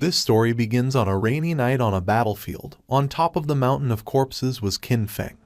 This story begins on a rainy night on a battlefield. On top of the mountain of corpses was Qin Feng,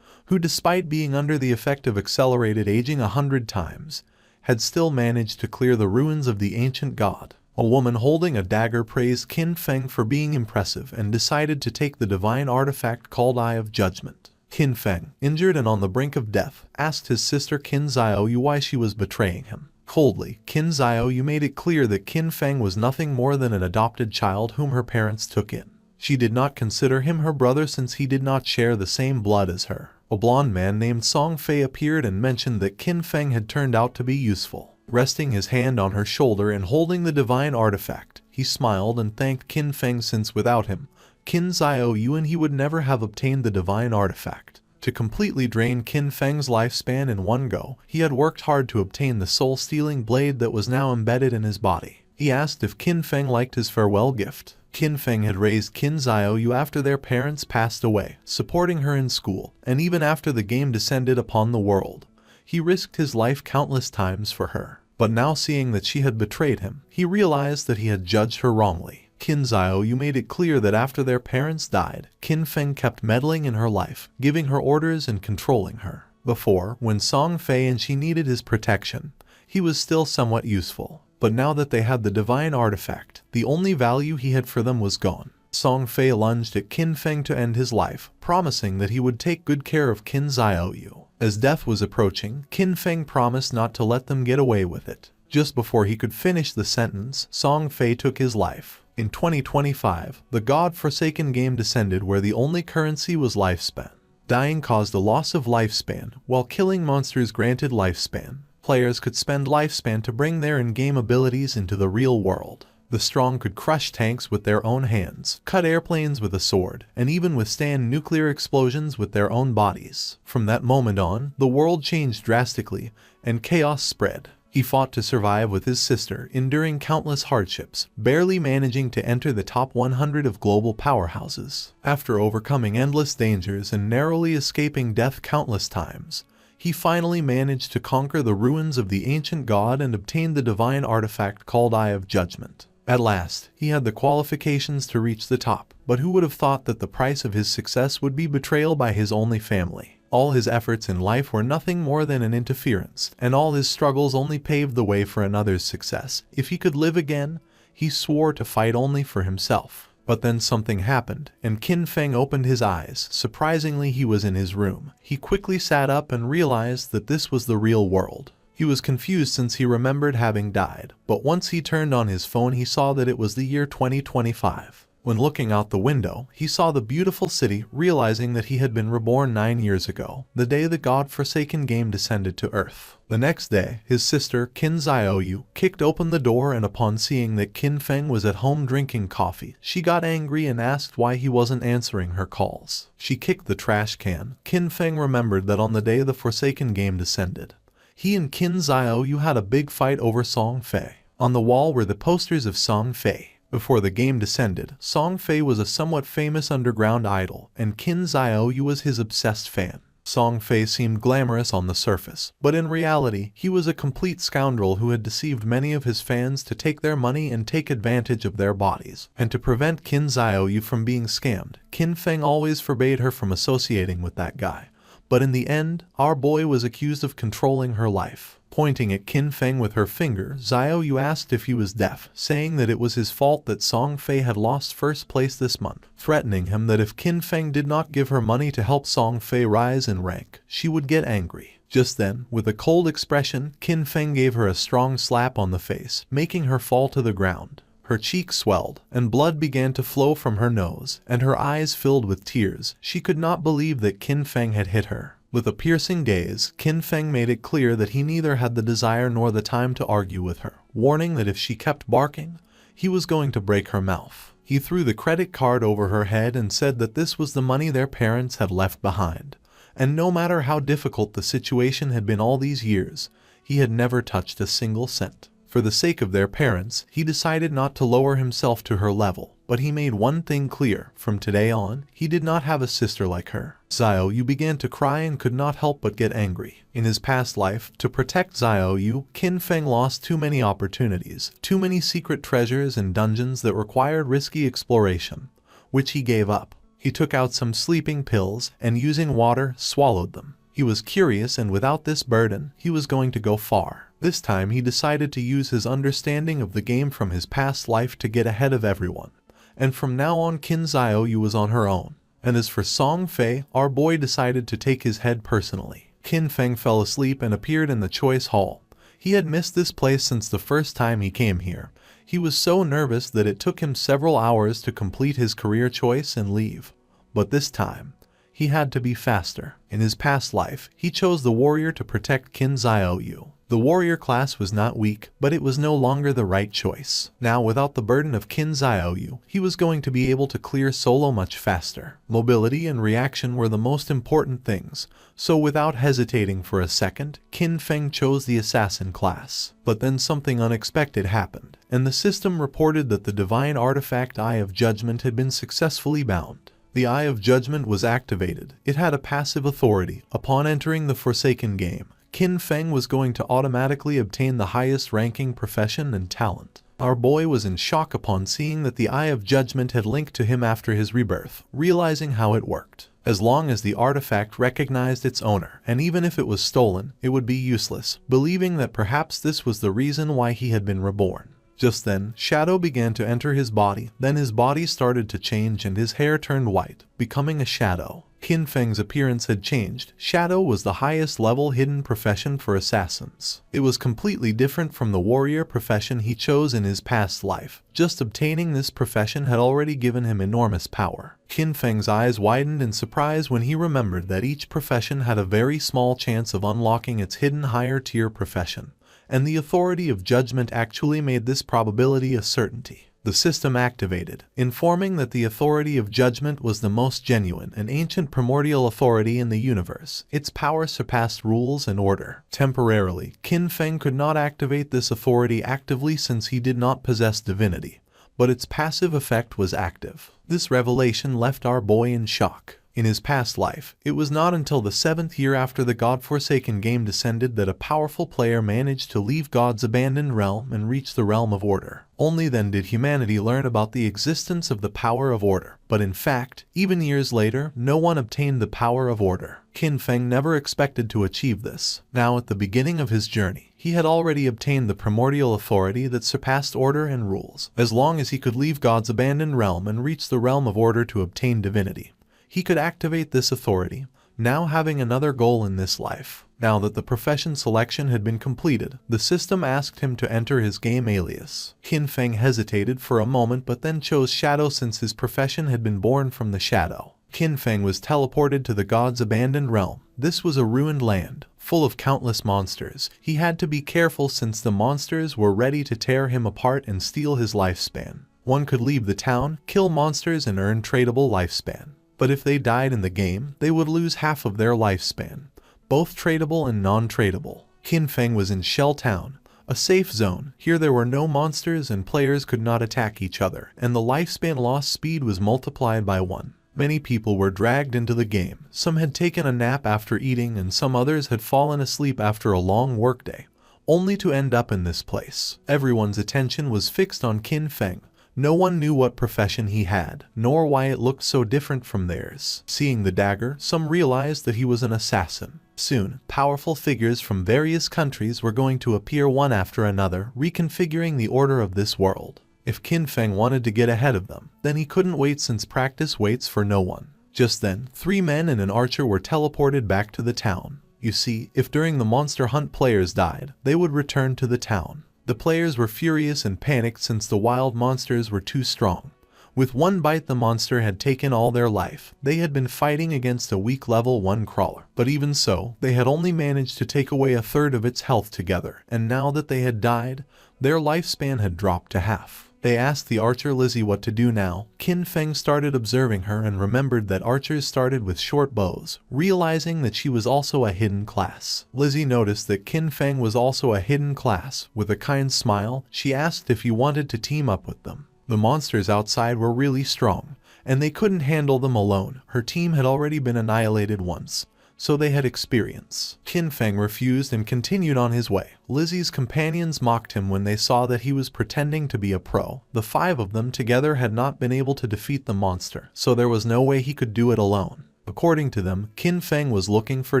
who despite being under the effect of accelerated aging 100 times, had still managed to clear the ruins of the ancient god. A woman holding a dagger praised Qin Feng for being impressive and decided to take the divine artifact called Eye of Judgment. Qin Feng, injured and on the brink of death, asked his sister Qin Xiaoyu why she was betraying him. Coldly, Qin Xiaoyu made it clear that Qin Feng was nothing more than an adopted child whom her parents took in. She did not consider him her brother since he did not share the same blood as her. A blonde man named Song Fei appeared and mentioned that Qin Feng had turned out to be useful. Resting his hand on her shoulder and holding the divine artifact, he smiled and thanked Qin Feng since without him, Qin Xiaoyu and he would never have obtained the divine artifact. To completely drain Qin Feng's lifespan in one go, he had worked hard to obtain the soul-stealing blade that was now embedded in his body. He asked if Qin Feng liked his farewell gift. Qin Feng had raised Qin Xiaoyu after their parents passed away, supporting her in school, and even after the game descended upon the world, he risked his life countless times for her. But now seeing that she had betrayed him, he realized that he had judged her wrongly. Qin Xiaoyu made it clear that after their parents died, Qin Feng kept meddling in her life, giving her orders and controlling her. Before, when Song Fei and she needed his protection, he was still somewhat useful. But now that they had the divine artifact, the only value he had for them was gone. Song Fei lunged at Qin Feng to end his life, promising that he would take good care of Qin Xiaoyu. As death was approaching, Qin Feng promised not to let them get away with it. Just before he could finish the sentence, Song Fei took his life. In 2025, the God-forsaken game descended where the only currency was lifespan. Dying caused a loss of lifespan, while killing monsters granted lifespan. Players could spend lifespan to bring their in-game abilities into the real world. The strong could crush tanks with their own hands, cut airplanes with a sword, and even withstand nuclear explosions with their own bodies. From that moment on, the world changed drastically, and chaos spread. He fought to survive with his sister, enduring countless hardships, barely managing to enter the top 100 of global powerhouses. After overcoming endless dangers and narrowly escaping death countless times, he finally managed to conquer the ruins of the ancient god and obtain the divine artifact called Eye of Judgment. At last, he had the qualifications to reach the top, but who would have thought that the price of his success would be betrayal by his only family? All his efforts in life were nothing more than an interference, and all his struggles only paved the way for another's success. If he could live again, he swore to fight only for himself. But then something happened, and Qin Feng opened his eyes. Surprisingly, he was in his room. He quickly sat up and realized that this was the real world. He was confused since he remembered having died, but once he turned on his phone he saw that it was the year 2025. When looking out the window, he saw the beautiful city, realizing that he had been reborn 9 years ago, the day the God-forsaken game descended to Earth. The next day, his sister, Qin Xiaoyu, kicked open the door and upon seeing that Qin Feng was at home drinking coffee, she got angry and asked why he wasn't answering her calls. She kicked the trash can. Qin Feng remembered that on the day the Forsaken game descended, he and Qin Xiaoyu had a big fight over Song Fei. On the wall were the posters of Song Fei. Before the game descended, Song Fei was a somewhat famous underground idol, and Qin Xiaoyu was his obsessed fan. Song Fei seemed glamorous on the surface, but in reality, he was a complete scoundrel who had deceived many of his fans to take their money and take advantage of their bodies. And to prevent Qin Xiaoyu from being scammed, Qin Feng always forbade her from associating with that guy. But in the end, our boy was accused of controlling her life. Pointing at Qin Feng with her finger, Xiaoyu asked if he was deaf, saying that it was his fault that Song Fei had lost first place this month, threatening him that if Qin Feng did not give her money to help Song Fei rise in rank, she would get angry. Just then, with a cold expression, Qin Feng gave her a strong slap on the face, making her fall to the ground. Her cheeks swelled, and blood began to flow from her nose, and her eyes filled with tears. She could not believe that Qin Feng had hit her. With a piercing gaze, Qin Feng made it clear that he neither had the desire nor the time to argue with her, warning that if she kept barking, he was going to break her mouth. He threw the credit card over her head and said that this was the money their parents had left behind, and no matter how difficult the situation had been all these years, he had never touched a single cent. For the sake of their parents, he decided not to lower himself to her level, but he made one thing clear: from today on, he did not have a sister like her. Xiaoyu began to cry and could not help but get angry. In his past life, to protect Xiaoyu, Qin Feng lost too many opportunities, too many secret treasures and dungeons that required risky exploration, which he gave up. He took out some sleeping pills and, using water, swallowed them. He was curious, and without this burden, he was going to go far. This time he decided to use his understanding of the game from his past life to get ahead of everyone. And from now on, Qin Xiaoyu was on her own. And as for Song Fei, our boy decided to take his head personally. Qin Feng fell asleep and appeared in the choice hall. He had missed this place since the first time he came here. He was so nervous that it took him several hours to complete his career choice and leave. But this time, he had to be faster. In his past life, he chose the warrior to protect Qin Xiaoyu. The warrior class was not weak, but it was no longer the right choice. Now, without the burden of Qin Xiaoyu, he was going to be able to clear solo much faster. Mobility and reaction were the most important things, so without hesitating for a second, Qin Feng chose the assassin class. But then something unexpected happened, and the system reported that the divine artifact Eye of Judgment had been successfully bound. The Eye of Judgment was activated. It had a passive authority. Upon entering the Forsaken game, Qin Feng was going to automatically obtain the highest ranking profession and talent. Our boy was in shock upon seeing that the Eye of Judgment had linked to him after his rebirth, realizing how it worked. As long as the artifact recognized its owner, and even if it was stolen, it would be useless, believing that perhaps this was the reason why he had been reborn. Just then, shadow began to enter his body. Then his body started to change and his hair turned white, becoming a shadow. Qin Feng's appearance had changed. Shadow was the highest level hidden profession for assassins. It was completely different from the warrior profession he chose in his past life. Just obtaining this profession had already given him enormous power. Qin Feng's eyes widened in surprise when he remembered that each profession had a very small chance of unlocking its hidden higher tier profession, and the authority of judgment actually made this probability a certainty. The system activated, informing that the authority of judgment was the most genuine and ancient primordial authority in the universe. Its power surpassed rules and order. Temporarily, Qin Feng could not activate this authority actively since he did not possess divinity, but its passive effect was active. This revelation left our boy in shock. In his past life, it was not until the 7th year after the God-forsaken game descended that a powerful player managed to leave God's abandoned realm and reach the realm of order. Only then did humanity learn about the existence of the power of order. But in fact, even years later, no one obtained the power of order. Qin Feng never expected to achieve this. Now, at the beginning of his journey, he had already obtained the primordial authority that surpassed order and rules. As long as he could leave God's abandoned realm and reach the realm of order to obtain divinity, he could activate this authority, now having another goal in this life. Now that the profession selection had been completed, the system asked him to enter his game alias. Qin Feng hesitated for a moment but then chose Shadow since his profession had been born from the Shadow. Qin Feng was teleported to the God's abandoned realm. This was a ruined land, full of countless monsters. He had to be careful since the monsters were ready to tear him apart and steal his lifespan. One could leave the town, kill monsters and earn tradable lifespan. But if they died in the game, they would lose half of their lifespan, both tradable and non-tradable. Qin Feng was in Shell Town, a safe zone. Here there were no monsters and players could not attack each other, and the lifespan loss speed was multiplied by 1. Many people were dragged into the game. Some had taken a nap after eating and some others had fallen asleep after a long workday, only to end up in this place. Everyone's attention was fixed on Qin Feng. No one knew what profession he had, nor why it looked so different from theirs. Seeing the dagger, some realized that he was an assassin. Soon, powerful figures from various countries were going to appear one after another, reconfiguring the order of this world. If Qin Feng wanted to get ahead of them, then he couldn't wait since practice waits for no one. Just then, 3 men and an archer were teleported back to the town. You see, if during the monster hunt players died, they would return to the town. The players were furious and panicked since the wild monsters were too strong. With one bite the monster had taken all their life. They had been fighting against a weak level 1 crawler. But even so, they had only managed to take away a third of its health together, and now that they had died, their lifespan had dropped to half. They asked the archer Lizzie what to do now. Qin Feng started observing her and remembered that archers started with short bows, realizing that she was also a hidden class. Lizzie noticed that Qin Feng was also a hidden class. With a kind smile, she asked if he wanted to team up with them. The monsters outside were really strong, and they couldn't handle them alone. Her team had already been annihilated once, so they had experience. Qin Feng refused and continued on his way. Lizzie's companions mocked him when they saw that he was pretending to be a pro. The 5 of them together had not been able to defeat the monster, so there was no way he could do it alone. According to them, Qin Feng was looking for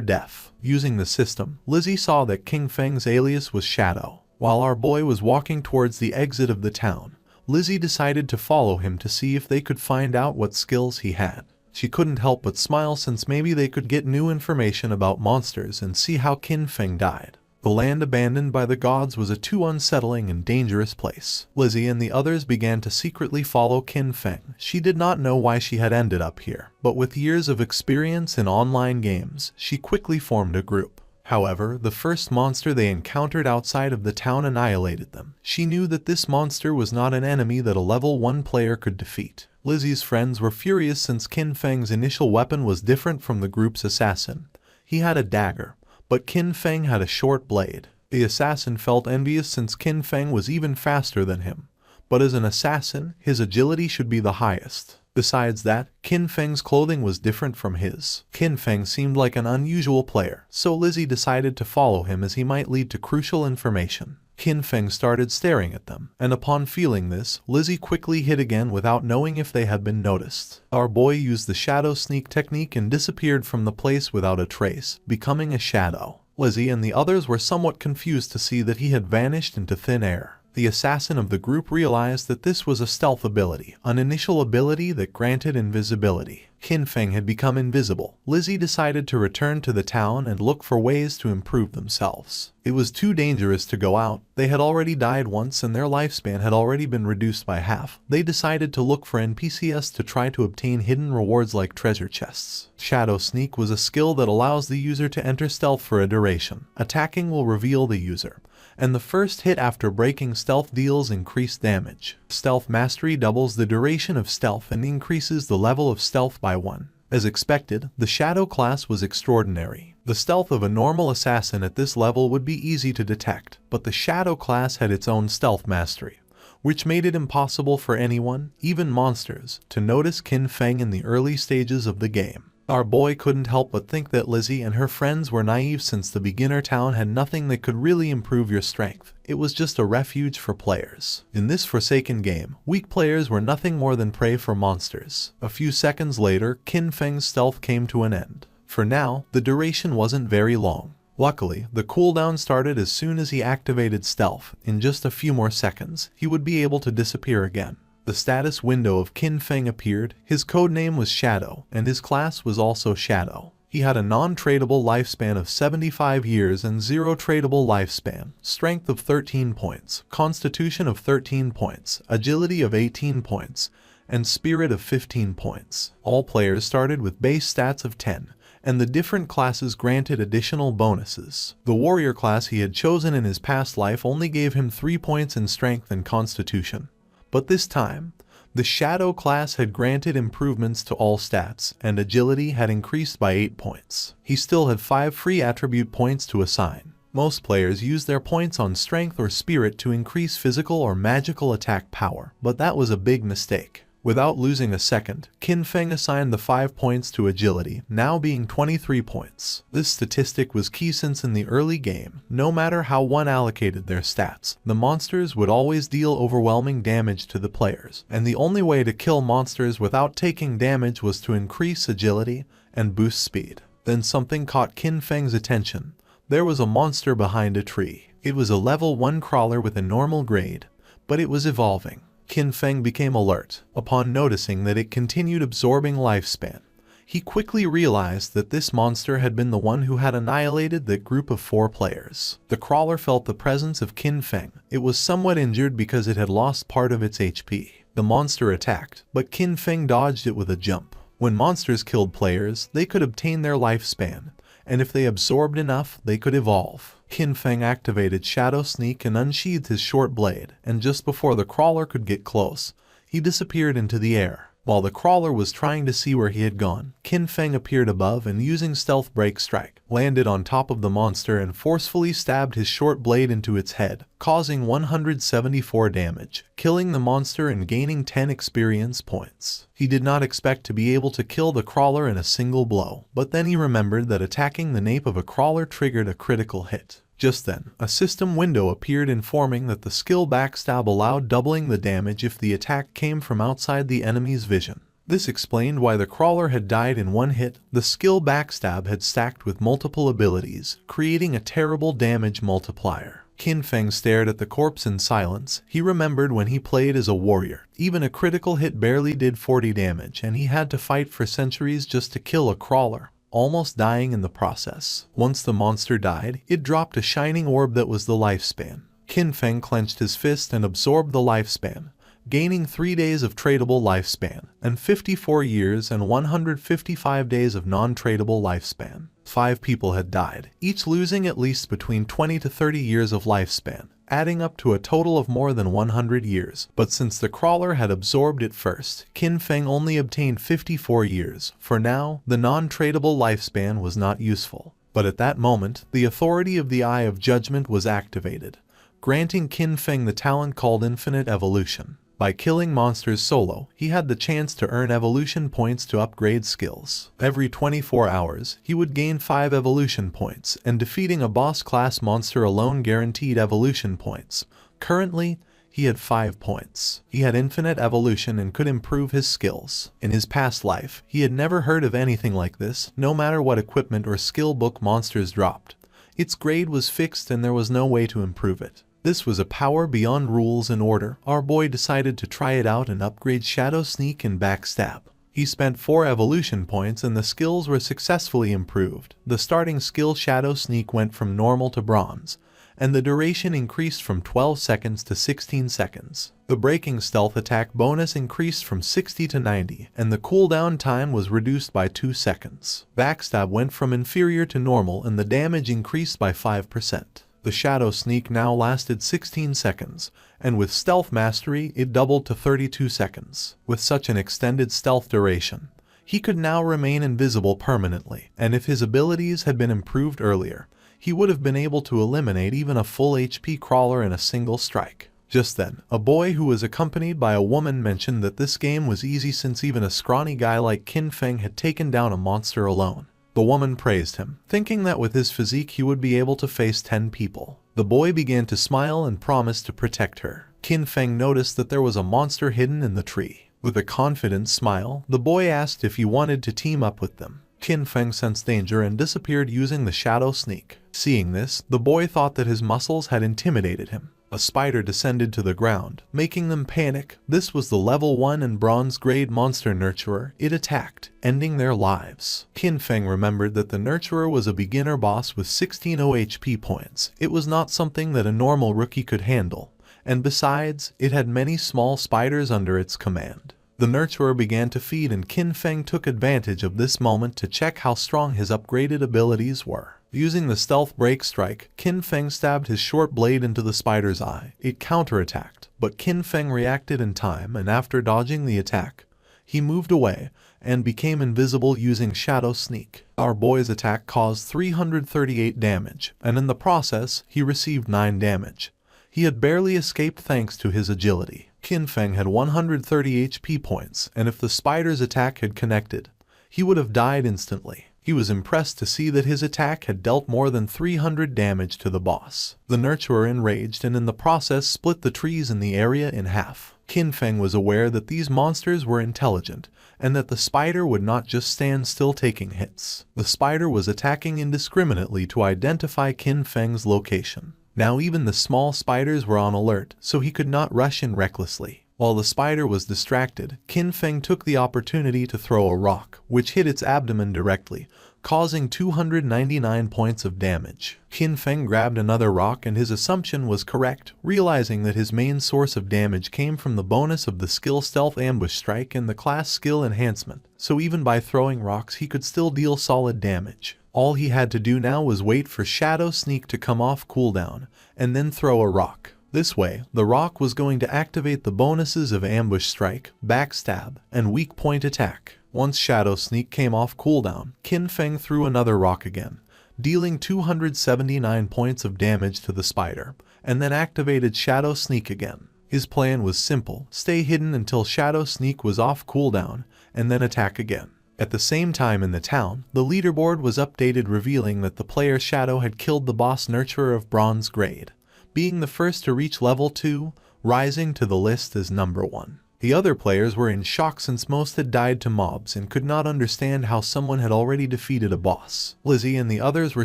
death. Using the system, Lizzie saw that Qin Feng's alias was Shadow. While our boy was walking towards the exit of the town, Lizzie decided to follow him to see if they could find out what skills he had. She couldn't help but smile since maybe they could get new information about monsters and see how Qin Feng died. The land abandoned by the gods was a too unsettling and dangerous place. Lizzie and the others began to secretly follow Qin Feng. She did not know why she had ended up here, but with years of experience in online games, she quickly formed a group. However, the first monster they encountered outside of the town annihilated them. She knew that this monster was not an enemy that a level 1 player could defeat. Lizzie's friends were furious since Qin Feng's initial weapon was different from the group's assassin. He had a dagger, but Qin Feng had a short blade. The assassin felt envious since Qin Feng was even faster than him, but as an assassin, his agility should be the highest. Besides that, Qin Feng's clothing was different from his. Qin Feng seemed like an unusual player, so Lizzie decided to follow him as he might lead to crucial information. Qin Feng started staring at them, and upon feeling this, Lizzie quickly hid again without knowing if they had been noticed. Our boy used the shadow sneak technique and disappeared from the place without a trace, becoming a shadow. Lizzie and the others were somewhat confused to see that he had vanished into thin air. The assassin of the group realized that this was a stealth ability, an initial ability that granted invisibility. Qin Feng had become invisible. Lizzie decided to return to the town and look for ways to improve themselves. It was too dangerous to go out. They had already died once and their lifespan had already been reduced by half. They decided to look for NPCs to try to obtain hidden rewards like treasure chests. Shadow Sneak was a skill that allows the user to enter stealth for a duration. Attacking will reveal the user, and the first hit after breaking stealth deals increased damage. Stealth Mastery doubles the duration of stealth and increases the level of stealth by 1. As expected, the Shadow class was extraordinary. The stealth of a normal assassin at this level would be easy to detect, but the Shadow class had its own stealth mastery, which made it impossible for anyone, even monsters, to notice Qin Feng in the early stages of the game. Our boy couldn't help but think that Lizzie and her friends were naive since the beginner town had nothing that could really improve your strength. It was just a refuge for players. In this forsaken game, weak players were nothing more than prey for monsters. A few seconds later, Qin Feng's stealth came to an end. For now, the duration wasn't very long. Luckily, the cooldown started as soon as he activated stealth. In just a few more seconds, he would be able to disappear again. The status window of Qin Feng appeared. His codename was Shadow, and his class was also Shadow. He had a non-tradable lifespan of 75 years and 0 tradable lifespan, strength of 13 points, constitution of 13 points, agility of 18 points, and spirit of 15 points. All players started with base stats of 10, and the different classes granted additional bonuses. The warrior class he had chosen in his past life only gave him 3 points in strength and constitution. But this time, the Shadow class had granted improvements to all stats, and agility had increased by 8 points. He still had 5 free attribute points to assign. Most players use their points on strength or spirit to increase physical or magical attack power, but that was a big mistake. Without losing a second, Qin Feng assigned the 5 points to agility, now being 23 points. This statistic was key since in the early game, no matter how one allocated their stats, the monsters would always deal overwhelming damage to the players, and the only way to kill monsters without taking damage was to increase agility and boost speed. Then something caught Qin Feng's attention. There was a monster behind a tree. It was a level 1 crawler with a normal grade, but it was evolving. Qin Feng became alert upon noticing that it continued absorbing lifespan. He quickly realized that this monster had been the one who had annihilated that group of 4 players. The crawler felt the presence of Qin Feng. It was somewhat injured because it had lost part of its HP. The monster attacked, but Qin Feng dodged it with a jump. When monsters killed players, they could obtain their lifespan, and if they absorbed enough, they could evolve. Qin Feng activated Shadow Sneak and unsheathed his short blade, and just before the crawler could get close, he disappeared into the air. While the crawler was trying to see where he had gone, Qin Feng appeared above and using Stealth Break Strike, landed on top of the monster and forcefully stabbed his short blade into its head, causing 174 damage, killing the monster and gaining 10 experience points. He did not expect to be able to kill the crawler in a single blow, but then he remembered that attacking the nape of a crawler triggered a critical hit. Just then, a system window appeared informing that the skill Backstab allowed doubling the damage if the attack came from outside the enemy's vision. This explained why the crawler had died in one hit. The skill Backstab had stacked with multiple abilities, creating a terrible damage multiplier. Qin Feng stared at the corpse in silence. He remembered when he played as a warrior. Even a critical hit barely did 40 damage, and he had to fight for centuries just to kill a crawler, almost dying in the process. Once the monster died, it dropped a shining orb that was the lifespan. Qin Feng clenched his fist and absorbed the lifespan, gaining 3 days of tradable lifespan, and 54 years and 155 days of non-tradable lifespan. 5 people had died, each losing at least between 20 to 30 years of lifespan, adding up to a total of more than 100 years. But since the crawler had absorbed it first, Qin Feng only obtained 54 years. For now, the non-tradable lifespan was not useful. But at that moment, the authority of the Eye of Judgment was activated, granting Qin Feng the talent called Infinite Evolution. By killing monsters solo, he had the chance to earn evolution points to upgrade skills. Every 24 hours, he would gain 5 evolution points, and defeating a boss-class monster alone guaranteed evolution points. Currently, he had 5 points. He had infinite evolution and could improve his skills. In his past life, he had never heard of anything like this. No matter what equipment or skill book monsters dropped, its grade was fixed and there was no way to improve it. This was a power beyond rules and order. Our boy decided to try it out and upgrade Shadow Sneak and Backstab. He spent 4 evolution points and the skills were successfully improved. The starting skill Shadow Sneak went from normal to bronze, and the duration increased from 12 seconds to 16 seconds. The breaking stealth attack bonus increased from 60 to 90, and the cooldown time was reduced by 2 seconds. Backstab went from inferior to normal and the damage increased by 5%. The Shadow Sneak now lasted 16 seconds, and with Stealth Mastery it doubled to 32 seconds. With such an extended stealth duration, he could now remain invisible permanently, and if his abilities had been improved earlier, he would have been able to eliminate even a full HP crawler in a single strike. Just then, a boy who was accompanied by a woman mentioned that this game was easy since even a scrawny guy like Qin Feng had taken down a monster alone. The woman praised him, thinking that with his physique he would be able to face 10 people. The boy began to smile and promised to protect her. Qin Feng noticed that there was a monster hidden in the tree. With a confident smile, the boy asked if he wanted to team up with them. Qin Feng sensed danger and disappeared using the Shadow Sneak. Seeing this, the boy thought that his muscles had intimidated him. A spider descended to the ground, making them panic. This was the level 1 and bronze grade monster nurturer. It attacked, ending their lives. Qin Feng remembered that the nurturer was a beginner boss with 16 OHP points. It was not something that a normal rookie could handle, and besides, it had many small spiders under its command. The nurturer began to feed and Qin Feng took advantage of this moment to check how strong his upgraded abilities were. Using the Stealth Break Strike, Qin Feng stabbed his short blade into the spider's eye. It counterattacked, but Qin Feng reacted in time and after dodging the attack, he moved away and became invisible using Shadow Sneak. Our boy's attack caused 338 damage, and in the process, he received 9 damage. He had barely escaped thanks to his agility. Qin Feng had 130 HP points, and if the spider's attack had connected, he would have died instantly. He was impressed to see that his attack had dealt more than 300 damage to the boss. The nurturer enraged and in the process split the trees in the area in half. Qin Feng was aware that these monsters were intelligent, and that the spider would not just stand still taking hits. The spider was attacking indiscriminately to identify Qin Feng's location. Now even the small spiders were on alert, so he could not rush in recklessly. While the spider was distracted, Qin Feng took the opportunity to throw a rock, which hit its abdomen directly, causing 299 points of damage. Qin Feng grabbed another rock and his assumption was correct, realizing that his main source of damage came from the bonus of the skill Stealth Ambush Strike and the class skill Enhancement, so even by throwing rocks he could still deal solid damage. All he had to do now was wait for Shadow Sneak to come off cooldown, and then throw a rock. This way, the rock was going to activate the bonuses of Ambush Strike, Backstab, and Weak Point Attack. Once Shadow Sneak came off cooldown, Qin Feng threw another rock again, dealing 279 points of damage to the spider, and then activated Shadow Sneak again. His plan was simple: stay hidden until Shadow Sneak was off cooldown, and then attack again. At the same time in the town, the leaderboard was updated revealing that the player Shadow had killed the boss Nurturer of Bronze grade, being the first to reach level 2, rising to the list as number 1. The other players were in shock since most had died to mobs and could not understand how someone had already defeated a boss. Lizzie and the others were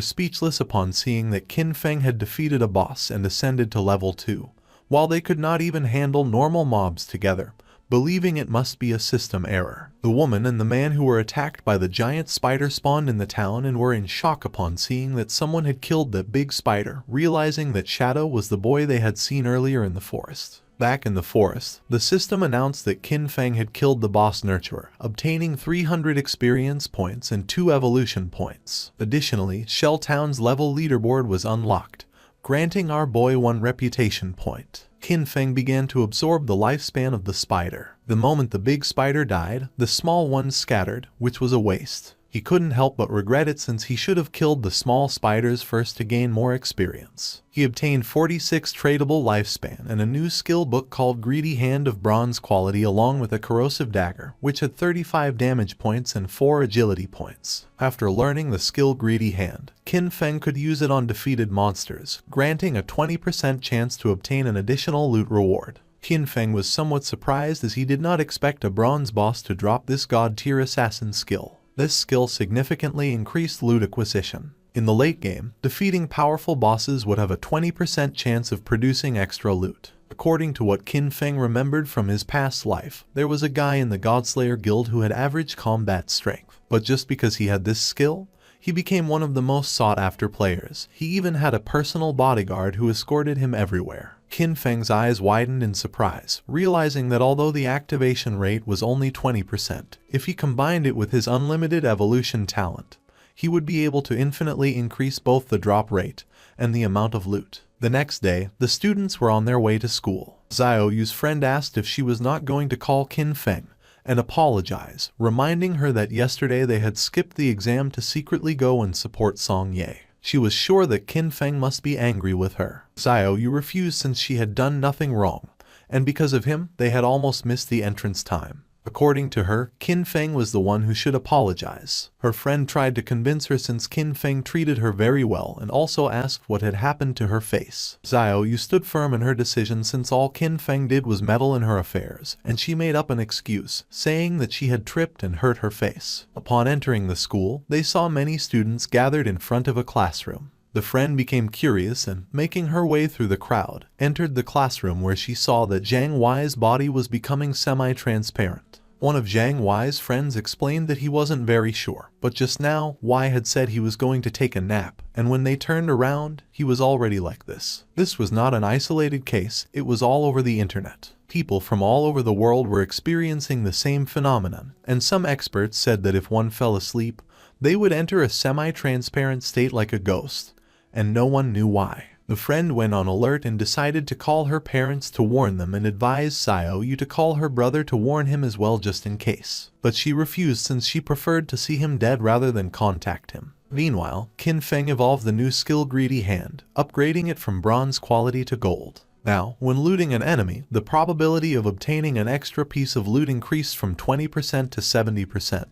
speechless upon seeing that Qin Feng had defeated a boss and ascended to level 2, while they could not even handle normal mobs together, believing it must be a system error. The woman and the man who were attacked by the giant spider spawned in the town and were in shock upon seeing that someone had killed the big spider, realizing that Shadow was the boy they had seen earlier in the forest. Back in the forest, the system announced that Qin Feng had killed the boss Nurturer, obtaining 300 experience points and 2 evolution points. Additionally, Shell Town's level leaderboard was unlocked, granting our boy 1 reputation point. Qin Feng began to absorb the lifespan of the spider. The moment the big spider died, the small one scattered, which was a waste. He couldn't help but regret it since he should have killed the small spiders first to gain more experience. He obtained 46 tradable lifespan and a new skill book called Greedy Hand of Bronze quality along with a corrosive dagger, which had 35 damage points and 4 agility points. After learning the skill Greedy Hand, Qin Feng could use it on defeated monsters, granting a 20% chance to obtain an additional loot reward. Qin Feng was somewhat surprised as he did not expect a bronze boss to drop this god-tier assassin skill. This skill significantly increased loot acquisition. In the late game, defeating powerful bosses would have a 20% chance of producing extra loot. According to what Qin Feng remembered from his past life, there was a guy in the Godslayer guild who had average combat strength. But just because he had this skill, he became one of the most sought-after players. He even had a personal bodyguard who escorted him everywhere. Qin Feng's eyes widened in surprise, realizing that although the activation rate was only 20%, if he combined it with his unlimited evolution talent, he would be able to infinitely increase both the drop rate and the amount of loot. The next day, the students were on their way to school. Xiaoyu's friend asked if she was not going to call Qin Feng and apologize, reminding her that yesterday they had skipped the exam to secretly go and support Song Ye. She was sure that Qin Feng must be angry with her. Xiaoyu refused since she had done nothing wrong, and because of him, they had almost missed the entrance time. According to her, Qin Feng was the one who should apologize. Her friend tried to convince her since Qin Feng treated her very well and also asked what had happened to her face. Xiaoyu stood firm in her decision since all Qin Feng did was meddle in her affairs, and she made up an excuse, saying that she had tripped and hurt her face. Upon entering the school, they saw many students gathered in front of a classroom. The friend became curious and, making her way through the crowd, entered the classroom where she saw that Zhang Wei's body was becoming semi-transparent. One of Zhang Wei's friends explained that he wasn't very sure, but just now, Wei had said he was going to take a nap, and when they turned around, he was already like this. This was not an isolated case, it was all over the internet. People from all over the world were experiencing the same phenomenon, and some experts said that if one fell asleep, they would enter a semi-transparent state like a ghost, and no one knew why. The friend went on alert and decided to call her parents to warn them and advised Xiaoyu to call her brother to warn him as well just in case. But she refused since she preferred to see him dead rather than contact him. Meanwhile, Qin Feng evolved the new skill Greedy Hand, upgrading it from bronze quality to gold. Now, when looting an enemy, the probability of obtaining an extra piece of loot increased from 20% to 70%.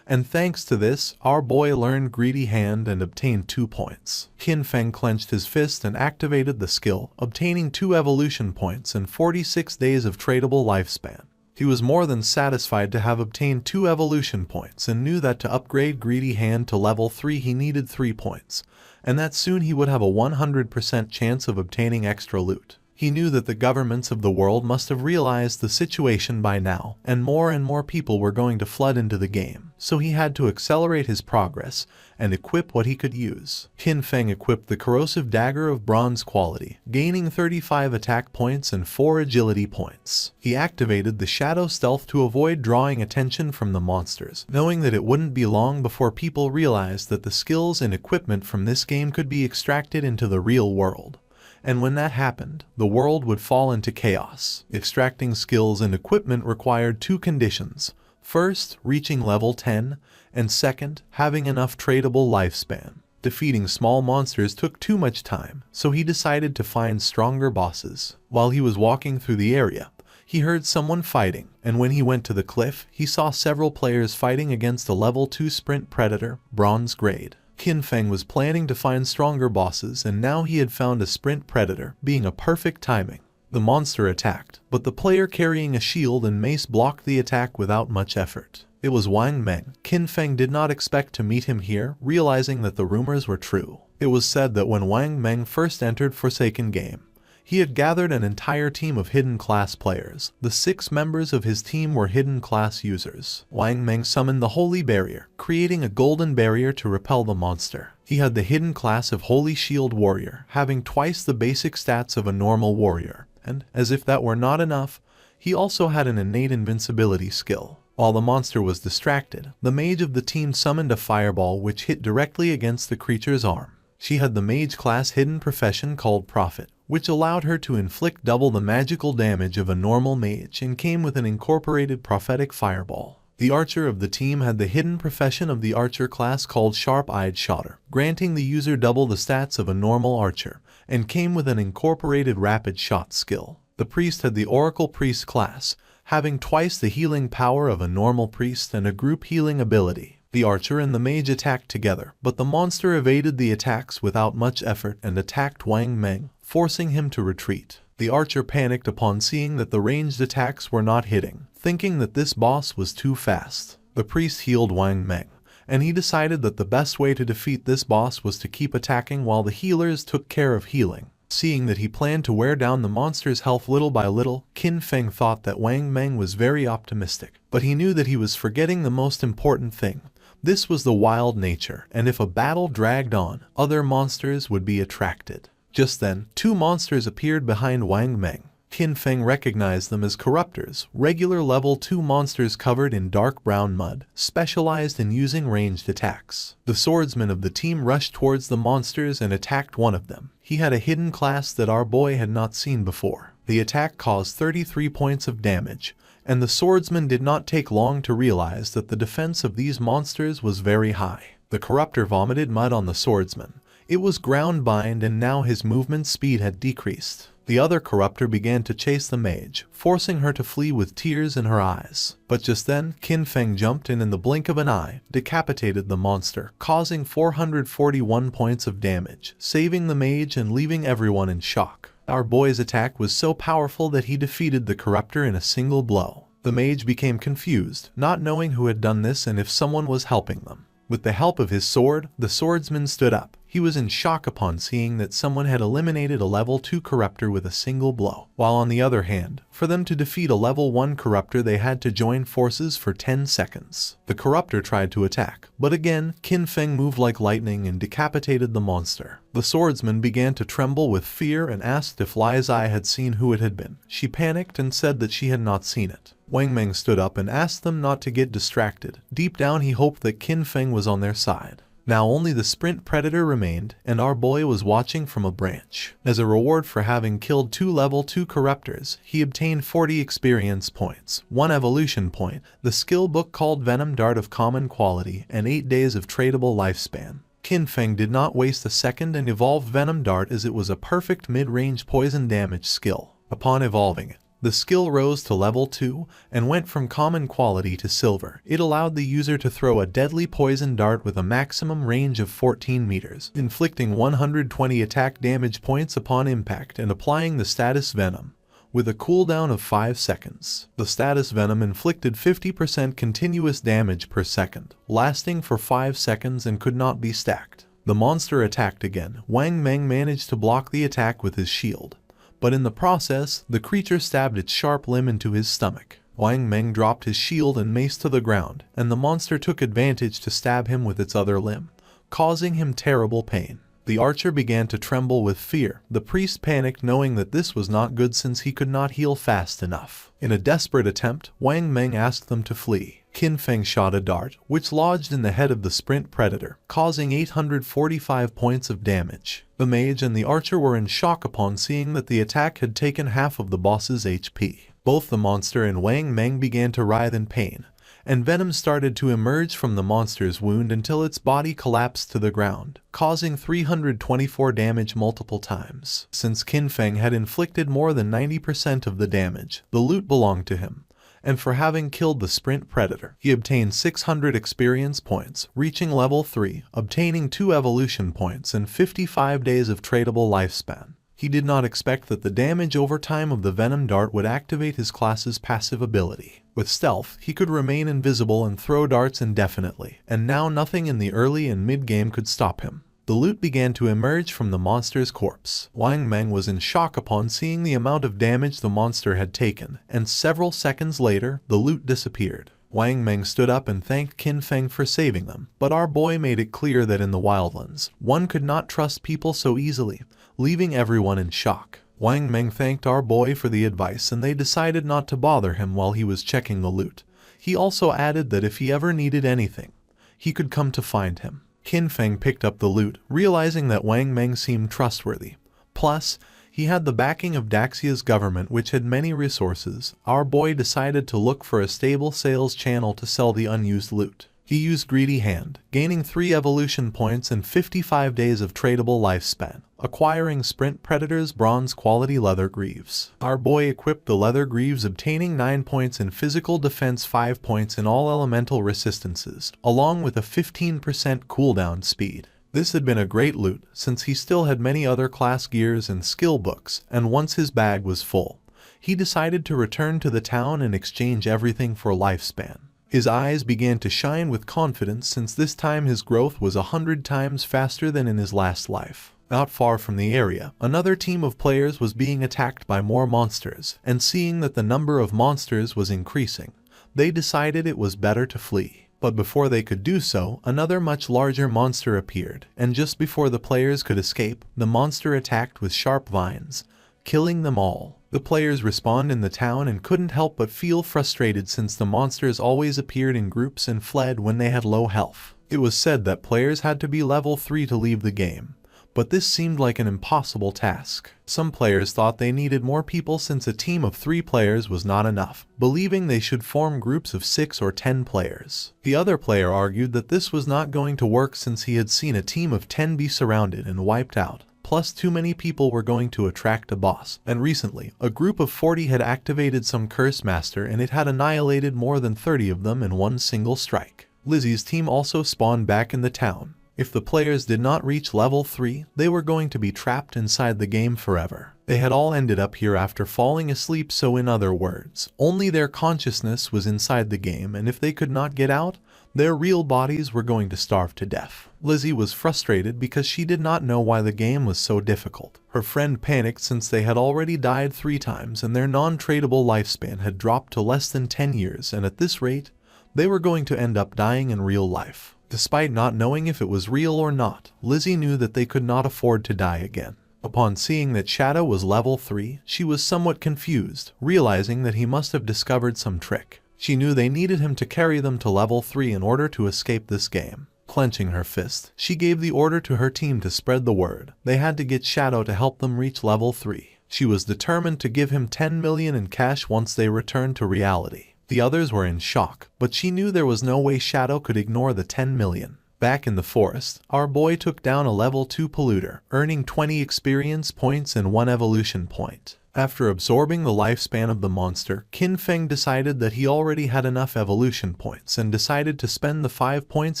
And thanks to this, our boy learned Greedy Hand and obtained 2 points. Qin Feng clenched his fist and activated the skill, obtaining 2 evolution points and 46 days of tradable lifespan. He was more than satisfied to have obtained 2 evolution points and knew that to upgrade Greedy Hand to level 3 he needed 3 points, and that soon he would have a 100% chance of obtaining extra loot. He knew that the governments of the world must have realized the situation by now, and more people were going to flood into the game, so he had to accelerate his progress and equip what he could use. Qin Feng equipped the corrosive dagger of bronze quality, gaining 35 attack points and 4 agility points. He activated the shadow stealth to avoid drawing attention from the monsters, knowing that it wouldn't be long before people realized that the skills and equipment from this game could be extracted into the real world. And when that happened, the world would fall into chaos. Extracting skills and equipment required 2 conditions. First, reaching level 10, and second, having enough tradable lifespan. Defeating small monsters took too much time, so he decided to find stronger bosses. While he was walking through the area, he heard someone fighting, and when he went to the cliff, he saw several players fighting against a level 2 sprint predator, bronze grade. Qin Feng was planning to find stronger bosses, and now he had found a sprint predator, being a perfect timing. The monster attacked, but the player carrying a shield and mace blocked the attack without much effort. It was Wang Meng. Qin Feng did not expect to meet him here, realizing that the rumors were true. It was said that when Wang Meng first entered Forsaken Game, he had gathered an entire team of hidden class players. The 6 members of his team were hidden class users. Wang Meng summoned the Holy Barrier, creating a golden barrier to repel the monster. He had the hidden class of Holy Shield Warrior, having twice the basic stats of a normal warrior, and, as if that were not enough, he also had an innate invincibility skill. While the monster was distracted, the mage of the team summoned a fireball which hit directly against the creature's arm. She had the mage class hidden profession called Prophet, which allowed her to inflict double the magical damage of a normal mage and came with an incorporated prophetic fireball. The archer of the team had the hidden profession of the archer class called Sharp-Eyed Shotter, granting the user double the stats of a normal archer, and came with an incorporated rapid shot skill. The priest had the Oracle Priest class, having twice the healing power of a normal priest and a group healing ability. The archer and the mage attacked together, but the monster evaded the attacks without much effort and attacked Wang Meng, forcing him to retreat. The archer panicked upon seeing that the ranged attacks were not hitting, thinking that this boss was too fast. The priest healed Wang Meng, and he decided that the best way to defeat this boss was to keep attacking while the healers took care of healing. Seeing that he planned to wear down the monster's health little by little, Qin Feng thought that Wang Meng was very optimistic, but he knew that he was forgetting the most important thing. This was the wild nature, and if a battle dragged on, other monsters would be attracted. Just then, 2 monsters appeared behind Wang Meng. Qin Feng recognized them as corruptors, regular level 2 monsters covered in dark brown mud, specialized in using ranged attacks. The swordsman of the team rushed towards the monsters and attacked one of them. He had a hidden class that our boy had not seen before. The attack caused 33 points of damage, and the swordsman did not take long to realize that the defense of these monsters was very high. The corruptor vomited mud on the swordsman. It was ground bind, and now his movement speed had decreased. The other corruptor began to chase the mage, forcing her to flee with tears in her eyes. But just then, Qin Feng jumped in the blink of an eye, decapitated the monster, causing 441 points of damage, saving the mage and leaving everyone in shock. Our boy's attack was so powerful that he defeated the corruptor in a single blow. The mage became confused, not knowing who had done this and if someone was helping them. With the help of his sword, the swordsman stood up. He was in shock upon seeing that someone had eliminated a level 2 corruptor with a single blow. While on the other hand, for them to defeat a level 1 corruptor they had to join forces for 10 seconds. The corruptor tried to attack, but again, Qin Feng moved like lightning and decapitated the monster. The swordsman began to tremble with fear and asked if Li's eye had seen who it had been. She panicked and said that she had not seen it. Wang Meng stood up and asked them not to get distracted. Deep down he hoped that Qin Feng was on their side. Now only the sprint predator remained, and our boy was watching from a branch. As a reward for having killed 2 level 2 corruptors, he obtained 40 experience points, 1 evolution point, the skill book called Venom Dart of common quality, and 8 days of tradable lifespan. Qin Feng did not waste a second and evolved Venom Dart as it was a perfect mid-range poison damage skill. Upon evolving it, the skill rose to level 2 and went from common quality to silver. It allowed the user to throw a deadly poison dart with a maximum range of 14 meters, inflicting 120 attack damage points upon impact and applying the status Venom, with a cooldown of 5 seconds. The status Venom inflicted 50% continuous damage per second, lasting for 5 seconds and could not be stacked. The monster attacked again. Wang Meng managed to block the attack with his shield, but in the process, the creature stabbed its sharp limb into his stomach. Wang Meng dropped his shield and mace to the ground, and the monster took advantage to stab him with its other limb, causing him terrible pain. The archer began to tremble with fear. The priest panicked, knowing that this was not good since he could not heal fast enough. In a desperate attempt, Wang Meng asked them to flee. Qin Feng shot a dart, which lodged in the head of the sprint predator, causing 845 points of damage. The mage and the archer were in shock upon seeing that the attack had taken half of the boss's HP. Both the monster and Wang Meng began to writhe in pain, and venom started to emerge from the monster's wound until its body collapsed to the ground, causing 324 damage multiple times. Since Qin Feng had inflicted more than 90% of the damage, the loot belonged to him, and for having killed the sprint predator, he obtained 600 experience points, reaching level 3, obtaining 2 evolution points and 55 days of tradable lifespan. He did not expect that the damage over time of the venom dart would activate his class's passive ability. With stealth, he could remain invisible and throw darts indefinitely, and now nothing in the early and mid-game could stop him. The loot began to emerge from the monster's corpse. Wang Meng was in shock upon seeing the amount of damage the monster had taken, and several seconds later, the loot disappeared. Wang Meng stood up and thanked Qin Feng for saving them, but our boy made it clear that in the wildlands, one could not trust people so easily, leaving everyone in shock. Wang Meng thanked our boy for the advice, and they decided not to bother him while he was checking the loot. He also added that if he ever needed anything, he could come to find him. Qin Feng picked up the loot, realizing that Wang Meng seemed trustworthy. Plus, he had the backing of Daxia's government, which had many resources. Our boy decided to look for a stable sales channel to sell the unused loot. He used Greedy Hand, gaining 3 evolution points and 55 days of tradable lifespan, acquiring Sprint Predator's bronze quality leather greaves. Our boy equipped the leather greaves, obtaining 9 points in physical defense, 5 points in all elemental resistances, along with a 15% cooldown speed. This had been a great loot, since he still had many other class gears and skill books, and once his bag was full, he decided to return to the town and exchange everything for lifespan. His eyes began to shine with confidence, since this time his growth was 100 times faster than in his last life. Not far from the area, another team of players was being attacked by more monsters, and seeing that the number of monsters was increasing, they decided it was better to flee. But before they could do so, another much larger monster appeared, and just before the players could escape, the monster attacked with sharp vines, killing them all. The players respawned in the town and couldn't help but feel frustrated, since the monsters always appeared in groups and fled when they had low health. It was said that players had to be level 3 to leave the game, but this seemed like an impossible task. Some players thought they needed more people, since a team of 3 players was not enough, believing they should form groups of 6 or 10 players. The other player argued that this was not going to work, since he had seen a team of 10 be surrounded and wiped out. Plus, too many people were going to attract a boss, and recently, a group of 40 had activated some curse master, and it had annihilated more than 30 of them in one single strike. Lizzie's team also spawned back in the town. If the players did not reach level 3, they were going to be trapped inside the game forever. They had all ended up here after falling asleep, so in other words, only their consciousness was inside the game, and if they could not get out, their real bodies were going to starve to death. Lizzie was frustrated because she did not know why the game was so difficult. Her friend panicked, since they had already died 3 times and their non-tradable lifespan had dropped to less than 10 years, and at this rate, they were going to end up dying in real life. Despite not knowing if it was real or not, Lizzie knew that they could not afford to die again. Upon seeing that Shadow was level 3, she was somewhat confused, realizing that he must have discovered some trick. She knew they needed him to carry them to level 3 in order to escape this game. Clenching her fist, she gave the order to her team to spread the word. They had to get Shadow to help them reach level 3. She was determined to give him 10 million in cash once they returned to reality. The others were in shock, but she knew there was no way Shadow could ignore the 10 million. Back in the forest, our boy took down a level 2 polluter, earning 20 experience points and 1 evolution point. After absorbing the lifespan of the monster, Qin Feng decided that he already had enough evolution points and decided to spend the 5 points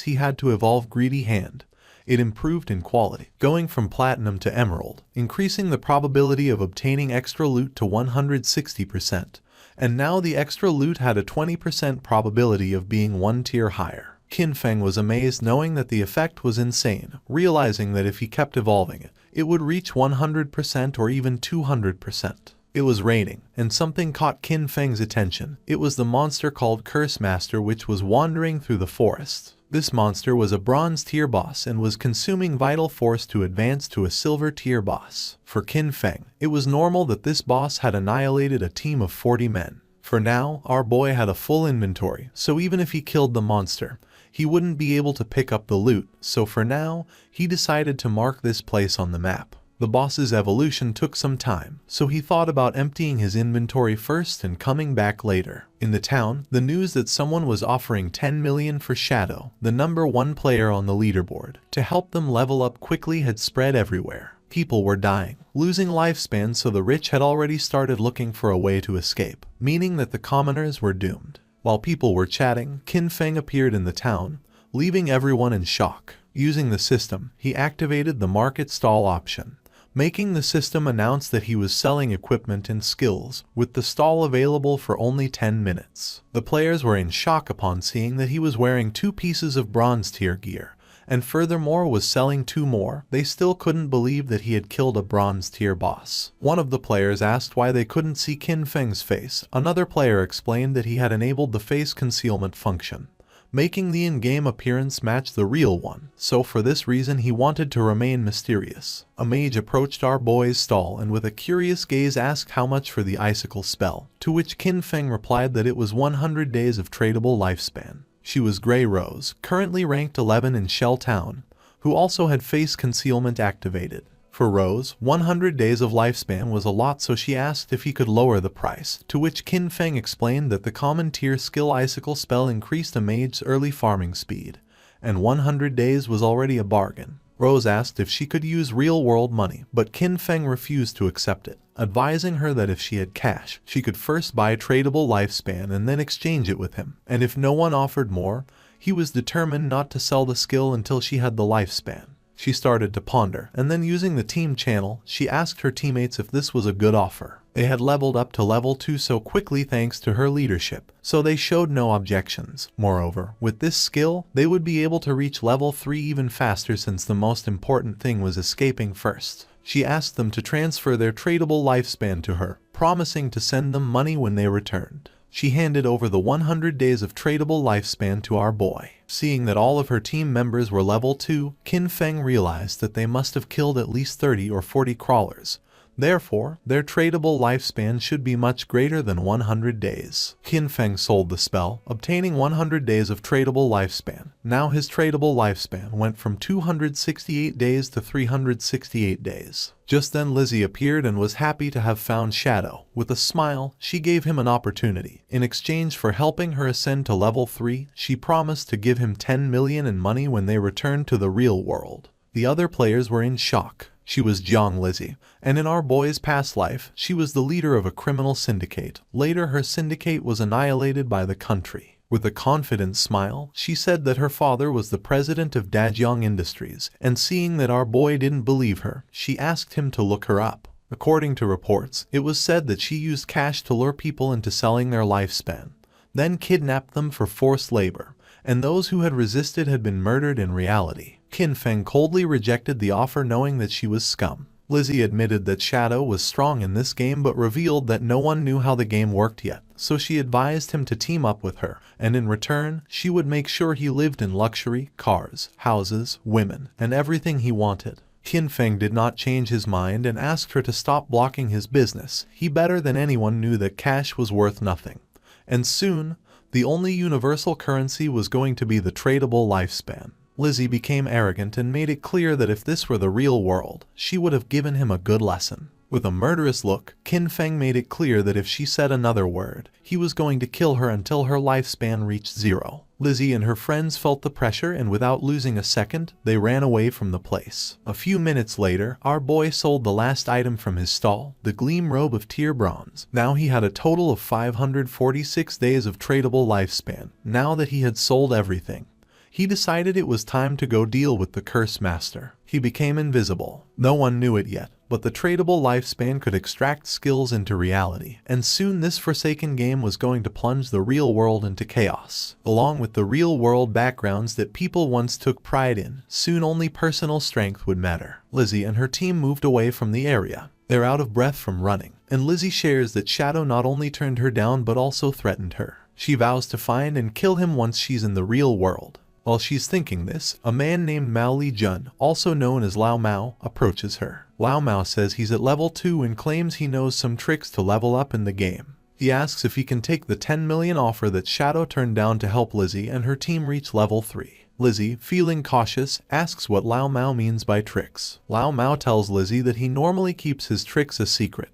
he had to evolve Greedy Hand. It improved in quality, going from platinum to emerald, increasing the probability of obtaining extra loot to 160%, and now the extra loot had a 20% probability of being 1 tier higher. Qin Feng was amazed knowing that the effect was insane, realizing that if he kept evolving it, it would reach 100% or even 200%. It was raining, and something caught Qin Feng's attention. It was the monster called Curse Master which was wandering through the forest. This monster was a bronze tier boss and was consuming vital force to advance to a silver tier boss. For Qin Feng, it was normal that this boss had annihilated a team of 40 men. For now, our boy had a full inventory, so even if he killed the monster, he wouldn't be able to pick up the loot, so for now, he decided to mark this place on the map. The boss's evolution took some time, so he thought about emptying his inventory first and coming back later. In the town, the news that someone was offering 10 million for Shadow, the #1 player on the leaderboard, to help them level up quickly had spread everywhere. People were dying, losing lifespan, so the rich had already started looking for a way to escape, meaning that the commoners were doomed. While people were chatting, Qin Feng appeared in the town, leaving everyone in shock. Using the system, he activated the market stall option, making the system announce that he was selling equipment and skills, with the stall available for only 10 minutes. The players were in shock upon seeing that he was wearing 2 pieces of bronze tier gear, and furthermore was selling 2 more. They still couldn't believe that he had killed a bronze tier boss. One of the players asked why they couldn't see Qin Feng's face. Another player explained that he had enabled the face concealment function, making the in-game appearance match the real one, so for this reason he wanted to remain mysterious. A mage approached our boy's stall and with a curious gaze asked how much for the icicle spell, to which Qin Feng replied that it was 100 days of tradable lifespan. She was Grey Rose, currently ranked 11 in Shell Town, who also had face concealment activated. For Rose, 100 days of lifespan was a lot, so she asked if he could lower the price, to which Qin Feng explained that the common tier skill icicle spell increased a mage's early farming speed, and 100 days was already a bargain. Rose asked if she could use real-world money, but Qin Feng refused to accept it, advising her that if she had cash, she could first buy tradable lifespan and then exchange it with him, and if no one offered more, he was determined not to sell the skill until she had the lifespan. She started to ponder, and then using the team channel, she asked her teammates if this was a good offer. They had leveled up to level 2 so quickly thanks to her leadership, so they showed no objections. Moreover, with this skill, they would be able to reach level 3 even faster since the most important thing was escaping first. She asked them to transfer their tradable lifespan to her, promising to send them money when they returned. She handed over the 100 days of tradable lifespan to our boy. Seeing that all of her team members were level 2, Qin Feng realized that they must have killed at least 30 or 40 crawlers. Therefore, their tradable lifespan should be much greater than 100 days. Qin Feng sold the spell, obtaining 100 days of tradable lifespan. Now his tradable lifespan went from 268 days to 368 days. Just then Lizzie appeared and was happy to have found Shadow. With a smile, she gave him an opportunity. In exchange for helping her ascend to level 3, she promised to give him 10 million in money when they returned to the real world. The other players were in shock. She was Jiang Lizzie, and in our boy's past life, she was the leader of a criminal syndicate. Later, her syndicate was annihilated by the country. With a confident smile, she said that her father was the president of Dajiang Industries, and seeing that our boy didn't believe her, she asked him to look her up. According to reports, it was said that she used cash to lure people into selling their lifespan, then kidnapped them for forced labor, and those who had resisted had been murdered in reality. Qin Feng coldly rejected the offer knowing that she was scum. Lizzie admitted that Shadow was strong in this game but revealed that no one knew how the game worked yet, so she advised him to team up with her, and in return, she would make sure he lived in luxury, cars, houses, women, and everything he wanted. Qin Feng did not change his mind and asked her to stop blocking his business. He better than anyone knew that cash was worth nothing. And soon, the only universal currency was going to be the tradable lifespan. Lizzie became arrogant and made it clear that if this were the real world, she would have given him a good lesson. With a murderous look, Qin Feng made it clear that if she said another word, he was going to kill her until her lifespan reached 0. Lizzie and her friends felt the pressure and without losing a second, they ran away from the place. A few minutes later, our boy sold the last item from his stall, the Gleam Robe of Tier Bronze. Now he had a total of 546 days of tradable lifespan. Now that he had sold everything, he decided it was time to go deal with the Curse Master. He became invisible. No one knew it yet, but the tradable lifespan could extract skills into reality, and soon this forsaken game was going to plunge the real world into chaos. Along with the real world backgrounds that people once took pride in, soon only personal strength would matter. Lizzie and her team moved away from the area. They're out of breath from running, and Lizzie shares that Shadow not only turned her down but also threatened her. She vows to find and kill him once she's in the real world. While she's thinking this, a man named Mao Li Jun, also known as Lao Mao, approaches her. Lao Mao says he's at level 2 and claims he knows some tricks to level up in the game. He asks if he can take the 10 million offer that Shadow turned down to help Lizzie and her team reach level 3. Lizzie, feeling cautious, asks what Lao Mao means by tricks. Lao Mao tells Lizzie that he normally keeps his tricks a secret,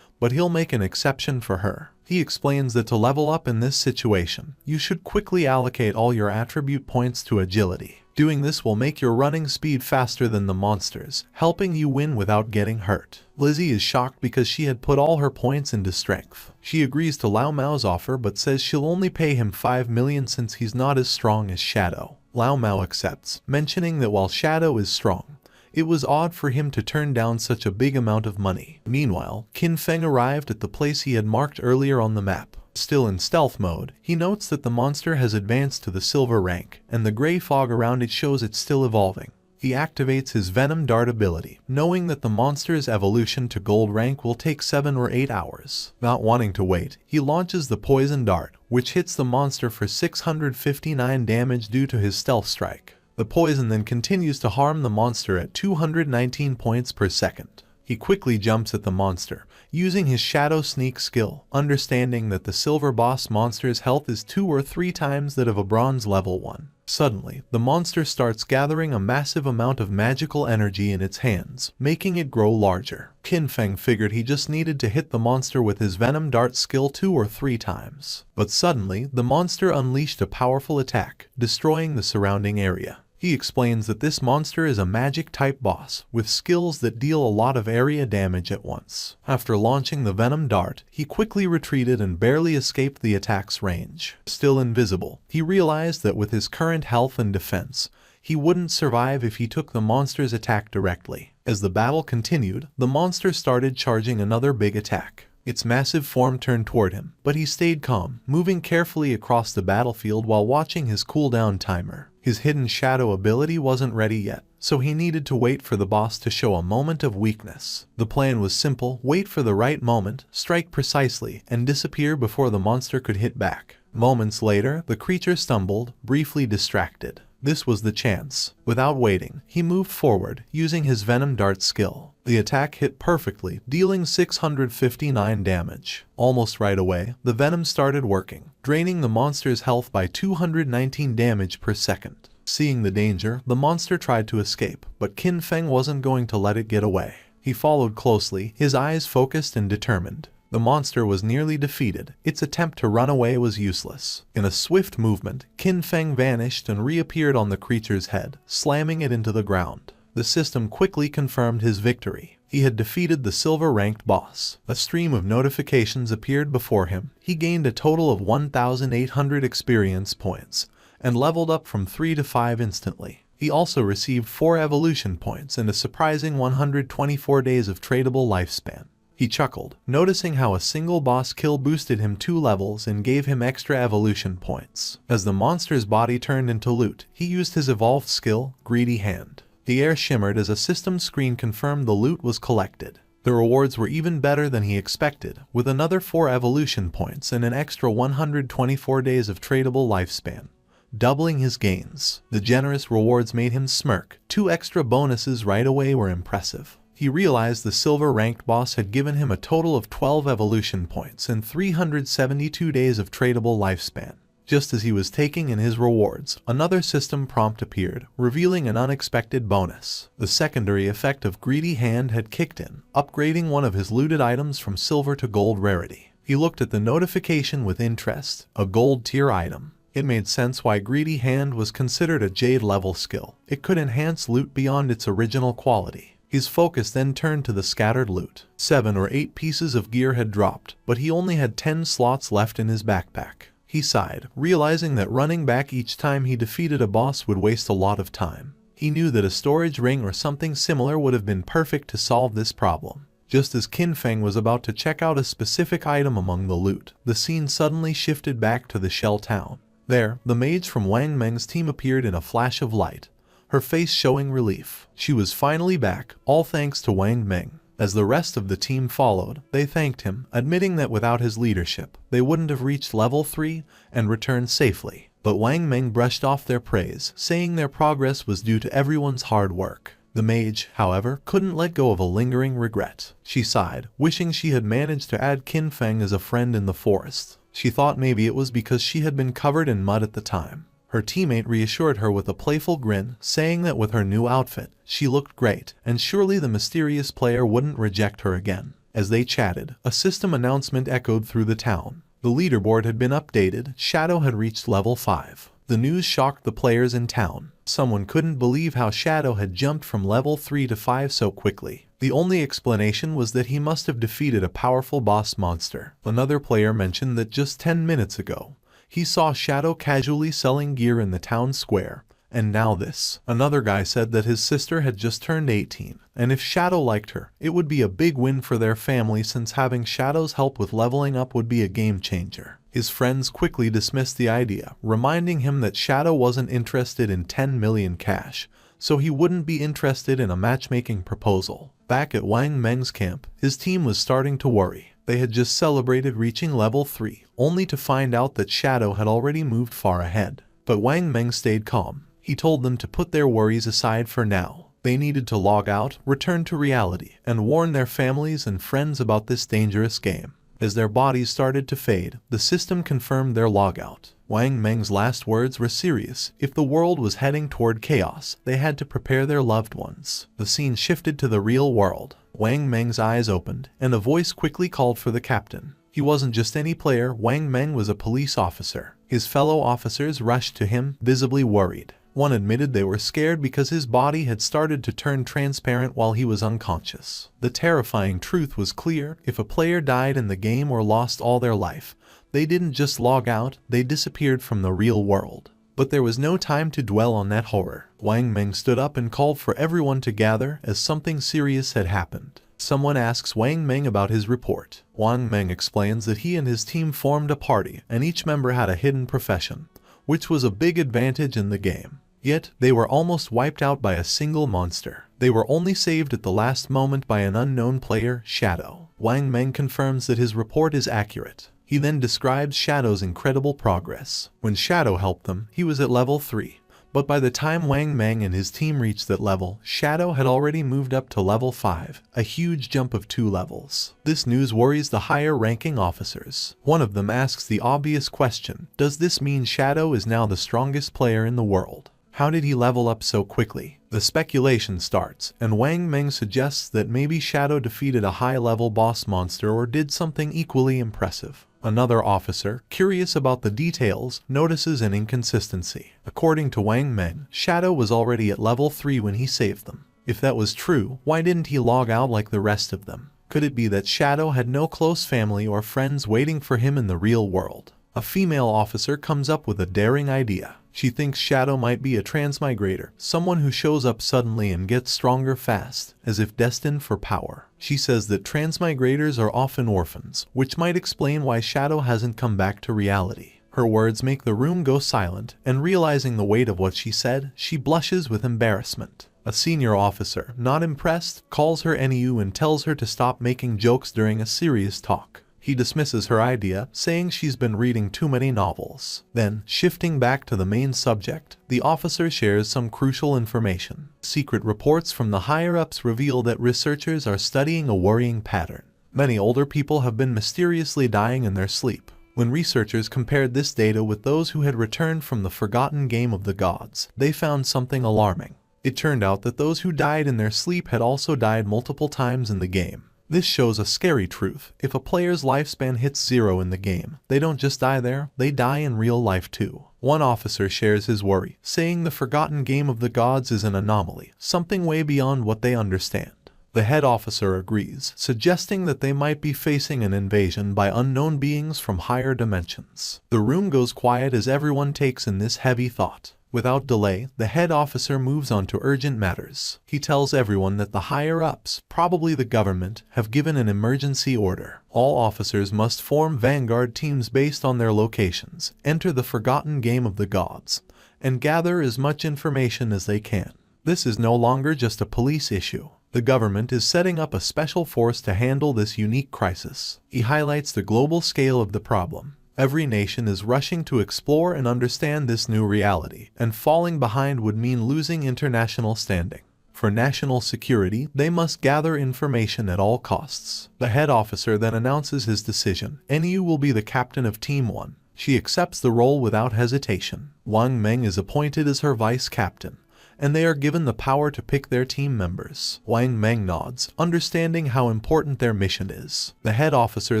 but he'll make an exception for her. He explains that to level up in this situation, you should quickly allocate all your attribute points to agility. Doing this will make your running speed faster than the monsters, helping you win without getting hurt. Lizzie is shocked because she had put all her points into strength. She agrees to Lao Mao's offer but says she'll only pay him 5 million since he's not as strong as Shadow. Lao Mao accepts, mentioning that while Shadow is strong, it was odd for him to turn down such a big amount of money. Meanwhile, Qin Feng arrived at the place he had marked earlier on the map. Still in stealth mode, he notes that the monster has advanced to the silver rank, and the gray fog around it shows it's still evolving. He activates his Venom Dart ability, knowing that the monster's evolution to gold rank will take 7 or 8 hours. Not wanting to wait, he launches the Poison Dart, which hits the monster for 659 damage due to his stealth strike. The poison then continues to harm the monster at 219 points per second. He quickly jumps at the monster, using his Shadow Sneak skill, understanding that the silver boss monster's health is 2 or 3 times that of a bronze level 1. Suddenly, the monster starts gathering a massive amount of magical energy in its hands, making it grow larger. Qin Feng figured he just needed to hit the monster with his Venom Dart skill 2 or 3 times. But suddenly, the monster unleashed a powerful attack, destroying the surrounding area. He explains that this monster is a magic-type boss, with skills that deal a lot of area damage at once. After launching the Venom Dart, he quickly retreated and barely escaped the attack's range. Still invisible, he realized that with his current health and defense, he wouldn't survive if he took the monster's attack directly. As the battle continued, the monster started charging another big attack. Its massive form turned toward him, but he stayed calm, moving carefully across the battlefield while watching his cooldown timer. His hidden shadow ability wasn't ready yet, so he needed to wait for the boss to show a moment of weakness. The plan was simple: wait for the right moment, strike precisely, and disappear before the monster could hit back. Moments later, the creature stumbled, briefly distracted. This was the chance. Without waiting, he moved forward, using his Venom Dart skill. The attack hit perfectly, dealing 659 damage. Almost right away, the venom started working, draining the monster's health by 219 damage per second. Seeing the danger, the monster tried to escape, but Qin Feng wasn't going to let it get away. He followed closely, his eyes focused and determined. The monster was nearly defeated. Its attempt to run away was useless. In a swift movement, Qin Feng vanished and reappeared on the creature's head, slamming it into the ground. The system quickly confirmed his victory. He had defeated the silver-ranked boss. A stream of notifications appeared before him. He gained a total of 1,800 experience points, and leveled up from 3 to 5 instantly. He also received 4 evolution points and a surprising 124 days of tradable lifespan. He chuckled, noticing how a single boss kill boosted him 2 levels and gave him extra evolution points. As the monster's body turned into loot, he used his evolved skill, Greedy Hand. The air shimmered as a system screen confirmed the loot was collected. The rewards were even better than he expected, with another 4 evolution points and an extra 124 days of tradable lifespan, doubling his gains. The generous rewards made him smirk. 2 extra bonuses right away were impressive. He realized the silver-ranked boss had given him a total of 12 evolution points and 372 days of tradable lifespan. Just as he was taking in his rewards, another system prompt appeared, revealing an unexpected bonus. The secondary effect of Greedy Hand had kicked in, upgrading one of his looted items from silver to gold rarity. He looked at the notification with interest, a gold tier item. It made sense why Greedy Hand was considered a Jade level skill. It could enhance loot beyond its original quality. His focus then turned to the scattered loot. 7 or 8 pieces of gear had dropped, but he only had 10 slots left in his backpack. He sighed, realizing that running back each time he defeated a boss would waste a lot of time. He knew that a storage ring or something similar would have been perfect to solve this problem. Just as Qin Feng was about to check out a specific item among the loot, the scene suddenly shifted back to the shell town. There, the mage from Wang Meng's team appeared in a flash of light, her face showing relief. She was finally back, all thanks to Wang Meng. As the rest of the team followed, they thanked him, admitting that without his leadership, they wouldn't have reached level 3 and returned safely. But Wang Meng brushed off their praise, saying their progress was due to everyone's hard work. The mage, however, couldn't let go of a lingering regret. She sighed, wishing she had managed to add Qin Feng as a friend in the forest. She thought maybe it was because she had been covered in mud at the time. Her teammate reassured her with a playful grin, saying that with her new outfit, she looked great, and surely the mysterious player wouldn't reject her again. As they chatted, a system announcement echoed through the town. The leaderboard had been updated, Shadow had reached level 5. The news shocked the players in town. Someone couldn't believe how Shadow had jumped from level 3 to 5 so quickly. The only explanation was that he must have defeated a powerful boss monster. Another player mentioned that just 10 minutes ago, he saw Shadow casually selling gear in the town square, and now this. Another guy said that his sister had just turned 18, and if Shadow liked her, it would be a big win for their family since having Shadow's help with leveling up would be a game changer. His friends quickly dismissed the idea, reminding him that Shadow wasn't interested in 10 million cash, so he wouldn't be interested in a matchmaking proposal. Back at Wang Meng's camp, his team was starting to worry. They had just celebrated reaching level 3, only to find out that Shadow had already moved far ahead. But Wang Meng stayed calm. He told them to put their worries aside for now. They needed to log out, return to reality, and warn their families and friends about this dangerous game. As their bodies started to fade, the system confirmed their logout. Wang Meng's last words were serious. If the world was heading toward chaos, they had to prepare their loved ones. The scene shifted to the real world. Wang Meng's eyes opened, and a voice quickly called for the captain. He wasn't just any player, Wang Meng was a police officer. His fellow officers rushed to him, visibly worried. One admitted they were scared because his body had started to turn transparent while he was unconscious. The terrifying truth was clear: if a player died in the game or lost all their life, they didn't just log out, they disappeared from the real world. But there was no time to dwell on that horror. Wang Meng stood up and called for everyone to gather as something serious had happened. Someone asks Wang Meng about his report. Wang Meng explains that he and his team formed a party, and each member had a hidden profession, which was a big advantage in the game. Yet, they were almost wiped out by a single monster. They were only saved at the last moment by an unknown player, Shadow. Wang Meng confirms that his report is accurate. He then describes Shadow's incredible progress. When Shadow helped them, he was at level 3. But by the time Wang Meng and his team reached that level, Shadow had already moved up to level 5, a huge jump of 2 levels. This news worries the higher-ranking officers. One of them asks the obvious question: does this mean Shadow is now the strongest player in the world? How did he level up so quickly? The speculation starts, and Wang Meng suggests that maybe Shadow defeated a high-level boss monster or did something equally impressive. Another officer, curious about the details, notices an inconsistency. According to Wang Meng, Shadow was already at level 3 when he saved them. If that was true, why didn't he log out like the rest of them? Could it be that Shadow had no close family or friends waiting for him in the real world? A female officer comes up with a daring idea. She thinks Shadow might be a transmigrator, someone who shows up suddenly and gets stronger fast, as if destined for power. She says that transmigrators are often orphans, which might explain why Shadow hasn't come back to reality. Her words make the room go silent, and realizing the weight of what she said, she blushes with embarrassment. A senior officer, not impressed, calls her NEU and tells her to stop making jokes during a serious talk. He dismisses her idea, saying she's been reading too many novels. Then, shifting back to the main subject, the officer shares some crucial information. Secret reports from the higher-ups reveal that researchers are studying a worrying pattern. Many older people have been mysteriously dying in their sleep. When researchers compared this data with those who had returned from the forgotten game of the gods, they found something alarming. It turned out that those who died in their sleep had also died multiple times in the game. This shows a scary truth. If a player's lifespan hits 0 in the game, they don't just die there, they die in real life too. One officer shares his worry, saying the forgotten game of the gods is an anomaly, something way beyond what they understand. The head officer agrees, suggesting that they might be facing an invasion by unknown beings from higher dimensions. The room goes quiet as everyone takes in this heavy thought. Without delay, the head officer moves on to urgent matters. He tells everyone that the higher-ups, probably the government, have given an emergency order. All officers must form vanguard teams based on their locations, enter the forgotten game of the gods, and gather as much information as they can. This is no longer just a police issue. The government is setting up a special force to handle this unique crisis. He highlights the global scale of the problem. Every nation is rushing to explore and understand this new reality, and falling behind would mean losing international standing. For national security, they must gather information at all costs. The head officer then announces his decision. NEU will be the captain of Team 1. She accepts the role without hesitation. Wang Meng is appointed as her vice captain, and they are given the power to pick their team members. Wang Meng nods, understanding how important their mission is. The head officer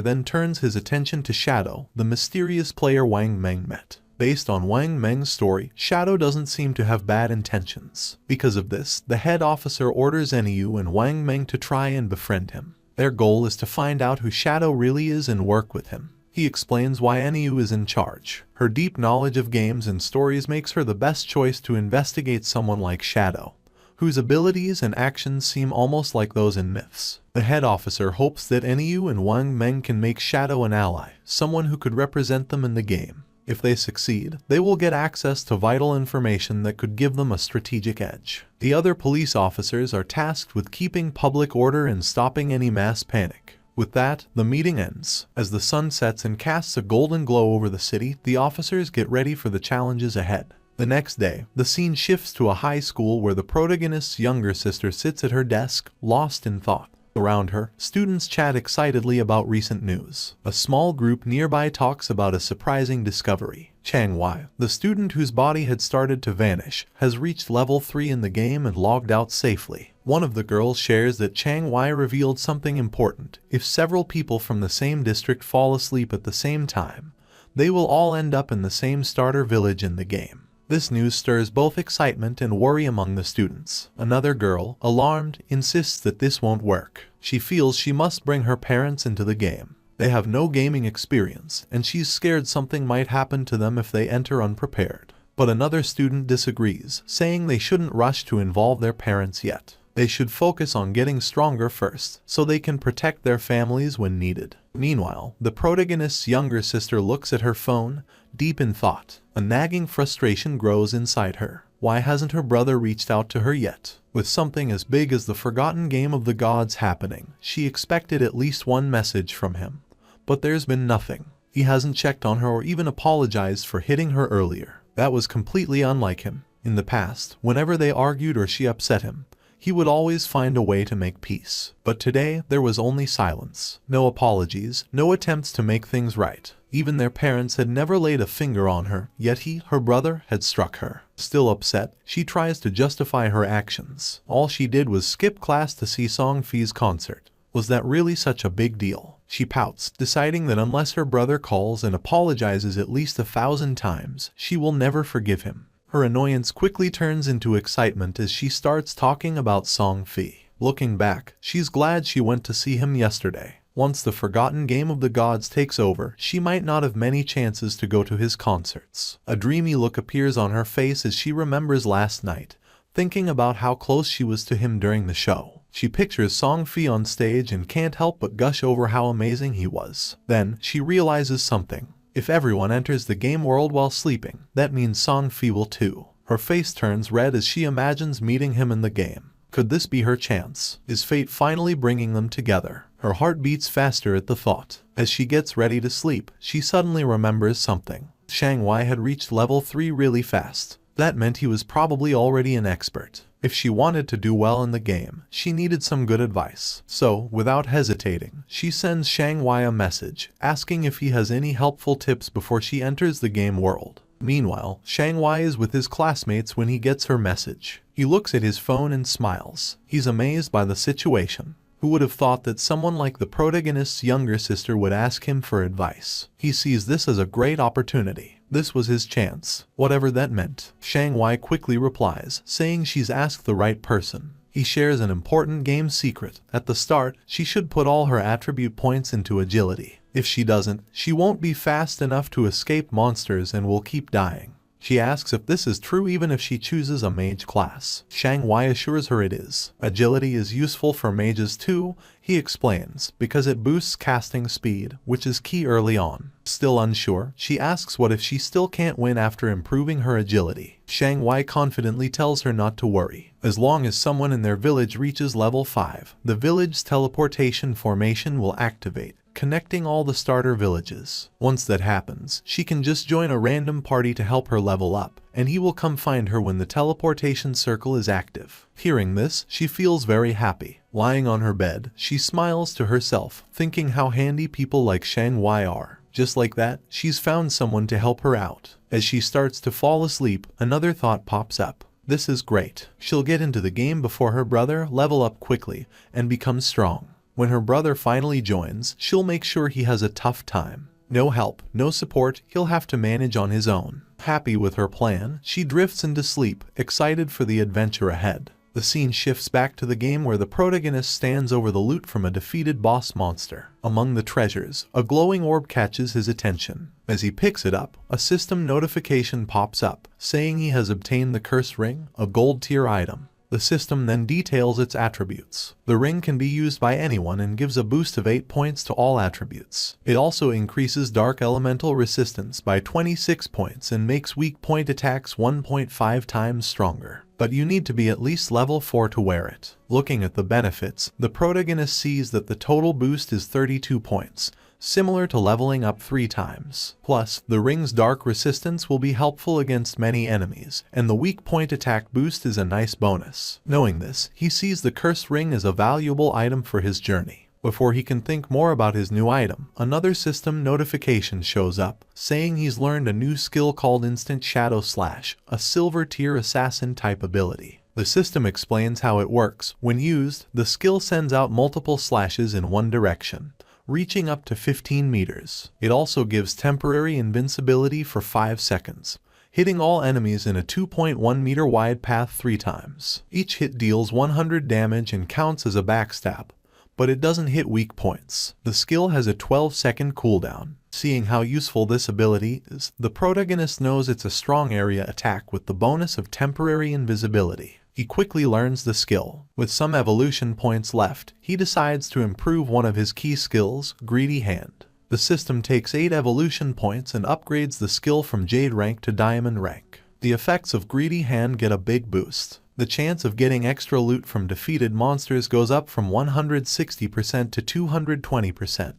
then turns his attention to Shadow, the mysterious player Wang Meng met. Based on Wang Meng's story, Shadow doesn't seem to have bad intentions. Because of this, the head officer orders NEU and Wang Meng to try and befriend him. Their goal is to find out who Shadow really is and work with him. He explains why NEU is in charge. Her deep knowledge of games and stories makes her the best choice to investigate someone like Shadow, whose abilities and actions seem almost like those in myths. The head officer hopes that NEU and Wang Meng can make Shadow an ally, someone who could represent them in the game. If they succeed, they will get access to vital information that could give them a strategic edge. The other police officers are tasked with keeping public order and stopping any mass panic. With that, the meeting ends. As the sun sets and casts a golden glow over the city, the officers get ready for the challenges ahead. The next day, the scene shifts to a high school where the protagonist's younger sister sits at her desk, lost in thought. Around her, students chat excitedly about recent news. A small group nearby talks about a surprising discovery. Chang Wai, the student whose body had started to vanish, has reached level 3 in the game and logged out safely. One of the girls shares that Chang Wai revealed something important. If several people from the same district fall asleep at the same time, they will all end up in the same starter village in the game. This news stirs both excitement and worry among the students. Another girl, alarmed, insists that this won't work. She feels she must bring her parents into the game. They have no gaming experience, and she's scared something might happen to them if they enter unprepared. But another student disagrees, saying they shouldn't rush to involve their parents yet. They should focus on getting stronger first, so they can protect their families when needed. Meanwhile, the protagonist's younger sister looks at her phone, deep in thought. A nagging frustration grows inside her. Why hasn't her brother reached out to her yet? With something as big as the forgotten game of the gods happening, she expected at least one message from him. But there's been nothing. He hasn't checked on her or even apologized for hitting her earlier. That was completely unlike him. In the past, whenever they argued or she upset him, he would always find a way to make peace. But today, there was only silence. No apologies, no attempts to make things right. Even their parents had never laid a finger on her, yet he, her brother, had struck her. Still upset, she tries to justify her actions. All she did was skip class to see Song Fi's concert. Was that really such a big deal? She pouts, deciding that unless her brother calls and apologizes at least 1,000 times, she will never forgive him. Her annoyance quickly turns into excitement as she starts talking about Song Fi. Looking back, she's glad she went to see him yesterday. Once the forgotten game of the gods takes over, she might not have many chances to go to his concerts. A dreamy look appears on her face as she remembers last night, thinking about how close she was to him during the show. She pictures Song Fi on stage and can't help but gush over how amazing he was. Then, she realizes something. If everyone enters the game world while sleeping, that means Song Fi will too. Her face turns red as she imagines meeting him in the game. Could this be her chance? Is fate finally bringing them together? Her heart beats faster at the thought. As she gets ready to sleep, she suddenly remembers something. Chang Wai had reached level 3 really fast. That meant he was probably already an expert. If she wanted to do well in the game, she needed some good advice. So, without hesitating, she sends Chang Wai a message, asking if he has any helpful tips before she enters the game world. Meanwhile, Chang Wai is with his classmates when he gets her message. He looks at his phone and smiles. He's amazed by the situation. Who would have thought that someone like the protagonist's younger sister would ask him for advice? He sees this as a great opportunity. This was his chance, whatever that meant. Chang Wai quickly replies, saying she's asked the right person. He shares an important game secret. At the start, she should put all her attribute points into agility. If she doesn't, she won't be fast enough to escape monsters and will keep dying. She asks if this is true even if she chooses a mage class. Shang Wai assures her it is. Agility is useful for mages too, he explains, because it boosts casting speed, which is key early on. Still unsure, she asks what if she still can't win after improving her agility. Shang Wai confidently tells her not to worry. As long as someone in their village reaches level 5, the village's teleportation formation will activate, connecting all the starter villages. Once that happens, she can just join a random party to help her level up, and he will come find her when the teleportation circle is active. Hearing this, she feels very happy. Lying on her bed, she smiles to herself, thinking how handy people like Shang Wai are. Just like that, she's found someone to help her out. As she starts to fall asleep, another thought pops up. This is great. She'll get into the game before her brother, level up quickly, and become strong. When her brother finally joins, she'll make sure he has a tough time. No help, no support, he'll have to manage on his own. Happy with her plan, she drifts into sleep, excited for the adventure ahead. The scene shifts back to the game where the protagonist stands over the loot from a defeated boss monster. Among the treasures, a glowing orb catches his attention. As he picks it up, a system notification pops up, saying he has obtained the Curse Ring, a gold tier item. The system then details its attributes. The ring can be used by anyone and gives a boost of 8 points to all attributes. It also increases dark elemental resistance by 26 points and makes weak point attacks 1.5 times stronger. But you need to be at least level 4 to wear it. Looking at the benefits, the protagonist sees that the total boost is 32 points, similar to leveling up 3 times. Plus, the ring's dark resistance will be helpful against many enemies, and the weak point attack boost is a nice bonus. Knowing this, he sees the cursed ring as a valuable item for his journey. Before he can think more about his new item, another system notification shows up, saying he's learned a new skill called Instant Shadow Slash, a silver tier assassin type ability. The system explains how it works. When used, the skill sends out multiple slashes in one direction, reaching up to 15 meters. It also gives temporary invincibility for 5 seconds, hitting all enemies in a 2.1 meter wide path 3 times. Each hit deals 100 damage and counts as a backstab, but it doesn't hit weak points. The skill has a 12-second cooldown. Seeing how useful this ability is, the protagonist knows it's a strong area attack with the bonus of temporary invisibility. He quickly learns the skill. With some evolution points left, he decides to improve one of his key skills, Greedy Hand. The system takes 8 evolution points and upgrades the skill from Jade rank to Diamond rank. The effects of Greedy Hand get a big boost. The chance of getting extra loot from defeated monsters goes up from 160% to 220%,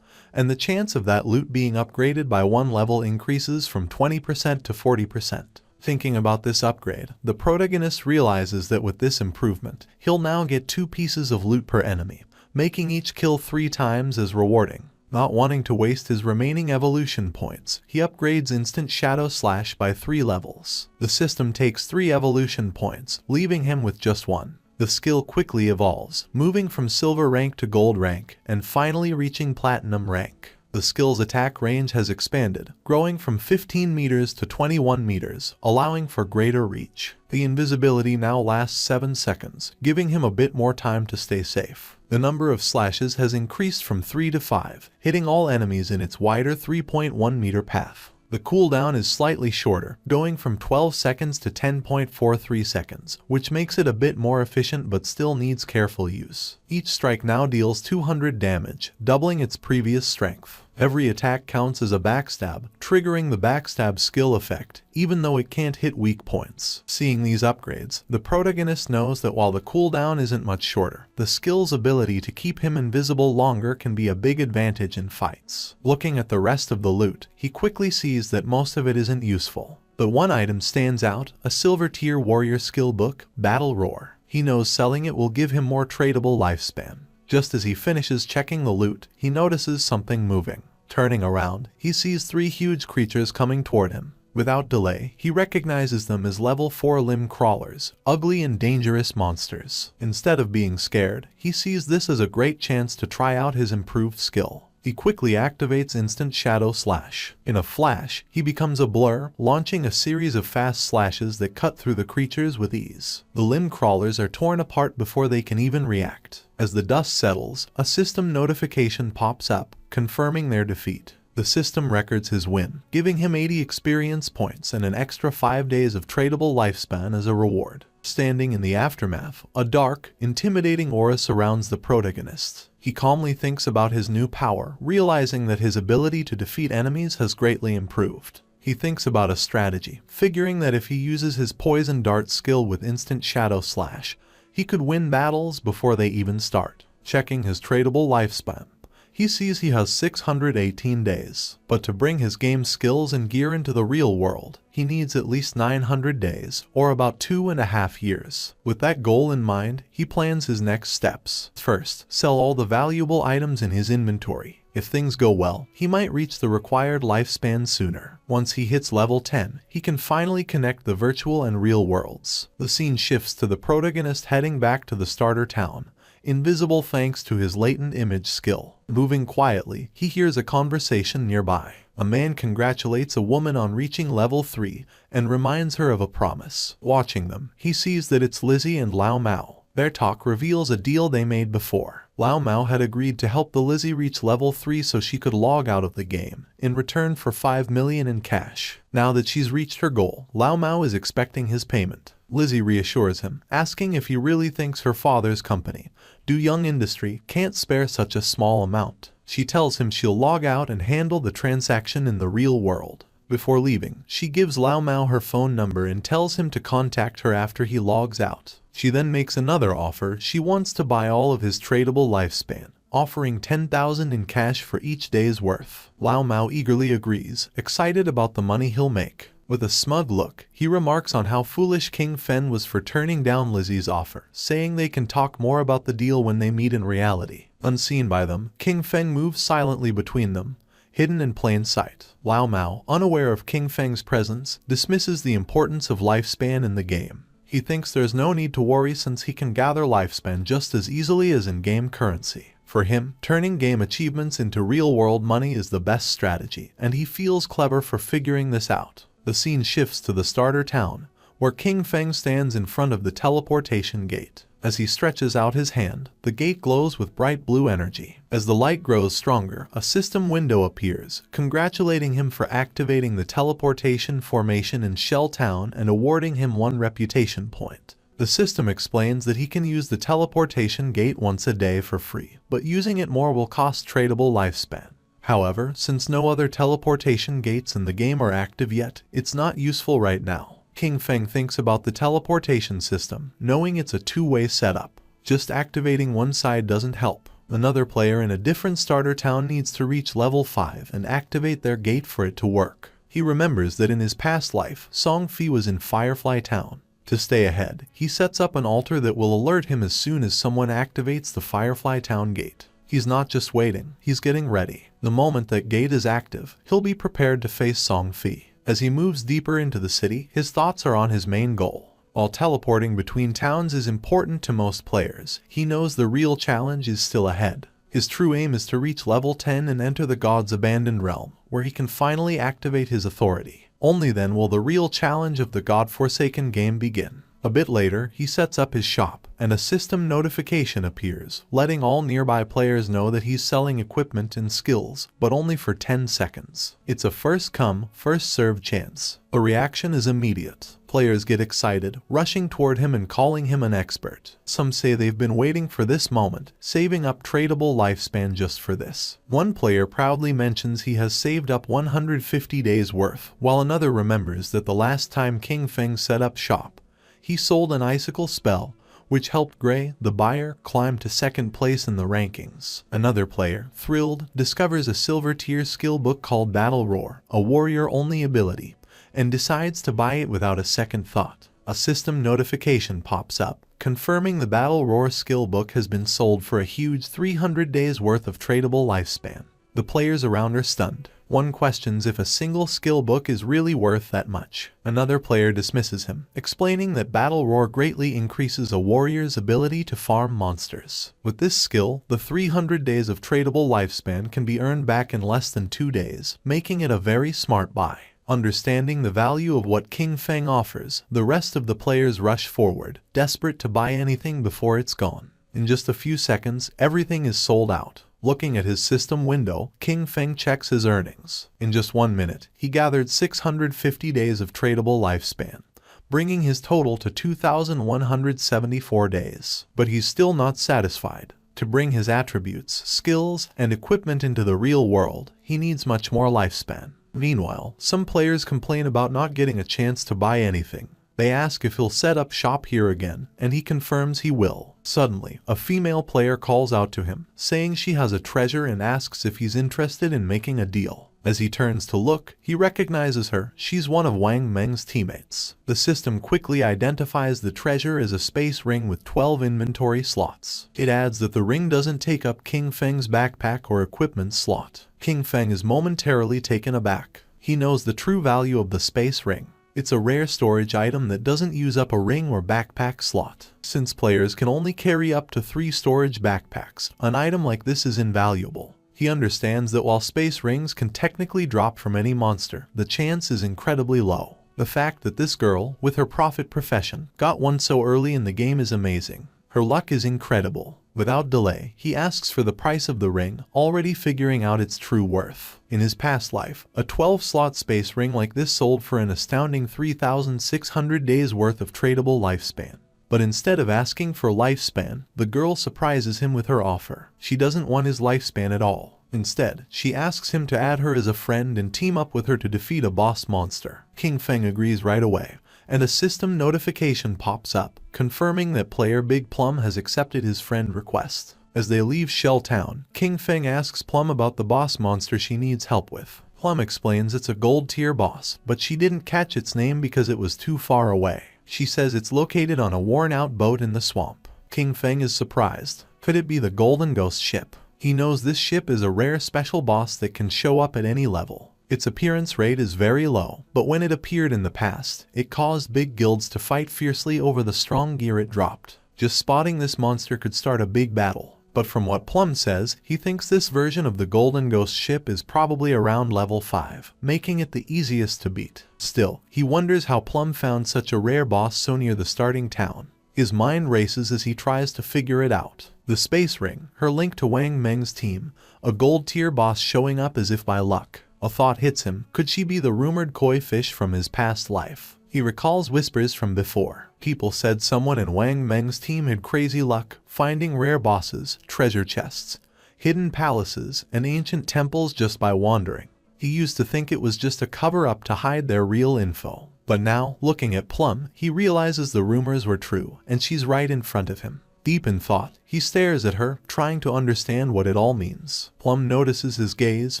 and the chance of that loot being upgraded by 1 level increases from 20% to 40%. Thinking about this upgrade, the protagonist realizes that with this improvement, he'll now get 2 pieces of loot per enemy, making each kill 3 times as rewarding. Not wanting to waste his remaining evolution points, he upgrades Instant Shadow Slash by 3 levels. The system takes 3 evolution points, leaving him with just 1. The skill quickly evolves, moving from silver rank to gold rank, and finally reaching platinum rank. The skill's attack range has expanded, growing from 15 meters to 21 meters, allowing for greater reach. The invisibility now lasts 7 seconds, giving him a bit more time to stay safe. The number of slashes has increased from 3 to 5, hitting all enemies in its wider 3.1 meter path. The cooldown is slightly shorter, going from 12 seconds to 10.43 seconds, which makes it a bit more efficient but still needs careful use. Each strike now deals 200 damage, doubling its previous strength. Every attack counts as a backstab, triggering the backstab skill effect, even though it can't hit weak points. Seeing these upgrades, the protagonist knows that while the cooldown isn't much shorter, the skill's ability to keep him invisible longer can be a big advantage in fights. Looking at the rest of the loot, he quickly sees that most of it isn't useful. But one item stands out, a silver tier warrior skill book, Battle Roar. He knows selling it will give him more tradable lifespan. Just as he finishes checking the loot, he notices something moving. Turning around, he sees 3 huge creatures coming toward him. Without delay, he recognizes them as level 4 limb crawlers, ugly and dangerous monsters. Instead of being scared, he sees this as a great chance to try out his improved skill. He quickly activates Instant Shadow Slash. In a flash, he becomes a blur, launching a series of fast slashes that cut through the creatures with ease. The limb crawlers are torn apart before they can even react. As the dust settles, a system notification pops up, confirming their defeat. The The system records his win, giving him 80 experience points and an extra 5 days of tradable lifespan as a reward. Standing in the aftermath, a dark, intimidating aura surrounds the protagonist. He calmly thinks about his new power, realizing that his ability to defeat enemies has greatly improved. He thinks about a strategy, figuring that if he uses his poison dart skill with instant shadow slash, he could win battles before they even start. Checking his tradable lifespan, he sees he has 618 days, but to bring his game skills and gear into the real world, he needs at least 900 days, or about 2.5 years. With that goal in mind, he plans his next steps. First, sell all the valuable items in his inventory. If things go well, he might reach the required lifespan sooner. Once he hits level 10, he can finally connect the virtual and real worlds. The scene shifts to the protagonist heading back to the starter town, invisible thanks to his latent image skill. Moving quietly, he hears a conversation nearby. A man congratulates a woman on reaching level 3 and reminds her of a promise. Watching them, he sees that it's Lizzie and Lao Mao. Their talk reveals a deal they made before. Lao Mao had agreed to help the Lizzie reach level 3 so she could log out of the game, in return for 5 million in cash. Now that she's reached her goal, Lao Mao is expecting his payment. Lizzie reassures him, asking if he really thinks her father's company, Du Young Industry, can't spare such a small amount. She tells him she'll log out and handle the transaction in the real world. Before leaving, she gives Lao Mao her phone number and tells him to contact her after he logs out. She then makes another offer. She wants to buy all of his tradable lifespan, offering 10,000 in cash for each day's worth. Lao Mao eagerly agrees, excited about the money he'll make. With a smug look, he remarks on how foolish King Fen was for turning down Lizzie's offer, saying they can talk more about the deal when they meet in reality. Unseen by them, King Feng moves silently between them, hidden in plain sight. Lao Mao, unaware of King Feng's presence, dismisses the importance of lifespan in the game. He thinks there's no need to worry since he can gather lifespan just as easily as in-game currency. For him, turning game achievements into real-world money is the best strategy, and he feels clever for figuring this out. The scene shifts to the starter town, where King Feng stands in front of the teleportation gate. As he stretches out his hand, the gate glows with bright blue energy. As the light grows stronger, a system window appears, congratulating him for activating the teleportation formation in Shell Town and awarding him 1 reputation point. The system explains that he can use the teleportation gate once a day for free, but using it more will cost tradable lifespan. However, since no other teleportation gates in the game are active yet, it's not useful right now. King Feng thinks about the teleportation system, knowing it's a two-way setup. Just activating one side doesn't help. Another player in a different starter town needs to reach level 5 and activate their gate for it to work. He remembers that in his past life, Song Fi was in Firefly Town. To stay ahead, he sets up an altar that will alert him as soon as someone activates the Firefly Town gate. He's not just waiting, he's getting ready. The moment that gate is active, he'll be prepared to face Song Fi. As he moves deeper into the city, his thoughts are on his main goal. While teleporting between towns is important to most players, he knows the real challenge is still ahead. His true aim is to reach level 10 and enter the God's abandoned realm, where he can finally activate his authority. Only then will the real challenge of the God-forsaken game begin. A bit later, he sets up his shop, and a system notification appears, letting all nearby players know that he's selling equipment and skills, but only for 10 seconds. It's a first-come, first-served chance. The reaction is immediate. Players get excited, rushing toward him and calling him an expert. Some say they've been waiting for this moment, saving up tradable lifespan just for this. One player proudly mentions he has saved up 150 days worth, while another remembers that the last time King Feng set up shop, he sold an icicle spell, which helped Gray, the buyer, climb to second place in the rankings. Another player, thrilled, discovers a silver tier skill book called Battle Roar, a warrior-only ability, and decides to buy it without a second thought. A system notification pops up, confirming the Battle Roar skill book has been sold for a huge 300 days worth of tradable lifespan. The players around are stunned. One questions if a single skill book is really worth that much. Another player dismisses him, explaining that Battle Roar greatly increases a warrior's ability to farm monsters. With this skill, the 300 days of tradable lifespan can be earned back in less than 2 days, making it a very smart buy. Understanding the value of what King Feng offers, the rest of the players rush forward, desperate to buy anything before it's gone. In just a few seconds, everything is sold out. Looking at his system window, King Feng checks his earnings. In just 1 minute, he gathered 650 days of tradable lifespan, bringing his total to 2,174 days. But he's still not satisfied. To bring his attributes, skills, and equipment into the real world, he needs much more lifespan. Meanwhile, some players complain about not getting a chance to buy anything. They ask if he'll set up shop here again, and he confirms he will. Suddenly, a female player calls out to him, saying she has a treasure and asks if he's interested in making a deal. As he turns to look, he recognizes her. She's one of Wang Meng's teammates. The system quickly identifies the treasure as a space ring with 12 inventory slots. It adds that the ring doesn't take up King Feng's backpack or equipment slot. King Feng is momentarily taken aback. He knows the true value of the space ring. It's a rare storage item that doesn't use up a ring or backpack slot. Since players can only carry up to 3 storage backpacks, an item like this is invaluable. He understands that while space rings can technically drop from any monster, the chance is incredibly low. The fact that this girl, with her prophet profession, got one so early in the game is amazing. Her luck is incredible. Without delay, he asks for the price of the ring, already figuring out its true worth. In his past life, a 12-slot space ring like this sold for an astounding 3,600 days worth of tradable lifespan. But instead of asking for lifespan, the girl surprises him with her offer. She doesn't want his lifespan at all. Instead, she asks him to add her as a friend and team up with her to defeat a boss monster. King Feng agrees right away, and a system notification pops up, confirming that player Big Plum has accepted his friend request. As they leave Shell Town, King Feng asks Plum about the boss monster she needs help with. Plum explains it's a gold tier boss, but she didn't catch its name because it was too far away. She says it's located on a worn-out boat in the swamp. King Feng is surprised. Could it be the Golden Ghost ship? He knows this ship is a rare special boss that can show up at any level. Its appearance rate is very low, but when it appeared in the past, it caused big guilds to fight fiercely over the strong gear it dropped. Just spotting this monster could start a big battle. But from what Plum says, he thinks this version of the Golden Ghost ship is probably around level 5, making it the easiest to beat. Still, he wonders how Plum found such a rare boss so near the starting town. His mind races as he tries to figure it out. The space ring, her link to Wang Meng's team, a gold tier boss showing up as if by luck. A thought hits him. Could she be the rumored koi fish from his past life? He recalls whispers from before. People said someone in Wang Meng's team had crazy luck, finding rare bosses, treasure chests, hidden palaces, and ancient temples just by wandering. He used to think it was just a cover-up to hide their real info. But now, looking at Plum, he realizes the rumors were true, and she's right in front of him. Deep in thought, he stares at her, trying to understand what it all means. Plum notices his gaze,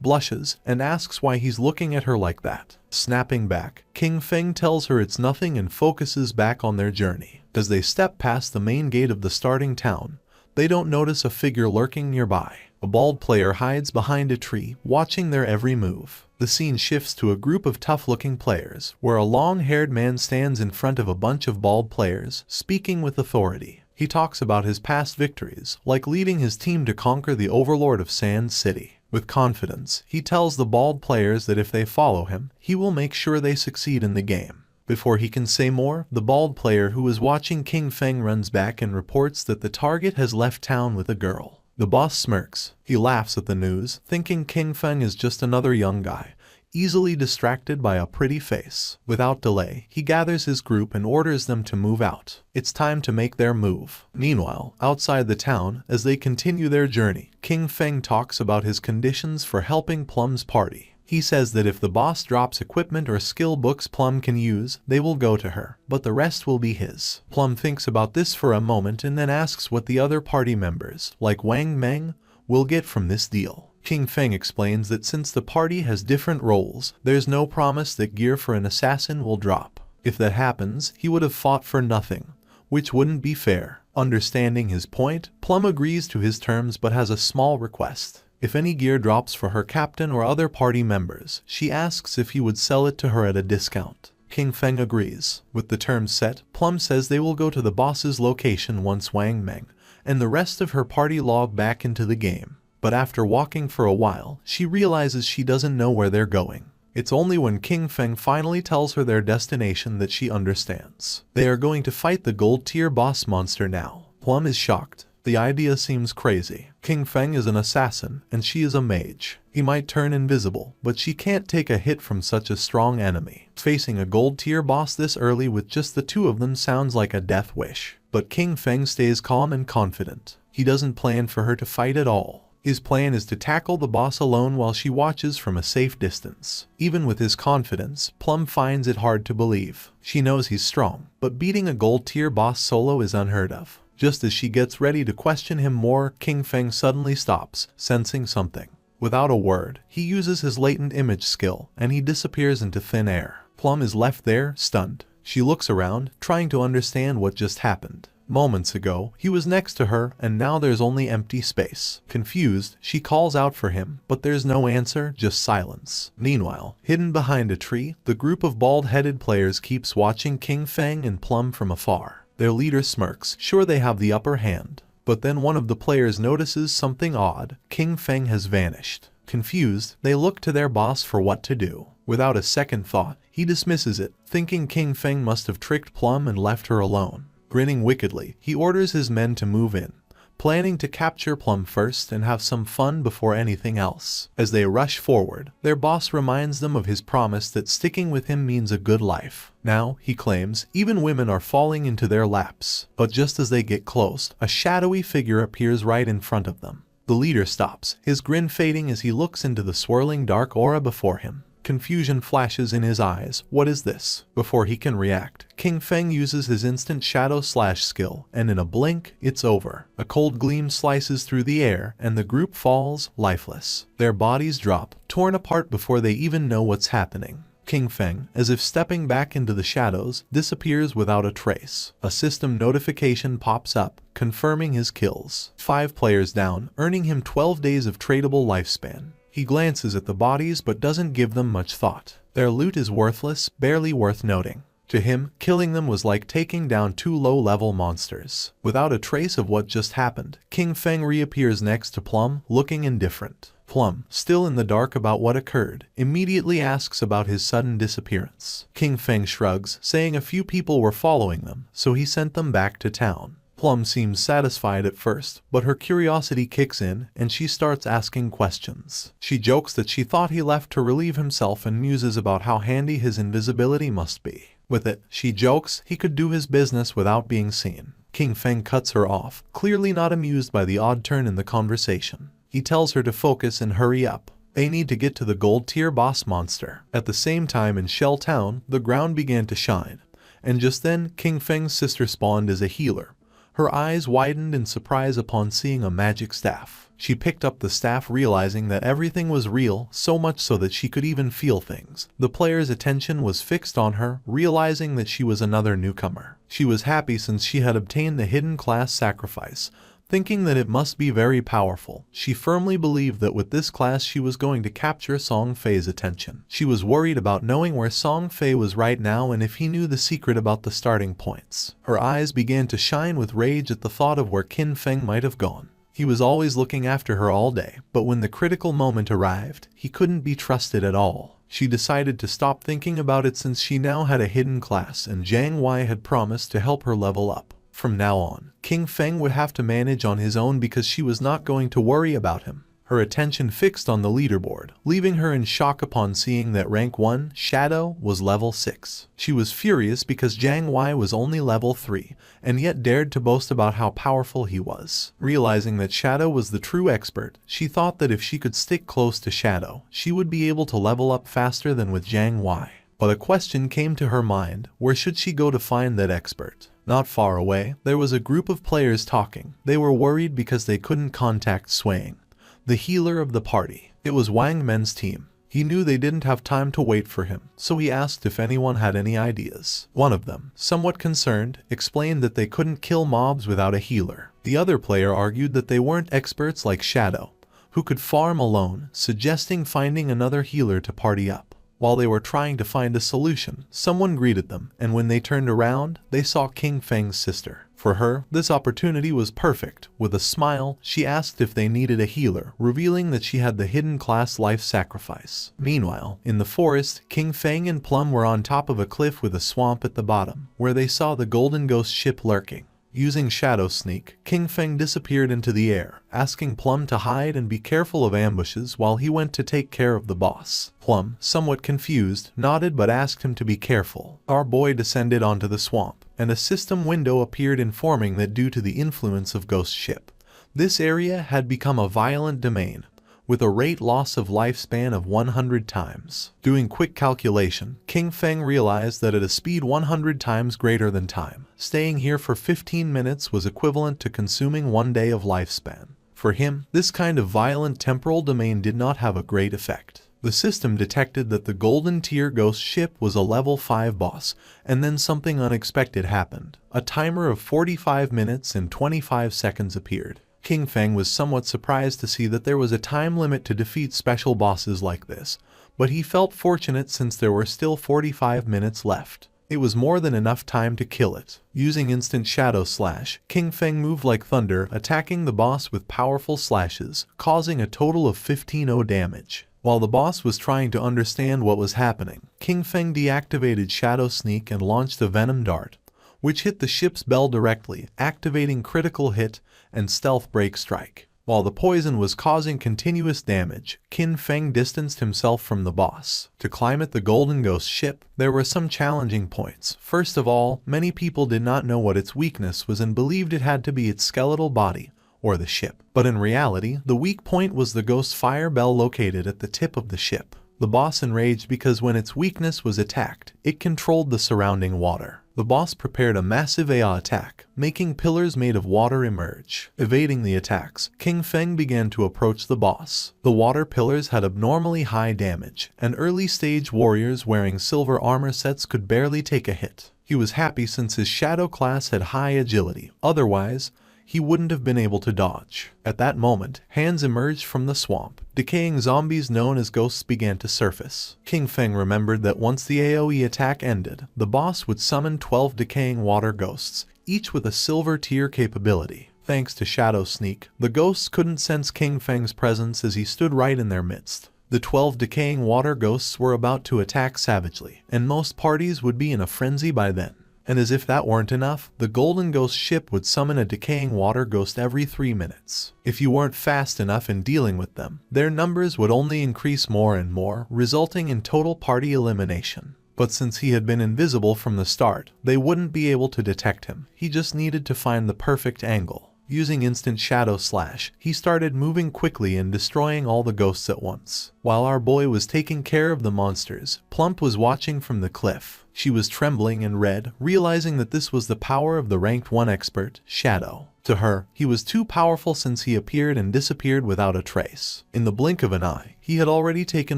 blushes, and asks why he's looking at her like that. Snapping back, King Feng tells her it's nothing and focuses back on their journey. As they step past the main gate of the starting town, they don't notice a figure lurking nearby. A bald player hides behind a tree, watching their every move. The scene shifts to a group of tough-looking players, where a long-haired man stands in front of a bunch of bald players, speaking with authority. He talks about his past victories, like leading his team to conquer the overlord of Sand City. With confidence, he tells the bald players that if they follow him, he will make sure they succeed in the game. Before he can say more, the bald player who is watching King Feng runs back and reports that the target has left town with a girl. The boss smirks. He laughs at the news, thinking King Feng is just another young guy, easily distracted by a pretty face. Without delay, he gathers his group and orders them to move out. It's time to make their move. Meanwhile, outside the town, as they continue their journey, King Feng talks about his conditions for helping Plum's party. He says that if the boss drops equipment or skill books Plum can use, they will go to her, but the rest will be his. Plum thinks about this for a moment and then asks what the other party members, like Wang Meng, will get from this deal. King Feng explains that since the party has different roles, there's no promise that gear for an assassin will drop. If that happens, he would have fought for nothing, which wouldn't be fair. Understanding his point, Plum agrees to his terms but has a small request. If any gear drops for her captain or other party members, she asks if he would sell it to her at a discount. King Feng agrees. With the terms set, Plum says they will go to the boss's location once Wang Meng and the rest of her party log back into the game. But after walking for a while, she realizes she doesn't know where they're going. It's only when King Feng finally tells her their destination that she understands. They are going to fight the gold tier boss monster now. Plum is shocked. The idea seems crazy. King Feng is an assassin, and she is a mage. He might turn invisible, but she can't take a hit from such a strong enemy. Facing a gold tier boss this early with just the two of them sounds like a death wish. But King Feng stays calm and confident. He doesn't plan for her to fight at all. His plan is to tackle the boss alone while she watches from a safe distance. Even with his confidence, Plum finds it hard to believe. She knows he's strong, but beating a gold tier boss solo is unheard of. Just as she gets ready to question him more, King Feng suddenly stops, sensing something. Without a word, he uses his latent image skill, and he disappears into thin air. Plum is left there, stunned. She looks around, trying to understand what just happened. Moments ago, he was next to her, and now there's only empty space. Confused, she calls out for him, but there's no answer, just silence. Meanwhile, hidden behind a tree, the group of bald-headed players keeps watching King Feng and Plum from afar. Their leader smirks, sure they have the upper hand. But then one of the players notices something odd. King Feng has vanished. Confused, they look to their boss for what to do. Without a second thought, he dismisses it, thinking King Feng must have tricked Plum and left her alone. Grinning wickedly, he orders his men to move in, planning to capture Plum first and have some fun before anything else. As they rush forward, their boss reminds them of his promise that sticking with him means a good life. Now, he claims, even women are falling into their laps. But just as they get close, a shadowy figure appears right in front of them. The leader stops, his grin fading as he looks into the swirling dark aura before him. Confusion flashes in his eyes. What is this? Before he can react, King Feng uses his instant shadow slash skill, and in a blink, it's over. A cold gleam slices through the air, and the group falls, lifeless. Their bodies drop, torn apart before they even know what's happening. King Feng, as if stepping back into the shadows, disappears without a trace. A system notification pops up, confirming his kills. 5 players down, earning him 12 days of tradable lifespan. He glances at the bodies but doesn't give them much thought. Their loot is worthless, barely worth noting. To him, killing them was like taking down 2 low-level monsters. Without a trace of what just happened, King Feng reappears next to Plum, looking indifferent. Plum, still in the dark about what occurred, immediately asks about his sudden disappearance. King Feng shrugs, saying a few people were following them, so he sent them back to town. Plum seems satisfied at first, but her curiosity kicks in, and she starts asking questions. She jokes that she thought he left to relieve himself and muses about how handy his invisibility must be. With it, she jokes he could do his business without being seen. King Feng cuts her off, clearly not amused by the odd turn in the conversation. He tells her to focus and hurry up. They need to get to the gold tier boss monster. At the same time in Shell Town, the ground began to shine. And just then, King Feng's sister spawned as a healer. Her eyes widened in surprise upon seeing a magic staff. She picked up the staff, realizing that everything was real, so much so that she could even feel things. The player's attention was fixed on her, realizing that she was another newcomer. She was happy since she had obtained the hidden class sacrifice, thinking that it must be very powerful. She firmly believed that with this class she was going to capture Song Fei's attention. She was worried about knowing where Song Fei was right now and if he knew the secret about the starting points. Her eyes began to shine with rage at the thought of where King Feng might have gone. He was always looking after her all day, but when the critical moment arrived, he couldn't be trusted at all. She decided to stop thinking about it since she now had a hidden class and Jiang Wei had promised to help her level up. From now on, King Feng would have to manage on his own because she was not going to worry about him. Her attention fixed on the leaderboard, leaving her in shock upon seeing that rank 1, Shadow, was level 6. She was furious because Jiang Wei was only level 3, and yet dared to boast about how powerful he was. Realizing that Shadow was the true expert, she thought that if she could stick close to Shadow, she would be able to level up faster than with Jiang Wei. But a question came to her mind: where should she go to find that expert? Not far away, there was a group of players talking. They were worried because they couldn't contact Swaying, the healer of the party. It was Wang Men's team. He knew they didn't have time to wait for him, so he asked if anyone had any ideas. One of them, somewhat concerned, explained that they couldn't kill mobs without a healer. The other player argued that they weren't experts like Shadow, who could farm alone, suggesting finding another healer to party up. While they were trying to find a solution, someone greeted them, and when they turned around, they saw King Feng's sister. For her, this opportunity was perfect. With a smile, she asked if they needed a healer, revealing that she had the hidden class life sacrifice. Meanwhile, in the forest, King Feng and Plum were on top of a cliff with a swamp at the bottom, where they saw the Golden Ghost ship lurking. Using Shadow Sneak, King Feng disappeared into the air, asking Plum to hide and be careful of ambushes while he went to take care of the boss. Plum, somewhat confused, nodded but asked him to be careful. Our boy descended onto the swamp, and a system window appeared informing that due to the influence of Ghost Ship, this area had become a violent domain, with a rate loss of lifespan of 100 times. Doing quick calculation, King Feng realized that at a speed 100 times greater than time, staying here for 15 minutes was equivalent to consuming 1 day of lifespan. For him, this kind of violent temporal domain did not have a great effect. The system detected that the Golden Tier Ghost Ship was a level 5 boss, and then something unexpected happened. A timer of 45 minutes and 25 seconds appeared. King Feng was somewhat surprised to see that there was a time limit to defeat special bosses like this, but he felt fortunate since there were still 45 minutes left. It was more than enough time to kill it. Using Instant Shadow Slash, King Feng moved like thunder, attacking the boss with powerful slashes, causing a total of 15-0 damage. While the boss was trying to understand what was happening, King Feng deactivated Shadow Sneak and launched a Venom Dart, which hit the ship's bell directly, activating Critical Hit and Stealth Break Strike. While the poison was causing continuous damage, King Feng distanced himself from the boss. To climb at the Golden Ghost Ship, there were some challenging points. First of all, many people did not know what its weakness was and believed it had to be its skeletal body, or the ship. But in reality, the weak point was the Ghost Fire Bell located at the tip of the ship. The boss enraged because when its weakness was attacked, it controlled the surrounding water. The boss prepared a massive AI attack, making pillars made of water emerge. Evading the attacks, King Feng began to approach the boss. The water pillars had abnormally high damage, and early-stage warriors wearing silver armor sets could barely take a hit. He was happy since his shadow class had high agility, otherwise, he wouldn't have been able to dodge. At that moment, hands emerged from the swamp. Decaying zombies known as ghosts began to surface. King Feng remembered that once the AoE attack ended, the boss would summon 12 decaying water ghosts, each with a silver tier capability. Thanks to Shadow Sneak, the ghosts couldn't sense King Feng's presence as he stood right in their midst. The 12 decaying water ghosts were about to attack savagely, and most parties would be in a frenzy by then. And as if that weren't enough, the Golden Ghost Ship would summon a decaying water ghost every 3 minutes. If you weren't fast enough in dealing with them, their numbers would only increase more and more, resulting in total party elimination. But since he had been invisible from the start, they wouldn't be able to detect him. He just needed to find the perfect angle. Using Instant Shadow Slash, he started moving quickly and destroying all the ghosts at once. While our boy was taking care of the monsters, Plump was watching from the cliff. She was trembling and red, realizing that this was the power of the Ranked 1 expert, Shadow. To her, he was too powerful since he appeared and disappeared without a trace. In the blink of an eye, he had already taken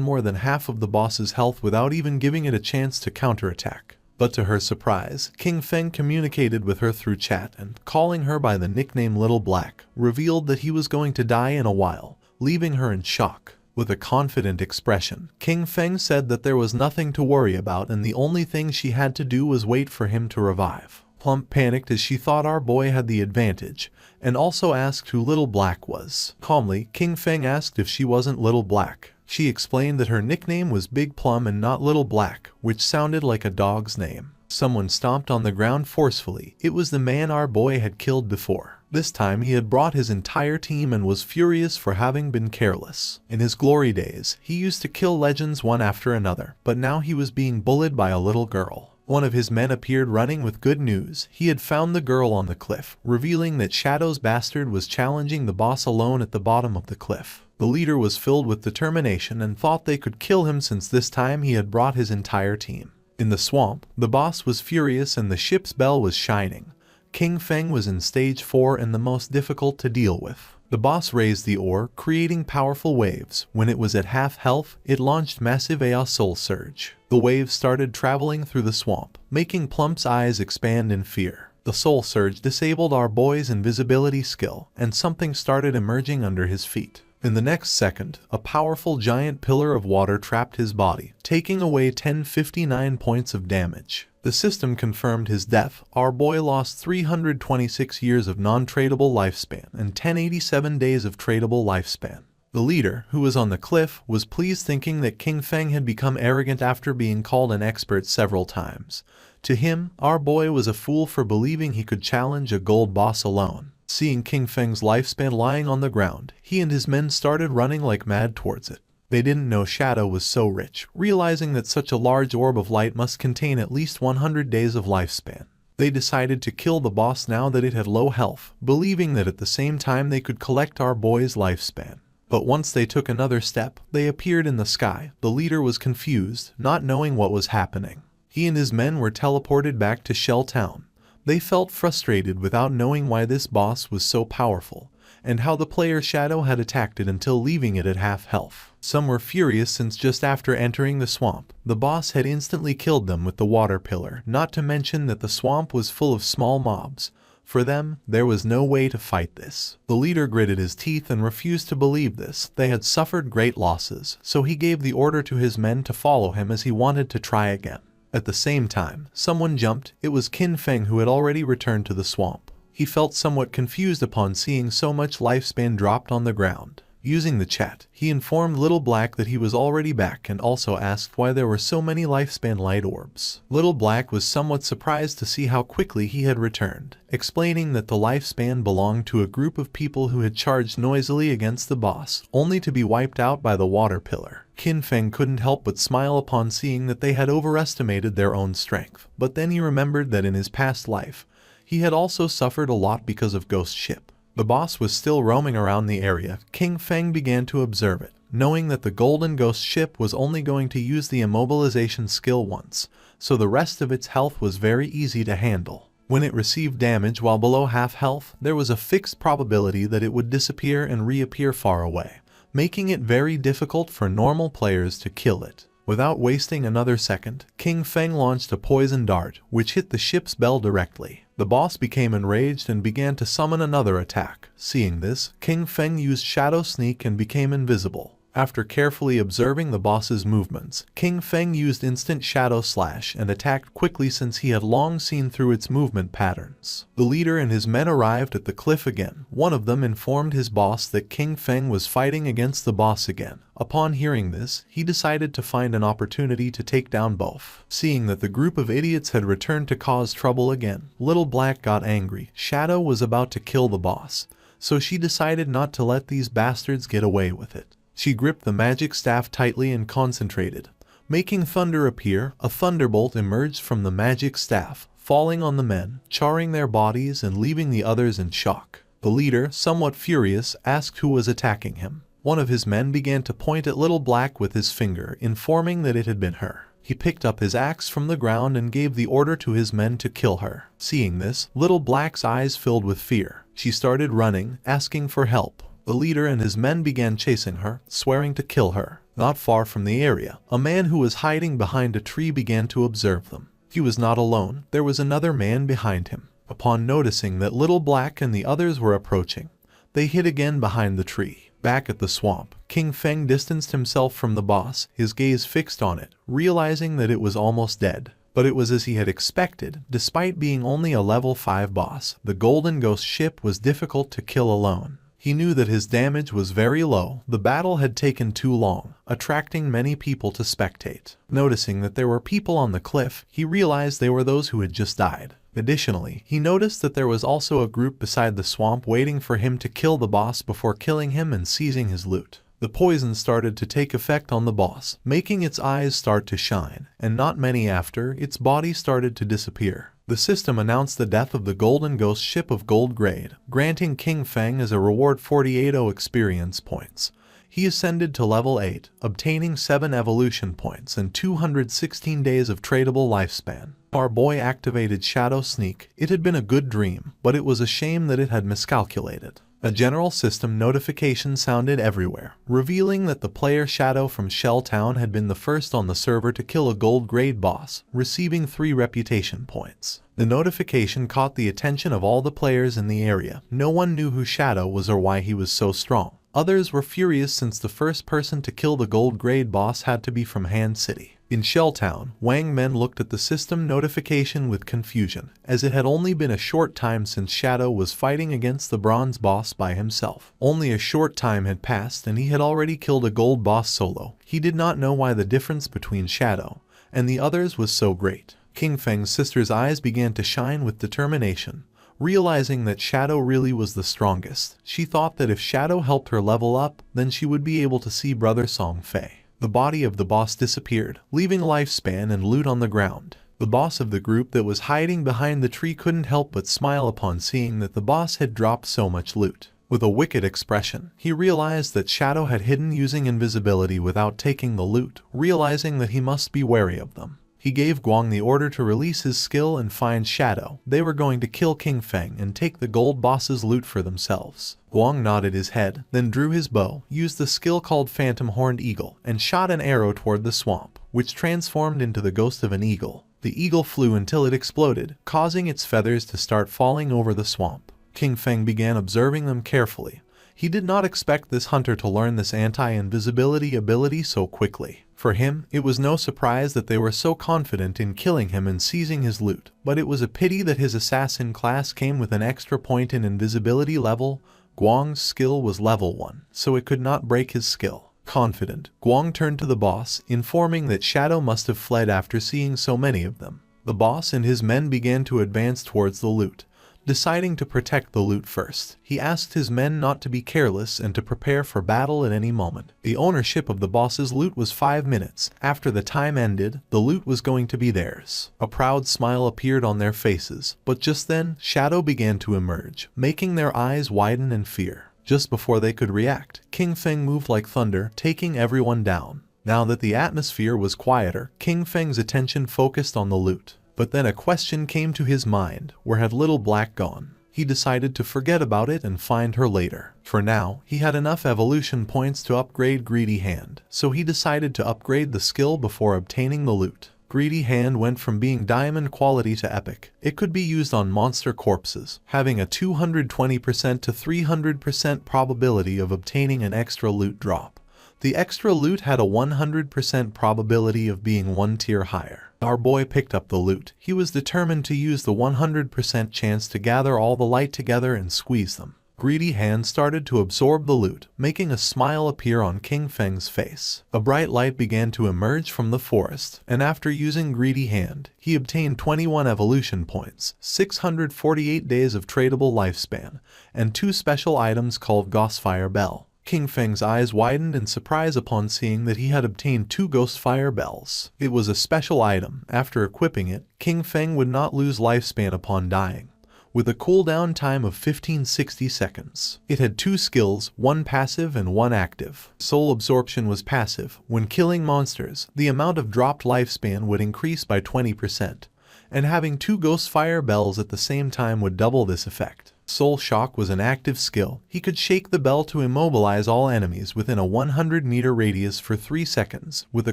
more than half of the boss's health without even giving it a chance to counterattack. But to her surprise, King Feng communicated with her through chat and, calling her by the nickname Little Black, revealed that he was going to die in a while, leaving her in shock. With a confident expression, King Feng said that there was nothing to worry about and the only thing she had to do was wait for him to revive. Plump panicked as she thought our boy had the advantage, and also asked who Little Black was. Calmly, King Feng asked if she wasn't Little Black. She explained that her nickname was Big Plum and not Little Black, which sounded like a dog's name. Someone stomped on the ground forcefully. It was the man our boy had killed before. This time he had brought his entire team and was furious for having been careless. In his glory days, he used to kill legends one after another, but now he was being bullied by a little girl. One of his men appeared running with good news. He had found the girl on the cliff, revealing that Shadow's bastard was challenging the boss alone at the bottom of the cliff. The leader was filled with determination and thought they could kill him since this time he had brought his entire team. In the swamp, the boss was furious and the ship's bell was shining. King Feng was in stage 4 and the most difficult to deal with. The boss raised the ore, creating powerful waves. When it was at half health, it launched massive AI Soul Surge. The waves started traveling through the swamp, making Plump's eyes expand in fear. The Soul Surge disabled our boy's invisibility skill, and something started emerging under his feet. In the next second, a powerful giant pillar of water trapped his body, taking away 1059 points of damage. The system confirmed his death. Our boy lost 326 years of non-tradable lifespan and 1087 days of tradable lifespan. The leader, who was on the cliff, was pleased thinking that King Feng had become arrogant after being called an expert several times. To him, our boy was a fool for believing he could challenge a gold boss alone. Seeing King Feng's lifespan lying on the ground, he and his men started running like mad towards it. They didn't know Shadow was so rich, realizing that such a large orb of light must contain at least 100 days of lifespan. They decided to kill the boss now that it had low health, believing that at the same time they could collect our boy's lifespan. But once they took another step, they appeared in the sky. The leader was confused, not knowing what was happening. He and his men were teleported back to Shell Town. They felt frustrated without knowing why this boss was so powerful, and how the player Shadow had attacked it until leaving it at half health. Some were furious since just after entering the swamp, the boss had instantly killed them with the water pillar, not to mention that the swamp was full of small mobs. For them, there was no way to fight this. The leader gritted his teeth and refused to believe this. They had suffered great losses, so he gave the order to his men to follow him as he wanted to try again. At the same time, someone jumped. It was Kin Feng, who had already returned to the swamp. He felt somewhat confused upon seeing so much lifespan dropped on the ground. Using the chat, he informed Little Black that he was already back and also asked why there were so many lifespan light orbs. Little Black was somewhat surprised to see how quickly he had returned, explaining that the lifespan belonged to a group of people who had charged noisily against the boss, only to be wiped out by the water pillar. Kin Feng couldn't help but smile upon seeing that they had overestimated their own strength, but then he remembered that in his past life, he had also suffered a lot because of Ghost Ship. The boss was still roaming around the area. King Feng began to observe it, knowing that the golden ghost ship was only going to use the immobilization skill once, so the rest of its health was very easy to handle. When it received damage while below half health, there was a fixed probability that it would disappear and reappear far away, making it very difficult for normal players to kill it. Without wasting another second, King Feng launched a poison dart, which hit the ship's bell directly. The boss became enraged and began to summon another attack. Seeing this, King Feng used Shadow Sneak and became invisible. After carefully observing the boss's movements, King Feng used Instant Shadow Slash and attacked quickly since he had long seen through its movement patterns. The leader and his men arrived at the cliff again. One of them informed his boss that King Feng was fighting against the boss again. Upon hearing this, he decided to find an opportunity to take down both. Seeing that the group of idiots had returned to cause trouble again, Little Black got angry. Shadow was about to kill the boss, so she decided not to let these bastards get away with it. She gripped the magic staff tightly and concentrated. Making thunder appear, a thunderbolt emerged from the magic staff, falling on the men, charring their bodies and leaving the others in shock. The leader, somewhat furious, asked who was attacking him. One of his men began to point at Little Black with his finger, informing that it had been her. He picked up his axe from the ground and gave the order to his men to kill her. Seeing this, Little Black's eyes filled with fear. She started running, asking for help. The leader and his men began chasing her, swearing to kill her. Not far from the area, a man who was hiding behind a tree began to observe them. He was not alone. There was another man behind him. Upon noticing that Little Black and the others were approaching, they hid again behind the tree. Back at the swamp, King Feng distanced himself from the boss, his gaze fixed on it, realizing that it was almost dead. But it was as he had expected. Despite being only a level 5 boss, the Golden Ghost ship was difficult to kill alone. He knew that his damage was very low. The battle had taken too long, attracting many people to spectate. Noticing that there were people on the cliff, he realized they were those who had just died. Additionally, he noticed that there was also a group beside the swamp waiting for him to kill the boss before killing him and seizing his loot. The poison started to take effect on the boss, making its eyes start to shine, and not many after, its body started to disappear. The system announced the death of the Golden Ghost ship of gold grade, granting King Feng as a reward 48 experience points. He ascended to level 8, obtaining 7 evolution points and 216 days of tradable lifespan. Our boy activated Shadow Sneak. It had been a good dream, but it was a shame that it had miscalculated. A general system notification sounded everywhere, revealing that the player Shadow from Shell Town had been the first on the server to kill a gold grade boss, receiving 3 reputation points. The notification caught the attention of all the players in the area. No one knew who Shadow was or why he was so strong. Others were furious since the first person to kill the gold grade boss had to be from Han City. In Shelltown, Wang Men looked at the system notification with confusion, as it had only been a short time since Shadow was fighting against the bronze boss by himself. Only a short time had passed and he had already killed a gold boss solo. He did not know why the difference between Shadow and the others was so great. King Feng's sister's eyes began to shine with determination. Realizing that Shadow really was the strongest, she thought that if Shadow helped her level up, then she would be able to see Brother Song Fei. The body of the boss disappeared, leaving lifespan and loot on the ground. The boss of the group that was hiding behind the tree couldn't help but smile upon seeing that the boss had dropped so much loot. With a wicked expression, he realized that Shadow had hidden using invisibility without taking the loot, realizing that he must be wary of them. He gave Guang the order to release his skill and find Shadow. They were going to kill King Feng and take the gold boss's loot for themselves. Guang nodded his head, then drew his bow, used the skill called Phantom Horned Eagle, and shot an arrow toward the swamp, which transformed into the ghost of an eagle. The eagle flew until it exploded, causing its feathers to start falling over the swamp. King Feng began observing them carefully. He did not expect this hunter to learn this anti-invisibility ability so quickly. For him, it was no surprise that they were so confident in killing him and seizing his loot, but it was a pity that his assassin class came with an extra point in invisibility level. Guang's skill was level 1, so it could not break his skill. Confident, Guang turned to the boss, informing that Shadow must have fled after seeing so many of them. The boss and his men began to advance towards the loot. Deciding to protect the loot first, he asked his men not to be careless and to prepare for battle at any moment. The ownership of the boss's loot was 5 minutes. After the time ended, the loot was going to be theirs. A proud smile appeared on their faces, but just then, Shadow began to emerge, making their eyes widen in fear. Just before they could react, King Feng moved like thunder, taking everyone down. Now that the atmosphere was quieter, King Feng's attention focused on the loot. But then a question came to his mind: where had Little Black gone? He decided to forget about it and find her later. For now, he had enough evolution points to upgrade Greedy Hand, so he decided to upgrade the skill before obtaining the loot. Greedy Hand went from being diamond quality to epic. It could be used on monster corpses, having a 220% to 300% probability of obtaining an extra loot drop. The extra loot had a 100% probability of being 1 tier higher. Our boy picked up the loot. He was determined to use the 100% chance to gather all the light together and squeeze them. Greedy Hand started to absorb the loot, making a smile appear on King Feng's face. A bright light began to emerge from the forest, and after using Greedy Hand, he obtained 21 evolution points, 648 days of tradable lifespan, and 2 special items called Ghostfire Bell. King Feng's eyes widened in surprise upon seeing that he had obtained 2 Ghostfire Bells. It was a special item. After equipping it, King Feng would not lose lifespan upon dying, with a cooldown time of 1560 seconds. It had 2 skills, 1 passive and 1 active. Soul Absorption was passive. When killing monsters, the amount of dropped lifespan would increase by 20%, and having 2 Ghostfire Bells at the same time would double this effect. Soul Shock was an active skill. He could shake the bell to immobilize all enemies within a 100-meter radius for 3 seconds, with a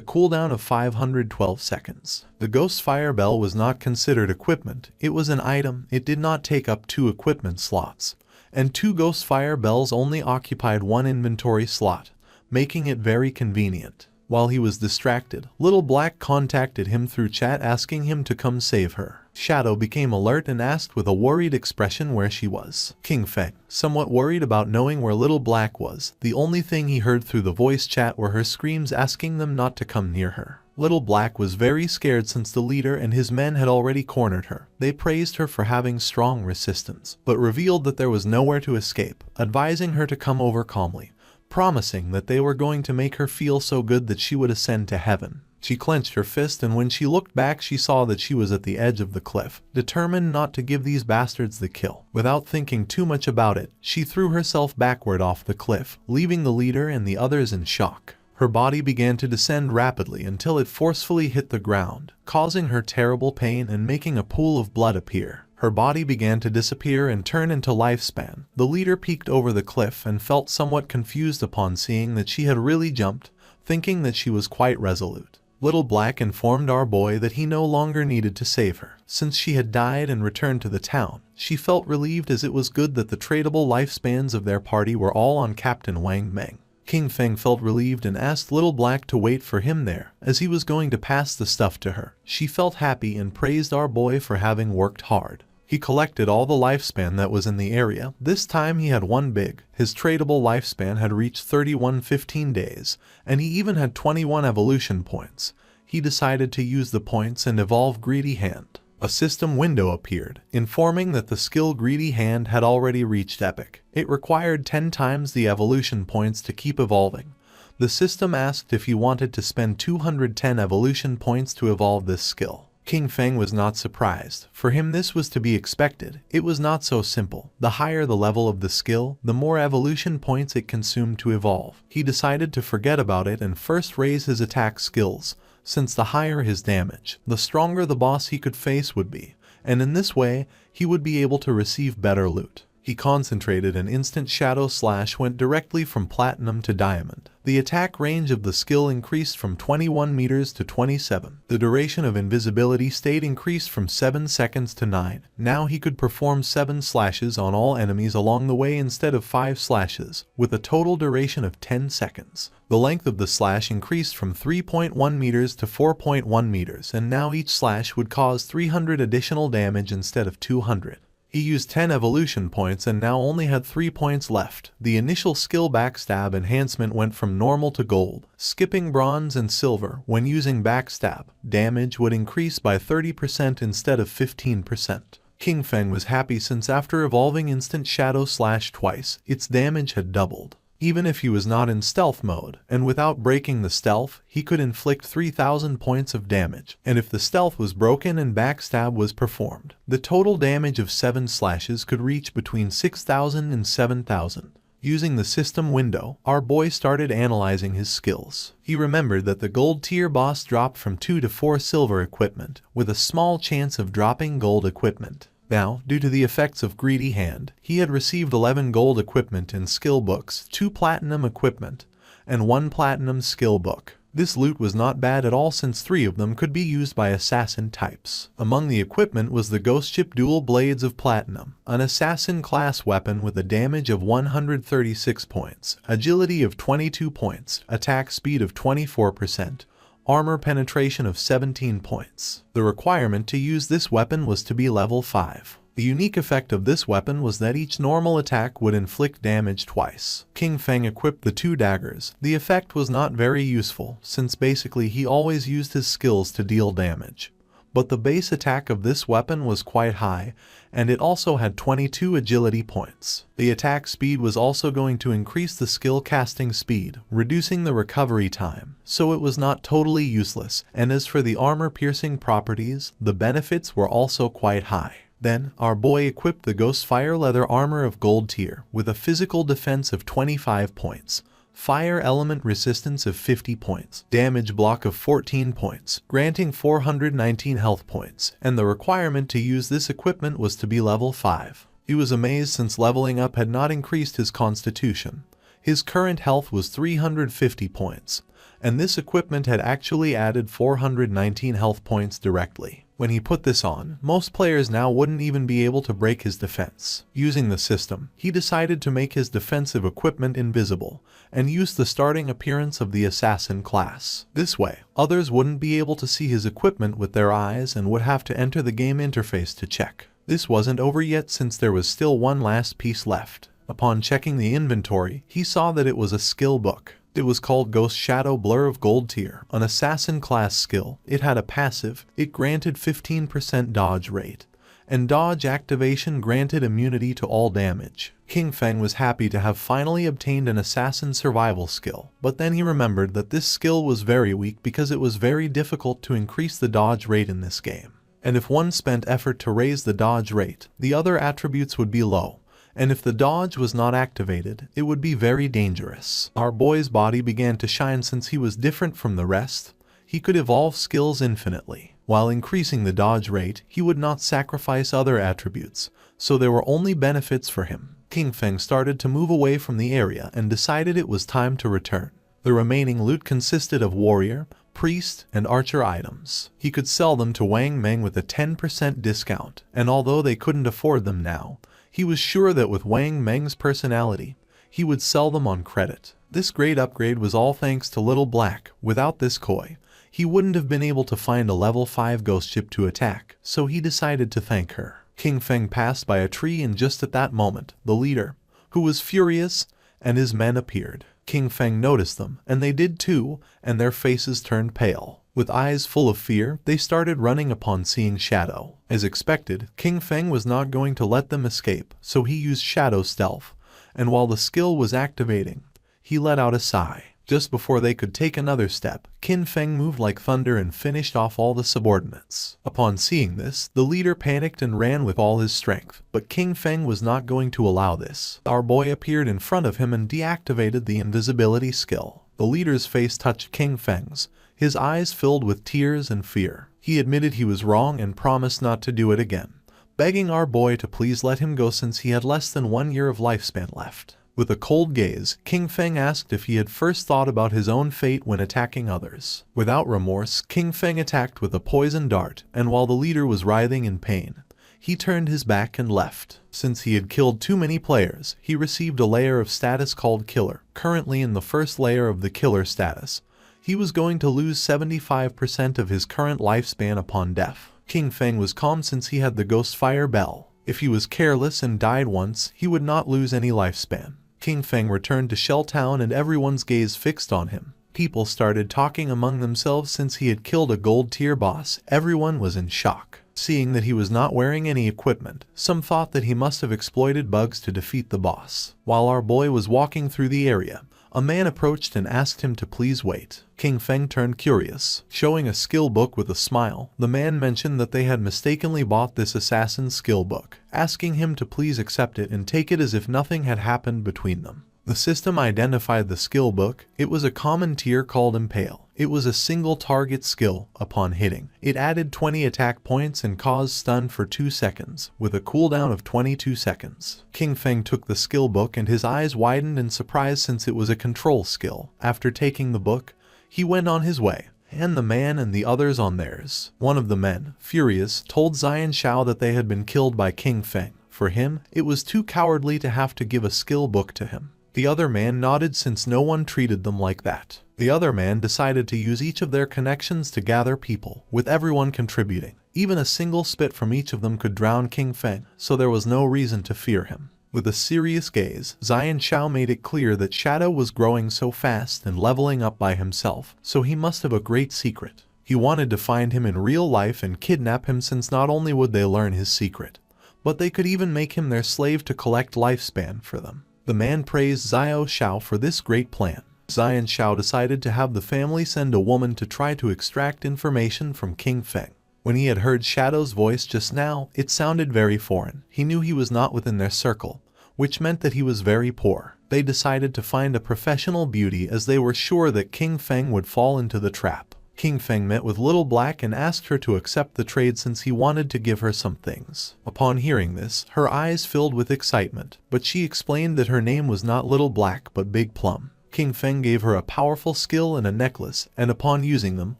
cooldown of 512 seconds. The Ghostfire Bell was not considered equipment. It was an item. It did not take up 2 equipment slots, and 2 Ghostfire Bells only occupied 1 inventory slot, making it very convenient. While he was distracted, Little Black contacted him through chat asking him to come save her. Shadow became alert and asked with a worried expression where she was. King Feng, somewhat worried about knowing where Little Black was, the only thing he heard through the voice chat were her screams asking them not to come near her. Little Black was very scared since the leader and his men had already cornered her. They praised her for having strong resistance, but revealed that there was nowhere to escape, advising her to come over calmly, promising that they were going to make her feel so good that she would ascend to heaven. She clenched her fist, and when she looked back she saw that she was at the edge of the cliff, determined not to give these bastards the kill. Without thinking too much about it, she threw herself backward off the cliff, leaving the leader and the others in shock. Her body began to descend rapidly until it forcefully hit the ground, causing her terrible pain and making a pool of blood appear. Her body began to disappear and turn into lifespan. The leader peeked over the cliff and felt somewhat confused upon seeing that she had really jumped, thinking that she was quite resolute. Little Black informed our boy that he no longer needed to save her, since she had died and returned to the town. She felt relieved as it was good that the tradable lifespans of their party were all on Captain Wang Meng. King Feng felt relieved and asked Little Black to wait for him there, as he was going to pass the stuff to her. She felt happy and praised our boy for having worked hard. He collected all the lifespan that was in the area. This time he had one big. His tradable lifespan had reached 15 days, and he even had 21 evolution points. He decided to use the points and evolve Greedy Hand. A system window appeared, informing that the skill Greedy Hand had already reached epic. It required 10 times the evolution points to keep evolving. The system asked if he wanted to spend 210 evolution points to evolve this skill. King Feng was not surprised. For him this was to be expected. It was not so simple. The higher the level of the skill, the more evolution points it consumed to evolve. He decided to forget about it and first raise his attack skills, since the higher his damage, the stronger the boss he could face would be, and in this way, he would be able to receive better loot. He concentrated and instant shadow slash went directly from platinum to diamond. The attack range of the skill increased from 21 meters to 27. The duration of invisibility stayed increased from 7 seconds to 9. Now he could perform 7 slashes on all enemies along the way instead of 5 slashes, with a total duration of 10 seconds. The length of the slash increased from 3.1 meters to 4.1 meters, and now each slash would cause 300 additional damage instead of 200. He used 10 evolution points and now only had 3 points left. The initial skill backstab enhancement went from normal to gold, skipping bronze and silver. When using backstab, damage would increase by 30% instead of 15%. King Feng was happy since after evolving instant shadow slash twice, its damage had doubled. Even if he was not in stealth mode, and without breaking the stealth, he could inflict 3,000 points of damage, and if the stealth was broken and backstab was performed, the total damage of 7 slashes could reach between 6,000 and 7,000. Using the system window, our boy started analyzing his skills. He remembered that the gold tier boss dropped from 2 to 4 silver equipment, with a small chance of dropping gold equipment. Now, due to the effects of Greedy Hand, he had received 11 gold equipment and skill books, 2 platinum equipment, and 1 platinum skill book. This loot was not bad at all since 3 of them could be used by assassin types. Among the equipment was the Ghost Ship Dual Blades of Platinum, an assassin class weapon with a damage of 136 points, agility of 22 points, attack speed of 24%, armor penetration of 17 points. The requirement to use this weapon was to be level 5. The unique effect of this weapon was that each normal attack would inflict damage twice. King Feng equipped the 2 daggers. The effect was not very useful, since basically he always used his skills to deal damage. But the base attack of this weapon was quite high, and it also had 22 agility points. The attack speed was also going to increase the skill casting speed, reducing the recovery time, so it was not totally useless, and as for the armor piercing properties, the benefits were also quite high. Then, our boy equipped the Ghost Fire Leather Armor of Gold Tier, with a physical defense of 25 points, fire element resistance of 50 points, damage block of 14 points, granting 419 health points, and the requirement to use this equipment was to be level 5. He was amazed since leveling up had not increased his constitution. His current health was 350 points, and this equipment had actually added 419 health points directly. When he put this on, most players now wouldn't even be able to break his defense. Using the system, he decided to make his defensive equipment invisible, and use the starting appearance of the assassin class. This way, others wouldn't be able to see his equipment with their eyes and would have to enter the game interface to check. This wasn't over yet since there was still one last piece left. Upon checking the inventory, he saw that it was a skill book. It was called Ghost Shadow Blur of Gold Tier, an assassin class skill. It had a passive. It granted 15% dodge rate, and dodge activation granted immunity to all damage. King Feng was happy to have finally obtained an assassin survival skill, but then he remembered that this skill was very weak because it was very difficult to increase the dodge rate in this game. And if one spent effort to raise the dodge rate, the other attributes would be low. And if the dodge was not activated, it would be very dangerous. Our boy's body began to shine since he was different from the rest. He could evolve skills infinitely. While increasing the dodge rate, he would not sacrifice other attributes, so there were only benefits for him. King Feng started to move away from the area and decided it was time to return. The remaining loot consisted of warrior, priest, and archer items. He could sell them to Wang Meng with a 10% discount, and although they couldn't afford them now, he was sure that with Wang Meng's personality, he would sell them on credit. This great upgrade was all thanks to Little Black. Without this koi, he wouldn't have been able to find a level 5 ghost ship to attack, so he decided to thank her. King Feng passed by a tree, and just at that moment, the leader, who was furious, and his men appeared. King Feng noticed them, and they did too, and their faces turned pale. With eyes full of fear, they started running upon seeing Shadow. As expected, King Feng was not going to let them escape, so he used Shadow Stealth, and while the skill was activating, he let out a sigh. Just before they could take another step, King Feng moved like thunder and finished off all the subordinates. Upon seeing this, the leader panicked and ran with all his strength, but King Feng was not going to allow this. Our boy appeared in front of him and deactivated the invisibility skill. The leader's face touched King Feng's, his eyes filled with tears and fear. He admitted he was wrong and promised not to do it again, begging our boy to please let him go since he had less than 1 year of lifespan left. With a cold gaze, King Feng asked if he had first thought about his own fate when attacking others. Without remorse, King Feng attacked with a poison dart, and while the leader was writhing in pain, he turned his back and left. Since he had killed too many players, he received a layer of status called Killer. Currently in the first layer of the Killer status, he was going to lose 75% of his current lifespan upon death. King Feng was calm since he had the Ghost Fire Bell. If he was careless and died once, he would not lose any lifespan. King Feng returned to Shell Town and everyone's gaze fixed on him. People started talking among themselves since he had killed a gold tier boss. Everyone was in shock. Seeing that he was not wearing any equipment, some thought that he must have exploited bugs to defeat the boss. While our boy was walking through the area, a man approached and asked him to please wait. King Feng turned curious. Showing a skill book with a smile, the man mentioned that they had mistakenly bought this assassin's skill book, asking him to please accept it and take it as if nothing had happened between them. The system identified the skill book. It was a common tier called Impale. It was a single target skill. Upon hitting, it added 20 attack points and caused stun for 2 seconds, with a cooldown of 22 seconds. King Feng took the skill book and his eyes widened in surprise since it was a control skill. After taking the book, he went on his way, and the man and the others on theirs. One of the men, furious, told Zion Shao that they had been killed by King Feng. For him, it was too cowardly to have to give a skill book to him. The other man nodded since no one treated them like that. The other man decided to use each of their connections to gather people, with everyone contributing. Even a single spit from each of them could drown King Feng, so there was no reason to fear him. With a serious gaze, Zion Shao made it clear that Shadow was growing so fast and leveling up by himself, so he must have a great secret. He wanted to find him in real life and kidnap him since not only would they learn his secret, but they could even make him their slave to collect lifespan for them. The man praised Zion Shao for this great plan. Zion Shao decided to have the family send a woman to try to extract information from King Feng. When he had heard Shadow's voice just now, it sounded very foreign. He knew he was not within their circle, which meant that he was very poor. They decided to find a professional beauty as they were sure that King Feng would fall into the trap. King Feng met with Little Black and asked her to accept the trade since he wanted to give her some things. Upon hearing this, her eyes filled with excitement, but she explained that her name was not Little Black but Big Plum. King Feng gave her a powerful skill and a necklace, and upon using them,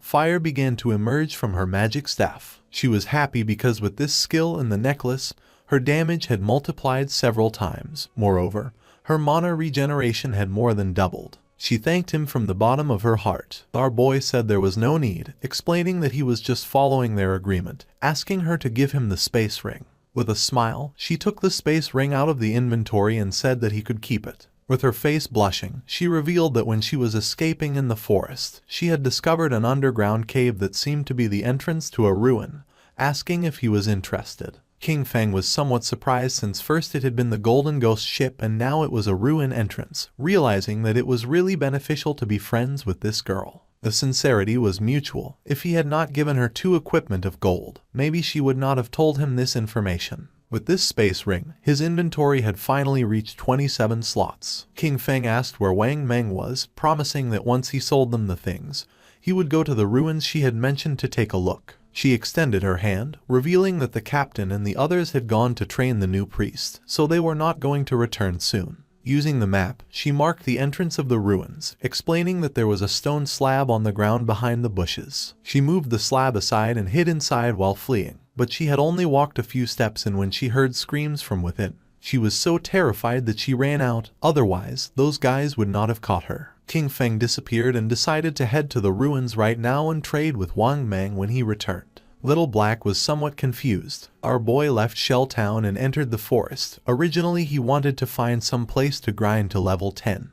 fire began to emerge from her magic staff. She was happy because with this skill and the necklace, her damage had multiplied several times. Moreover, her mana regeneration had more than doubled. She thanked him from the bottom of her heart. Our boy said there was no need, explaining that he was just following their agreement, asking her to give him the space ring. With a smile, she took the space ring out of the inventory and said that he could keep it. With her face blushing, she revealed that when she was escaping in the forest, she had discovered an underground cave that seemed to be the entrance to a ruin, asking if he was interested. King Feng was somewhat surprised since first it had been the Golden Ghost ship and now it was a ruin entrance, realizing that it was really beneficial to be friends with this girl. The sincerity was mutual. If he had not given her 2 equipment of gold, maybe she would not have told him this information. With this space ring, his inventory had finally reached 27 slots. King Feng asked where Wang Meng was, promising that once he sold them the things, he would go to the ruins she had mentioned to take a look. She extended her hand, revealing that the captain and the others had gone to train the new priest, so they were not going to return soon. Using the map, she marked the entrance of the ruins, explaining that there was a stone slab on the ground behind the bushes. She moved the slab aside and hid inside while fleeing, but she had only walked a few steps in when she heard screams from within. She was so terrified that she ran out, otherwise those guys would not have caught her. King Feng disappeared and decided to head to the ruins right now and trade with Wang Meng when he returned. Little Black was somewhat confused. Our boy left Shell Town and entered the forest. Originally he wanted to find some place to grind to level 10.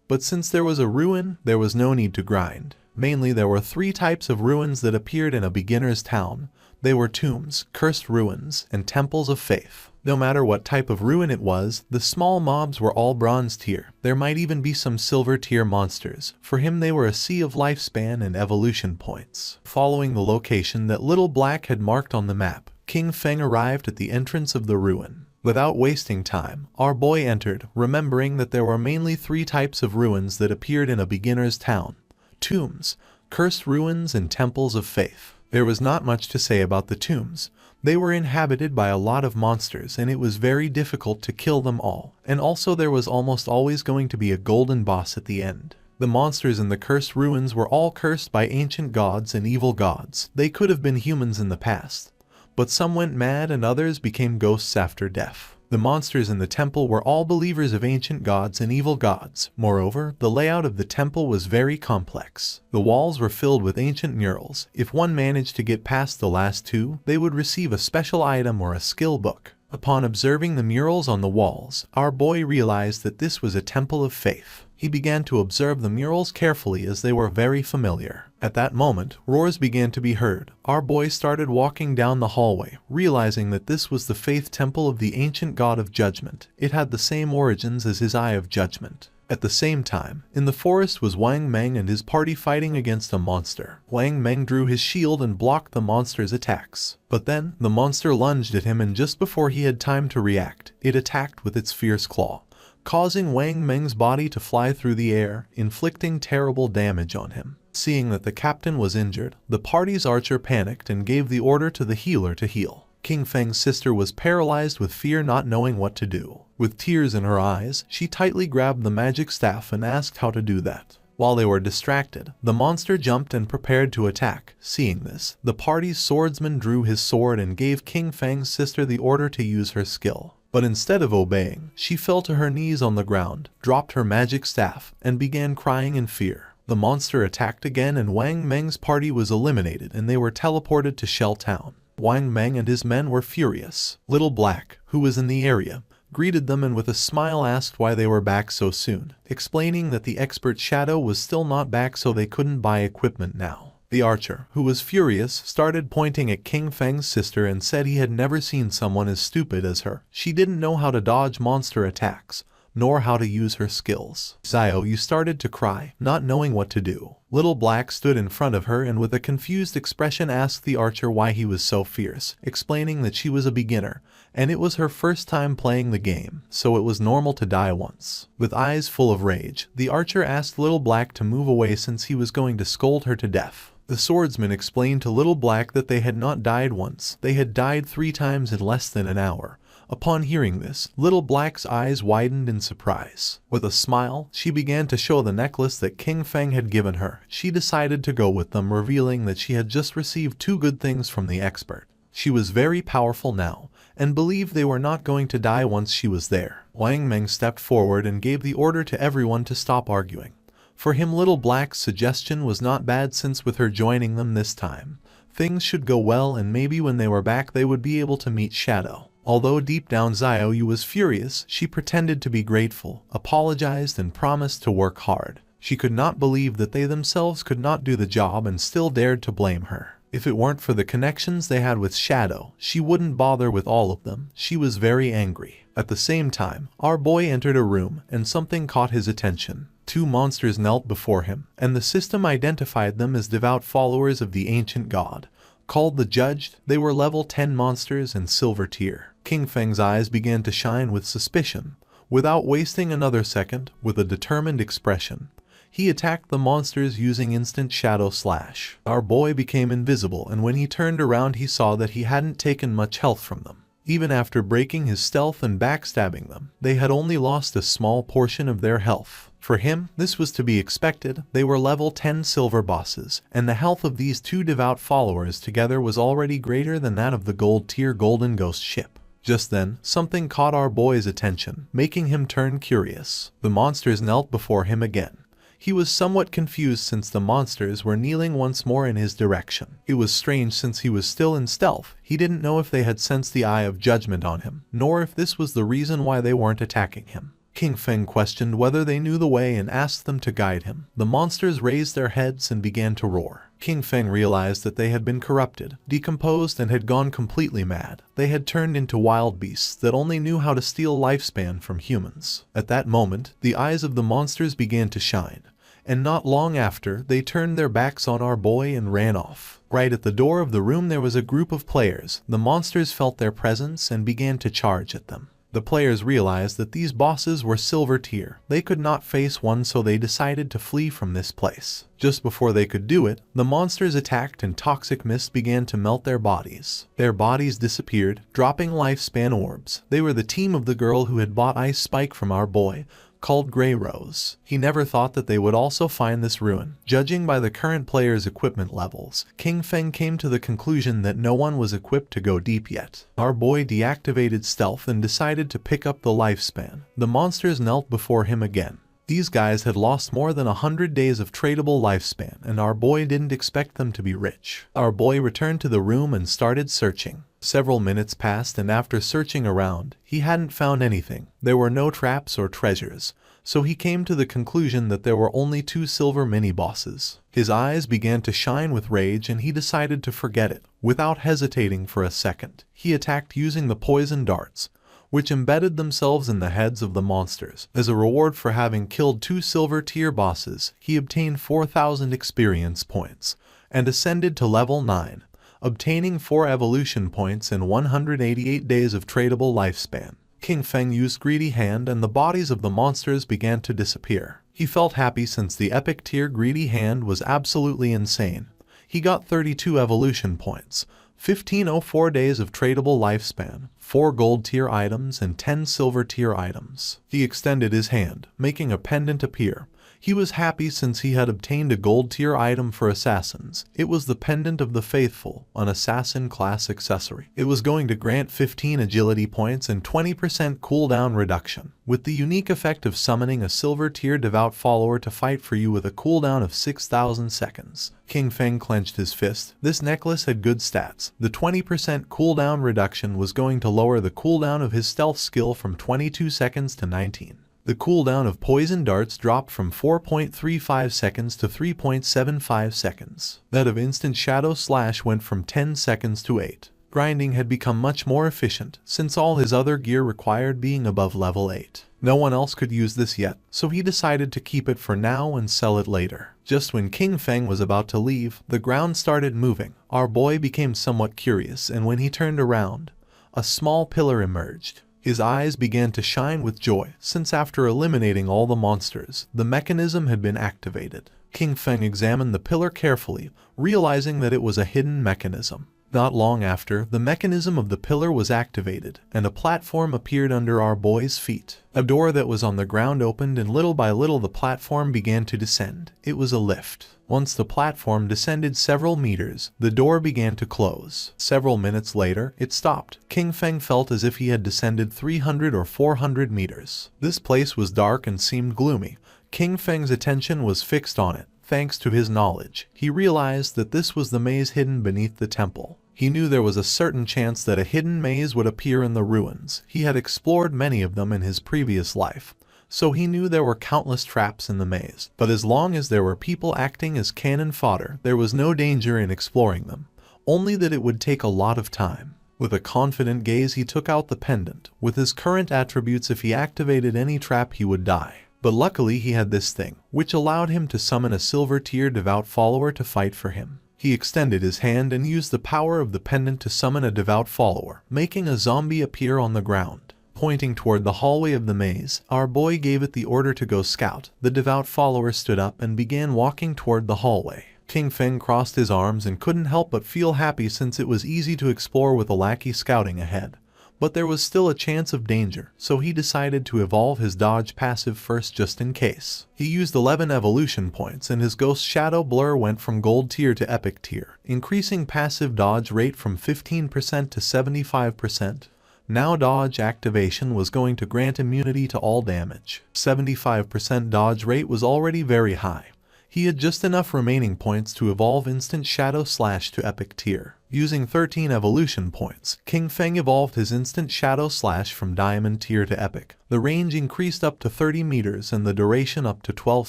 But since there was a ruin, there was no need to grind. Mainly there were 3 types of ruins that appeared in a beginner's town. They were tombs, cursed ruins, and temples of faith. No matter what type of ruin it was, the small mobs were all bronze tier. There might even be some silver tier monsters. For him they were a sea of lifespan and evolution points. Following the location that Little Black had marked on the map, King Feng arrived at the entrance of the ruin. Without wasting time, our boy entered, remembering that there were mainly 3 types of ruins that appeared in a beginner's town: tombs, cursed ruins, and temples of faith. There was not much to say about the tombs. They were inhabited by a lot of monsters and it was very difficult to kill them all, and also there was almost always going to be a golden boss at the end. The monsters in the cursed ruins were all cursed by ancient gods and evil gods. They could have been humans in the past, but some went mad and others became ghosts after death. The monsters in the temple were all believers of ancient gods and evil gods. Moreover, the layout of the temple was very complex. The walls were filled with ancient murals. If one managed to get past the last 2, they would receive a special item or a skill book. Upon observing the murals on the walls, our boy realized that this was a temple of faith. He began to observe the murals carefully as they were very familiar. At that moment, roars began to be heard. Our boy started walking down the hallway, realizing that this was the faith temple of the ancient god of judgment. It had the same origins as his eye of judgment. At the same time, in the forest was Wang Meng and his party fighting against a monster. Wang Meng drew his shield and blocked the monster's attacks. But then, the monster lunged at him and just before he had time to react, it attacked with its fierce claw, causing Wang Meng's body to fly through the air, inflicting terrible damage on him. Seeing that the captain was injured, the party's archer panicked and gave the order to the healer to heal. King Feng's sister was paralyzed with fear, not knowing what to do. With tears in her eyes, she tightly grabbed the magic staff and asked how to do that. While they were distracted, the monster jumped and prepared to attack. Seeing this, the party's swordsman drew his sword and gave King Feng's sister the order to use her skill. But instead of obeying, she fell to her knees on the ground, dropped her magic staff, and began crying in fear. The monster attacked again and Wang Meng's party was eliminated and they were teleported to Shell Town. Wang Meng and his men were furious. Little Black, who was in the area, greeted them and with a smile asked why they were back so soon, explaining that the expert Shadow was still not back so they couldn't buy equipment now. The archer, who was furious, started pointing at King Feng's sister and said he had never seen someone as stupid as her. She didn't know how to dodge monster attacks, nor how to use her skills. Xiao Yu started to cry, not knowing what to do. Little Black stood in front of her and with a confused expression asked the archer why he was so fierce, explaining that she was a beginner, and it was her first time playing the game, so it was normal to die once. With eyes full of rage, the archer asked Little Black to move away since he was going to scold her to death. The swordsman explained to Little Black that they had not died once, they had died 3 times in less than an hour. Upon hearing this, Little Black's eyes widened in surprise. With a smile, she began to show the necklace that King Feng had given her. She decided to go with them, revealing that she had just received 2 good things from the expert. She was very powerful now, and believed they were not going to die once she was there. Wang Meng stepped forward and gave the order to everyone to stop arguing. For him, Little Black's suggestion was not bad since with her joining them this time, things should go well and maybe when they were back they would be able to meet Shadow. Although deep down Xiao Yu was furious, she pretended to be grateful, apologized and promised to work hard. She could not believe that they themselves could not do the job and still dared to blame her. If it weren't for the connections they had with Shadow, she wouldn't bother with all of them. She was very angry. At the same time, our boy entered a room and something caught his attention. 2 monsters knelt before him, and the system identified them as devout followers of the ancient god. Called the Judged, they were level 10 monsters and silver tier. King Feng's eyes began to shine with suspicion. Without wasting another second, with a determined expression, he attacked the monsters using instant shadow slash. Our boy became invisible and when he turned around he saw that he hadn't taken much health from them. Even after breaking his stealth and backstabbing them, they had only lost a small portion of their health. For him, this was to be expected. They were level 10 silver bosses, and the health of these 2 devout followers together was already greater than that of the gold tier golden ghost ship. Just then, something caught our boy's attention, making him turn curious. The monsters knelt before him again. He was somewhat confused since the monsters were kneeling once more in his direction. It was strange since he was still in stealth. He didn't know if they had sensed the eye of judgment on him, nor if this was the reason why they weren't attacking him. King Feng questioned whether they knew the way and asked them to guide him. The monsters raised their heads and began to roar. King Feng realized that they had been corrupted, decomposed, and had gone completely mad. They had turned into wild beasts that only knew how to steal lifespan from humans. At that moment, the eyes of the monsters began to shine, and not long after, they turned their backs on our boy and ran off. Right at the door of the room there was a group of players. The monsters felt their presence and began to charge at them. The players realized that these bosses were silver tier. They could not face one, so they decided to flee from this place. Just before they could do it, the monsters attacked and toxic mist began to melt their bodies. Their bodies disappeared, dropping lifespan orbs. They were the team of the girl who had bought Ice Spike from our boy, called Grey Rose. He never thought that they would also find this ruin. Judging by the current players' equipment levels, King Feng came to the conclusion that no one was equipped to go deep yet. Our boy deactivated stealth and decided to pick up the lifespan. The monsters knelt before him again. These guys had lost more than 100 days of tradable lifespan, and our boy didn't expect them to be rich. Our boy returned to the room and started searching. Several minutes passed, and after searching around, he hadn't found anything. There were no traps or treasures, so he came to the conclusion that there were only 2 silver mini-bosses. His eyes began to shine with rage and he decided to forget it. Without hesitating for a second, he attacked using the poison darts, which embedded themselves in the heads of the monsters. As a reward for having killed 2 silver tier bosses, he obtained 4,000 experience points and ascended to level 9. Obtaining 4 evolution points and 188 days of tradable lifespan. King Feng used Greedy Hand and the bodies of the monsters began to disappear. He felt happy since the epic tier Greedy Hand was absolutely insane. He got 32 evolution points, 1504 days of tradable lifespan, 4 gold tier items and 10 silver tier items. He extended his hand, making a pendant appear. He was happy since he had obtained a gold tier item for assassins. It was the Pendant of the Faithful, an assassin class accessory. It was going to grant 15 agility points and 20% cooldown reduction, with the unique effect of summoning a silver tier devout follower to fight for you with a cooldown of 6,000 seconds. King Feng clenched his fist. This necklace had good stats. The 20% cooldown reduction was going to lower the cooldown of his stealth skill from 22 seconds to 19. The cooldown of poison darts dropped from 4.35 seconds to 3.75 seconds. That of instant shadow slash went from 10 seconds to 8. Grinding had become much more efficient, since all his other gear required being above level 8. No one else could use this yet, so he decided to keep it for now and sell it later. Just when King Feng was about to leave, the ground started moving. Our boy became somewhat curious, and when he turned around, a small pillar emerged. His eyes began to shine with joy, since after eliminating all the monsters, the mechanism had been activated. King Feng examined the pillar carefully, realizing that it was a hidden mechanism. Not long after, the mechanism of the pillar was activated, and a platform appeared under our boy's feet. A door that was on the ground opened, and little by little the platform began to descend. It was a lift. Once the platform descended several meters, the door began to close. Several minutes later, it stopped. King Feng felt as if he had descended 300 or 400 meters. This place was dark and seemed gloomy. King Feng's attention was fixed on it. Thanks to his knowledge, he realized that this was the maze hidden beneath the temple. He knew there was a certain chance that a hidden maze would appear in the ruins. He had explored many of them in his previous life, so he knew there were countless traps in the maze. But as long as there were people acting as cannon fodder, there was no danger in exploring them, only that it would take a lot of time. With a confident gaze, he took out the pendant. With his current attributes, if he activated any trap, he would die. But luckily he had this thing, which allowed him to summon a silver tier devout follower to fight for him. He extended his hand and used the power of the pendant to summon a devout follower, making a zombie appear on the ground. Pointing toward the hallway of the maze, our boy gave it the order to go scout. The devout follower stood up and began walking toward the hallway. King Feng crossed his arms and couldn't help but feel happy since it was easy to explore with a lackey scouting ahead. But there was still a chance of danger, so he decided to evolve his dodge passive first just in case. He used 11 evolution points and his ghost shadow blur went from gold tier to epic tier, increasing passive dodge rate from 15% to 75%. Now dodge activation was going to grant immunity to all damage. 75% dodge rate was already very high. He had just enough remaining points to evolve Instant Shadow Slash to Epic tier. Using 13 evolution points, King Feng evolved his Instant Shadow Slash from Diamond tier to Epic. The range increased up to 30 meters and the duration up to 12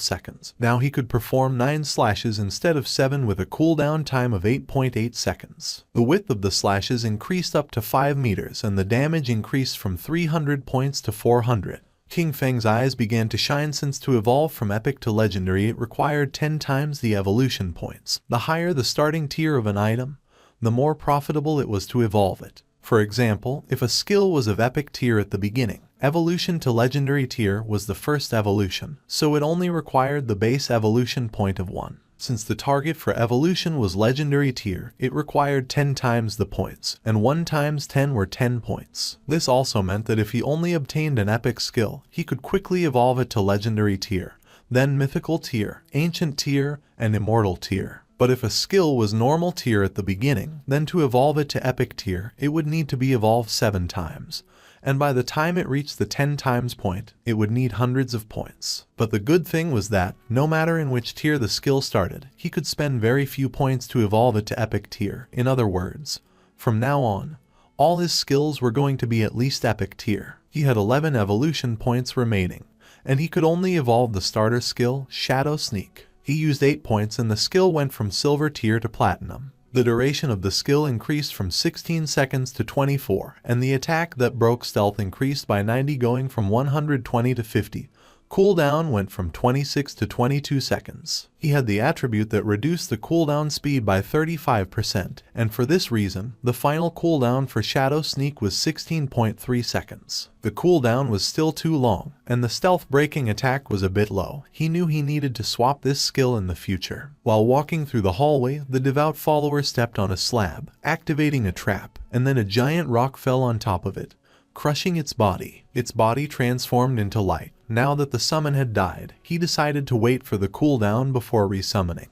seconds. Now he could perform 9 slashes instead of 7 with a cooldown time of 8.8 seconds. The width of the slashes increased up to 5 meters and the damage increased from 300 points to 400. King Feng's eyes began to shine since to evolve from Epic to Legendary it required 10 times the evolution points. The higher the starting tier of an item, the more profitable it was to evolve it. For example, if a skill was of Epic tier at the beginning, evolution to Legendary tier was the first evolution, so it only required the base evolution point of 1. Since the target for evolution was Legendary tier, it required 10 times the points, and 1 times 10 were 10 points. This also meant that if he only obtained an Epic skill, he could quickly evolve it to Legendary tier, then Mythical tier, Ancient tier, and Immortal tier. But if a skill was normal tier at the beginning, then to evolve it to Epic tier, it would need to be evolved 7 times. And by the time it reached the 10 times point, it would need hundreds of points. But the good thing was that, no matter in which tier the skill started, he could spend very few points to evolve it to Epic tier. In other words, from now on, all his skills were going to be at least Epic tier. He had 11 evolution points remaining, and he could only evolve the starter skill, Shadow Sneak. He used 8 points and the skill went from Silver tier to Platinum. The duration of the skill increased from 16 seconds to 24, and the attack that broke stealth increased by 90 going from 120 to 50. Cooldown went from 26 to 22 seconds. He had the attribute that reduced the cooldown speed by 35%, and for this reason, the final cooldown for Shadow Sneak was 16.3 seconds. The cooldown was still too long, and the stealth breaking attack was a bit low. He knew he needed to swap this skill in the future. While walking through the hallway, the devout follower stepped on a slab, activating a trap, and then a giant rock fell on top of it, crushing its body. Its body transformed into light. Now that the summon had died, he decided to wait for the cooldown before resummoning.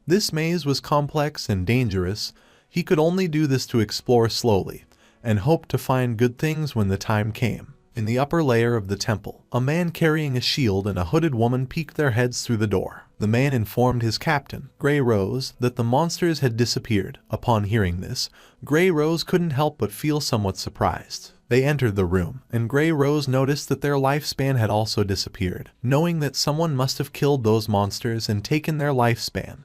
This maze was complex and dangerous. He could only do this to explore slowly, and hope to find good things when the time came. In the upper layer of the temple, a man carrying a shield and a hooded woman peeked their heads through the door. The man informed his captain, Grey Rose, that the monsters had disappeared. Upon hearing this, Grey Rose couldn't help but feel somewhat surprised. They entered the room, and Grey Rose noticed that their lifespan had also disappeared, knowing that someone must have killed those monsters and taken their lifespan.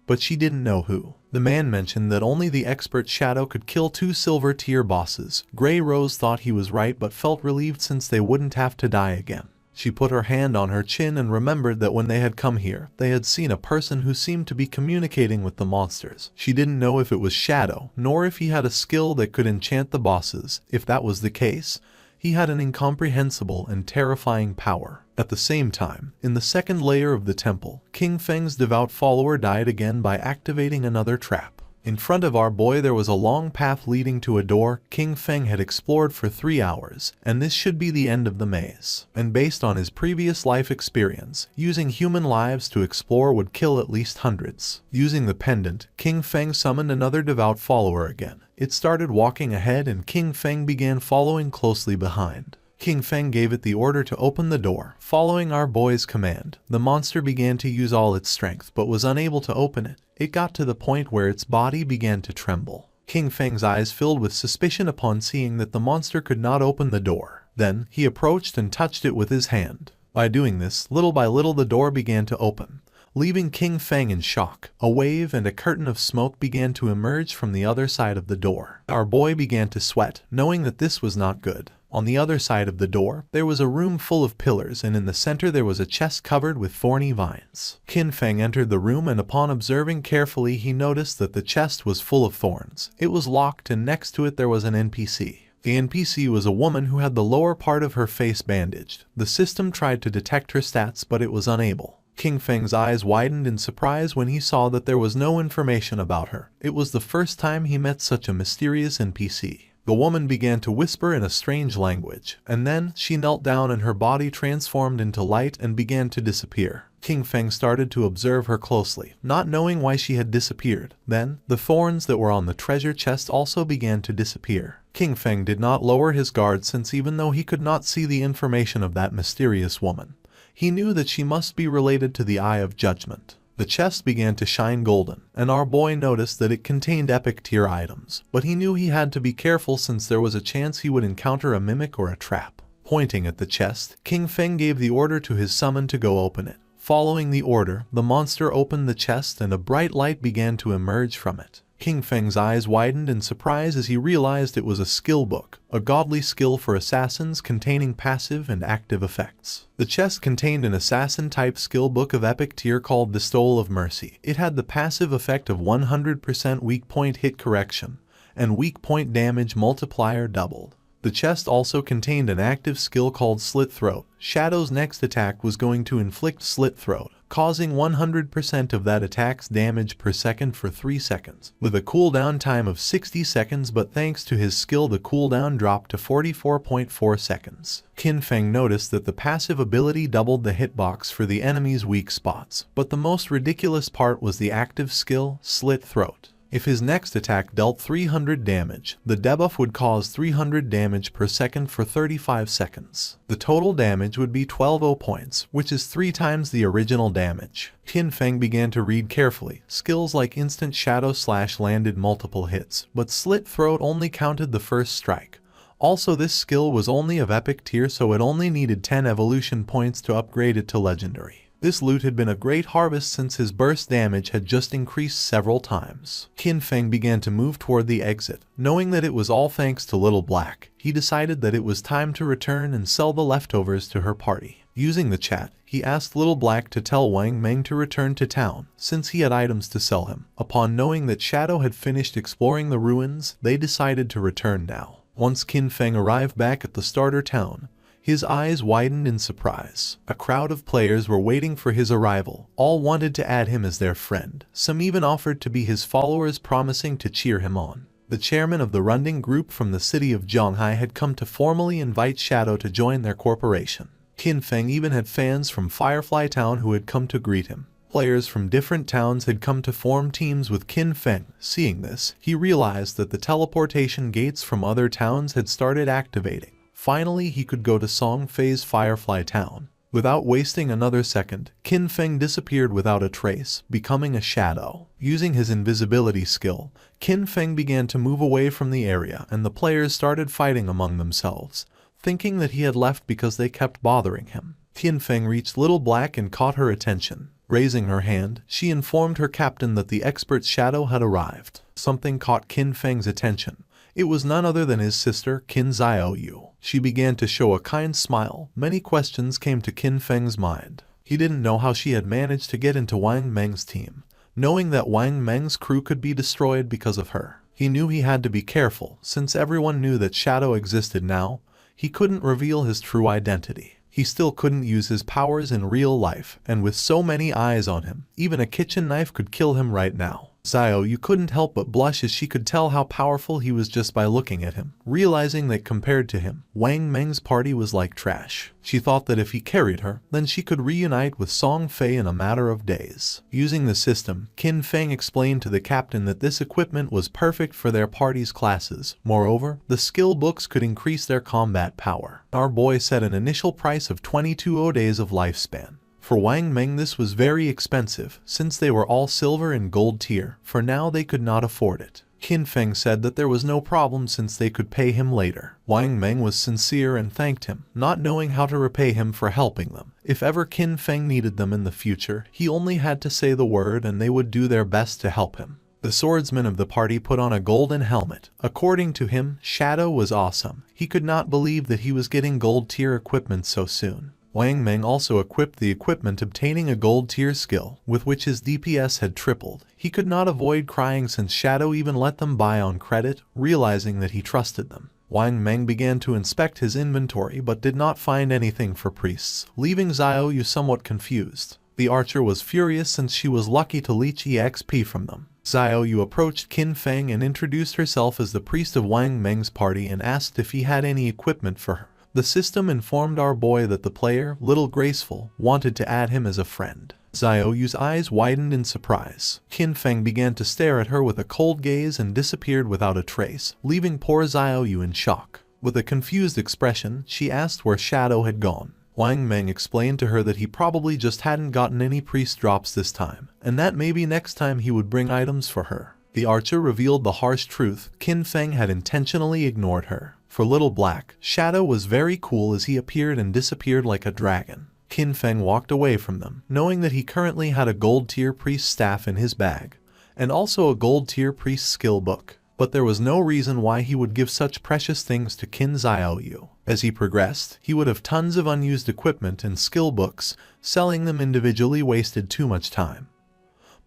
But she didn't know who. The man mentioned that only the expert Shadow could kill 2 silver tier bosses. Grey Rose thought he was right but felt relieved since they wouldn't have to die again. She put her hand on her chin and remembered that when they had come here, they had seen a person who seemed to be communicating with the monsters. She didn't know if it was Shadow, nor if he had a skill that could enchant the bosses. If that was the case, he had an incomprehensible and terrifying power. At the same time, in the second layer of the temple, King Feng's devout follower died again by activating another trap. In front of our boy there was a long path leading to a door King Feng had explored for 3 hours, and this should be the end of the maze. And based on his previous life experience, using human lives to explore would kill at least hundreds. Using the pendant, King Feng summoned another devout follower again. It started walking ahead and King Feng began following closely behind. King Feng gave it the order to open the door. Following our boy's command, the monster began to use all its strength but was unable to open it. It got to the point where its body began to tremble. King Feng's eyes filled with suspicion upon seeing that the monster could not open the door. Then, he approached and touched it with his hand. By doing this, little by little the door began to open, leaving King Feng in shock. A wave and a curtain of smoke began to emerge from the other side of the door. Our boy began to sweat, knowing that this was not good. On the other side of the door, there was a room full of pillars and in the center there was a chest covered with thorny vines. King Feng entered the room and upon observing carefully he noticed that the chest was full of thorns. It was locked and next to it there was an NPC. The NPC was a woman who had the lower part of her face bandaged. The system tried to detect her stats but it was unable. King Feng's eyes widened in surprise when he saw that there was no information about her. It was the first time he met such a mysterious NPC. The woman began to whisper in a strange language, and then she knelt down and her body transformed into light and began to disappear. King Feng started to observe her closely, not knowing why she had disappeared. Then, the thorns that were on the treasure chest also began to disappear. King Feng did not lower his guard since even though he could not see the information of that mysterious woman, he knew that she must be related to the Eye of Judgment. The chest began to shine golden, and our boy noticed that it contained epic tier items, but he knew he had to be careful since there was a chance he would encounter a mimic or a trap. Pointing at the chest, King Feng gave the order to his summon to go open it. Following the order, the monster opened the chest and a bright light began to emerge from it. King Feng's eyes widened in surprise as he realized it was a skill book, a godly skill for assassins containing passive and active effects. The chest contained an assassin-type skill book of epic tier called the Stole of Mercy. It had the passive effect of 100% weak point hit correction, and weak point damage multiplier doubled. The chest also contained an active skill called Slit Throat. Shadow's next attack was going to inflict Slit Throat, causing 100% of that attack's damage per second for 3 seconds, with a cooldown time of 60 seconds, but thanks to his skill the cooldown dropped to 44.4 seconds. King Feng noticed that the passive ability doubled the hitbox for the enemy's weak spots, but the most ridiculous part was the active skill, Slit Throat. If his next attack dealt 300 damage, the debuff would cause 300 damage per second for 35 seconds. The total damage would be 12 points, which is 3 times the original damage. King Feng began to read carefully. Skills like Instant Shadow Slash landed multiple hits, but Slit Throat only counted the first strike. Also, this skill was only of epic tier, so it only needed 10 evolution points to upgrade it to legendary. This loot had been a great harvest since his burst damage had just increased several times. King Feng began to move toward the exit. Knowing that it was all thanks to Little Black, he decided that it was time to return and sell the leftovers to her party. Using the chat, he asked Little Black to tell Wang Meng to return to town, since he had items to sell him. Upon knowing that Shadow had finished exploring the ruins, they decided to return now. Once King Feng arrived back at the starter town, his eyes widened in surprise. A crowd of players were waiting for his arrival. All wanted to add him as their friend. Some even offered to be his followers, promising to cheer him on. The chairman of the Runding group from the city of Zhonghai had come to formally invite Shadow to join their corporation. King Feng even had fans from Firefly Town who had come to greet him. Players from different towns had come to form teams with King Feng. Seeing this, he realized that the teleportation gates from other towns had started activating. Finally, he could go to Songfei's Firefly Town. Without wasting another second, King Feng disappeared without a trace, becoming a shadow. Using his invisibility skill, King Feng began to move away from the area, and the players started fighting among themselves, thinking that he had left because they kept bothering him. King Feng reached Little Black and caught her attention. Raising her hand, she informed her captain that the expert Shadow had arrived. Something caught King Feng's attention. It was none other than his sister, Qin Xiaoyu. She began to show a kind smile. Many questions came to King Feng's mind. He didn't know how she had managed to get into Wang Meng's team, knowing that Wang Meng's crew could be destroyed because of her. He knew he had to be careful, since everyone knew that Shadow existed now. He couldn't reveal his true identity. He still couldn't use his powers in real life, and with so many eyes on him, even a kitchen knife could kill him right now. Xiaoyu couldn't help but blush as she could tell how powerful he was just by looking at him, realizing that compared to him, Wang Meng's party was like trash. She thought that if he carried her, then she could reunite with Song Fei in a matter of days. Using the system, King Feng explained to the captain that this equipment was perfect for their party's classes. Moreover, the skill books could increase their combat power. Our boy set an initial price of 22 days of lifespan. For Wang Meng this was very expensive, since they were all silver and gold tier. For now they could not afford it. King Feng said that there was no problem since they could pay him later. Wang Meng was sincere and thanked him, not knowing how to repay him for helping them. If ever King Feng needed them in the future, he only had to say the word and they would do their best to help him. The swordsman of the party put on a golden helmet. According to him, Shadow was awesome. He could not believe that he was getting gold tier equipment so soon. Wang Meng also equipped the equipment, obtaining a gold tier skill, with which his DPS had tripled. He could not avoid crying since Shadow even let them buy on credit, realizing that he trusted them. Wang Meng began to inspect his inventory but did not find anything for priests, leaving Xiaoyu somewhat confused. The archer was furious since she was lucky to leech EXP from them. Xiaoyu approached King Feng and introduced herself as the priest of Wang Meng's party and asked if he had any equipment for her. The system informed our boy that the player, Little Graceful, wanted to add him as a friend. Xiaoyu's eyes widened in surprise. Qin Feng began to stare at her with a cold gaze and disappeared without a trace, leaving poor Xiaoyu in shock. With a confused expression, she asked where Shadow had gone. Wang Meng explained to her that he probably just hadn't gotten any priest drops this time, and that maybe next time he would bring items for her. The archer revealed the harsh truth. Qin Feng had intentionally ignored her. For Little Black, Shadow was very cool as he appeared and disappeared like a dragon. Qin Feng walked away from them, knowing that he currently had a gold-tier priest staff in his bag, and also a gold-tier priest skill book. But there was no reason why he would give such precious things to Qin Xiaoyu. As he progressed, he would have tons of unused equipment and skill books. Selling them individually wasted too much time.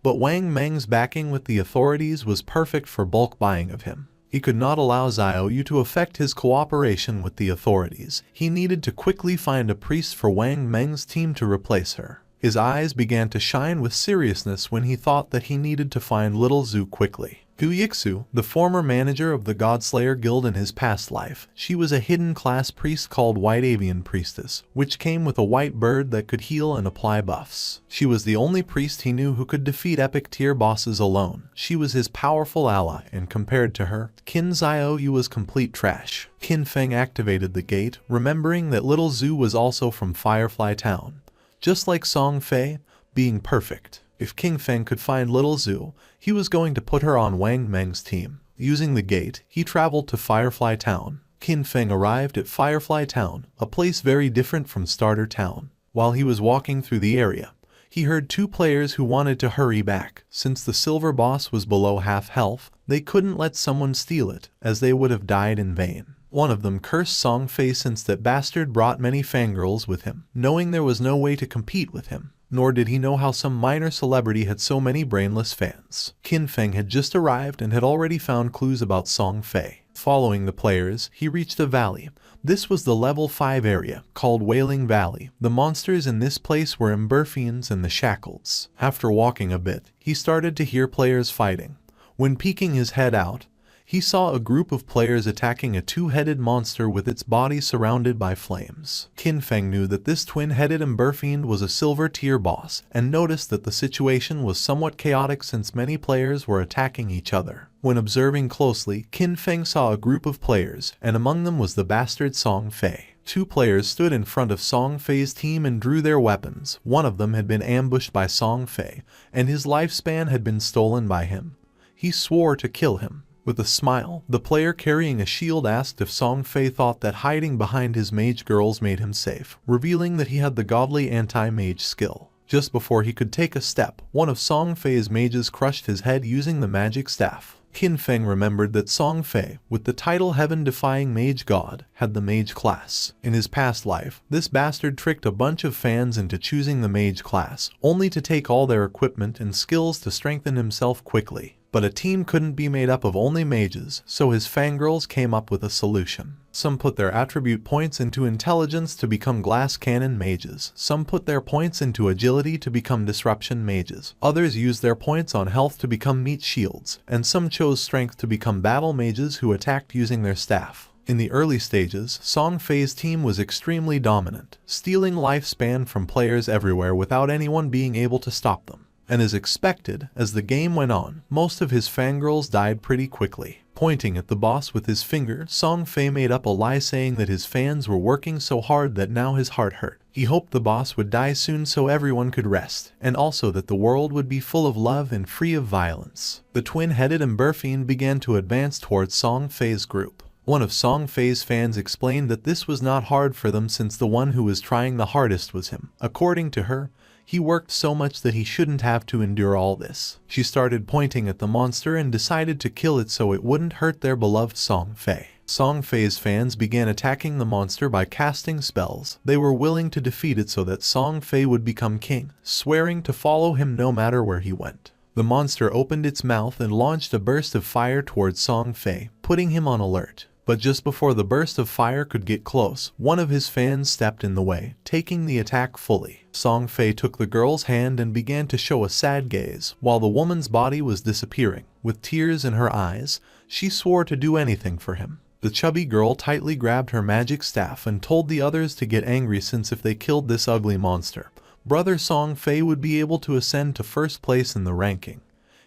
But Wang Meng's backing with the authorities was perfect for bulk buying of him. He could not allow Xiaoyu to affect his cooperation with the authorities. He needed to quickly find a priest for Wang Meng's team to replace her. His eyes began to shine with seriousness when he thought that he needed to find Little Zhu quickly. Gu Yixu, the former manager of the Godslayer Guild in his past life, she was a hidden class priest called White Avian Priestess, which came with a white bird that could heal and apply buffs. She was the only priest he knew who could defeat epic tier bosses alone. She was his powerful ally, and compared to her, Qin Xiaoyu was complete trash. Qin Feng activated the gate, remembering that Little Zhu was also from Firefly Town. Just like Song Fei, being perfect. If Qin Feng could find Little Zhu, he was going to put her on Wang Meng's team. Using the gate, he traveled to Firefly Town. Qin Feng arrived at Firefly Town, a place very different from Starter Town. While he was walking through the area, he heard two players who wanted to hurry back. Since the silver boss was below half health, they couldn't let someone steal it, as they would have died in vain. One of them cursed Song Fei since that bastard brought many fangirls with him, knowing there was no way to compete with him. Nor did he know how some minor celebrity had so many brainless fans. Qin Feng had just arrived and had already found clues about Song Fei. Following the players, he reached a valley. This was the level 5 area, called Wailing Valley. The monsters in this place were Emberfiends and the Shackles. After walking a bit, he started to hear players fighting. When peeking his head out, he saw a group of players attacking a two-headed monster with its body surrounded by flames. Qin Feng knew that this twin-headed Emberfiend was a silver-tier boss, and noticed that the situation was somewhat chaotic since many players were attacking each other. When observing closely, Qin Feng saw a group of players, and among them was the bastard Song Fei. Two players stood in front of Song Fei's team and drew their weapons. One of them had been ambushed by Song Fei, and his lifespan had been stolen by him. He swore to kill him. With a smile, the player carrying a shield asked if Song Fei thought that hiding behind his mage girls made him safe, revealing that he had the godly anti-mage skill. Just before he could take a step, one of Song Fei's mages crushed his head using the magic staff. Qin Feng remembered that Song Fei, with the title Heaven-Defying Mage God, had the mage class. In his past life, this bastard tricked a bunch of fans into choosing the mage class, only to take all their equipment and skills to strengthen himself quickly. But a team couldn't be made up of only mages, so his fangirls came up with a solution. Some put their attribute points into intelligence to become glass cannon mages. Some put their points into agility to become disruption mages. Others used their points on health to become meat shields, and some chose strength to become battle mages who attacked using their staff. In the early stages, Song Fei's team was extremely dominant, stealing lifespan from players everywhere without anyone being able to stop them. And as expected, as the game went on, most of his fangirls died pretty quickly. Pointing at the boss with his finger, Song Fei made up a lie saying that his fans were working so hard that now his heart hurt. He hoped the boss would die soon so everyone could rest, and also that the world would be full of love and free of violence. The twin-headed Emberfiend began to advance towards Song Fei's group. One of Song Fei's fans explained that this was not hard for them since the one who was trying the hardest was him. According to her, he worked so much that he shouldn't have to endure all this. She started pointing at the monster and decided to kill it so it wouldn't hurt their beloved Song Fei. Song Fei's fans began attacking the monster by casting spells. They were willing to defeat it so that Song Fei would become king, swearing to follow him no matter where he went. The monster opened its mouth and launched a burst of fire towards Song Fei, putting him on alert. But just before the burst of fire could get close, one of his fans stepped in the way, taking the attack fully. Song Fei took the girl's hand and began to show a sad gaze, while the woman's body was disappearing. With tears in her eyes, she swore to do anything for him. The chubby girl tightly grabbed her magic staff and told the others to get angry, since if they killed this ugly monster, brother Song Fei would be able to ascend to first place in the ranking.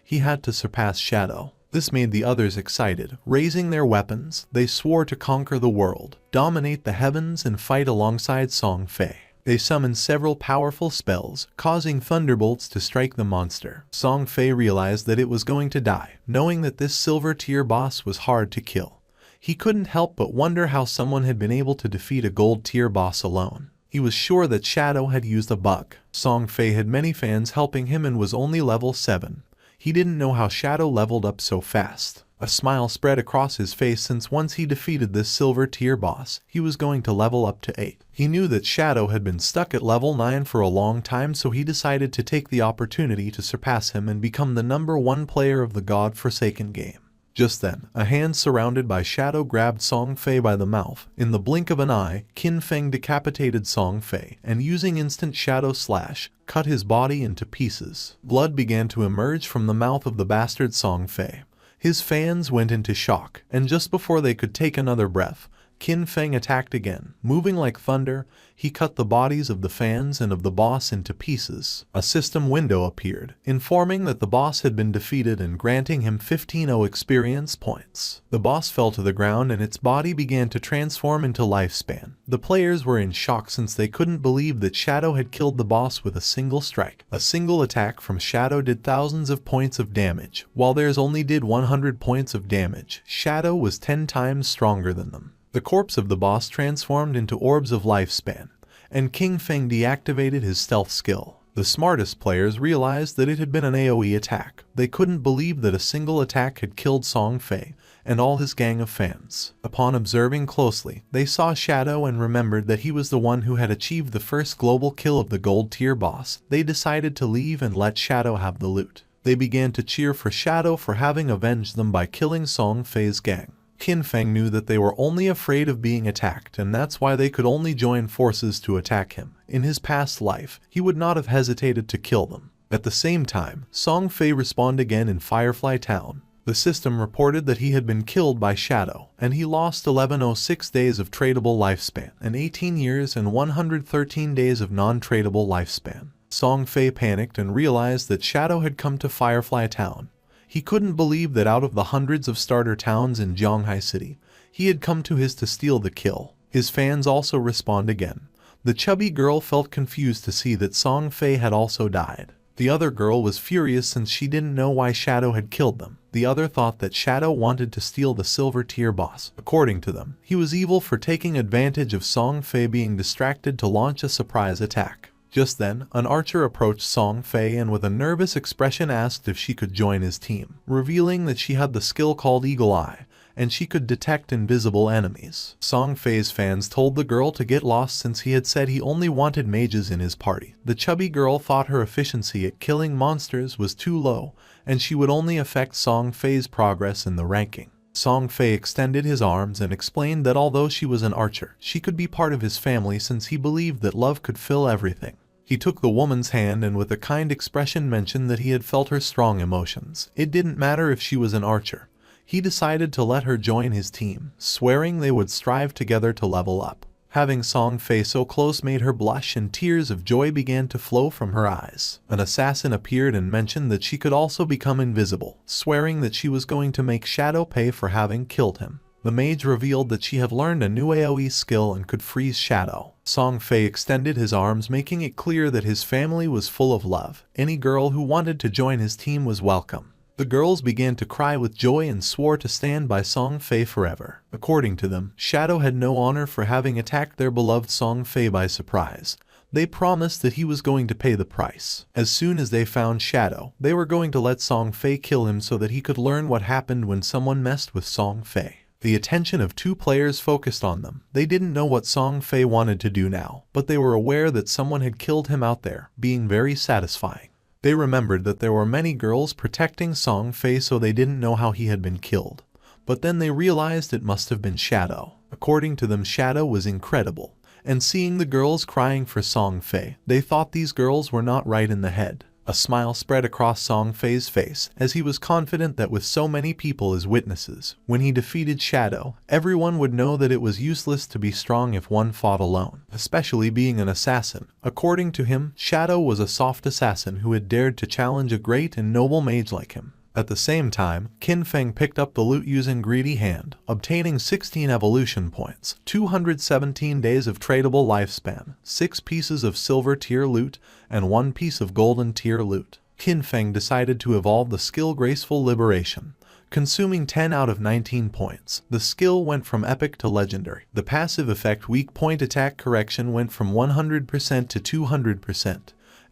He had to surpass Shadow. This made the others excited. Raising their weapons, they swore to conquer the world, dominate the heavens, and fight alongside Song Fei. They summoned several powerful spells, causing thunderbolts to strike the monster. Song Fei realized that it was going to die, knowing that this silver tier boss was hard to kill. He couldn't help but wonder how someone had been able to defeat a gold tier boss alone. He was sure that Shadow had used a bug. Song Fei had many fans helping him and was only level 7. He didn't know how Shadow leveled up so fast. A smile spread across his face, since once he defeated this silver tier boss, he was going to level up to 8. He knew that Shadow had been stuck at level 9 for a long time, so he decided to take the opportunity to surpass him and become the #1 player of the God-forsaken game. Just then, a hand surrounded by Shadow grabbed Song Fei by the mouth. In the blink of an eye, Qin Feng decapitated Song Fei, and using instant Shadow Slash, cut his body into pieces. Blood began to emerge from the mouth of the bastard Song Fei. His fans went into shock, and just before they could take another breath, Qin Feng attacked again. Moving like thunder, he cut the bodies of the fans and of the boss into pieces. A system window appeared, informing that the boss had been defeated and granting him 15 experience points. The boss fell to the ground and its body began to transform into lifespan. The players were in shock, since they couldn't believe that Shadow had killed the boss with a single strike. A single attack from Shadow did thousands of points of damage, while theirs only did 100 points of damage. Shadow was 10 times stronger than them. The corpse of the boss transformed into orbs of lifespan, and Qin Feng deactivated his stealth skill. The smartest players realized that it had been an AoE attack. They couldn't believe that a single attack had killed Song Fei and all his gang of fans. Upon observing closely, they saw Shadow and remembered that he was the one who had achieved the first global kill of the gold tier boss. They decided to leave and let Shadow have the loot. They began to cheer for Shadow for having avenged them by killing Song Fei's gang. Qin Feng knew that they were only afraid of being attacked, and that's why they could only join forces to attack him. In his past life, he would not have hesitated to kill them. At the same time, Song Fei respawned again in Firefly Town. The system reported that he had been killed by Shadow, and he lost 1106 days of tradable lifespan, and 18 years and 113 days of non-tradable lifespan. Song Fei panicked and realized that Shadow had come to Firefly Town. He couldn't believe that out of the hundreds of starter towns in Zhonghai City, he had come to his to steal the kill. His fans also respawned again. The chubby girl felt confused to see that Song Fei had also died. The other girl was furious since she didn't know why Shadow had killed them. The other thought that Shadow wanted to steal the silver tier boss. According to them, he was evil for taking advantage of Song Fei being distracted to launch a surprise attack. Just then, an archer approached Song Fei and with a nervous expression asked if she could join his team, revealing that she had the skill called Eagle Eye, and she could detect invisible enemies. Song Fei's fans told the girl to get lost since he had said he only wanted mages in his party. The chubby girl thought her efficiency at killing monsters was too low, and she would only affect Song Fei's progress in the ranking. Song Fei extended his arms and explained that although she was an archer, she could be part of his family since he believed that love could fill everything. He took the woman's hand and with a kind expression mentioned that he had felt her strong emotions. It didn't matter if she was an archer. He decided to let her join his team, swearing they would strive together to level up. Having Song Fei so close made her blush and tears of joy began to flow from her eyes. An assassin appeared and mentioned that she could also become invisible, swearing that she was going to make Shadow pay for having killed him. The mage revealed that she had learned a new AoE skill and could freeze Shadow. Song Fei extended his arms, making it clear that his family was full of love. Any girl who wanted to join his team was welcome. The girls began to cry with joy and swore to stand by Song Fei forever. According to them, Shadow had no honor for having attacked their beloved Song Fei by surprise. They promised that he was going to pay the price. As soon as they found Shadow, they were going to let Song Fei kill him so that he could learn what happened when someone messed with Song Fei. The attention of two players focused on them. They didn't know what Song Fei wanted to do now, but they were aware that someone had killed him out there, being very satisfying. They remembered that there were many girls protecting Song Fei, so they didn't know how he had been killed. But then they realized it must have been Shadow. According to them, Shadow was incredible. And seeing the girls crying for Song Fei, they thought these girls were not right in the head. A smile spread across Song Fei's face as he was confident that with so many people as witnesses, when he defeated Shadow, everyone would know that it was useless to be strong if one fought alone, especially being an assassin. According to him, Shadow was a soft assassin who had dared to challenge a great and noble mage like him. At the same time, Qin Feng picked up the loot using Greedy Hand, obtaining 16 evolution points, 217 days of tradable lifespan, 6 pieces of silver tier loot, and 1 piece of golden tier loot. Qin Feng decided to evolve the skill Graceful Liberation, consuming 10 out of 19 points. The skill went from epic to legendary. The passive effect weak point attack correction went from 100% to 200%,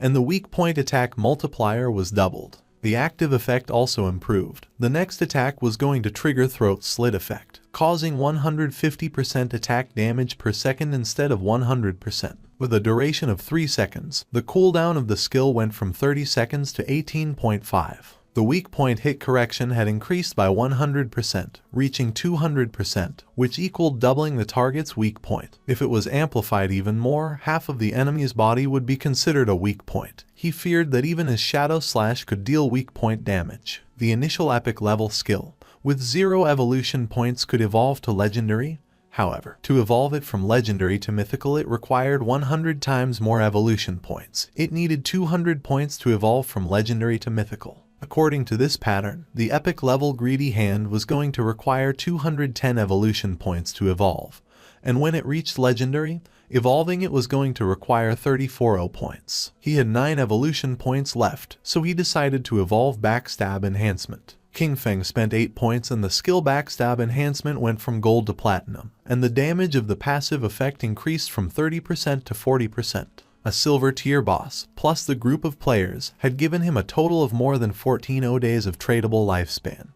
and the weak point attack multiplier was doubled. The active effect also improved. The next attack was going to trigger Throat Slit effect, causing 150% attack damage per second instead of 100%. With a duration of 3 seconds, the cooldown of the skill went from 30 seconds to 18.5. The weak point hit correction had increased by 100%, reaching 200%, which equaled doubling the target's weak point. If it was amplified even more, half of the enemy's body would be considered a weak point. He feared that even his Shadow Slash could deal weak point damage. The initial epic level skill, with 0 evolution points, could evolve to legendary. However, to evolve it from legendary to mythical, it required 100 times more evolution points. It needed 200 points to evolve from legendary to mythical. According to this pattern, the epic level Greedy Hand was going to require 210 evolution points to evolve, and when it reached legendary, evolving it was going to require 34 points. He had 9 evolution points left, so he decided to evolve Backstab Enhancement. Qin Feng spent 8 points and the skill Backstab Enhancement went from gold to platinum, and the damage of the passive effect increased from 30% to 40%. A silver tier boss, plus the group of players, had given him a total of more than 14 days of tradable lifespan.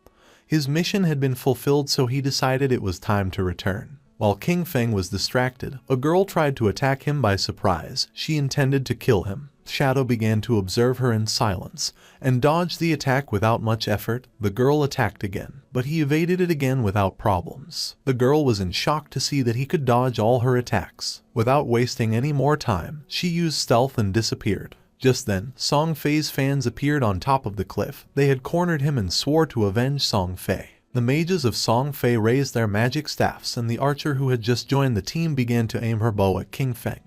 His mission had been fulfilled, so he decided it was time to return. While Qin Feng was distracted, a girl tried to attack him by surprise. She intended to kill him. Shadow began to observe her in silence and dodged the attack without much effort. The girl attacked again, but he evaded it again without problems. The girl was in shock to see that he could dodge all her attacks. Without wasting any more time, she used stealth and disappeared. Just then, Song Fei's fans appeared on top of the cliff. They had cornered him and swore to avenge Song Fei. The mages of Song Fei raised their magic staffs, and the archer who had just joined the team began to aim her bow at Qin Feng.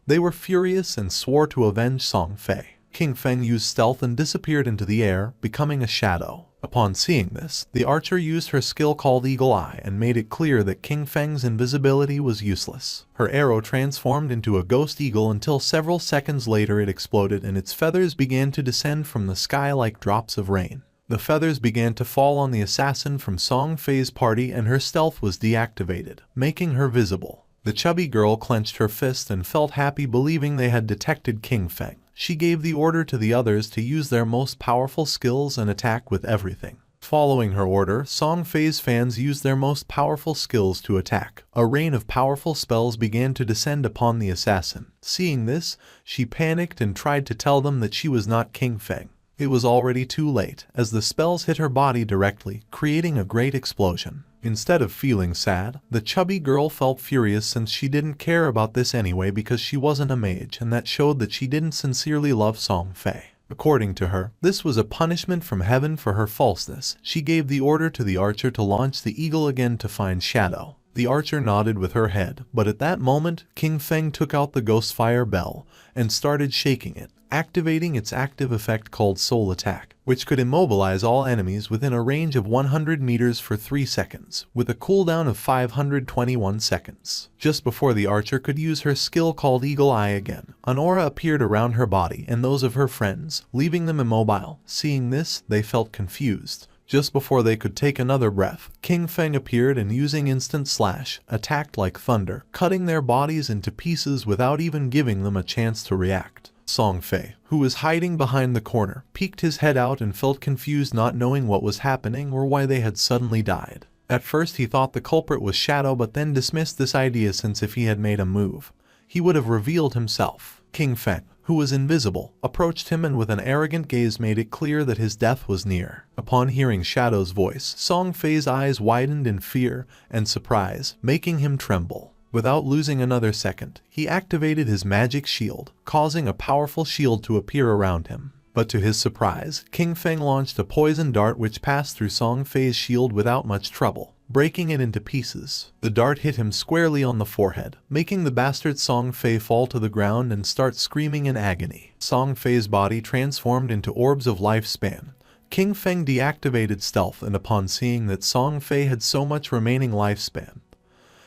They were furious and swore to avenge Song Fei. Qin Feng used stealth and disappeared into the air, becoming a shadow. Upon seeing this, the archer used her skill called Eagle Eye and made it clear that Qin Feng's invisibility was useless. Her arrow transformed into a ghost eagle until several seconds later it exploded and its feathers began to descend from the sky like drops of rain. The feathers began to fall on the assassin from Song Fei's party and her stealth was deactivated, making her visible. The chubby girl clenched her fist and felt happy, believing they had detected Qin Feng. She gave the order to the others to use their most powerful skills and attack with everything. Following her order, Song Fei's fans used their most powerful skills to attack. A rain of powerful spells began to descend upon the assassin. Seeing this, she panicked and tried to tell them that she was not Qin Feng. It was already too late, as the spells hit her body directly, creating a great explosion. Instead of feeling sad, the chubby girl felt furious since she didn't care about this anyway because she wasn't a mage, and that showed that she didn't sincerely love Song Fei. According to her, this was a punishment from heaven for her falseness. She gave the order to the archer to launch the eagle again to find Shadow. The archer nodded with her head, but at that moment, Qin Feng took out the Ghostfire Bell and started shaking it, activating its active effect called Soul Attack, which could immobilize all enemies within a range of 100 meters for 3 seconds, with a cooldown of 521 seconds. Just before the archer could use her skill called Eagle Eye again, an aura appeared around her body and those of her friends, leaving them immobile. Seeing this, they felt confused. Just before they could take another breath, Qin Feng appeared and using Instant Slash, attacked like thunder, cutting their bodies into pieces without even giving them a chance to react. Song Fei, who was hiding behind the corner, peeked his head out and felt confused, not knowing what was happening or why they had suddenly died. At first he thought the culprit was Shadow, but then dismissed this idea since if he had made a move, he would have revealed himself. Qin Feng, who was invisible, approached him and with an arrogant gaze made it clear that his death was near. Upon hearing Shadow's voice, Song Fei's eyes widened in fear and surprise, making him tremble. Without losing another second, he activated his magic shield, causing a powerful shield to appear around him. But to his surprise, King Feng launched a poison dart which passed through Song Fei's shield without much trouble, breaking it into pieces. The dart hit him squarely on the forehead, making the bastard Song Fei fall to the ground and start screaming in agony. Song Fei's body transformed into orbs of lifespan. King Feng deactivated stealth, and upon seeing that Song Fei had so much remaining lifespan,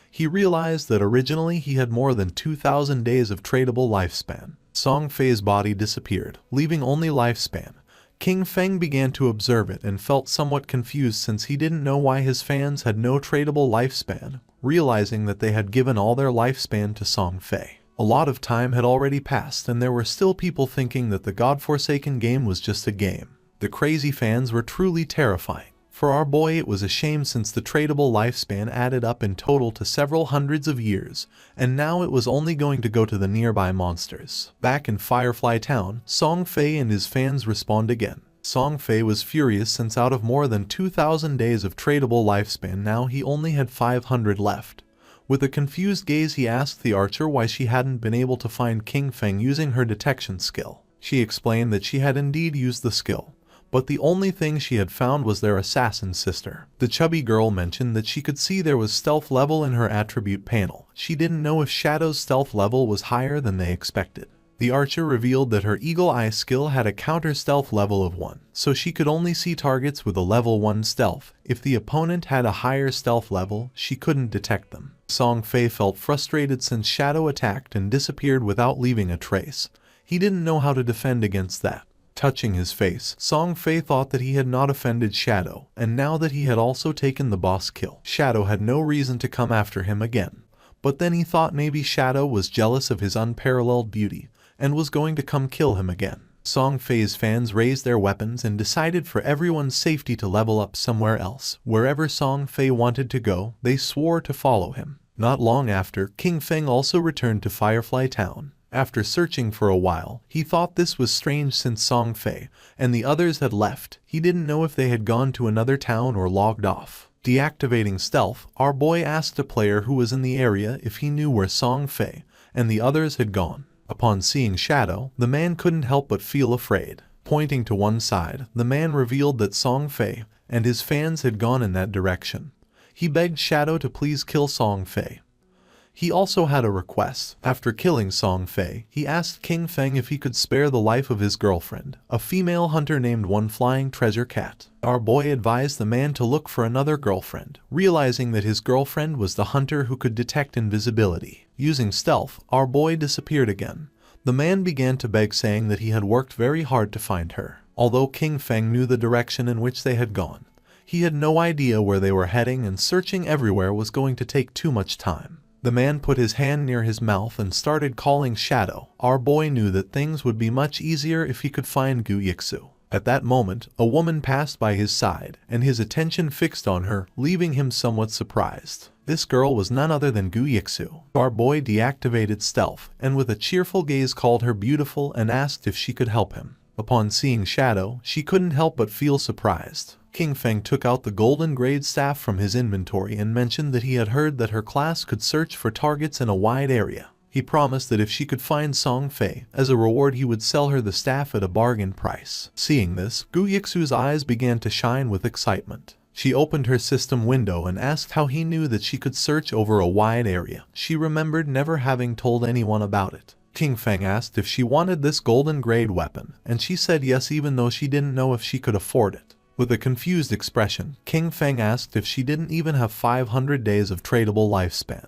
he realized that originally he had more than 2,000 days of tradable lifespan. Song Fei's body disappeared, leaving only lifespan. King Feng began to observe it and felt somewhat confused since he didn't know why his fans had no tradable lifespan, realizing that they had given all their lifespan to Song Fei. A lot of time had already passed and there were still people thinking that the godforsaken game was just a game. The crazy fans were truly terrifying. For our boy it was a shame since the tradable lifespan added up in total to several hundreds of years, and now it was only going to go to the nearby monsters. Back in Firefly Town, Song Fei and his fans respawned again. Song Fei was furious since out of more than 2,000 days of tradable lifespan now he only had 500 left. With a confused gaze he asked the archer why she hadn't been able to find King Feng using her detection skill. She explained that she had indeed used the skill, but the only thing she had found was their assassin sister. The chubby girl mentioned that she could see there was stealth level in her attribute panel. She didn't know if Shadow's stealth level was higher than they expected. The archer revealed that her eagle eye skill had a counter stealth level of 1, so she could only see targets with a level 1 stealth. If the opponent had a higher stealth level, she couldn't detect them. Song Fei felt frustrated since Shadow attacked and disappeared without leaving a trace. He didn't know how to defend against that. Touching his face, Song Fei thought that he had not offended Shadow, and now that he had also taken the boss kill, Shadow had no reason to come after him again. But then he thought maybe Shadow was jealous of his unparalleled beauty, and was going to come kill him again. Song Fei's fans raised their weapons and decided for everyone's safety to level up somewhere else. Wherever Song Fei wanted to go, they swore to follow him. Not long after, King Feng also returned to Firefly Town. After searching for a while, he thought this was strange since Song Fei and the others had left. He didn't know if they had gone to another town or logged off. Deactivating stealth, our boy asked a player who was in the area if he knew where Song Fei and the others had gone. Upon seeing Shadow, the man couldn't help but feel afraid. Pointing to one side, the man revealed that Song Fei and his fans had gone in that direction. He begged Shadow to please kill Song Fei. He also had a request. After killing Song Fei, he asked King Feng if he could spare the life of his girlfriend, a female hunter named One Flying Treasure Cat. Our boy advised the man to look for another girlfriend, realizing that his girlfriend was the hunter who could detect invisibility. Using stealth, our boy disappeared again. The man began to beg, saying that he had worked very hard to find her. Although King Feng knew the direction in which they had gone, he had no idea where they were heading, and searching everywhere was going to take too much time. The man put his hand near his mouth and started calling Shadow. Our boy knew that things would be much easier if he could find Gu Yixu. At that moment, a woman passed by his side, and his attention fixed on her, leaving him somewhat surprised. This girl was none other than Gu Yixu. Our boy deactivated stealth, and with a cheerful gaze called her beautiful and asked if she could help him. Upon seeing Shadow, she couldn't help but feel surprised. King Feng took out the golden grade staff from his inventory and mentioned that he had heard that her class could search for targets in a wide area. He promised that if she could find Song Fei, as a reward he would sell her the staff at a bargain price. Seeing this, Gu Yixu's eyes began to shine with excitement. She opened her system window and asked how he knew that she could search over a wide area. She remembered never having told anyone about it. King Feng asked if she wanted this golden grade weapon, and she said yes, even though she didn't know if she could afford it. With a confused expression, King Feng asked if she didn't even have 500 days of tradable lifespan,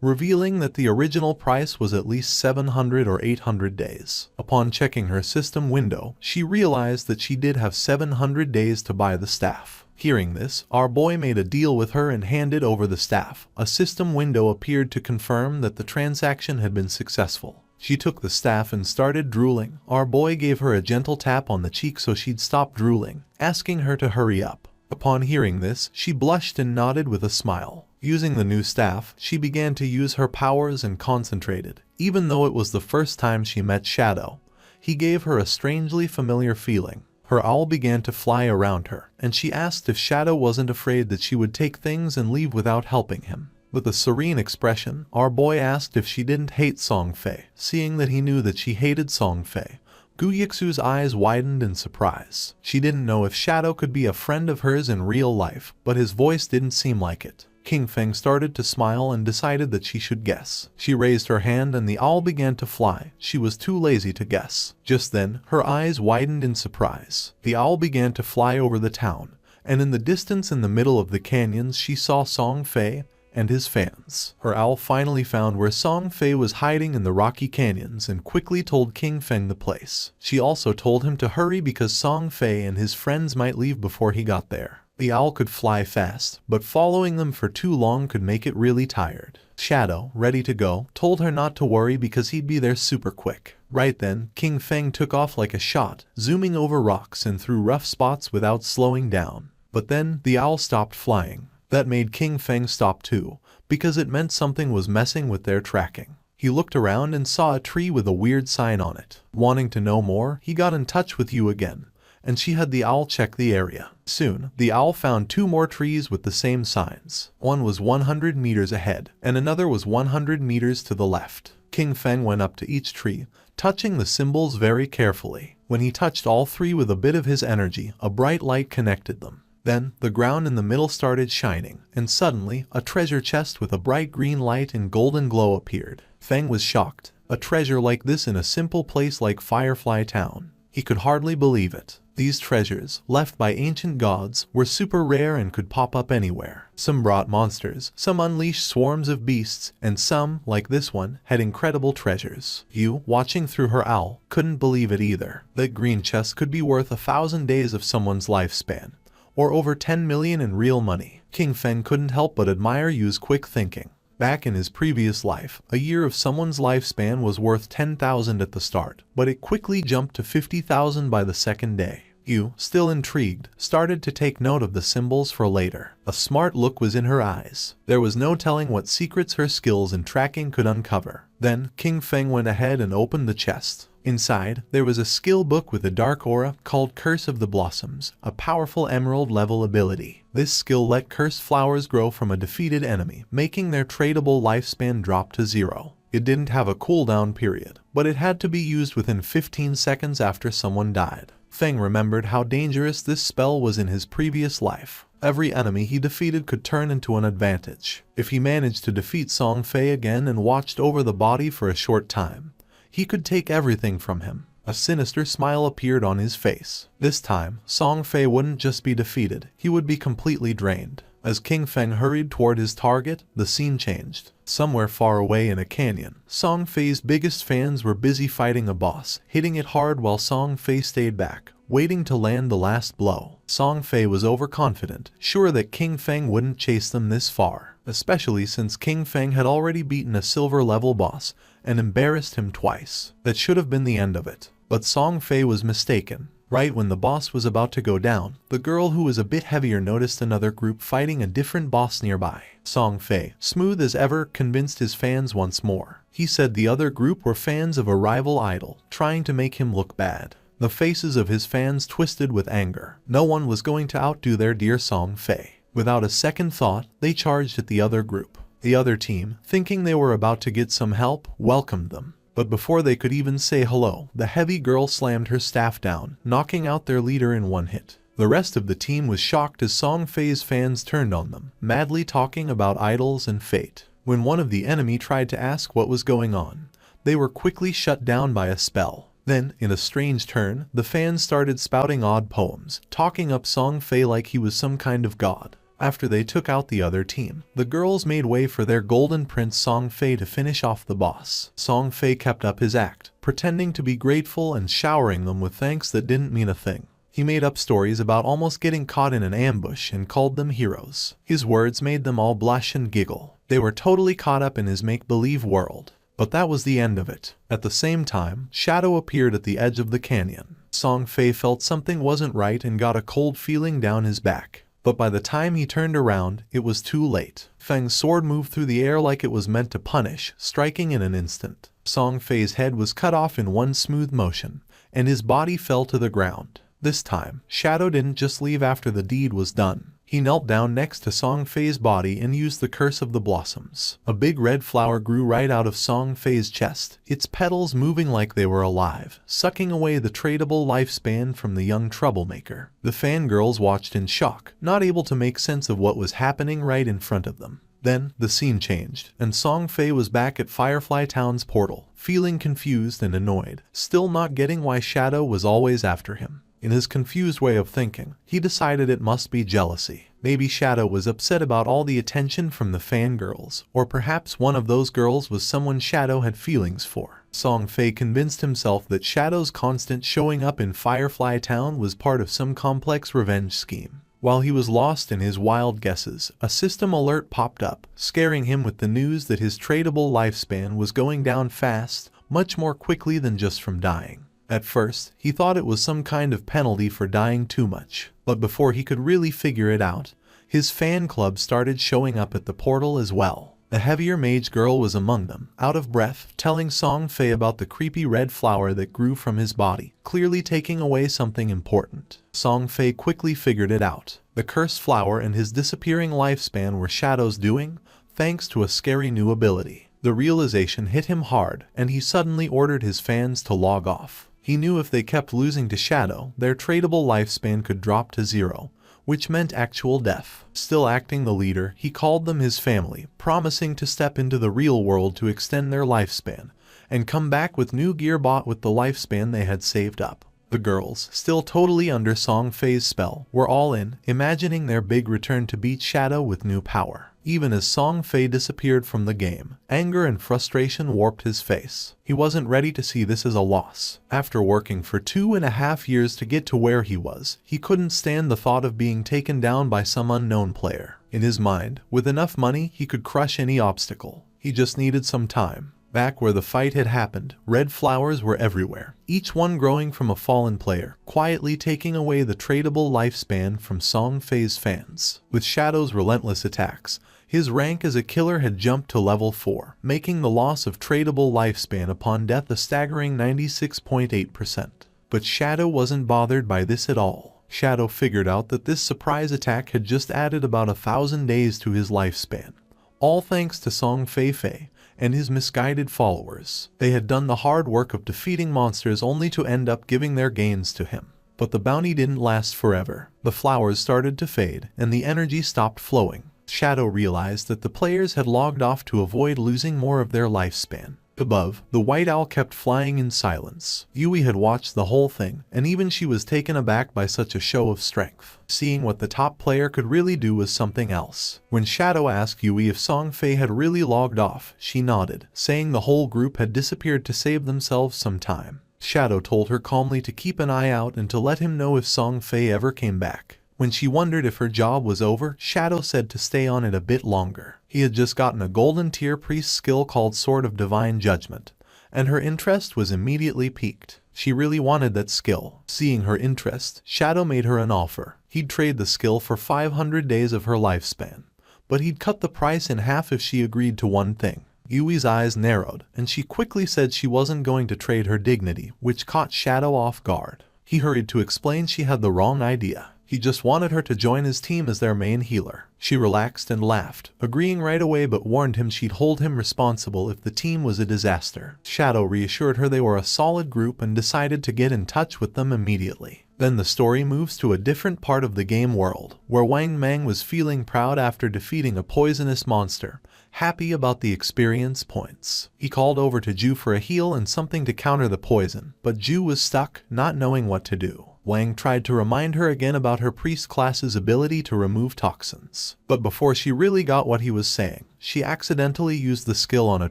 revealing that the original price was at least 700 or 800 days. Upon checking her system window, she realized that she did have 700 days to buy the staff. Hearing this, our boy made a deal with her and handed over the staff. A system window appeared to confirm that the transaction had been successful. She took the staff and started drooling. Our boy gave her a gentle tap on the cheek so she'd stop drooling, asking her to hurry up. Upon hearing this, she blushed and nodded with a smile. Using the new staff, she began to use her powers and concentrated. Even though it was the first time she met Shadow, he gave her a strangely familiar feeling. Her owl began to fly around her, and she asked if Shadow wasn't afraid that she would take things and leave without helping him. With a serene expression, our boy asked if she didn't hate Song Fei. Seeing that he knew that she hated Song Fei, Gu Yixu's eyes widened in surprise. She didn't know if Shadow could be a friend of hers in real life, but his voice didn't seem like it. King Feng started to smile and decided that she should guess. She raised her hand and the owl began to fly. She was too lazy to guess. Just then, her eyes widened in surprise. The owl began to fly over the town, and in the distance in the middle of the canyons she saw Song Fei and his fans. Her owl finally found where Song Fei was hiding in the rocky canyons and quickly told King Feng the place. She also told him to hurry because Song Fei and his friends might leave before he got there. The owl could fly fast, but following them for too long could make it really tired. Shadow, ready to go, told her not to worry because he'd be there super quick. Right then, King Feng took off like a shot, zooming over rocks and through rough spots without slowing down. But then, the owl stopped flying. That made King Feng stop too, because it meant something was messing with their tracking. He looked around and saw a tree with a weird sign on it. Wanting to know more, he got in touch with Yu again, and she had the owl check the area. Soon, the owl found 2 more trees with the same signs. One was 100 meters ahead, and another was 100 meters to the left. King Feng went up to each tree, touching the symbols very carefully. When he touched all 3 with a bit of his energy, a bright light connected them. Then, the ground in the middle started shining, and suddenly, a treasure chest with a bright green light and golden glow appeared. Feng was shocked. A treasure like this in a simple place like Firefly Town. He could hardly believe it. These treasures, left by ancient gods, were super rare and could pop up anywhere. Some brought monsters, some unleashed swarms of beasts, and some, like this one, had incredible treasures. Yu, watching through her owl, couldn't believe it either. That green chest could be worth 1,000 days of someone's lifespan, or over 10 million in real money. King Feng couldn't help but admire Yu's quick thinking. Back in his previous life, a year of someone's lifespan was worth 10,000 at the start, but it quickly jumped to 50,000 by the second day. Yu, still intrigued, started to take note of the symbols for later. A smart look was in her eyes. There was no telling what secrets her skills in tracking could uncover. Then, King Feng went ahead and opened the chest. Inside, there was a skill book with a dark aura called Curse of the Blossoms, a powerful emerald-level ability. This skill let cursed flowers grow from a defeated enemy, making their tradable lifespan drop to 0. It didn't have a cooldown period, but it had to be used within 15 seconds after someone died. Feng remembered how dangerous this spell was in his previous life. Every enemy he defeated could turn into an advantage. If he managed to defeat Song Fei again and watched over the body for a short time, he could take everything from him. A sinister smile appeared on his face. This time, Song Fei wouldn't just be defeated, he would be completely drained. As King Feng hurried toward his target, the scene changed. Somewhere far away in a canyon, Song Fei's biggest fans were busy fighting a boss, hitting it hard while Song Fei stayed back, waiting to land the last blow. Song Fei was overconfident, sure that King Feng wouldn't chase them this far, especially since King Feng had already beaten a silver-level boss and embarrassed him twice. That should have been the end of it. But Song Fei was mistaken. Right when the boss was about to go down, the girl who was a bit heavier noticed another group fighting a different boss nearby. Song Fei, smooth as ever, convinced his fans once more. He said the other group were fans of a rival idol, trying to make him look bad. The faces of his fans twisted with anger. No one was going to outdo their dear Song Fei. Without a second thought, they charged at the other group. The other team, thinking they were about to get some help, welcomed them. But before they could even say hello, the heavy girl slammed her staff down, knocking out their leader in one hit. The rest of the team was shocked as Song Fei's fans turned on them, madly talking about idols and fate. When one of the enemy tried to ask what was going on, they were quickly shut down by a spell. Then, in a strange turn, the fans started spouting odd poems, talking up Song Fei like he was some kind of god. After they took out the other team, the girls made way for their golden prince Song Fei to finish off the boss. Song Fei kept up his act, pretending to be grateful and showering them with thanks that didn't mean a thing. He made up stories about almost getting caught in an ambush and called them heroes. His words made them all blush and giggle. They were totally caught up in his make-believe world. But that was the end of it. At the same time, Shadow appeared at the edge of the canyon. Song Fei felt something wasn't right and got a cold feeling down his back. But by the time he turned around, it was too late. Feng's sword moved through the air like it was meant to punish, striking in an instant. Song Fei's head was cut off in one smooth motion, and his body fell to the ground. This time, Shadow didn't just leave after the deed was done. He knelt down next to Song Fei's body and used the curse of the blossoms. A big red flower grew right out of Song Fei's chest, its petals moving like they were alive, sucking away the tradable lifespan from the young troublemaker. The fangirls watched in shock, not able to make sense of what was happening right in front of them. Then, the scene changed, and Song Fei was back at Firefly Town's portal, feeling confused and annoyed, still not getting why Shadow was always after him. In his confused way of thinking, he decided it must be jealousy. Maybe Shadow was upset about all the attention from the fangirls, or perhaps one of those girls was someone Shadow had feelings for. Song Fei convinced himself that Shadow's constant showing up in Firefly Town was part of some complex revenge scheme. While he was lost in his wild guesses, a system alert popped up, scaring him with the news that his tradable lifespan was going down fast, much more quickly than just from dying. At first, he thought it was some kind of penalty for dying too much, but before he could really figure it out, his fan club started showing up at the portal as well. The heavier mage girl was among them, out of breath, telling Song Fei about the creepy red flower that grew from his body, clearly taking away something important. Song Fei quickly figured it out. The cursed flower and his disappearing lifespan were Shadow's doing, thanks to a scary new ability. The realization hit him hard, and he suddenly ordered his fans to log off. He knew if they kept losing to Shadow, their tradable lifespan could drop to 0, which meant actual death. Still acting the leader, he called them his family, promising to step into the real world to extend their lifespan, and come back with new gear bought with the lifespan they had saved up. The girls, still totally under Song Fei's spell, were all in, imagining their big return to beat Shadow with new power. Even as Song Fei disappeared from the game, anger and frustration warped his face. He wasn't ready to see this as a loss. After working for 2.5 years to get to where he was, he couldn't stand the thought of being taken down by some unknown player. In his mind, with enough money, he could crush any obstacle. He just needed some time. Back where the fight had happened, red flowers were everywhere, each one growing from a fallen player, quietly taking away the tradable lifespan from Song Fei's fans. With Shadow's relentless attacks, his rank as a killer had jumped to level 4, making the loss of tradable lifespan upon death a staggering 96.8%. But Shadow wasn't bothered by this at all. Shadow figured out that this surprise attack had just added about 1,000 days to his lifespan, all thanks to Song Fei and his misguided followers. They had done the hard work of defeating monsters only to end up giving their gains to him. But the bounty didn't last forever. The flowers started to fade, and the energy stopped flowing. Shadow realized that the players had logged off to avoid losing more of their lifespan. Above, the white owl kept flying in silence. Yui had watched the whole thing, and even she was taken aback by such a show of strength. Seeing what the top player could really do was something else. When Shadow asked Yui if Song Fei had really logged off, she nodded, saying the whole group had disappeared to save themselves some time. Shadow told her calmly to keep an eye out and to let him know if Song Fei ever came back. When she wondered if her job was over, Shadow said to stay on it a bit longer. He had just gotten a golden tier priest skill called Sword of Divine Judgment, and her interest was immediately piqued. She really wanted that skill. Seeing her interest, Shadow made her an offer. He'd trade the skill for 500 days of her lifespan, but he'd cut the price in half if she agreed to one thing. Yui's eyes narrowed, and she quickly said she wasn't going to trade her dignity, which caught Shadow off guard. He hurried to explain she had the wrong idea. He just wanted her to join his team as their main healer. She relaxed and laughed, agreeing right away, but warned him she'd hold him responsible if the team was a disaster. Shadow reassured her they were a solid group and decided to get in touch with them immediately. Then the story moves to a different part of the game world, where Wang Mang was feeling proud after defeating a poisonous monster, happy about the experience points. He called over to Ju for a heal and something to counter the poison, but Ju was stuck, not knowing what to do. Wang tried to remind her again about her priest class's ability to remove toxins. But before she really got what he was saying, she accidentally used the skill on a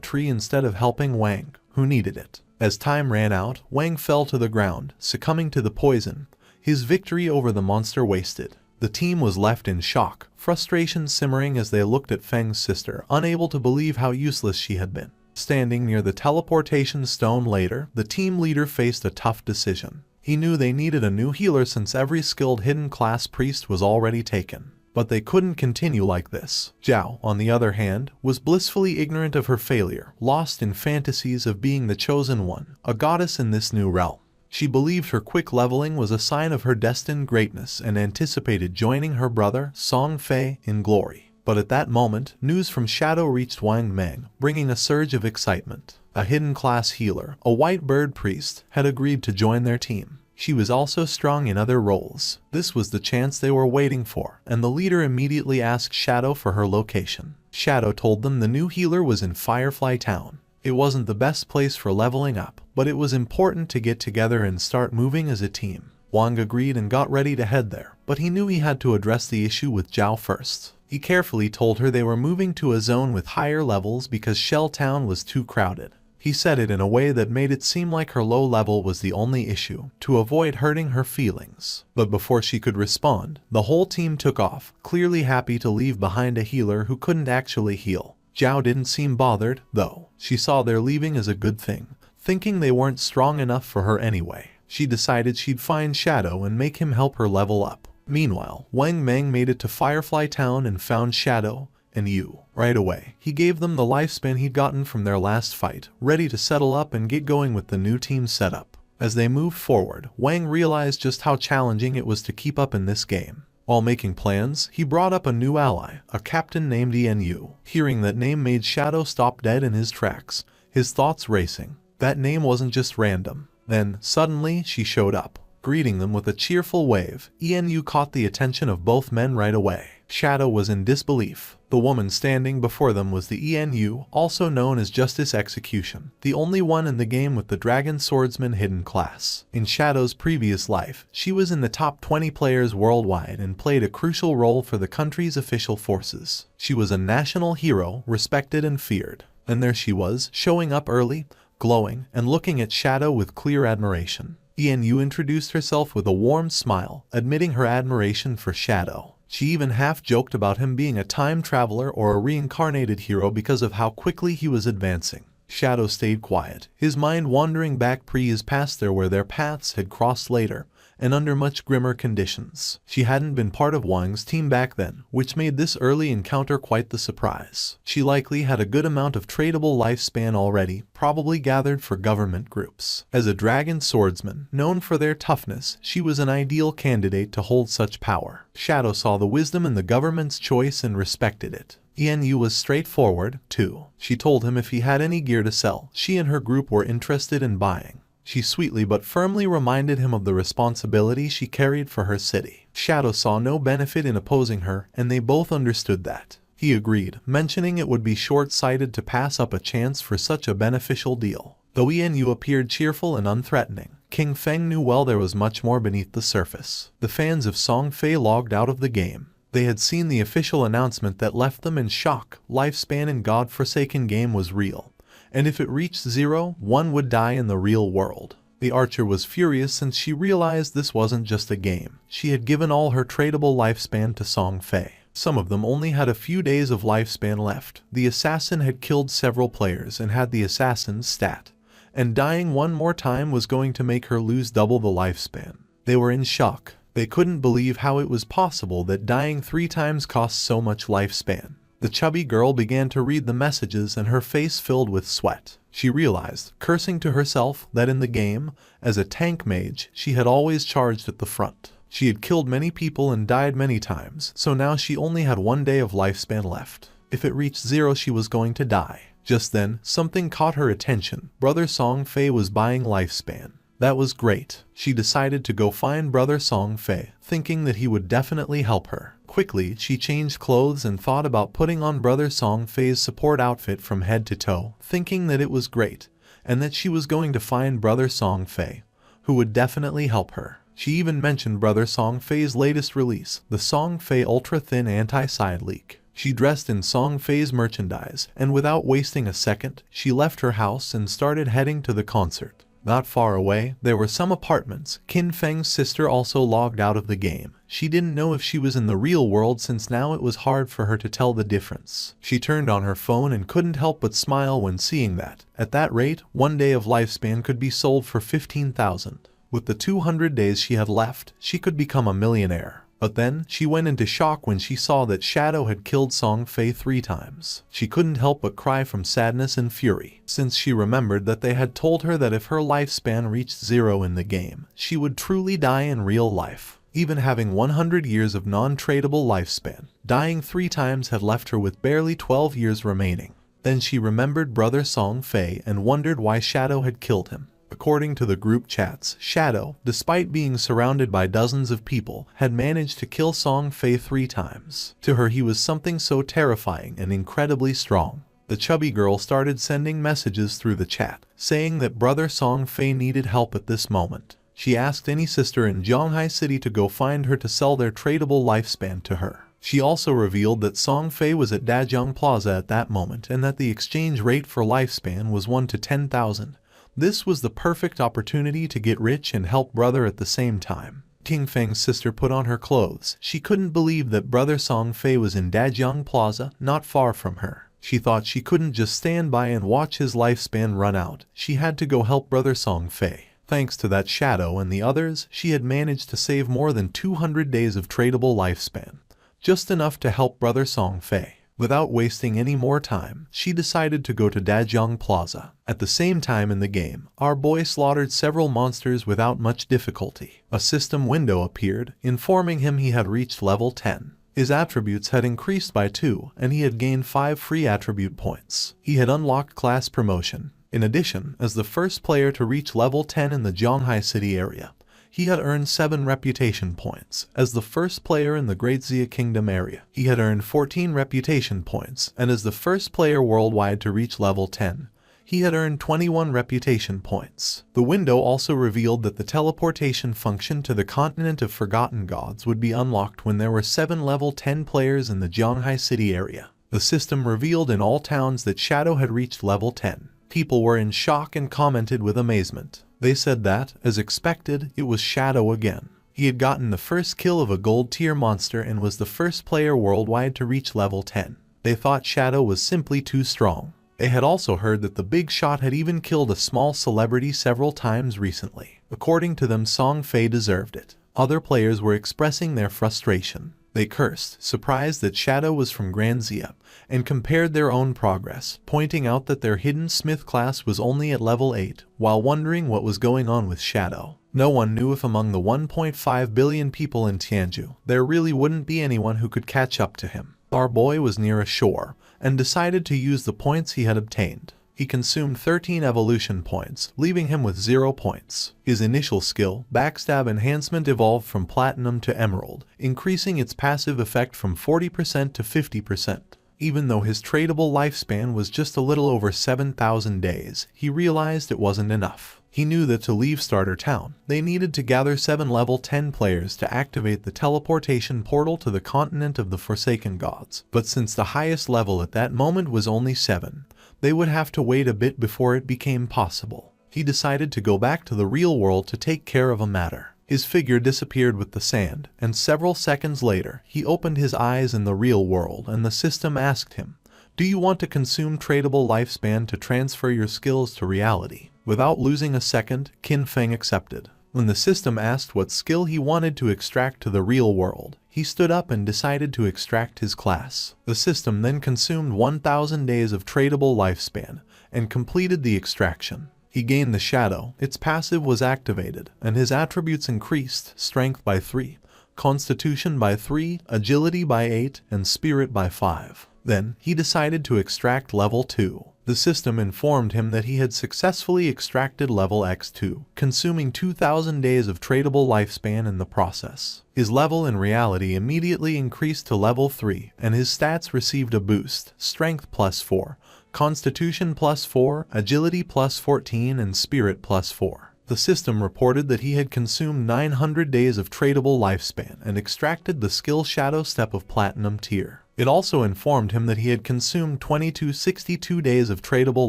tree instead of helping Wang, who needed it. As time ran out, Wang fell to the ground, succumbing to the poison, his victory over the monster wasted. The team was left in shock, frustration simmering as they looked at Feng's sister, unable to believe how useless she had been. Standing near the teleportation stone later, the team leader faced a tough decision. He knew they needed a new healer since every skilled hidden class priest was already taken. But they couldn't continue like this. Zhao, on the other hand, was blissfully ignorant of her failure, lost in fantasies of being the chosen one, a goddess in this new realm. She believed her quick leveling was a sign of her destined greatness and anticipated joining her brother, Song Fei, in glory. But at that moment, news from Shadow reached Wang Meng, bringing a surge of excitement. A hidden class healer, a white bird priest, had agreed to join their team. She was also strong in other roles. This was the chance they were waiting for, and the leader immediately asked Shadow for her location. Shadow told them the new healer was in Firefly Town. It wasn't the best place for leveling up, but it was important to get together and start moving as a team. Wang agreed and got ready to head there, but he knew he had to address the issue with Zhao first. He carefully told her they were moving to a zone with higher levels because Shell Town was too crowded. He said it in a way that made it seem like her low level was the only issue, to avoid hurting her feelings. But before she could respond, the whole team took off, clearly happy to leave behind a healer who couldn't actually heal. Zhao didn't seem bothered, though. She saw their leaving as a good thing, thinking they weren't strong enough for her anyway. She decided she'd find Shadow and make him help her level up. Meanwhile, Wang Meng made it to Firefly Town and found Shadow and Yu. Right away, he gave them the lifespan he'd gotten from their last fight, ready to settle up and get going with the new team setup. As they moved forward, Wang realized just how challenging it was to keep up in this game. While making plans, he brought up a new ally, a captain named Yu. Hearing that name made Shadow stop dead in his tracks, his thoughts racing. That name wasn't just random. Then, suddenly, she showed up. Greeting them with a cheerful wave, Yu caught the attention of both men right away. Shadow was in disbelief. The woman standing before them was the Yu, also known as Justice Execution, the only one in the game with the Dragon Swordsman hidden class. In Shadow's previous life, she was in the top 20 players worldwide and played a crucial role for the country's official forces. She was a national hero, respected and feared. And there she was, showing up early, glowing, and looking at Shadow with clear admiration. Yu introduced herself with a warm smile, admitting her admiration for Shadow. She even half-joked about him being a time traveler or a reincarnated hero because of how quickly he was advancing. Shadow stayed quiet, his mind wandering back pre-his past there where their paths had crossed later, and under much grimmer conditions. She hadn't been part of Wang's team back then, which made this early encounter quite the surprise. She likely had a good amount of tradable lifespan already, probably gathered for government groups. As a dragon swordsman, known for their toughness, she was an ideal candidate to hold such power. Shadow saw the wisdom in the government's choice and respected it. Yu was straightforward, too. She told him if he had any gear to sell, she and her group were interested in buying. She sweetly but firmly reminded him of the responsibility she carried for her city. Shadow saw no benefit in opposing her, and they both understood that. He agreed, mentioning it would be short-sighted to pass up a chance for such a beneficial deal. Though Yu appeared cheerful and unthreatening, King Feng knew well there was much more beneath the surface. The fans of Song Fei logged out of the game. They had seen the official announcement that left them in shock. Lifespan in God-forsaken game was real. And if it reached 0, one would die in the real world. The archer was furious since she realized this wasn't just a game. She had given all her tradable lifespan to Song Fei. Some of them only had a few days of lifespan left. The assassin had killed several players and had the assassin's stat. And dying one more time was going to make her lose double the lifespan. They were in shock. They couldn't believe how it was possible that dying 3 times cost so much lifespan. The chubby girl began to read the messages and her face filled with sweat. She realized, cursing to herself, that in the game, as a tank mage, she had always charged at the front. She had killed many people and died many times, so now she only had 1 day of lifespan left. If it reached 0, she was going to die. Just then, something caught her attention. Brother Song Fei was buying lifespan. That was great. She decided to go find Brother Song Fei, thinking that he would definitely help her. Quickly, she changed clothes and thought about putting on Brother Song Fei's support outfit from head to toe, thinking that it was great, and that she was going to find Brother Song Fei, who would definitely help her. She even mentioned Brother Song Fei's latest release, the Song Fei Ultra Thin Anti-Side Leak. She dressed in Song Fei's merchandise, and without wasting a second, she left her house and started heading to the concert. Not far away, there were some apartments. Qin Feng's sister also logged out of the game. She didn't know if she was in the real world since now it was hard for her to tell the difference. She turned on her phone and couldn't help but smile when seeing that. At that rate, 1 day of lifespan could be sold for 15,000. With the 200 days she had left, she could become a millionaire. But then, she went into shock when she saw that Shadow had killed Song Fei 3 times. She couldn't help but cry from sadness and fury, since she remembered that they had told her that if her lifespan reached 0 in the game, she would truly die in real life. Even having 100 years of non-tradable lifespan, dying 3 times had left her with barely 12 years remaining. Then she remembered brother Song Fei and wondered why Shadow had killed him. According to the group chats, Shadow, despite being surrounded by dozens of people, had managed to kill Song Fei 3 times. To her, he was something so terrifying and incredibly strong. The chubby girl started sending messages through the chat, saying that brother Song Fei needed help at this moment. She asked any sister in Zhanghai City to go find her to sell their tradable lifespan to her. She also revealed that Song Fei was at Dajiang Plaza at that moment and that the exchange rate for lifespan was 1 to 10,000. This was the perfect opportunity to get rich and help brother at the same time. King Feng's sister put on her clothes. She couldn't believe that brother Song Fei was in Dajiang Plaza, not far from her. She thought she couldn't just stand by and watch his lifespan run out. She had to go help brother Song Fei. Thanks to that Shadow and the others, she had managed to save more than 200 days of tradable lifespan. Just enough to help brother Song Fei. Without wasting any more time, she decided to go to Dajiang Plaza. At the same time in the game, our boy slaughtered several monsters without much difficulty. A system window appeared, informing him he had reached level 10. His attributes had increased by 2, and he had gained 5 free attribute points. He had unlocked class promotion. In addition, as the first player to reach level 10 in the Zhanghai City area, he had earned 7 reputation points. As the first player in the Great Xia Kingdom area, he had earned 14 reputation points, and as the first player worldwide to reach level 10, he had earned 21 reputation points. The window also revealed that the teleportation function to the continent of Forgotten Gods would be unlocked when there were 7 level 10 players in the Zhanghai City area. The system revealed in all towns that Shadow had reached level 10. People were in shock and commented with amazement. They said that, as expected, it was Shadow again. He had gotten the first kill of a gold tier monster and was the first player worldwide to reach level 10. They thought Shadow was simply too strong. They had also heard that the big shot had even killed a small celebrity several times recently. According to them, Song Fei deserved it. Other players were expressing their frustration. They cursed, surprised that Shadow was from Grand Xia, and compared their own progress, pointing out that their hidden smith class was only at level 8, while wondering what was going on with Shadow. No one knew if among the 1.5 billion people in Tianju, there really wouldn't be anyone who could catch up to him. Our boy was near a shore, and decided to use the points he had obtained. He consumed 13 evolution points, leaving him with 0 points. His initial skill, Backstab Enhancement, evolved from Platinum to Emerald, increasing its passive effect from 40% to 50%. Even though his tradable lifespan was just a little over 7,000 days, he realized it wasn't enough. He knew that to leave Starter Town, they needed to gather 7 level 10 players to activate the teleportation portal to the continent of the Forsaken Gods. But since the highest level at that moment was only 7, they would have to wait a bit before it became possible. He decided to go back to the real world to take care of a matter. His figure disappeared with the sand, and several seconds later, he opened his eyes in the real world and the system asked him, "Do you want to consume tradable lifespan to transfer your skills to reality?" Without losing a second, Qin Feng accepted. When the system asked what skill he wanted to extract to the real world, he stood up and decided to extract his class. The system then consumed 1,000 days of tradable lifespan and completed the extraction. He gained the Shadow, its passive was activated, and his attributes increased: Strength by 3, Constitution by 3, Agility by 8, and Spirit by 5. Then, he decided to extract level 2. The system informed him that he had successfully extracted level X2, consuming 2,000 days of tradable lifespan in the process. His level in reality immediately increased to level 3, and his stats received a boost: Strength plus 4, Constitution plus 4, Agility plus 14, and Spirit plus 4. The system reported that he had consumed 900 days of tradable lifespan and extracted the skill Shadow Step of Platinum tier. It also informed him that he had consumed 2262 days of tradable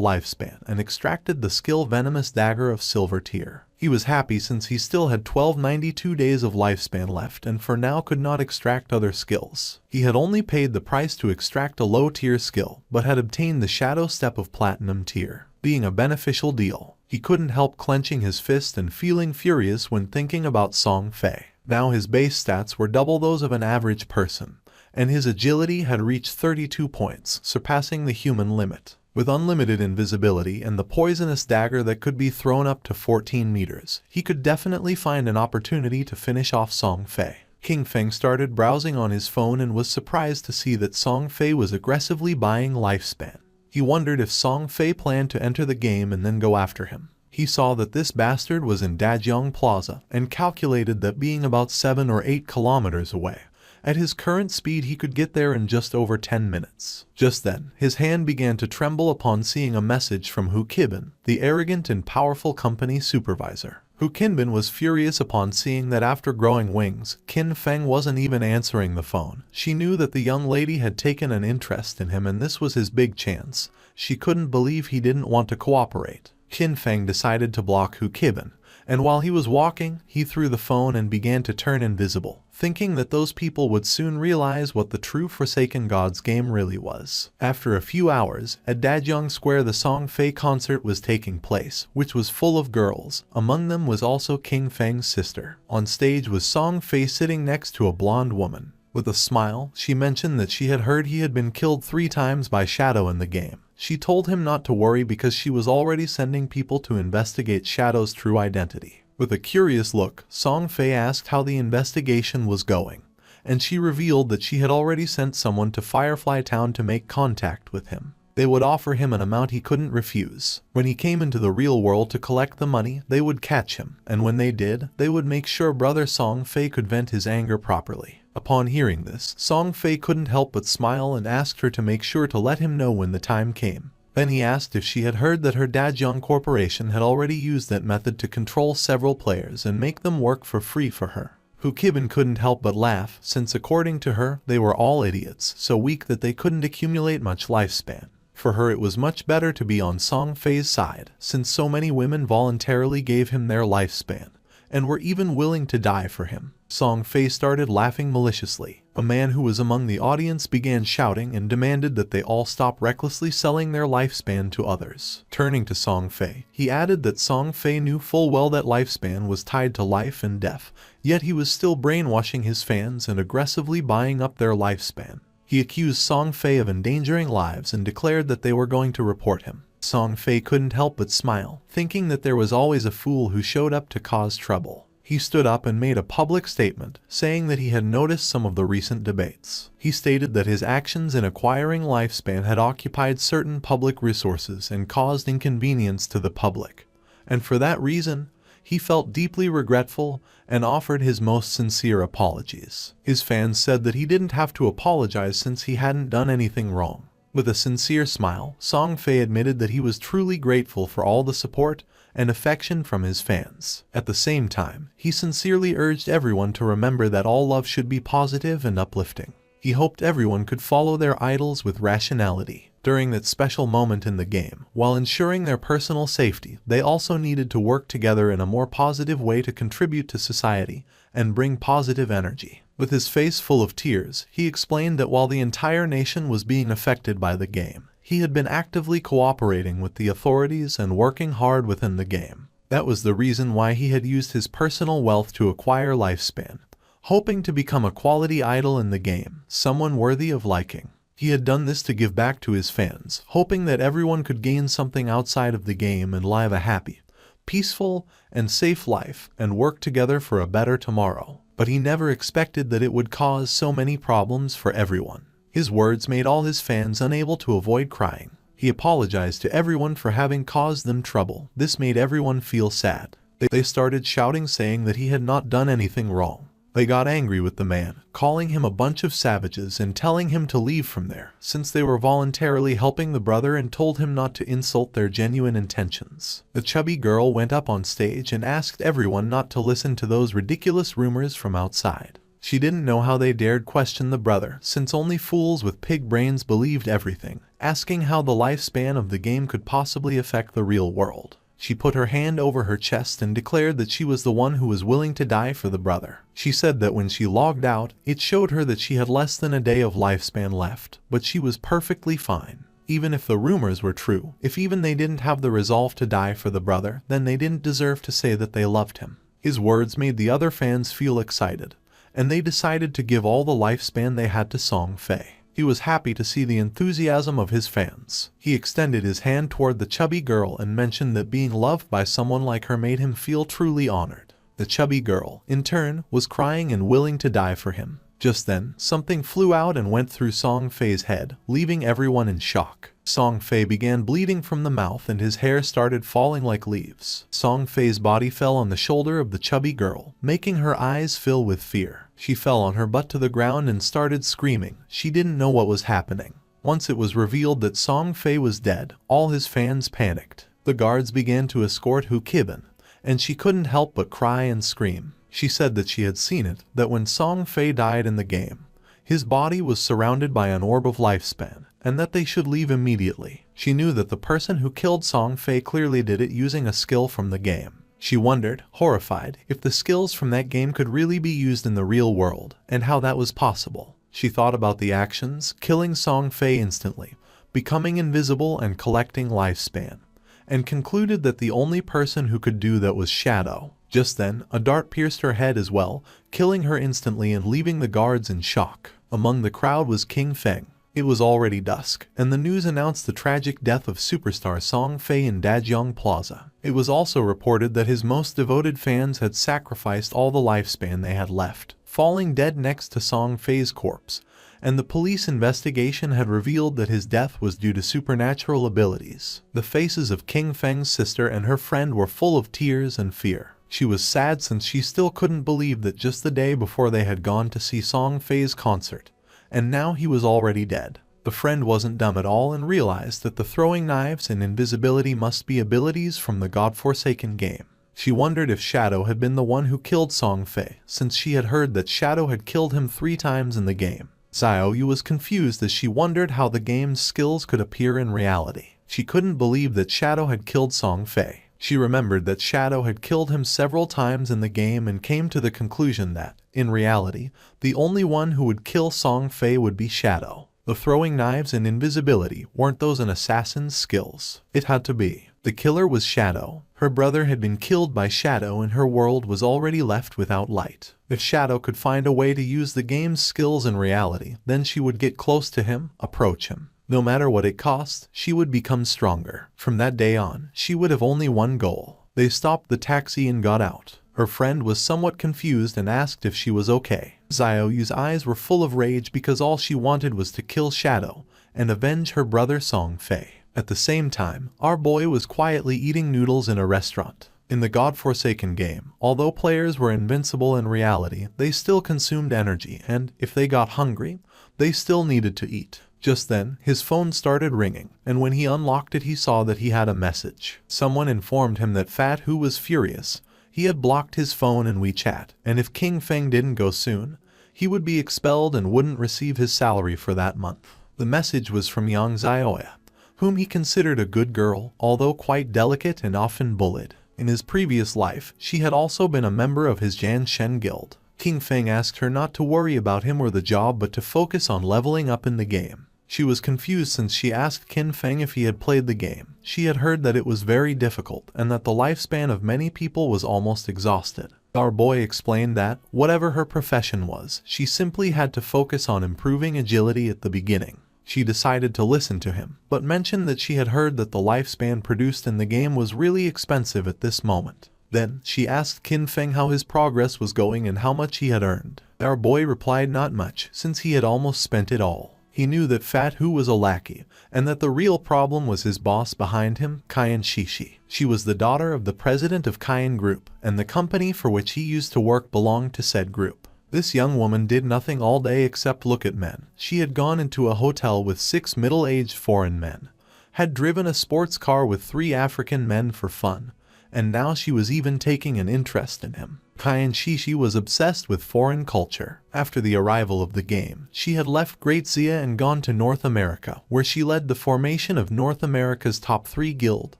lifespan and extracted the skill Venomous Dagger of Silver tier. He was happy since he still had 1292 days of lifespan left and for now could not extract other skills. He had only paid the price to extract a low tier skill, but had obtained the Shadow Step of Platinum tier, being a beneficial deal. He couldn't help clenching his fist and feeling furious when thinking about Song Fei. Now his base stats were double those of an average person, and his agility had reached 32 points, surpassing the human limit. With unlimited invisibility and the poisonous dagger that could be thrown up to 14 meters, he could definitely find an opportunity to finish off Song Fei. King Feng started browsing on his phone and was surprised to see that Song Fei was aggressively buying lifespan. He wondered if Song Fei planned to enter the game and then go after him. He saw that this bastard was in Dajiang Plaza and calculated that being about 7 or 8 kilometers away, at his current speed he could get there in just over 10 minutes. Just then, his hand began to tremble upon seeing a message from Hu Qibin, the arrogant and powerful company supervisor. Hu Qinbin was furious upon seeing that after growing wings, Qin Feng wasn't even answering the phone. She knew that the young lady had taken an interest in him and this was his big chance. She couldn't believe he didn't want to cooperate. Qin Feng decided to block Hu Qibin, and while he was walking, he threw the phone and began to turn invisible, thinking that those people would soon realize what the true Forsaken Gods game really was. After a few hours, at Dajiang Square the Song Fei concert was taking place, which was full of girls. Among them was also King Feng's sister. On stage was Song Fei sitting next to a blonde woman. With a smile, she mentioned that she had heard he had been killed 3 times by Shadow in the game. She told him not to worry because she was already sending people to investigate Shadow's true identity. With a curious look, Song Fei asked how the investigation was going, and she revealed that she had already sent someone to Firefly Town to make contact with him. They would offer him an amount he couldn't refuse. When he came into the real world to collect the money, they would catch him, and when they did, they would make sure brother Song Fei could vent his anger properly. Upon hearing this, Song Fei couldn't help but smile and asked her to make sure to let him know when the time came. Then he asked if she had heard that her Dajiang Corporation had already used that method to control several players and make them work for free for her. Hu Qibin couldn't help but laugh, since according to her, they were all idiots, so weak that they couldn't accumulate much lifespan. For her it was much better to be on Song Fei's side, since so many women voluntarily gave him their lifespan, and were even willing to die for him. Song Fei started laughing maliciously. A man who was among the audience began shouting and demanded that they all stop recklessly selling their lifespan to others. Turning to Song Fei, he added that Song Fei knew full well that lifespan was tied to life and death, yet he was still brainwashing his fans and aggressively buying up their lifespan. He accused Song Fei of endangering lives and declared that they were going to report him. Song Fei couldn't help but smile, thinking that there was always a fool who showed up to cause trouble. He stood up and made a public statement, saying that he had noticed some of the recent debates. He stated that his actions in acquiring lifespan had occupied certain public resources and caused inconvenience to the public, and for that reason, he felt deeply regretful and offered his most sincere apologies. His fans said that he didn't have to apologize since he hadn't done anything wrong. With a sincere smile, Song Fei admitted that he was truly grateful for all the support and affection from his fans. At the same time, he sincerely urged everyone to remember that all love should be positive and uplifting. He hoped everyone could follow their idols with rationality. During that special moment in the game, while ensuring their personal safety, they also needed to work together in a more positive way to contribute to society and bring positive energy. With his face full of tears, he explained that while the entire nation was being affected by the game, he had been actively cooperating with the authorities and working hard within the game. That was the reason why he had used his personal wealth to acquire lifespan, hoping to become a quality idol in the game, someone worthy of liking. He had done this to give back to his fans, hoping that everyone could gain something outside of the game and live a happy, peaceful, and safe life and work together for a better tomorrow. But he never expected that it would cause so many problems for everyone. His words made all his fans unable to avoid crying. He apologized to everyone for having caused them trouble. This made everyone feel sad. They started shouting, saying that he had not done anything wrong. They got angry with the man, calling him a bunch of savages and telling him to leave from there, since they were voluntarily helping the brother, and told him not to insult their genuine intentions. The chubby girl went up on stage and asked everyone not to listen to those ridiculous rumors from outside. She didn't know how they dared question the brother, since only fools with pig brains believed everything, asking how the lifespan of the game could possibly affect the real world. She put her hand over her chest and declared that she was the one who was willing to die for the brother. She said that when she logged out, it showed her that she had less than a day of lifespan left, but she was perfectly fine. Even if the rumors were true, if even they didn't have the resolve to die for the brother, then they didn't deserve to say that they loved him. His words made the other fans feel excited, and they decided to give all the lifespan they had to Song Fei. He was happy to see the enthusiasm of his fans. He extended his hand toward the chubby girl and mentioned that being loved by someone like her made him feel truly honored. The chubby girl, in turn, was crying and willing to die for him. Just then, something flew out and went through Song Fei's head, leaving everyone in shock. Song Fei began bleeding from the mouth and his hair started falling like leaves. Song Fei's body fell on the shoulder of the chubby girl, making her eyes fill with fear. She fell on her butt to the ground and started screaming. She didn't know what was happening. Once it was revealed that Song Fei was dead, all his fans panicked. The guards began to escort Hu Kibin, and she couldn't help but cry and scream. She said that she had seen it, that when Song Fei died in the game, his body was surrounded by an orb of lifespan, and that they should leave immediately. She knew that the person who killed Song Fei clearly did it using a skill from the game. She wondered, horrified, if the skills from that game could really be used in the real world, and how that was possible. She thought about the actions, killing Song Fei instantly, becoming invisible and collecting lifespan, and concluded that the only person who could do that was Shadow. Just then, a dart pierced her head as well, killing her instantly and leaving the guards in shock. Among the crowd was King Feng. It was already dusk, and the news announced the tragic death of superstar Song Fei in Dajiang Plaza. It was also reported that his most devoted fans had sacrificed all the lifespan they had left, falling dead next to Song Fei's corpse, and the police investigation had revealed that his death was due to supernatural abilities. The faces of King Feng's sister and her friend were full of tears and fear. She was sad since she still couldn't believe that just the day before they had gone to see Song Fei's concert, and now he was already dead. The friend wasn't dumb at all and realized that the throwing knives and invisibility must be abilities from the godforsaken game. She wondered if Shadow had been the one who killed Song Fei, since she had heard that Shadow had killed him 3 times in the game. Xiaoyu was confused as she wondered how the game's skills could appear in reality. She couldn't believe that Shadow had killed Song Fei. She remembered that Shadow had killed him several times in the game and came to the conclusion that, in reality, the only one who would kill Song Fei would be Shadow. The throwing knives and invisibility weren't those an assassin's skills. It had to be. The killer was Shadow. Her brother had been killed by Shadow and her world was already left without light. If Shadow could find a way to use the game's skills in reality, then she would get close to him, approach him. No matter what it cost, she would become stronger. From that day on, she would have only one goal. They stopped the taxi and got out. Her friend was somewhat confused and asked if she was okay. Xiaoyu's eyes were full of rage because all she wanted was to kill Shadow and avenge her brother Song Fei. At the same time, our boy was quietly eating noodles in a restaurant. In the godforsaken game, although players were invincible in reality, they still consumed energy and, if they got hungry, they still needed to eat. Just then, his phone started ringing, and when he unlocked it he saw that he had a message. Someone informed him that Fat Hu was furious. He had blocked his phone and WeChat, and if King Feng didn't go soon, he would be expelled and wouldn't receive his salary for that month. The message was from Yang Xiaoya, whom he considered a good girl, although quite delicate and often bullied. In his previous life, she had also been a member of his Jan Shen guild. King Feng asked her not to worry about him or the job but to focus on leveling up in the game. She was confused since she asked King Feng if he had played the game. She had heard that it was very difficult and that the lifespan of many people was almost exhausted. Our boy explained that, whatever her profession was, she simply had to focus on improving agility at the beginning. She decided to listen to him, but mentioned that she had heard that the lifespan produced in the game was really expensive at this moment. Then, she asked King Feng how his progress was going and how much he had earned. Our boy replied not much, since he had almost spent it all. He knew that Fat Hu was a lackey, and that the real problem was his boss behind him, Kayan Shishi. She was the daughter of the president of Kayan Group, and the company for which he used to work belonged to said group. This young woman did nothing all day except look at men. She had gone into a hotel with 6 middle-aged foreign men, had driven a sports car with 3 African men for fun, and now she was even taking an interest in him. Kayan Shishi was obsessed with foreign culture. After the arrival of the game, she had left Great Xia and gone to North America, where she led the formation of North America's top 3 guild,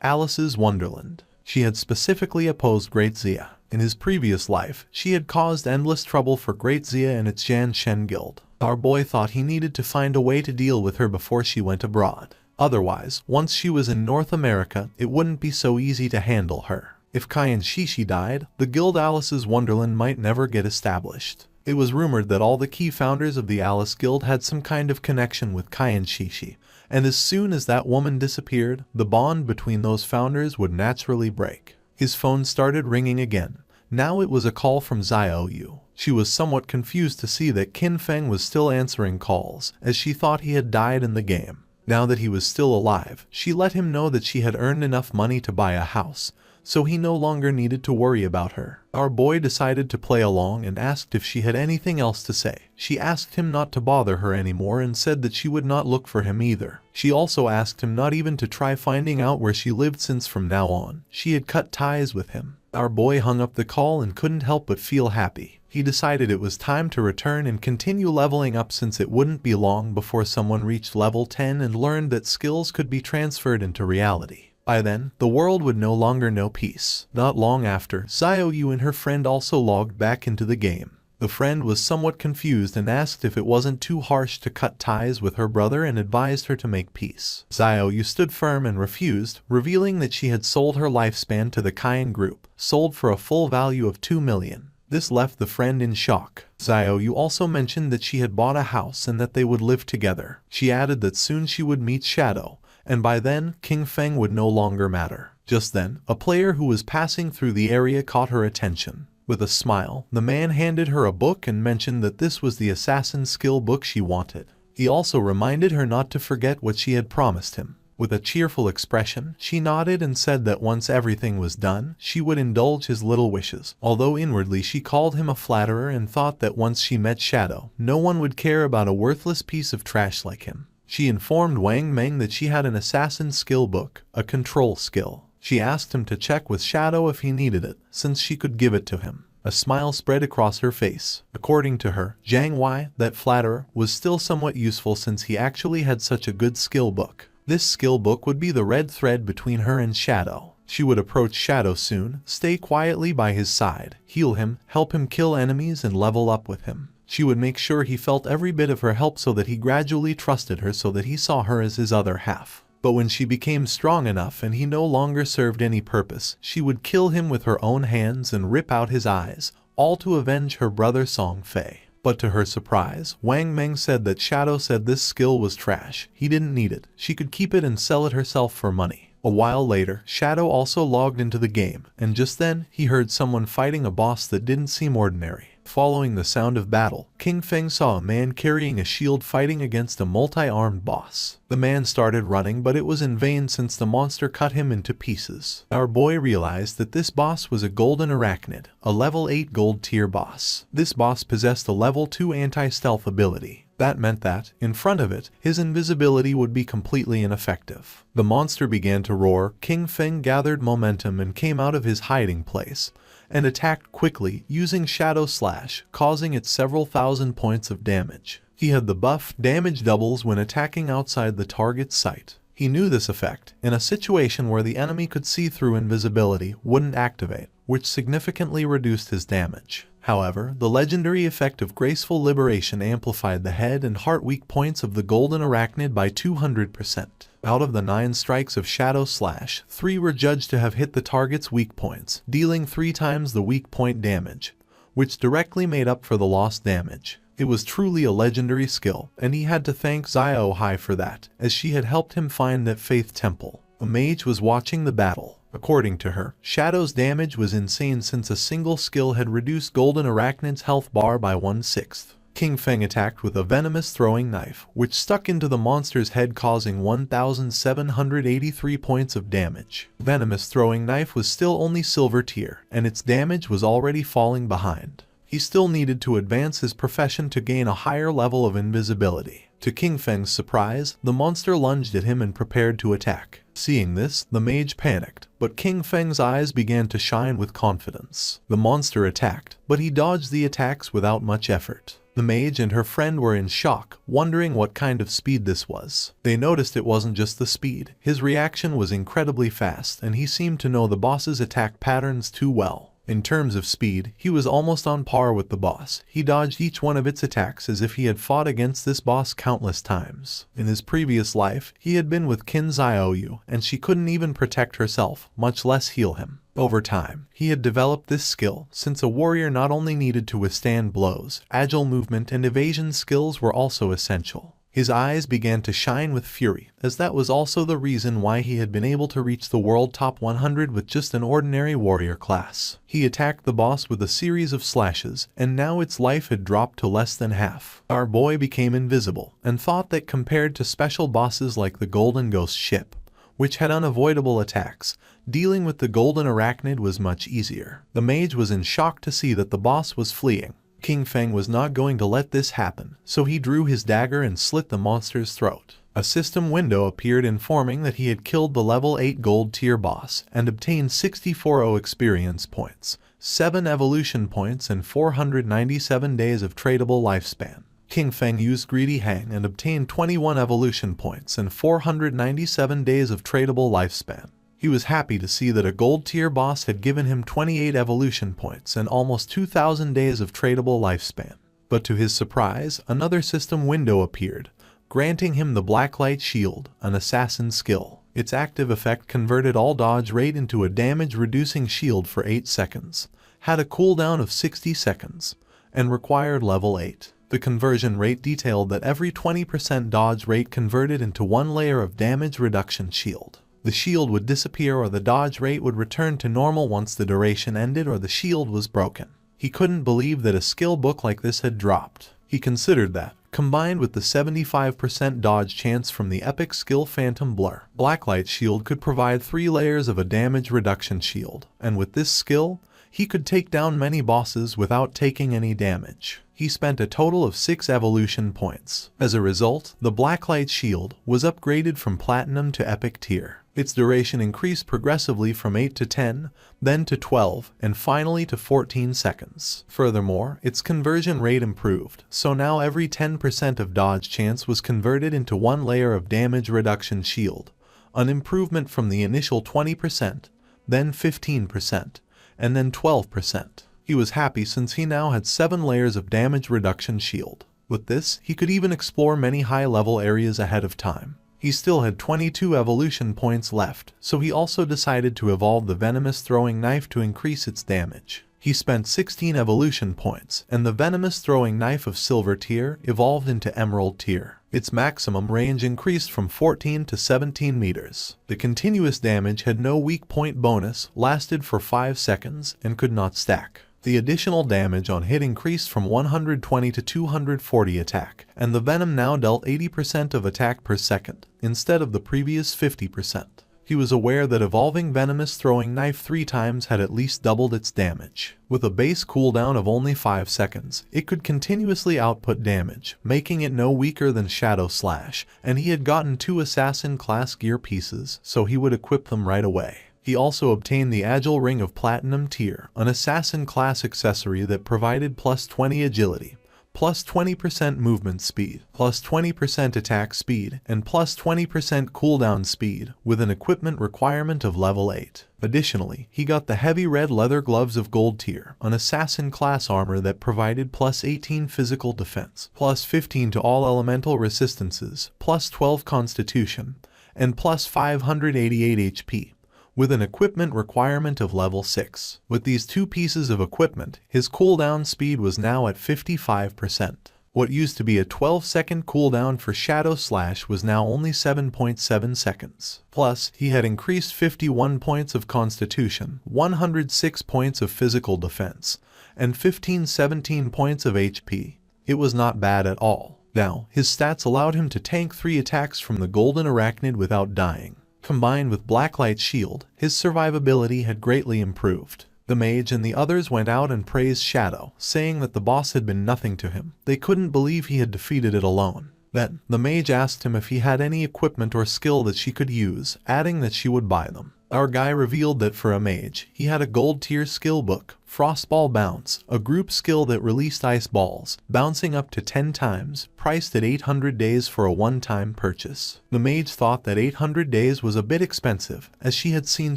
Alice's Wonderland. She had specifically opposed Great Xia. In his previous life, she had caused endless trouble for Great Xia and its Jan Shen guild. Our boy thought he needed to find a way to deal with her before she went abroad. Otherwise, once she was in North America, it wouldn't be so easy to handle her. If Kai and Shishi died, the Guild Alice's Wonderland might never get established. It was rumored that all the key founders of the Alice Guild had some kind of connection with Kai and Shishi, and as soon as that woman disappeared, the bond between those founders would naturally break. His phone started ringing again. Now it was a call from Xiaoyu. She was somewhat confused to see that Qin Feng was still answering calls, as she thought he had died in the game. Now that he was still alive, she let him know that she had earned enough money to buy a house, so he no longer needed to worry about her. Our boy decided to play along and asked if she had anything else to say. She asked him not to bother her anymore and said that she would not look for him either. She also asked him not even to try finding out where she lived, since from now on, she had cut ties with him. Our boy hung up the call and couldn't help but feel happy. He decided it was time to return and continue leveling up, since it wouldn't be long before someone reached level 10 and learned that skills could be transferred into reality. By then, the world would no longer know peace. Not long after, Xiaoyu and her friend also logged back into the game. The friend was somewhat confused and asked if it wasn't too harsh to cut ties with her brother and advised her to make peace. Xiaoyu stood firm and refused, revealing that she had sold her lifespan to the Kain group, sold for a full value of 2 million. This left the friend in shock. Xiaoyu also mentioned that she had bought a house and that they would live together. She added that soon she would meet Shadow, and by then, King Feng would no longer matter. Just then, a player who was passing through the area caught her attention. With a smile, the man handed her a book and mentioned that this was the assassin skill book she wanted. He also reminded her not to forget what she had promised him. With a cheerful expression, she nodded and said that once everything was done, she would indulge his little wishes, although inwardly she called him a flatterer and thought that once she met Shadow, no one would care about a worthless piece of trash like him. She informed Wang Meng that she had an assassin skill book, a control skill. She asked him to check with Shadow if he needed it, since she could give it to him. A smile spread across her face. According to her, Zhang Wei, that flatterer, was still somewhat useful since he actually had such a good skill book. This skill book would be the red thread between her and Shadow. She would approach Shadow soon, stay quietly by his side, heal him, help him kill enemies and level up with him. She would make sure he felt every bit of her help so that he gradually trusted her, so that he saw her as his other half. But when she became strong enough and he no longer served any purpose, she would kill him with her own hands and rip out his eyes, all to avenge her brother Song Fei. But to her surprise, Wang Meng said that Shadow said this skill was trash. He didn't need it. She could keep it and sell it herself for money. A while later, Shadow also logged into the game, and just then, he heard someone fighting a boss that didn't seem ordinary. Following the sound of battle, King Feng saw a man carrying a shield fighting against a multi-armed boss. The man started running, but it was in vain since the monster cut him into pieces. Our boy realized that this boss was a golden arachnid, a level 8 gold tier boss. This boss possessed a level 2 anti-stealth ability. That meant that, in front of it, his invisibility would be completely ineffective. The monster began to roar. King Feng gathered momentum and came out of his hiding place, and attacked quickly, using Shadow Slash, causing it several thousand points of damage. He had the buff, damage doubles when attacking outside the target's sight. He knew this effect, in a situation where the enemy could see through invisibility, wouldn't activate, which significantly reduced his damage. However, the legendary effect of Graceful Liberation amplified the head and heart weak points of the golden arachnid by 200%. Out of the 9 strikes of Shadow Slash, 3 were judged to have hit the target's weak points, dealing 3 times the weak point damage, which directly made up for the lost damage. It was truly a legendary skill, and he had to thank Xiaohai for that, as she had helped him find that Faith Temple. A mage was watching the battle. According to her, Shadow's damage was insane since a single skill had reduced Golden Arachnid's health bar by 1/6. King Feng attacked with a venomous throwing knife, which stuck into the monster's head, causing 1,783 points of damage. Venomous throwing knife was still only silver tier, and its damage was already falling behind. He still needed to advance his profession to gain a higher level of invisibility. To King Feng's surprise, the monster lunged at him and prepared to attack. Seeing this, the mage panicked, but King Feng's eyes began to shine with confidence. The monster attacked, but he dodged the attacks without much effort. The mage and her friend were in shock, wondering what kind of speed this was. They noticed it wasn't just the speed. His reaction was incredibly fast, and he seemed to know the boss's attack patterns too well. In terms of speed, he was almost on par with the boss. He dodged each one of its attacks as if he had fought against this boss countless times. In his previous life, he had been with Qin Xiaoyu, and she couldn't even protect herself, much less heal him. Over time, he had developed this skill since a warrior not only needed to withstand blows, agile movement and evasion skills were also essential. His eyes began to shine with fury, as that was also the reason why he had been able to reach the world top 100 with just an ordinary warrior class. He attacked the boss with a series of slashes, and now its life had dropped to less than half. Our boy became invisible, and thought that compared to special bosses like the Golden Ghost ship, which had unavoidable attacks, dealing with the Golden Arachnid was much easier. The mage was in shock to see that the boss was fleeing. King Feng was not going to let this happen, so he drew his dagger and slit the monster's throat. A system window appeared informing that he had killed the level 8 gold tier boss and obtained 64 experience points, 7 evolution points and 497 days of tradable lifespan. King Feng used Greedy Hang and obtained 21 evolution points and 497 days of tradable lifespan. He was happy to see that a gold tier boss had given him 28 evolution points and almost 2,000 days of tradable lifespan. But to his surprise, another system window appeared, granting him the Blacklight Shield, an assassin skill. Its active effect converted all dodge rate into a damage-reducing shield for 8 seconds, had a cooldown of 60 seconds, and required level 8. The conversion rate detailed that every 20% dodge rate converted into 1 layer of damage reduction shield. The shield would disappear or the dodge rate would return to normal once the duration ended or the shield was broken. He couldn't believe that a skill book like this had dropped. He considered that, combined with the 75% dodge chance from the epic skill Phantom Blur, Blacklight Shield could provide 3 layers of a damage reduction shield, and with this skill, he could take down many bosses without taking any damage. He spent a total of 6 evolution points. As a result, the Blacklight Shield was upgraded from Platinum to Epic tier. Its duration increased progressively from 8 to 10, then to 12, and finally to 14 seconds. Furthermore, its conversion rate improved, so now every 10% of dodge chance was converted into 1 layer of damage reduction shield, an improvement from the initial 20%, then 15%, and then 12%. He was happy since he now had 7 layers of damage reduction shield. With this, he could even explore many high-level areas ahead of time. He still had 22 evolution points left, so he also decided to evolve the venomous throwing knife to increase its damage. He spent 16 evolution points, and the venomous throwing knife of Silver tier evolved into Emerald tier. Its maximum range increased from 14 to 17 meters. The continuous damage had no weak point bonus, lasted for 5 seconds, and could not stack. The additional damage on hit increased from 120 to 240 attack, and the venom now dealt 80% of attack per second, instead of the previous 50%. He was aware that evolving venomous throwing knife 3 times had at least doubled its damage. With a base cooldown of only 5 seconds, it could continuously output damage, making it no weaker than Shadow Slash, and he had gotten 2 assassin class gear pieces, so he would equip them right away. He also obtained the Agile Ring of Platinum tier, an assassin class accessory that provided plus 20 agility, plus 20% movement speed, plus 20% attack speed, and plus 20% cooldown speed, with an equipment requirement of level 8. Additionally, he got the heavy red leather gloves of gold tier, an assassin class armor that provided plus 18 physical defense, plus 15 to all elemental resistances, plus 12 constitution, and plus 588 HP. With an equipment requirement of level 6. With these 2 pieces of equipment, his cooldown speed was now at 55%. What used to be a 12-second cooldown for Shadow Slash was now only 7.7 seconds. Plus, he had increased 51 points of constitution, 106 points of physical defense, and 17 points of HP. It was not bad at all. Now, his stats allowed him to tank 3 attacks from the Golden Arachnid without dying. Combined with Blacklight Shield, his survivability had greatly improved. The mage and the others went out and praised Shadow, saying that the boss had been nothing to him. They couldn't believe he had defeated it alone. Then, the mage asked him if he had any equipment or skill that she could use, adding that she would buy them. Our guy revealed that for a mage, he had a gold tier skill book, Frostball Bounce, a group skill that released ice balls, bouncing up to 10 times, priced at 800 days for a one-time purchase. The mage thought that 800 days was a bit expensive, as she had seen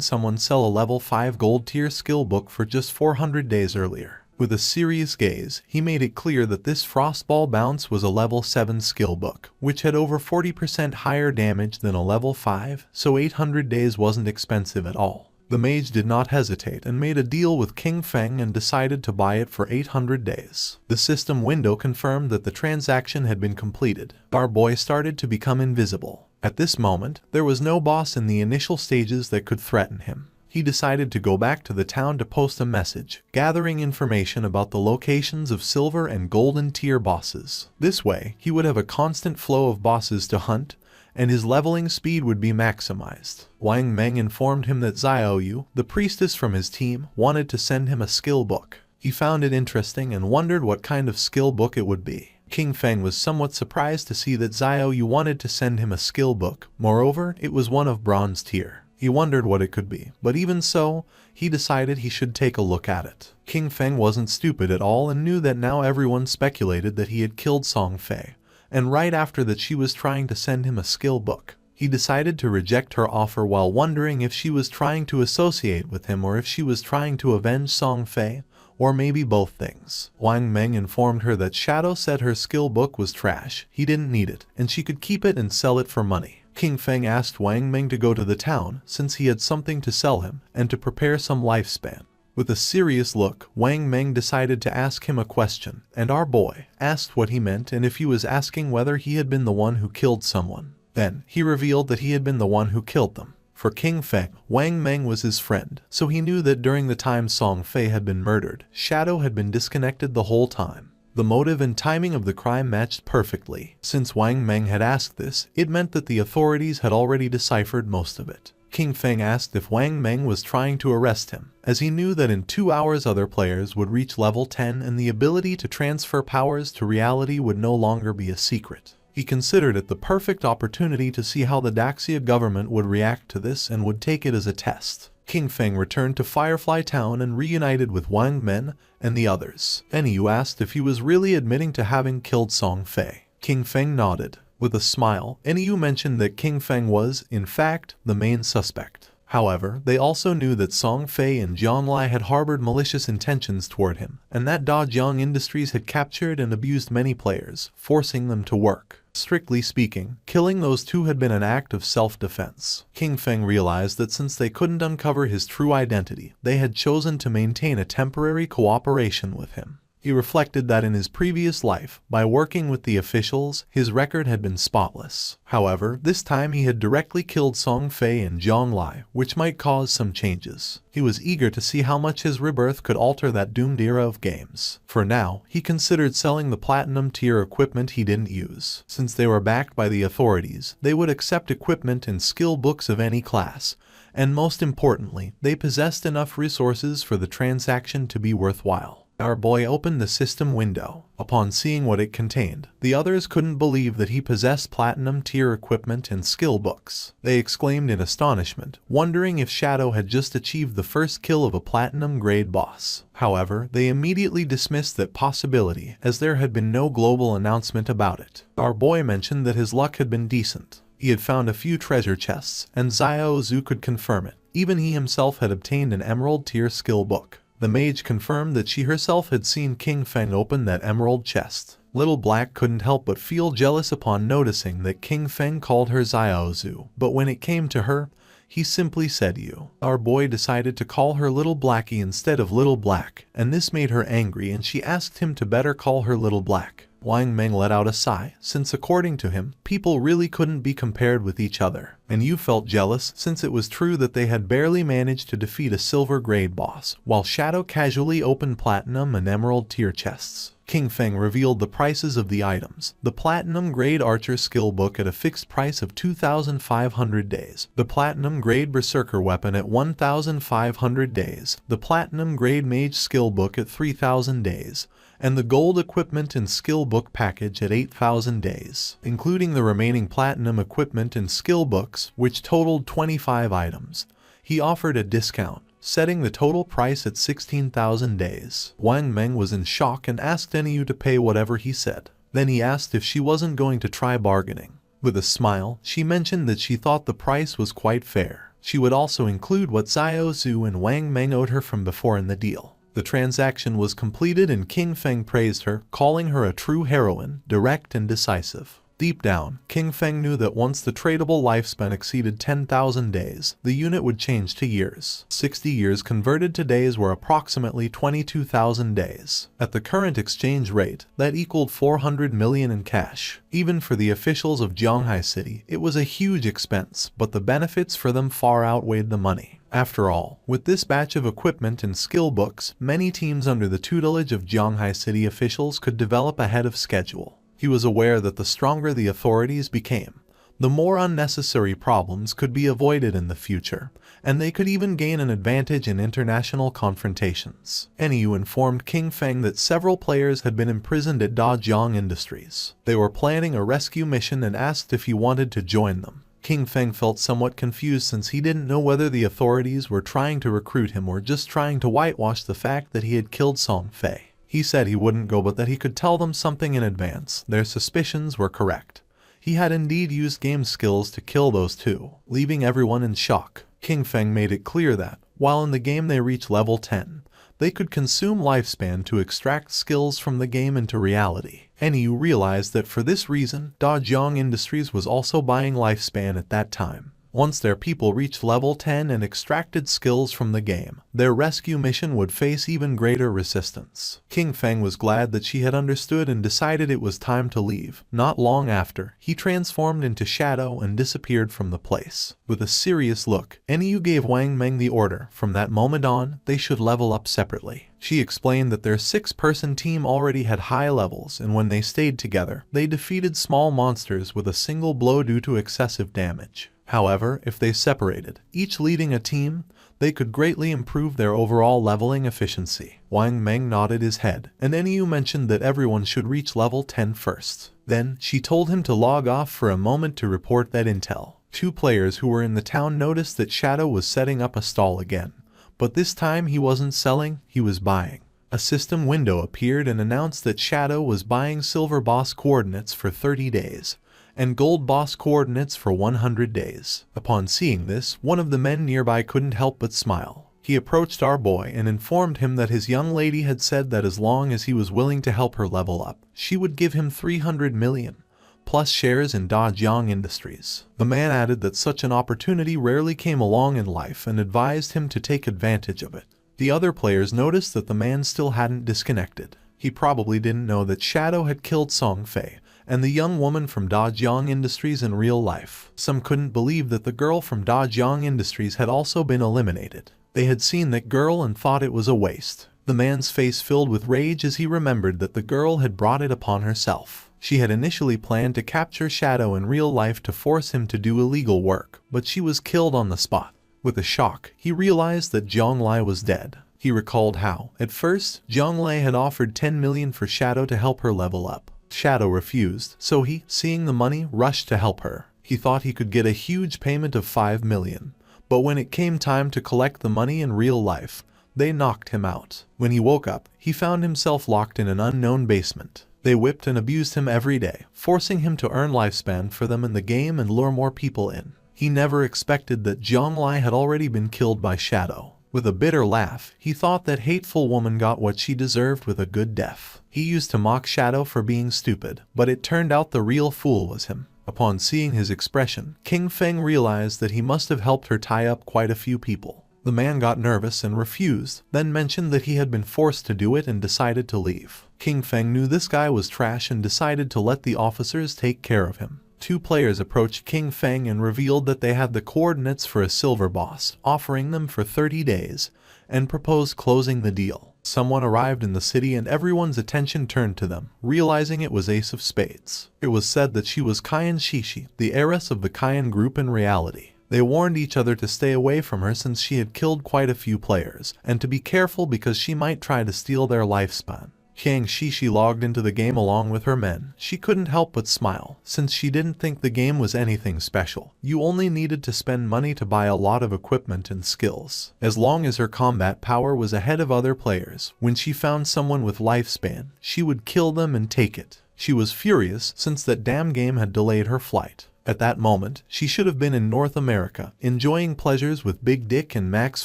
someone sell a level 5 gold tier skill book for just 400 days earlier. With a serious gaze, he made it clear that this Frostball Bounce was a level 7 skill book, which had over 40% higher damage than a level 5, so 800 days wasn't expensive at all. The mage did not hesitate and made a deal with King Feng and decided to buy it for 800 days. The system window confirmed that the transaction had been completed. Our boy started to become invisible. At this moment, there was no boss in the initial stages that could threaten him. He decided to go back to the town to post a message, gathering information about the locations of silver and golden tier bosses. This way, he would have a constant flow of bosses to hunt, and his leveling speed would be maximized. Wang Meng informed him that Xiaoyu, the priestess from his team, wanted to send him a skill book. He found it interesting and wondered what kind of skill book it would be. King Feng was somewhat surprised to see that Xiaoyu wanted to send him a skill book. Moreover, it was one of bronze tier. He wondered what it could be, but even so, he decided he should take a look at it. King Feng wasn't stupid at all and knew that now everyone speculated that he had killed Song Fei, and right after that she was trying to send him a skill book. He decided to reject her offer while wondering if she was trying to associate with him or if she was trying to avenge Song Fei, or maybe both things. Wang Meng informed her that Shadow said her skill book was trash, he didn't need it, and she could keep it and sell it for money. King Feng asked Wang Meng to go to the town since he had something to sell him and to prepare some lifespan. With a serious look, Wang Meng decided to ask him a question, and our boy asked what he meant and if he was asking whether he had been the one who killed someone. Then, he revealed that he had been the one who killed them. For King Feng, Wang Meng was his friend, so he knew that during the time Song Fei had been murdered, Shadow had been disconnected the whole time. The motive and timing of the crime matched perfectly. Since Wang Meng had asked this, it meant that the authorities had already deciphered most of it. King Feng asked if Wang Meng was trying to arrest him, as he knew that in 2 hours other players would reach level 10 and the ability to transfer powers to reality would no longer be a secret. He considered it the perfect opportunity to see how the Daxia government would react to this and would take it as a test. King Feng returned to Firefly Town and reunited with Wang Meng and the others. Enyu asked if he was really admitting to having killed Song Fei. King Feng nodded. With a smile, Enyu mentioned that King Feng was, in fact, the main suspect. However, they also knew that Song Fei and Zhonglai had harbored malicious intentions toward him, and that Dajiang Industries had captured and abused many players, forcing them to work. Strictly speaking, killing those two had been an act of self-defense. King Feng realized that since they couldn't uncover his true identity, they had chosen to maintain a temporary cooperation with him. He reflected that in his previous life, by working with the officials, his record had been spotless. However, this time he had directly killed Song Fei and Zhonglai, which might cause some changes. He was eager to see how much his rebirth could alter that doomed era of games. For now, he considered selling the platinum tier equipment he didn't use. Since they were backed by the authorities, they would accept equipment and skill books of any class, and most importantly, they possessed enough resources for the transaction to be worthwhile. Our boy opened the system window. Upon seeing what it contained, the others couldn't believe that he possessed platinum tier equipment and skill books. They exclaimed in astonishment, wondering if Shadow had just achieved the first kill of a platinum grade boss. However, they immediately dismissed that possibility, as there had been no global announcement about it. Our boy mentioned that his luck had been decent. He had found a few treasure chests, and Xiao Zhu could confirm it. Even he himself had obtained an emerald tier skill book. The mage confirmed that she herself had seen King Feng open that emerald chest. Little Black couldn't help but feel jealous upon noticing that King Feng called her Xiaozu, but when it came to her, he simply said you. Our boy decided to call her Little Blackie instead of Little Black, and this made her angry and she asked him to better call her Little Black. Wang Meng let out a sigh, since according to him, people really couldn't be compared with each other. And you felt jealous since it was true that they had barely managed to defeat a silver grade boss, while Shadow casually opened platinum and emerald tier chests. King Feng revealed the prices of the items. The platinum grade archer skill book at a fixed price of 2,500 days. The platinum grade berserker weapon at 1,500 days. The platinum grade mage skill book at 3,000 days. And the gold equipment and skill book package at 8,000 days, including the remaining platinum equipment and skill books, which totaled 25 items. He offered a discount, setting the total price at 16,000 days. Wang Meng was in shock and asked Enyu to pay whatever he said. Then he asked if she wasn't going to try bargaining. With a smile, she mentioned that she thought the price was quite fair. She would also include what Xiao Zhu and Wang Meng owed her from before in the deal. The transaction was completed and King Feng praised her, calling her a true heroine, direct and decisive. Deep down, King Feng knew that once the tradable lifespan exceeded 10,000 days, the unit would change to years. 60 years converted to days were approximately 22,000 days. At the current exchange rate, that equaled 400 million in cash. Even for the officials of Zhonghai City, it was a huge expense, but the benefits for them far outweighed the money. After all, with this batch of equipment and skill books, many teams under the tutelage of Zhonghai City officials could develop ahead of schedule. He was aware that the stronger the authorities became, the more unnecessary problems could be avoided in the future, and they could even gain an advantage in international confrontations. NEU informed King Feng that several players had been imprisoned at Dajiang Industries. They were planning a rescue mission and asked if he wanted to join them. King Feng felt somewhat confused since he didn't know whether the authorities were trying to recruit him or just trying to whitewash the fact that he had killed Song Fei. He said he wouldn't go but that he could tell them something in advance. Their suspicions were correct. He had indeed used game skills to kill those two, leaving everyone in shock. King Feng made it clear that, while in the game they reach level 10, they could consume lifespan to extract skills from the game into reality. NEU realized that for this reason, Dajiang Industries was also buying lifespan at that time. Once their people reached level 10 and extracted skills from the game, their rescue mission would face even greater resistance. King Feng was glad that she had understood and decided it was time to leave. Not long after, he transformed into shadow and disappeared from the place. With a serious look, NEU gave Wang Meng the order. From that moment on, they should level up separately. She explained that their 6-person team already had high levels, and when they stayed together, they defeated small monsters with a single blow due to excessive damage. However, if they separated, each leading a team, they could greatly improve their overall leveling efficiency. Wang Meng nodded his head, and NEU mentioned that everyone should reach level 10 first. Then, she told him to log off for a moment to report that intel. 2 players who were in the town noticed that Shadow was setting up a stall again, but this time he wasn't selling, he was buying. A system window appeared and announced that Shadow was buying Silver Boss coordinates for 30 days. And Gold Boss coordinates for 100 days. Upon seeing this, one of the men nearby couldn't help but smile. He approached our boy and informed him that his young lady had said that as long as he was willing to help her level up, she would give him 300 million, plus shares in Dajiang Industries. The man added that such an opportunity rarely came along in life and advised him to take advantage of it. The other players noticed that the man still hadn't disconnected. He probably didn't know that Shadow had killed Song Fei and the young woman from Dajiang Industries in real life. Some couldn't believe that the girl from Dajiang Industries had also been eliminated. They had seen that girl and thought it was a waste. The man's face filled with rage as he remembered that the girl had brought it upon herself. She had initially planned to capture Shadow in real life to force him to do illegal work, but she was killed on the spot. With a shock, he realized that Zhang Lai was dead. He recalled how, at first, Zhang Lai had offered 10 million for Shadow to help her level up. Shadow refused, so he, seeing the money, rushed to help her. He thought he could get a huge payment of 5 million, but when it came time to collect the money in real life, they knocked him out. When he woke up, he found himself locked in an unknown basement. They whipped and abused him every day, forcing him to earn lifespan for them in the game and lure more people in. He never expected that Zhang Lai had already been killed by Shadow. With a bitter laugh, he thought that hateful woman got what she deserved with a good death. He used to mock Shadow for being stupid, but it turned out the real fool was him. Upon seeing his expression, King Feng realized that he must have helped her tie up quite a few people. The man got nervous and refused, then mentioned that he had been forced to do it and decided to leave. King Feng knew this guy was trash and decided to let the officers take care of him. 2 players approached King Feng and revealed that they had the coordinates for a silver boss, offering them for 30 days, and proposed closing the deal. Someone arrived in the city and everyone's attention turned to them, realizing it was Ace of Spades. It was said that she was Kayan Shishi, the heiress of the Kayan group in reality. They warned each other to stay away from her since she had killed quite a few players, and to be careful because she might try to steal their lifespan. Kayan Shishi logged into the game along with her men. She couldn't help but smile, since she didn't think the game was anything special. You only needed to spend money to buy a lot of equipment and skills. As long as her combat power was ahead of other players, when she found someone with lifespan, she would kill them and take it. She was furious since that damn game had delayed her flight. At that moment, she should have been in North America, enjoying pleasures with Big Dick and Max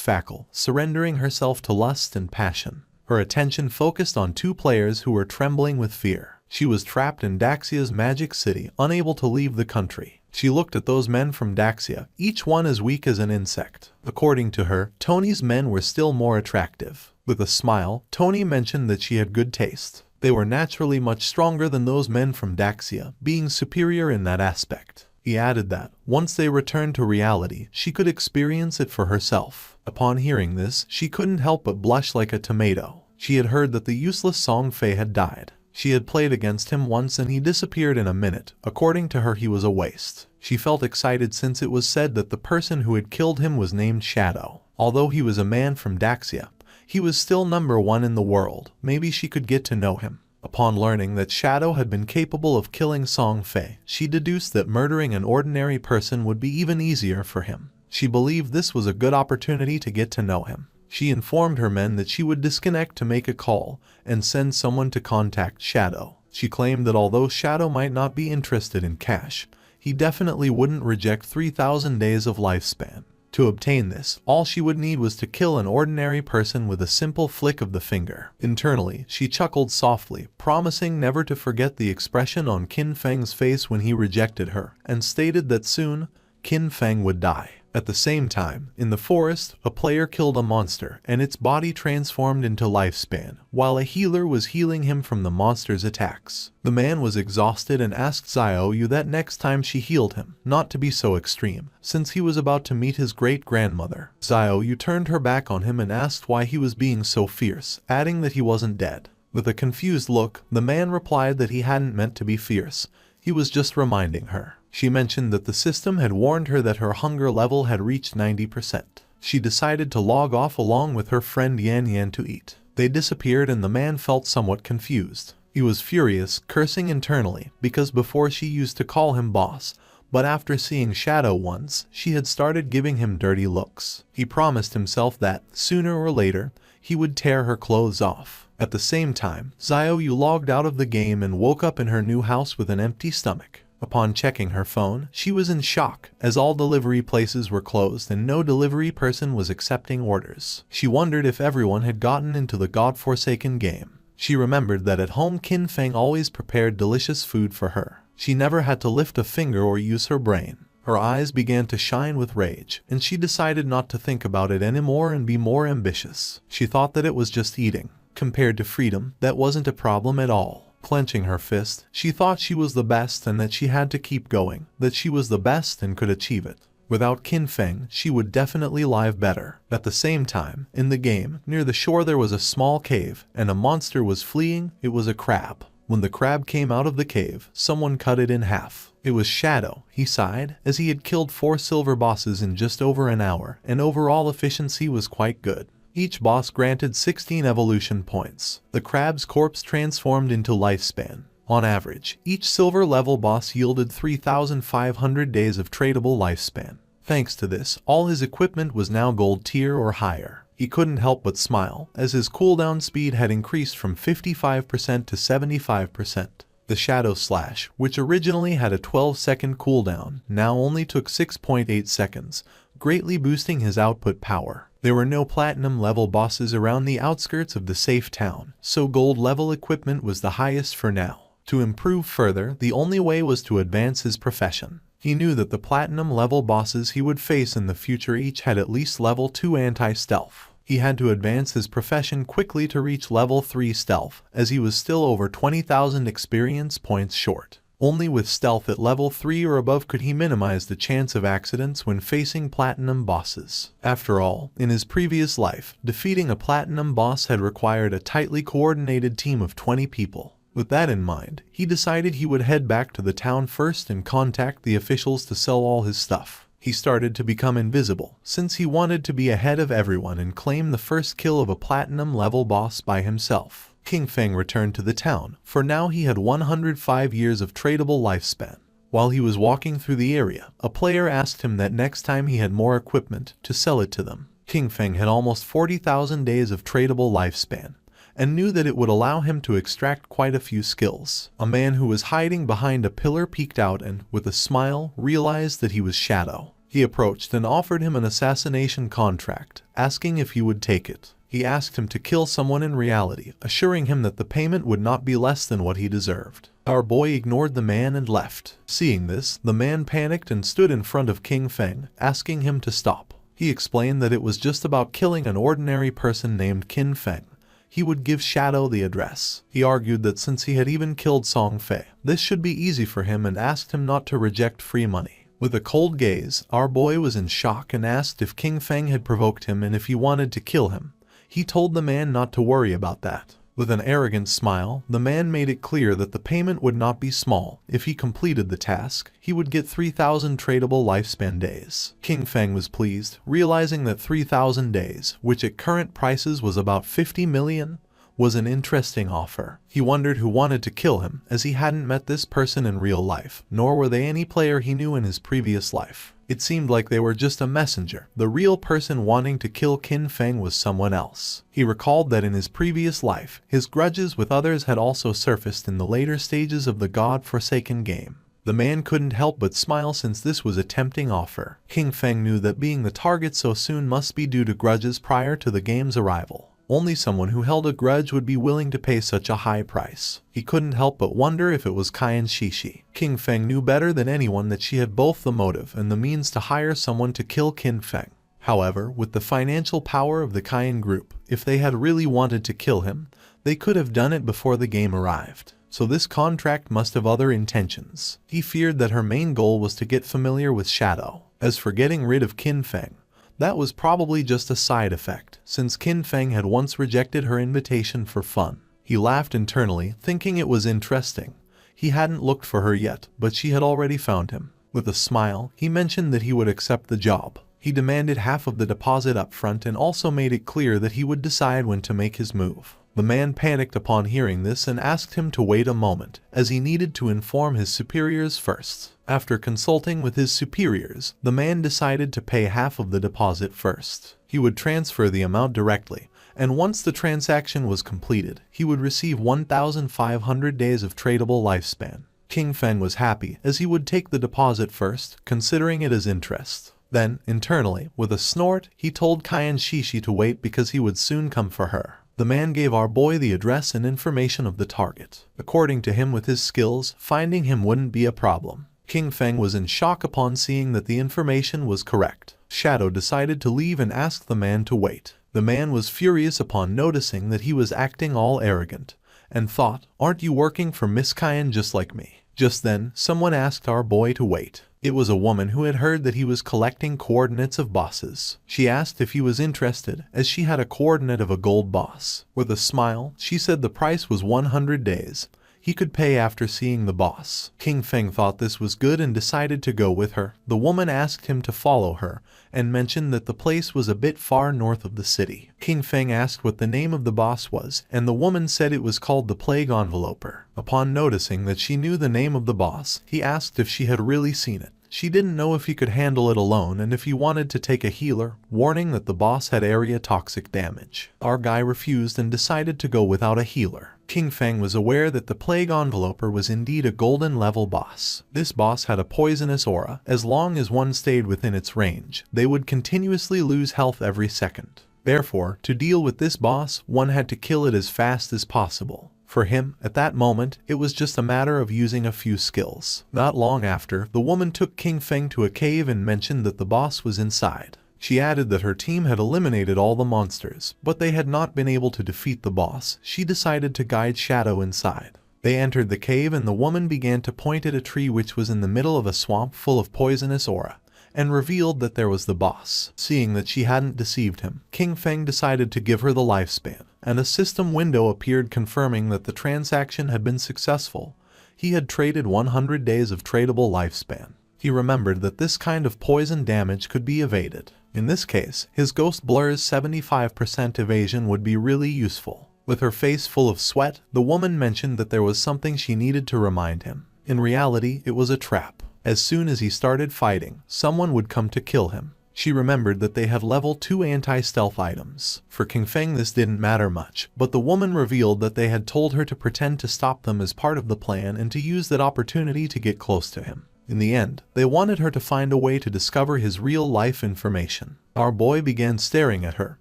Fackle, surrendering herself to lust and passion. Her attention focused on 2 players who were trembling with fear. She was trapped in Daxia's magic city, unable to leave the country. She looked at those men from Daxia, each one as weak as an insect. According to her, Tony's men were still more attractive. With a smile, Tony mentioned that she had good taste. They were naturally much stronger than those men from Daxia, being superior in that aspect. He added that, once they returned to reality, she could experience it for herself. Upon hearing this, she couldn't help but blush like a tomato. She had heard that the useless Song Fei had died. She had played against him once and he disappeared in a minute. According to her, he was a waste. She felt excited since it was said that the person who had killed him was named Shadow. Although he was a man from Daxia, he was still #1 in the world. Maybe she could get to know him. Upon learning that Shadow had been capable of killing Song Fei, she deduced that murdering an ordinary person would be even easier for him. She believed this was a good opportunity to get to know him. She informed her men that she would disconnect to make a call and send someone to contact Shadow. She claimed that although Shadow might not be interested in cash, he definitely wouldn't reject 3,000 days of lifespan. To obtain this, all she would need was to kill an ordinary person with a simple flick of the finger. Internally, she chuckled softly, promising never to forget the expression on Qin Feng's face when he rejected her, and stated that soon, Qin Feng would die. At the same time, in the forest, a player killed a monster and its body transformed into lifespan, while a healer was healing him from the monster's attacks. The man was exhausted and asked Xiaoyu that next time she healed him, not to be so extreme, since he was about to meet his great-grandmother. Xiaoyu turned her back on him and asked why he was being so fierce, adding that he wasn't dead. With a confused look, the man replied that he hadn't meant to be fierce. He was just reminding her. She mentioned that the system had warned her that her hunger level had reached 90%. She decided to log off along with her friend Yan Yan to eat. They disappeared and the man felt somewhat confused. He was furious, cursing internally, because before she used to call him boss, but after seeing Shadow once, she had started giving him dirty looks. He promised himself that, sooner or later, he would tear her clothes off. At the same time, Xiaoyu logged out of the game and woke up in her new house with an empty stomach. Upon checking her phone, she was in shock, as all delivery places were closed and no delivery person was accepting orders. She wondered if everyone had gotten into the godforsaken game. She remembered that at home Qin Feng always prepared delicious food for her. She never had to lift a finger or use her brain. Her eyes began to shine with rage, and she decided not to think about it anymore and be more ambitious. She thought that it was just eating. Compared to freedom, that wasn't a problem at all. Clenching her fist, she thought she was the best and that she had to keep going, that she was the best and could achieve it. Without Qin Feng, she would definitely live better. At the same time, in the game, near the shore there was a small cave, and a monster was fleeing. It was a crab. When the crab came out of the cave, someone cut it in half. It was Shadow, he sighed, as he had killed 4 silver bosses in just over an hour, and overall efficiency was quite good. Each boss granted 16 evolution points. The crab's corpse transformed into lifespan. On average, each silver level boss yielded 3,500 days of tradable lifespan. Thanks to this, all his equipment was now gold tier or higher. He couldn't help but smile, as his cooldown speed had increased from 55% to 75%. The Shadow Slash, which originally had a 12-second cooldown, now only took 6.8 seconds, greatly boosting his output power. There were no platinum-level bosses around the outskirts of the safe town, so gold-level equipment was the highest for now. To improve further, the only way was to advance his profession. He knew that the platinum-level bosses he would face in the future each had at least level 2 anti-stealth. He had to advance his profession quickly to reach level 3 stealth, as he was still over 20,000 experience points short. Only with stealth at level 3 or above could he minimize the chance of accidents when facing platinum bosses. After all, in his previous life, defeating a platinum boss had required a tightly coordinated team of 20 people. With that in mind, he decided he would head back to the town first and contact the officials to sell all his stuff. He started to become invisible, since he wanted to be ahead of everyone and claim the first kill of a platinum-level boss by himself. Qin Feng returned to the town, for now he had 105 years of tradable lifespan. While he was walking through the area, a player asked him that next time he had more equipment, to sell it to them. Qin Feng had almost 40,000 days of tradable lifespan, and knew that it would allow him to extract quite a few skills. A man who was hiding behind a pillar peeked out and, with a smile, realized that he was Shadow. He approached and offered him an assassination contract, asking if he would take it. He asked him to kill someone in reality, assuring him that the payment would not be less than what he deserved. Our boy ignored the man and left. Seeing this, the man panicked and stood in front of King Feng, asking him to stop. He explained that it was just about killing an ordinary person named Qin Feng. He would give Shadow the address. He argued that since he had even killed Song Fei, this should be easy for him and asked him not to reject free money. With a cold gaze, our boy was in shock and asked if King Feng had provoked him and if he wanted to kill him. He told the man not to worry about that. With an arrogant smile, the man made it clear that the payment would not be small. If he completed the task, he would get 3,000 tradable lifespan days. King Feng was pleased, realizing that 3,000 days, which at current prices was about 50 million, was an interesting offer. He wondered who wanted to kill him, as he hadn't met this person in real life, nor were they any player he knew in his previous life. It seemed like they were just a messenger. The real person wanting to kill Qin Feng was someone else. He recalled that in his previous life, his grudges with others had also surfaced in the later stages of the God-forsaken game. The man couldn't help but smile since this was a tempting offer. King Feng knew that being the target so soon must be due to grudges prior to the game's arrival. Only someone who held a grudge would be willing to pay such a high price. He couldn't help but wonder if it was Qian Shishi. King Feng knew better than anyone that she had both the motive and the means to hire someone to kill Qin Feng. However, with the financial power of the Qian group, if they had really wanted to kill him, they could have done it before the game arrived. So this contract must have other intentions. He feared that her main goal was to get familiar with Shadow. As for getting rid of Qin Feng, that was probably just a side effect, since Qin Feng had once rejected her invitation for fun. He laughed internally, thinking it was interesting. He hadn't looked for her yet, but she had already found him. With a smile, he mentioned that he would accept the job. He demanded half of the deposit up front and also made it clear that he would decide when to make his move. The man panicked upon hearing this and asked him to wait a moment, as he needed to inform his superiors first. After consulting with his superiors, the man decided to pay half of the deposit first. He would transfer the amount directly, and once the transaction was completed, he would receive 1,500 days of tradable lifespan. King Feng was happy, as he would take the deposit first, considering it as interest. Then, internally, with a snort, he told Qian Shishi to wait because he would soon come for her. The man gave our boy the address and information of the target. According to him, with his skills, finding him wouldn't be a problem. King Feng was in shock upon seeing that the information was correct. Shadow decided to leave and asked the man to wait. The man was furious upon noticing that he was acting all arrogant, and thought, "Aren't you working for Miss Qian just like me?" Just then, someone asked our boy to wait. It was a woman who had heard that he was collecting coordinates of bosses. She asked if he was interested, as she had a coordinate of a gold boss. With a smile, she said the price was 100 days. He could pay after seeing the boss. King Feng thought this was good and decided to go with her. The woman asked him to follow her, and mentioned that the place was a bit far north of the city. King Feng asked what the name of the boss was, and the woman said it was called the Plague Enveloper. Upon noticing that she knew the name of the boss, he asked if she had really seen it. She didn't know if he could handle it alone and if he wanted to take a healer, warning that the boss had area toxic damage. Our guy refused and decided to go without a healer. King Feng was aware that the Plague Enveloper was indeed a golden level boss. This boss had a poisonous aura. As long as one stayed within its range, they would continuously lose health every second. Therefore, to deal with this boss, one had to kill it as fast as possible. For him, at that moment, it was just a matter of using a few skills. Not long after, the woman took King Feng to a cave and mentioned that the boss was inside. She added that her team had eliminated all the monsters, but they had not been able to defeat the boss. She decided to guide Shadow inside. They entered the cave and the woman began to point at a tree which was in the middle of a swamp full of poisonous aura, and revealed that there was the boss. Seeing that she hadn't deceived him, King Feng decided to give her the lifespan, and a system window appeared confirming that the transaction had been successful. He had traded 100 days of tradable lifespan. He remembered that this kind of poison damage could be evaded. In this case, his Ghost Blur's 75% evasion would be really useful. With her face full of sweat, the woman mentioned that there was something she needed to remind him. In reality, it was a trap. As soon as he started fighting, someone would come to kill him. She remembered that they had level 2 anti-stealth items. For King Feng this didn't matter much, but the woman revealed that they had told her to pretend to stop them as part of the plan and to use that opportunity to get close to him. In the end, they wanted her to find a way to discover his real-life information. Our boy began staring at her.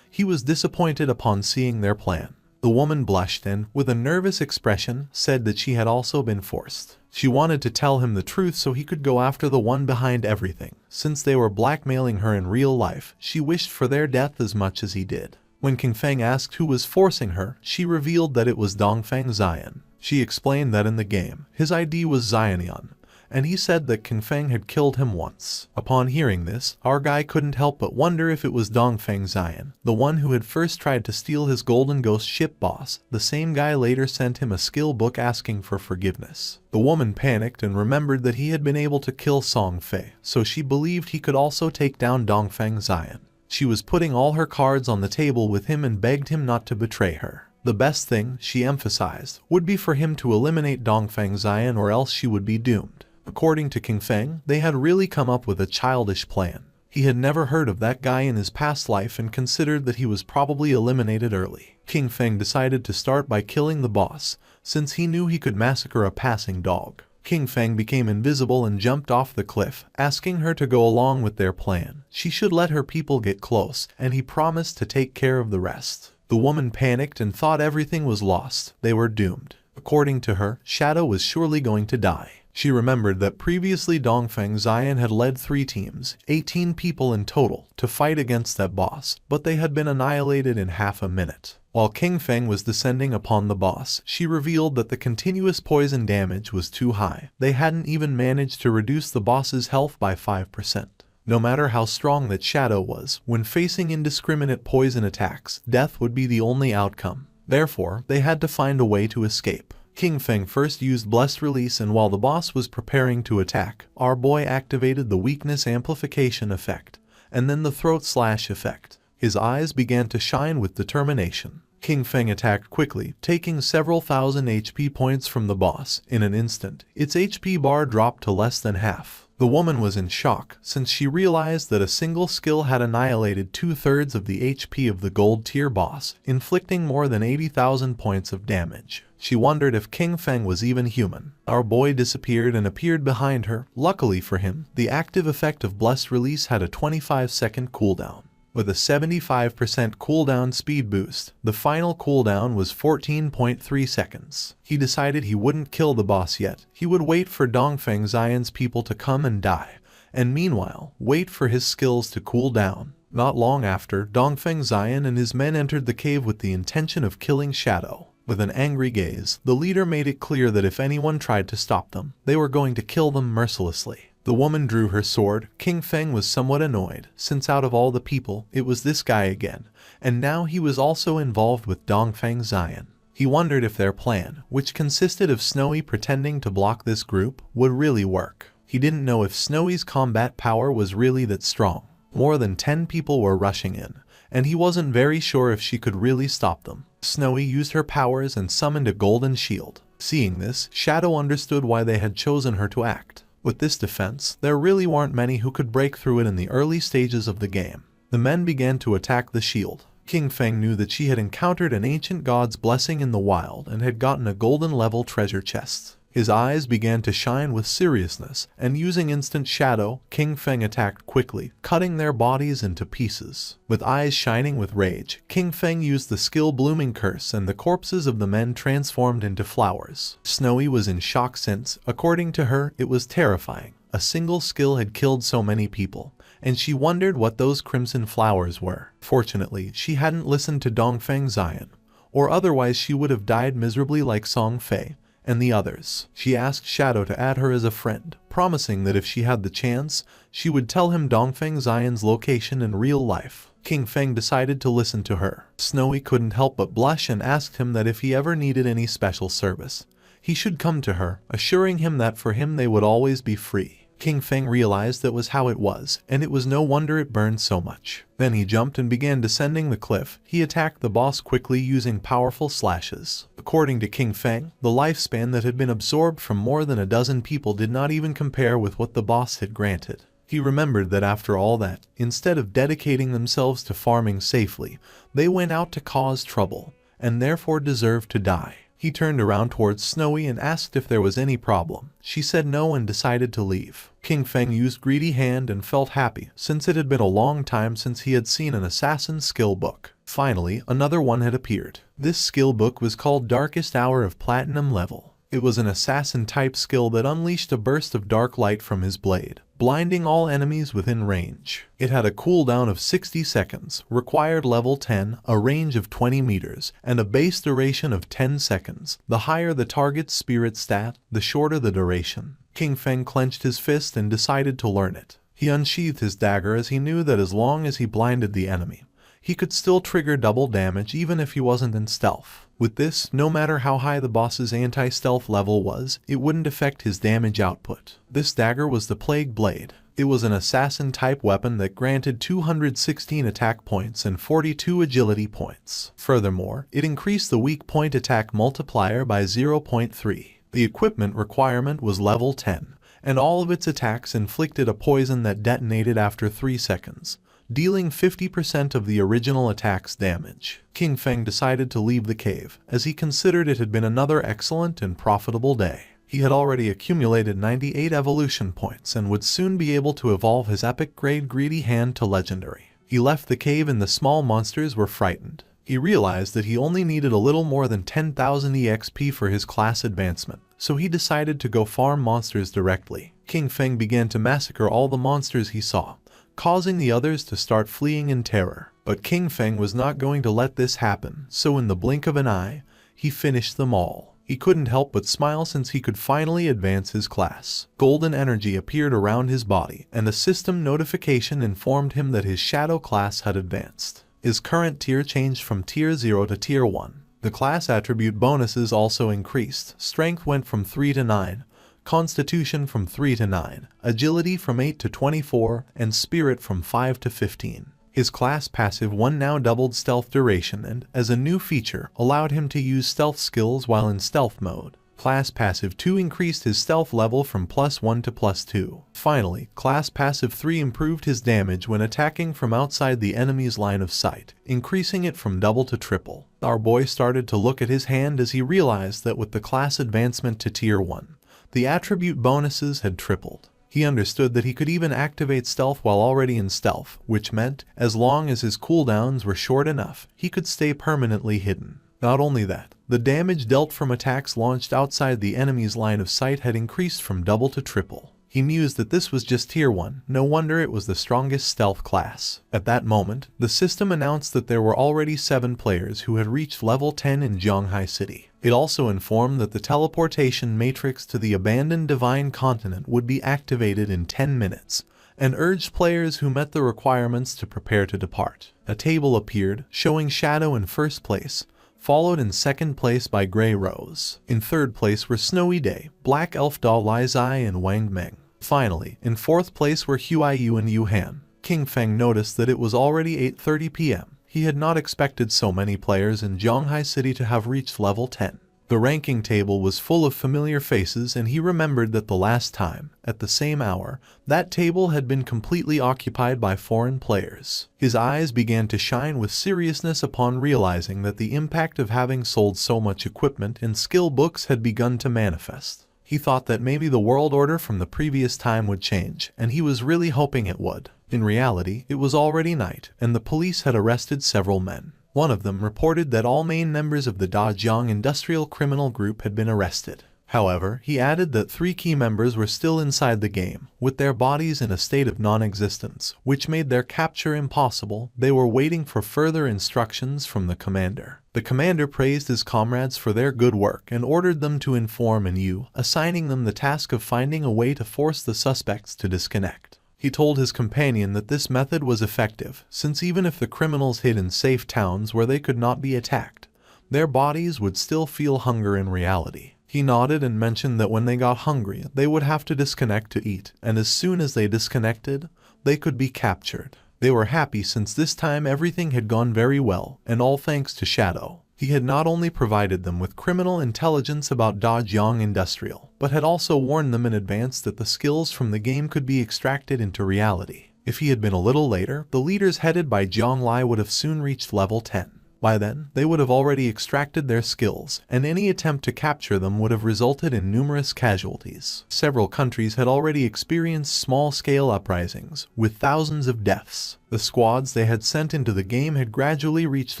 He was disappointed upon seeing their plan. The woman blushed and, with a nervous expression, said that she had also been forced. She wanted to tell him the truth so he could go after the one behind everything. Since they were blackmailing her in real life, she wished for their death as much as he did. When King Feng asked who was forcing her, she revealed that it was Dongfeng Xian. She explained that in the game, his ID was Xianian, and he said that King Feng had killed him once. Upon hearing this, our guy couldn't help but wonder if it was Dongfeng Xian, the one who had first tried to steal his Golden Ghost ship boss. The same guy later sent him a skill book asking for forgiveness. The woman panicked and remembered that he had been able to kill Song Fei, so she believed he could also take down Dongfeng Xian. She was putting all her cards on the table with him and begged him not to betray her. The best thing, she emphasized, would be for him to eliminate Dongfeng Xian or else she would be doomed. According to King Feng, they had really come up with a childish plan. He had never heard of that guy in his past life and considered that he was probably eliminated early. King Feng decided to start by killing the boss, since he knew he could massacre a passing dog. King Feng became invisible and jumped off the cliff, asking her to go along with their plan. She should let her people get close, and he promised to take care of the rest. The woman panicked and thought everything was lost. They were doomed. According to her, Shadow was surely going to die. She remembered that previously Dongfeng Xian had led 3 teams, 18 people in total, to fight against that boss, but they had been annihilated in half a minute. While King Feng was descending upon the boss, she revealed that the continuous poison damage was too high. They hadn't even managed to reduce the boss's health by 5%. No matter how strong that Shadow was, when facing indiscriminate poison attacks, death would be the only outcome. Therefore, they had to find a way to escape. King Feng first used Blessed Release, and while the boss was preparing to attack, our boy activated the Weakness Amplification effect, and then the Throat Slash effect. His eyes began to shine with determination. King Feng attacked quickly, taking several thousand HP points from the boss. In an instant, its HP bar dropped to less than half. The woman was in shock, since she realized that a single skill had annihilated 2/3 of the HP of the gold tier boss, inflicting more than 80,000 points of damage. She wondered if King Feng was even human. Our boy disappeared and appeared behind her. Luckily for him, the active effect of Blessed Release had a 25-second cooldown. With a 75% cooldown speed boost, the final cooldown was 14.3 seconds. He decided he wouldn't kill the boss yet. He would wait for Dongfeng Xian's people to come and die, and meanwhile, wait for his skills to cool down. Not long after, Dongfeng Xian and his men entered the cave with the intention of killing Shadow. With an angry gaze, the leader made it clear that if anyone tried to stop them, they were going to kill them mercilessly. The woman drew her sword. King Feng was somewhat annoyed, since out of all the people, it was this guy again, and now he was also involved with Dongfeng Xian. He wondered if their plan, which consisted of Snowy pretending to block this group, would really work. He didn't know if Snowy's combat power was really that strong. More than 10 people were rushing in, and he wasn't very sure if she could really stop them. Snowy used her powers and summoned a golden shield. Seeing this, Shadow understood why they had chosen her to act. With this defense, there really weren't many who could break through it in the early stages of the game. The men began to attack the shield. King Feng knew that she had encountered an ancient god's blessing in the wild and had gotten a golden level treasure chest. His eyes began to shine with seriousness, and using instant shadow, King Feng attacked quickly, cutting their bodies into pieces. With eyes shining with rage, King Feng used the skill Blooming Curse, and the corpses of the men transformed into flowers. Snowy was in shock since, according to her, it was terrifying. A single skill had killed so many people, and she wondered what those crimson flowers were. Fortunately, she hadn't listened to Dongfeng Xian, or otherwise she would have died miserably like Song Fei and the others. She asked Shadow to add her as a friend, promising that if she had the chance, she would tell him Dongfeng Xian's location in real life. King Feng decided to listen to her. Snowy couldn't help but blush and asked him that if he ever needed any special service, he should come to her, assuring him that for him they would always be free. King Feng realized that was how it was, and it was no wonder it burned so much. Then he jumped and began descending the cliff. He attacked the boss quickly using powerful slashes. According to King Feng, the lifespan that had been absorbed from more than a dozen people did not even compare with what the boss had granted. He remembered that after all that, instead of dedicating themselves to farming safely, they went out to cause trouble, and therefore deserved to die. He turned around towards Snowy and asked if there was any problem. She said no and decided to leave. King Feng used Greedy Hand and felt happy since it had been a long time since he had seen an assassin's skill book. Finally, another one had appeared. This skill book was called Darkest Hour of Platinum Level. It was an assassin-type skill that unleashed a burst of dark light from his blade, blinding all enemies within range. It had a cooldown of 60 seconds, required level 10, a range of 20 meters, and a base duration of 10 seconds. The higher the target's spirit stat, the shorter the duration. King Feng clenched his fist and decided to learn it. He unsheathed his dagger as he knew that as long as he blinded the enemy, he could still trigger double damage even if he wasn't in stealth. With this, no matter how high the boss's anti-stealth level was, it wouldn't affect his damage output. This dagger was the Plague Blade. It was an assassin-type weapon that granted 216 attack points and 42 agility points. Furthermore, it increased the weak point attack multiplier by 0.3. The equipment requirement was level 10, and all of its attacks inflicted a poison that detonated after 3 seconds, dealing 50% of the original attack's damage. King Feng decided to leave the cave, as he considered it had been another excellent and profitable day. He had already accumulated 98 evolution points and would soon be able to evolve his epic grade Greedy Hand to legendary. He left the cave and the small monsters were frightened. He realized that he only needed a little more than 10,000 EXP for his class advancement, so he decided to go farm monsters directly. King Feng began to massacre all the monsters he saw, causing the others to start fleeing in terror. But King Feng was not going to let this happen, so in the blink of an eye, he finished them all. He couldn't help but smile since he could finally advance his class. Golden energy appeared around his body, and a system notification informed him that his shadow class had advanced. His current tier changed from tier 0 to tier 1. The class attribute bonuses also increased. Strength went from 3 to 9, Constitution from 3 to 9, Agility from 8 to 24, and Spirit from 5 to 15. His class passive 1 now doubled stealth duration and, as a new feature, allowed him to use stealth skills while in stealth mode. Class passive 2 increased his stealth level from +1 to +2. Finally, class passive 3 improved his damage when attacking from outside the enemy's line of sight, increasing it from double to triple. Our boy started to look at his hand as he realized that with the class advancement to tier 1, the attribute bonuses had tripled. He understood that he could even activate stealth while already in stealth, which meant, as long as his cooldowns were short enough, he could stay permanently hidden. Not only that, the damage dealt from attacks launched outside the enemy's line of sight had increased from double to triple. He mused that this was just tier 1, no wonder it was the strongest stealth class. At that moment, the system announced that there were already 7 players who had reached level 10 in Zhonghai City. It also informed that the teleportation matrix to the abandoned divine continent would be activated in 10 minutes, and urged players who met the requirements to prepare to depart. A table appeared, showing Shadow in first place, followed in second place by Grey Rose. In third place were Snowy Day, Black Elf Doll Lai Zai, and Wang Meng. Finally, in fourth place were Huaiyu and Yu Han. King Feng noticed that it was already 8:30 p.m. He had not expected so many players in Zhonghai City to have reached level 10. The ranking table was full of familiar faces, and he remembered that the last time, at the same hour, that table had been completely occupied by foreign players. His eyes began to shine with seriousness upon realizing that the impact of having sold so much equipment and skill books had begun to manifest. He thought that maybe the world order from the previous time would change, and he was really hoping it would. In reality, it was already night, and the police had arrested several men. One of them reported that all main members of the Dajiang Industrial Criminal Group had been arrested. However, he added that 3 key members were still inside the game, with their bodies in a state of non-existence, which made their capture impossible. They were waiting for further instructions from the commander. The commander praised his comrades for their good work and ordered them to inform Manhua, assigning them the task of finding a way to force the suspects to disconnect. He told his companion that this method was effective, since even if the criminals hid in safe towns where they could not be attacked, their bodies would still feel hunger in reality. He nodded and mentioned that when they got hungry, they would have to disconnect to eat, and as soon as they disconnected, they could be captured. They were happy since this time everything had gone very well, and all thanks to Shadow. He had not only provided them with criminal intelligence about Dajiang Industrial, but had also warned them in advance that the skills from the game could be extracted into reality. If he had been a little later, the leaders headed by Zhang Lai would have soon reached level 10. By then, they would have already extracted their skills, and any attempt to capture them would have resulted in numerous casualties. Several countries had already experienced small-scale uprisings, with thousands of deaths. The squads they had sent into the game had gradually reached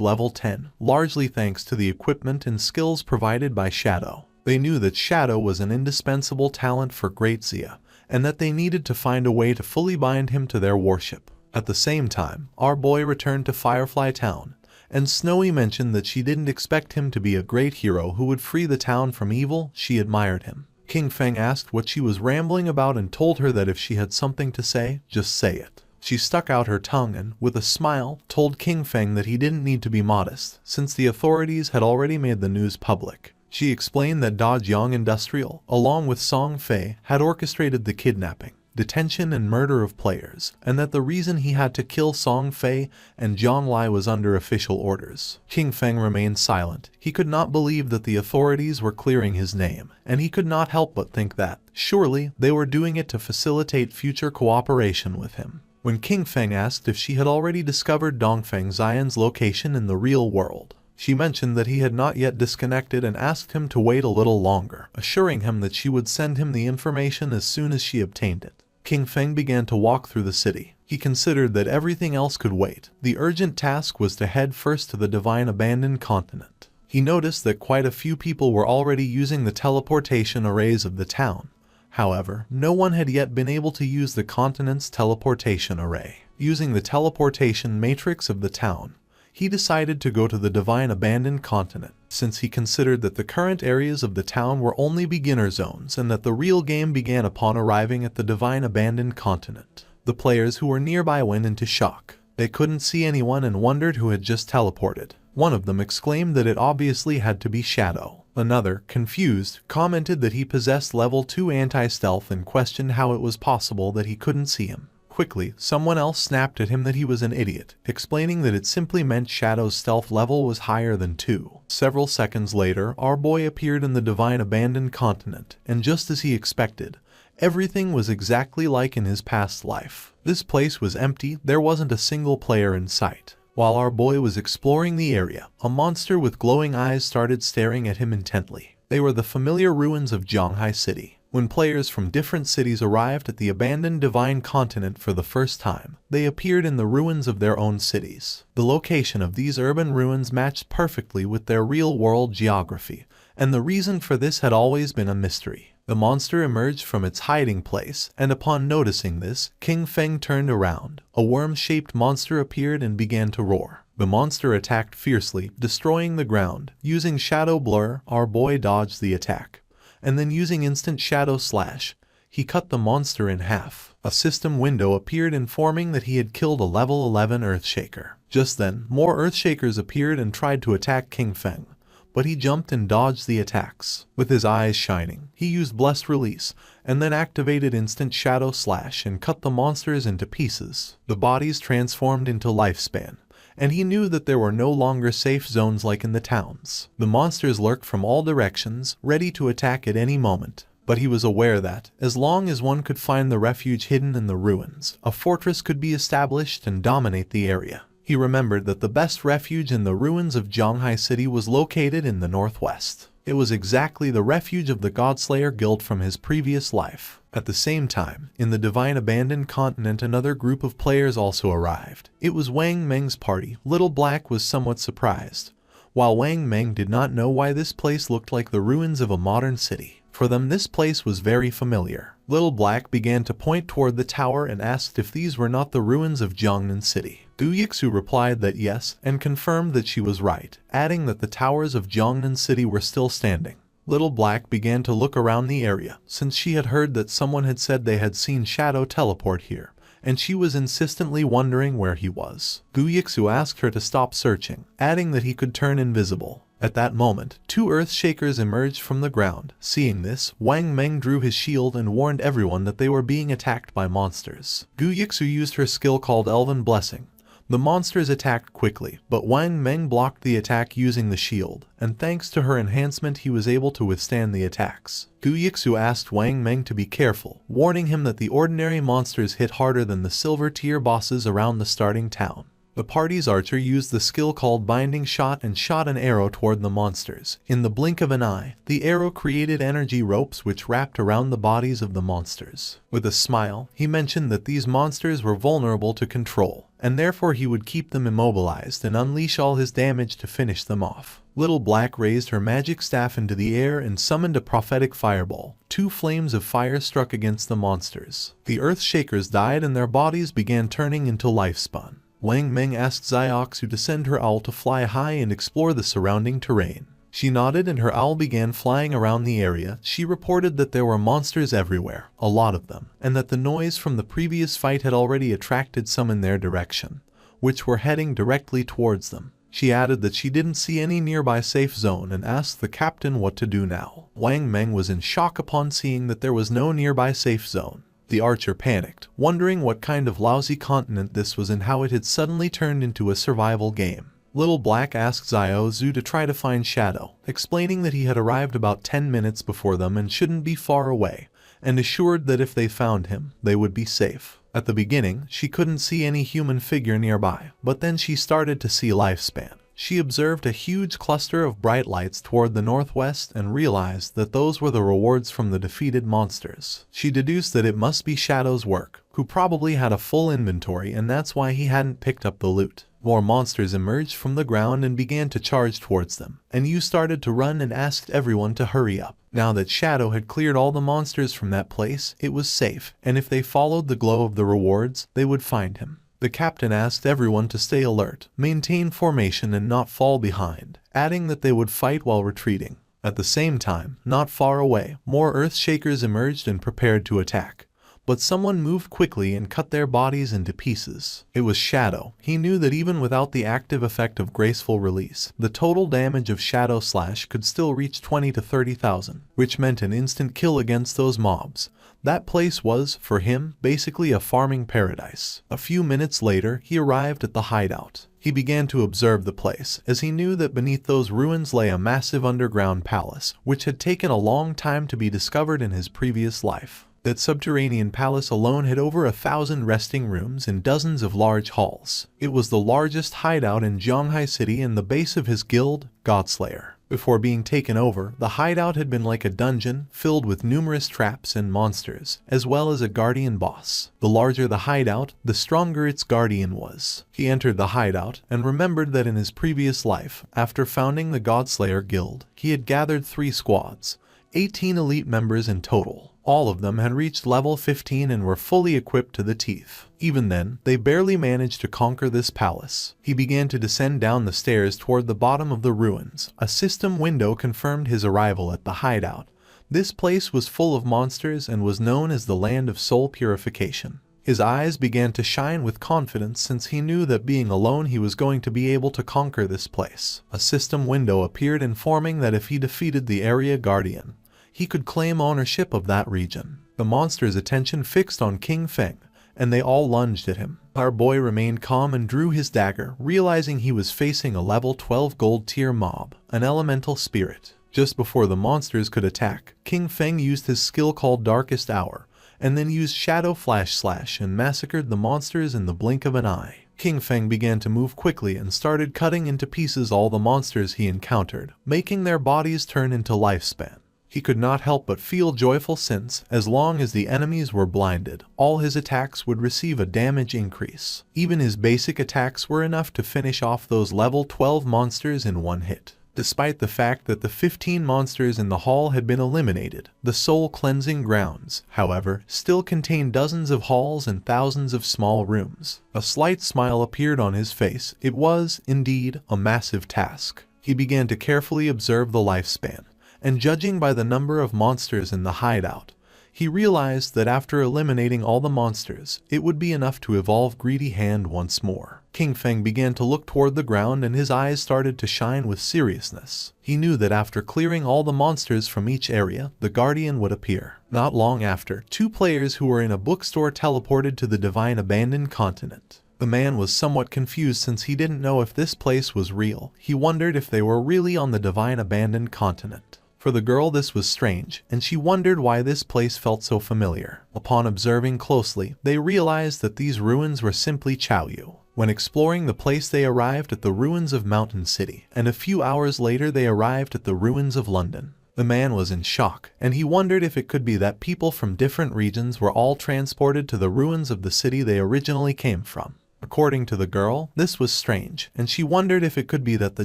level 10, largely thanks to the equipment and skills provided by Shadow. They knew that Shadow was an indispensable talent for Great Zia, and that they needed to find a way to fully bind him to their warship. At the same time, our boy returned to Firefly Town, and Snowy mentioned that she didn't expect him to be a great hero who would free the town from evil. She admired him. King Feng asked what she was rambling about and told her that if she had something to say, just say it. She stuck out her tongue and, with a smile, told King Feng that he didn't need to be modest, since the authorities had already made the news public. She explained that Da Jiang Industrial, along with Song Fei, had orchestrated the kidnapping, detention and murder of players, and that the reason he had to kill Song Fei and Zhang Lai was under official orders. King Feng remained silent. He could not believe that the authorities were clearing his name, and he could not help but think that, surely, they were doing it to facilitate future cooperation with him. When King Feng asked if she had already discovered Dongfeng Xian's location in the real world, she mentioned that he had not yet disconnected and asked him to wait a little longer, assuring him that she would send him the information as soon as she obtained it. King Feng began to walk through the city. He considered that everything else could wait. The urgent task was to head first to the Divine Abandoned Continent. He noticed that quite a few people were already using the teleportation arrays of the town. However, no one had yet been able to use the continent's teleportation array. Using the teleportation matrix of the town, he decided to go to the Divine Abandoned Continent, since he considered that the current areas of the town were only beginner zones and that the real game began upon arriving at the Divine Abandoned Continent. The players who were nearby went into shock. They couldn't see anyone and wondered who had just teleported. One of them exclaimed that it obviously had to be Shadow. Another, confused, commented that he possessed level 2 anti-stealth and questioned how it was possible that he couldn't see him. Quickly, someone else snapped at him that he was an idiot, explaining that it simply meant Shadow's stealth level was higher than 2. Several seconds later, our boy appeared in the Divine Abandoned Continent, and just as he expected, everything was exactly like in his past life. This place was empty, there wasn't a single player in sight. While our boy was exploring the area, a monster with glowing eyes started staring at him intently. They were the familiar ruins of Zhanghai City. When players from different cities arrived at the abandoned Divine Continent for the first time, they appeared in the ruins of their own cities. The location of these urban ruins matched perfectly with their real-world geography, and the reason for this had always been a mystery. The monster emerged from its hiding place, and upon noticing this, King Feng turned around. A worm-shaped monster appeared and began to roar. The monster attacked fiercely, destroying the ground. Using Shadow Blur, our boy dodged the attack, and then using Instant Shadow Slash, he cut the monster in half. A system window appeared informing that he had killed a level 11 Earthshaker. Just then, more Earthshakers appeared and tried to attack King Feng, but he jumped and dodged the attacks. With his eyes shining, he used Blessed Release, and then activated Instant Shadow Slash and cut the monsters into pieces. The bodies transformed into Lifespan, and he knew that there were no longer safe zones like in the towns. The monsters lurked from all directions, ready to attack at any moment. But he was aware that, as long as one could find the refuge hidden in the ruins, a fortress could be established and dominate the area. He remembered that the best refuge in the ruins of Zhanghai City was located in the northwest. It was exactly the refuge of the Godslayer Guild from his previous life. At the same time, in the Divine Abandoned Continent, another group of players also arrived. It was Wang Meng's party. Little Black was somewhat surprised, while Wang Meng did not know why this place looked like the ruins of a modern city. For them, this place was very familiar. Little Black began to point toward the tower and asked if these were not the ruins of Jiangnan City. Gu Yixu replied that yes, and confirmed that she was right, adding that the towers of Jiangnan City were still standing. Little Black began to look around the area, since she had heard that someone had said they had seen Shadow teleport here, and she was insistently wondering where he was. Gu Yixu asked her to stop searching, adding that he could turn invisible. At that moment, 2 Earthshakers emerged from the ground. Seeing this, Wang Meng drew his shield and warned everyone that they were being attacked by monsters. Gu Yixu used her skill called Elven Blessing. The monsters attacked quickly, but Wang Meng blocked the attack using the shield, and thanks to her enhancement he was able to withstand the attacks. Gu Yixu asked Wang Meng to be careful, warning him that the ordinary monsters hit harder than the silver tier bosses around the starting town. The party's archer used the skill called binding shot and shot an arrow toward the monsters. In the blink of an eye, the arrow created energy ropes which wrapped around the bodies of the monsters. With a smile, he mentioned that these monsters were vulnerable to control, and therefore he would keep them immobilized and unleash all his damage to finish them off. Little Black raised her magic staff into the air and summoned a prophetic fireball. 2 flames of fire struck against the monsters. The Earth Shakers died and their bodies began turning into lifespun. Wang Meng asked Xiox to send her owl to fly high and explore the surrounding terrain. She nodded and her owl began flying around the area. She reported that there were monsters everywhere, a lot of them, and that the noise from the previous fight had already attracted some in their direction, which were heading directly towards them. She added that she didn't see any nearby safe zone and asked the captain what to do now. Wang Meng was in shock upon seeing that there was no nearby safe zone. The archer panicked, wondering what kind of lousy continent this was and how it had suddenly turned into a survival game. Little Black asked Zhu to try to find Shadow, explaining that he had arrived about 10 minutes before them and shouldn't be far away, and assured that if they found him, they would be safe. At the beginning, she couldn't see any human figure nearby, but then she started to see Lifespan. She observed a huge cluster of bright lights toward the northwest and realized that those were the rewards from the defeated monsters. She deduced that it must be Shadow's work, who probably had a full inventory and that's why he hadn't picked up the loot. More monsters emerged from the ground and began to charge towards them, and Yu started to run and asked everyone to hurry up. Now that Shadow had cleared all the monsters from that place, it was safe, and if they followed the glow of the rewards, they would find him. The captain asked everyone to stay alert, maintain formation and not fall behind, adding that they would fight while retreating. At the same time, not far away, more Earth Shakers emerged and prepared to attack. But someone moved quickly and cut their bodies into pieces. It was Shadow. He knew that even without the active effect of graceful release, the total damage of Shadow Slash could still reach 20 to 30,000, which meant an instant kill against those mobs. That place was, for him, basically a farming paradise. A few minutes later, he arrived at the hideout. He began to observe the place, as he knew that beneath those ruins lay a massive underground palace, which had taken a long time to be discovered in his previous life. That subterranean palace alone had over 1,000 resting rooms and dozens of large halls. It was the largest hideout in Zhonghai City and the base of his guild, Godslayer. Before being taken over, the hideout had been like a dungeon filled with numerous traps and monsters, as well as a guardian boss. The larger the hideout, the stronger its guardian was. He entered the hideout and remembered that in his previous life, after founding the Godslayer Guild, he had gathered 3 squads, 18 elite members in total. All of them had reached level 15 and were fully equipped to the teeth. Even then, they barely managed to conquer this palace. He began to descend down the stairs toward the bottom of the ruins. A system window confirmed his arrival at the hideout. This place was full of monsters and was known as the Land of Soul Purification. His eyes began to shine with confidence since he knew that being alone he was going to be able to conquer this place. A system window appeared informing that if he defeated the area guardian, he could claim ownership of that region. The monster's attention fixed on King Feng, and they all lunged at him. Our boy remained calm and drew his dagger, realizing he was facing a level 12 gold tier mob, an elemental spirit. Just before the monsters could attack, King Feng used his skill called Darkest Hour, and then used Shadow Flash Slash and massacred the monsters in the blink of an eye. King Feng began to move quickly and started cutting into pieces all the monsters he encountered, making their bodies turn into lifespan. He could not help but feel joyful since, as long as the enemies were blinded, all his attacks would receive a damage increase. Even his basic attacks were enough to finish off those level 12 monsters in one hit. Despite the fact that the 15 monsters in the hall had been eliminated, the soul cleansing grounds, however, still contained dozens of halls and thousands of small rooms. A slight smile appeared on his face. It was, indeed, a massive task. He began to carefully observe the lifespan, and judging by the number of monsters in the hideout, he realized that after eliminating all the monsters, it would be enough to evolve Greedy Hand once more. King Feng began to look toward the ground and his eyes started to shine with seriousness. He knew that after clearing all the monsters from each area, the Guardian would appear. Not long after, 2 players who were in a bookstore teleported to the Divine Abandoned Continent. The man was somewhat confused since he didn't know if this place was real. He wondered if they were really on the Divine Abandoned Continent. For the girl this was strange, and she wondered why this place felt so familiar. Upon observing closely, they realized that these ruins were simply Chaoyu. When exploring the place, they arrived at the ruins of Mountain City, and a few hours later they arrived at the ruins of London. The man was in shock, and he wondered if it could be that people from different regions were all transported to the ruins of the city they originally came from. According to the girl, this was strange, and she wondered if it could be that the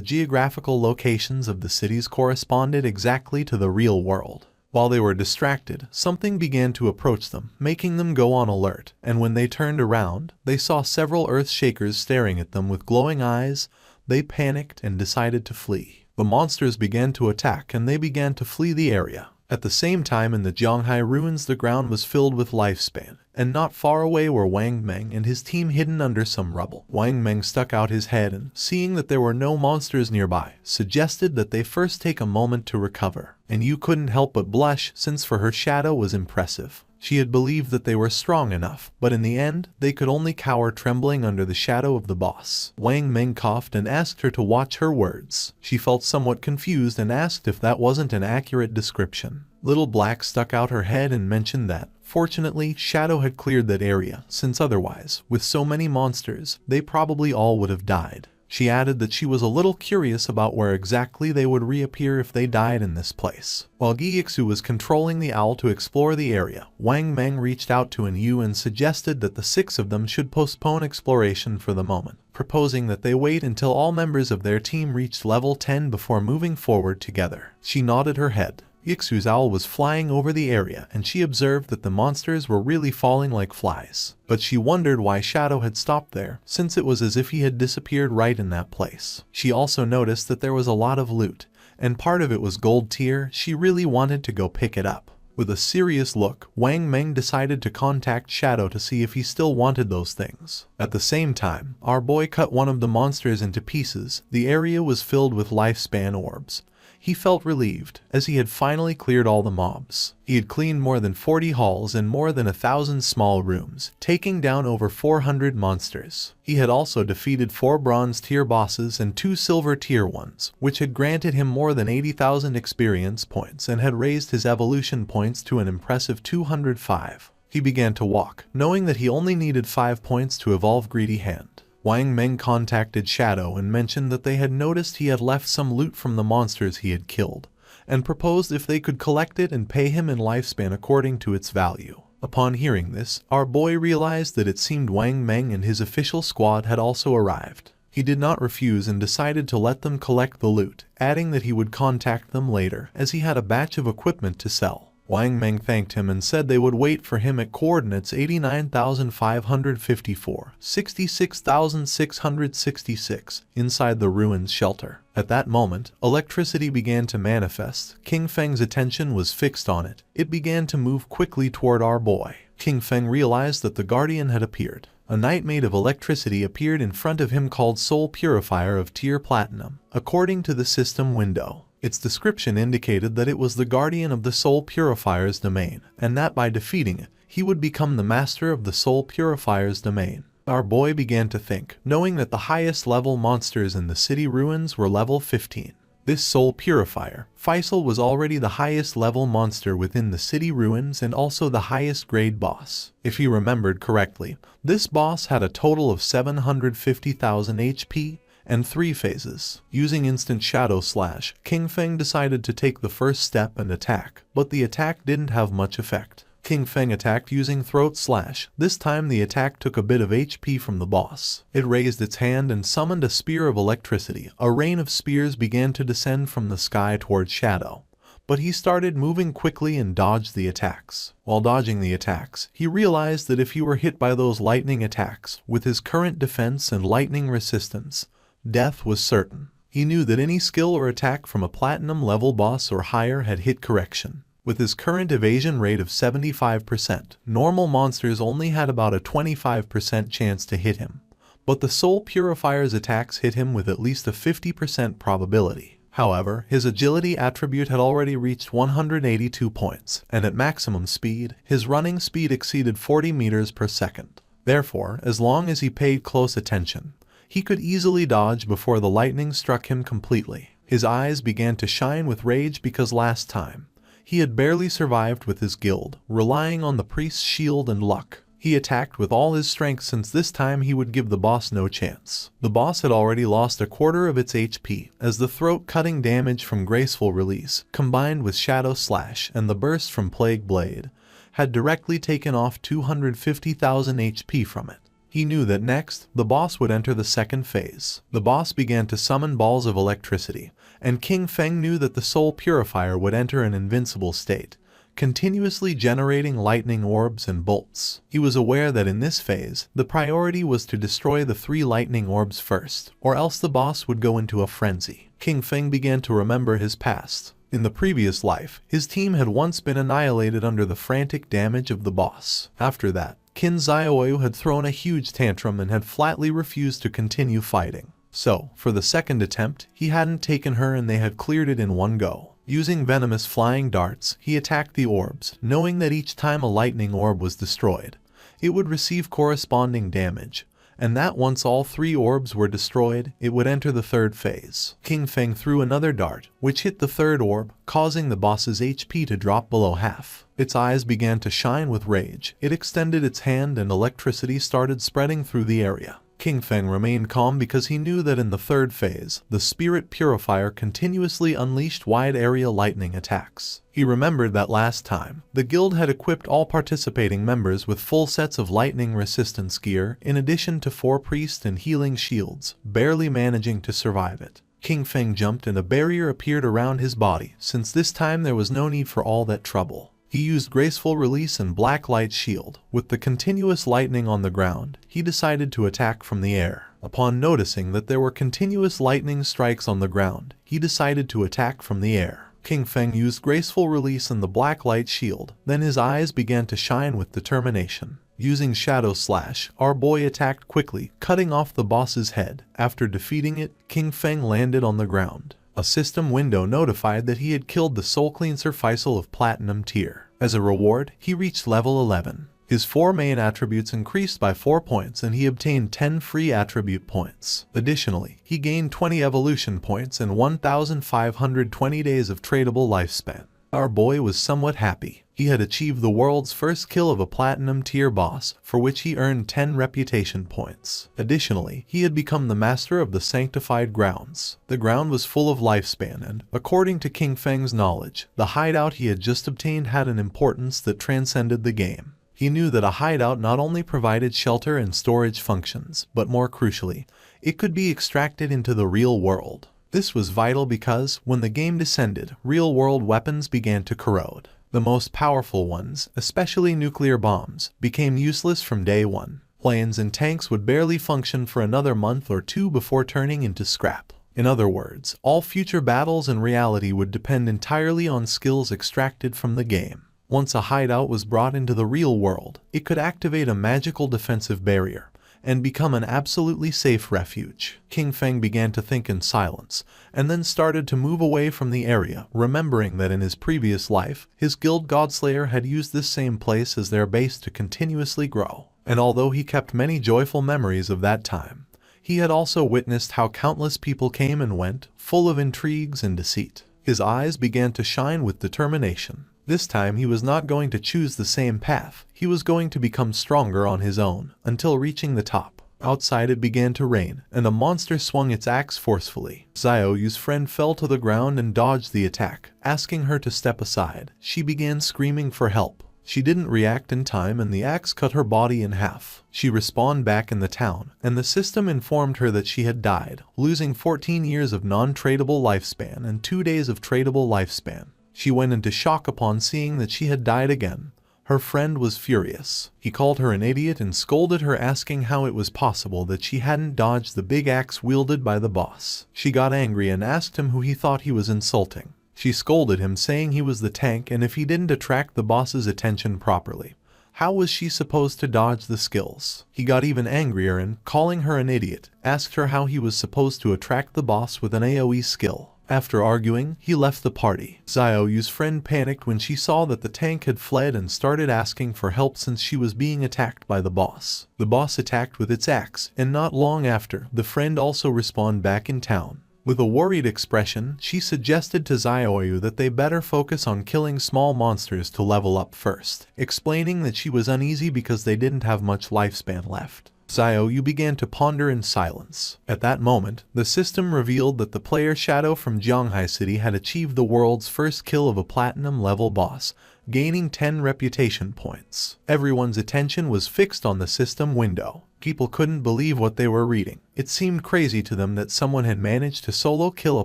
geographical locations of the cities corresponded exactly to the real world. While they were distracted, something began to approach them, making them go on alert, and when they turned around, they saw several earth-shakers staring at them with glowing eyes. They panicked and decided to flee. The monsters began to attack and they began to flee the area. At the same time, in the Zhonghai ruins, the ground was filled with lifespan, and not far away were Wang Meng and his team hidden under some rubble. Wang Meng stuck out his head and, seeing that there were no monsters nearby, suggested that they first take a moment to recover. And you couldn't help but blush, since for her shadow was impressive. She had believed that they were strong enough, but in the end, they could only cower trembling under the shadow of the boss. Wang Meng coughed and asked her to watch her words. She felt somewhat confused and asked if that wasn't an accurate description. Little Black stuck out her head and mentioned that, fortunately, Shadow had cleared that area, since otherwise, with so many monsters, they probably all would have died. She added that she was a little curious about where exactly they would reappear if they died in this place. While Gyixu was controlling the owl to explore the area, Wang Meng reached out to Yu and suggested that the 6 of them should postpone exploration for the moment, proposing that they wait until all members of their team reached level 10 before moving forward together. She nodded her head. Yixu's owl was flying over the area, and she observed that the monsters were really falling like flies. But she wondered why Shadow had stopped there, since it was as if he had disappeared right in that place. She also noticed that there was a lot of loot, and part of it was gold tier. She really wanted to go pick it up. With a serious look, Wang Meng decided to contact Shadow to see if he still wanted those things. At the same time, our boy cut one of the monsters into pieces. The area was filled with lifespan orbs. He felt relieved, as he had finally cleared all the mobs. He had cleaned more than 40 halls and more than 1,000 small rooms, taking down over 400 monsters. He had also defeated 4 bronze tier bosses and 2 silver tier ones, which had granted him more than 80,000 experience points and had raised his evolution points to an impressive 205. He began to walk, knowing that he only needed 5 points to evolve Greedy Hand. Wang Meng contacted Shadow and mentioned that they had noticed he had left some loot from the monsters he had killed, and proposed if they could collect it and pay him in lifespan according to its value. Upon hearing this, our boy realized that it seemed Wang Meng and his official squad had also arrived. He did not refuse and decided to let them collect the loot, adding that he would contact them later, as he had a batch of equipment to sell. Wang Meng thanked him and said they would wait for him at coordinates 89,554, 66,666 inside the ruins shelter. At that moment, electricity began to manifest. King Feng's attention was fixed on it. It began to move quickly toward our boy. King Feng realized that the Guardian had appeared. A knight made of electricity appeared in front of him called Soul Purifier of Tier Platinum, according to the system window. Its description indicated that it was the guardian of the Soul Purifier's domain, and that by defeating it, he would become the master of the Soul Purifier's domain. Our boy began to think, knowing that the highest level monsters in the city ruins were level 15. This Soul Purifier, Faisal, was already the highest level monster within the city ruins and also the highest grade boss. If he remembered correctly, this boss had a total of 750,000 HP, and 3 phases. Using Instant Shadow Slash, King Feng decided to take the first step and attack, but the attack didn't have much effect. King Feng attacked using Throat Slash. This time the attack took a bit of HP from the boss. It raised its hand and summoned a spear of electricity. A rain of spears began to descend from the sky towards Shadow, but he started moving quickly and dodged the attacks. While dodging the attacks, he realized that if he were hit by those lightning attacks, with his current defense and lightning resistance, death was certain. He knew that any skill or attack from a platinum level boss or higher had hit correction. With his current evasion rate of 75%, normal monsters only had about a 25% chance to hit him, but the Soul Purifier's attacks hit him with at least a 50% probability. However, his agility attribute had already reached 182 points, and at maximum speed, his running speed exceeded 40 meters per second. Therefore, as long as he paid close attention, he could easily dodge before the lightning struck him completely. His eyes began to shine with rage because last time, he had barely survived with his guild, relying on the priest's shield and luck. He attacked with all his strength since this time he would give the boss no chance. The boss had already lost a quarter of its HP as the throat-cutting damage from Graceful Release, combined with Shadow Slash and the burst from Plague Blade, had directly taken off 250,000 HP from it. He knew that next, the boss would enter the second phase. The boss began to summon balls of electricity, and King Feng knew that the Soul Purifier would enter an invincible state, continuously generating lightning orbs and bolts. He was aware that in this phase, the priority was to destroy the 3 lightning orbs first, or else the boss would go into a frenzy. King Feng began to remember his past. In the previous life, his team had once been annihilated under the frantic damage of the boss. After that, Qin Xiaoyu had thrown a huge tantrum and had flatly refused to continue fighting. So, for the second attempt, he hadn't taken her and they had cleared it in one go. Using venomous flying darts, he attacked the orbs, knowing that each time a lightning orb was destroyed, it would receive corresponding damage, and that once all 3 orbs were destroyed, it would enter the third phase. King Feng threw another dart, which hit the third orb, causing the boss's HP to drop below half. Its eyes began to shine with rage. It extended its hand and electricity started spreading through the area. King Feng remained calm because he knew that in the third phase, the Spirit Purifier continuously unleashed wide-area lightning attacks. He remembered that last time, the guild had equipped all participating members with full sets of lightning resistance gear in addition to 4 priest and healing shields, barely managing to survive it. King Feng jumped and a barrier appeared around his body, since this time there was no need for all that trouble. He used Graceful Release and Black Light Shield. With the continuous lightning on the ground, he decided to attack from the air. Upon noticing that there were continuous lightning strikes on the ground, he decided to attack from the air. King Feng used Graceful Release and the Black Light Shield, then his eyes began to shine with determination. Using Shadow Slash, our boy attacked quickly, cutting off the boss's head. After defeating it, King Feng landed on the ground. A system window notified that he had killed the Soul Cleanser Faisal of Platinum tier. As a reward, he reached level 11. His 4 main attributes increased by 4 points and he obtained 10 free attribute points. Additionally, he gained 20 evolution points and 1,520 days of tradable lifespan. Our boy was somewhat happy. He had achieved the world's first kill of a platinum tier boss, for which he earned 10 reputation points. Additionally, he had become the master of the sanctified grounds. The ground was full of lifespan and, according to King Feng's knowledge, the hideout he had just obtained had an importance that transcended the game. He knew that a hideout not only provided shelter and storage functions, but more crucially, it could be extracted into the real world. This was vital because, when the game descended, real-world weapons began to corrode. The most powerful ones, especially nuclear bombs, became useless from day one. Planes and tanks would barely function for another month or 2 before turning into scrap. In other words, all future battles in reality would depend entirely on skills extracted from the game. Once a hideout was brought into the real world, it could activate a magical defensive barrier and become an absolutely safe refuge. King Feng began to think in silence, and then started to move away from the area, remembering that in his previous life, his guild Godslayer had used this same place as their base to continuously grow. And although he kept many joyful memories of that time, he had also witnessed how countless people came and went, full of intrigues and deceit. His eyes began to shine with determination. This time he was not going to choose the same path. He was going to become stronger on his own, until reaching the top. Outside it began to rain, and a monster swung its axe forcefully. Xiaoyu's friend fell to the ground and dodged the attack, asking her to step aside. She began screaming for help. She didn't react in time and the axe cut her body in half. She respawned back in the town, and the system informed her that she had died, losing 14 years of non-tradable lifespan and 2 days of tradable lifespan. She went into shock upon seeing that she had died again. Her friend was furious. He called her an idiot and scolded her, asking how it was possible that she hadn't dodged the big axe wielded by the boss. She got angry and asked him who he thought he was insulting. She scolded him, saying he was the tank and if he didn't attract the boss's attention properly, how was she supposed to dodge the skills? He got even angrier and, calling her an idiot, asked her how he was supposed to attract the boss with an AoE skill. After arguing, he left the party. Xiaoyu's friend panicked when she saw that the tank had fled and started asking for help since she was being attacked by the boss. The boss attacked with its axe, and not long after, the friend also respawned back in town. With a worried expression, she suggested to Xiaoyu that they better focus on killing small monsters to level up first, explaining that she was uneasy because they didn't have much lifespan left. Xiaoyu began to ponder in silence. At that moment, the system revealed that the player Shadow from Jianghai City had achieved the world's first kill of a platinum level boss, gaining 10 reputation points. Everyone's attention was fixed on the system window. People couldn't believe what they were reading. It seemed crazy to them that someone had managed to solo kill a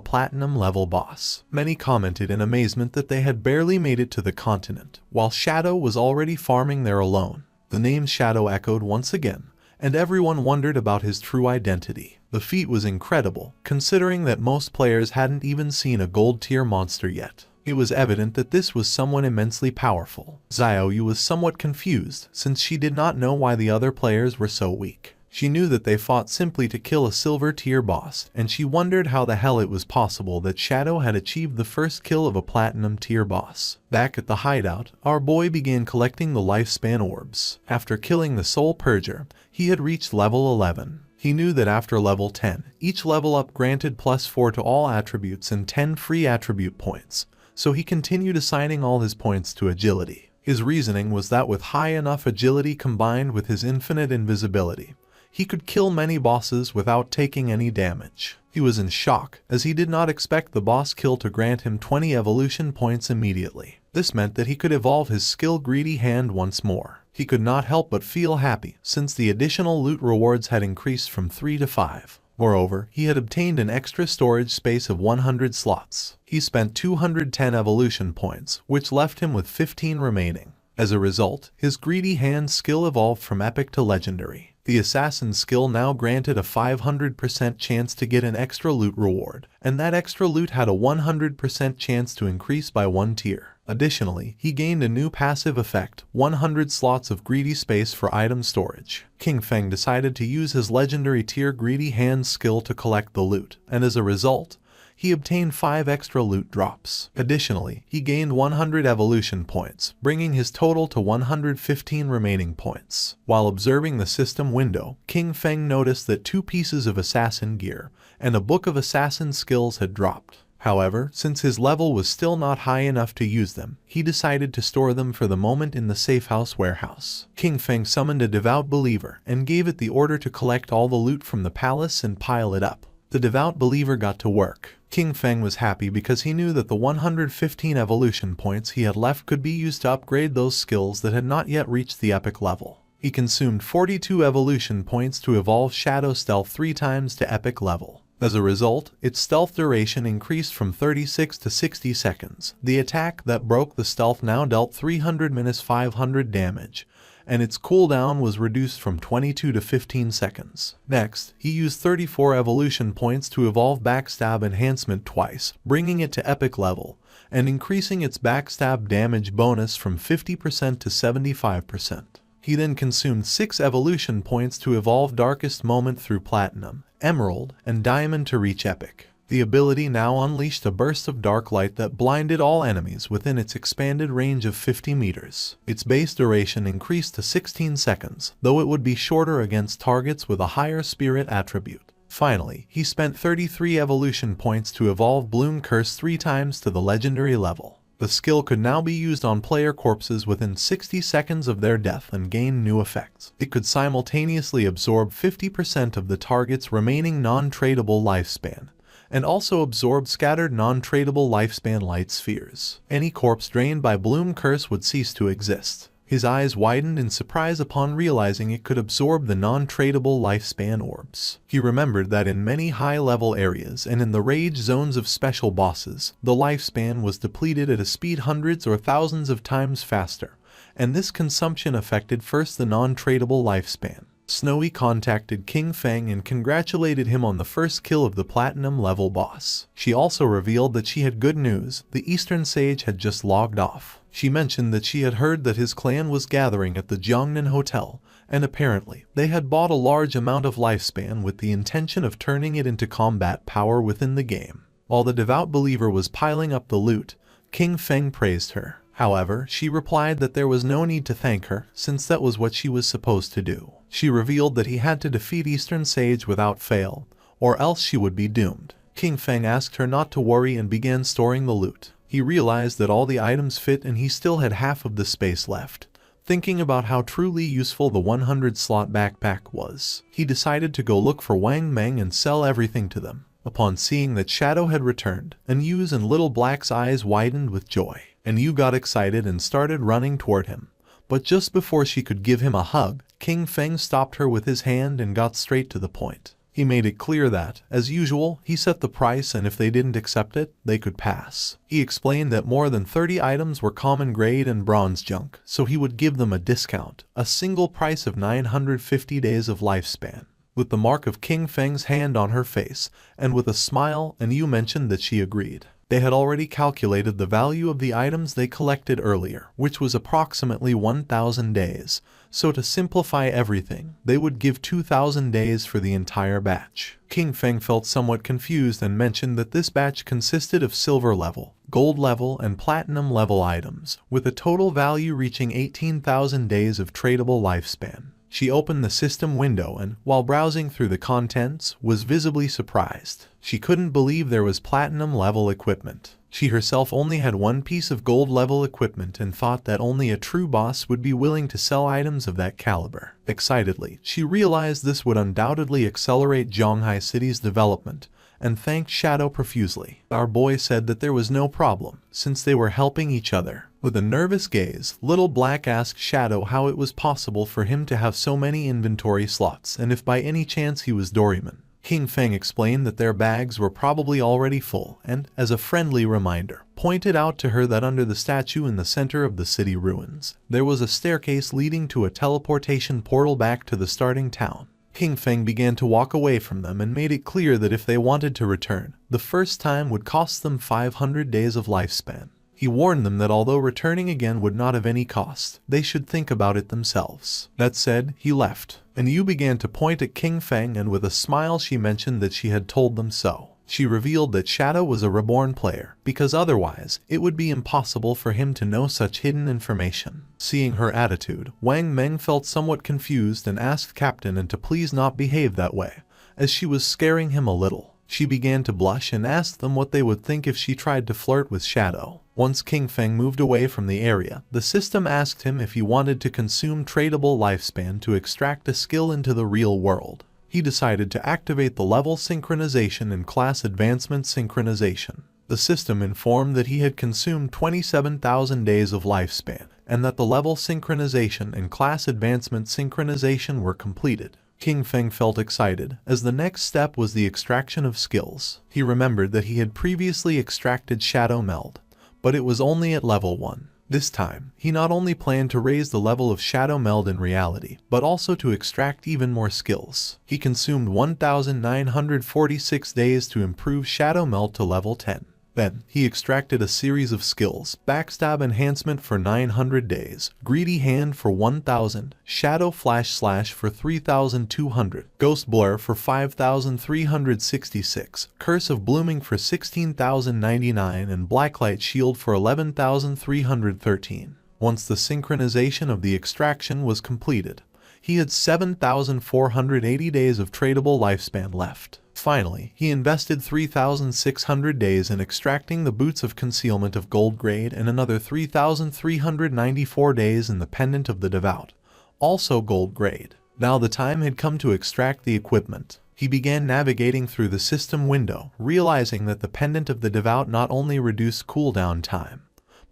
platinum level boss. Many commented in amazement that they had barely made it to the continent, while Shadow was already farming there alone. The name Shadow echoed once again, and everyone wondered about his true identity. The feat was incredible, considering that most players hadn't even seen a gold-tier monster yet. It was evident that this was someone immensely powerful. Xiaoyu was somewhat confused, since she did not know why the other players were so weak. She knew that they fought simply to kill a silver-tier boss, and she wondered how the hell it was possible that Shadow had achieved the first kill of a platinum-tier boss. Back at the hideout, our boy began collecting the lifespan orbs. After killing the Soul Purger, he had reached level 11. He knew that after level 10, each level up granted +4 to all attributes and 10 free attribute points, so he continued assigning all his points to agility. His reasoning was that with high enough agility combined with his infinite invisibility, he could kill many bosses without taking any damage. He was in shock, as he did not expect the boss kill to grant him 20 evolution points immediately. This meant that he could evolve his skill Greedy Hand once more. He could not help but feel happy, since the additional loot rewards had increased from 3 to 5. Moreover, he had obtained an extra storage space of 100 slots. He spent 210 evolution points, which left him with 15 remaining. As a result, his Greedy Hand skill evolved from epic to legendary. The assassin skill now granted a 500% chance to get an extra loot reward, and that extra loot had a 100% chance to increase by 1 tier. Additionally, he gained a new passive effect, 100 slots of greedy space for item storage. King Feng decided to use his legendary tier Greedy Hand skill to collect the loot, and as a result, he obtained 5 extra loot drops. Additionally, he gained 100 evolution points, bringing his total to 115 remaining points. While observing the system window, King Feng noticed that 2 pieces of assassin gear and a book of assassin skills had dropped. However, since his level was still not high enough to use them, he decided to store them for the moment in the safe house warehouse. King Feng summoned a devout believer and gave it the order to collect all the loot from the palace and pile it up. The devout believer got to work. King Feng was happy because he knew that the 115 evolution points he had left could be used to upgrade those skills that had not yet reached the epic level. He consumed 42 evolution points to evolve Shadow Stealth 3 times to epic level. As a result, its stealth duration increased from 36 to 60 seconds. The attack that broke the stealth now dealt 300-500 damage, and its cooldown was reduced from 22 to 15 seconds. Next, he used 34 evolution points to evolve Backstab Enhancement twice, bringing it to epic level, and increasing its backstab damage bonus from 50% to 75%. He then consumed 6 evolution points to evolve Darkest Moment through Platinum, Emerald, and Diamond to reach Epic. The ability now unleashed a burst of dark light that blinded all enemies within its expanded range of 50 meters. Its base duration increased to 16 seconds, though it would be shorter against targets with a higher spirit attribute. Finally, he spent 33 evolution points to evolve Bloom Curse 3 times to the legendary level. The skill could now be used on player corpses within 60 seconds of their death and gain new effects. It could simultaneously absorb 50% of the target's remaining non-tradable lifespan, and also absorb scattered non-tradable lifespan light spheres. Any corpse drained by Bloom Curse would cease to exist. His eyes widened in surprise upon realizing it could absorb the non-tradable lifespan orbs. He remembered that in many high-level areas and in the rage zones of special bosses, the lifespan was depleted at a speed hundreds or thousands of times faster, and this consumption affected first the non-tradable lifespan. Snowy contacted King Feng and congratulated him on the first kill of the platinum level boss. She also revealed that she had good news. The Eastern Sage had just logged off. She mentioned that she had heard that his clan was gathering at the Jiangnan Hotel, and apparently, they had bought a large amount of lifespan with the intention of turning it into combat power within the game. While the devout believer was piling up the loot, King Feng praised her. However, she replied that there was no need to thank her, since that was what she was supposed to do. She revealed that he had to defeat Eastern Sage without fail, or else she would be doomed. King Feng asked her not to worry and began storing the loot. He realized that all the items fit and he still had half of the space left. Thinking about how truly useful the 100-slot backpack was, he decided to go look for Wang Meng and sell everything to them. Upon seeing that Shadow had returned, Anyu's and Little Black's eyes widened with joy. Anyu got excited and started running toward him. But just before she could give him a hug, King Feng stopped her with his hand and got straight to the point. He made it clear that, as usual, he set the price and if they didn't accept it, they could pass. He explained that more than 30 items were common grade and bronze junk, so he would give them a discount, a single price of 950 days of lifespan. With the mark of King Feng's hand on her face, and with a smile, Anyu mentioned that she agreed. They had already calculated the value of the items they collected earlier, which was approximately 1,000 days. So to simplify everything, they would give 2,000 days for the entire batch. King Feng felt somewhat confused and mentioned that this batch consisted of silver level, gold level, and platinum level items, with a total value reaching 18,000 days of tradable lifespan. She opened the system window and, while browsing through the contents, was visibly surprised. She couldn't believe there was platinum-level equipment. She herself only had one piece of gold-level equipment and thought that only a true boss would be willing to sell items of that caliber. Excitedly, she realized this would undoubtedly accelerate Zhonghai City's development, and thanked Shadow profusely. Our boy said that there was no problem, since they were helping each other. With a nervous gaze, Little Black asked Shadow how it was possible for him to have so many inventory slots and if by any chance he was Doryman. King Feng explained that their bags were probably already full and, as a friendly reminder, pointed out to her that under the statue in the center of the city ruins, there was a staircase leading to a teleportation portal back to the starting town. King Feng began to walk away from them and made it clear that if they wanted to return, the first time would cost them 500 days of lifespan. He warned them that although returning again would not have any cost, they should think about it themselves. That said, he left, and Yu began to point at King Feng and with a smile she mentioned that she had told them so. She revealed that Shadow was a reborn player, because otherwise, it would be impossible for him to know such hidden information. Seeing her attitude, Wang Meng felt somewhat confused and asked Captain and to please not behave that way, as she was scaring him a little. She began to blush and asked them what they would think if she tried to flirt with Shadow. Once King Feng moved away from the area, the system asked him if he wanted to consume tradable lifespan to extract a skill into the real world. He decided to activate the level synchronization and class advancement synchronization. The system informed that he had consumed 27,000 days of lifespan, and that the level synchronization and class advancement synchronization were completed. King Feng felt excited, as the next step was the extraction of skills. He remembered that he had previously extracted Shadow Meld, but it was only at level 1. This time, he not only planned to raise the level of Shadow Meld in reality, but also to extract even more skills. He consumed 1,946 days to improve Shadow Meld to level 10. Then, he extracted a series of skills: Backstab Enhancement for 900 days, Greedy Hand for 1,000, Shadow Flash Slash for 3,200, Ghost Blur for 5,366, Curse of Blooming for 16,099, and Blacklight Shield for 11,313. Once the synchronization of the extraction was completed, he had 7,480 days of tradable lifespan left. Finally, he invested 3,600 days in extracting the Boots of Concealment of Gold Grade and another 3,394 days in the Pendant of the Devout, also Gold Grade. Now the time had come to extract the equipment. He began navigating through the system window, realizing that the Pendant of the Devout not only reduced cooldown time,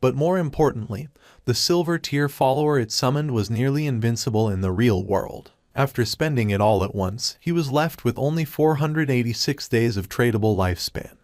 but more importantly, the Silver Tier follower it summoned was nearly invincible in the real world. After spending it all at once, he was left with only 486 days of tradable lifespan.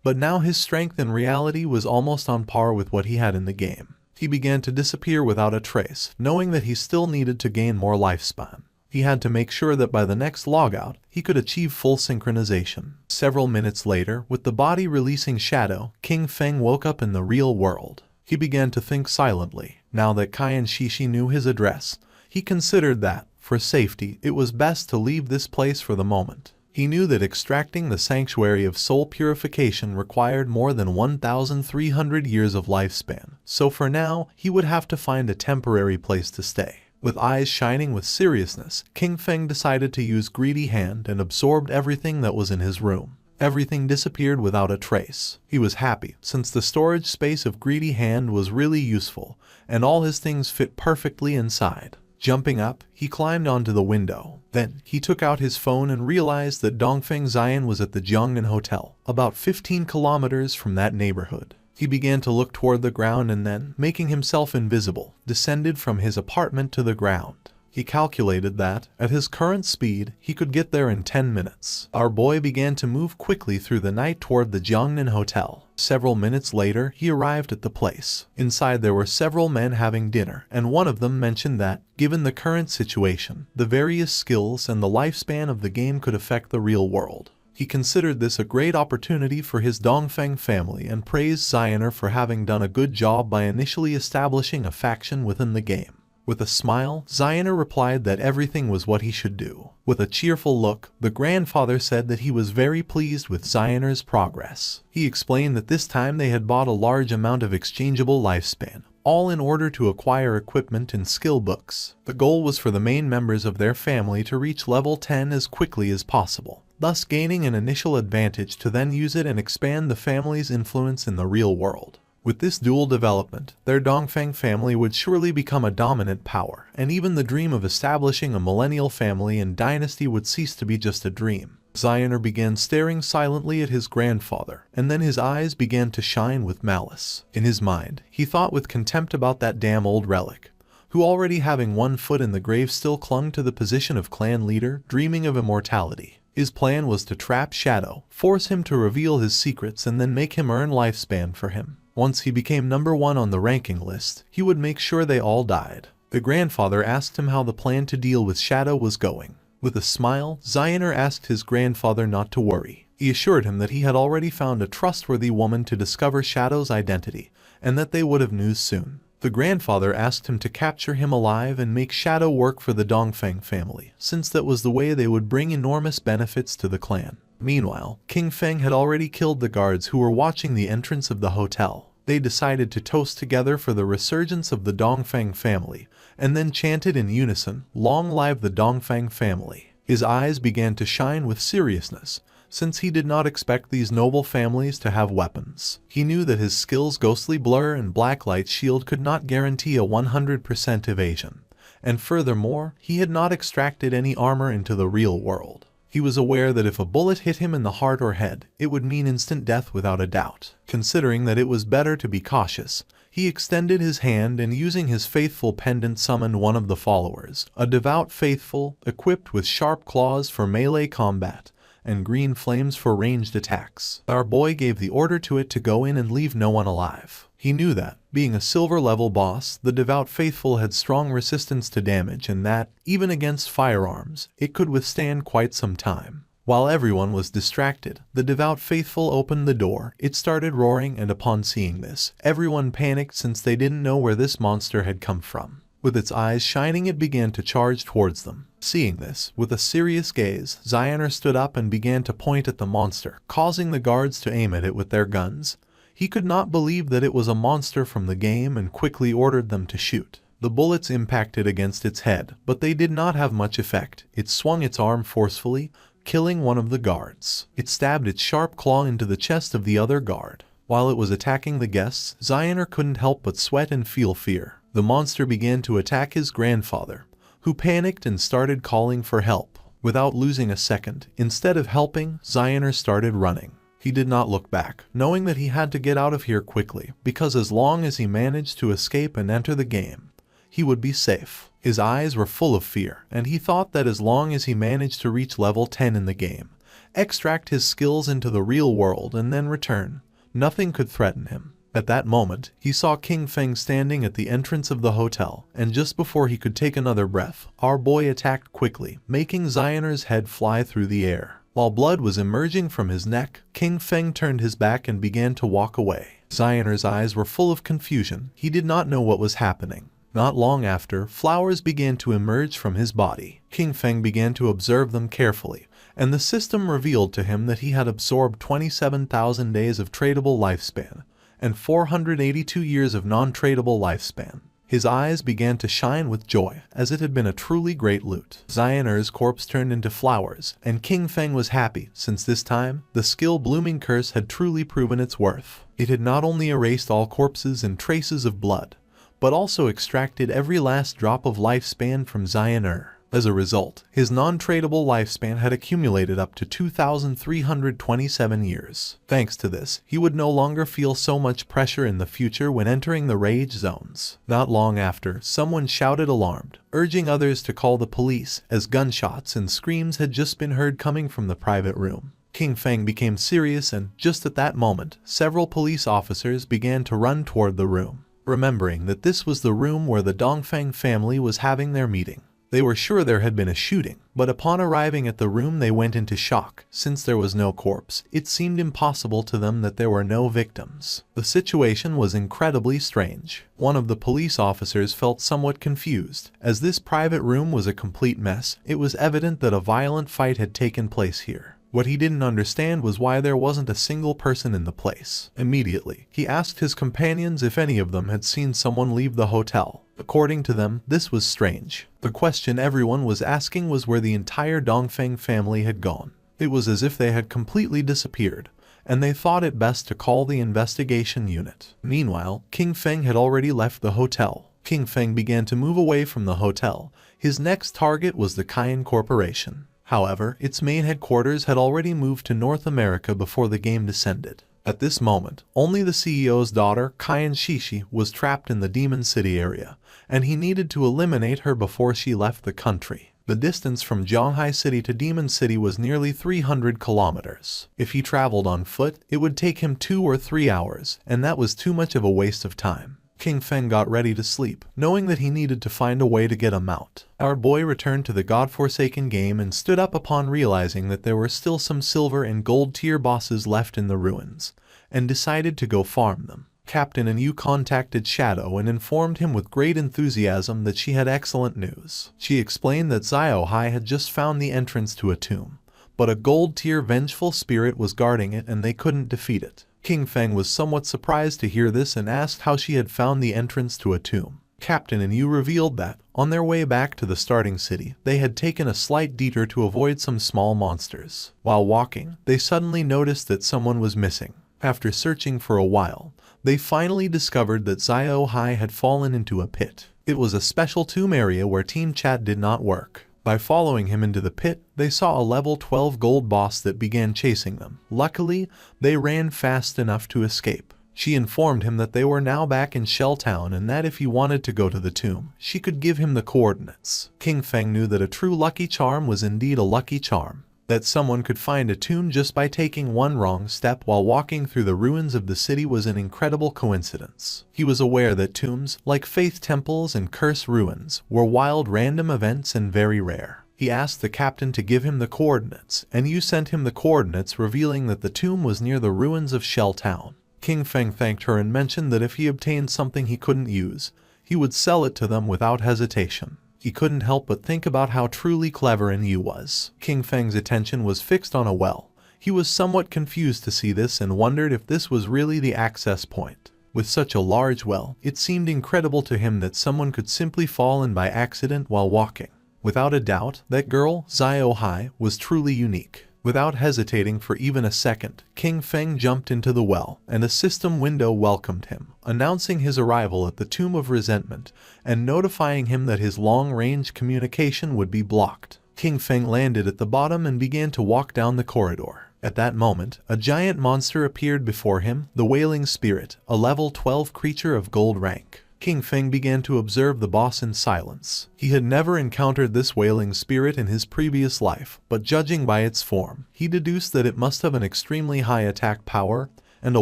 But now his strength in reality was almost on par with what he had in the game. He began to disappear without a trace, knowing that he still needed to gain more lifespan. He had to make sure that by the next logout, he could achieve full synchronization. Several minutes later, with the body releasing Shadow, King Feng woke up in the real world. He began to think silently. Now that Kai and Shishi knew his address, he considered that, for safety, it was best to leave this place for the moment. He knew that extracting the Sanctuary of Soul Purification required more than 1,300 years of lifespan, so for now, he would have to find a temporary place to stay. With eyes shining with seriousness, King Feng decided to use Greedy Hand and absorbed everything that was in his room. Everything disappeared without a trace. He was happy, since the storage space of Greedy Hand was really useful, and all his things fit perfectly inside. Jumping up, he climbed onto the window. Then, he took out his phone and realized that Dongfeng Zion was at the Jiangnan Hotel, about 15 kilometers from that neighborhood. He began to look toward the ground and then, making himself invisible, descended from his apartment to the ground. He calculated that, at his current speed, he could get there in 10 minutes. Our boy began to move quickly through the night toward the Jiangnan Hotel. Several minutes later, he arrived at the place. Inside there were several men having dinner, and one of them mentioned that, given the current situation, the various skills and the lifespan of the game could affect the real world. He considered this a great opportunity for his Dongfeng family and praised Zioner for having done a good job by initially establishing a faction within the game. With a smile, Zioner replied that everything was what he should do. With a cheerful look, the grandfather said that he was very pleased with Zioner's progress. He explained that this time they had bought a large amount of exchangeable lifespan, all in order to acquire equipment and skill books. The goal was for the main members of their family to reach level 10 as quickly as possible, thus gaining an initial advantage to then use it and expand the family's influence in the real world. With this dual development, their Dongfeng family would surely become a dominant power, and even the dream of establishing a millennial family and dynasty would cease to be just a dream. Zioner began staring silently at his grandfather, and then his eyes began to shine with malice. In his mind, he thought with contempt about that damn old relic, who already having one foot in the grave still clung to the position of clan leader, dreaming of immortality. His plan was to trap Shadow, force him to reveal his secrets and then make him earn lifespan for him. Once he became number 1 on the ranking list, he would make sure they all died. The grandfather asked him how the plan to deal with Shadow was going. With a smile, Zioner asked his grandfather not to worry. He assured him that he had already found a trustworthy woman to discover Shadow's identity, and that they would have news soon. The grandfather asked him to capture him alive and make Shadow work for the Dongfeng family, since that was the way they would bring enormous benefits to the clan. Meanwhile, King Feng had already killed the guards who were watching the entrance of the hotel. They decided to toast together for the resurgence of the Dongfeng family, and then chanted in unison, "Long live the Dongfeng family." His eyes began to shine with seriousness, since he did not expect these noble families to have weapons. He knew that his skills Ghostly Blur and Blacklight Shield could not guarantee a 100% evasion, and furthermore, he had not extracted any armor into the real world. He was aware that if a bullet hit him in the heart or head, it would mean instant death without a doubt. Considering that it was better to be cautious, he extended his hand and using his faithful pendant summoned one of the followers, a devout faithful, equipped with sharp claws for melee combat, and green flames for ranged attacks. Our boy gave the order to it to go in and leave no one alive. He knew that, being a silver level boss, the devout faithful had strong resistance to damage and that, even against firearms, it could withstand quite some time. While everyone was distracted, the devout faithful opened the door, it started roaring and upon seeing this, everyone panicked since they didn't know where this monster had come from. With its eyes shining it began to charge towards them. Seeing this, with a serious gaze, Zioner stood up and began to point at the monster, causing the guards to aim at it with their guns. He could not believe that it was a monster from the game and quickly ordered them to shoot. The bullets impacted against its head, but they did not have much effect. It swung its arm forcefully, killing one of the guards. It stabbed its sharp claw into the chest of the other guard. While it was attacking the guests, Zioner couldn't help but sweat and feel fear. The monster began to attack his grandfather, who panicked and started calling for help. Without losing a second, instead of helping, Zioner started running. He did not look back, knowing that he had to get out of here quickly, because as long as he managed to escape and enter the game, he would be safe. His eyes were full of fear, and he thought that as long as he managed to reach level 10 in the game, extract his skills into the real world and then return, nothing could threaten him. At that moment, he saw King Feng standing at the entrance of the hotel, and just before he could take another breath, our boy attacked quickly, making Zioner's head fly through the air. While blood was emerging from his neck, King Feng turned his back and began to walk away. Zioner's eyes were full of confusion. He did not know what was happening. Not long after, flowers began to emerge from his body. King Feng began to observe them carefully, and the system revealed to him that he had absorbed 27,000 days of tradable lifespan, and 482 years of non-tradable lifespan. His eyes began to shine with joy, as it had been a truly great loot. Zion Er's corpse turned into flowers, and King Feng was happy, since this time, the skill blooming curse had truly proven its worth. It had not only erased all corpses and traces of blood, but also extracted every last drop of lifespan from Zion Er. As a result, his non-tradable lifespan had accumulated up to 2,327 years. Thanks to this, he would no longer feel so much pressure in the future when entering the rage zones. Not long after, someone shouted alarmed, urging others to call the police, as gunshots and screams had just been heard coming from the private room. King Feng became serious, and, just at that moment, several police officers began to run toward the room, remembering that this was the room where the Dongfeng family was having their meeting. They were sure there had been a shooting, but upon arriving at the room they went into shock. Since there was no corpse, it seemed impossible to them that there were no victims. The situation was incredibly strange. One of the police officers felt somewhat confused. As this private room was a complete mess, it was evident that a violent fight had taken place here. What he didn't understand was why there wasn't a single person in the place. Immediately, he asked his companions if any of them had seen someone leave the hotel. According to them, this was strange. The question everyone was asking was where the entire Dongfeng family had gone. It was as if they had completely disappeared, and they thought it best to call the investigation unit. Meanwhile, King Feng had already left the hotel. King Feng began to move away from the hotel. His next target was the Cayenne Corporation. However, its main headquarters had already moved to North America before the game descended. At this moment, only the CEO's daughter, Cayenne Shishi, was trapped in the Demon City area, and he needed to eliminate her before she left the country. The distance from Zhonghai City to Demon City was nearly 300 kilometers. If he traveled on foot, it would take him 2 or 3 hours, and that was too much of a waste of time. King Feng got ready to sleep, knowing that he needed to find a way to get a mount. Our boy returned to the godforsaken game and stood up upon realizing that there were still some silver and gold tier bosses left in the ruins, and decided to go farm them. Captain and Yu contacted Shadow and informed him with great enthusiasm that she had excellent news. She explained that Zio Hai had just found the entrance to a tomb, but a gold tier vengeful spirit was guarding it and they couldn't defeat it. King Feng was somewhat surprised to hear this and asked how she had found the entrance to a tomb. Captain and Yu revealed that, on their way back to the starting city, they had taken a slight detour to avoid some small monsters. While walking, they suddenly noticed that someone was missing. After searching for a while, they finally discovered that Zio Hai had fallen into a pit. It was a special tomb area where team chat did not work. By following him into the pit, they saw a level 12 gold boss that began chasing them. Luckily, they ran fast enough to escape. She informed him that they were now back in Shell Town and that if he wanted to go to the tomb, she could give him the coordinates. King Feng knew that a true lucky charm was indeed a lucky charm. That someone could find a tomb just by taking one wrong step while walking through the ruins of the city was an incredible coincidence. He was aware that tombs, like faith temples and curse ruins, were wild random events and very rare. He asked the captain to give him the coordinates, and Yu sent him the coordinates revealing that the tomb was near the ruins of Shell Town. King Feng thanked her and mentioned that if he obtained something he couldn't use, he would sell it to them without hesitation. He couldn't help but think about how truly clever Yu was. King Feng's attention was fixed on a well. He was somewhat confused to see this and wondered if this was really the access point. With such a large well, it seemed incredible to him that someone could simply fall in by accident while walking. Without a doubt, that girl, Zio Hai, was truly unique. Without hesitating for even a second, King Feng jumped into the well, and a system window welcomed him, announcing his arrival at the Tomb of Resentment and notifying him that his long-range communication would be blocked. King Feng landed at the bottom and began to walk down the corridor. At that moment, a giant monster appeared before him, the Wailing Spirit, a level 12 creature of gold rank. King Feng began to observe the boss in silence. He had never encountered this wailing spirit in his previous life, but judging by its form, he deduced that it must have an extremely high attack power and a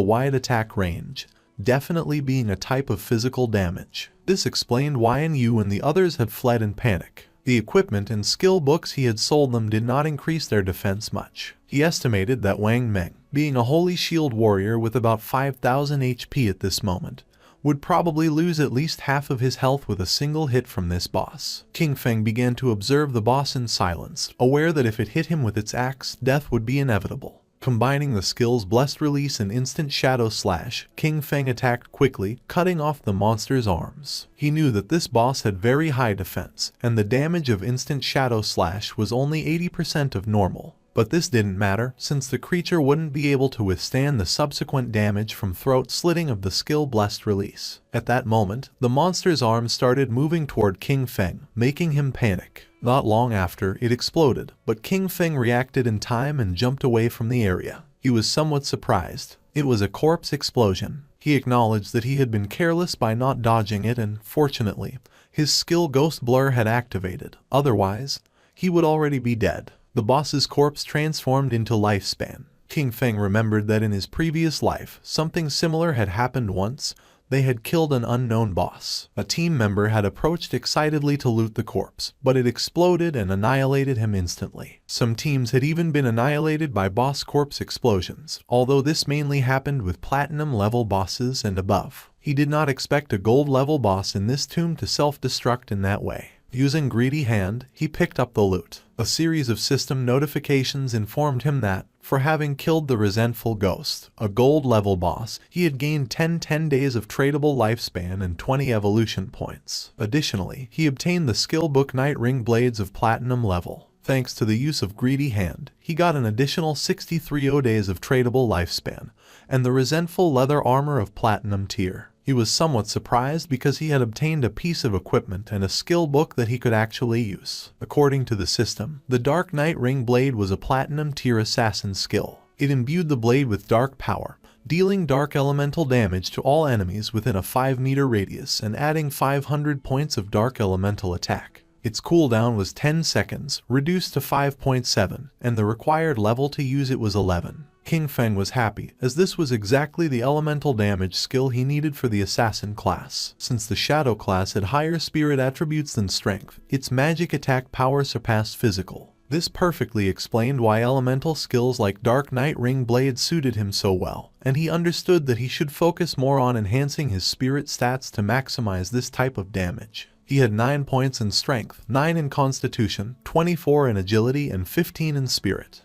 wide attack range, definitely being a type of physical damage. This explained why Yu and the others had fled in panic. The equipment and skill books he had sold them did not increase their defense much. He estimated that Wang Meng, being a holy shield warrior with about 5,000 HP at this moment, would probably lose at least half of his health with a single hit from this boss. King Feng began to observe the boss in silence, aware that if it hit him with its axe, death would be inevitable. Combining the skills Blessed Release and Instant Shadow Slash, King Feng attacked quickly, cutting off the monster's arms. He knew that this boss had very high defense, and the damage of Instant Shadow Slash was only 80% of normal. But this didn't matter, since the creature wouldn't be able to withstand the subsequent damage from throat slitting of the skill Blessed Release. At that moment, the monster's arms started moving toward King Feng, making him panic. Not long after, it exploded, but King Feng reacted in time and jumped away from the area. He was somewhat surprised. It was a corpse explosion. He acknowledged that he had been careless by not dodging it and, fortunately, his skill Ghost Blur had activated. Otherwise, he would already be dead. The boss's corpse transformed into Lifespan. King Feng remembered that in his previous life, something similar had happened once. They had killed an unknown boss. A team member had approached excitedly to loot the corpse, but it exploded and annihilated him instantly. Some teams had even been annihilated by boss corpse explosions, although this mainly happened with platinum level bosses and above. He did not expect a gold level boss in this tomb to self-destruct in that way. Using Greedy Hand, he picked up the loot. A series of system notifications informed him that, for having killed the resentful ghost, a gold-level boss, he had gained 10 days of tradable lifespan and 20 evolution points. Additionally, he obtained the skill book Night Ring Blades of platinum level. Thanks to the use of Greedy Hand, he got an additional 63 days of tradable lifespan, and the resentful leather armor of platinum tier. He was somewhat surprised because he had obtained a piece of equipment and a skill book that he could actually use. According to the system, the Dark Night Ring Blade was a platinum tier assassin skill. It imbued the blade with dark power, dealing dark elemental damage to all enemies within a 5-meter radius and adding 500 points of dark elemental attack. Its cooldown was 10 seconds, reduced to 5.7, and the required level to use it was 11. King Feng was happy, as this was exactly the elemental damage skill he needed for the assassin class. Since the shadow class had higher spirit attributes than strength, its magic attack power surpassed physical. This perfectly explained why elemental skills like Dark Night Ring Blade suited him so well, and he understood that he should focus more on enhancing his spirit stats to maximize this type of damage. He had 9 points in strength, 9 in constitution, 24 in agility, and 15 in spirit.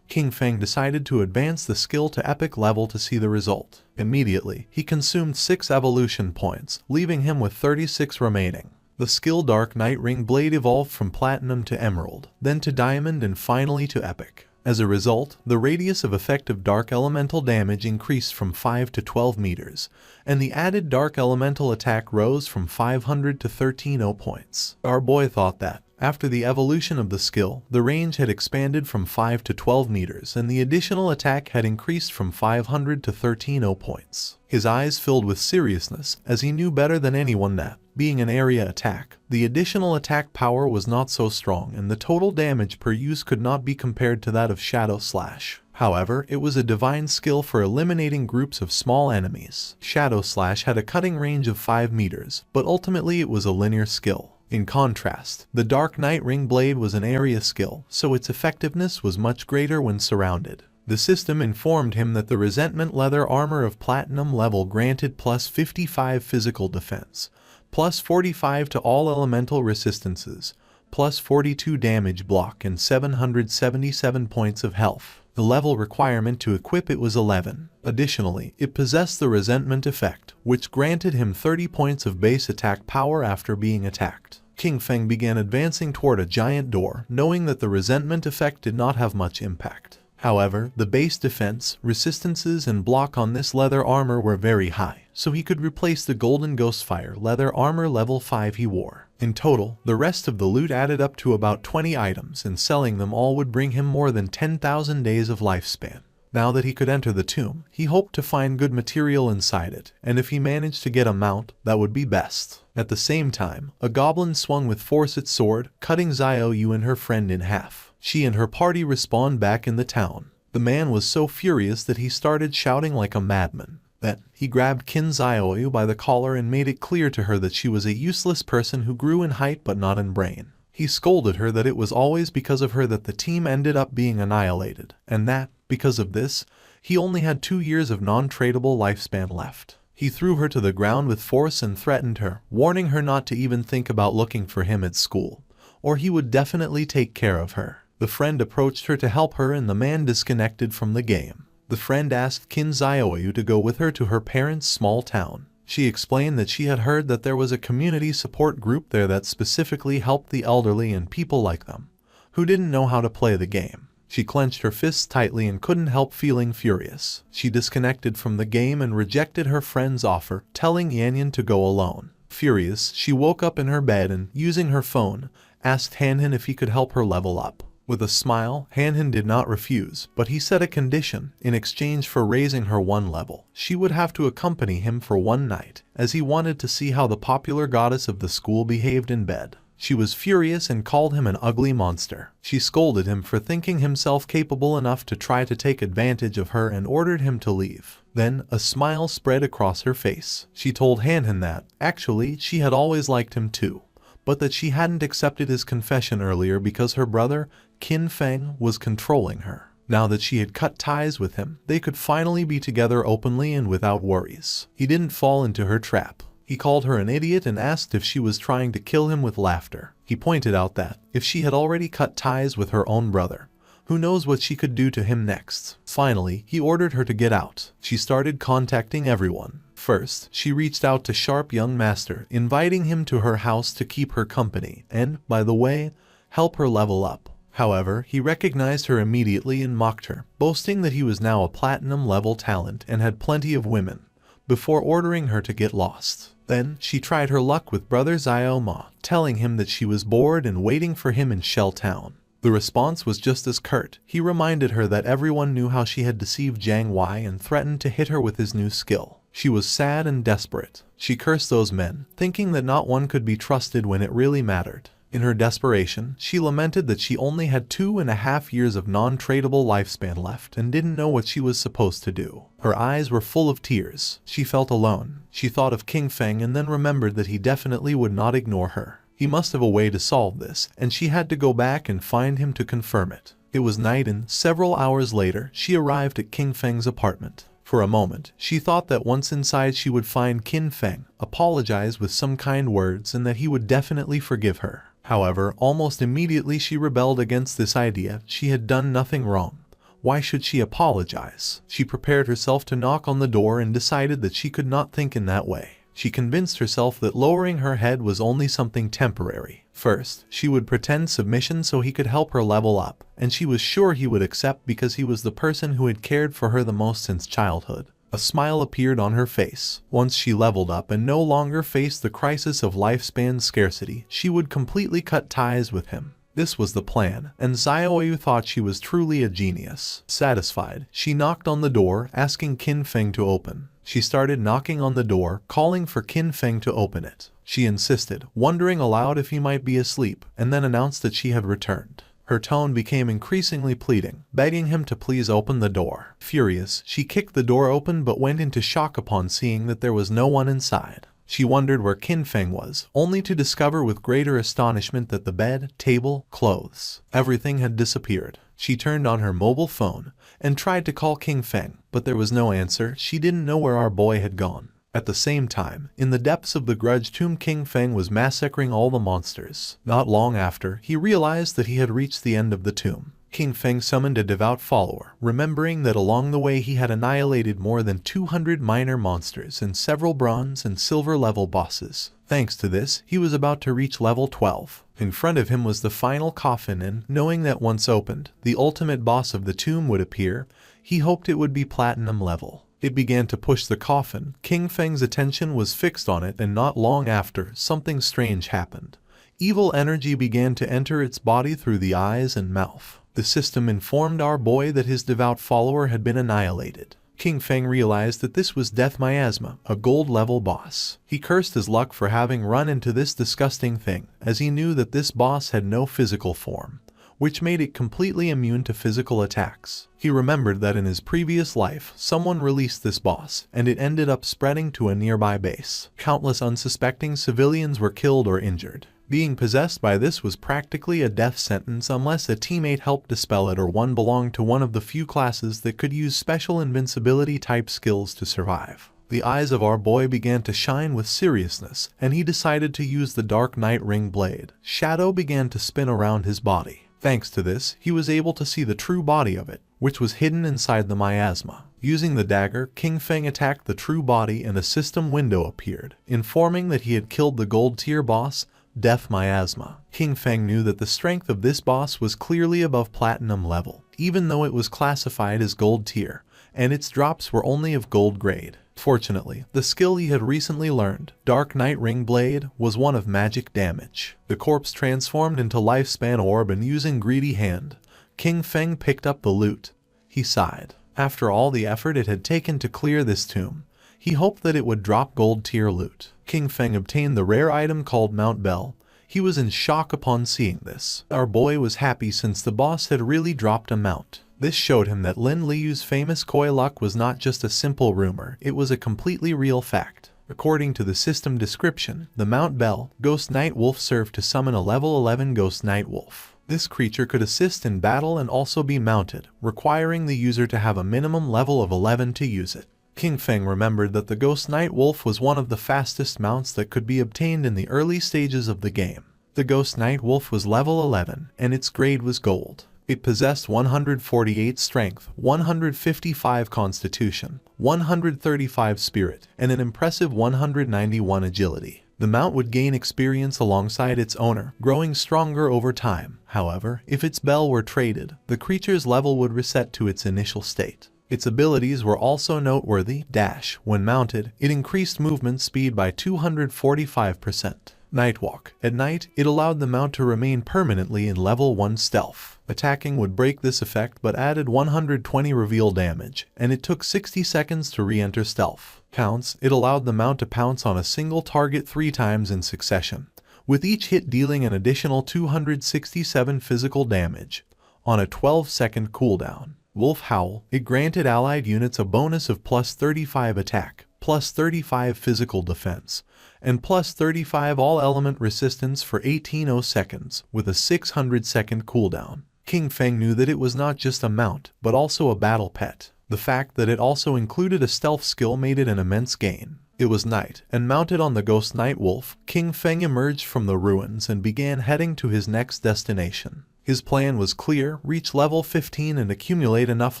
King Feng decided to advance the skill to epic level to see the result. Immediately, he consumed 6 evolution points, leaving him with 36 remaining. The skill Dark Night Ring Blade evolved from platinum to emerald, then to diamond, and finally to epic. As a result, the radius of effective dark elemental damage increased from 5 to 12 meters, and the added dark elemental attack rose from 500 to 13 points. Our boy thought that, after the evolution of the skill, the range had expanded from 5 to 12 meters and the additional attack had increased from 500 to 13 points. His eyes filled with seriousness, as he knew better than anyone that, being an area attack, the additional attack power was not so strong and the total damage per use could not be compared to that of Shadow Slash. However, it was a divine skill for eliminating groups of small enemies. Shadow Slash had a cutting range of 5 meters, but ultimately it was a linear skill. In contrast, the Dark Night Ring Blade was an area skill, so its effectiveness was much greater when surrounded. The system informed him that the Resentment Leather Armor of Platinum level granted plus 55 physical defense, plus 45 to all elemental resistances, plus 42 damage block and 777 points of health. The level requirement to equip it was 11. Additionally, it possessed the Resentment effect, which granted him 30 points of base attack power after being attacked. King Feng began advancing toward a giant door, knowing that the Resentment effect did not have much impact. However, the base defense, resistances, and block on this leather armor were very high, so he could replace the Golden Ghostfire leather armor level 5 he wore. In total, the rest of the loot added up to about 20 items, and selling them all would bring him more than 10,000 days of lifespan. Now that he could enter the tomb, he hoped to find good material inside it, and if he managed to get a mount, that would be best. At the same time, a goblin swung with force its sword, cutting Xiaoyu and her friend in half. She and her party respawned back in the town. The man was so furious that he started shouting like a madman. Then, he grabbed Qin Xiaoyu by the collar and made it clear to her that she was a useless person who grew in height but not in brain. He scolded her that it was always because of her that the team ended up being annihilated, and that, because of this, he only had 2 years of non-tradable lifespan left. He threw her to the ground with force and threatened her, warning her not to even think about looking for him at school, or he would definitely take care of her. The friend approached her to help her and the man disconnected from the game. The friend asked Kin Zioyu to go with her to her parents' small town. She explained that she had heard that there was a community support group there that specifically helped the elderly and people like them, who didn't know how to play the game. She clenched her fists tightly and couldn't help feeling furious. She disconnected from the game and rejected her friend's offer, telling Yanyan to go alone. Furious, she woke up in her bed and, using her phone, asked Hanhan if he could help her level up. With a smile, Hanhan did not refuse, but he set a condition. In exchange for raising her one level, she would have to accompany him for one night, as he wanted to see how the popular goddess of the school behaved in bed. She was furious and called him an ugly monster. She scolded him for thinking himself capable enough to try to take advantage of her and ordered him to leave. Then, a smile spread across her face. She told Hanhan that, actually, she had always liked him too, but that she hadn't accepted his confession earlier because her brother, Qin Feng, was controlling her. Now that she had cut ties with him, they could finally be together openly and without worries. He didn't fall into her trap. He called her an idiot and asked if she was trying to kill him with laughter. He pointed out that, if she had already cut ties with her own brother, who knows what she could do to him next. Finally, he ordered her to get out. She started contacting everyone. First, she reached out to Sharp Young Master, inviting him to her house to keep her company and, by the way, help her level up. However, he recognized her immediately and mocked her, boasting that he was now a platinum-level talent and had plenty of women, before ordering her to get lost. Then, she tried her luck with brother Xiao Ma, telling him that she was bored and waiting for him in Shell Town. The response was just as curt. He reminded her that everyone knew how she had deceived Jiang Wei and threatened to hit her with his new skill. She was sad and desperate. She cursed those men, thinking that not one could be trusted when it really mattered. In her desperation, she lamented that she only had 2.5 years of non-tradable lifespan left and didn't know what she was supposed to do. Her eyes were full of tears. She felt alone. She thought of King Feng and then remembered that he definitely would not ignore her. He must have a way to solve this, and she had to go back and find him to confirm it. It was night and, several hours later, she arrived at King Feng's apartment. For a moment, she thought that once inside she would find Qin Feng, apologize with some kind words, and that he would definitely forgive her. However, almost immediately she rebelled against this idea. She had done nothing wrong. Why should she apologize? She prepared herself to knock on the door and decided that she could not think in that way. She convinced herself that lowering her head was only something temporary. First, she would pretend submission so he could help her level up, and she was sure he would accept because he was the person who had cared for her the most since childhood. A smile appeared on her face. Once she leveled up and no longer faced the crisis of lifespan scarcity, she would completely cut ties with him. This was the plan, and Xiaoyu thought she was truly a genius. Satisfied, she knocked on the door, asking Qin Feng to open. She started knocking on the door, calling for Qin Feng to open it. She insisted, wondering aloud if he might be asleep, and then announced that she had returned. Her tone became increasingly pleading, begging him to please open the door. Furious, she kicked the door open but went into shock upon seeing that there was no one inside. She wondered where Qin Feng was, only to discover with greater astonishment that the bed, table, clothes, everything had disappeared. She turned on her mobile phone and tried to call King Feng, but there was no answer. She didn't know where our boy had gone. At the same time, in the depths of the grudge tomb, King Feng was massacring all the monsters. Not long after, he realized that he had reached the end of the tomb. King Feng summoned a devout follower, remembering that along the way he had annihilated more than 200 minor monsters and several bronze and silver level bosses. Thanks to this, he was about to reach level 12. In front of him was the final coffin and, knowing that once opened, the ultimate boss of the tomb would appear, he hoped it would be platinum level. It began to push the coffin. King Feng's attention was fixed on it, and not long after, something strange happened. Evil energy began to enter its body through the eyes and mouth. The system informed our boy that his devout follower had been annihilated. King Feng realized that this was Death Miasma, a gold-level boss. He cursed his luck for having run into this disgusting thing, as he knew that this boss had no physical form, which made it completely immune to physical attacks. He remembered that in his previous life, someone released this boss, and it ended up spreading to a nearby base. Countless unsuspecting civilians were killed or injured. Being possessed by this was practically a death sentence unless a teammate helped dispel it or one belonged to one of the few classes that could use special invincibility type skills to survive. The eyes of our boy began to shine with seriousness, and he decided to use the Dark Knight Ring blade. Shadow began to spin around his body. Thanks to this, he was able to see the true body of it, which was hidden inside the miasma. Using the dagger, King Feng attacked the true body and a system window appeared, informing that he had killed the gold tier boss, Death Miasma. King Feng knew that the strength of this boss was clearly above platinum level, even though it was classified as gold tier, and its drops were only of gold grade. Fortunately, the skill he had recently learned, Dark Night Ring Blade, was one of magic damage. The corpse transformed into Lifespan Orb, and using Greedy Hand, King Feng picked up the loot. He sighed. After all the effort it had taken to clear this tomb, he hoped that it would drop gold tier loot. King Feng obtained the rare item called Mount Bell. He was in shock upon seeing this. Our boy was happy since the boss had really dropped a mount. This showed him that Lin Liu's famous Koi luck was not just a simple rumor, it was a completely real fact. According to the system description, the Mount Bell, Ghost Night Wolf served to summon a level 11 Ghost Night Wolf. This creature could assist in battle and also be mounted, requiring the user to have a minimum level of 11 to use it. King Feng remembered that the Ghost Night Wolf was one of the fastest mounts that could be obtained in the early stages of the game. The Ghost Night Wolf was level 11, and its grade was gold. It possessed 148 strength, 155 constitution, 135 spirit, and an impressive 191 agility. The mount would gain experience alongside its owner, growing stronger over time. However, if its bell were traded, the creature's level would reset to its initial state. Its abilities were also noteworthy. Dash. When mounted, it increased movement speed by 245%. Nightwalk. At night, it allowed the mount to remain permanently in level 1 stealth. Attacking would break this effect but added 120 reveal damage, and it took 60 seconds to re-enter stealth. Pounce. It allowed the mount to pounce on a single target 3 times in succession, with each hit dealing an additional 267 physical damage, on a 12-second cooldown. Wolf Howl. It granted allied units a bonus of plus 35 attack, plus 35 physical defense, and plus 35 all-element resistance for 18 seconds, with a 600-second cooldown. King Feng knew that it was not just a mount, but also a battle pet. The fact that it also included a stealth skill made it an immense gain. It was night, and mounted on the Ghost Night Wolf, King Feng emerged from the ruins and began heading to his next destination. His plan was clear: reach level 15 and accumulate enough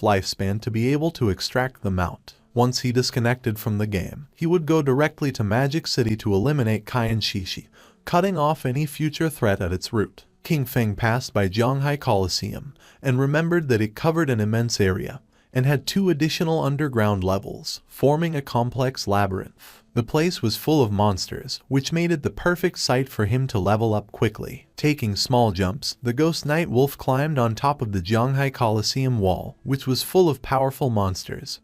lifespan to be able to extract the mount. Once he disconnected from the game, he would go directly to Magic City to eliminate Kaiyan Shishi, cutting off any future threat at its root. King Feng passed by Zhanghai Coliseum and remembered that it covered an immense area and had 2 additional underground levels, forming a complex labyrinth. The place was full of monsters, which made it the perfect site for him to level up quickly. Taking small jumps, the Ghost Night Wolf climbed on top of the Zhanghai Coliseum wall, which was full of powerful monsters,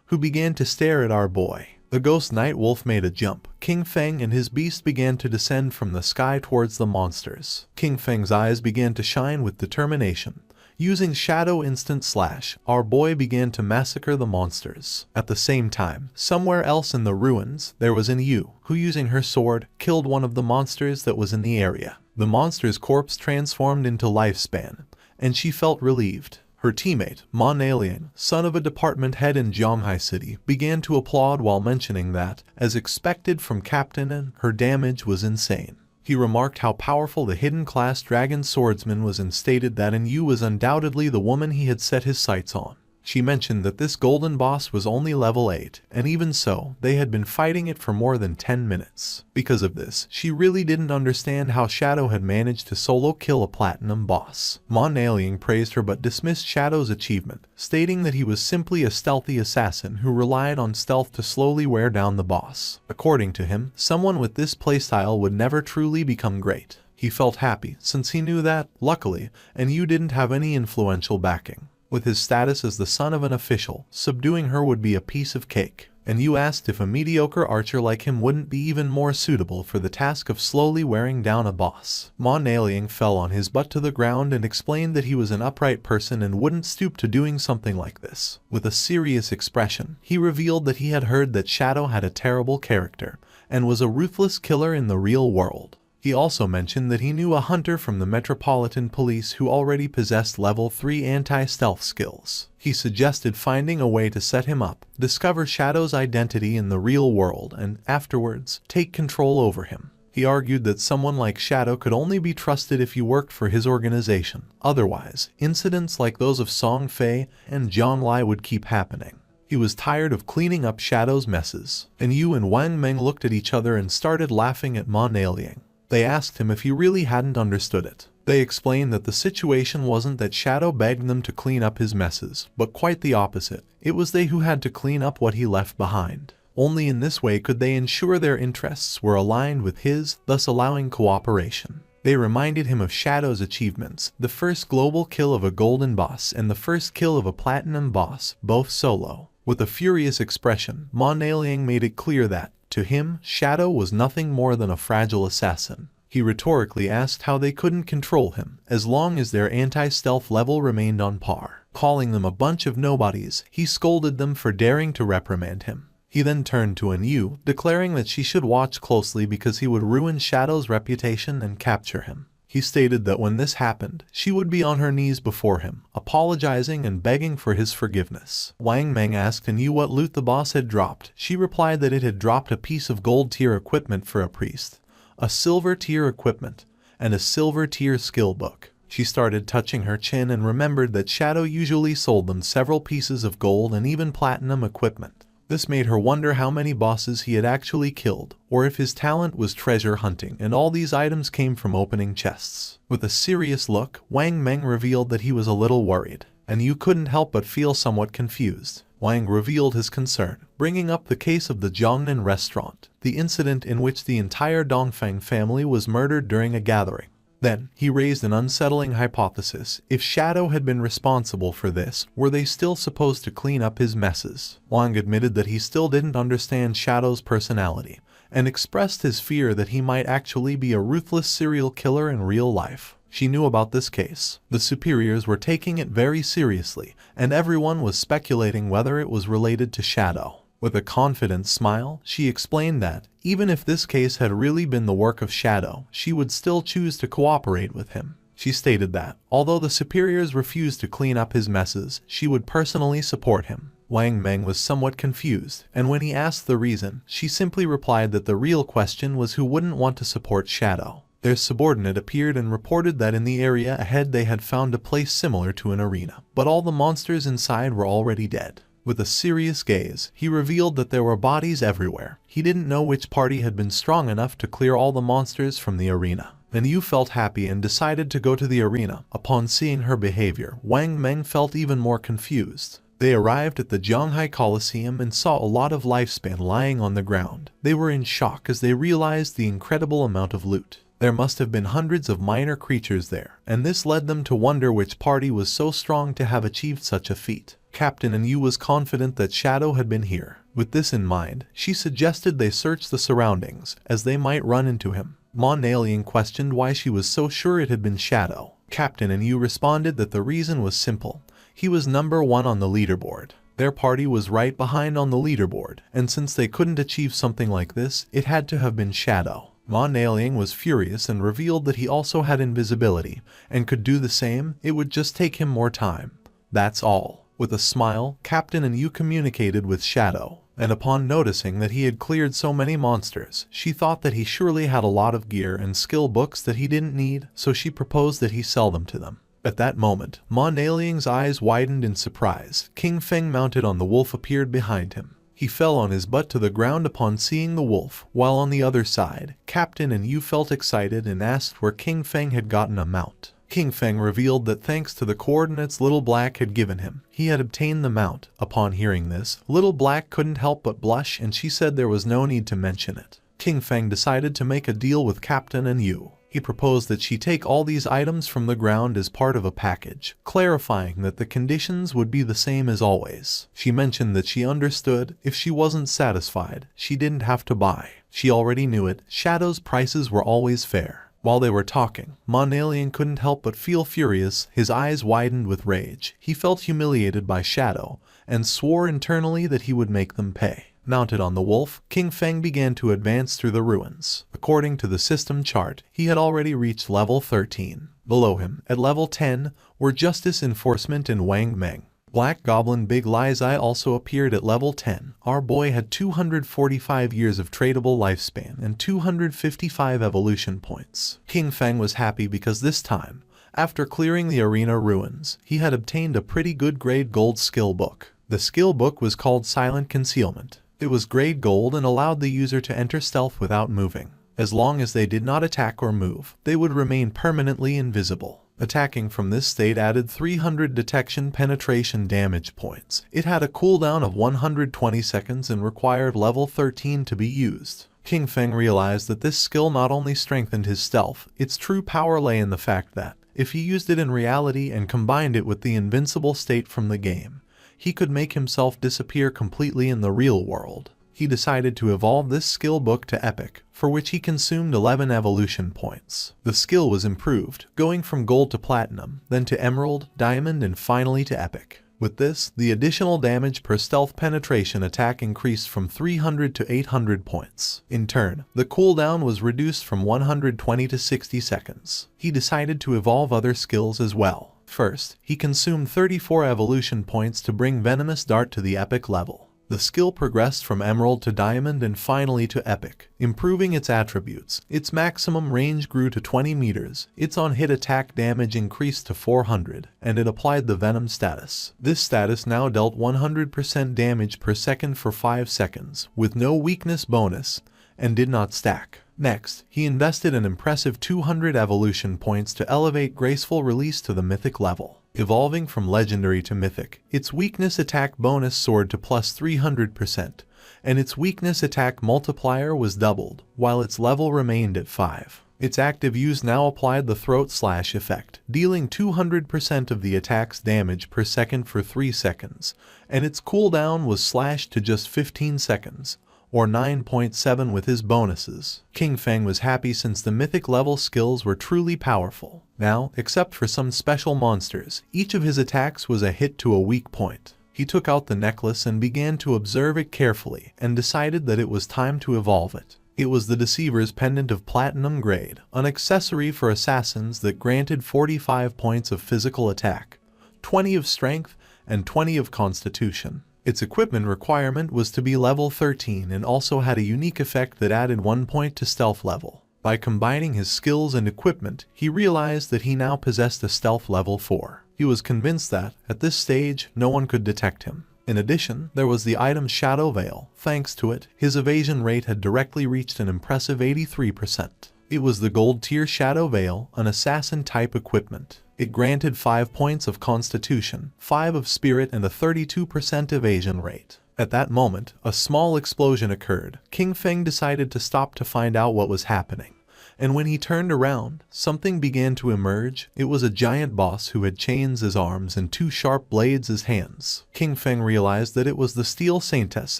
who began to stare at our boy. The Ghost Night Wolf made a jump. King Feng and his beast began to descend from the sky towards the monsters. King Feng's eyes began to shine with determination. Using Shadow Instant Slash, our boy began to massacre the monsters. At the same time, somewhere else in the ruins, there was an Yu, who using her sword, killed one of the monsters that was in the area. The monster's corpse transformed into Lifespan, and she felt relieved. Her teammate, Mon Alien, son of a department head in Zhanghai City, began to applaud while mentioning that, as expected from Captain N, her damage was insane. He remarked how powerful the hidden class dragon swordsman was and stated that Yu was undoubtedly the woman he had set his sights on. She mentioned that this golden boss was only level 8, and even so, they had been fighting it for more than 10 minutes. Because of this, she really didn't understand how Shadow had managed to solo kill a platinum boss. Mon Alien praised her but dismissed Shadow's achievement, stating that he was simply a stealthy assassin who relied on stealth to slowly wear down the boss. According to him, someone with this playstyle would never truly become great. He felt happy, since he knew that, luckily, Yu didn't have any influential backing. With his status as the son of an official, subduing her would be a piece of cake. Yu asked if a mediocre archer like him wouldn't be even more suitable for the task of slowly wearing down a boss. Mon Alien fell on his butt to the ground and explained that he was an upright person and wouldn't stoop to doing something like this. With a serious expression, he revealed that he had heard that Shadow had a terrible character and was a ruthless killer in the real world. He also mentioned that he knew a hunter from the Metropolitan Police who already possessed level 3 anti-stealth skills. He suggested finding a way to set him up, discover Shadow's identity in the real world, and afterwards, take control over him. He argued that someone like Shadow could only be trusted if you worked for his organization. Otherwise, incidents like those of Song Fei and Jiang Lai would keep happening. He was tired of cleaning up Shadow's messes, and Yu and Wang Meng looked at each other and started laughing at Ma Liang. They asked him if he really hadn't understood it. They explained that the situation wasn't that Shadow begged them to clean up his messes, but quite the opposite. It was they who had to clean up what he left behind. Only in this way could they ensure their interests were aligned with his, thus allowing cooperation. They reminded him of Shadow's achievements, the first global kill of a golden boss and the first kill of a platinum boss, both solo. With a furious expression, Ma Liang made it clear that, to him, Shadow was nothing more than a fragile assassin. He rhetorically asked how they couldn't control him, as long as their anti-stealth level remained on par. Calling them a bunch of nobodies, he scolded them for daring to reprimand him. He then turned to Yu, declaring that she should watch closely because he would ruin Shadow's reputation and capture him. He stated that when this happened, she would be on her knees before him, apologizing and begging for his forgiveness. Wang Meng asked Yu what loot the boss had dropped. She replied that it had dropped a piece of gold tier equipment for a priest, a silver tier equipment, and a silver tier skill book. She started touching her chin and remembered that Shadow usually sold them several pieces of gold and even platinum equipment. This made her wonder how many bosses he had actually killed, or if his talent was treasure hunting and all these items came from opening chests. With a serious look, Wang Meng revealed that he was a little worried, and Yu couldn't help but feel somewhat confused. Wang revealed his concern, bringing up the case of the Jiangnan restaurant, the incident in which the entire Dongfang family was murdered during a gathering. Then, he raised an unsettling hypothesis. If Shadow had been responsible for this, were they still supposed to clean up his messes? Wang admitted that he still didn't understand Shadow's personality, and expressed his fear that he might actually be a ruthless serial killer in real life. She knew about this case. The superiors were taking it very seriously, and everyone was speculating whether it was related to Shadow. With a confident smile, she explained that, even if this case had really been the work of Shadow, she would still choose to cooperate with him. She stated that, although the superiors refused to clean up his messes, she would personally support him. Wang Meng was somewhat confused, and when he asked the reason, she simply replied that the real question was who wouldn't want to support Shadow. Their subordinate appeared and reported that in the area ahead they had found a place similar to an arena, but all the monsters inside were already dead. With a serious gaze, he revealed that there were bodies everywhere. He didn't know which party had been strong enough to clear all the monsters from the arena. Then Yu felt happy and decided to go to the arena. Upon seeing her behavior, Wang Meng felt even more confused. They arrived at the Zhanghai Coliseum and saw a lot of lifespan lying on the ground. They were in shock as they realized the incredible amount of loot. There must have been hundreds of minor creatures there, and this led them to wonder which party was so strong to have achieved such a feat. Captain Yu was confident that Shadow had been here. With this in mind, she suggested they search the surroundings, as they might run into him. Ma Liang questioned why she was so sure it had been Shadow. Captain Yu responded that the reason was simple. He was number 1 on the leaderboard. Their party was right behind on the leaderboard, and since they couldn't achieve something like this, it had to have been Shadow. Ma Liang was furious and revealed that he also had invisibility, and could do the same. It would just take him more time. That's all. With a smile, Captain Yu communicated with Shadow, and upon noticing that he had cleared so many monsters, she thought that he surely had a lot of gear and skill books that he didn't need, so she proposed that he sell them to them. At that moment, Ma Liang's eyes widened in surprise. King Feng mounted on the wolf appeared behind him. He fell on his butt to the ground upon seeing the wolf, while on the other side, Captain Yu felt excited and asked where King Feng had gotten a mount. King Feng revealed that thanks to the coordinates Little Black had given him, he had obtained the mount. Upon hearing this, Little Black couldn't help but blush, and she said there was no need to mention it. King Feng decided to make a deal with Captain Yu. He proposed that she take all these items from the ground as part of a package, clarifying that the conditions would be the same as always. She mentioned that she understood if she wasn't satisfied, she didn't have to buy. She already knew it. Shadow's prices were always fair. While they were talking, Ma Liang couldn't help but feel furious. His eyes widened with rage. He felt humiliated by Shadow, and swore internally that he would make them pay. Mounted on the wolf, King Feng began to advance through the ruins. According to the system chart, he had already reached level 13. Below him, at level 10, were Justice Enforcement and Wang Meng. Black Goblin Big Lie's Eye also appeared at level 10. Our boy had 245 years of tradable lifespan and 255 evolution points. King Feng was happy because this time, after clearing the arena ruins, he had obtained a pretty good grade gold skill book. The skill book was called Silent Concealment. It was grade gold and allowed the user to enter stealth without moving. As long as they did not attack or move, they would remain permanently invisible. Attacking from this state added 300 detection penetration damage points. It had a cooldown of 120 seconds and required level 13 to be used. King Feng realized that this skill not only strengthened his stealth, its true power lay in the fact that, if he used it in reality and combined it with the invincible state from the game, he could make himself disappear completely in the real world. He decided to evolve this skill book to Epic, for which he consumed 11 evolution points. The skill was improved, going from gold to platinum, then to emerald, diamond, and finally to epic. With this, the additional damage per stealth penetration attack increased from 300 to 800 points. In turn, the cooldown was reduced from 120 to 60 seconds. He decided to evolve other skills as well. First, he consumed 34 evolution points to bring Venomous Dart to the epic level. The skill progressed from emerald to diamond and finally to epic, improving its attributes. Its maximum range grew to 20 meters, its on-hit attack damage increased to 400, and it applied the venom status. This status now dealt 100% damage per second for 5 seconds, with no weakness bonus, and did not stack. Next, he invested an impressive 200 evolution points to elevate Graceful Release to the mythic level. Evolving from legendary to mythic, its weakness attack bonus soared to plus 300%, and its weakness attack multiplier was doubled, while its level remained at 5. Its active use now applied the Throat Slash effect, dealing 200% of the attack's damage per second for 3 seconds, and its cooldown was slashed to just 15 seconds. Or 9.7 with his bonuses. King Feng was happy since the mythic level skills were truly powerful. Now, except for some special monsters, each of his attacks was a hit to a weak point. He took out the necklace and began to observe it carefully, and decided that it was time to evolve it. It was the Deceiver's Pendant of Platinum Grade, an accessory for assassins that granted 45 points of physical attack, 20 of strength, and 20 of constitution. Its equipment requirement was to be level 13 and also had a unique effect that added 1 point to stealth level. By combining his skills and equipment, he realized that he now possessed a stealth level 4. He was convinced that, at this stage, no one could detect him. In addition, there was the item Shadow Veil. Thanks to it, his evasion rate had directly reached an impressive 83%. It was the gold tier Shadow Veil, an assassin-type equipment. It granted 5 points of constitution, 5 of spirit, and a 32% evasion rate. At that moment, a small explosion occurred. King Feng decided to stop to find out what was happening. And when he turned around, something began to emerge. It was a giant boss who had chains as arms and 2 sharp blades as hands. King Feng realized that it was the Steel Saintess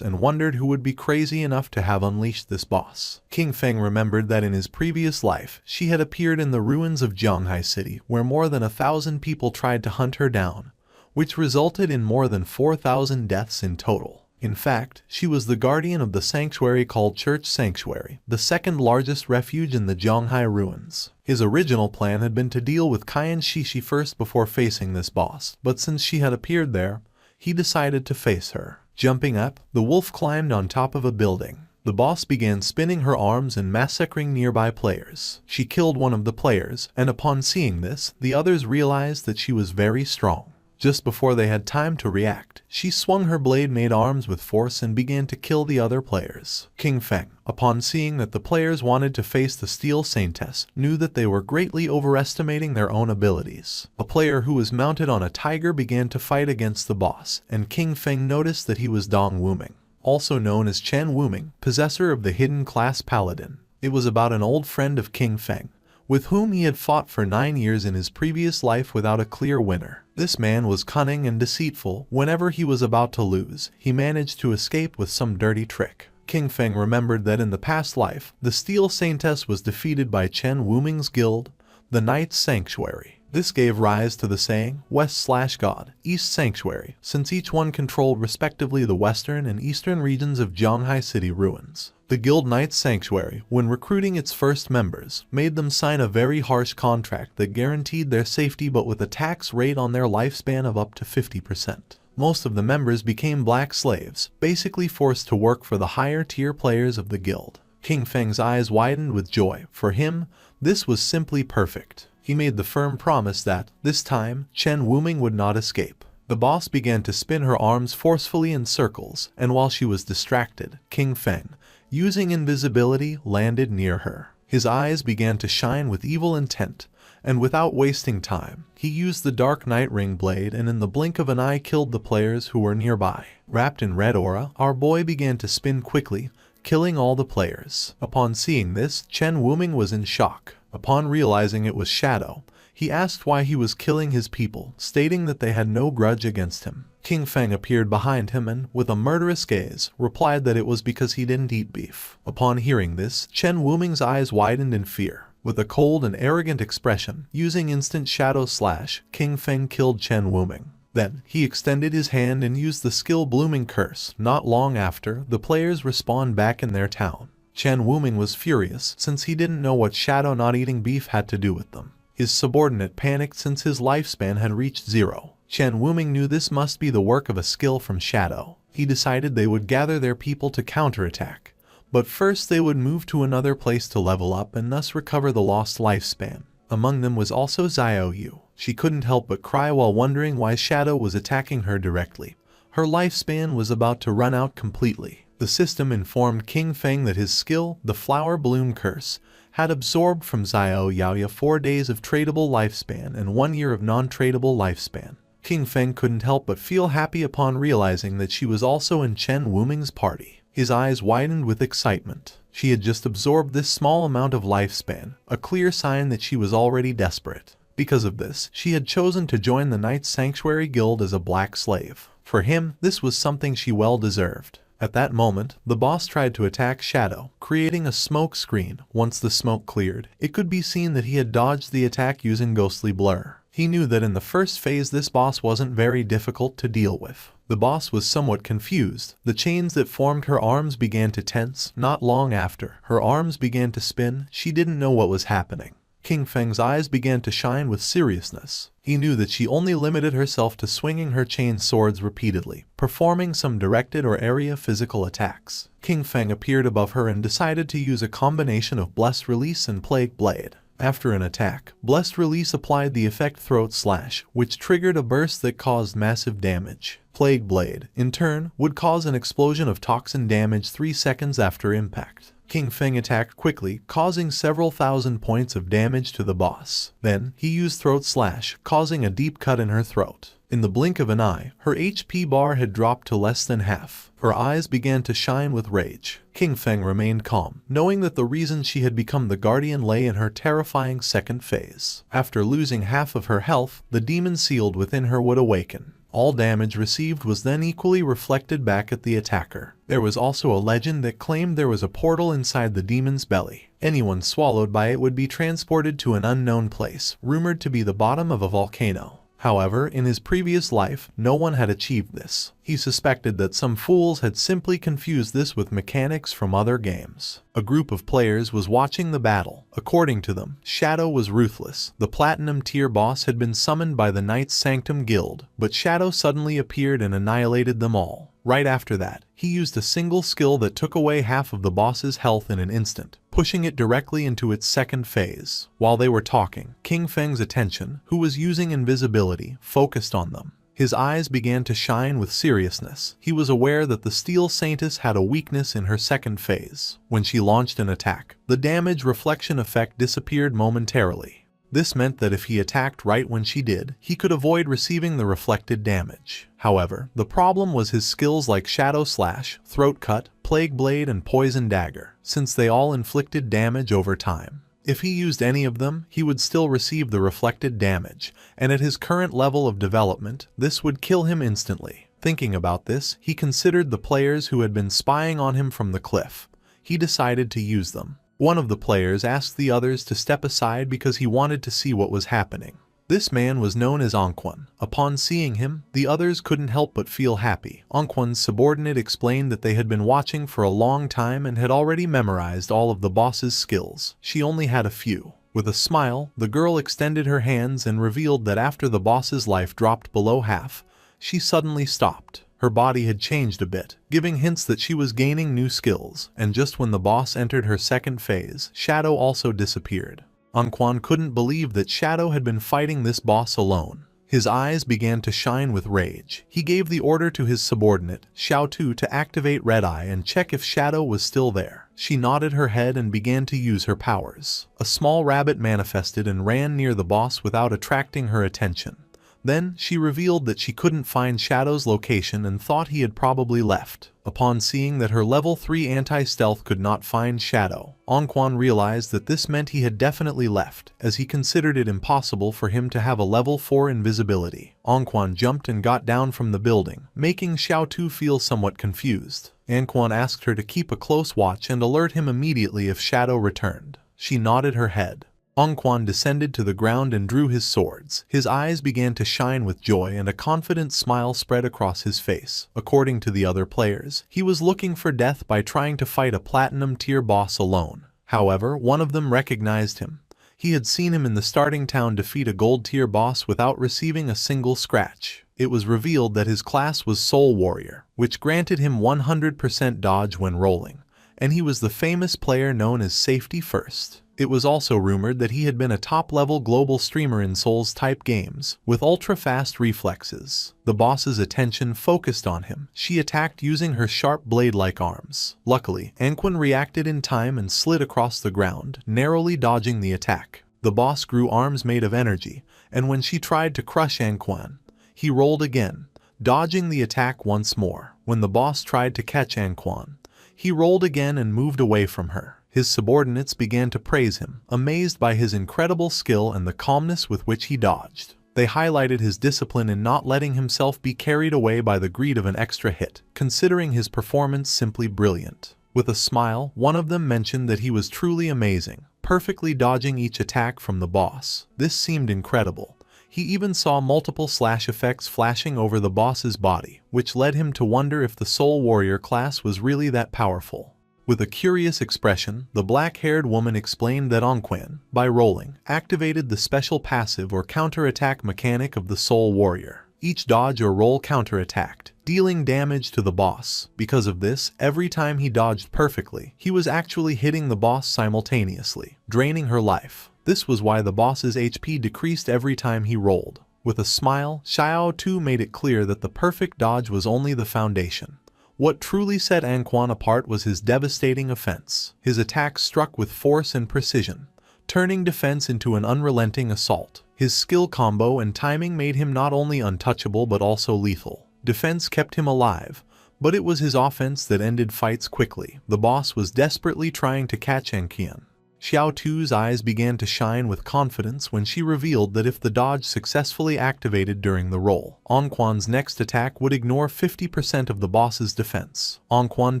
and wondered who would be crazy enough to have unleashed this boss. King Feng remembered that in his previous life, she had appeared in the ruins of Zhanghai City, where more than 1,000 people tried to hunt her down, which resulted in more than 4,000 deaths in total. In fact, she was the guardian of the sanctuary called Church Sanctuary, the second largest refuge in the Zhanghai ruins. His original plan had been to deal with Qian Shishi first before facing this boss, but since she had appeared there, he decided to face her. Jumping up, the wolf climbed on top of a building. The boss began spinning her arms and massacring nearby players. She killed one of the players, and upon seeing this, the others realized that she was very strong. Just before they had time to react, she swung her blade-made arms with force and began to kill the other players. King Feng, upon seeing that the players wanted to face the Steel Saintess, knew that they were greatly overestimating their own abilities. A player who was mounted on a tiger began to fight against the boss, and King Feng noticed that he was Dong Wuming, also known as Chen Wuming, possessor of the hidden class Paladin. It was about an old friend of King Feng, with whom he had fought for 9 years in his previous life without a clear winner. This man was cunning and deceitful. Whenever he was about to lose, he managed to escape with some dirty trick. King Feng remembered that in the past life, the Steel Saintess was defeated by Chen Wuming's guild, the Knight's Sanctuary. This gave rise to the saying, West/God, East Sanctuary, since each one controlled respectively the western and eastern regions of Zhanghai City ruins. The Guild Knight's Sanctuary, when recruiting its first members, made them sign a very harsh contract that guaranteed their safety but with a tax rate on their lifespan of up to 50%. Most of the members became black slaves, basically forced to work for the higher tier players of the guild. King Feng's eyes widened with joy. For him, this was simply perfect. He made the firm promise that, this time, Chen Wuming would not escape. The boss began to spin her arms forcefully in circles, and while she was distracted, King Feng, using invisibility, landed near her. His eyes began to shine with evil intent, and without wasting time, he used the Dark Night Ring blade and in the blink of an eye killed the players who were nearby. Wrapped in red aura, our boy began to spin quickly, killing all the players. Upon seeing this, Chen Wuming was in shock. Upon realizing it was Shadow, he asked why he was killing his people, stating that they had no grudge against him. King Feng appeared behind him and, with a murderous gaze, replied that it was because he didn't eat beef. Upon hearing this, Chen Wuming's eyes widened in fear. With a cold and arrogant expression, using instant shadow slash, King Feng killed Chen Wuming. Then, he extended his hand and used the skill Blooming Curse. Not long after, the players respawned back in their town. Chen Wuming was furious since he didn't know what Shadow not eating beef had to do with them. His subordinate panicked since his lifespan had reached 0. Chen Wuming knew this must be the work of a skill from Shadow. He decided they would gather their people to counterattack. But first they would move to another place to level up and thus recover the lost lifespan. Among them was also Xiao Yu. She couldn't help but cry while wondering why Shadow was attacking her directly. Her lifespan was about to run out completely. The system informed King Feng that his skill, the Flower Bloom Curse, had absorbed from Xiao Yaoya 4 days of tradable lifespan and 1 year of non-tradable lifespan. King Feng couldn't help but feel happy upon realizing that she was also in Chen Wuming's party. His eyes widened with excitement. She had just absorbed this small amount of lifespan, a clear sign that she was already desperate. Because of this, she had chosen to join the Knight's Sanctuary Guild as a black slave. For him, this was something she well deserved. At that moment, the boss tried to attack Shadow, creating a smoke screen. Once the smoke cleared, it could be seen that he had dodged the attack using ghostly blur. He knew that in the first phase this boss wasn't very difficult to deal with. The boss was somewhat confused. The chains that formed her arms began to tense. Not long after, her arms began to spin. She didn't know what was happening. King Feng's eyes began to shine with seriousness. He knew that she only limited herself to swinging her chain swords repeatedly, performing some directed or area physical attacks. King Feng appeared above her and decided to use a combination of Blessed Release and Plague Blade. After an attack, Blessed Release applied the effect Throat Slash, which triggered a burst that caused massive damage. Plague Blade, in turn, would cause an explosion of toxin damage 3 seconds after impact. King Feng attacked quickly, causing several thousand points of damage to the boss. Then, he used Throat Slash, causing a deep cut in her throat. In the blink of an eye, her HP bar had dropped to less than half. Her eyes began to shine with rage. King Feng remained calm, knowing that the reason she had become the guardian lay in her terrifying second phase. After losing half of her health, the demon sealed within her would awaken. All damage received was then equally reflected back at the attacker. There was also a legend that claimed there was a portal inside the demon's belly. Anyone swallowed by it would be transported to an unknown place, rumored to be the bottom of a volcano. However, in his previous life, no one had achieved this. He suspected that some fools had simply confused this with mechanics from other games. A group of players was watching the battle. According to them, Shadow was ruthless. The Platinum tier boss had been summoned by the Knight's Sanctum Guild, but Shadow suddenly appeared and annihilated them all. Right after that, he used a single skill that took away half of the boss's health in an instant, pushing it directly into its second phase. While they were talking, King Feng's attention, who was using invisibility, focused on them. His eyes began to shine with seriousness. He was aware that the Steel Saintess had a weakness in her second phase. When she launched an attack, the damage reflection effect disappeared momentarily. This meant that if he attacked right when she did, he could avoid receiving the reflected damage. However, the problem was his skills like Shadow Slash, Throat Cut, Plague Blade, and Poison Dagger, since they all inflicted damage over time. If he used any of them, he would still receive the reflected damage, and at his current level of development, this would kill him instantly. Thinking about this, he considered the players who had been spying on him from the cliff. He decided to use them. One of the players asked the others to step aside because he wanted to see what was happening. This man was known as Anquan. Upon seeing him, the others couldn't help but feel happy. Anquan's subordinate explained that they had been watching for a long time and had already memorized all of the boss's skills. She only had a few. With a smile, the girl extended her hands and revealed that after the boss's life dropped below half, she suddenly stopped. Her body had changed a bit, giving hints that she was gaining new skills, and just when the boss entered her second phase, Shadow also disappeared. Anquan couldn't believe that Shadow had been fighting this boss alone. His eyes began to shine with rage. He gave the order to his subordinate, Xiao Tu, to activate Red Eye and check if Shadow was still there. She nodded her head and began to use her powers. A small rabbit manifested and ran near the boss without attracting her attention. Then, she revealed that she couldn't find Shadow's location and thought he had probably left. Upon seeing that her level 3 anti-stealth could not find Shadow, Anquan realized that this meant he had definitely left, as he considered it impossible for him to have a level 4 invisibility. Anquan jumped and got down from the building, making Xiao Tu feel somewhat confused. Anquan asked her to keep a close watch and alert him immediately if Shadow returned. She nodded her head. Anquan descended to the ground and drew his swords. His eyes began to shine with joy and a confident smile spread across his face. According to the other players, he was looking for death by trying to fight a platinum tier boss alone. However, one of them recognized him. He had seen him in the starting town defeat a gold tier boss without receiving a single scratch. It was revealed that his class was Soul Warrior, which granted him 100% dodge when rolling, and he was the famous player known as Safety First. It was also rumored that he had been a top-level global streamer in Souls-type games, with ultra-fast reflexes. The boss's attention focused on him. She attacked using her sharp blade-like arms. Luckily, Anquan reacted in time and slid across the ground, narrowly dodging the attack. The boss grew arms made of energy, and when she tried to crush Anquan, he rolled again, dodging the attack once more. When the boss tried to catch Anquan, he rolled again and moved away from her. His subordinates began to praise him, amazed by his incredible skill and the calmness with which he dodged. They highlighted his discipline in not letting himself be carried away by the greed of an extra hit, considering his performance simply brilliant. With a smile, one of them mentioned that he was truly amazing, perfectly dodging each attack from the boss. This seemed incredible. He even saw multiple slash effects flashing over the boss's body, which led him to wonder if the Soul Warrior class was really that powerful. With a curious expression, the black-haired woman explained that Anquan, by rolling, activated the special passive or counterattack mechanic of the Soul Warrior. Each dodge or roll counterattacked, dealing damage to the boss. Because of this, every time he dodged perfectly, he was actually hitting the boss simultaneously, draining her life. This was why the boss's HP decreased every time he rolled. With a smile, Xiao Tu made it clear that the perfect dodge was only the foundation. What truly set Anquan apart was his devastating offense. His attacks struck with force and precision, turning defense into an unrelenting assault. His skill combo and timing made him not only untouchable but also lethal. Defense kept him alive, but it was his offense that ended fights quickly. The boss was desperately trying to catch Anquan. Xiao Tu's eyes began to shine with confidence when she revealed that if the dodge successfully activated during the roll, Anquan's next attack would ignore 50% of the boss's defense. Anquan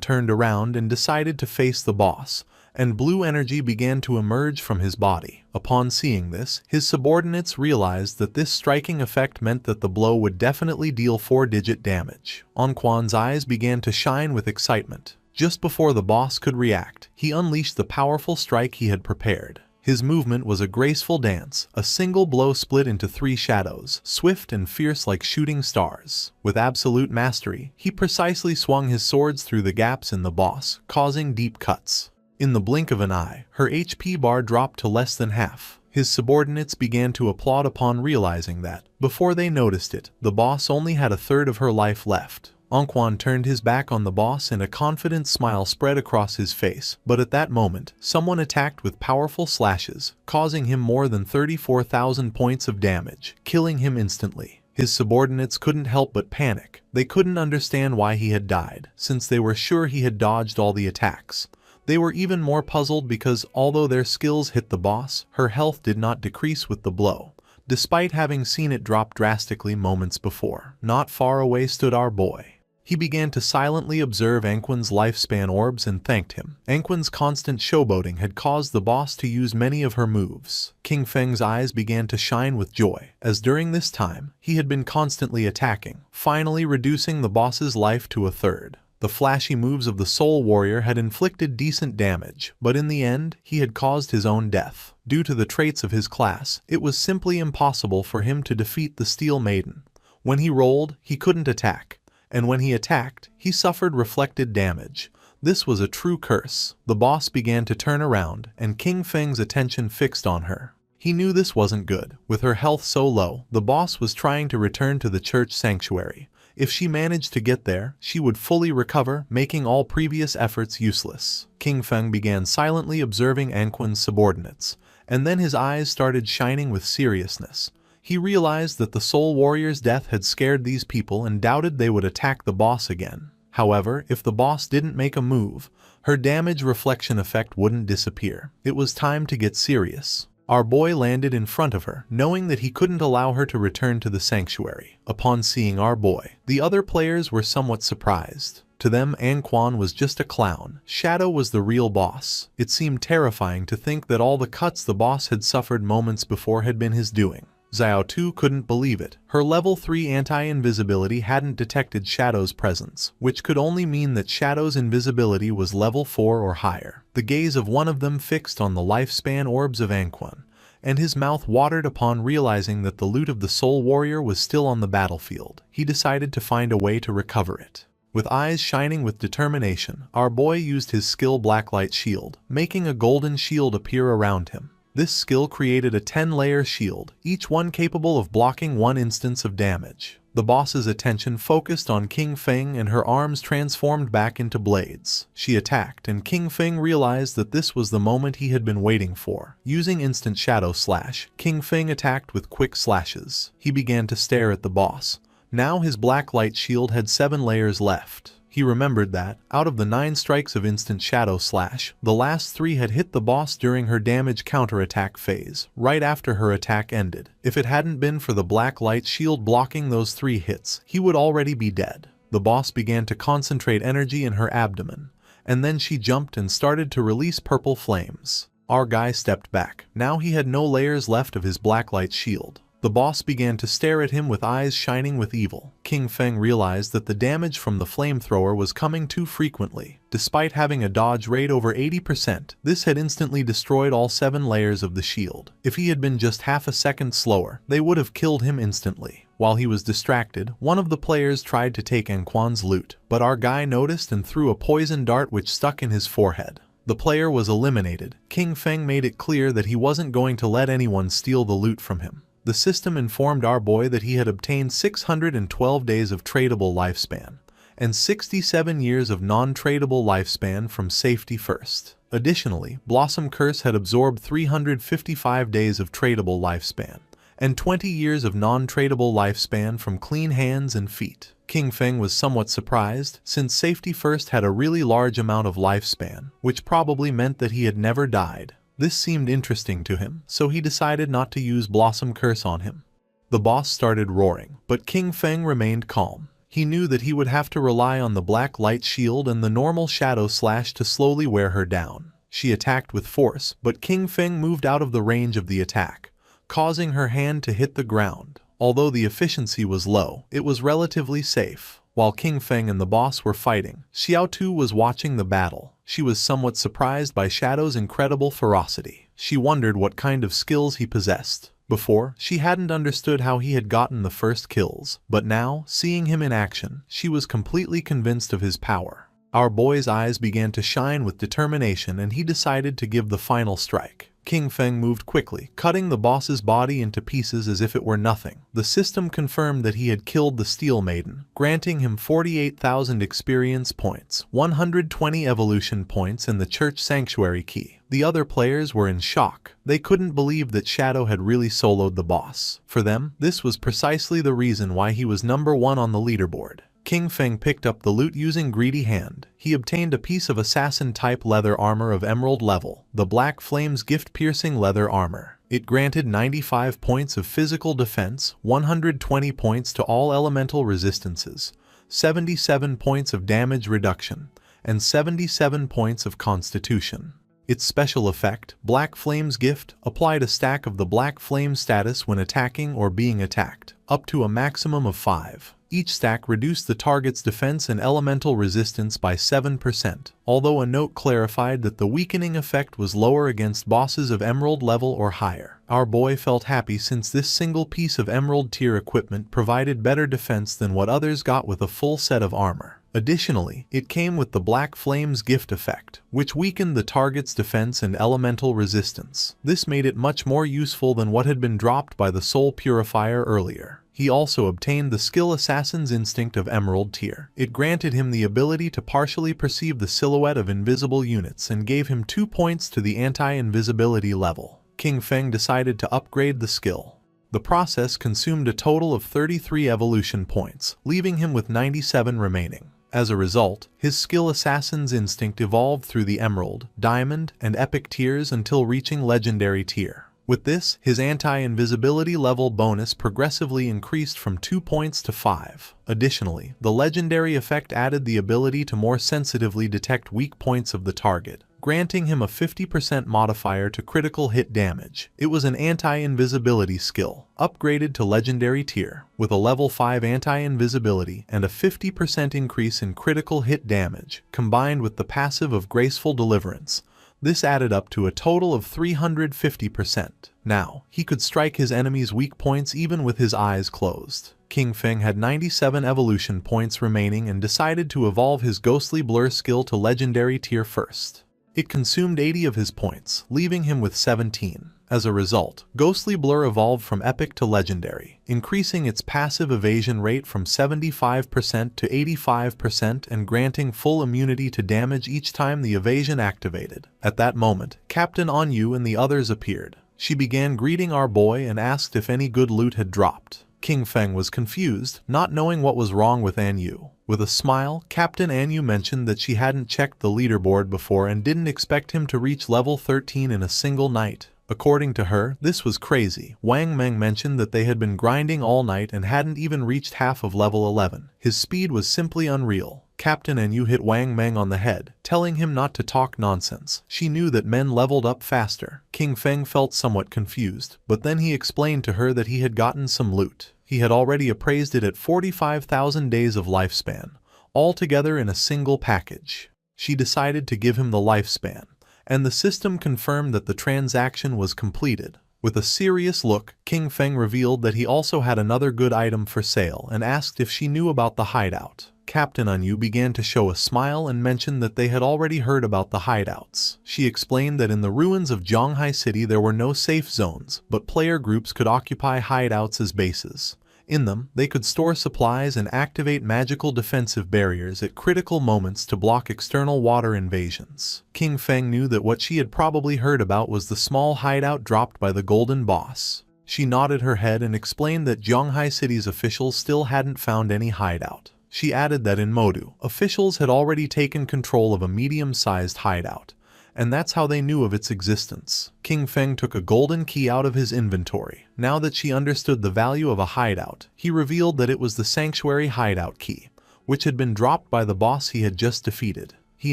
turned around and decided to face the boss, and blue energy began to emerge from his body. Upon seeing this, his subordinates realized that this striking effect meant that the blow would definitely deal 4-digit damage. Anquan's eyes began to shine with excitement. Just before the boss could react, he unleashed the powerful strike he had prepared. His movement was a graceful dance. A single blow split into 3 shadows, swift and fierce like shooting stars. With absolute mastery, he precisely swung his swords through the gaps in the boss, causing deep cuts. In the blink of an eye, her HP bar dropped to less than half. His subordinates began to applaud upon realizing that, before they noticed it, the boss only had a third of her life left. Anquan turned his back on the boss and a confident smile spread across his face, but at that moment, someone attacked with powerful slashes, causing him more than 34,000 points of damage, killing him instantly. His subordinates couldn't help but panic. They couldn't understand why he had died, since they were sure he had dodged all the attacks. They were even more puzzled because, although their skills hit the boss, her health did not decrease with the blow, despite having seen it drop drastically moments before. Not far away stood our boy. He began to silently observe Anquan's lifespan orbs and thanked him. Anquan's constant showboating had caused the boss to use many of her moves. King Feng's eyes began to shine with joy, as during this time, he had been constantly attacking, finally reducing the boss's life to a third. The flashy moves of the Soul Warrior had inflicted decent damage, but in the end, he had caused his own death. Due to the traits of his class, it was simply impossible for him to defeat the Steel Maiden. When he rolled, he couldn't attack, and when he attacked, he suffered reflected damage. This was a true curse. The boss began to turn around, and King Feng's attention fixed on her. He knew this wasn't good. With her health so low, the boss was trying to return to the church sanctuary. If she managed to get there, she would fully recover, making all previous efforts useless. King Feng began silently observing Anquan's subordinates, and then his eyes started shining with seriousness. He realized that the Soul Warrior's death had scared these people and doubted they would attack the boss again. However, if the boss didn't make a move, her damage reflection effect wouldn't disappear. It was time to get serious. Our boy landed in front of her, knowing that he couldn't allow her to return to the sanctuary. Upon seeing our boy, the other players were somewhat surprised. To them, Anquan was just a clown. Shadow was the real boss. It seemed terrifying to think that all the cuts the boss had suffered moments before had been his doing. Xiao Tu couldn't believe it. Her level 3 anti-invisibility hadn't detected Shadow's presence, which could only mean that Shadow's invisibility was level 4 or higher. The gaze of one of them fixed on the lifespan orbs of Anquan, and his mouth watered upon realizing that the loot of the Soul Warrior was still on the battlefield. He decided to find a way to recover it. With eyes shining with determination, our boy used his skill Blacklight Shield, making a golden shield appear around him. This skill created a 10-layer shield, each one capable of blocking one instance of damage. The boss's attention focused on King Feng and her arms transformed back into blades. She attacked, and King Feng realized that this was the moment he had been waiting for. Using instant shadow slash, King Feng attacked with quick slashes. He began to stare at the boss. Now his black light shield had 7 layers left. He remembered that, out of the 9 strikes of instant shadow slash, the last 3 had hit the boss during her damage counterattack phase, right after her attack ended. If it hadn't been for the black light shield blocking those 3 hits, he would already be dead. The boss began to concentrate energy in her abdomen, and then she jumped and started to release purple flames. Our guy stepped back. Now he had no layers left of his black light shield. The boss began to stare at him with eyes shining with evil. King Feng realized that the damage from the flamethrower was coming too frequently. Despite having a dodge rate over 80%, this had instantly destroyed all 7 layers of the shield. If he had been just half a second slower, they would have killed him instantly. While he was distracted, one of the players tried to take Anquan's loot, but our guy noticed and threw a poison dart which stuck in his forehead. The player was eliminated. King Feng made it clear that he wasn't going to let anyone steal the loot from him. The system informed our boy that he had obtained 612 days of tradable lifespan, and 67 years of non-tradable lifespan from Safety First. Additionally, Blossom Curse had absorbed 355 days of tradable lifespan, and 20 years of non-tradable lifespan from Clean Hands and Feet. King Feng was somewhat surprised, since Safety First had a really large amount of lifespan, which probably meant that he had never died. This seemed interesting to him, so he decided not to use Blossom Curse on him. The boss started roaring, but King Feng remained calm. He knew that he would have to rely on the black light shield and the normal shadow slash to slowly wear her down. She attacked with force, but King Feng moved out of the range of the attack, causing her hand to hit the ground. Although the efficiency was low, it was relatively safe. While King Feng and the boss were fighting, Xiao Tu was watching the battle. She was somewhat surprised by Shadow's incredible ferocity. She wondered what kind of skills he possessed. Before, she hadn't understood how he had gotten the first kills, but now, seeing him in action, she was completely convinced of his power. Our boy's eyes began to shine with determination and he decided to give the final strike. King Feng moved quickly, cutting the boss's body into pieces as if it were nothing. The system confirmed that he had killed the Steel Maiden, granting him 48,000 experience points, 120 evolution points and the Church Sanctuary key. The other players were in shock. They couldn't believe that Shadow had really soloed the boss. For them, this was precisely the reason why he was number 1 on the leaderboard. King Feng picked up the loot using Greedy Hand. He obtained a piece of assassin-type leather armor of emerald level, the Black Flames gift-piercing leather armor. It granted 95 points of physical defense, 120 points to all elemental resistances, 77 points of damage reduction, and 77 points of constitution. Its special effect, Black Flame's Gift, applied a stack of the Black Flame status when attacking or being attacked, up to a maximum of 5. Each stack reduced the target's defense and elemental resistance by 7%, although a note clarified that the weakening effect was lower against bosses of Emerald level or higher. Our boy felt happy since this single piece of Emerald tier equipment provided better defense than what others got with a full set of armor. Additionally, it came with the Black Flame's gift effect, which weakened the target's defense and elemental resistance. This made it much more useful than what had been dropped by the Soul Purifier earlier. He also obtained the skill Assassin's Instinct of Emerald tier. It granted him the ability to partially perceive the silhouette of invisible units and gave him 2 points to the anti-invisibility level. King Feng decided to upgrade the skill. The process consumed a total of 33 evolution points, leaving him with 97 remaining. As a result, his skill Assassin's Instinct evolved through the Emerald, Diamond, and Epic tiers until reaching Legendary tier. With this, his anti-invisibility level bonus progressively increased from 2 points to 5. Additionally, the Legendary effect added the ability to more sensitively detect weak points of the target, granting him a 50% modifier to critical hit damage. It was an anti-invisibility skill, upgraded to Legendary tier, with a level 5 anti-invisibility and a 50% increase in critical hit damage, combined with the passive of Graceful Deliverance. This added up to a total of 350%. Now, he could strike his enemies' weak points even with his eyes closed. King Feng had 97 evolution points remaining and decided to evolve his Ghostly Blur skill to Legendary tier first. It consumed 80 of his points, leaving him with 17. As a result, Ghostly Blur evolved from Epic to Legendary, increasing its passive evasion rate from 75% to 85% and granting full immunity to damage each time the evasion activated. At that moment, Captain Anyu and the others appeared. She began greeting our boy and asked if any good loot had dropped. King Feng was confused, not knowing what was wrong with Anyu. With a smile, Captain Anyu mentioned that she hadn't checked the leaderboard before and didn't expect him to reach level 13 in a single night. According to her, this was crazy. Wang Meng mentioned that they had been grinding all night and hadn't even reached half of level 11. His speed was simply unreal. Captain Anyu hit Wang Meng on the head, telling him not to talk nonsense. She knew that men leveled up faster. King Feng felt somewhat confused, but then he explained to her that he had gotten some loot. He had already appraised it at 45,000 days of lifespan, all together in a single package. She decided to give him the lifespan, and the system confirmed that the transaction was completed. With a serious look, King Feng revealed that he also had another good item for sale and asked if she knew about the hideout. Captain Anyu began to show a smile and mentioned that they had already heard about the hideouts. She explained that in the ruins of Zhonghai City there were no safe zones, but player groups could occupy hideouts as bases. In them, they could store supplies and activate magical defensive barriers at critical moments to block external water invasions. King Feng knew that what she had probably heard about was the small hideout dropped by the Golden Boss. She nodded her head and explained that Zhonghai City's officials still hadn't found any hideout. She added that in Modu, officials had already taken control of a medium-sized hideout, and that's how they knew of its existence. King Feng took a golden key out of his inventory. Now that she understood the value of a hideout, he revealed that it was the Sanctuary Hideout Key, which had been dropped by the boss he had just defeated. He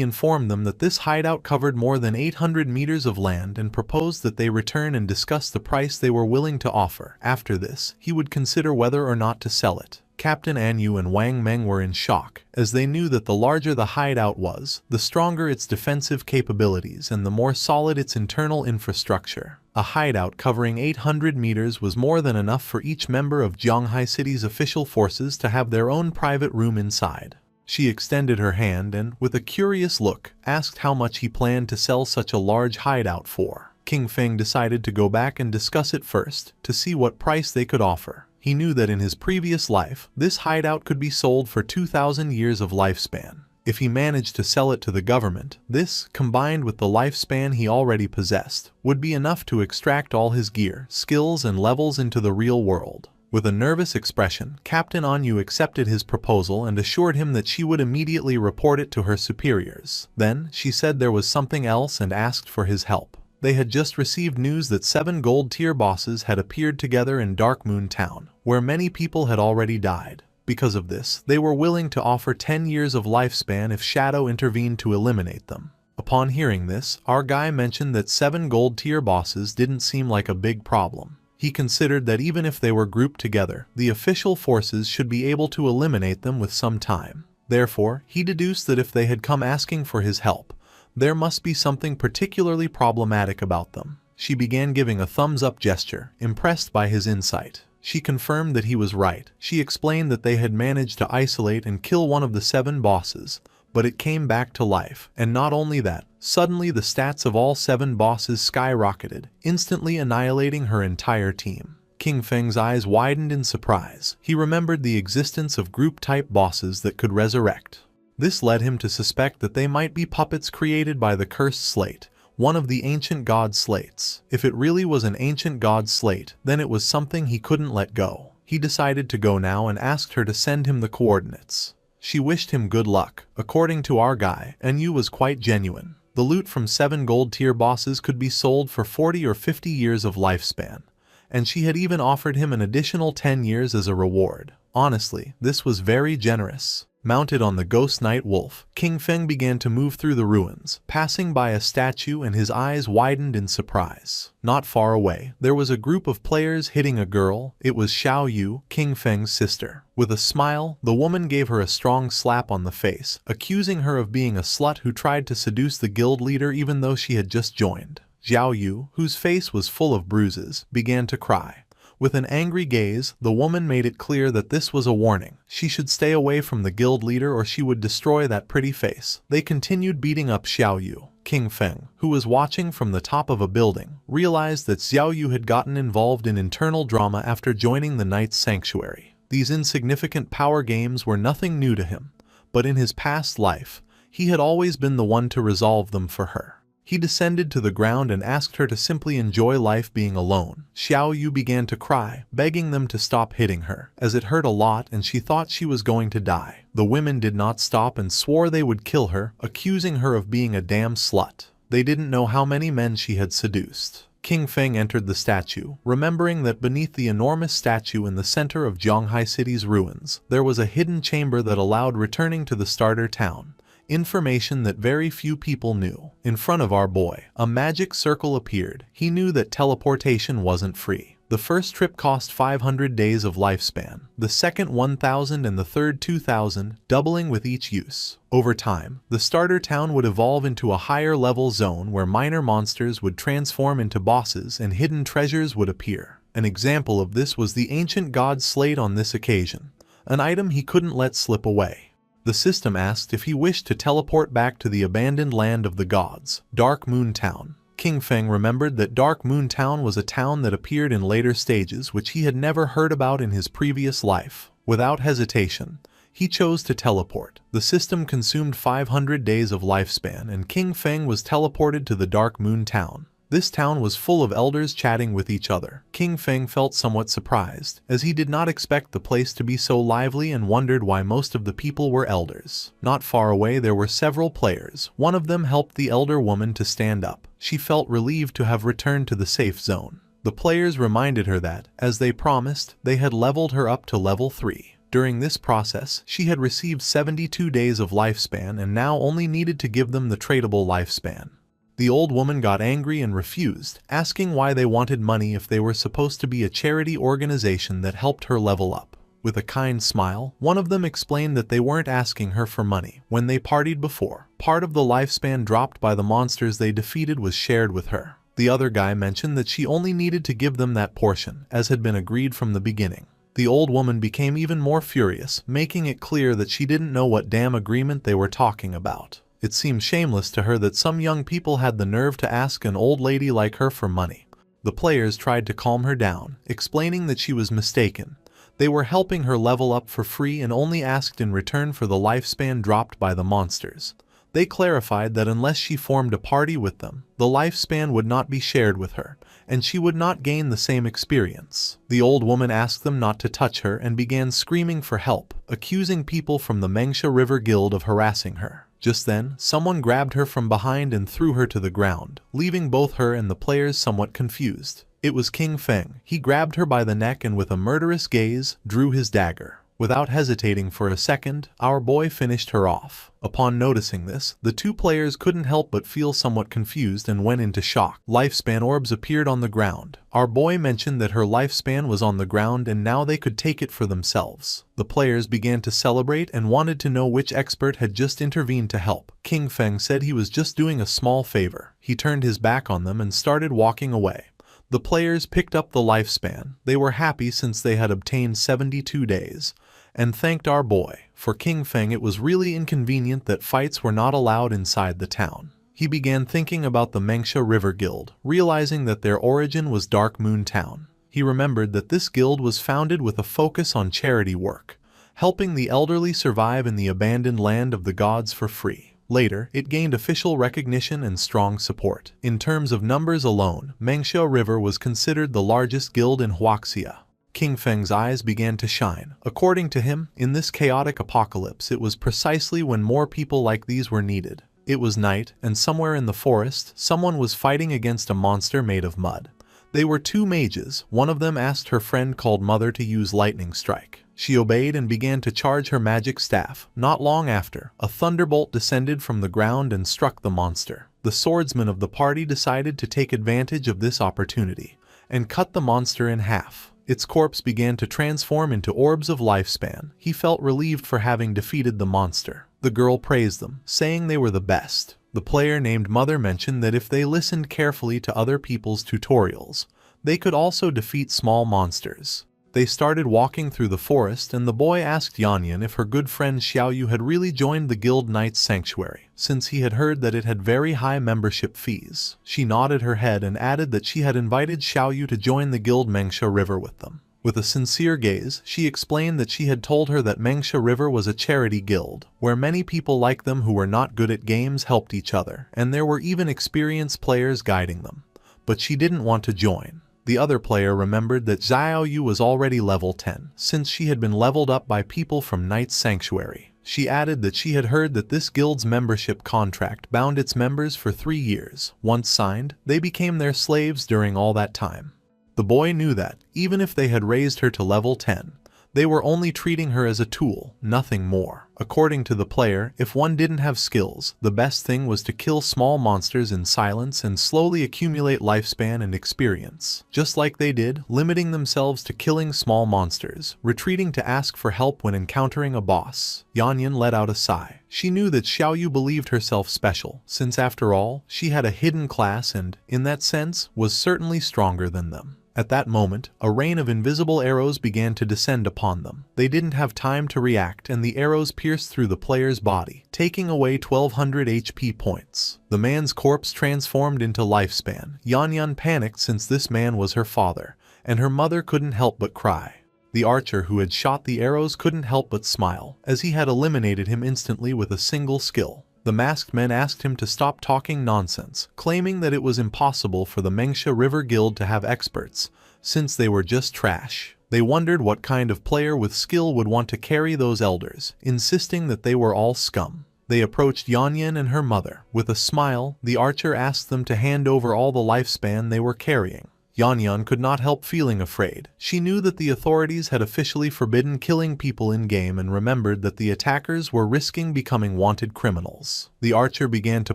informed them that this hideout covered more than 800 meters of land and proposed that they return and discuss the price they were willing to offer. After this, he would consider whether or not to sell it. Captain Anyu and Wang Meng were in shock, as they knew that the larger the hideout was, the stronger its defensive capabilities and the more solid its internal infrastructure. A hideout covering 800 meters was more than enough for each member of Zhonghai City's official forces to have their own private room inside. She extended her hand and, with a curious look, asked how much he planned to sell such a large hideout for. King Feng decided to go back and discuss it first, to see what price they could offer. He knew that in his previous life, this hideout could be sold for 2,000 years of lifespan. If he managed to sell it to the government, this, combined with the lifespan he already possessed, would be enough to extract all his gear, skills and levels into the real world. With a nervous expression, Captain Anyu accepted his proposal and assured him that she would immediately report it to her superiors. Then, she said there was something else and asked for his help. They had just received news that 7 gold-tier bosses had appeared together in Dark Moon Town, where many people had already died. Because of this, they were willing to offer 10 years of lifespan if Shadow intervened to eliminate them. Upon hearing this, our guy mentioned that 7 gold-tier bosses didn't seem like a big problem. He considered that even if they were grouped together, the official forces should be able to eliminate them with some time. Therefore, he deduced that if they had come asking for his help, there must be something particularly problematic about them. She began giving a thumbs-up gesture, impressed by his insight. She confirmed that he was right. She explained that they had managed to isolate and kill one of the 7 bosses, but it came back to life. And not only that, suddenly the stats of all 7 bosses skyrocketed, instantly annihilating her entire team. King Feng's eyes widened in surprise. He remembered the existence of group-type bosses that could resurrect. This led him to suspect that they might be puppets created by the Cursed Slate, one of the ancient god slates. If it really was an ancient god slate, then it was something he couldn't let go. He decided to go now and asked her to send him the coordinates. She wished him good luck. According to our guy, MANHUA was quite genuine. The loot from 7 gold-tier bosses could be sold for 40 or 50 years of lifespan, and she had even offered him an additional 10 years as a reward. Honestly, this was very generous. Mounted on the ghost knight wolf, King Feng began to move through the ruins, passing by a statue, and his eyes widened in surprise. Not far away, there was a group of players hitting a girl. It was Xiao Yu, King Feng's sister. With a smile, the woman gave her a strong slap on the face, accusing her of being a slut who tried to seduce the guild leader even though she had just joined. Xiao Yu, whose face was full of bruises, began to cry. With an angry gaze, the woman made it clear that this was a warning. She should stay away from the guild leader or she would destroy that pretty face. They continued beating up Xiao Yu. King Feng, who was watching from the top of a building, realized that Xiao Yu had gotten involved in internal drama after joining the Knight's Sanctuary. These insignificant power games were nothing new to him, but in his past life, he had always been the one to resolve them for her. He descended to the ground and asked her to simply enjoy life being alone. Xiao Yu began to cry, begging them to stop hitting her, as it hurt a lot and she thought she was going to die. The women did not stop and swore they would kill her, accusing her of being a damn slut. They didn't know how many men she had seduced. King Feng entered the statue, remembering that beneath the enormous statue in the center of Zhonghai City's ruins, there was a hidden chamber that allowed returning to the starter town. Information that very few people knew. In front of our boy, a magic circle appeared. He knew that teleportation wasn't free. The first trip cost 500 days of lifespan, the second 1,000 and the third 2,000, doubling with each use. Over time, the starter town would evolve into a higher level zone where minor monsters would transform into bosses and hidden treasures would appear. An example of this was the ancient god slate on this occasion, an item he couldn't let slip away. The system asked if he wished to teleport back to the abandoned land of the gods, Dark Moon Town. King Feng remembered that Dark Moon Town was a town that appeared in later stages which he had never heard about in his previous life. Without hesitation, he chose to teleport. The system consumed 500 days of lifespan and King Feng was teleported to the Dark Moon Town. This town was full of elders chatting with each other. King Feng felt somewhat surprised, as he did not expect the place to be so lively and wondered why most of the people were elders. Not far away there were several players. One of them helped the elder woman to stand up. She felt relieved to have returned to the safe zone. The players reminded her that, as they promised, they had leveled her up to level 3. During this process, she had received 72 days of lifespan and now only needed to give them the tradable lifespan. The old woman got angry and refused, asking why they wanted money if they were supposed to be a charity organization that helped her level up. With a kind smile, one of them explained that they weren't asking her for money. When they partied before, part of the lifespan dropped by the monsters they defeated was shared with her. The other guy mentioned that she only needed to give them that portion, as had been agreed from the beginning. The old woman became even more furious, making it clear that she didn't know what damn agreement they were talking about. It seemed shameless to her that some young people had the nerve to ask an old lady like her for money. The players tried to calm her down, explaining that she was mistaken. They were helping her level up for free and only asked in return for the lifespan dropped by the monsters. They clarified that unless she formed a party with them, the lifespan would not be shared with her, and she would not gain the same experience. The old woman asked them not to touch her and began screaming for help, accusing people from the Mengsha River Guild of harassing her. Just then, someone grabbed her from behind and threw her to the ground, leaving both her and the players somewhat confused. It was King Feng. He grabbed her by the neck and with a murderous gaze, drew his dagger. Without hesitating for a second, our boy finished her off. Upon noticing this, the two players couldn't help but feel somewhat confused and went into shock. Lifespan orbs appeared on the ground. Our boy mentioned that her lifespan was on the ground and now they could take it for themselves. The players began to celebrate and wanted to know which expert had just intervened to help. King Feng said he was just doing a small favor. He turned his back on them and started walking away. The players picked up the lifespan. They were happy since they had obtained 72 days, and thanked our boy. For King Feng, it was really inconvenient that fights were not allowed inside the town. He began thinking about the Manhwa River Guild, realizing that their origin was Dark Moon Town. He remembered that this guild was founded with a focus on charity work, helping the elderly survive in the abandoned land of the gods for free. Later, it gained official recognition and strong support. In terms of numbers alone, Manhwa River was considered the largest guild in Huaxia. King Feng's eyes began to shine. According to him, in this chaotic apocalypse, it was precisely when more people like these were needed. It was night, and somewhere in the forest, someone was fighting against a monster made of mud. They were two mages. One of them asked her friend called Mother to use lightning strike. She obeyed and began to charge her magic staff. Not long after, a thunderbolt descended from the ground and struck the monster. The swordsman of the party decided to take advantage of this opportunity and cut the monster in half. Its corpse began to transform into orbs of lifespan. He felt relieved for having defeated the monster. The girl praised them, saying they were the best. The player named Mother mentioned that if they listened carefully to other people's tutorials, they could also defeat small monsters. They started walking through the forest, and the boy asked Yanyan if her good friend Xiaoyu had really joined the Guild Knight's Sanctuary, since he had heard that it had very high membership fees. She nodded her head and added that she had invited Xiaoyu to join the Guild Manhwa River with them. With a sincere gaze, she explained that she had told her that Manhwa River was a charity guild, where many people like them who were not good at games helped each other, and there were even experienced players guiding them. But she didn't want to join. The other player remembered that Xiaoyu was already level 10, since she had been leveled up by people from Knight's Sanctuary. She added that she had heard that this guild's membership contract bound its members for 3 years. Once signed, they became their slaves during all that time. The boy knew that, even if they had raised her to level 10, they were only treating her as a tool, nothing more. According to the player, if one didn't have skills, the best thing was to kill small monsters in silence and slowly accumulate lifespan and experience. Just like they did, limiting themselves to killing small monsters, retreating to ask for help when encountering a boss. Yanyan let out a sigh. She knew that Xiaoyu believed herself special, since after all, she had a hidden class and, in that sense, was certainly stronger than them. At that moment, a rain of invisible arrows began to descend upon them. They didn't have time to react, and the arrows pierced through the player's body, taking away 1200 HP points. The man's corpse transformed into lifespan. Yanyan panicked since this man was her father, and her mother couldn't help but cry. The archer who had shot the arrows couldn't help but smile, as he had eliminated him instantly with a single skill. The masked men asked him to stop talking nonsense, claiming that it was impossible for the Manhwa River Guild to have experts, since they were just trash. They wondered what kind of player with skill would want to carry those elders, insisting that they were all scum. They approached Yanyan and her mother. With a smile, the archer asked them to hand over all the lifespan they were carrying. Yanyan could not help feeling afraid. She knew that the authorities had officially forbidden killing people in-game and remembered that the attackers were risking becoming wanted criminals. The archer began to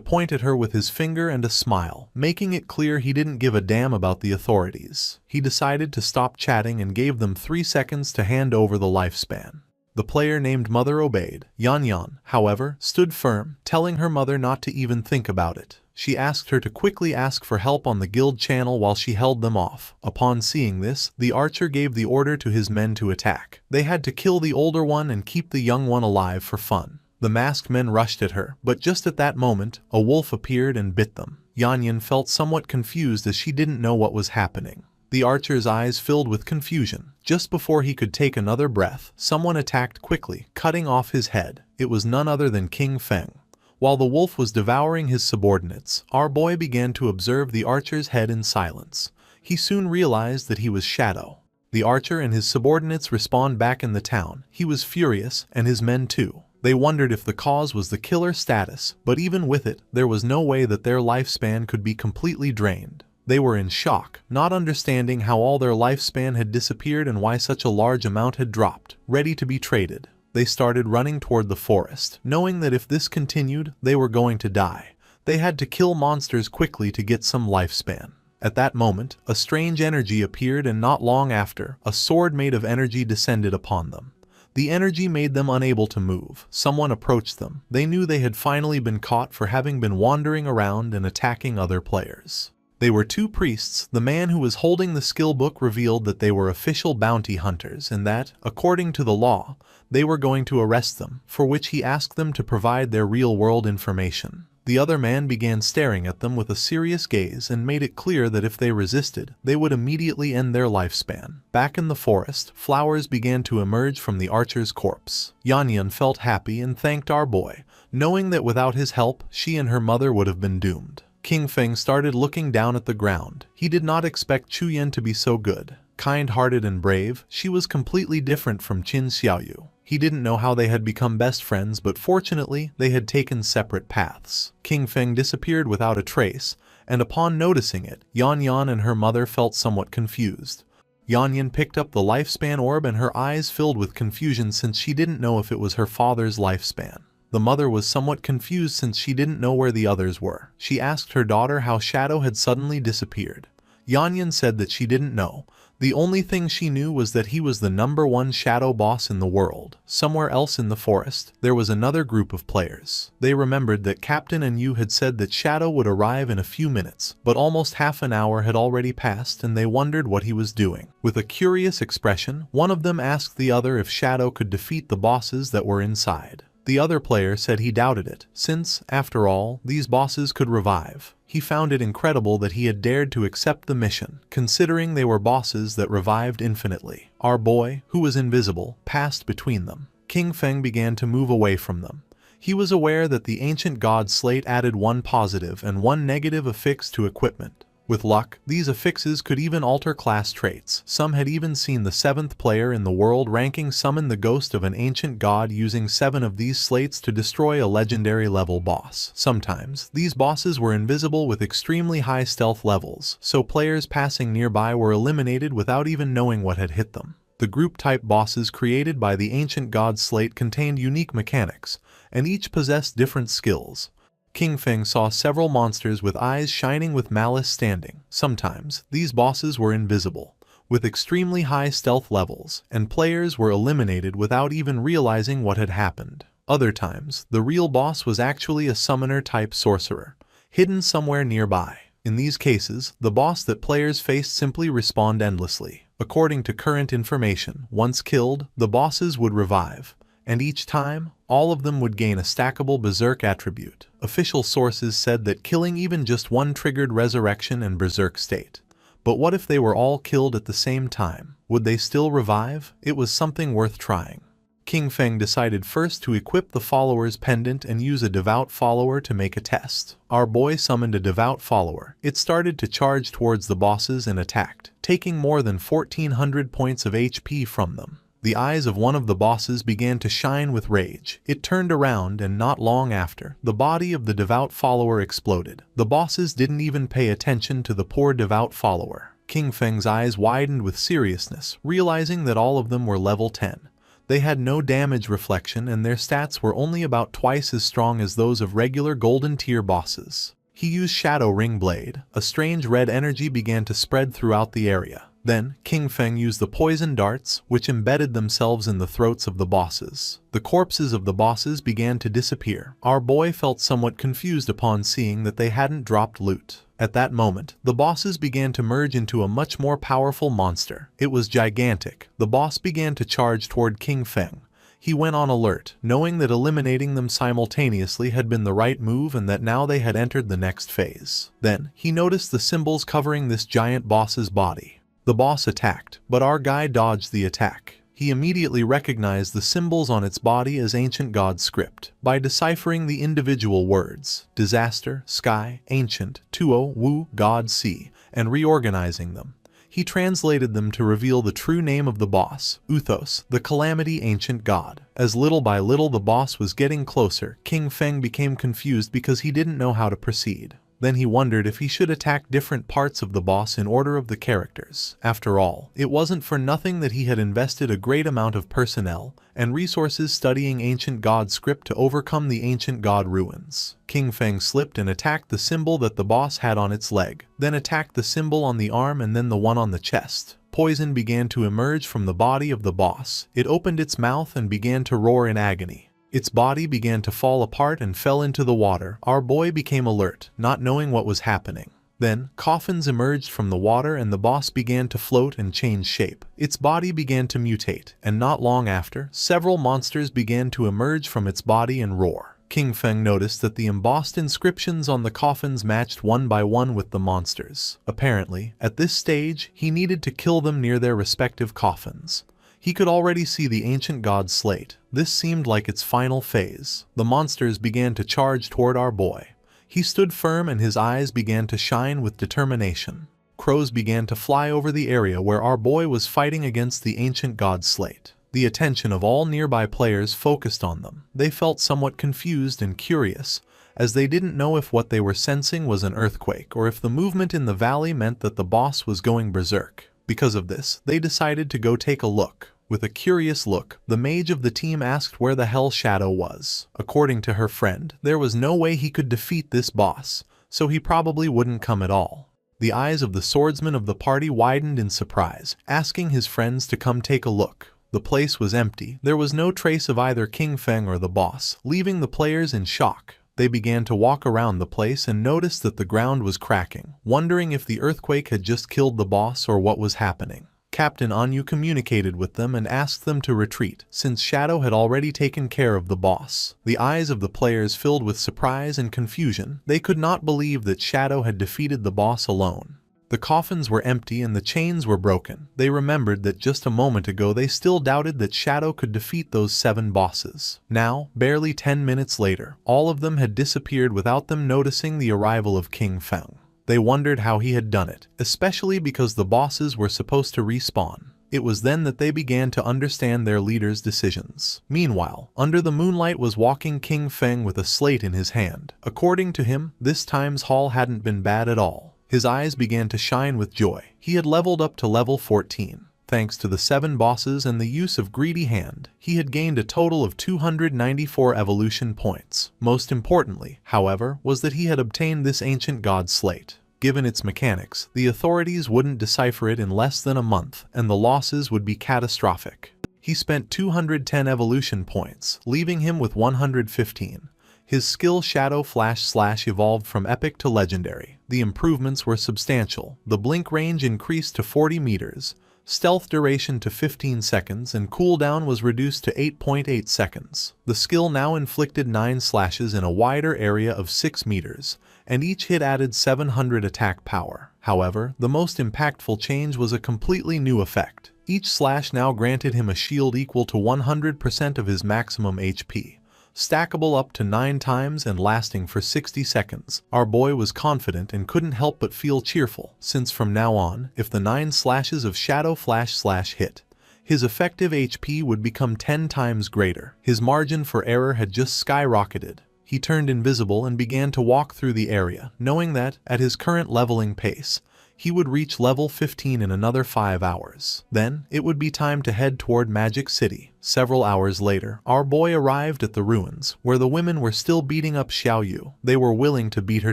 point at her with his finger and a smile, making it clear he didn't give a damn about the authorities. He decided to stop chatting and gave them 3 seconds to hand over the lifespan. The player named Mother obeyed. Yanyan, however, stood firm, telling her mother not to even think about it. She asked her to quickly ask for help on the guild channel while she held them off. Upon seeing this, the archer gave the order to his men to attack. They had to kill the older one and keep the young one alive for fun. The masked men rushed at her, but just at that moment, a wolf appeared and bit them. Yanyan felt somewhat confused as she didn't know what was happening. The archer's eyes filled with confusion. Just before he could take another breath, someone attacked quickly, cutting off his head. It was none other than King Feng. While the wolf was devouring his subordinates, our boy began to observe the archer's head in silence. He soon realized that he was Shadow. The archer and his subordinates respawned back in the town. He was furious, and his men too. They wondered if the cause was the killer status, but even with it, there was no way that their lifespan could be completely drained. They were in shock, not understanding how all their lifespan had disappeared and why such a large amount had dropped, ready to be traded. They started running toward the forest, knowing that if this continued, they were going to die. They had to kill monsters quickly to get some lifespan. At that moment, a strange energy appeared, and not long after, a sword made of energy descended upon them. The energy made them unable to move. Someone approached them. They knew they had finally been caught for having been wandering around and attacking other players. They were two priests. The man who was holding the skill book revealed that they were official bounty hunters and that, according to the law, they were going to arrest them, for which he asked them to provide their real-world information. The other man began staring at them with a serious gaze and made it clear that if they resisted, they would immediately end their lifespan. Back in the forest, flowers began to emerge from the archer's corpse. Yan felt happy and thanked our boy, knowing that without his help, she and her mother would have been doomed. King Feng started looking down at the ground. He did not expect Chu Yan to be so good, kind-hearted and brave. She was completely different from Qin Xiaoyu. He didn't know how they had become best friends, but fortunately, they had taken separate paths. King Feng disappeared without a trace, and upon noticing it, Yan and her mother felt somewhat confused. Yan picked up the lifespan orb and her eyes filled with confusion since she didn't know if it was her father's lifespan. The mother was somewhat confused since she didn't know where the others were. She asked her daughter how Shadow had suddenly disappeared. Yan said that she didn't know. The only thing she knew was that he was the #1 shadow boss in the world. Somewhere else in the forest, there was another group of players. They remembered that Captain and Yu had said that Shadow would arrive in a few minutes, but almost half an hour had already passed and they wondered what he was doing. With a curious expression, one of them asked the other if Shadow could defeat the bosses that were inside. The other player said he doubted it, since, after all, these bosses could revive. He found it incredible that he had dared to accept the mission, considering they were bosses that revived infinitely. Our boy, who was invisible, passed between them. King Feng began to move away from them. He was aware that the ancient god slate added 1 positive and 1 negative affix to equipment. With luck, these affixes could even alter class traits. Some had even seen the 7th player in the world ranking summon the ghost of an ancient god using 7 of these slates to destroy a legendary level boss. Sometimes, these bosses were invisible with extremely high stealth levels, so players passing nearby were eliminated without even knowing what had hit them. The group-type bosses created by the ancient god slate contained unique mechanics, and each possessed different skills. King Feng saw several monsters with eyes shining with malice standing. Sometimes, these bosses were invisible, with extremely high stealth levels, and players were eliminated without even realizing what had happened. Other times, the real boss was actually a summoner-type sorcerer, hidden somewhere nearby. In these cases, the boss that players faced simply respawned endlessly. According to current information, once killed, the bosses would revive, and each time, all of them would gain a stackable berserk attribute. Official sources said that killing even just one triggered resurrection and berserk state. But what if they were all killed at the same time? Would they still revive? It was something worth trying. King Feng decided first to equip the follower's pendant and use a devout follower to make a test. Our boy summoned a devout follower. It started to charge towards the bosses and attacked, taking more than 1400 points of HP from them. The eyes of one of the bosses began to shine with rage. It turned around and not long after, the body of the devout follower exploded. The bosses didn't even pay attention to the poor devout follower. King Feng's eyes widened with seriousness, realizing that all of them were level 10. They had no damage reflection and their stats were only about twice as strong as those of regular golden tier bosses. He used Shadow Ring Blade. A strange red energy began to spread throughout the area. Then, King Feng used the poison darts, which embedded themselves in the throats of the bosses. The corpses of the bosses began to disappear. Our boy felt somewhat confused upon seeing that they hadn't dropped loot. At that moment, the bosses began to merge into a much more powerful monster. It was gigantic. The boss began to charge toward King Feng. He went on alert, knowing that eliminating them simultaneously had been the right move and that now they had entered the next phase. Then, he noticed the symbols covering this giant boss's body. The boss attacked, but our guy dodged the attack. He immediately recognized the symbols on its body as ancient god script. By deciphering the individual words, disaster, sky, ancient, tuo, wu, god, sea, and reorganizing them, he translated them to reveal the true name of the boss, Uthos, the calamity ancient god. As little by little the boss was getting closer, King Feng became confused because he didn't know how to proceed. Then he wondered if he should attack different parts of the boss in order of the characters. After all, it wasn't for nothing that he had invested a great amount of personnel and resources studying ancient god script to overcome the ancient god ruins. King Feng slipped and attacked the symbol that the boss had on its leg, then attacked the symbol on the arm and then the one on the chest. Poison began to emerge from the body of the boss. It opened its mouth and began to roar in agony. Its body began to fall apart and fell into the water. Our boy became alert, not knowing what was happening. Then, coffins emerged from the water and the boss began to float and change shape. Its body began to mutate, and not long after, several monsters began to emerge from its body and roar. King Feng noticed that the embossed inscriptions on the coffins matched one by one with the monsters. Apparently, at this stage, he needed to kill them near their respective coffins. He could already see the ancient god's slate. This seemed like its final phase. The monsters began to charge toward our boy. He stood firm and his eyes began to shine with determination. Crows began to fly over the area where our boy was fighting against the ancient god's slate. The attention of all nearby players focused on them. They felt somewhat confused and curious, as they didn't know if what they were sensing was an earthquake or if the movement in the valley meant that the boss was going berserk. Because of this, they decided to go take a look. With a curious look, the mage of the team asked where the hell Shadow was. According to her friend, there was no way he could defeat this boss, so he probably wouldn't come at all. The eyes of the swordsman of the party widened in surprise, asking his friends to come take a look. The place was empty. There was no trace of either King Feng or the boss, leaving the players in shock. They began to walk around the place and noticed that the ground was cracking, wondering if the earthquake had just killed the boss or what was happening. Captain Anyu communicated with them and asked them to retreat, since Shadow had already taken care of the boss. The eyes of the players filled with surprise and confusion. They could not believe that Shadow had defeated the boss alone. The coffins were empty and the chains were broken. They remembered that just a moment ago they still doubted that Shadow could defeat those 7 bosses. Now, barely 10 minutes later, all of them had disappeared without them noticing the arrival of King Feng. They wondered how he had done it, especially because the bosses were supposed to respawn. It was then that they began to understand their leader's decisions. Meanwhile, under the moonlight was walking King Feng with a slate in his hand. According to him, this time's haul hadn't been bad at all. His eyes began to shine with joy. He had leveled up to level 14. Thanks to the 7 bosses and the use of Greedy Hand, he had gained a total of 294 evolution points. Most importantly, however, was that he had obtained this ancient god slate. Given its mechanics, the authorities wouldn't decipher it in less than a month, and the losses would be catastrophic. He spent 210 evolution points, leaving him with 115. His skill Shadow Flash / evolved from epic to legendary. The improvements were substantial. The blink range increased to 40 meters, stealth duration to 15 seconds, and cooldown was reduced to 8.8 seconds. The skill now inflicted 9 slashes in a wider area of 6 meters, and each hit added 700 attack power. However, the most impactful change was a completely new effect. Each slash now granted him a shield equal to 100% of his maximum HP. Stackable up to 9 times and lasting for 60 seconds. Our boy was confident and couldn't help but feel cheerful, since from now on, if the 9 slashes of Shadow Flash / hit, his effective HP would become 10 times greater. His margin for error had just skyrocketed. He turned invisible and began to walk through the area, knowing that, at his current leveling pace, he would reach level 15 in another 5 hours. Then, it would be time to head toward Magic City. Several hours later, our boy arrived at the ruins, where the women were still beating up Xiaoyu. They were willing to beat her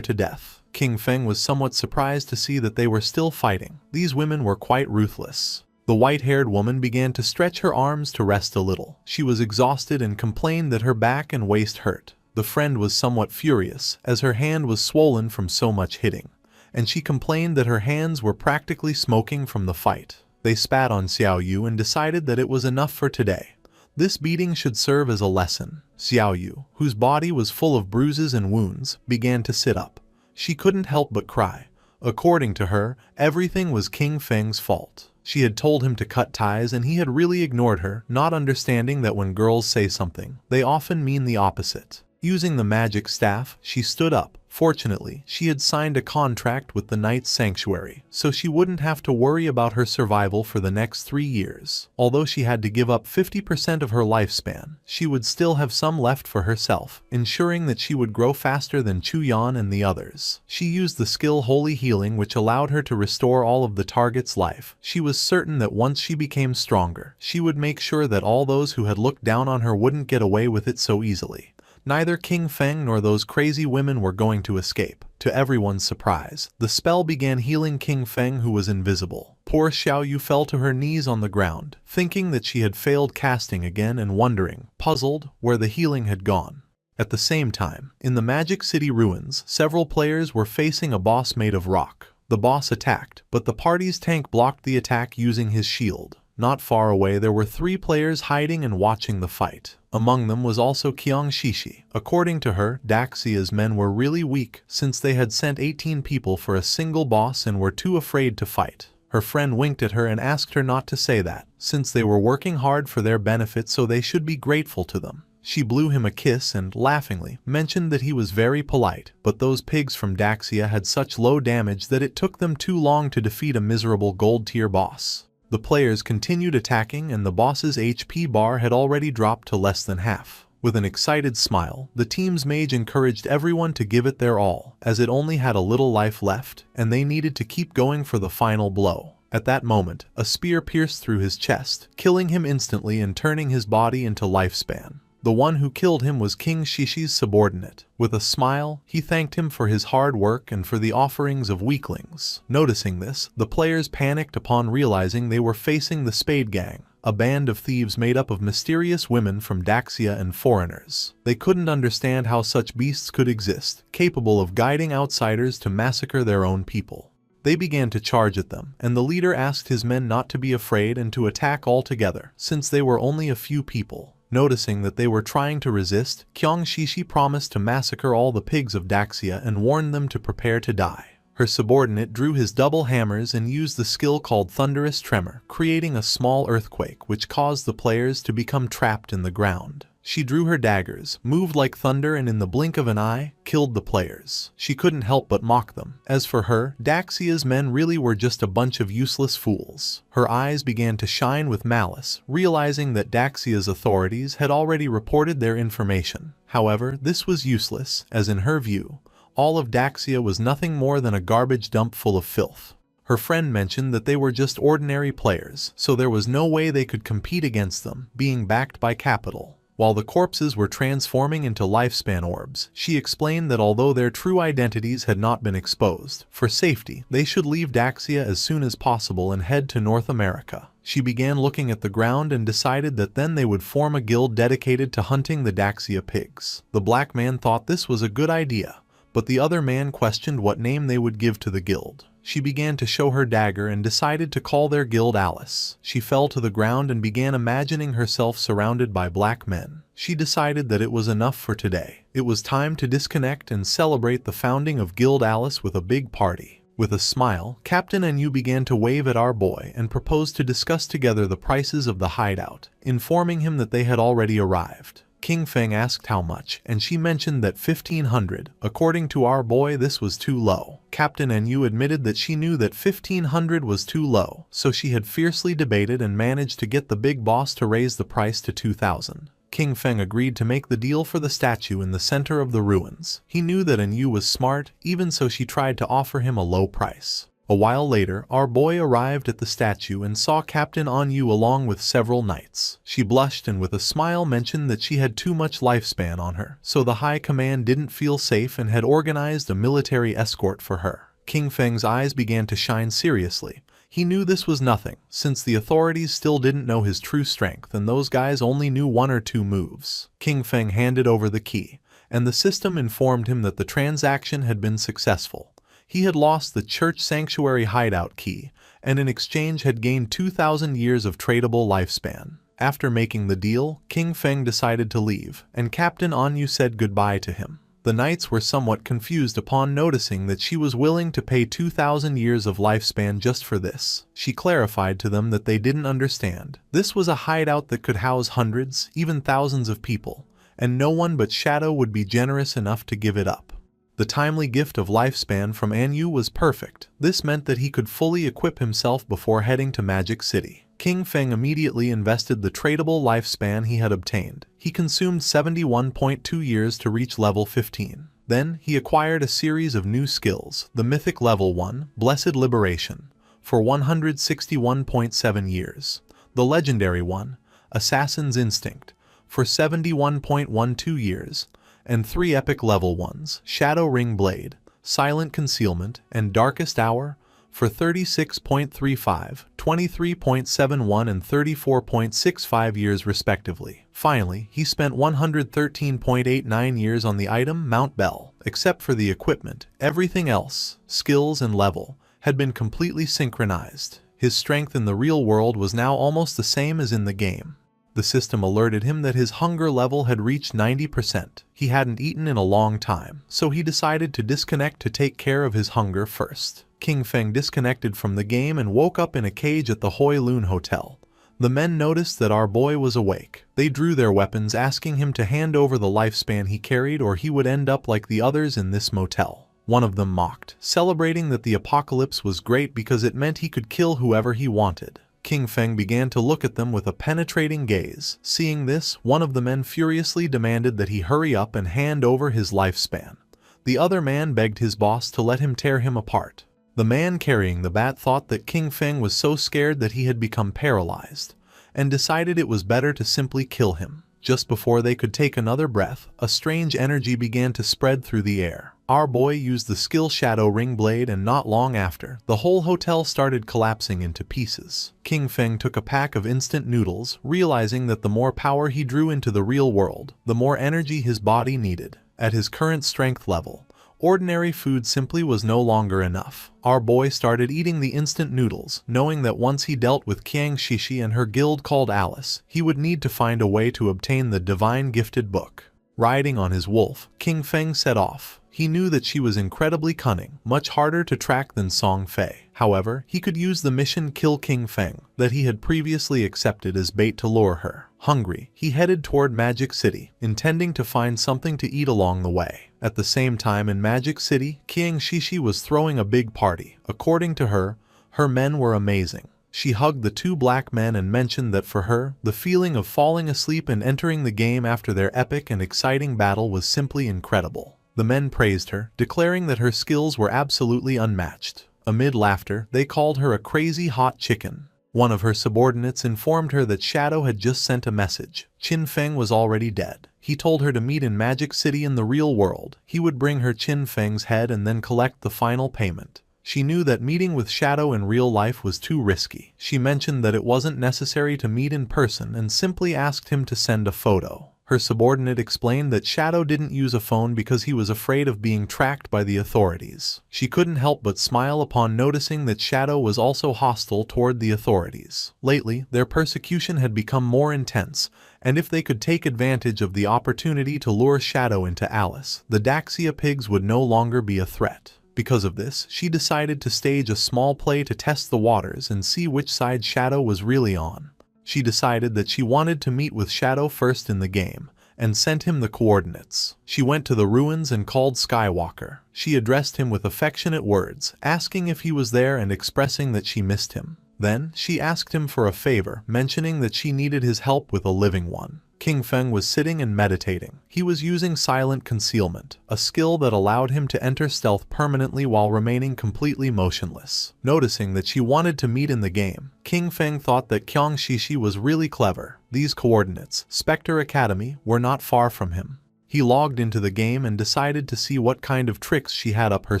to death. King Feng was somewhat surprised to see that they were still fighting. These women were quite ruthless. The white-haired woman began to stretch her arms to rest a little. She was exhausted and complained that her back and waist hurt. The friend was somewhat furious, as her hand was swollen from so much hitting, and she complained that her hands were practically smoking from the fight. They spat on Xiaoyu and decided that it was enough for today. This beating should serve as a lesson. Xiaoyu, whose body was full of bruises and wounds, began to sit up. She couldn't help but cry. According to her, everything was King Feng's fault. She had told him to cut ties and he had really ignored her, not understanding that when girls say something, they often mean the opposite. Using the magic staff, she stood up, Fortunately, she had signed a contract with the Knight's Sanctuary, so she wouldn't have to worry about her survival for the next 3 years. Although she had to give up 50% of her lifespan, she would still have some left for herself, ensuring that she would grow faster than Chuyan and the others. She used the skill Holy Healing, which allowed her to restore all of the target's life. She was certain that once she became stronger, she would make sure that all those who had looked down on her wouldn't get away with it so easily. Neither King Feng nor those crazy women were going to escape. To everyone's surprise, the spell began healing King Feng, who was invisible. Poor Xiao Yu fell to her knees on the ground, thinking that she had failed casting again and wondering, puzzled, where the healing had gone. At the same time, in the Magic City ruins, several players were facing a boss made of rock. The boss attacked, but the party's tank blocked the attack using his shield. Not far away there were 3 players hiding and watching the fight. Among them was also Qiang Shishi. According to her, Daxia's men were really weak since they had sent 18 people for a single boss and were too afraid to fight. Her friend winked at her and asked her not to say that, since they were working hard for their benefit, so they should be grateful to them. She blew him a kiss and, laughingly, mentioned that he was very polite, but those pigs from Daxia had such low damage that it took them too long to defeat a miserable gold-tier boss. The players continued attacking and the boss's HP bar had already dropped to less than half. With an excited smile, the team's mage encouraged everyone to give it their all, as it only had a little life left, and they needed to keep going for the final blow. At that moment, a spear pierced through his chest, killing him instantly and turning his body into lifespan. The one who killed him was King Shishi's subordinate. With a smile, he thanked him for his hard work and for the offerings of weaklings. Noticing this, the players panicked upon realizing they were facing the Spade Gang, a band of thieves made up of mysterious women from Daxia and foreigners. They couldn't understand how such beasts could exist, capable of guiding outsiders to massacre their own people. They began to charge at them, and the leader asked his men not to be afraid and to attack all together, since they were only a few people. Noticing that they were trying to resist, Qiang Shishi promised to massacre all the pigs of Daxia and warned them to prepare to die. Her subordinate drew his double hammers and used the skill called Thunderous Tremor, creating a small earthquake which caused the players to become trapped in the ground. She drew her daggers, moved like thunder, and in the blink of an eye, killed the players. She couldn't help but mock them. As for her, Daxia's men really were just a bunch of useless fools. Her eyes began to shine with malice, realizing that Daxia's authorities had already reported their information. However, this was useless, as in her view, all of Daxia was nothing more than a garbage dump full of filth. Her friend mentioned that they were just ordinary players, so there was no way they could compete against them, being backed by capital. While the corpses were transforming into lifespan orbs, she explained that although their true identities had not been exposed, for safety, they should leave Daxia as soon as possible and head to North America. She began looking at the ground and decided that then they would form a guild dedicated to hunting the Daxia pigs. The black man thought this was a good idea, but the other man questioned what name they would give to the guild. She began to show her dagger and decided to call their guild Alice. She fell to the ground and began imagining herself surrounded by black men. She decided that it was enough for today. It was time to disconnect and celebrate the founding of Guild Alice with a big party. With a smile, Captain Enyu began to wave at our boy and proposed to discuss together the prices of the hideout, informing him that they had already arrived. King Feng asked how much, and she mentioned that 1,500. According to our boy, this was too low. Captain Enyu admitted that she knew that 1,500 was too low, so she had fiercely debated and managed to get the big boss to raise the price to 2,000. King Feng agreed to make the deal for the statue in the center of the ruins. He knew that Enyu was smart, even so she tried to offer him a low price. A while later, our boy arrived at the statue and saw Captain Enyu along with several knights. She blushed and with a smile mentioned that she had too much lifespan on her, so the high command didn't feel safe and had organized a military escort for her. King Feng's eyes began to shine seriously. He knew this was nothing, since the authorities still didn't know his true strength and those guys only knew 1 or 2 moves. King Feng handed over the key, and the system informed him that the transaction had been successful. He had lost the church sanctuary hideout key, and in exchange had gained 2,000 years of tradable lifespan. After making the deal, King Feng decided to leave, and Captain Enyu said goodbye to him. The knights were somewhat confused upon noticing that she was willing to pay 2,000 years of lifespan just for this. She clarified to them that they didn't understand. This was a hideout that could house hundreds, even thousands of people, and no one but Shadow would be generous enough to give it up. The timely gift of lifespan from MANHUA was perfect. This meant that he could fully equip himself before heading to Magic City. King Feng immediately invested the tradable lifespan he had obtained. He consumed 71.2 years to reach level 15. Then, he acquired a series of new skills, the Mythic Level 1, Blessed Liberation, for 161.7 years, the Legendary 1, Assassin's Instinct, for 71.12 years, and 3 Epic Level 1s, Shadow Ring Blade, Silent Concealment, and Darkest Hour, for 36.35, 23.71 and 34.65 years respectively. Finally, he spent 113.89 years on the item Mount Bell. Except for the equipment, everything else, skills and level, had been completely synchronized. His strength in the real world was now almost the same as in the game. The system alerted him that his hunger level had reached 90%. He hadn't eaten in a long time, so he decided to disconnect to take care of his hunger first. King Feng disconnected from the game and woke up in a cage at the Hoi Lun Hotel. The men noticed that our boy was awake. They drew their weapons, asking him to hand over the lifespan he carried or he would end up like the others in this motel. One of them mocked, celebrating that the apocalypse was great because it meant he could kill whoever he wanted. King Feng began to look at them with a penetrating gaze. Seeing this, one of the men furiously demanded that he hurry up and hand over his lifespan. The other man begged his boss to let him tear him apart. The man carrying the bat thought that King Feng was so scared that he had become paralyzed, and decided it was better to simply kill him. Just before they could take another breath, a strange energy began to spread through the air. Our boy used the skill Shadow Ring Blade, and not long after, the whole hotel started collapsing into pieces. King Feng took a pack of instant noodles, realizing that the more power he drew into the real world, the more energy his body needed. At his current strength level, ordinary food simply was no longer enough. Our boy started eating the instant noodles, knowing that once he dealt with Qiang Shishi and her guild called Alice, he would need to find a way to obtain the divine gifted book. Riding on his wolf, King Feng set off. He knew that she was incredibly cunning, much harder to track than Song Fei. However, he could use the mission Kill King Feng that he had previously accepted as bait to lure her. Hungry, he headed toward Magic City, intending to find something to eat along the way. At the same time in Magic City, Qiang Shishi was throwing a big party. According to her, her men were amazing. She hugged the 2 black men and mentioned that for her, the feeling of falling asleep and entering the game after their epic and exciting battle was simply incredible. The men praised her, declaring that her skills were absolutely unmatched. Amid laughter, they called her a crazy hot chicken. One of her subordinates informed her that Shadow had just sent a message. Qin Feng was already dead. He told her to meet in Magic City in the real world. He would bring her Qin Feng's head and then collect the final payment. She knew that meeting with Shadow in real life was too risky. She mentioned that it wasn't necessary to meet in person and simply asked him to send a photo. Her subordinate explained that Shadow didn't use a phone because he was afraid of being tracked by the authorities. She couldn't help but smile upon noticing that Shadow was also hostile toward the authorities. Lately, their persecution had become more intense, and if they could take advantage of the opportunity to lure Shadow into Alice, the Daxia pigs would no longer be a threat. Because of this, she decided to stage a small play to test the waters and see which side Shadow was really on. She decided that she wanted to meet with Shadow first in the game, and sent him the coordinates. She went to the ruins and called Skywalker. She addressed him with affectionate words, asking if he was there and expressing that she missed him. Then, she asked him for a favor, mentioning that she needed his help with a living one. King Feng was sitting and meditating. He was using silent concealment, a skill that allowed him to enter stealth permanently while remaining completely motionless. Noticing that she wanted to meet in the game, King Feng thought that Qiang Shishi was really clever. These coordinates, Spectre Academy, were not far from him. He logged into the game and decided to see what kind of tricks she had up her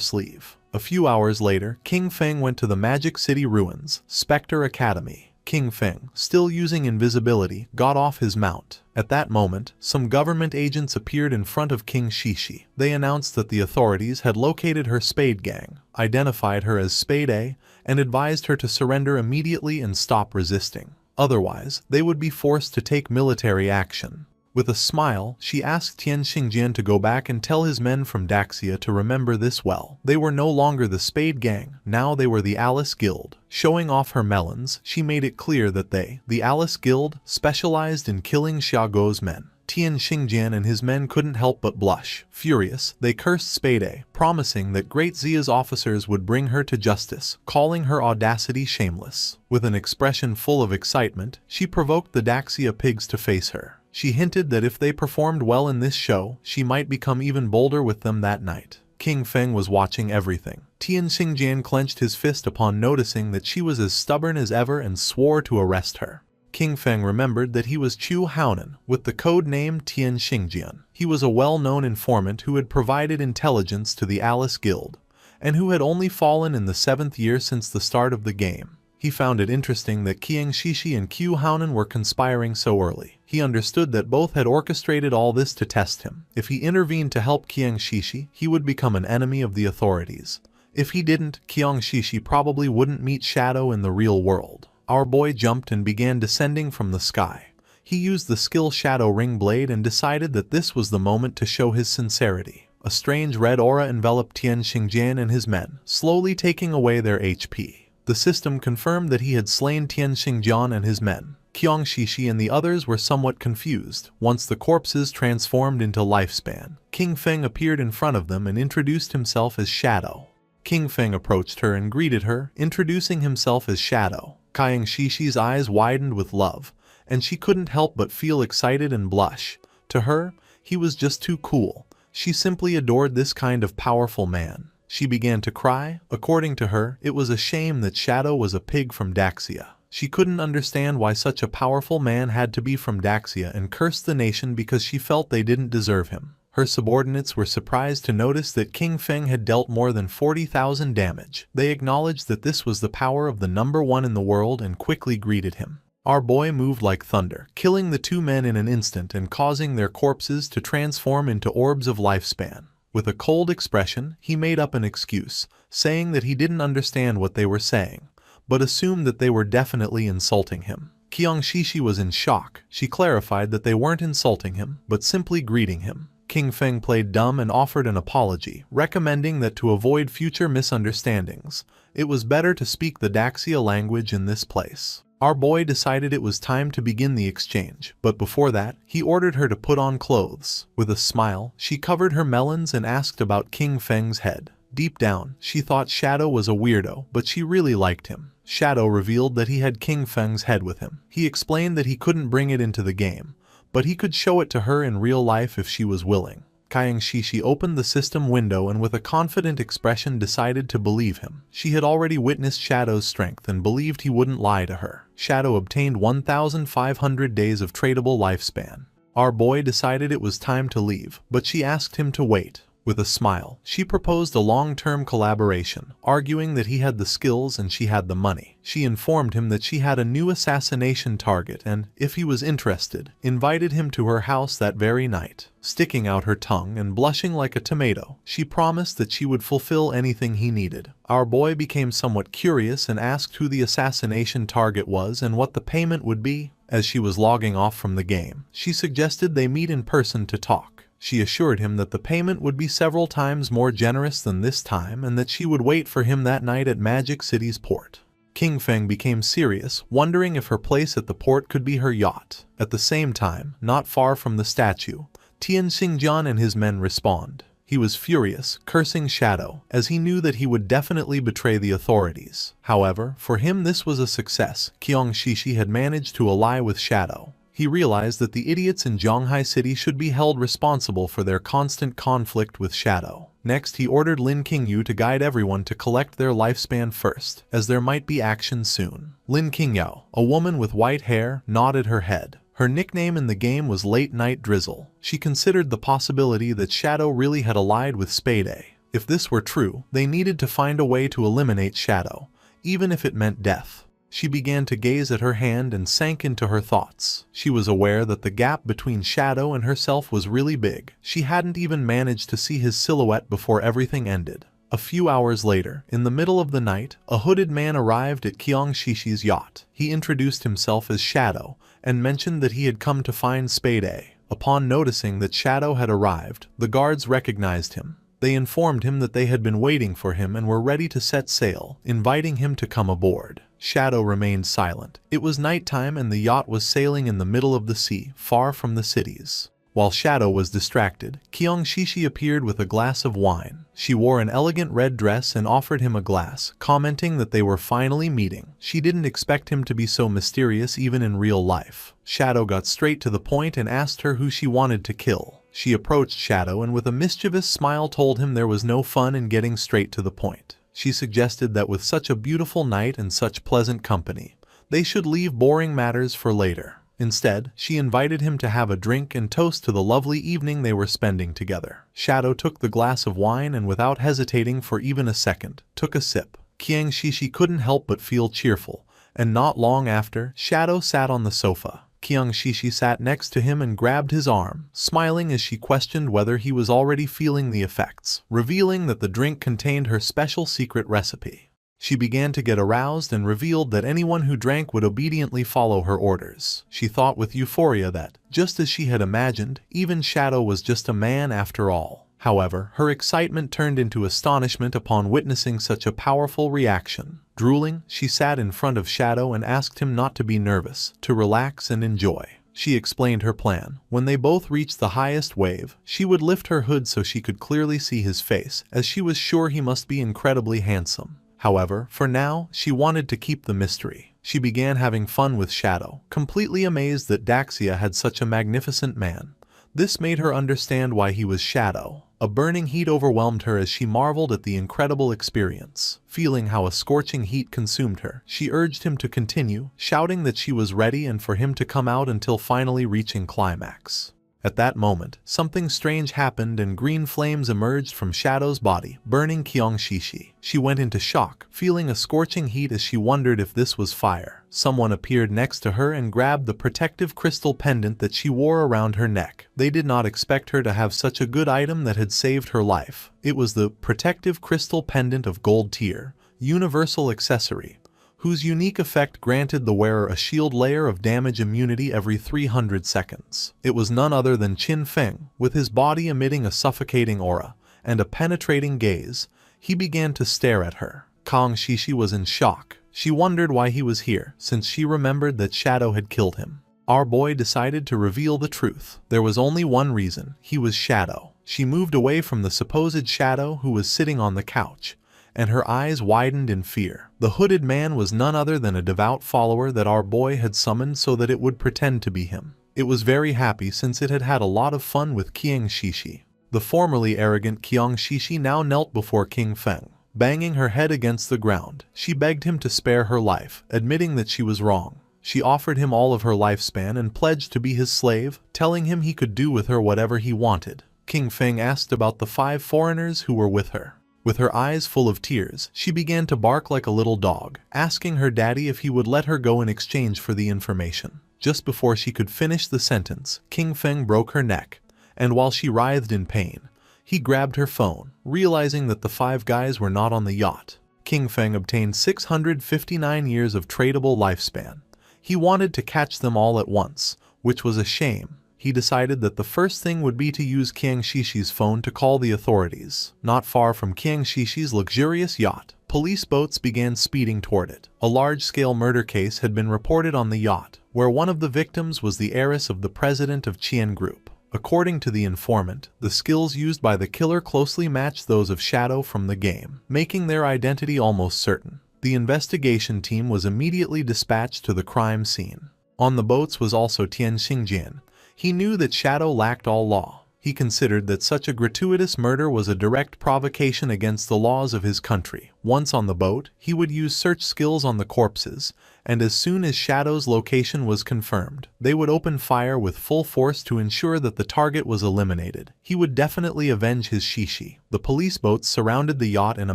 sleeve. A few hours later, King Feng went to the Magic City ruins, Spectre Academy. King Feng, still using invisibility, got off his mount. At that moment, some government agents appeared in front of King Shishi. They announced that the authorities had located her Spade Gang, identified her as Spade A, and advised her to surrender immediately and stop resisting. Otherwise, they would be forced to take military action. With a smile, she asked Tian Xingjian to go back and tell his men from Daxia to remember this well. They were no longer the Spade Gang, now they were the Alice Guild. Showing off her melons, she made it clear that they, the Alice Guild, specialized in killing Xiaoguo's men. Tian Xingjian and his men couldn't help but blush. Furious, they cursed Spade, promising that Great Zia's officers would bring her to justice, calling her audacity shameless. With an expression full of excitement, she provoked the Daxia pigs to face her. She hinted that if they performed well in this show, she might become even bolder with them that night. King Feng was watching everything. Tian Xingjian clenched his fist upon noticing that she was as stubborn as ever and swore to arrest her. King Feng remembered that he was Chu Haonan, with the code name Tian Xingjian. He was a well-known informant who had provided intelligence to the Alice Guild, and who had only fallen in the 7th year since the start of the game. He found it interesting that Qiang Shishi and Qiu Haonan were conspiring so early. He understood that both had orchestrated all this to test him. If he intervened to help Qiang Shishi, he would become an enemy of the authorities. If he didn't, Qiang Shishi probably wouldn't meet Shadow in the real world. Our boy jumped and began descending from the sky. He used the skill Shadow Ring Blade and decided that this was the moment to show his sincerity. A strange red aura enveloped Tian Xingjian and his men, slowly taking away their HP. The system confirmed that he had slain Tian Xingjian and his men. Qiang Shishi and the others were somewhat confused. Once the corpses transformed into lifespan, King Feng appeared in front of them and introduced himself as Shadow. King Feng approached her and greeted her, introducing himself as Shadow. Qiang Shishi's eyes widened with love, and she couldn't help but feel excited and blush. To her, he was just too cool. She simply adored this kind of powerful man. She began to cry. According to her, it was a shame that Shadow was a pig from Daxia. She couldn't understand why such a powerful man had to be from Daxia and cursed the nation because she felt they didn't deserve him. Her subordinates were surprised to notice that King Feng had dealt more than 40,000 damage. They acknowledged that this was the power of the number one in the world and quickly greeted him. Our boy moved like thunder, killing the two men in an instant and causing their corpses to transform into orbs of lifespan. With a cold expression, he made up an excuse, saying that he didn't understand what they were saying, but assumed that they were definitely insulting him. Qiang Shishi was in shock. She clarified that they weren't insulting him, but simply greeting him. King Feng played dumb and offered an apology, recommending that to avoid future misunderstandings, it was better to speak the Daxia language in this place. Our boy decided it was time to begin the exchange, but before that, he ordered her to put on clothes. With a smile, she covered her melons and asked about King Feng's head. Deep down, she thought Shadow was a weirdo, but she really liked him. Shadow revealed that he had King Feng's head with him. He explained that he couldn't bring it into the game, but he could show it to her in real life if she was willing. Qiang Shishi opened the system window and with a confident expression decided to believe him. She had already witnessed Shadow's strength and believed he wouldn't lie to her. Shadow obtained 1,500 days of tradable lifespan. Our boy decided it was time to leave, but she asked him to wait. With a smile, she proposed a long-term collaboration, arguing that he had the skills and she had the money. She informed him that she had a new assassination target and, if he was interested, invited him to her house that very night. Sticking out her tongue and blushing like a tomato, she promised that she would fulfill anything he needed. Our boy became somewhat curious and asked who the assassination target was and what the payment would be. As she was logging off from the game, she suggested they meet in person to talk. She assured him that the payment would be several times more generous than this time and that she would wait for him that night at Magic City's port. King Feng became serious, wondering if her place at the port could be her yacht. At the same time, not far from the statue, Tian Xingjian and his men respawned. He was furious, cursing Shadow, as he knew that he would definitely betray the authorities. However, for him this was a success. Qiang Shishi had managed to ally with Shadow. He realized that the idiots in Zhonghai City should be held responsible for their constant conflict with Shadow. Next, he ordered Lin Qingyu to guide everyone to collect their lifespan first, as there might be action soon. Lin Qingyao, a woman with white hair, nodded her head. Her nickname in the game was Late Night Drizzle. She considered the possibility that Shadow really had allied with Spade. If this were true, they needed to find a way to eliminate Shadow, even if it meant death. She began to gaze at her hand and sank into her thoughts. She was aware that the gap between Shadow and herself was really big. She hadn't even managed to see his silhouette before everything ended. A few hours later, in the middle of the night, a hooded man arrived at Qiang Shishi's yacht. He introduced himself as Shadow and mentioned that he had come to find Spade. Upon noticing that Shadow had arrived, the guards recognized him. They informed him that they had been waiting for him and were ready to set sail, inviting him to come aboard. Shadow remained silent. It was nighttime and the yacht was sailing in the middle of the sea, far from the cities. While Shadow was distracted, Kyung Shishi appeared with a glass of wine. She wore an elegant red dress and offered him a glass, commenting that they were finally meeting. She didn't expect him to be so mysterious even in real life. Shadow got straight to the point and asked her who she wanted to kill. She approached Shadow and with a mischievous smile told him there was no fun in getting straight to the point. She suggested that with such a beautiful night and such pleasant company, they should leave boring matters for later. Instead, she invited him to have a drink and toast to the lovely evening they were spending together. Shadow took the glass of wine and without hesitating for even a second, took a sip. Kyung Shishi couldn't help but feel cheerful, and not long after, Shadow sat on the sofa. Kyung Shishi sat next to him and grabbed his arm, smiling as she questioned whether he was already feeling the effects, revealing that the drink contained her special secret recipe. She began to get aroused and revealed that anyone who drank would obediently follow her orders. She thought with euphoria that, just as she had imagined, even Shadow was just a man after all. However, her excitement turned into astonishment upon witnessing such a powerful reaction. Drooling, she sat in front of Shadow and asked him not to be nervous, to relax and enjoy. She explained her plan. When they both reached the highest wave, she would lift her hood so she could clearly see his face, as she was sure he must be incredibly handsome. However, for now, she wanted to keep the mystery. She began having fun with Shadow, completely amazed that Daxia had such a magnificent man. This made her understand why he was Shadow. A burning heat overwhelmed her as she marveled at the incredible experience. Feeling how a scorching heat consumed her, she urged him to continue, shouting that she was ready and for him to come out until finally reaching climax. At that moment, something strange happened and green flames emerged from Shadow's body, burning Kyung Shishi. She went into shock, feeling a scorching heat as she wondered if this was fire. Someone appeared next to her and grabbed the protective crystal pendant that she wore around her neck. They did not expect her to have such a good item that had saved her life. It was the protective crystal pendant of gold tier, universal accessory, whose unique effect granted the wearer a shield layer of damage immunity every 300 seconds. It was none other than Qin Feng, with his body emitting a suffocating aura and a penetrating gaze. He began to stare at her. Kyung Shishi was in shock. She wondered why he was here, since she remembered that Shadow had killed him. Our boy decided to reveal the truth. There was only one reason: he was Shadow. She moved away from the supposed Shadow who was sitting on the couch, and her eyes widened in fear. The hooded man was none other than a devout follower that our boy had summoned so that it would pretend to be him. It was very happy since it had had a lot of fun with Kyung Shishi. The formerly arrogant Kyung Shishi now knelt before King Feng. Banging her head against the ground, she begged him to spare her life, admitting that she was wrong. She offered him all of her lifespan and pledged to be his slave, telling him he could do with her whatever he wanted. King Feng asked about the 5 foreigners who were with her. With her eyes full of tears, she began to bark like a little dog, asking her daddy if he would let her go in exchange for the information. Just before she could finish the sentence, King Feng broke her neck, and while she writhed in pain, he grabbed her phone, realizing that the 5 guys were not on the yacht. King Feng obtained 659 years of tradable lifespan. He wanted to catch them all at once, which was a shame. He decided that the first thing would be to use Kyung Shishi's phone to call the authorities. Not far from Kyung Shishi's luxurious yacht, police boats began speeding toward it. A large-scale murder case had been reported on the yacht, where one of the victims was the heiress of the president of Chien Group. According to the informant, the skills used by the killer closely matched those of Shadow from the game, making their identity almost certain. The investigation team was immediately dispatched to the crime scene. On the boats was also Tian Xingjian. He knew that Shadow lacked all law. He considered that such a gratuitous murder was a direct provocation against the laws of his country. Once on the boat, he would use search skills on the corpses, and as soon as Shadow's location was confirmed, they would open fire with full force to ensure that the target was eliminated. He would definitely avenge his Shishi. The police boats surrounded the yacht in a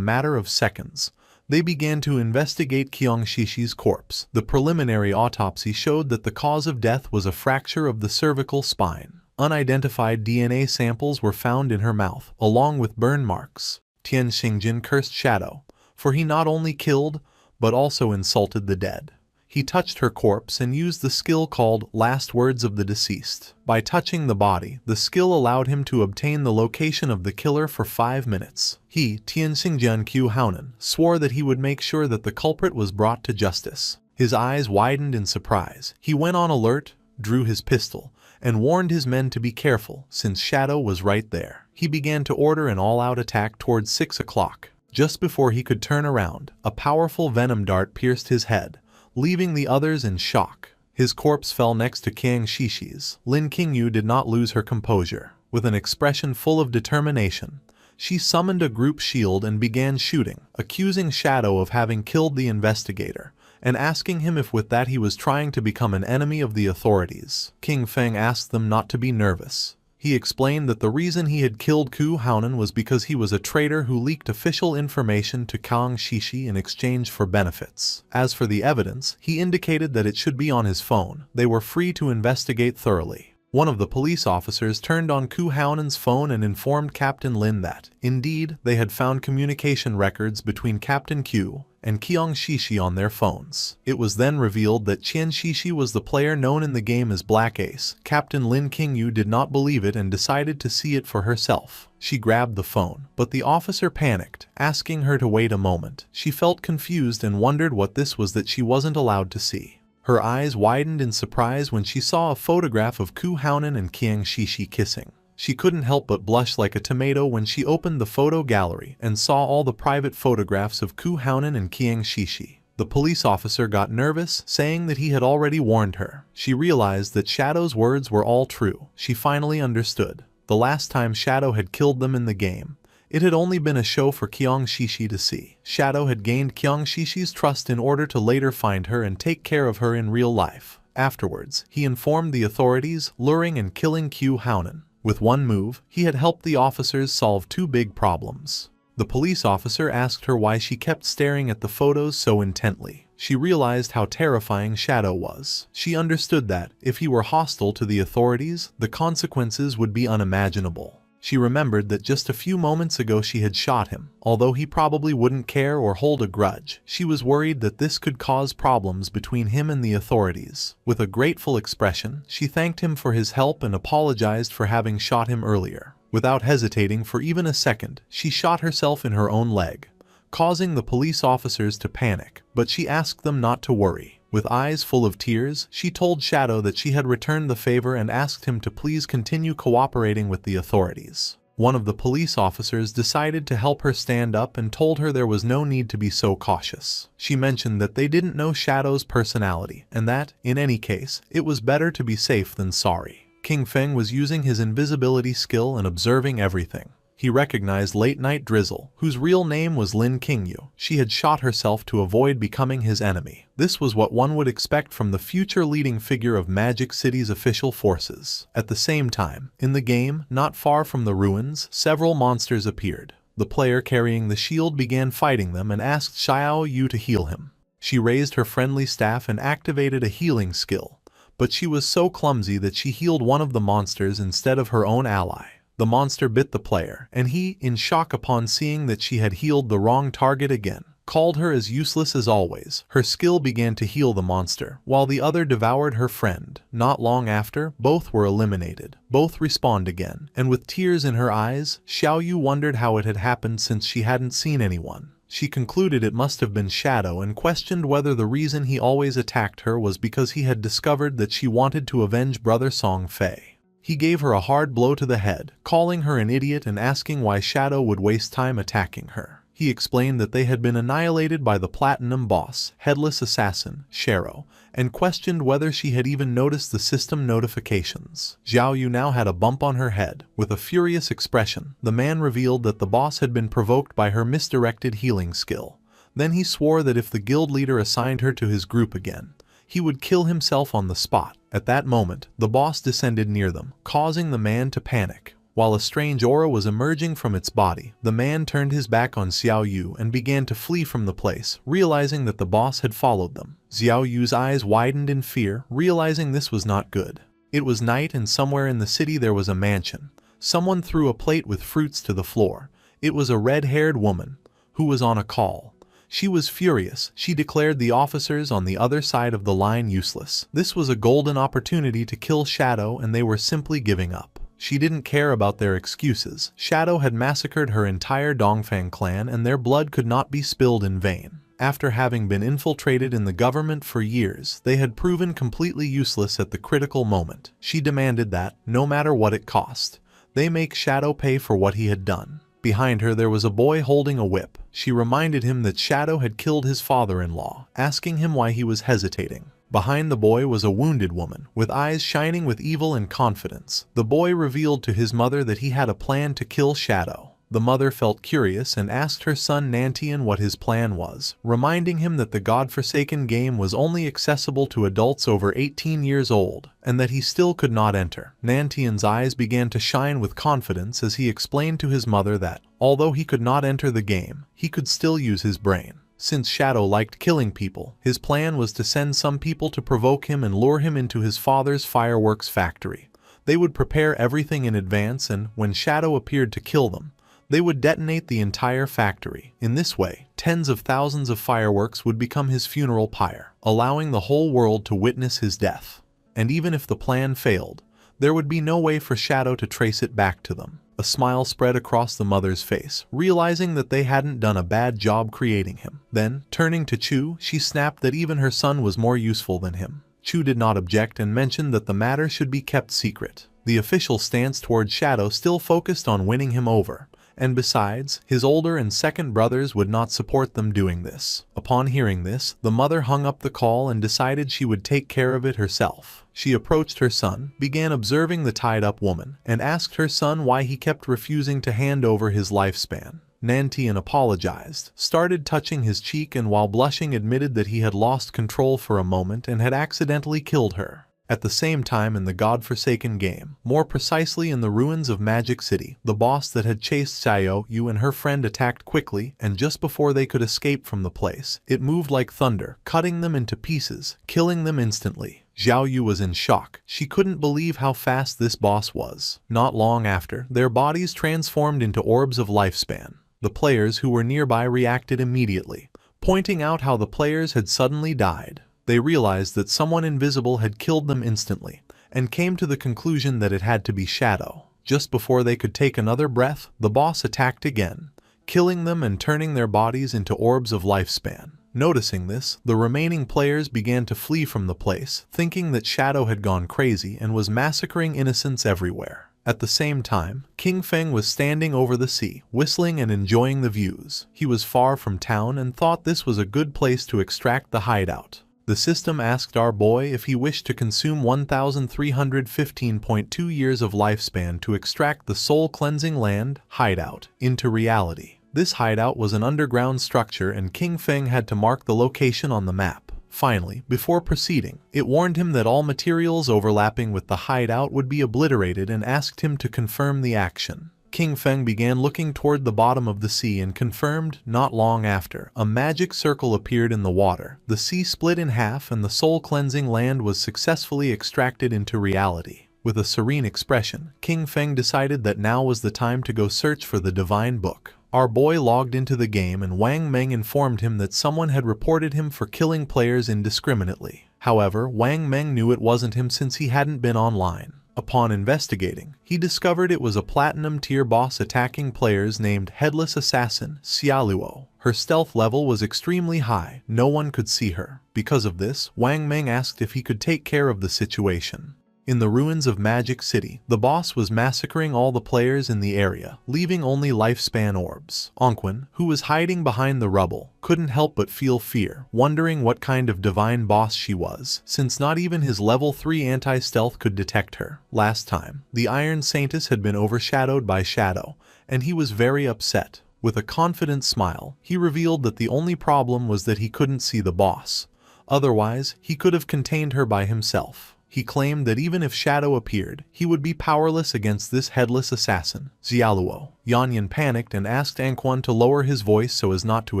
matter of seconds. They began to investigate Kyung Shishi's corpse. The preliminary autopsy showed that the cause of death was a fracture of the cervical spine. Unidentified DNA samples were found in her mouth, along with burn marks. Tian Xingjin cursed Shadow, for he not only killed, but also insulted the dead. He touched her corpse and used the skill called Last Words of the Deceased. By touching the body, the skill allowed him to obtain the location of the killer for 5 minutes. He, Tian Xingjian Qiu Haonan, swore that he would make sure that the culprit was brought to justice. His eyes widened in surprise. He went on alert, drew his pistol, and warned his men to be careful since Shadow was right there. He began to order an all-out attack towards 6 o'clock. Just before he could turn around, a powerful venom dart pierced his head, leaving the others in shock. His corpse fell next to Qiang Shishi's. Lin Qingyu did not lose her composure. With an expression full of determination, she summoned a group shield and began shooting, accusing Shadow of having killed the investigator, and asking him if with that he was trying to become an enemy of the authorities. King Feng asked them not to be nervous. He explained that the reason he had killed Ku Haonan was because he was a traitor who leaked official information to Qiang Shishi in exchange for benefits. As for the evidence, he indicated that it should be on his phone. They were free to investigate thoroughly. One of the police officers turned on Ku Haonan's phone and informed Captain Lin that, indeed, they had found communication records between Captain Q and Qiang Shishi on their phones. It was then revealed that Qian Shishi was the player known in the game as Black Ace. Captain Lin Qingyu did not believe it and decided to see it for herself. She grabbed the phone, but the officer panicked, asking her to wait a moment. She felt confused and wondered what this was that she wasn't allowed to see. Her eyes widened in surprise when she saw a photograph of Ku Haonan and Qiang Shishi kissing. She couldn't help but blush like a tomato when she opened the photo gallery and saw all the private photographs of Ku Haonan and Qiang Shishi. The police officer got nervous, saying that he had already warned her. She realized that Shadow's words were all true. She finally understood. The last time Shadow had killed them in the game, it had only been a show for Qiang Shishi to see. Shadow had gained Qiang Shishi's trust in order to later find her and take care of her in real life. Afterwards, he informed the authorities, luring and killing Ku Haonan. With one move, he had helped the officers solve 2 big problems. The police officer asked her why she kept staring at the photos so intently. She realized how terrifying Shadow was. She understood that, if he were hostile to the authorities, the consequences would be unimaginable. She remembered that just a few moments ago she had shot him. Although he probably wouldn't care or hold a grudge, she was worried that this could cause problems between him and the authorities. With a grateful expression, she thanked him for his help and apologized for having shot him earlier. Without hesitating for even a second, she shot herself in her own leg, causing the police officers to panic, but she asked them not to worry. With eyes full of tears, she told Shadow that she had returned the favor and asked him to please continue cooperating with the authorities. One of the police officers decided to help her stand up and told her there was no need to be so cautious. She mentioned that they didn't know Shadow's personality, and that, in any case, it was better to be safe than sorry. King Feng was using his invisibility skill and observing everything. He recognized Late Night Drizzle, whose real name was Lin Qingyu. She had shot herself to avoid becoming his enemy. This was what one would expect from the future leading figure of Magic City's official forces. At the same time, in the game, not far from the ruins, several monsters appeared. The player carrying the shield began fighting them and asked Xiao Yu to heal him. She raised her friendly staff and activated a healing skill, but she was so clumsy that she healed one of the monsters instead of her own ally. The monster bit the player, and he, in shock upon seeing that she had healed the wrong target again, called her as useless as always. Her skill began to heal the monster, while the other devoured her friend. Not long after, both were eliminated. Both respawned again, and with tears in her eyes, Xiao Yu wondered how it had happened since she hadn't seen anyone. She concluded it must have been Shadow and questioned whether the reason he always attacked her was because he had discovered that she wanted to avenge Brother Song Fei. He gave her a hard blow to the head, calling her an idiot and asking why Shadow would waste time attacking her. He explained that they had been annihilated by the Platinum Boss, Headless Assassin, Shero, and questioned whether she had even noticed the system notifications. Xiao Yu now had a bump on her head. With a furious expression, the man revealed that the boss had been provoked by her misdirected healing skill. Then he swore that if the guild leader assigned her to his group again, he would kill himself on the spot. At that moment, the boss descended near them, causing the man to panic. While a strange aura was emerging from its body, the man turned his back on Xiao Yu and began to flee from the place, realizing that the boss had followed them. Xiao Yu's eyes widened in fear, realizing this was not good. It was night and somewhere in the city there was a mansion. Someone threw a plate with fruits to the floor. It was a red-haired woman, who was on a call. She was furious. She declared the officers on the other side of the line useless. This was a golden opportunity to kill Shadow, and they were simply giving up. She didn't care about their excuses. Shadow had massacred her entire Dongfang clan, and their blood could not be spilled in vain. After having been infiltrated in the government for years, they had proven completely useless at the critical moment. She demanded that, no matter what it cost, they make Shadow pay for what he had done. Behind her there was a boy holding a whip. She reminded him that Shadow had killed his father-in-law, asking him why he was hesitating. Behind the boy was a wounded woman, with eyes shining with evil and confidence. The boy revealed to his mother that he had a plan to kill Shadow. The mother felt curious and asked her son Nantian what his plan was, reminding him that the godforsaken game was only accessible to adults over 18 years old, and that he still could not enter. Nantian's eyes began to shine with confidence as he explained to his mother that, although he could not enter the game, he could still use his brain. Since Shadow liked killing people, his plan was to send some people to provoke him and lure him into his father's fireworks factory. They would prepare everything in advance, and when Shadow appeared to kill them, they would detonate the entire factory. In this way, tens of thousands of fireworks would become his funeral pyre, allowing the whole world to witness his death. And even if the plan failed, there would be no way for Shadow to trace it back to them. A smile spread across the mother's face, realizing that they hadn't done a bad job creating him. Then, turning to Chu, she snapped that even her son was more useful than him. Chu did not object and mentioned that the matter should be kept secret. The official stance toward Shadow still focused on winning him over. And besides, his older and second brothers would not support them doing this. Upon hearing this, the mother hung up the call and decided she would take care of it herself. She approached her son, began observing the tied-up woman, and asked her son why he kept refusing to hand over his lifespan. Nantian apologized, started touching his cheek, and while blushing admitted that he had lost control for a moment and had accidentally killed her. At the same time in the godforsaken game, more precisely in the ruins of Magic City, the boss that had chased Xiao Yu and her friend attacked quickly, and just before they could escape from the place, it moved like thunder, cutting them into pieces, killing them instantly. Xiao Yu was in shock. She couldn't believe how fast this boss was. Not long after, their bodies transformed into orbs of lifespan. The players who were nearby reacted immediately, pointing out how the players had suddenly died. They realized that someone invisible had killed them instantly, and came to the conclusion that it had to be Shadow. Just before they could take another breath, the boss attacked again, killing them and turning their bodies into orbs of lifespan. Noticing this, the remaining players began to flee from the place, thinking that Shadow had gone crazy and was massacring innocents everywhere. At the same time, King Feng was standing over the sea, whistling and enjoying the views. He was far from town and thought this was a good place to extract the hideout. The system asked our boy if he wished to consume 1,315.2 years of lifespan to extract the soul-cleansing land, hideout, into reality. This hideout was an underground structure and King Feng had to mark the location on the map. Finally, before proceeding, it warned him that all materials overlapping with the hideout would be obliterated and asked him to confirm the action. King Feng began looking toward the bottom of the sea and confirmed. Not long after, a magic circle appeared in the water. The sea split in half and the soul-cleansing land was successfully extracted into reality. With a serene expression, King Feng decided that now was the time to go search for the divine book. Our boy logged into the game and Wang Meng informed him that someone had reported him for killing players indiscriminately. However, Wang Meng knew it wasn't him since he hadn't been online. Upon investigating, he discovered it was a platinum-tier boss attacking players named Headless Assassin Xiaoluo. Her stealth level was extremely high, no one could see her. Because of this, Wang Meng asked if he could take care of the situation. In the ruins of Magic City, the boss was massacring all the players in the area, leaving only lifespan orbs. Onquin, who was hiding behind the rubble, couldn't help but feel fear, wondering what kind of divine boss she was, since not even his level 3 anti-stealth could detect her. Last time, the Iron Saintess had been overshadowed by Shadow, and he was very upset. With a confident smile, he revealed that the only problem was that he couldn't see the boss. Otherwise, he could have contained her by himself. He claimed that even if Shadow appeared, he would be powerless against this headless assassin, Xiaoluo. Yanyan panicked and asked Anquan to lower his voice so as not to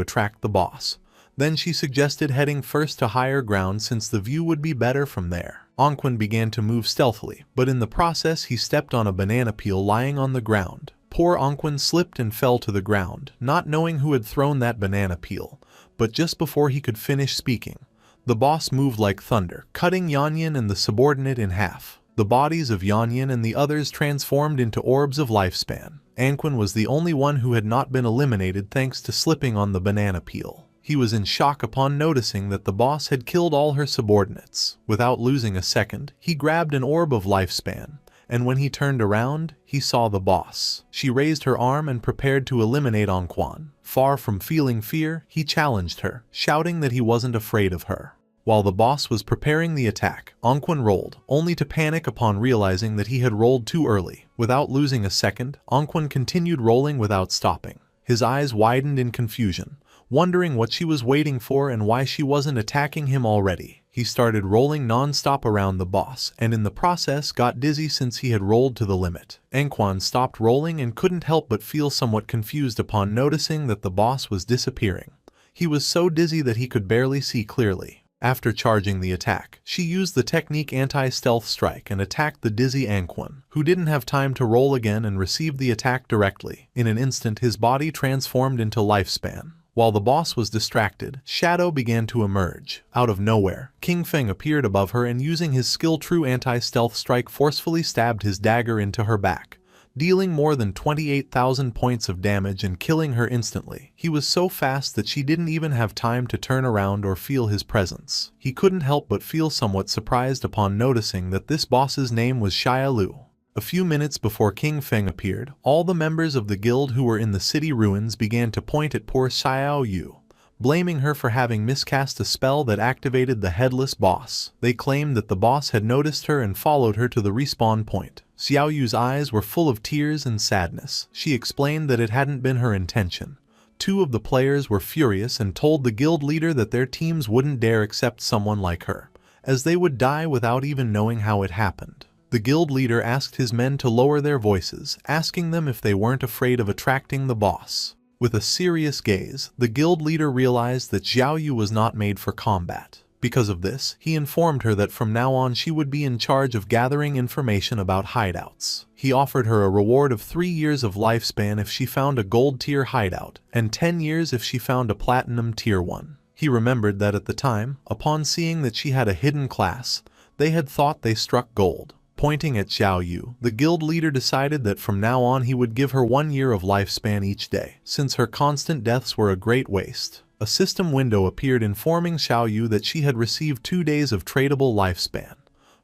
attract the boss. Then she suggested heading first to higher ground since the view would be better from there. Anquan began to move stealthily, but in the process he stepped on a banana peel lying on the ground. Poor Anquan slipped and fell to the ground, not knowing who had thrown that banana peel. But just before he could finish speaking, the boss moved like thunder, cutting Yanyan and the subordinate in half. The bodies of Yanyan and the others transformed into orbs of lifespan. Anquan was the only one who had not been eliminated thanks to slipping on the banana peel. He was in shock upon noticing that the boss had killed all her subordinates. Without losing a second, he grabbed an orb of lifespan, and when he turned around, he saw the boss. She raised her arm and prepared to eliminate Anquan. Far from feeling fear, he challenged her, shouting that he wasn't afraid of her. While the boss was preparing the attack, Anquan rolled, only to panic upon realizing that he had rolled too early. Without losing a second, Anquan continued rolling without stopping. His eyes widened in confusion, wondering what she was waiting for and why she wasn't attacking him already. He started rolling non-stop around the boss, and in the process got dizzy since he had rolled to the limit. Anquan stopped rolling and couldn't help but feel somewhat confused upon noticing that the boss was disappearing. He was so dizzy that he could barely see clearly. After charging the attack, she used the technique anti-stealth strike and attacked the dizzy Anquan, who didn't have time to roll again and received the attack directly. In an instant, his body transformed into lifespan. While the boss was distracted, shadow began to emerge. Out of nowhere, King Feng appeared above her and using his skill true anti-stealth strike forcefully stabbed his dagger into her back, dealing more than 28,000 points of damage and killing her instantly. He was so fast that she didn't even have time to turn around or feel his presence. He couldn't help but feel somewhat surprised upon noticing that this boss's name was Xia Lu. A few minutes before King Feng appeared, all the members of the guild who were in the city ruins began to point at poor Xiao Yu, blaming her for having miscast a spell that activated the headless boss. They claimed that the boss had noticed her and followed her to the respawn point. Xiao Yu's eyes were full of tears and sadness. She explained that it hadn't been her intention. Two of the players were furious and told the guild leader that their teams wouldn't dare accept someone like her, as they would die without even knowing how it happened. The guild leader asked his men to lower their voices, asking them if they weren't afraid of attracting the boss. With a serious gaze, the guild leader realized that Xiao Yu was not made for combat. Because of this, he informed her that from now on she would be in charge of gathering information about hideouts. He offered her a reward of 3 years of lifespan if she found a gold tier hideout, and 10 years if she found a platinum tier one. He remembered that at the time, upon seeing that she had a hidden class, they had thought they struck gold. Pointing at Xiao Yu, the guild leader decided that from now on he would give her 1 year of lifespan each day, since her constant deaths were a great waste. A system window appeared informing Xiao Yu that she had received 2 days of tradable lifespan.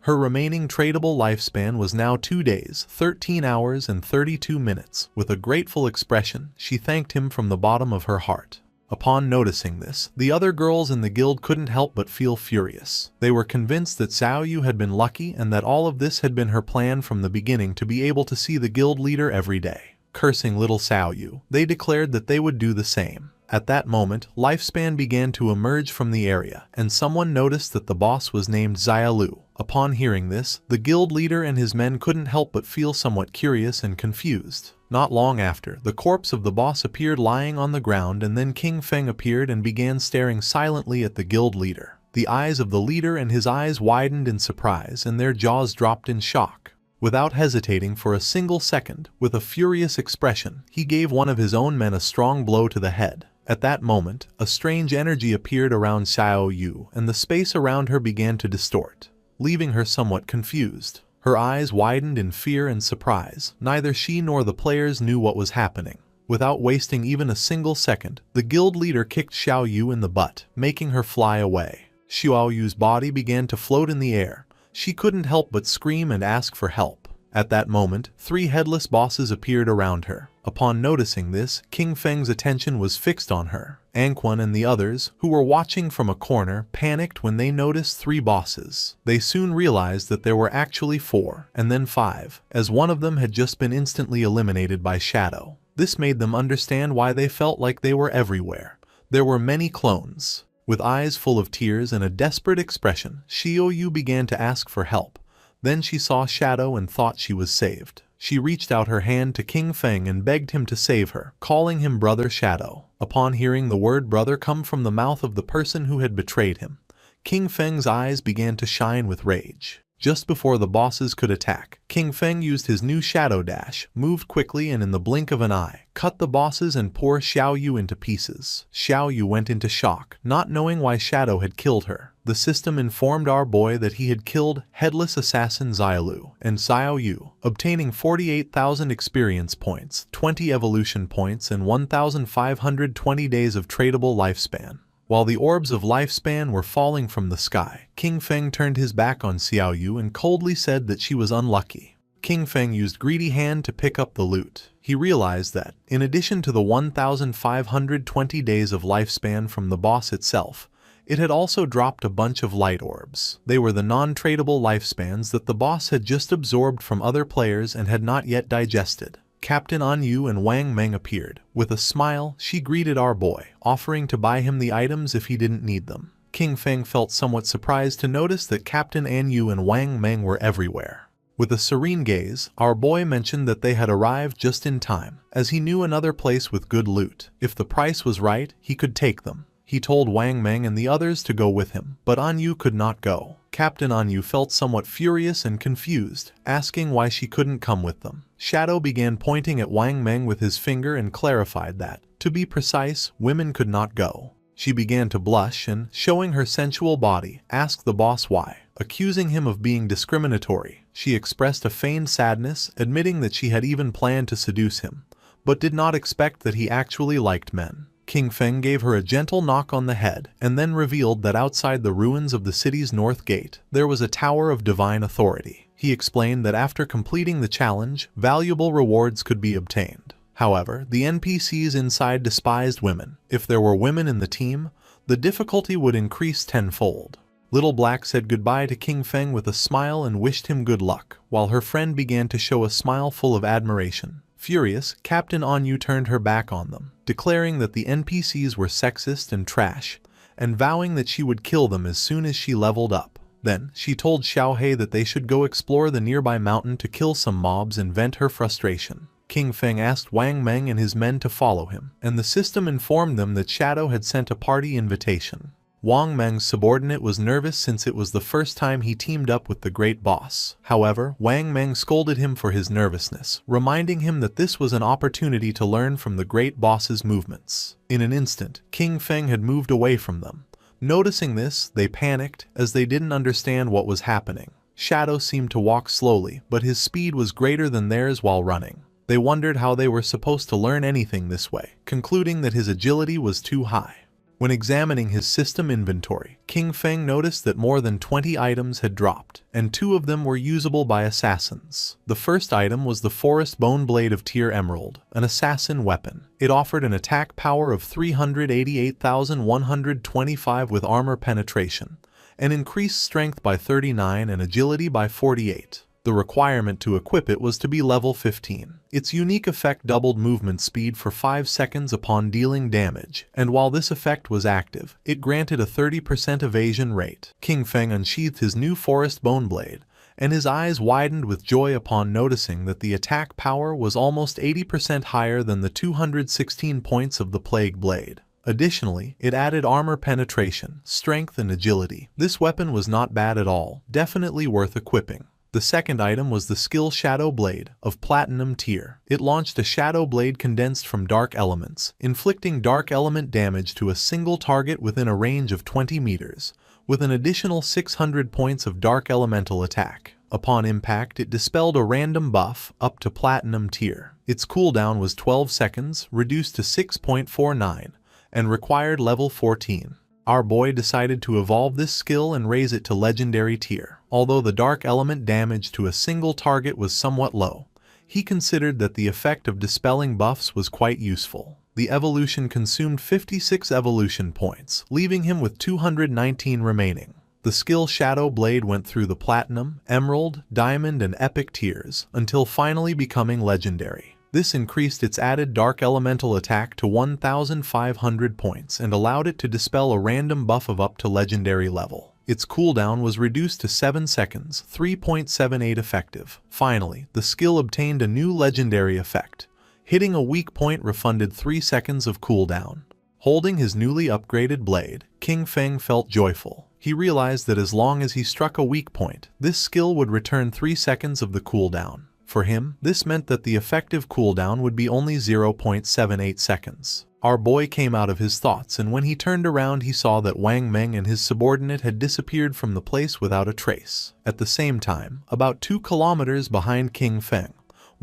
Her remaining tradable lifespan was now 2 days, 13 hours and 32 minutes. With a grateful expression, she thanked him from the bottom of her heart. Upon noticing this, the other girls in the guild couldn't help but feel furious. They were convinced that Xiao Yu had been lucky and that all of this had been her plan from the beginning to be able to see the guild leader every day. Cursing little Xiao Yu, they declared that they would do the same. At that moment, lifespan began to emerge from the area, and someone noticed that the boss was named Xia Lu. Upon hearing this, the guild leader and his men couldn't help but feel somewhat curious and confused. Not long after, the corpse of the boss appeared lying on the ground, and then King Feng appeared and began staring silently at the guild leader. The eyes of the leader and his eyes widened in surprise and their jaws dropped in shock. Without hesitating for a single second, with a furious expression, he gave one of his own men a strong blow to the head. At that moment, a strange energy appeared around Xiao Yu, and the space around her began to distort, leaving her somewhat confused. Her eyes widened in fear and surprise. Neither she nor the players knew what was happening. Without wasting even a single second, the guild leader kicked Xiao Yu in the butt, making her fly away. Xiao Yu's body began to float in the air. She couldn't help but scream and ask for help. At that moment, 3 headless bosses appeared around her. Upon noticing this, King Feng's attention was fixed on her. Anquan and the others, who were watching from a corner, panicked when they noticed 3 bosses. They soon realized that there were actually 4, and then 5, as one of them had just been instantly eliminated by Shadow. This made them understand why they felt like they were everywhere. There were many clones. With eyes full of tears and a desperate expression, Xiao Yu began to ask for help. Then she saw Shadow and thought she was saved. She reached out her hand to King Feng and begged him to save her, calling him Brother Shadow. Upon hearing the word brother come from the mouth of the person who had betrayed him, King Feng's eyes began to shine with rage. Just before the bosses could attack, King Feng used his new Shadow Dash, moved quickly and in the blink of an eye, cut the bosses and tore Xiao Yu into pieces. Xiao Yu went into shock, not knowing why Shadow had killed her. The system informed our boy that he had killed Headless Assassin Xia Lu and Xiao Yu, obtaining 48,000 experience points, 20 evolution points and 1,520 days of tradable lifespan. While the orbs of lifespan were falling from the sky, King Feng turned his back on Xiao Yu and coldly said that she was unlucky. King Feng used greedy hand to pick up the loot. He realized that, in addition to the 1,520 days of lifespan from the boss itself, it had also dropped a bunch of light orbs. They were the non-tradable lifespans that the boss had just absorbed from other players and had not yet digested. Captain An Yu and Wang Meng appeared. With a smile, she greeted our boy, offering to buy him the items if he didn't need them. King Feng felt somewhat surprised to notice that Captain An Yu and Wang Meng were everywhere. With a serene gaze, our boy mentioned that they had arrived just in time, as he knew another place with good loot. If the price was right, he could take them. He told Wang Meng and the others to go with him, but An Yu could not go. Captain An Yu felt somewhat furious and confused, asking why she couldn't come with them. Shadow began pointing at Wang Meng with his finger and clarified that, to be precise, women could not go. She began to blush and, showing her sensual body, asked the boss why. Accusing him of being discriminatory, she expressed a feigned sadness, admitting that she had even planned to seduce him, but did not expect that he actually liked men. King Feng gave her a gentle knock on the head, and then revealed that outside the ruins of the city's north gate, there was a tower of divine authority. He explained that after completing the challenge, valuable rewards could be obtained. However, the NPCs inside despised women. If there were women in the team, the difficulty would increase tenfold. Little Black said goodbye to King Feng with a smile and wished him good luck, while her friend began to show a smile full of admiration. Furious, Captain An Yu turned her back on them, declaring that the NPCs were sexist and trash, and vowing that she would kill them as soon as she leveled up. Then, she told Xiao He that they should go explore the nearby mountain to kill some mobs and vent her frustration. King Feng asked Wang Meng and his men to follow him, and the system informed them that Shadow had sent a party invitation. Wang Meng's subordinate was nervous since it was the first time he teamed up with the great boss. However, Wang Meng scolded him for his nervousness, reminding him that this was an opportunity to learn from the great boss's movements. In an instant, King Feng had moved away from them. Noticing this, they panicked, as they didn't understand what was happening. Shadow seemed to walk slowly, but his speed was greater than theirs while running. They wondered how they were supposed to learn anything this way, concluding that his agility was too high. When examining his system inventory, King Feng noticed that more than 20 items had dropped, and 2 of them were usable by assassins. The first item was the Forest Bone Blade of Tier Emerald, an assassin weapon. It offered an attack power of 388,125 with armor penetration, and increased strength by 39 and agility by 48. The requirement to equip it was to be level 15. Its unique effect doubled movement speed for 5 seconds upon dealing damage, and while this effect was active, it granted a 30% evasion rate. King Feng unsheathed his new Forest Bone Blade, and his eyes widened with joy upon noticing that the attack power was almost 80% higher than the 216 points of the Plague Blade. Additionally, it added armor penetration, strength and agility. This weapon was not bad at all, definitely worth equipping. The second item was the skill Shadow Blade, of Platinum tier. It launched a Shadow Blade condensed from Dark Elements, inflicting Dark Element damage to a single target within a range of 20 meters, with an additional 600 points of Dark Elemental attack. Upon impact, it dispelled a random buff up to Platinum tier. Its cooldown was 12 seconds, reduced to 6.49, and required level 14. Our boy decided to evolve this skill and raise it to Legendary tier. Although the Dark Element damage to a single target was somewhat low, he considered that the effect of dispelling buffs was quite useful. The evolution consumed 56 evolution points, leaving him with 219 remaining. The skill Shadow Blade went through the Platinum, Emerald, Diamond and Epic tiers, until finally becoming Legendary. This increased its added Dark Elemental attack to 1,500 points and allowed it to dispel a random buff of up to Legendary level. Its cooldown was reduced to 7 seconds, 3.78 effective. Finally, the skill obtained a new Legendary effect. Hitting a weak point refunded 3 seconds of cooldown. Holding his newly upgraded blade, King Feng felt joyful. He realized that as long as he struck a weak point, this skill would return 3 seconds of the cooldown. For him, this meant that the effective cooldown would be only 0.78 seconds. Our boy came out of his thoughts, and when he turned around he saw that Wang Meng and his subordinate had disappeared from the place without a trace. At the same time, about 2 kilometers behind King Feng,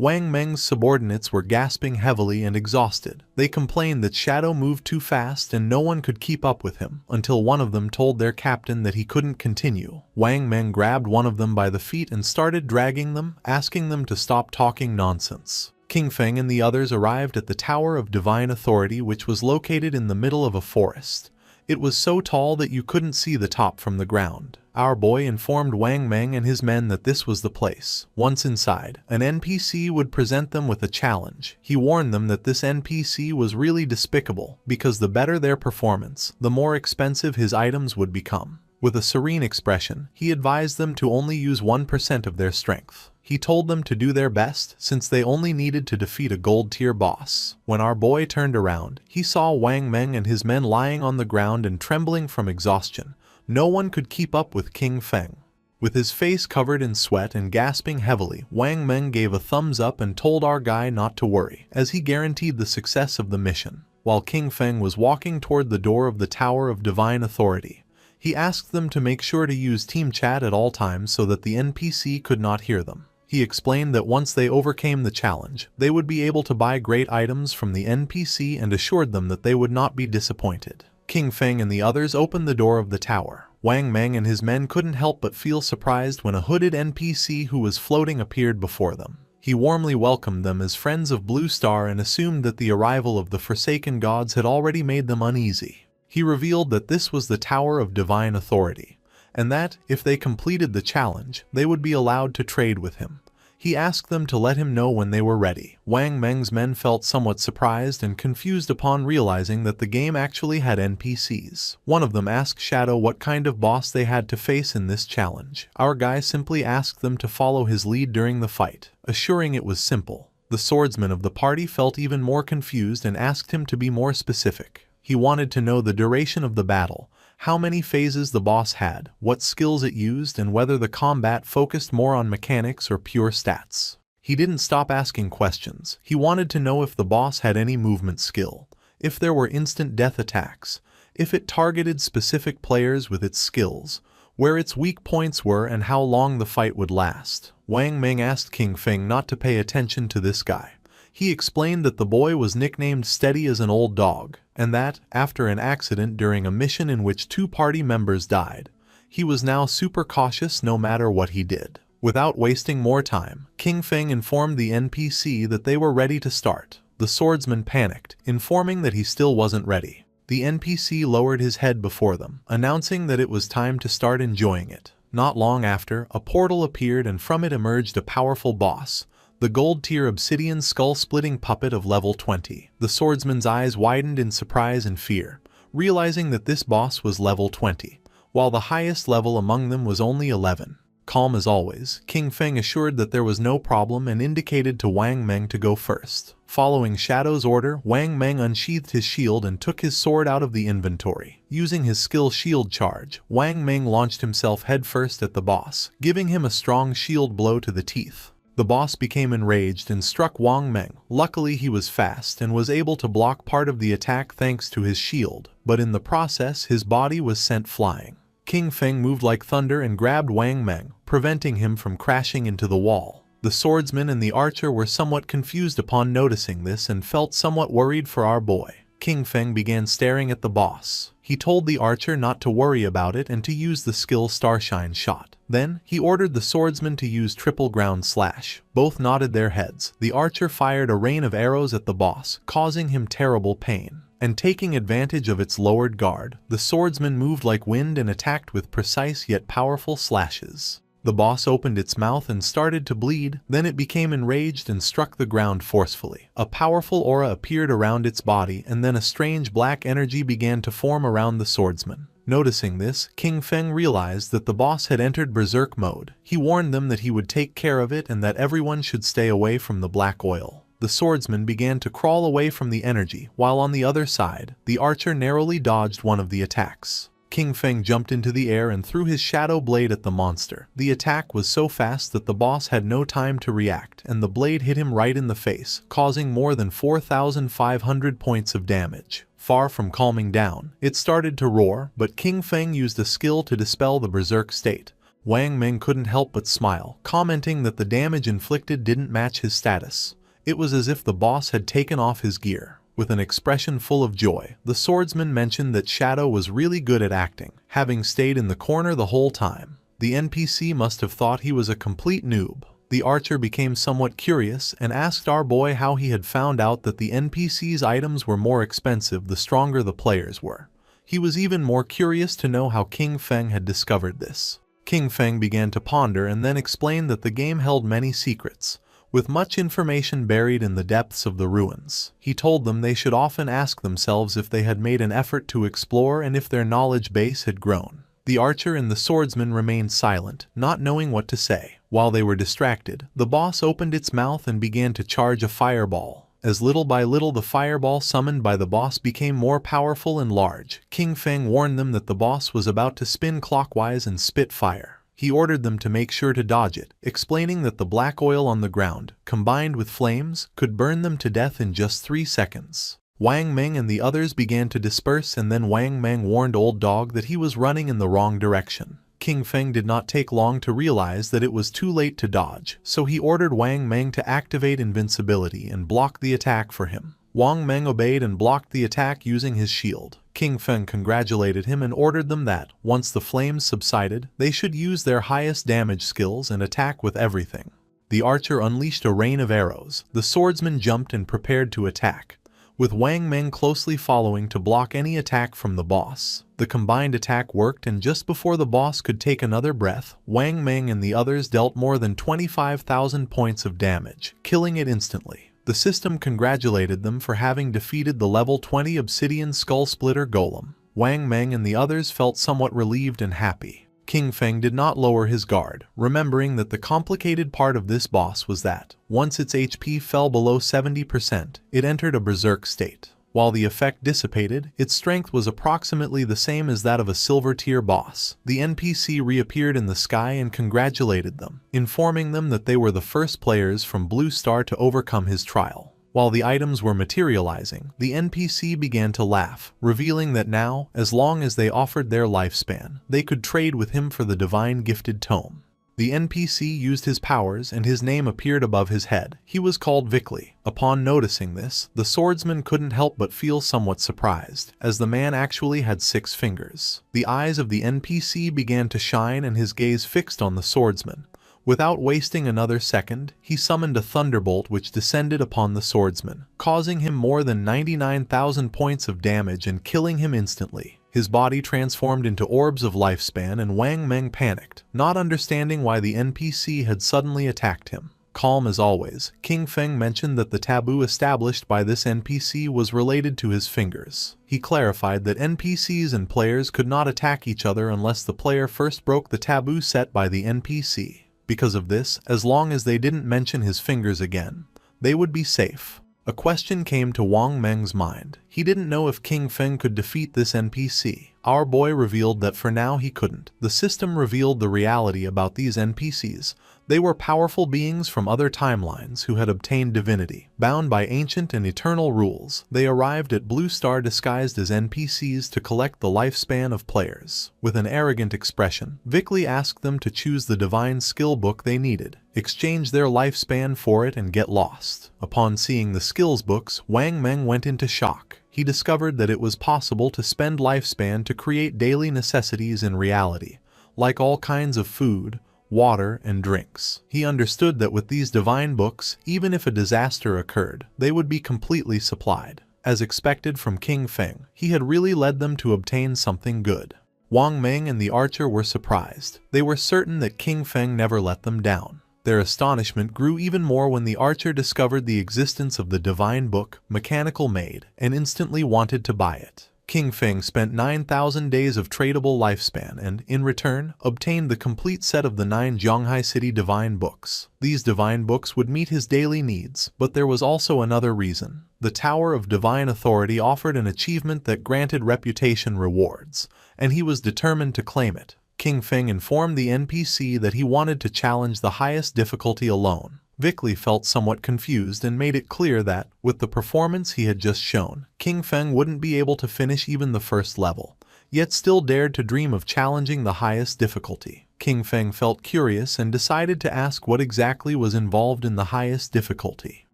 Wang Meng's subordinates were gasping heavily and exhausted. They complained that Shadow moved too fast and no one could keep up with him, until one of them told their captain that he couldn't continue. Wang Meng grabbed one of them by the feet and started dragging them, asking them to stop talking nonsense. King Feng and the others arrived at the Tower of Divine Authority, which was located in the middle of a forest. It was so tall that you couldn't see the top from the ground. Our boy informed Wang Meng and his men that this was the place. Once inside, an NPC would present them with a challenge. He warned them that this NPC was really despicable, because the better their performance, the more expensive his items would become. With a serene expression, he advised them to only use 1% of their strength. He told them to do their best, since they only needed to defeat a gold-tier boss. When our boy turned around, he saw Wang Meng and his men lying on the ground and trembling from exhaustion. No one could keep up with King Feng. With his face covered in sweat and gasping heavily, Wang Meng gave a thumbs up and told our guy not to worry, as he guaranteed the success of the mission. While King Feng was walking toward the door of the Tower of Divine Authority, he asked them to make sure to use team chat at all times so that the NPC could not hear them. He explained that once they overcame the challenge, they would be able to buy great items from the NPC and assured them that they would not be disappointed. King Feng and the others opened the door of the tower. Wang Meng and his men couldn't help but feel surprised when a hooded NPC who was floating appeared before them. He warmly welcomed them as friends of Blue Star and assumed that the arrival of the Forsaken Gods had already made them uneasy. He revealed that this was the Tower of Divine Authority, and that, if they completed the challenge, they would be allowed to trade with him. He asked them to let him know when they were ready. Wang Meng's men felt somewhat surprised and confused upon realizing that the game actually had NPCs. One of them asked Shadow what kind of boss they had to face in this challenge. Our guy simply asked them to follow his lead during the fight, assuring it was simple. The swordsman of the party felt even more confused and asked him to be more specific. He wanted to know the duration of the battle, how many phases the boss had, what skills it used, and whether the combat focused more on mechanics or pure stats. He didn't stop asking questions. He wanted to know if the boss had any movement skill, if there were instant death attacks, if it targeted specific players with its skills, where its weak points were, and how long the fight would last. Wang Meng asked King Feng not to pay attention to this guy. He explained that the boy was nicknamed Steady as an Old Dog, and that, after an accident during a mission in which 2 party members died, he was now super cautious no matter what he did. Without wasting more time, King Feng informed the NPC that they were ready to start. The swordsman panicked, informing that he still wasn't ready. The NPC lowered his head before them, announcing that it was time to start enjoying it. Not long after, a portal appeared and from it emerged a powerful boss, the gold-tier obsidian skull-splitting puppet of level 20. The swordsman's eyes widened in surprise and fear, realizing that this boss was level 20, while the highest level among them was only 11. Calm as always, King Feng assured that there was no problem and indicated to Wang Meng to go first. Following Shadow's order, Wang Meng unsheathed his shield and took his sword out of the inventory. Using his skill Shield Charge, Wang Meng launched himself headfirst at the boss, giving him a strong shield blow to the teeth. The boss became enraged and struck Wang Meng. Luckily he was fast and was able to block part of the attack thanks to his shield, but in the process his body was sent flying. King Feng moved like thunder and grabbed Wang Meng, preventing him from crashing into the wall. The swordsman and the archer were somewhat confused upon noticing this and felt somewhat worried for our boy. King Feng began staring at the boss. He told the archer not to worry about it and to use the skill Starshine Shot. Then, he ordered the swordsman to use triple ground slash. Both nodded their heads. The archer fired a rain of arrows at the boss, causing him terrible pain. And taking advantage of its lowered guard, the swordsman moved like wind and attacked with precise yet powerful slashes. The boss opened its mouth and started to bleed, then it became enraged and struck the ground forcefully. A powerful aura appeared around its body and then a strange black energy began to form around the swordsman. Noticing this, King Feng realized that the boss had entered berserk mode. He warned them that he would take care of it and that everyone should stay away from the black oil. The swordsman began to crawl away from the energy, while on the other side, the archer narrowly dodged one of the attacks. King Feng jumped into the air and threw his shadow blade at the monster. The attack was so fast that the boss had no time to react, and the blade hit him right in the face, causing more than 4,500 points of damage. Far from calming down, it started to roar, but King Feng used a skill to dispel the berserk state. Wang Meng couldn't help but smile, commenting that the damage inflicted didn't match his status. It was as if the boss had taken off his gear. With an expression full of joy, the swordsman mentioned that Shadow was really good at acting, having stayed in the corner the whole time. The NPC must have thought he was a complete noob. The archer became somewhat curious and asked our boy how he had found out that the NPC's items were more expensive the stronger the players were. He was even more curious to know how King Feng had discovered this. King Feng began to ponder and then explained that the game held many secrets, with much information buried in the depths of the ruins. He told them they should often ask themselves if they had made an effort to explore and if their knowledge base had grown. The archer and the swordsman remained silent, not knowing what to say. While they were distracted, the boss opened its mouth and began to charge a fireball. As little by little the fireball summoned by the boss became more powerful and large, King Feng warned them that the boss was about to spin clockwise and spit fire. He ordered them to make sure to dodge it, explaining that the black oil on the ground, combined with flames, could burn them to death in just 3 seconds. Wang Meng and the others began to disperse, and then Wang Meng warned Old Dog that he was running in the wrong direction. King Feng did not take long to realize that it was too late to dodge, so he ordered Wang Meng to activate invincibility and block the attack for him. Wang Meng obeyed and blocked the attack using his shield. King Feng congratulated him and ordered them that, once the flames subsided, they should use their highest damage skills and attack with everything. The archer unleashed a rain of arrows. The swordsman jumped and prepared to attack, with Wang Meng closely following to block any attack from the boss. The combined attack worked, and just before the boss could take another breath, Wang Meng and the others dealt more than 25,000 points of damage, killing it instantly. The system congratulated them for having defeated the level 20 Obsidian Skull Splitter Golem. Wang Meng and the others felt somewhat relieved and happy. King Feng did not lower his guard, remembering that the complicated part of this boss was that, once its HP fell below 70%, it entered a berserk state. While the effect dissipated, its strength was approximately the same as that of a silver-tier boss. The NPC reappeared in the sky and congratulated them, informing them that they were the first players from Blue Star to overcome his trial. While the items were materializing, the NPC began to laugh, revealing that now, as long as they offered their lifespan, they could trade with him for the divine gifted tome. The NPC used his powers and his name appeared above his head. He was called Vickley. Upon noticing this, the swordsman couldn't help but feel somewhat surprised, as the man actually had 6 fingers. The eyes of the NPC began to shine and his gaze fixed on the swordsman. Without wasting another second, he summoned a thunderbolt which descended upon the swordsman, causing him more than 99,000 points of damage and killing him instantly. His body transformed into orbs of lifespan and Wang Meng panicked, not understanding why the NPC had suddenly attacked him. Calm as always, King Feng mentioned that the taboo established by this NPC was related to his fingers. He clarified that NPCs and players could not attack each other unless the player first broke the taboo set by the NPC. Because of this, as long as they didn't mention his fingers again, they would be safe. A question came to Wang Meng's mind. He didn't know if King Feng could defeat this NPC. Our boy revealed that for now he couldn't. The system revealed the reality about these NPCs. They were powerful beings from other timelines who had obtained divinity. Bound by ancient and eternal rules, they arrived at Blue Star disguised as NPCs to collect the lifespan of players. With an arrogant expression, Vickley asked them to choose the divine skill book they needed, exchange their lifespan for it and get lost. Upon seeing the skills books, Wang Meng went into shock. He discovered that it was possible to spend lifespan to create daily necessities in reality, like all kinds of food, water, and drinks. He understood that with these divine books, even if a disaster occurred, they would be completely supplied. As expected from King Feng, he had really led them to obtain something good. Wang Meng and the archer were surprised. They were certain that King Feng never let them down. Their astonishment grew even more when the archer discovered the existence of the divine book, Mechanical Maid, and instantly wanted to buy it. King Feng spent 9,000 days of tradable lifespan and, in return, obtained the complete set of the 9 Zhonghai City divine books. These divine books would meet his daily needs, but there was also another reason. The Tower of Divine Authority offered an achievement that granted reputation rewards, and he was determined to claim it. King Feng informed the NPC that he wanted to challenge the highest difficulty alone. Vickley felt somewhat confused and made it clear that, with the performance he had just shown, King Feng wouldn't be able to finish even the first level, yet still dared to dream of challenging the highest difficulty. King Feng felt curious and decided to ask what exactly was involved in the highest difficulty.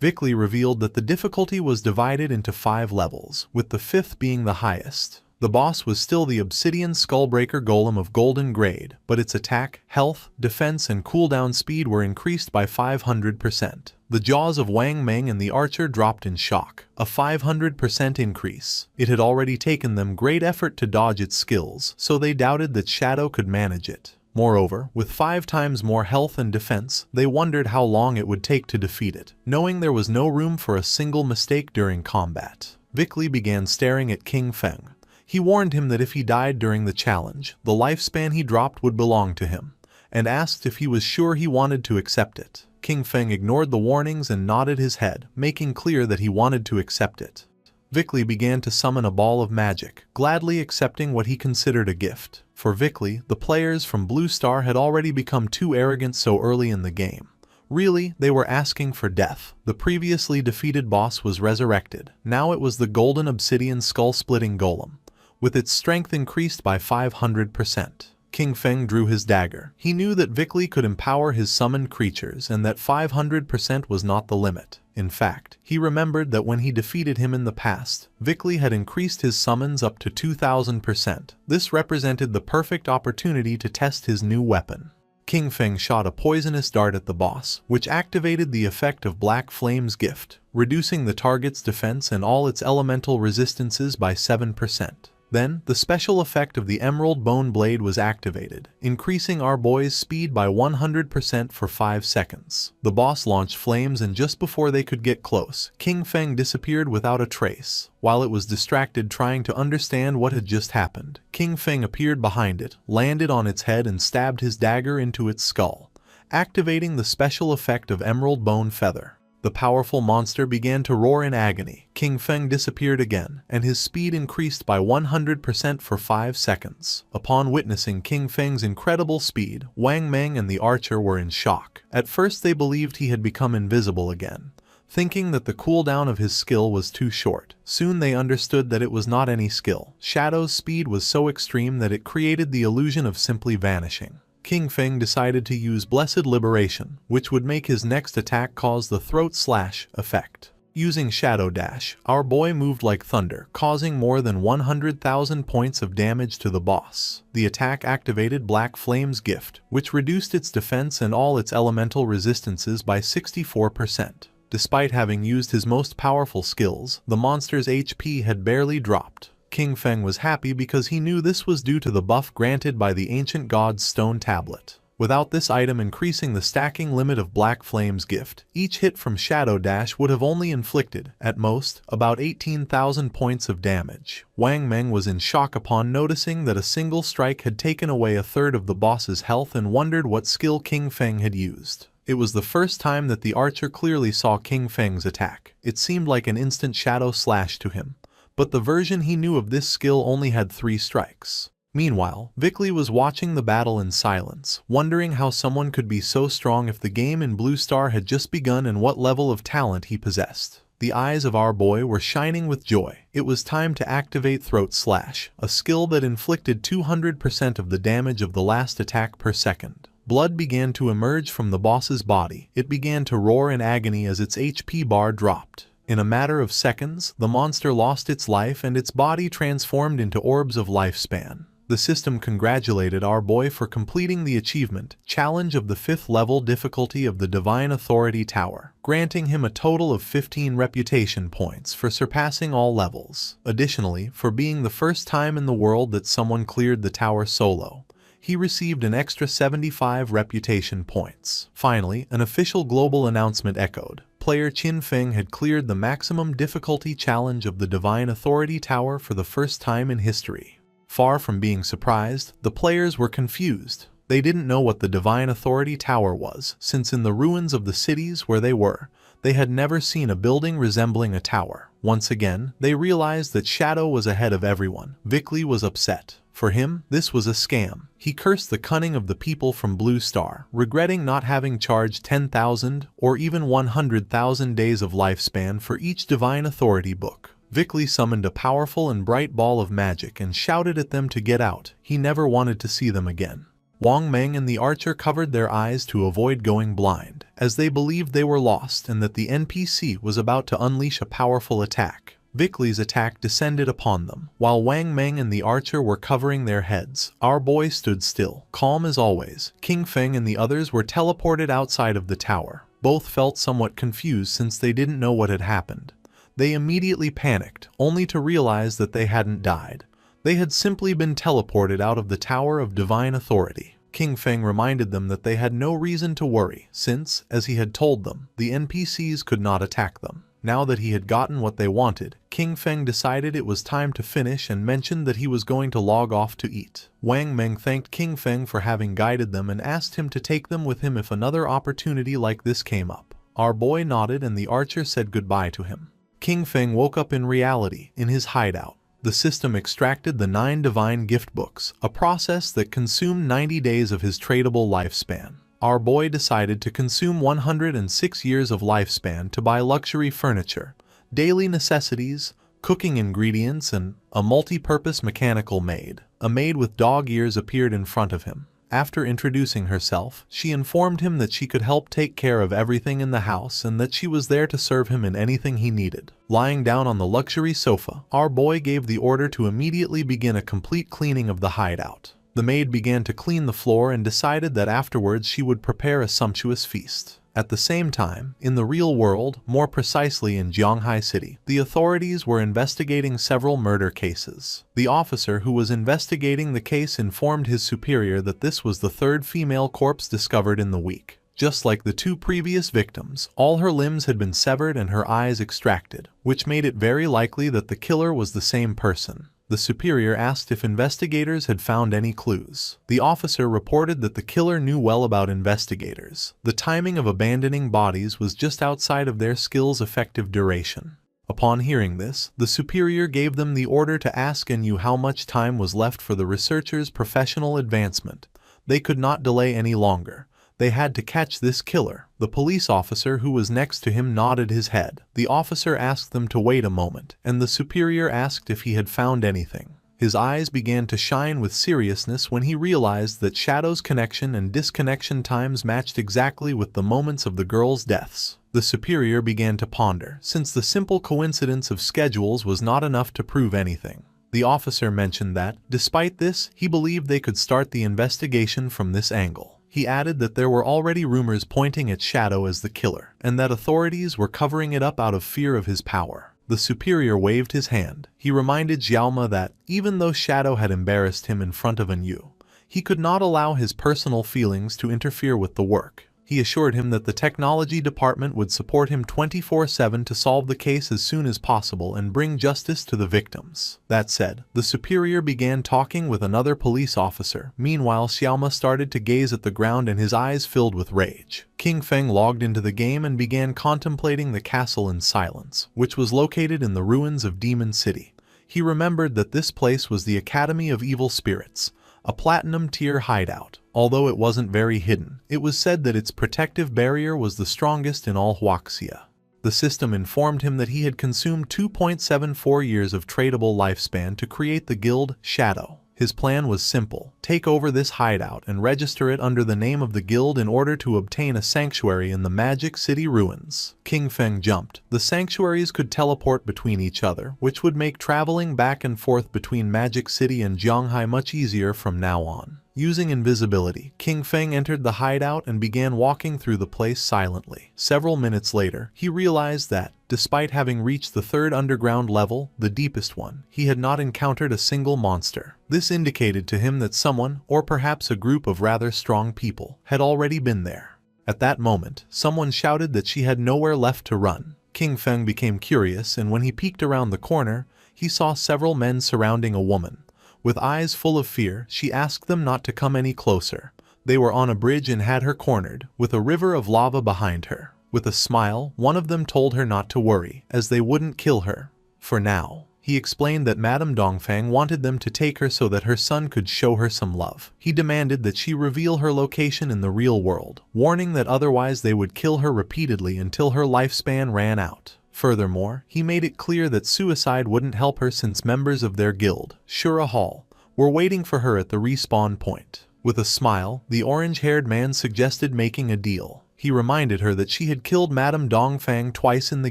Vickley revealed that the difficulty was divided into 5 levels, with the 5th being the highest. The boss was still the Obsidian Skullbreaker Golem of Golden Grade, but its attack, health, defense, and cooldown speed were increased by 500%. The jaws of Wang Meng and the archer dropped in shock, a 500% increase. It had already taken them great effort to dodge its skills, so they doubted that Shadow could manage it. Moreover, with 5 times more health and defense, they wondered how long it would take to defeat it, knowing there was no room for a single mistake during combat. Vickley began staring at King Feng. He warned him that if he died during the challenge, the lifespan he dropped would belong to him, and asked if he was sure he wanted to accept it. King Feng ignored the warnings and nodded his head, making clear that he wanted to accept it. Vickley began to summon a ball of magic, gladly accepting what he considered a gift. For Vickley, the players from Blue Star had already become too arrogant so early in the game. Really, they were asking for death. The previously defeated boss was resurrected. Now it was the Golden Obsidian Skull-Splitting Golem, with its strength increased by 500%. King Feng drew his dagger. He knew that Vickley could empower his summoned creatures and that 500% was not the limit. In fact, he remembered that when he defeated him in the past, Vickley had increased his summons up to 2000%. This represented the perfect opportunity to test his new weapon. King Feng shot a poisonous dart at the boss, which activated the effect of Black Flame's gift, reducing the target's defense and all its elemental resistances by 7%. Then, the special effect of the Emerald Bone Blade was activated, increasing our boy's speed by 100% for 5 seconds. The boss launched flames, and just before they could get close, King Feng disappeared without a trace. While it was distracted trying to understand what had just happened, King Feng appeared behind it, landed on its head and stabbed his dagger into its skull, activating the special effect of Emerald Bone Feather. The powerful monster began to roar in agony. King Feng disappeared again, and his speed increased by 100% for 5 seconds. Upon witnessing King Feng's incredible speed, Wang Meng and the archer were in shock. At first they believed he had become invisible again, thinking that the cooldown of his skill was too short. Soon they understood that it was not any skill. Shadow's speed was so extreme that it created the illusion of simply vanishing. King Feng decided to use Blessed Liberation, which would make his next attack cause the Throat Slash effect. Using Shadow Dash, our boy moved like thunder, causing more than 100,000 points of damage to the boss. The attack activated Black Flame's gift, which reduced its defense and all its elemental resistances by 64%. Despite having used his most powerful skills, the monster's HP had barely dropped. King Feng was happy because he knew this was due to the buff granted by the ancient god's stone tablet. Without this item increasing the stacking limit of Black Flame's gift, each hit from Shadow Dash would have only inflicted, at most, about 18,000 points of damage. Wang Meng was in shock upon noticing that a single strike had taken away a third of the boss's health and wondered what skill King Feng had used. It was the first time that the archer clearly saw King Feng's attack. It seemed like an instant shadow slash to him, but the version he knew of this skill only had 3 strikes. Meanwhile, Vickley was watching the battle in silence, wondering how someone could be so strong if the game in Blue Star had just begun and what level of talent he possessed. The eyes of our boy were shining with joy. It was time to activate Throat Slash, a skill that inflicted 200% of the damage of the last attack per second. Blood began to emerge from the boss's body. It began to roar in agony as its HP bar dropped. In a matter of seconds, the monster lost its life and its body transformed into orbs of lifespan. The system congratulated our boy for completing the achievement, Challenge of the 5th level difficulty of the Divine Authority Tower, granting him a total of 15 reputation points for surpassing all levels. Additionally, for being the first time in the world that someone cleared the tower solo, he received an extra 75 reputation points. Finally, an official global announcement echoed. Player Qin Feng had cleared the maximum difficulty challenge of the Divine Authority Tower for the first time in history. Far from being surprised, the players were confused. They didn't know what the Divine Authority Tower was, since in the ruins of the cities where they were, they had never seen a building resembling a tower. Once again, they realized that Shadow was ahead of everyone. Vickley was upset. For him, this was a scam. He cursed the cunning of the people from Blue Star, regretting not having charged 10,000 or even 100,000 days of lifespan for each Divine Authority book. Vickley summoned a powerful and bright ball of magic and shouted at them to get out. He never wanted to see them again. Wang Meng and the archer covered their eyes to avoid going blind, as they believed they were lost and that the NPC was about to unleash a powerful attack. Vickley's attack descended upon them. While Wang Meng and the archer were covering their heads, our boy stood still, calm as always. King Feng and the others were teleported outside of the tower. Both felt somewhat confused since they didn't know what had happened. They immediately panicked, only to realize that they hadn't died. They had simply been teleported out of the Tower of Divine Authority. King Feng reminded them that they had no reason to worry, since, as he had told them, the NPCs could not attack them. Now that he had gotten what they wanted, King Feng decided it was time to finish and mentioned that he was going to log off to eat. Wang Meng thanked King Feng for having guided them and asked him to take them with him if another opportunity like this came up. Our boy nodded and the archer said goodbye to him. King Feng woke up in reality, in his hideout. The system extracted the 9 divine gift books, a process that consumed 90 days of his tradable lifespan. Our boy decided to consume 106 years of lifespan to buy luxury furniture, daily necessities, cooking ingredients, and a multi-purpose mechanical maid. A maid with dog ears appeared in front of him. After introducing herself, she informed him that she could help take care of everything in the house and that she was there to serve him in anything he needed. Lying down on the luxury sofa, our boy gave the order to immediately begin a complete cleaning of the hideout. The maid began to clean the floor and decided that afterwards she would prepare a sumptuous feast. At the same time, in the real world, more precisely in Jianghai City, the authorities were investigating several murder cases. The officer who was investigating the case informed his superior that this was the 3rd female corpse discovered in the week. Just like the 2 previous victims, all her limbs had been severed and her eyes extracted, which made it very likely that the killer was the same person. The superior asked if investigators had found any clues. The officer reported that the killer knew well about investigators. The timing of abandoning bodies was just outside of their skill's effective duration. Upon hearing this, the superior gave them the order to ask NU how much time was left for the researchers' professional advancement. They could not delay any longer. They had to catch this killer. The police officer who was next to him nodded his head. The officer asked them to wait a moment, and the superior asked if he had found anything. His eyes began to shine with seriousness when he realized that Shadow's connection and disconnection times matched exactly with the moments of the girls' deaths. The superior began to ponder, since the simple coincidence of schedules was not enough to prove anything. The officer mentioned that, despite this, he believed they could start the investigation from this angle. He added that there were already rumors pointing at Shadow as the killer, and that authorities were covering it up out of fear of his power. The superior waved his hand. He reminded Xiaoma that, even though Shadow had embarrassed him in front of NU, he could not allow his personal feelings to interfere with the work. He assured him that the technology department would support him 24/7 to solve the case as soon as possible and bring justice to the victims. That said, the superior began talking with another police officer. Meanwhile, Xiaoma started to gaze at the ground and his eyes filled with rage. King Feng logged into the game and began contemplating the castle in silence, which was located in the ruins of Demon City. He remembered that this place was the Academy of Evil Spirits, a platinum-tier hideout. Although it wasn't very hidden, it was said that its protective barrier was the strongest in all Huaxia. The system informed him that he had consumed 2.74 years of tradable lifespan to create the guild Shadow. His plan was simple: take over this hideout and register it under the name of the guild in order to obtain a sanctuary in the Magic City ruins. King Feng jumped. The sanctuaries could teleport between each other, which would make traveling back and forth between Magic City and Jianghai much easier from now on. Using invisibility, King Feng entered the hideout and began walking through the place silently. Several minutes later, he realized that, despite having reached the 3rd underground level, the deepest one, he had not encountered a single monster. This indicated to him that someone, or perhaps a group of rather strong people, had already been there. At that moment, someone shouted that she had nowhere left to run. King Feng became curious, and when he peeked around the corner, he saw several men surrounding a woman. With eyes full of fear, she asked them not to come any closer. They were on a bridge and had her cornered, with a river of lava behind her. With a smile, one of them told her not to worry, as they wouldn't kill her. For now. He explained that Madame Dongfang wanted them to take her so that her son could show her some love. He demanded that she reveal her location in the real world, warning that otherwise they would kill her repeatedly until her lifespan ran out. Furthermore, he made it clear that suicide wouldn't help her since members of their guild, Shura Hall, were waiting for her at the respawn point. With a smile, the orange-haired man suggested making a deal. He reminded her that she had killed Madame Dongfang twice in the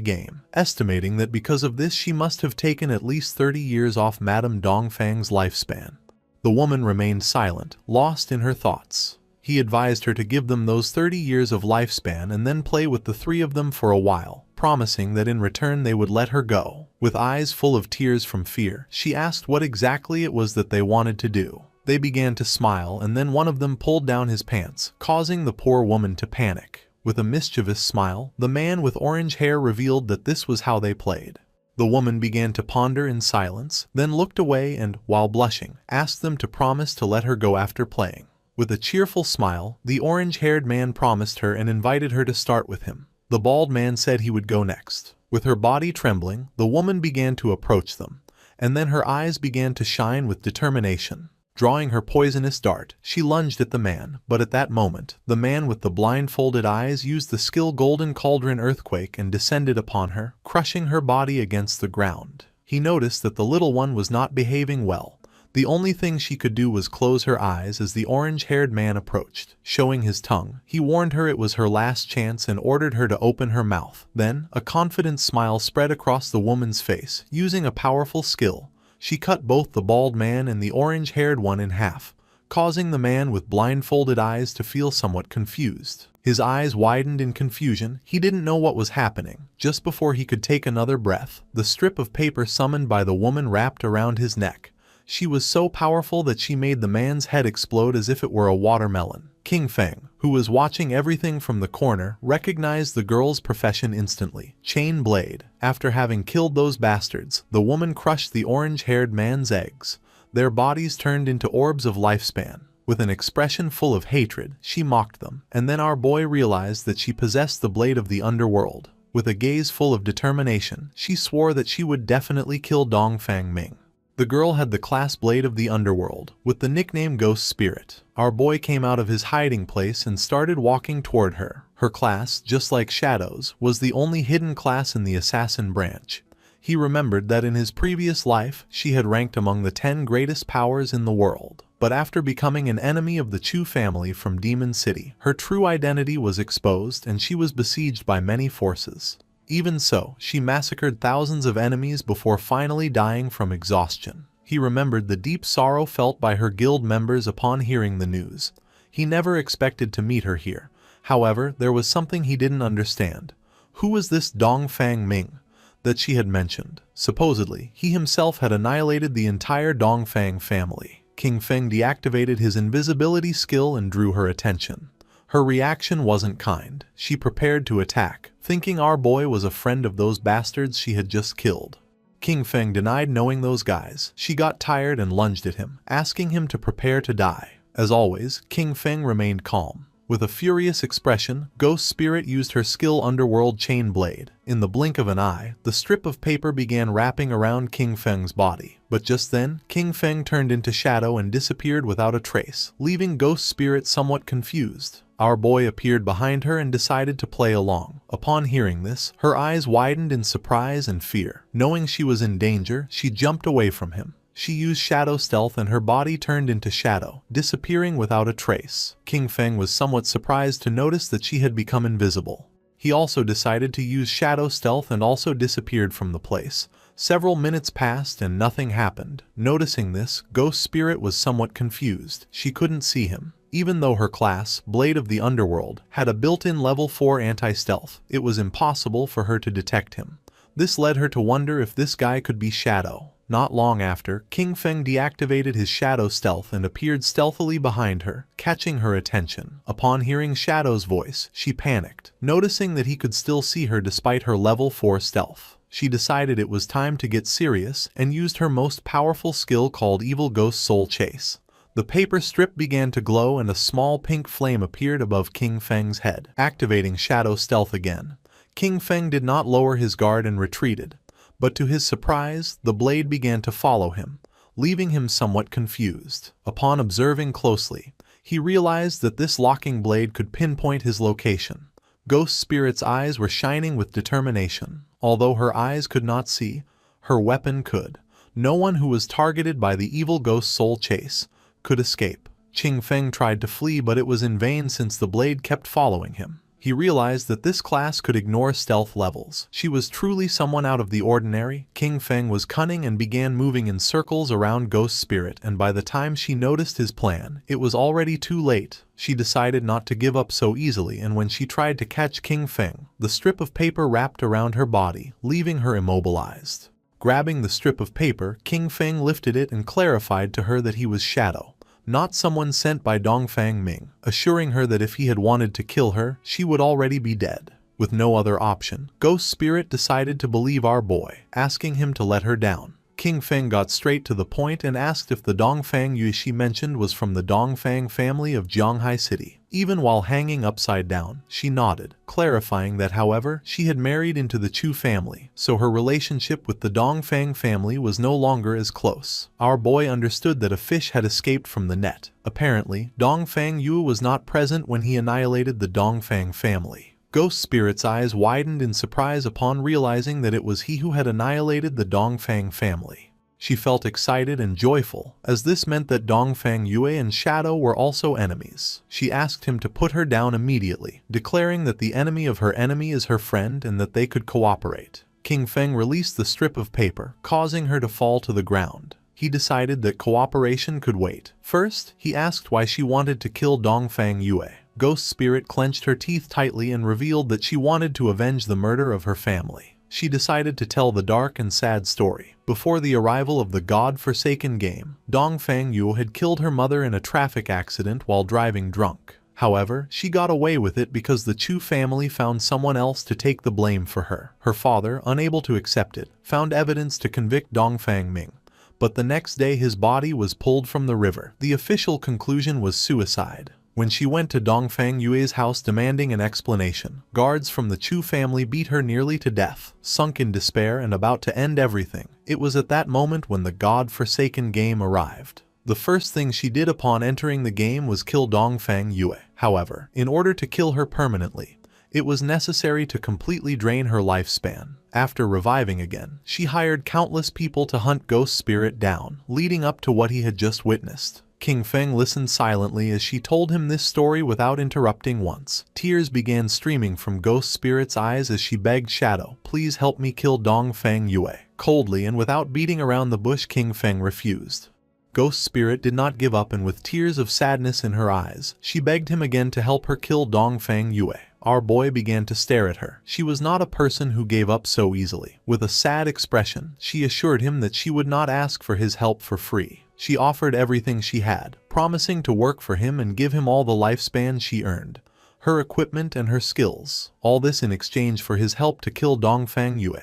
game, estimating that because of this she must have taken at least 30 years off Madame Dongfang's lifespan. The woman remained silent, lost in her thoughts. He advised her to give them those 30 years of lifespan and then play with the three of them for a while, promising that in return they would let her go. With eyes full of tears from fear, she asked what exactly it was that they wanted to do. They began to smile, and then one of them pulled down his pants, causing the poor woman to panic. With a mischievous smile, the man with orange hair revealed that this was how they played. The woman began to ponder in silence, then looked away and, while blushing, asked them to promise to let her go after playing. With a cheerful smile, the orange-haired man promised her and invited her to start with him. The bald man said he would go next. With her body trembling, the woman began to approach them, and then her eyes began to shine with determination. Drawing her poisonous dart, she lunged at the man, but at that moment, the man with the blindfolded eyes used the skill Golden Cauldron Earthquake and descended upon her, crushing her body against the ground. He noticed that the little one was not behaving well. The only thing she could do was close her eyes as the orange-haired man approached. Showing his tongue, he warned her it was her last chance and ordered her to open her mouth. Then, a confident smile spread across the woman's face. Using a powerful skill, she cut both the bald man and the orange-haired one in half, causing the man with blindfolded eyes to feel somewhat confused. His eyes widened in confusion. He didn't know what was happening. Just before he could take another breath, the strip of paper summoned by the woman wrapped around his neck. She was so powerful that she made the man's head explode as if it were a watermelon. King Feng, who was watching everything from the corner, recognized the girl's profession instantly. Chain blade. After having killed those bastards, the woman crushed the orange-haired man's eggs. Their bodies turned into orbs of lifespan. With an expression full of hatred, she mocked them, and then our boy realized that she possessed the blade of the underworld. With a gaze full of determination, she swore that she would definitely kill Dongfang Ming. The girl had the class blade of the underworld, with the nickname Ghost Spirit. Our boy came out of his hiding place and started walking toward her. Her class, just like Shadow's, was the only hidden class in the assassin branch. He remembered that in his previous life, she had ranked among the 10 greatest powers in the world. But after becoming an enemy of the Chu family from Demon City, her true identity was exposed and she was besieged by many forces. Even so, she massacred thousands of enemies before finally dying from exhaustion. He remembered the deep sorrow felt by her guild members upon hearing the news. He never expected to meet her here. However, there was something he didn't understand. Who was this Dongfang Ming that she had mentioned? Supposedly, he himself had annihilated the entire Dongfang family. King Feng deactivated his invisibility skill and drew her attention. Her reaction wasn't kind. She prepared to attack, thinking our boy was a friend of those bastards she had just killed. King Feng denied knowing those guys. She got tired and lunged at him, asking him to prepare to die. As always, King Feng remained calm. With a furious expression, Ghost Spirit used her skill Underworld Chain Blade. In the blink of an eye, the strip of paper began wrapping around King Feng's body. But just then, King Feng turned into shadow and disappeared without a trace, leaving Ghost Spirit somewhat confused. Our boy appeared behind her and decided to play along. Upon hearing this, her eyes widened in surprise and fear. Knowing she was in danger, she jumped away from him. She used shadow stealth and her body turned into shadow, disappearing without a trace. King Feng was somewhat surprised to notice that she had become invisible. He also decided to use shadow stealth and also disappeared from the place. Several minutes passed and nothing happened. Noticing this, Ghost Spirit was somewhat confused. She couldn't see him. Even though her class, Blade of the Underworld, had a built-in level 4 anti-stealth, it was impossible for her to detect him. This led her to wonder if this guy could be Shadow. Not long after, King Feng deactivated his shadow stealth and appeared stealthily behind her, catching her attention. Upon hearing Shadow's voice, she panicked, noticing that he could still see her despite her level 4 stealth. She decided it was time to get serious and used her most powerful skill called Evil Ghost Soul Chase. The paper strip began to glow and a small pink flame appeared above King Feng's head, activating Shadow Stealth again. King Feng did not lower his guard and retreated. But to his surprise, the blade began to follow him, leaving him somewhat confused. Upon observing closely, he realized that this locking blade could pinpoint his location. Ghost Spirit's eyes were shining with determination. Although her eyes could not see, her weapon could. No one who was targeted by the evil Ghost Soul Chase could escape. Qing Feng tried to flee, but it was in vain since the blade kept following him. He realized that this class could ignore stealth levels. She was truly someone out of the ordinary. Qing Feng was cunning and began moving in circles around Ghost Spirit, and by the time she noticed his plan, it was already too late. She decided not to give up so easily, and when she tried to catch Qing Feng, the strip of paper wrapped around her body, leaving her immobilized. Grabbing the strip of paper, Qing Feng lifted it and clarified to her that he was Shadow, not someone sent by Dongfang Ming, assuring her that if he had wanted to kill her, she would already be dead. With no other option, Ghost Spirit decided to believe our boy, asking him to let her down. Qing Feng got straight to the point and asked if the Dongfang Yue she mentioned was from the Dongfang family of Jianghai City. Even while hanging upside down, she nodded, clarifying that however, she had married into the Chu family, so her relationship with the Dongfang family was no longer as close. Our boy understood that a fish had escaped from the net. Apparently, Dongfang Yue was not present when he annihilated the Dongfang family. Ghost Spirit's eyes widened in surprise upon realizing that it was he who had annihilated the Dongfang family. She felt excited and joyful, as this meant that Dongfang Yue and Shadow were also enemies. She asked him to put her down immediately, declaring that the enemy of her enemy is her friend and that they could cooperate. Qing Feng released the strip of paper, causing her to fall to the ground. He decided that cooperation could wait. First, he asked why she wanted to kill Dongfang Yue. Ghost Spirit clenched her teeth tightly and revealed that she wanted to avenge the murder of her family. She decided to tell the dark and sad story. Before the arrival of the God-forsaken game, Dongfang Yue had killed her mother in a traffic accident while driving drunk. However, she got away with it because the Chu family found someone else to take the blame for her. Her father, unable to accept it, found evidence to convict Dongfang Ming. But the next day his body was pulled from the river. The official conclusion was suicide. When she went to Dongfang Yue's house demanding an explanation, guards from the Chu family beat her nearly to death. Sunk in despair and about to end everything, it was at that moment when the God-forsaken game arrived. The first thing she did upon entering the game was kill Dongfang Yue. However, in order to kill her permanently, it was necessary to completely drain her lifespan. After reviving again, she hired countless people to hunt Ghost Spirit down, leading up to what he had just witnessed. Qing Feng listened silently as she told him this story without interrupting once. Tears began streaming from Ghost Spirit's eyes as she begged Shadow, "Please help me kill Dongfang Yue." Coldly and without beating around the bush, Qing Feng refused. Ghost Spirit did not give up, and with tears of sadness in her eyes, she begged him again to help her kill Dongfang Yue. Our boy began to stare at her. She was not a person who gave up so easily. With a sad expression, she assured him that she would not ask for his help for free. She offered everything she had, promising to work for him and give him all the lifespan she earned, her equipment and her skills, all this in exchange for his help to kill Dongfang Yue,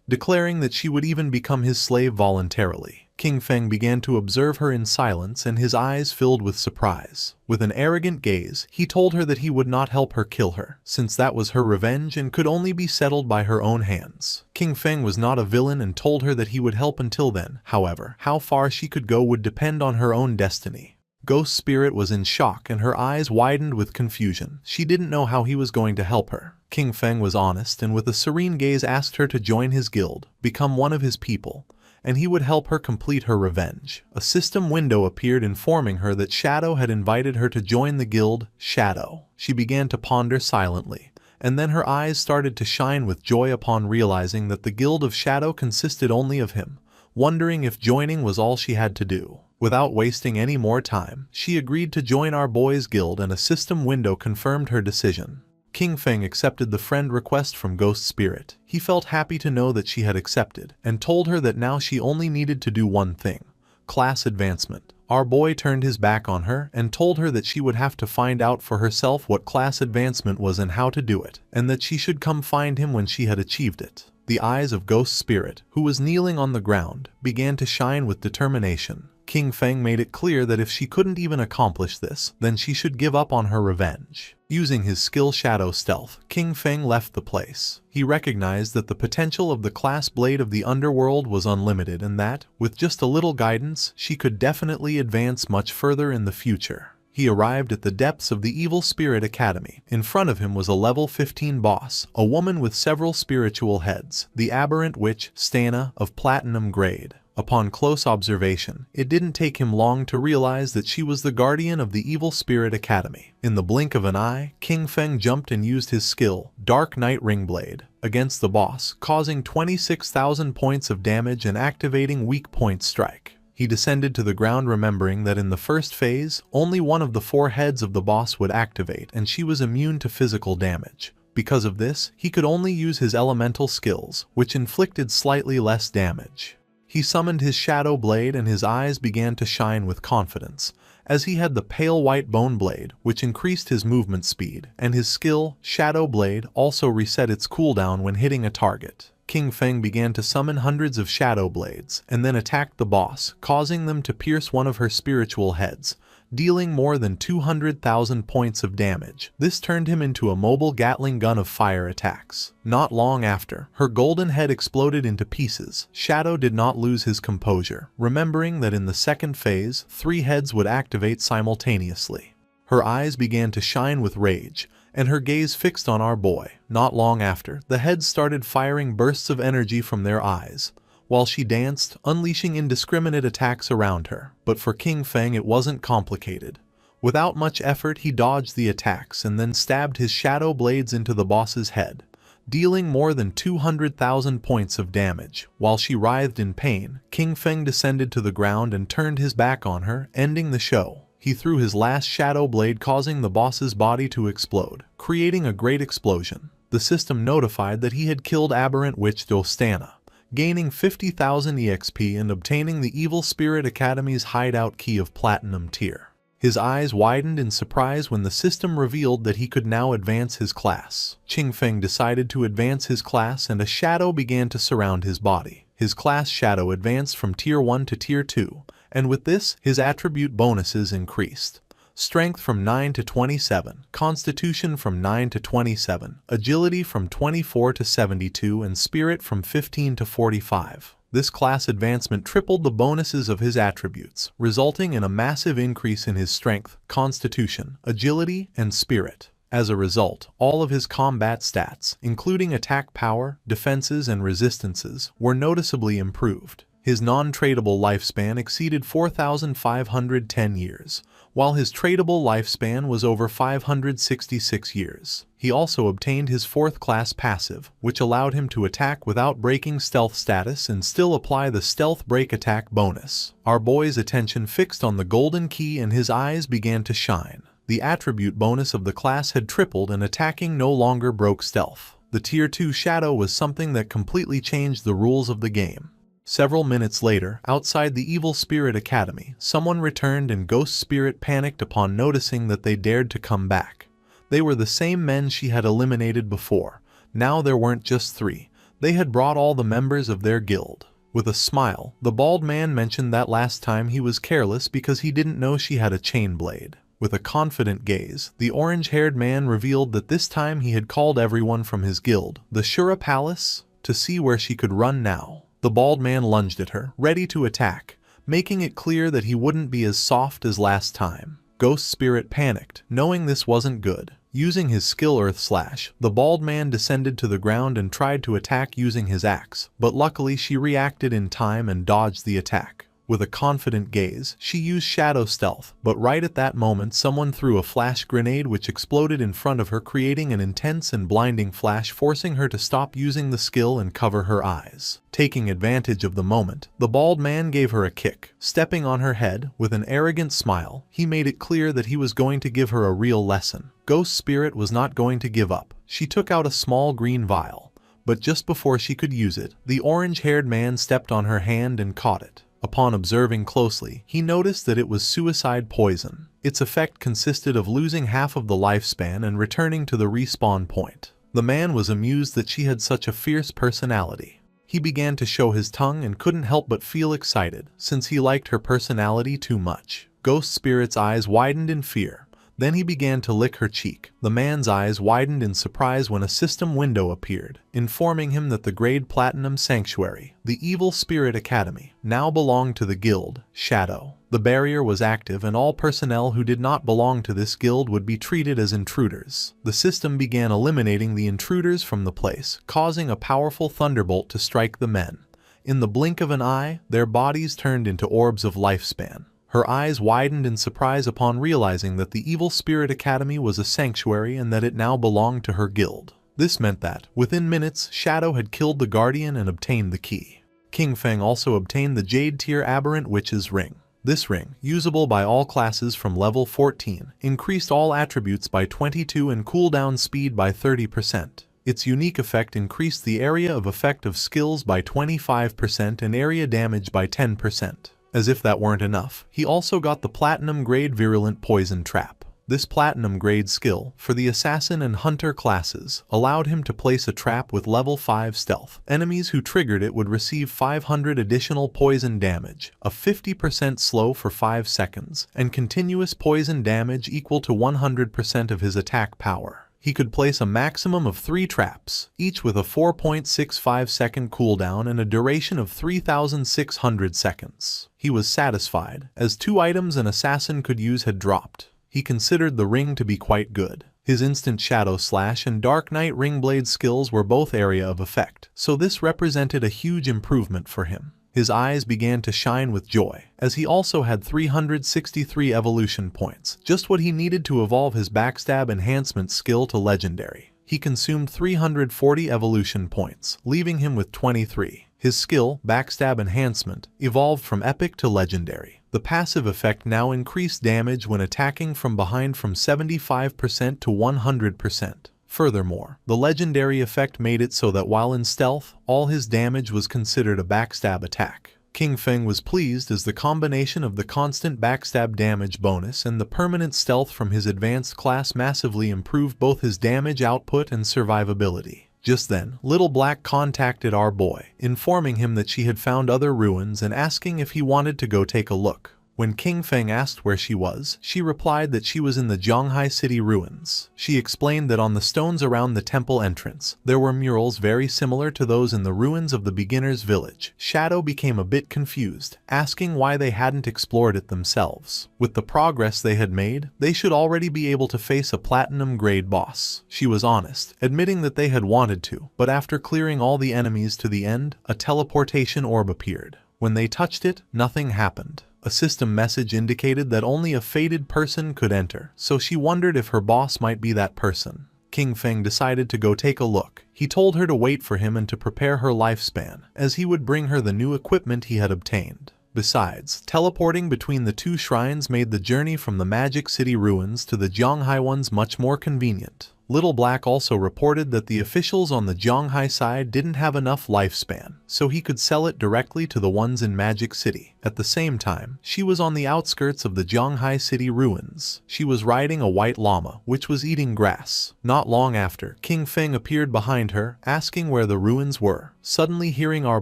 declaring that she would even become his slave voluntarily. Qing Feng began to observe her in silence, and his eyes filled with surprise. With an arrogant gaze, he told her that he would not help her kill her, since that was her revenge and could only be settled by her own hands. Qing Feng was not a villain and told her that he would help until then. However, how far she could go would depend on her own destiny. Ghost Spirit was in shock and her eyes widened with confusion. She didn't know how he was going to help her. Qing Feng was honest and with a serene gaze asked her to join his guild, become one of his people, and he would help her complete her revenge. A system window appeared informing her that Shadow had invited her to join the guild. Shadow. She began to ponder silently, and then her eyes started to shine with joy upon realizing that the guild of Shadow consisted only of him, wondering if joining was all she had to do. Without wasting any more time, she agreed to join our boy's guild, and a system window confirmed her decision. Qing Feng accepted the friend request from Ghost Spirit. He felt happy to know that she had accepted, and told her that now she only needed to do one thing: class advancement. Our boy turned his back on her and told her that she would have to find out for herself what class advancement was and how to do it, and that she should come find him when she had achieved it. The eyes of Ghost Spirit, who was kneeling on the ground, began to shine with determination. Qing Feng made it clear that if she couldn't even accomplish this, then she should give up on her revenge. Using his skill Shadow Stealth, Qing Feng left the place. He recognized that the potential of the class blade of the underworld was unlimited and that, with just a little guidance, she could definitely advance much further in the future. He arrived at the depths of the Evil Spirit Academy. In front of him was a level 15 boss, a woman with several spiritual heads, the aberrant witch, Stana, of platinum grade. Upon close observation, it didn't take him long to realize that she was the guardian of the Evil Spirit Academy. In the blink of an eye, King Feng jumped and used his skill, Dark Knight Ringblade, against the boss, causing 26,000 points of damage and activating Weak Point Strike. He descended to the ground, remembering that in the first phase, only one of the 4 heads of the boss would activate and she was immune to physical damage. Because of this, he could only use his elemental skills, which inflicted slightly less damage. He summoned his Shadow Blade and his eyes began to shine with confidence, as he had the Pale White Bone Blade, which increased his movement speed, and his skill, Shadow Blade, also reset its cooldown when hitting a target. King Feng began to summon hundreds of Shadow Blades, and then attacked the boss, causing them to pierce one of her spiritual heads, dealing more than 200,000 points of damage. This turned him into a mobile Gatling gun of fire attacks. Not long after, her golden head exploded into pieces. Shadow did not lose his composure, remembering that in the second phase, 3 heads would activate simultaneously. Her eyes began to shine with rage, and her gaze fixed on our boy. Not long after, the heads started firing bursts of energy from their eyes, while she danced, unleashing indiscriminate attacks around her. But for King Feng it wasn't complicated. Without much effort he dodged the attacks and then stabbed his shadow blades into the boss's head, dealing more than 200,000 points of damage. While she writhed in pain, King Feng descended to the ground and turned his back on her, ending the show. He threw his last shadow blade, causing the boss's body to explode, creating a great explosion. The system notified that he had killed Aberrant Witch Dostana, gaining 50,000 EXP and obtaining the Evil Spirit Academy's hideout key of Platinum tier. His eyes widened in surprise when the system revealed that he could now advance his class. King Feng decided to advance his class and a shadow began to surround his body. His class shadow advanced from Tier 1 to Tier 2, and with this, his attribute bonuses increased. Strength from 9 to 27, Constitution from 9 to 27, Agility from 24 to 72, and Spirit from 15 to 45. This class advancement tripled the bonuses of his attributes, resulting in a massive increase in his Strength, Constitution, Agility, and Spirit. As a result, all of his combat stats, including attack power, defenses, and resistances, were noticeably improved. His non-tradable lifespan exceeded 4,510 years, while his tradable lifespan was over 566 years. He also obtained his 4th class passive, which allowed him to attack without breaking stealth status and still apply the stealth break attack bonus. Our boy's attention fixed on the golden key and his eyes began to shine. The attribute bonus of the class had tripled and attacking no longer broke stealth. The Tier 2 shadow was something that completely changed the rules of the game. Several minutes later, outside the Evil Spirit Academy, someone returned and Ghost Spirit panicked upon noticing that they dared to come back. They were the same men she had eliminated before. Now there weren't just 3. They had brought all the members of their guild. With a smile, the bald man mentioned that last time he was careless because he didn't know she had a chain blade. With a confident gaze, the orange-haired man revealed that this time he had called everyone from his guild, the Shura Palace, to see where she could run now. The bald man lunged at her, ready to attack, making it clear that he wouldn't be as soft as last time. Ghost Spirit panicked, knowing this wasn't good. Using his skill Earth Slash, the bald man descended to the ground and tried to attack using his axe, but luckily she reacted in time and dodged the attack. With a confident gaze, she used Shadow Stealth, but right at that moment someone threw a flash grenade which exploded in front of her, creating an intense and blinding flash, forcing her to stop using the skill and cover her eyes. Taking advantage of the moment, the bald man gave her a kick. Stepping on her head, with an arrogant smile, he made it clear that he was going to give her a real lesson. Ghost Spirit was not going to give up. She took out a small green vial, but just before she could use it, the orange-haired man stepped on her hand and caught it. Upon observing closely, he noticed that it was suicide poison. Its effect consisted of losing half of the lifespan and returning to the respawn point. The man was amused that she had such a fierce personality. He began to show his tongue and couldn't help but feel excited, since he liked her personality too much. Ghost Spirit's eyes widened in fear. Then he began to lick her cheek. The man's eyes widened in surprise when a system window appeared, informing him that the Grade Platinum Sanctuary, the Evil Spirit Academy, now belonged to the guild, Shadow. The barrier was active and all personnel who did not belong to this guild would be treated as intruders. The system began eliminating the intruders from the place, causing a powerful thunderbolt to strike the men, In the blink of an eye, their bodies turned into orbs of lifespan. Her eyes widened in surprise upon realizing that the Evil Spirit Academy was a sanctuary and that it now belonged to her guild. This meant that, within minutes, Shadow had killed the Guardian and obtained the key. King Feng also obtained the Jade Tier Aberrant Witch's Ring. This ring, usable by all classes from level 14, increased all attributes by 22 and cooldown speed by 30%. Its unique effect increased the area of effect of skills by 25% and area damage by 10%. As if that weren't enough, he also got the Platinum Grade Virulent Poison Trap. This Platinum Grade skill, for the Assassin and Hunter classes, allowed him to place a trap with level 5 stealth. Enemies who triggered it would receive 500 additional poison damage, a 50% slow for 5 seconds, and continuous poison damage equal to 100% of his attack power. He could place a maximum of 3 traps, each with a 4.65 second cooldown and a duration of 3,600 seconds. He was satisfied, as 2 items an assassin could use had dropped. He considered the ring to be quite good. His instant Shadow Slash and Dark Knight Ringblade skills were both area of effect, so this represented a huge improvement for him. His eyes began to shine with joy, as he also had 363 evolution points, just what he needed to evolve his Backstab Enhancement skill to Legendary. He consumed 340 evolution points, leaving him with 23. His skill, Backstab Enhancement, evolved from Epic to Legendary. The passive effect now increased damage when attacking from behind from 75% to 100%. Furthermore, the Legendary effect made it so that while in stealth, all his damage was considered a backstab attack. King Feng was pleased as the combination of the constant backstab damage bonus and the permanent stealth from his advanced class massively improved both his damage output and survivability. Just then, Little Black contacted our boy, informing him that she had found other ruins and asking if he wanted to go take a look. When King Feng asked where she was, she replied that she was in the Zhonghai City ruins. She explained that on the stones around the temple entrance, there were murals very similar to those in the ruins of the beginner's village. Shadow became a bit confused, asking why they hadn't explored it themselves. With the progress they had made, they should already be able to face a platinum grade boss. She was honest, admitting that they had wanted to, but after clearing all the enemies to the end, a teleportation orb appeared. When they touched it, nothing happened. A system message indicated that only a fated person could enter, so she wondered if her boss might be that person. King Feng decided to go take a look. He told her to wait for him and to prepare her lifespan, as he would bring her the new equipment he had obtained. Besides, teleporting between the 2 shrines made the journey from the Magic City ruins to the Zhonghai ones much more convenient. Little Black also reported that the officials on the Zhonghai side didn't have enough lifespan, so he could sell it directly to the ones in Magic City. At the same time, she was on the outskirts of the Zhonghai City ruins. She was riding a white llama, which was eating grass. Not long after, King Feng appeared behind her, asking where the ruins were. Suddenly hearing our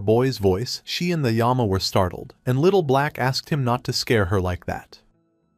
boy's voice, she and the llama were startled, and Little Black asked him not to scare her like that.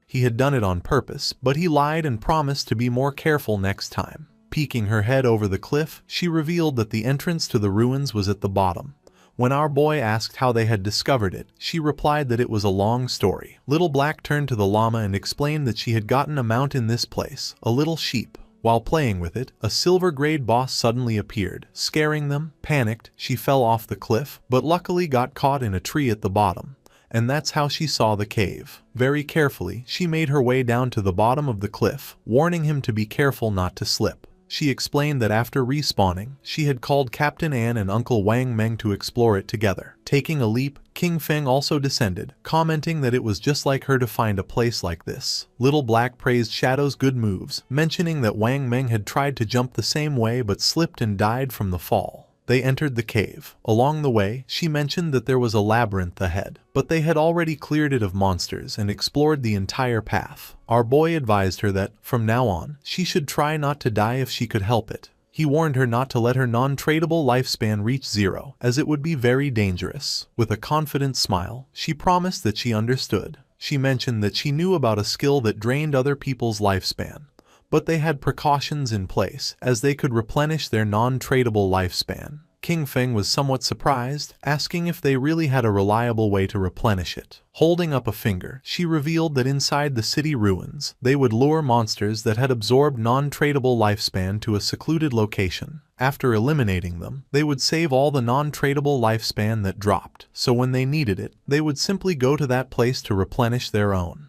He had done it on purpose, but he lied and promised to be more careful next time. Peeking her head over the cliff, she revealed that the entrance to the ruins was at the bottom. When our boy asked how they had discovered it, she replied that it was a long story. Little Black turned to the llama and explained that she had gotten a mount in this place, a little sheep. While playing with it, a silver grade boss suddenly appeared, scaring them. Panicked, she fell off the cliff, but luckily got caught in a tree at the bottom. And that's how she saw the cave. Very carefully, she made her way down to the bottom of the cliff, warning him to be careful not to slip. She explained that after respawning, she had called Captain An and Uncle Wang Meng to explore it together. Taking a leap, King Feng also descended, commenting that it was just like her to find a place like this. Little Black praised Shadow's good moves, mentioning that Wang Meng had tried to jump the same way but slipped and died from the fall. They entered the cave. Along the way, she mentioned that there was a labyrinth ahead, but they had already cleared it of monsters and explored the entire path. Our boy advised her that, from now on, she should try not to die if she could help it. He warned her not to let her non-tradable lifespan reach 0, as it would be very dangerous. With a confident smile, she promised that she understood. She mentioned that she knew about a skill that drained other people's lifespan, but they had precautions in place, as they could replenish their non-tradable lifespan. King Feng was somewhat surprised, asking if they really had a reliable way to replenish it. Holding up a finger, she revealed that inside the city ruins, they would lure monsters that had absorbed non-tradable lifespan to a secluded location. After eliminating them, they would save all the non-tradable lifespan that dropped, so when they needed it, they would simply go to that place to replenish their own.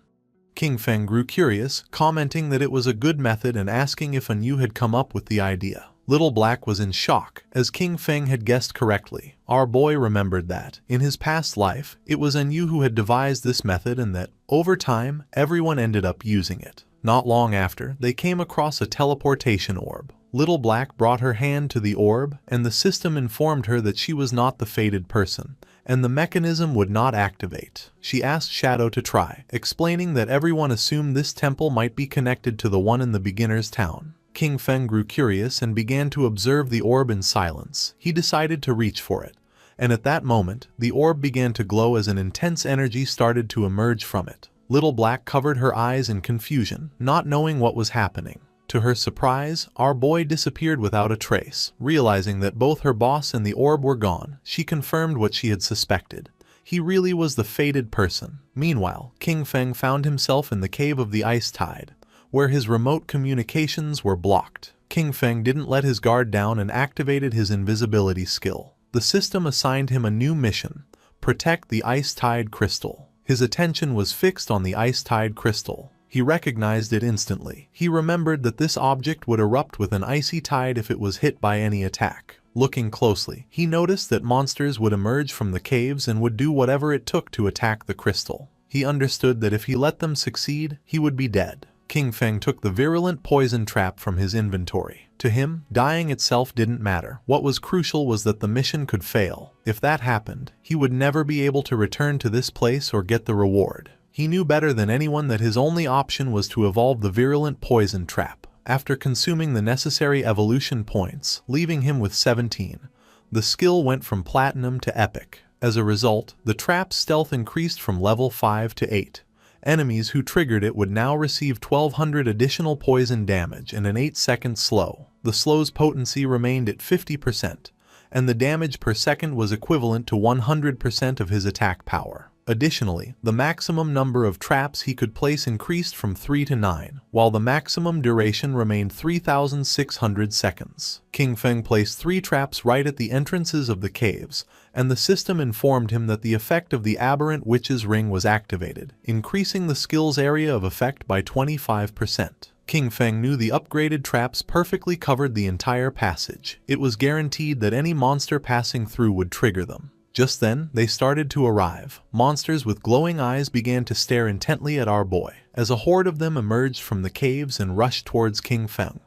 King Feng grew curious, commenting that it was a good method and asking if MANHUA had come up with the idea. Little Black was in shock, as King Feng had guessed correctly. Our boy remembered that, in his past life, it was MANHUA who had devised this method and that, over time, everyone ended up using it. Not long after, they came across a teleportation orb. Little Black brought her hand to the orb, and the system informed her that she was not the fated person, and the mechanism would not activate. She asked Shadow to try, explaining that everyone assumed this temple might be connected to the one in the beginner's town. King Feng grew curious and began to observe the orb in silence. He decided to reach for it, and at that moment, the orb began to glow as an intense energy started to emerge from it. Little Black covered her eyes in confusion, not knowing what was happening. To her surprise, our boy disappeared without a trace. Realizing that both her boss and the orb were gone, she confirmed what she had suspected. He really was the fated person. Meanwhile, King Feng found himself in the cave of the Ice Tide, where his remote communications were blocked. King Feng didn't let his guard down and activated his invisibility skill. The system assigned him a new mission: protect the Ice Tide crystal. His attention was fixed on the Ice Tide crystal. He recognized it instantly. He remembered that this object would erupt with an icy tide if it was hit by any attack. Looking closely, he noticed that monsters would emerge from the caves and would do whatever it took to attack the crystal. He understood that if he let them succeed, he would be dead. King Feng took the virulent poison trap from his inventory. To him, dying itself didn't matter. What was crucial was that the mission could fail. If that happened, he would never be able to return to this place or get the reward. He knew better than anyone that his only option was to evolve the virulent poison trap. After consuming the necessary evolution points, leaving him with 17, the skill went from platinum to epic. As a result, the trap's stealth increased from level 5 to 8. Enemies who triggered it would now receive 1200 additional poison damage and an 8-second slow. The slow's potency remained at 50%, and the damage per second was equivalent to 100% of his attack power. Additionally, the maximum number of traps he could place increased from 3 to 9, while the maximum duration remained 3,600 seconds. King Feng placed 3 traps right at the entrances of the caves, and the system informed him that the effect of the aberrant witch's ring was activated, increasing the skill's area of effect by 25%. King Feng knew the upgraded traps perfectly covered the entire passage. It was guaranteed that any monster passing through would trigger them. Just then, they started to arrive. Monsters with glowing eyes began to stare intently at our boy, as a horde of them emerged from the caves and rushed towards King Feng.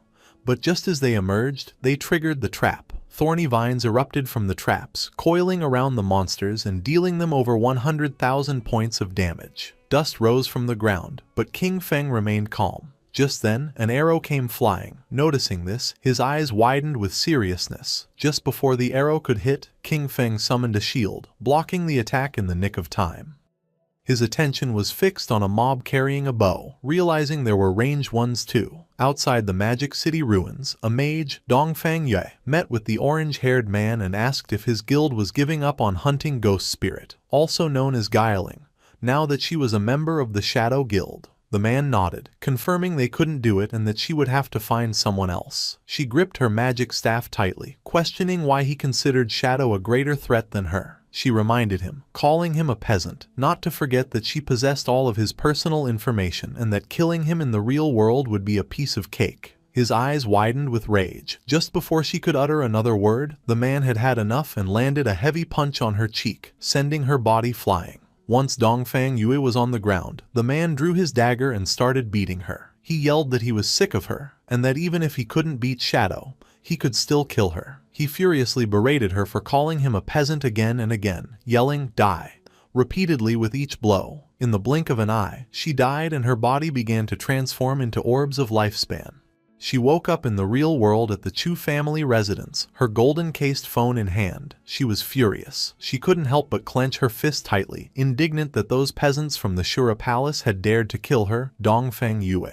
But just as they emerged, they triggered the trap. Thorny vines erupted from the traps, coiling around the monsters and dealing them over 100,000 points of damage. Dust rose from the ground, but King Feng remained calm. Just then, an arrow came flying. Noticing this, his eyes widened with seriousness. Just before the arrow could hit, King Feng summoned a shield, blocking the attack in the nick of time. His attention was fixed on a mob carrying a bow, realizing there were ranged ones too. Outside the Magic City ruins, a mage, Dongfang Yue, met with the orange-haired man and asked if his guild was giving up on hunting Ghost Spirit, also known as Guiling, now that she was a member of the Shadow Guild. The man nodded, confirming they couldn't do it and that she would have to find someone else. She gripped her magic staff tightly, questioning why he considered Shadow a greater threat than her. She reminded him, calling him a peasant, not to forget that she possessed all of his personal information and that killing him in the real world would be a piece of cake. His eyes widened with rage. Just before she could utter another word, the man had had enough and landed a heavy punch on her cheek, sending her body flying. Once Dongfang Yue was on the ground, the man drew his dagger and started beating her. He yelled that he was sick of her, and that even if he couldn't beat Shadow, he could still kill her. He furiously berated her for calling him a peasant again and again, yelling, "Die," repeatedly with each blow. In the blink of an eye, she died and her body began to transform into orbs of lifespan. She woke up in the real world at the Chu family residence, her golden-cased phone in hand. She was furious. She couldn't help but clench her fist tightly, indignant that those peasants from the Shura Palace had dared to kill her, Dongfang Yue.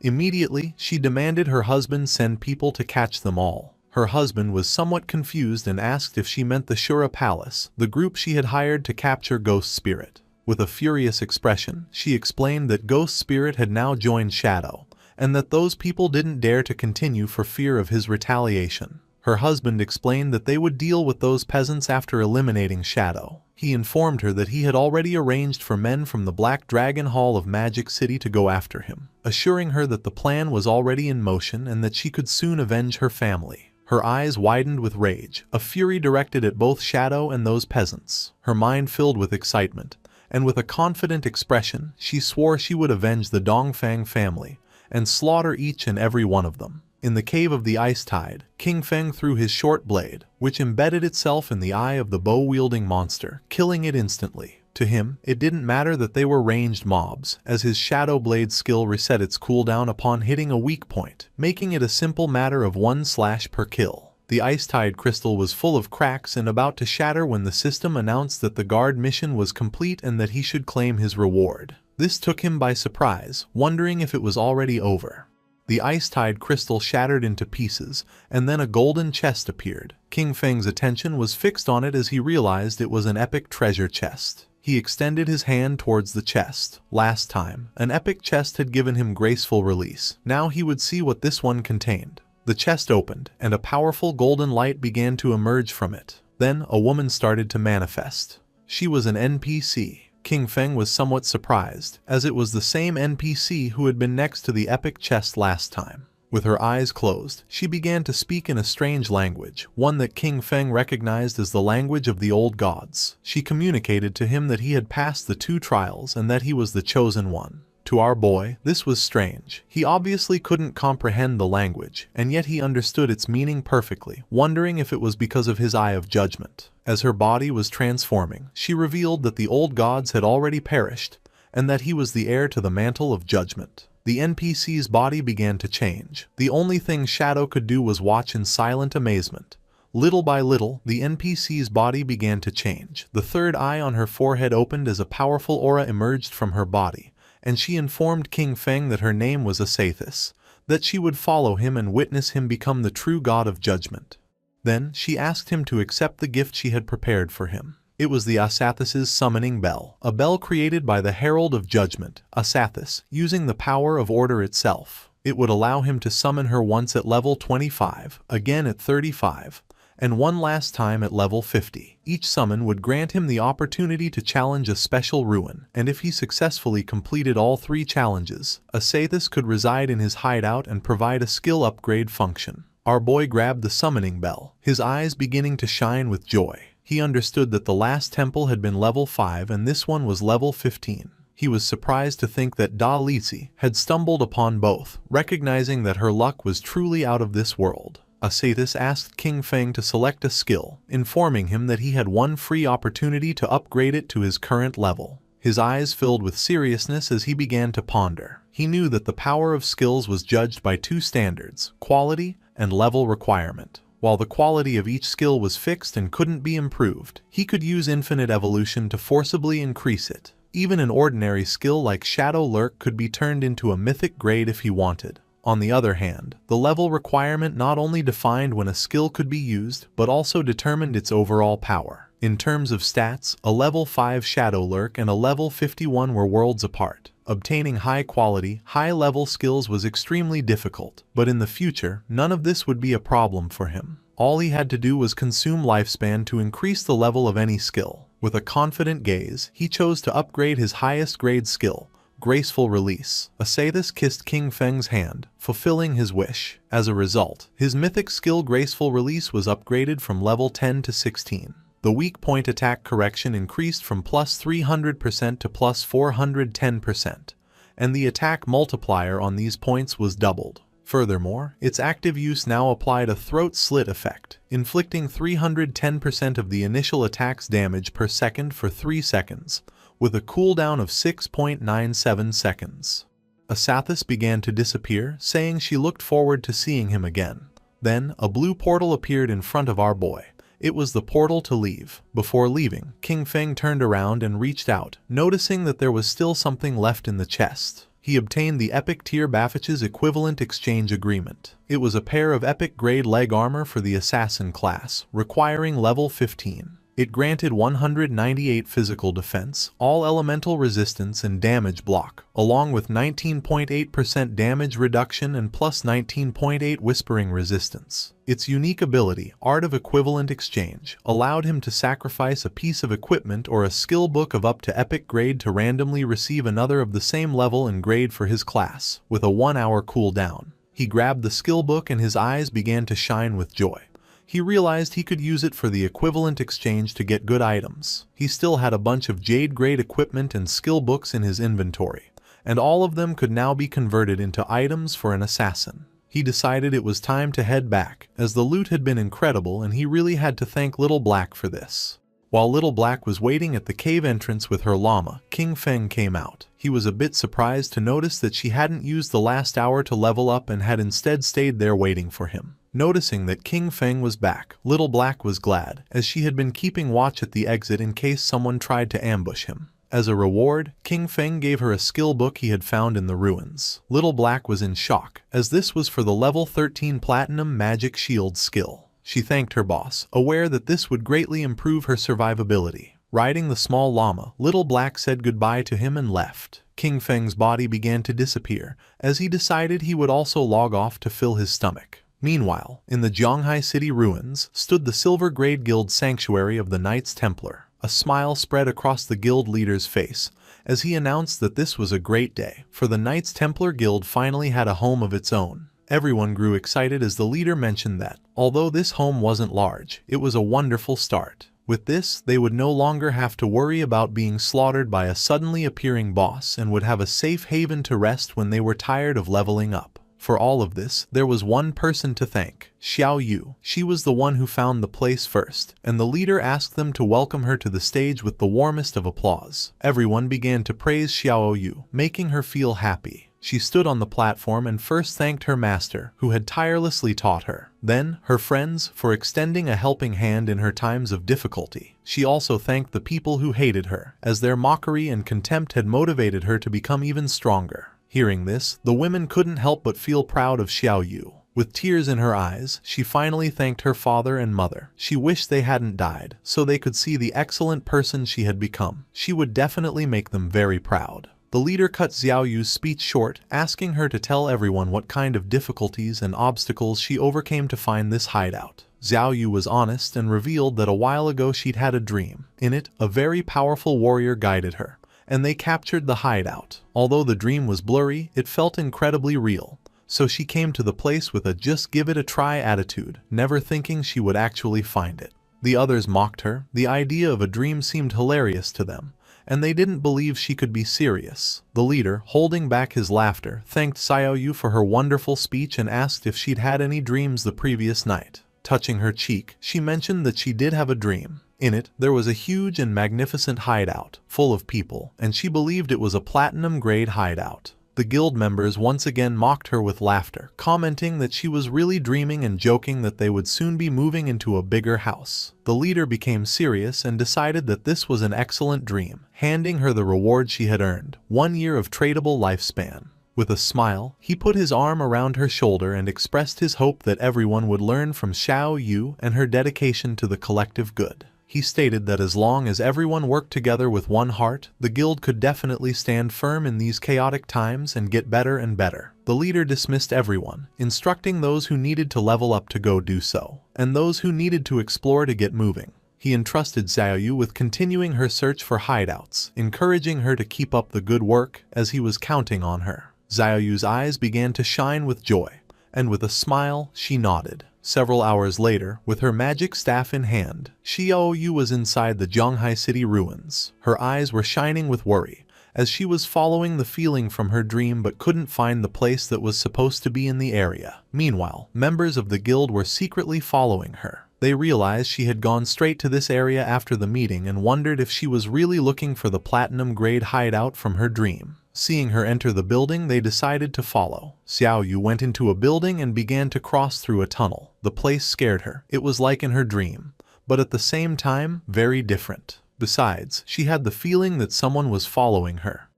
Immediately, she demanded her husband send people to catch them all. Her husband was somewhat confused and asked if she meant the Shura Palace, the group she had hired to capture Ghost Spirit. With a furious expression, she explained that Ghost Spirit had now joined Shadow, and that those people didn't dare to continue for fear of his retaliation. Her husband explained that they would deal with those peasants after eliminating Shadow. He informed her that he had already arranged for men from the Black Dragon Hall of Magic City to go after him, assuring her that the plan was already in motion and that she could soon avenge her family. Her eyes widened with rage, a fury directed at both Shadow and those peasants. Her mind filled with excitement, and with a confident expression, she swore she would avenge the Dongfang family and slaughter each and every one of them. In the cave of the Ice Tide, King Feng threw his short blade, which embedded itself in the eye of the bow-wielding monster, killing it instantly. To him, it didn't matter that they were ranged mobs, as his Shadow Blade skill reset its cooldown upon hitting a weak point, making it a simple matter of 1 slash per kill. The Ice Tide crystal was full of cracks and about to shatter when the system announced that the guard mission was complete and that he should claim his reward. This took him by surprise, wondering if it was already over. The Ice Tide crystal shattered into pieces, and then a golden chest appeared. King Feng's attention was fixed on it as he realized it was an epic treasure chest. He extended his hand towards the chest. Last time, an epic chest had given him graceful release. Now he would see what this one contained. The chest opened, and a powerful golden light began to emerge from it. Then, a woman started to manifest. She was an NPC. King Feng was somewhat surprised, as it was the same NPC who had been next to the epic chest last time. With her eyes closed, she began to speak in a strange language, one that King Feng recognized as the language of the old gods. She communicated to him that he had passed the 2 trials and that he was the chosen one. To our boy, this was strange. He obviously couldn't comprehend the language, and yet he understood its meaning perfectly, wondering if it was because of his eye of judgment. As her body was transforming, she revealed that the old gods had already perished, and that he was the heir to the mantle of judgment. The NPC's body began to change. The only thing Shadow could do was watch in silent amazement. Little by little, the NPC's body began to change. The third eye on her forehead opened as a powerful aura emerged from her body, and she informed King Feng that her name was Asathis, that she would follow him and witness him become the true god of judgment. Then, she asked him to accept the gift she had prepared for him. It was the Asathis's summoning bell, a bell created by the Herald of Judgment, Asathis, using the power of order itself. It would allow him to summon her once at level 25, again at 35, and one last time at level 50. Each summon would grant him the opportunity to challenge a special ruin, and if he successfully completed all 3 challenges, Asathis could reside in his hideout and provide a skill upgrade function. Our boy grabbed the summoning bell, his eyes beginning to shine with joy. He understood that the last temple had been level 5 and this one was level 15. He was surprised to think that Da Lizi had stumbled upon both, recognizing that her luck was truly out of this world. Asathis asked King Feng to select a skill, informing him that he had one free opportunity to upgrade it to his current level. His eyes filled with seriousness as he began to ponder. He knew that the power of skills was judged by 2 standards, quality and level requirement. While the quality of each skill was fixed and couldn't be improved, he could use infinite evolution to forcibly increase it. Even an ordinary skill like Shadow Lurk could be turned into a mythic grade if he wanted. On the other hand, the level requirement not only defined when a skill could be used, but also determined its overall power. In terms of stats, a level 5 Shadow Lurk and a level 51 were worlds apart. Obtaining high-quality, high-level skills was extremely difficult, but in the future, none of this would be a problem for him. All he had to do was consume lifespan to increase the level of any skill. With a confident gaze, he chose to upgrade his highest grade skill, Graceful Release. Asathis kissed King Feng's hand, fulfilling his wish. As a result, his mythic skill Graceful Release was upgraded from level 10 to 16. The weak point attack correction increased from plus 300% to plus 410%, and the attack multiplier on these points was doubled. Furthermore, its active use now applied a throat slit effect, inflicting 310% of the initial attack's damage per second for 3 seconds, with a cooldown of 6.97 seconds. Asathis began to disappear, saying she looked forward to seeing him again. Then, a blue portal appeared in front of our boy. It was the portal to leave. Before leaving, King Feng turned around and reached out, noticing that there was still something left in the chest. He obtained the Epic Tier Baffich's equivalent exchange agreement. It was a pair of epic grade leg armor for the assassin class, requiring level 15. It granted 198 physical defense, all elemental resistance and damage block, along with 19.8% damage reduction and plus 19.8 whispering resistance. Its unique ability, Art of Equivalent Exchange, allowed him to sacrifice a piece of equipment or a skill book of up to epic grade to randomly receive another of the same level and grade for his class, with a 1-hour cooldown. He grabbed the skill book and his eyes began to shine with joy. He realized he could use it for the equivalent exchange to get good items. He still had a bunch of Jade-grade equipment and skill books in his inventory, and all of them could now be converted into items for an assassin. He decided it was time to head back, as the loot had been incredible and he really had to thank Little Black for this. While Little Black was waiting at the cave entrance with her llama, King Feng came out. He was a bit surprised to notice that she hadn't used the last hour to level up and had instead stayed there waiting for him. Noticing that King Feng was back, Little Black was glad, as she had been keeping watch at the exit in case someone tried to ambush him. As a reward, King Feng gave her a skill book he had found in the ruins. Little Black was in shock, as this was for the level 13 Platinum Magic Shield skill. She thanked her boss, aware that this would greatly improve her survivability. Riding the small llama, Little Black said goodbye to him and left. King Feng's body began to disappear, as he decided he would also log off to fill his stomach. Meanwhile, in the Zhonghai City ruins, stood the Silver Grade Guild Sanctuary of the Knights Templar. A smile spread across the guild leader's face, as he announced that this was a great day, for the Knights Templar Guild finally had a home of its own. Everyone grew excited as the leader mentioned that, although this home wasn't large, it was a wonderful start. With this, they would no longer have to worry about being slaughtered by a suddenly appearing boss and would have a safe haven to rest when they were tired of leveling up. For all of this, there was one person to thank, Xiao Yu. She was the one who found the place first, and the leader asked them to welcome her to the stage with the warmest of applause. Everyone began to praise Xiao Yu, making her feel happy. She stood on the platform and first thanked her master, who had tirelessly taught her. Then, her friends, for extending a helping hand in her times of difficulty. She also thanked the people who hated her, as their mockery and contempt had motivated her to become even stronger. Hearing this, the women couldn't help but feel proud of Xiao Yu. With tears in her eyes, she finally thanked her father and mother. She wished they hadn't died, so they could see the excellent person she had become. She would definitely make them very proud. The leader cut Xiao Yu's speech short, asking her to tell everyone what kind of difficulties and obstacles she overcame to find this hideout. Xiao Yu was honest and revealed that a while ago she'd had a dream. In it, a very powerful warrior guided her, and they captured the hideout. Although the dream was blurry, it felt incredibly real. So she came to the place with a just give it a try attitude, never thinking she would actually find it. The others mocked her. The idea of a dream seemed hilarious to them, and they didn't believe she could be serious. The leader, holding back his laughter, thanked Xiao Yu for her wonderful speech and asked if she'd had any dreams the previous night. Touching her cheek, she mentioned that she did have a dream. In it, there was a huge and magnificent hideout, full of people, and she believed it was a platinum-grade hideout. The guild members once again mocked her with laughter, commenting that she was really dreaming and joking that they would soon be moving into a bigger house. The leader became serious and decided that this was an excellent dream, handing her the reward she had earned, 1 year of tradable lifespan. With a smile, he put his arm around her shoulder and expressed his hope that everyone would learn from Xiao Yu and her dedication to the collective good. He stated that as long as everyone worked together with one heart, the guild could definitely stand firm in these chaotic times and get better and better. The leader dismissed everyone, instructing those who needed to level up to go do so, and those who needed to explore to get moving. He entrusted Xiao Yu with continuing her search for hideouts, encouraging her to keep up the good work, as he was counting on her. Xiao Yu's eyes began to shine with joy, and with a smile, she nodded. Several hours later, with her magic staff in hand, Xiao Yu was inside the Zhonghai City ruins. Her eyes were shining with worry, as she was following the feeling from her dream but couldn't find the place that was supposed to be in the area. Meanwhile, members of the guild were secretly following her. They realized she had gone straight to this area after the meeting and wondered if she was really looking for the platinum-grade hideout from her dream. Seeing her enter the building, they decided to follow. Xiao Yu went into a building and began to cross through a tunnel. The place scared her. It was like in her dream, but at the same time, very different. Besides, she had the feeling that someone was following her.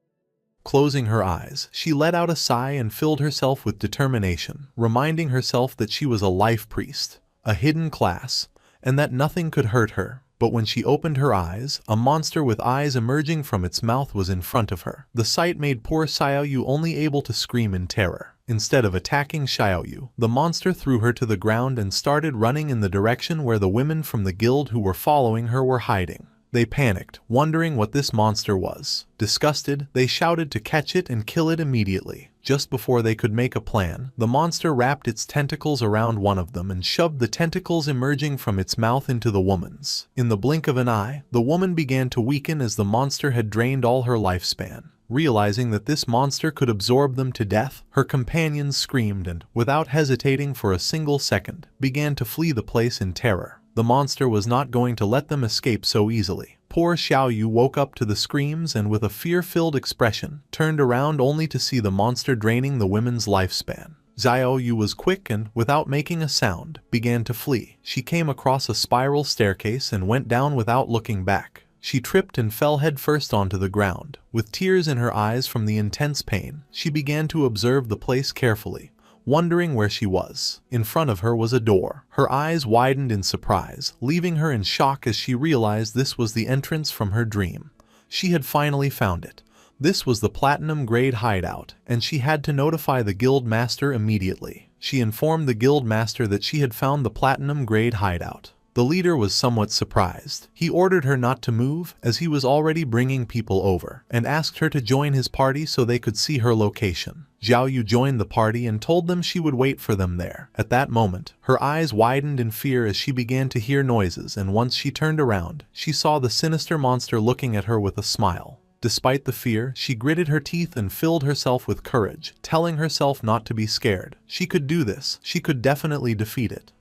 Closing her eyes, she let out a sigh and filled herself with determination, reminding herself that she was a life priest, a hidden class, and that nothing could hurt her. But when she opened her eyes, a monster with eyes emerging from its mouth was in front of her. The sight made poor Xiaoyu only able to scream in terror. Instead of attacking Xiaoyu, the monster threw her to the ground and started running in the direction where the women from the guild who were following her were hiding. They panicked, wondering what this monster was. Disgusted, they shouted to catch it and kill it immediately. Just before they could make a plan, the monster wrapped its tentacles around one of them and shoved the tentacles emerging from its mouth into the woman's. In the blink of an eye, the woman began to weaken as the monster had drained all her lifespan. Realizing that this monster could absorb them to death, her companions screamed and, without hesitating for a single second, began to flee the place in terror. The monster was not going to let them escape so easily. Poor Xiaoyu woke up to the screams and with a fear-filled expression, turned around only to see the monster draining the women's lifespan. Xiaoyu was quick and, without making a sound, began to flee. She came across a spiral staircase and went down without looking back. She tripped and fell headfirst onto the ground. With tears in her eyes from the intense pain, she began to observe the place carefully, wondering where she was. In front of her was a door. Her eyes widened in surprise, leaving her in shock as she realized this was the entrance from her dream. She had finally found it. This was the platinum-grade hideout, and she had to notify the guild master immediately. She informed the guild master that she had found the platinum-grade hideout. The leader was somewhat surprised. He ordered her not to move, as he was already bringing people over, and asked her to join his party so they could see her location. Xiaoyu joined the party and told them she would wait for them there. At that moment, her eyes widened in fear as she began to hear noises, and once she turned around, she saw the sinister monster looking at her with a smile. Despite the fear, she gritted her teeth and filled herself with courage, telling herself not to be scared. She could do this. She could definitely defeat it.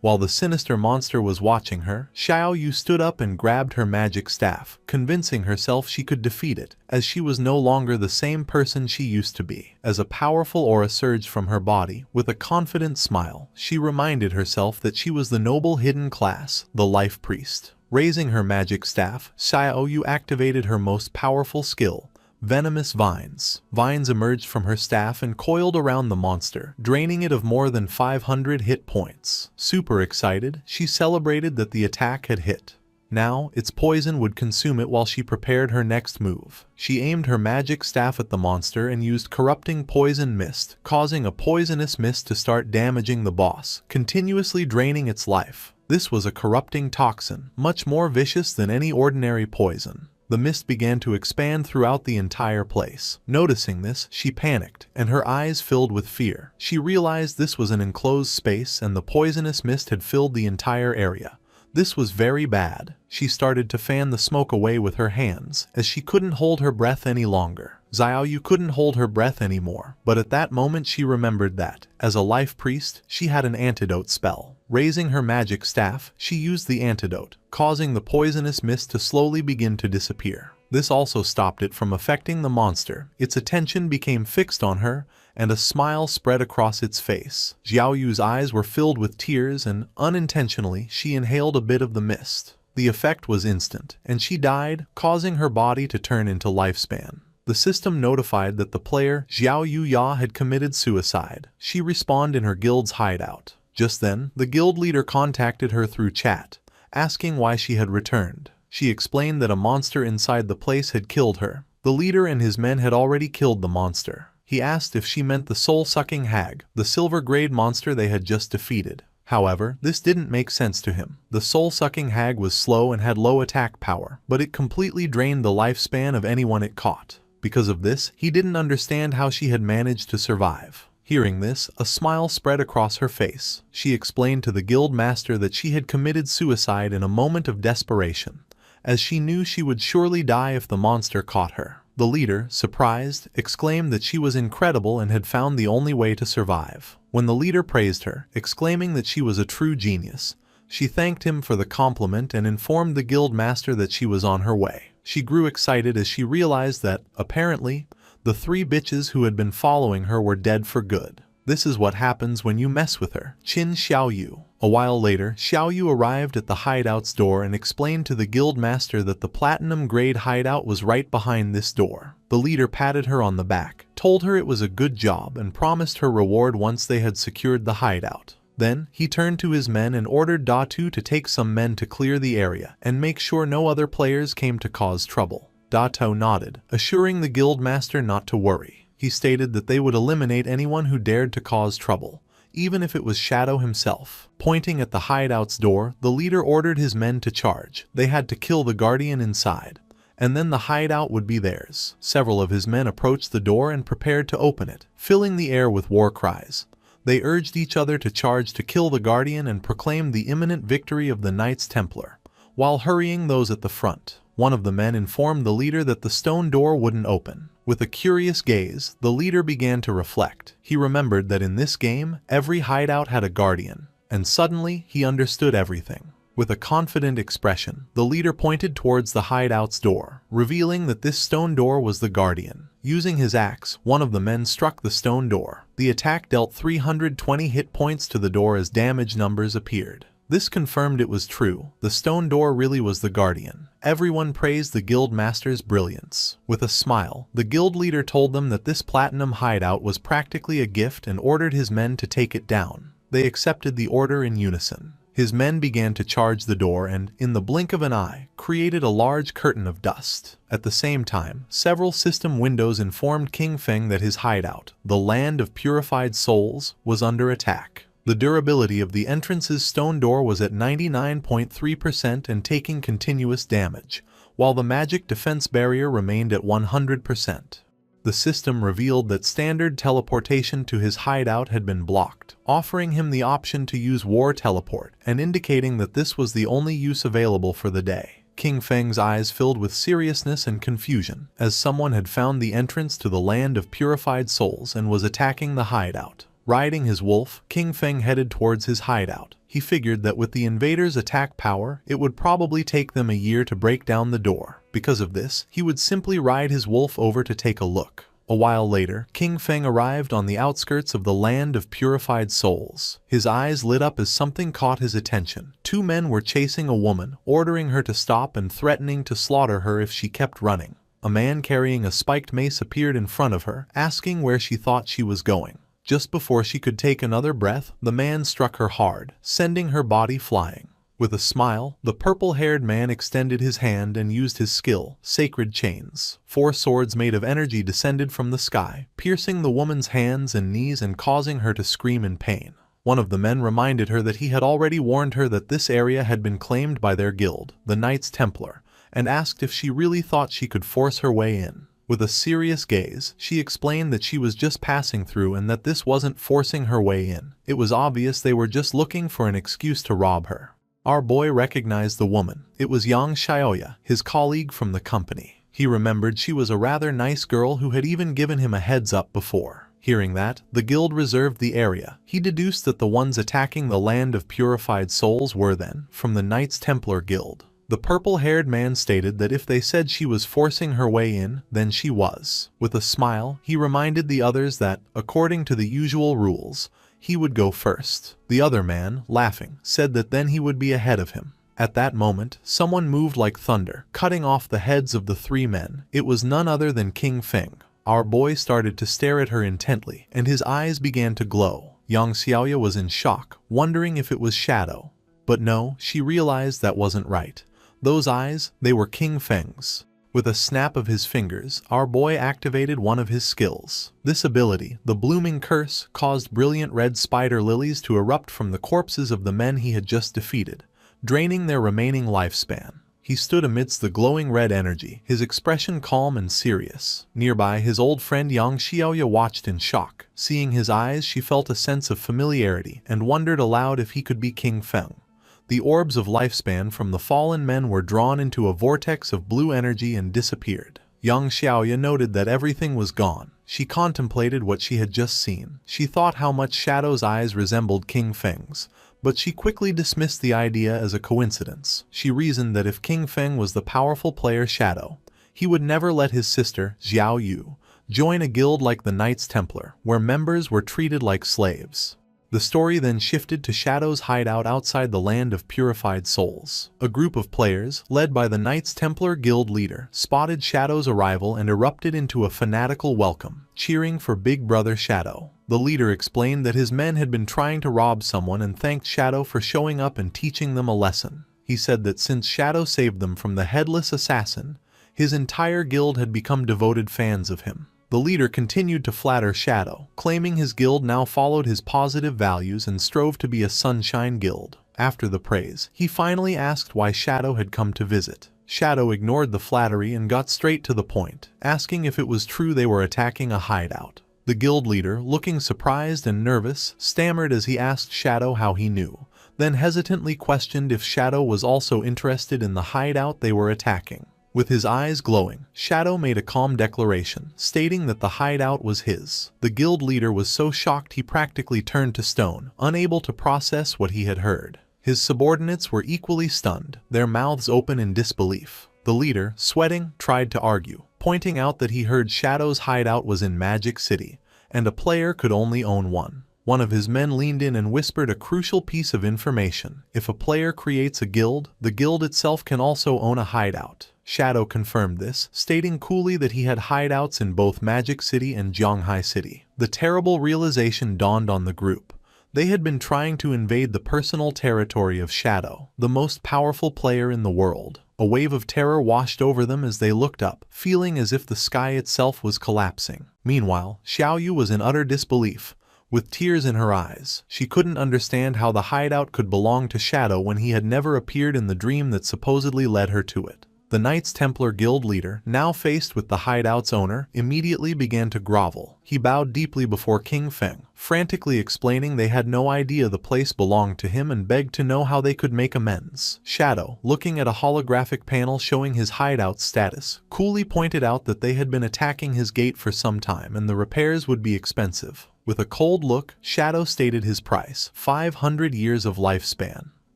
While the sinister monster was watching her, Xiaoyu stood up and grabbed her magic staff, convincing herself she could defeat it, as she was no longer the same person she used to be. As a powerful aura surged from her body, with a confident smile, she reminded herself that she was the noble hidden class, the life priest. Raising her magic staff, Xiaoyu activated her most powerful skill, venomous vines. Vines emerged from her staff and coiled around the monster, draining it of more than 500 hit points. Super excited, she celebrated that the attack had hit. Now, its poison would consume it while she prepared her next move. She aimed her magic staff at the monster and used corrupting poison mist, causing a poisonous mist to start damaging the boss, continuously draining its life. This was a corrupting toxin, much more vicious than any ordinary poison. The mist began to expand throughout the entire place. Noticing this, she panicked, and her eyes filled with fear. She realized this was an enclosed space and the poisonous mist had filled the entire area. This was very bad. She started to fan the smoke away with her hands, as she couldn't hold her breath any longer. Xiaoyu couldn't hold her breath anymore, but at that moment she remembered that, as a life priest, she had an antidote spell. Raising her magic staff, she used the antidote, causing the poisonous mist to slowly begin to disappear. This also stopped it from affecting the monster. Its attention became fixed on her, and a smile spread across its face. Xiaoyu's eyes were filled with tears and, unintentionally, she inhaled a bit of the mist. The effect was instant, and she died, causing her body to turn into lifespan. The system notified that the player, Xiaoyu Ya, had committed suicide. She respawned in her guild's hideout. Just then, the guild leader contacted her through chat, asking why she had returned. She explained that a monster inside the place had killed her. The leader and his men had already killed the monster. He asked if she meant the soul-sucking hag, the silver-grade monster they had just defeated. However, this didn't make sense to him. The soul-sucking hag was slow and had low attack power, but it completely drained the lifespan of anyone it caught. Because of this, he didn't understand how she had managed to survive. Hearing this, a smile spread across her face. She explained to the guild master that she had committed suicide in a moment of desperation, as she knew she would surely die if the monster caught her. The leader, surprised, exclaimed that she was incredible and had found the only way to survive. When the leader praised her, exclaiming that she was a true genius, she thanked him for the compliment and informed the guild master that she was on her way. She grew excited as she realized that, apparently, the 3 bitches who had been following her were dead for good. This is what happens when you mess with her. Qin Xiaoyu. A while later, Xiao Yu arrived at the hideout's door and explained to the guild master that the platinum-grade hideout was right behind this door. The leader patted her on the back, told her it was a good job, and promised her reward once they had secured the hideout. Then, he turned to his men and ordered Datu to take some men to clear the area and make sure no other players came to cause trouble. Datu nodded, assuring the guild master not to worry. He stated that they would eliminate anyone who dared to cause trouble, even if it was Shadow himself. Pointing at the hideout's door, the leader ordered his men to charge. They had to kill the guardian inside, and then the hideout would be theirs. Several of his men approached the door and prepared to open it, filling the air with war cries. They urged each other to charge to kill the guardian and proclaimed the imminent victory of the Knights Templar, while hurrying those at the front. One of the men informed the leader that the stone door wouldn't open. With a curious gaze, the leader began to reflect. He remembered that in this game, every hideout had a guardian, and suddenly he understood everything. With a confident expression, the leader pointed towards the hideout's door, revealing that this stone door was the guardian. Using his axe, one of the men struck the stone door. The attack dealt 320 hit points to the door as damage numbers appeared. This confirmed it was true. The stone door really was the guardian. Everyone praised the guild master's brilliance. With a smile, the guild leader told them that this platinum hideout was practically a gift and ordered his men to take it down. They accepted the order in unison. His men began to charge the door and, in the blink of an eye, created a large curtain of dust. At the same time, several system windows informed King Feng that his hideout, the land of purified souls, was under attack. The durability of the entrance's stone door was at 99.3% and taking continuous damage, while the magic defense barrier remained at 100%. The system revealed that standard teleportation to his hideout had been blocked, offering him the option to use war teleport and indicating that this was the only use available for the day. King Feng's eyes filled with seriousness and confusion, as someone had found the entrance to the land of purified souls and was attacking the hideout. Riding his wolf, King Feng headed towards his hideout. He figured that with the invaders' attack power, it would probably take them a year to break down the door. Because of this, he would simply ride his wolf over to take a look. A while later, King Feng arrived on the outskirts of the land of purified souls. His eyes lit up as something caught his attention. Two men were chasing a woman, ordering her to stop and threatening to slaughter her if she kept running. A man carrying a spiked mace appeared in front of her, asking where she thought she was going. Just before she could take another breath, the man struck her hard, sending her body flying. With a smile, the purple-haired man extended his hand and used his skill, Sacred Chains. 4 swords made of energy descended from the sky, piercing the woman's hands and knees and causing her to scream in pain. One of the men reminded her that he had already warned her that this area had been claimed by their guild, the Knights Templar, and asked if she really thought she could force her way in. With a serious gaze, she explained that she was just passing through and that this wasn't forcing her way in. It was obvious they were just looking for an excuse to rob her. Our boy recognized the woman. It was Yang Xiaoya, his colleague from the company. He remembered she was a rather nice girl who had even given him a heads up before. Hearing that, the guild reserved the area. He deduced that the ones attacking the land of purified souls were then from the Knights Templar Guild. The purple-haired man stated that if they said she was forcing her way in, then she was. With a smile, he reminded the others that, according to the usual rules, he would go first. The other man, laughing, said that then he would be ahead of him. At that moment, someone moved like thunder, cutting off the heads of the 3 men. It was none other than King Feng. Our boy started to stare at her intently, and his eyes began to glow. Yang Xiaoya was in shock, wondering if it was Shadow. But no, she realized that wasn't right. Those eyes, they were King Feng's. With a snap of his fingers, our boy activated one of his skills. This ability, the Blooming Curse, caused brilliant red spider lilies to erupt from the corpses of the men he had just defeated, draining their remaining lifespan. He stood amidst the glowing red energy, his expression calm and serious. Nearby, his old friend Yang Xiaoya watched in shock. Seeing his eyes, she felt a sense of familiarity and wondered aloud if he could be King Feng. The orbs of lifespan from the fallen men were drawn into a vortex of blue energy and disappeared. Yang Xiaoya noted that everything was gone. She contemplated what she had just seen. She thought how much Shadow's eyes resembled King Feng's, but she quickly dismissed the idea as a coincidence. She reasoned that if King Feng was the powerful player Shadow, he would never let his sister, Xiao Yu, join a guild like the Knights Templar, where members were treated like slaves. The story then shifted to Shadow's hideout outside the land of purified souls. A group of players, led by the Knights Templar Guild leader, spotted Shadow's arrival and erupted into a fanatical welcome, cheering for Big Brother Shadow. The leader explained that his men had been trying to rob someone and thanked Shadow for showing up and teaching them a lesson. He said that since Shadow saved them from the headless assassin, his entire guild had become devoted fans of him. The leader continued to flatter Shadow, claiming his guild now followed his positive values and strove to be a sunshine guild. After the praise, he finally asked why Shadow had come to visit. Shadow ignored the flattery and got straight to the point, asking if it was true they were attacking a hideout. The guild leader, looking surprised and nervous, stammered as he asked Shadow how he knew, then hesitantly questioned if Shadow was also interested in the hideout they were attacking. With his eyes glowing, Shadow made a calm declaration, stating that the hideout was his. The guild leader was so shocked he practically turned to stone, unable to process what he had heard. His subordinates were equally stunned, their mouths open in disbelief. The leader, sweating, tried to argue, pointing out that he heard Shadow's hideout was in Magic City, and a player could only own one. One of his men leaned in and whispered a crucial piece of information. If a player creates a guild, the guild itself can also own a hideout. Shadow confirmed this, stating coolly that he had hideouts in both Magic City and Zhonghai City. The terrible realization dawned on the group. They had been trying to invade the personal territory of Shadow, the most powerful player in the world. A wave of terror washed over them as they looked up, feeling as if the sky itself was collapsing. Meanwhile, Xiaoyu was in utter disbelief. With tears in her eyes, she couldn't understand how the hideout could belong to Shadow when he had never appeared in the dream that supposedly led her to it. The Knights Templar Guild leader, now faced with the hideout's owner, immediately began to grovel. He bowed deeply before King Feng, frantically explaining they had no idea the place belonged to him and begged to know how they could make amends. Shadow, looking at a holographic panel showing his hideout's status, coolly pointed out that they had been attacking his gate for some time and the repairs would be expensive. With a cold look, Shadow stated his price, 500 years of lifespan.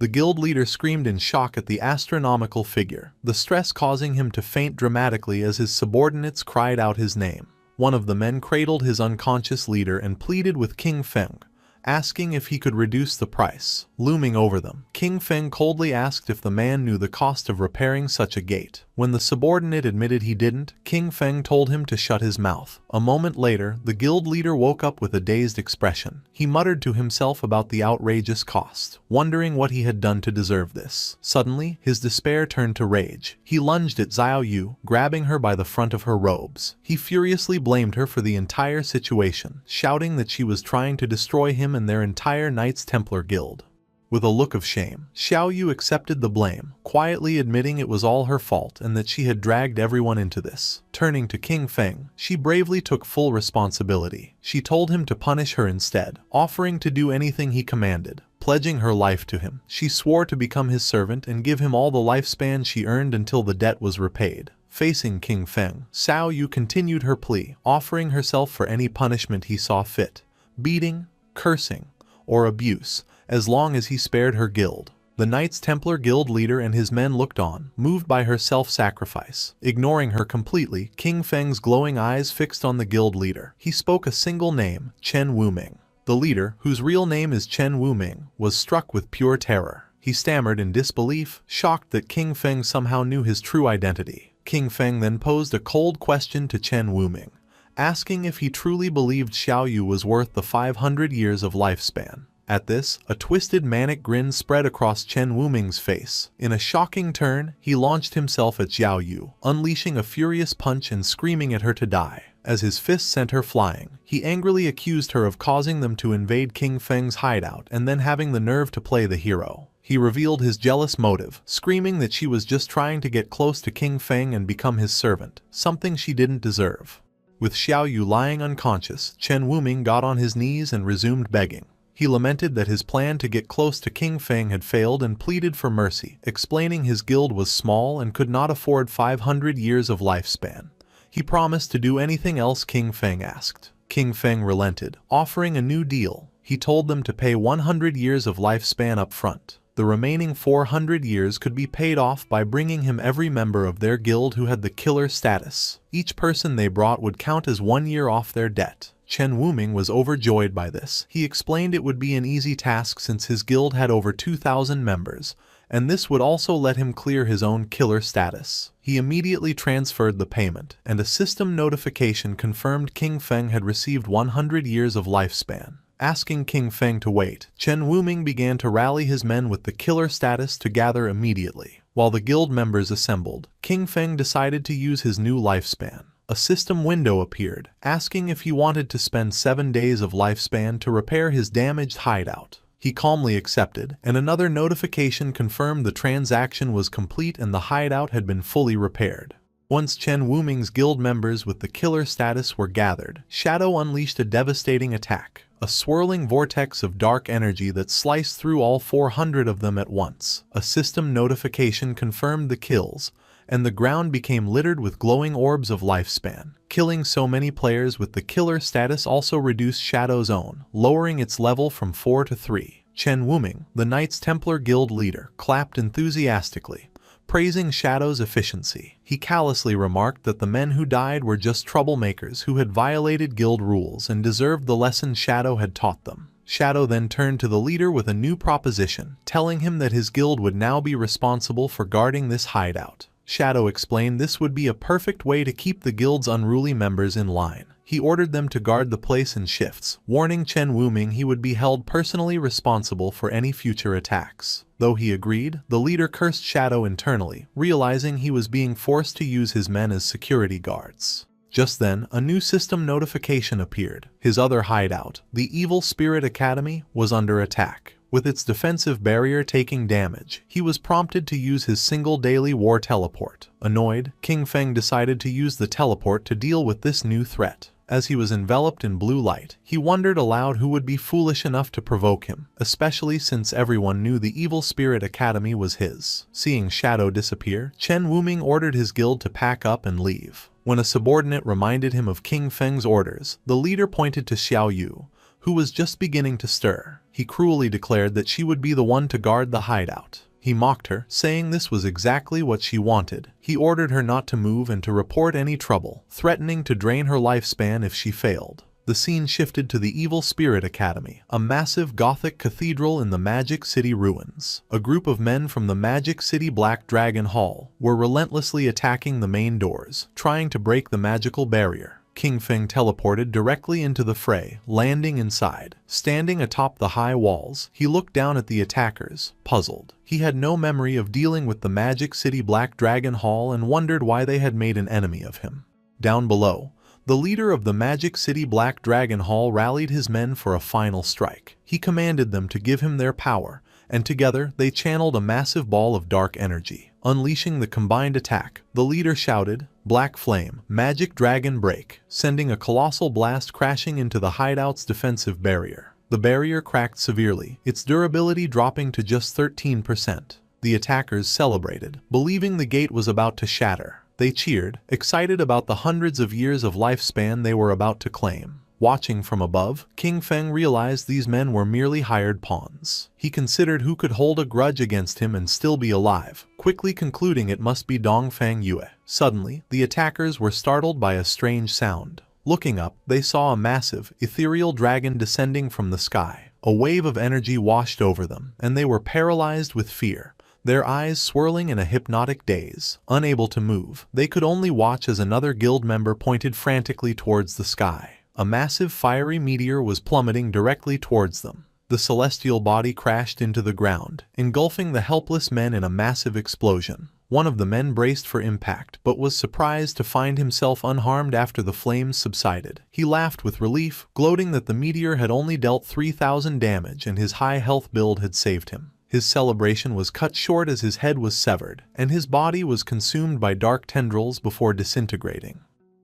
The guild leader screamed in shock at the astronomical figure, the stress causing him to faint dramatically as his subordinates cried out his name. One of the men cradled his unconscious leader and pleaded with King Feng, asking if he could reduce the price. Looming over them, King Feng coldly asked if the man knew the cost of repairing such a gate. When the subordinate admitted he didn't, King Feng told him to shut his mouth. A moment later, the guild leader woke up with a dazed expression. He muttered to himself about the outrageous cost, wondering what he had done to deserve this. Suddenly, his despair turned to rage. He lunged at Xiaoyu, grabbing her by the front of her robes. He furiously blamed her for the entire situation, shouting that she was trying to destroy him and their entire Knights Templar Guild. With a look of shame, Xiaoyu accepted the blame, quietly admitting it was all her fault and that she had dragged everyone into this. Turning to King Feng, she bravely took full responsibility. She told him to punish her instead, offering to do anything he commanded. Pledging her life to him, she swore to become his servant and give him all the lifespan she earned until the debt was repaid. Facing King Feng, Xiaoyu continued her plea, offering herself for any punishment he saw fit. Beating, cursing, or abuse, as long as he spared her guild. The Knights Templar Guild leader and his men looked on, moved by her self-sacrifice. Ignoring her completely, King Feng's glowing eyes fixed on the guild leader. He spoke a single name, Chen Wuming. The leader, whose real name is Chen Wuming, was struck with pure terror. He stammered in disbelief, shocked that King Feng somehow knew his true identity. King Feng then posed a cold question to Chen Wuming, asking if he truly believed Xiaoyu was worth the 500 years of lifespan. At this, a twisted manic grin spread across Chen Wuming's face. In a shocking turn, he launched himself at Xiaoyu, unleashing a furious punch and screaming at her to die. As his fist sent her flying, he angrily accused her of causing them to invade King Feng's hideout and then having the nerve to play the hero. He revealed his jealous motive, screaming that she was just trying to get close to King Feng and become his servant, something she didn't deserve. With Xiaoyu lying unconscious, Chen Wuming got on his knees and resumed begging. He lamented that his plan to get close to King Feng had failed and pleaded for mercy, explaining his guild was small and could not afford 500 years of lifespan. He promised to do anything else King Feng asked. King Feng relented, offering a new deal. He told them to pay 100 years of lifespan up front. The remaining 400 years could be paid off by bringing him every member of their guild who had the killer status. Each person they brought would count as 1 year off their debt. Chen Wuming was overjoyed by this. He explained it would be an easy task since his guild had over 2,000 members, and this would also let him clear his own killer status. He immediately transferred the payment, and a system notification confirmed King Feng had received 100 years of lifespan. Asking King Feng to wait, Chen Wuming began to rally his men with the killer status to gather immediately. While the guild members assembled, King Feng decided to use his new lifespan. A system window appeared, asking if he wanted to spend 7 days of lifespan to repair his damaged hideout. He calmly accepted, and another notification confirmed the transaction was complete and the hideout had been fully repaired. Once Chen Wuming's guild members with the killer status were gathered, Shadow unleashed a devastating attack, a swirling vortex of dark energy that sliced through all 400 of them at once. A system notification confirmed the kills, and the ground became littered with glowing orbs of lifespan. Killing so many players with the killer status also reduced Shadow's own, lowering its level from 4 to 3. Chen Wuming, the Knights Templar Guild leader, clapped enthusiastically, praising Shadow's efficiency. He callously remarked that the men who died were just troublemakers who had violated guild rules and deserved the lesson Shadow had taught them. Shadow then turned to the leader with a new proposition, telling him that his guild would now be responsible for guarding this hideout. Shadow explained this would be a perfect way to keep the guild's unruly members in line. He ordered them to guard the place in shifts, warning Chen Wuming he would be held personally responsible for any future attacks. Though he agreed, the leader cursed Shadow internally, realizing he was being forced to use his men as security guards. Just then, a new system notification appeared. His other hideout, the Evil Spirit Academy, was under attack. With its defensive barrier taking damage, he was prompted to use his single daily war teleport. Annoyed, King Feng decided to use the teleport to deal with this new threat. As he was enveloped in blue light, he wondered aloud who would be foolish enough to provoke him, especially since everyone knew the Evil Spirit Academy was his. Seeing Shadow disappear, Chen Wuming ordered his guild to pack up and leave. When a subordinate reminded him of King Feng's orders, the leader pointed to Xiao Yu, who was just beginning to stir. He cruelly declared that she would be the one to guard the hideout. He mocked her, saying this was exactly what she wanted. He ordered her not to move and to report any trouble, threatening to drain her lifespan if she failed. The scene shifted to the Evil Spirit Academy, a massive Gothic cathedral in the Magic City ruins. A group of men from the Magic City Black Dragon Hall were relentlessly attacking the main doors, trying to break the magical barrier. King Feng teleported directly into the fray, landing inside. Standing atop the high walls, he looked down at the attackers, puzzled. He had no memory of dealing with the Magic City Black Dragon Hall and wondered why they had made an enemy of him. Down below, the leader of the Magic City Black Dragon Hall rallied his men for a final strike. He commanded them to give him their power, and together they channeled a massive ball of dark energy. Unleashing the combined attack, the leader shouted, "Black Flame, Magic Dragon Break," sending a colossal blast crashing into the hideout's defensive barrier. The barrier cracked severely, its durability dropping to just 13%. The attackers celebrated, believing the gate was about to shatter. They cheered, excited about the hundreds of years of lifespan they were about to claim. Watching from above, King Feng realized these men were merely hired pawns. He considered who could hold a grudge against him and still be alive, quickly concluding it must be Dongfang Yue. Suddenly, the attackers were startled by a strange sound. Looking up, they saw a massive, ethereal dragon descending from the sky. A wave of energy washed over them, and they were paralyzed with fear. Their eyes swirling in a hypnotic daze. Unable to move, they could only watch as another guild member pointed frantically towards the sky. A massive fiery meteor was plummeting directly towards them. The celestial body crashed into the ground, engulfing the helpless men in a massive explosion. One of the men braced for impact, but was surprised to find himself unharmed after the flames subsided. He laughed with relief, gloating that the meteor had only dealt 3,000 damage and his high health build had saved him. His celebration was cut short as his head was severed, and his body was consumed by dark tendrils before disintegrating.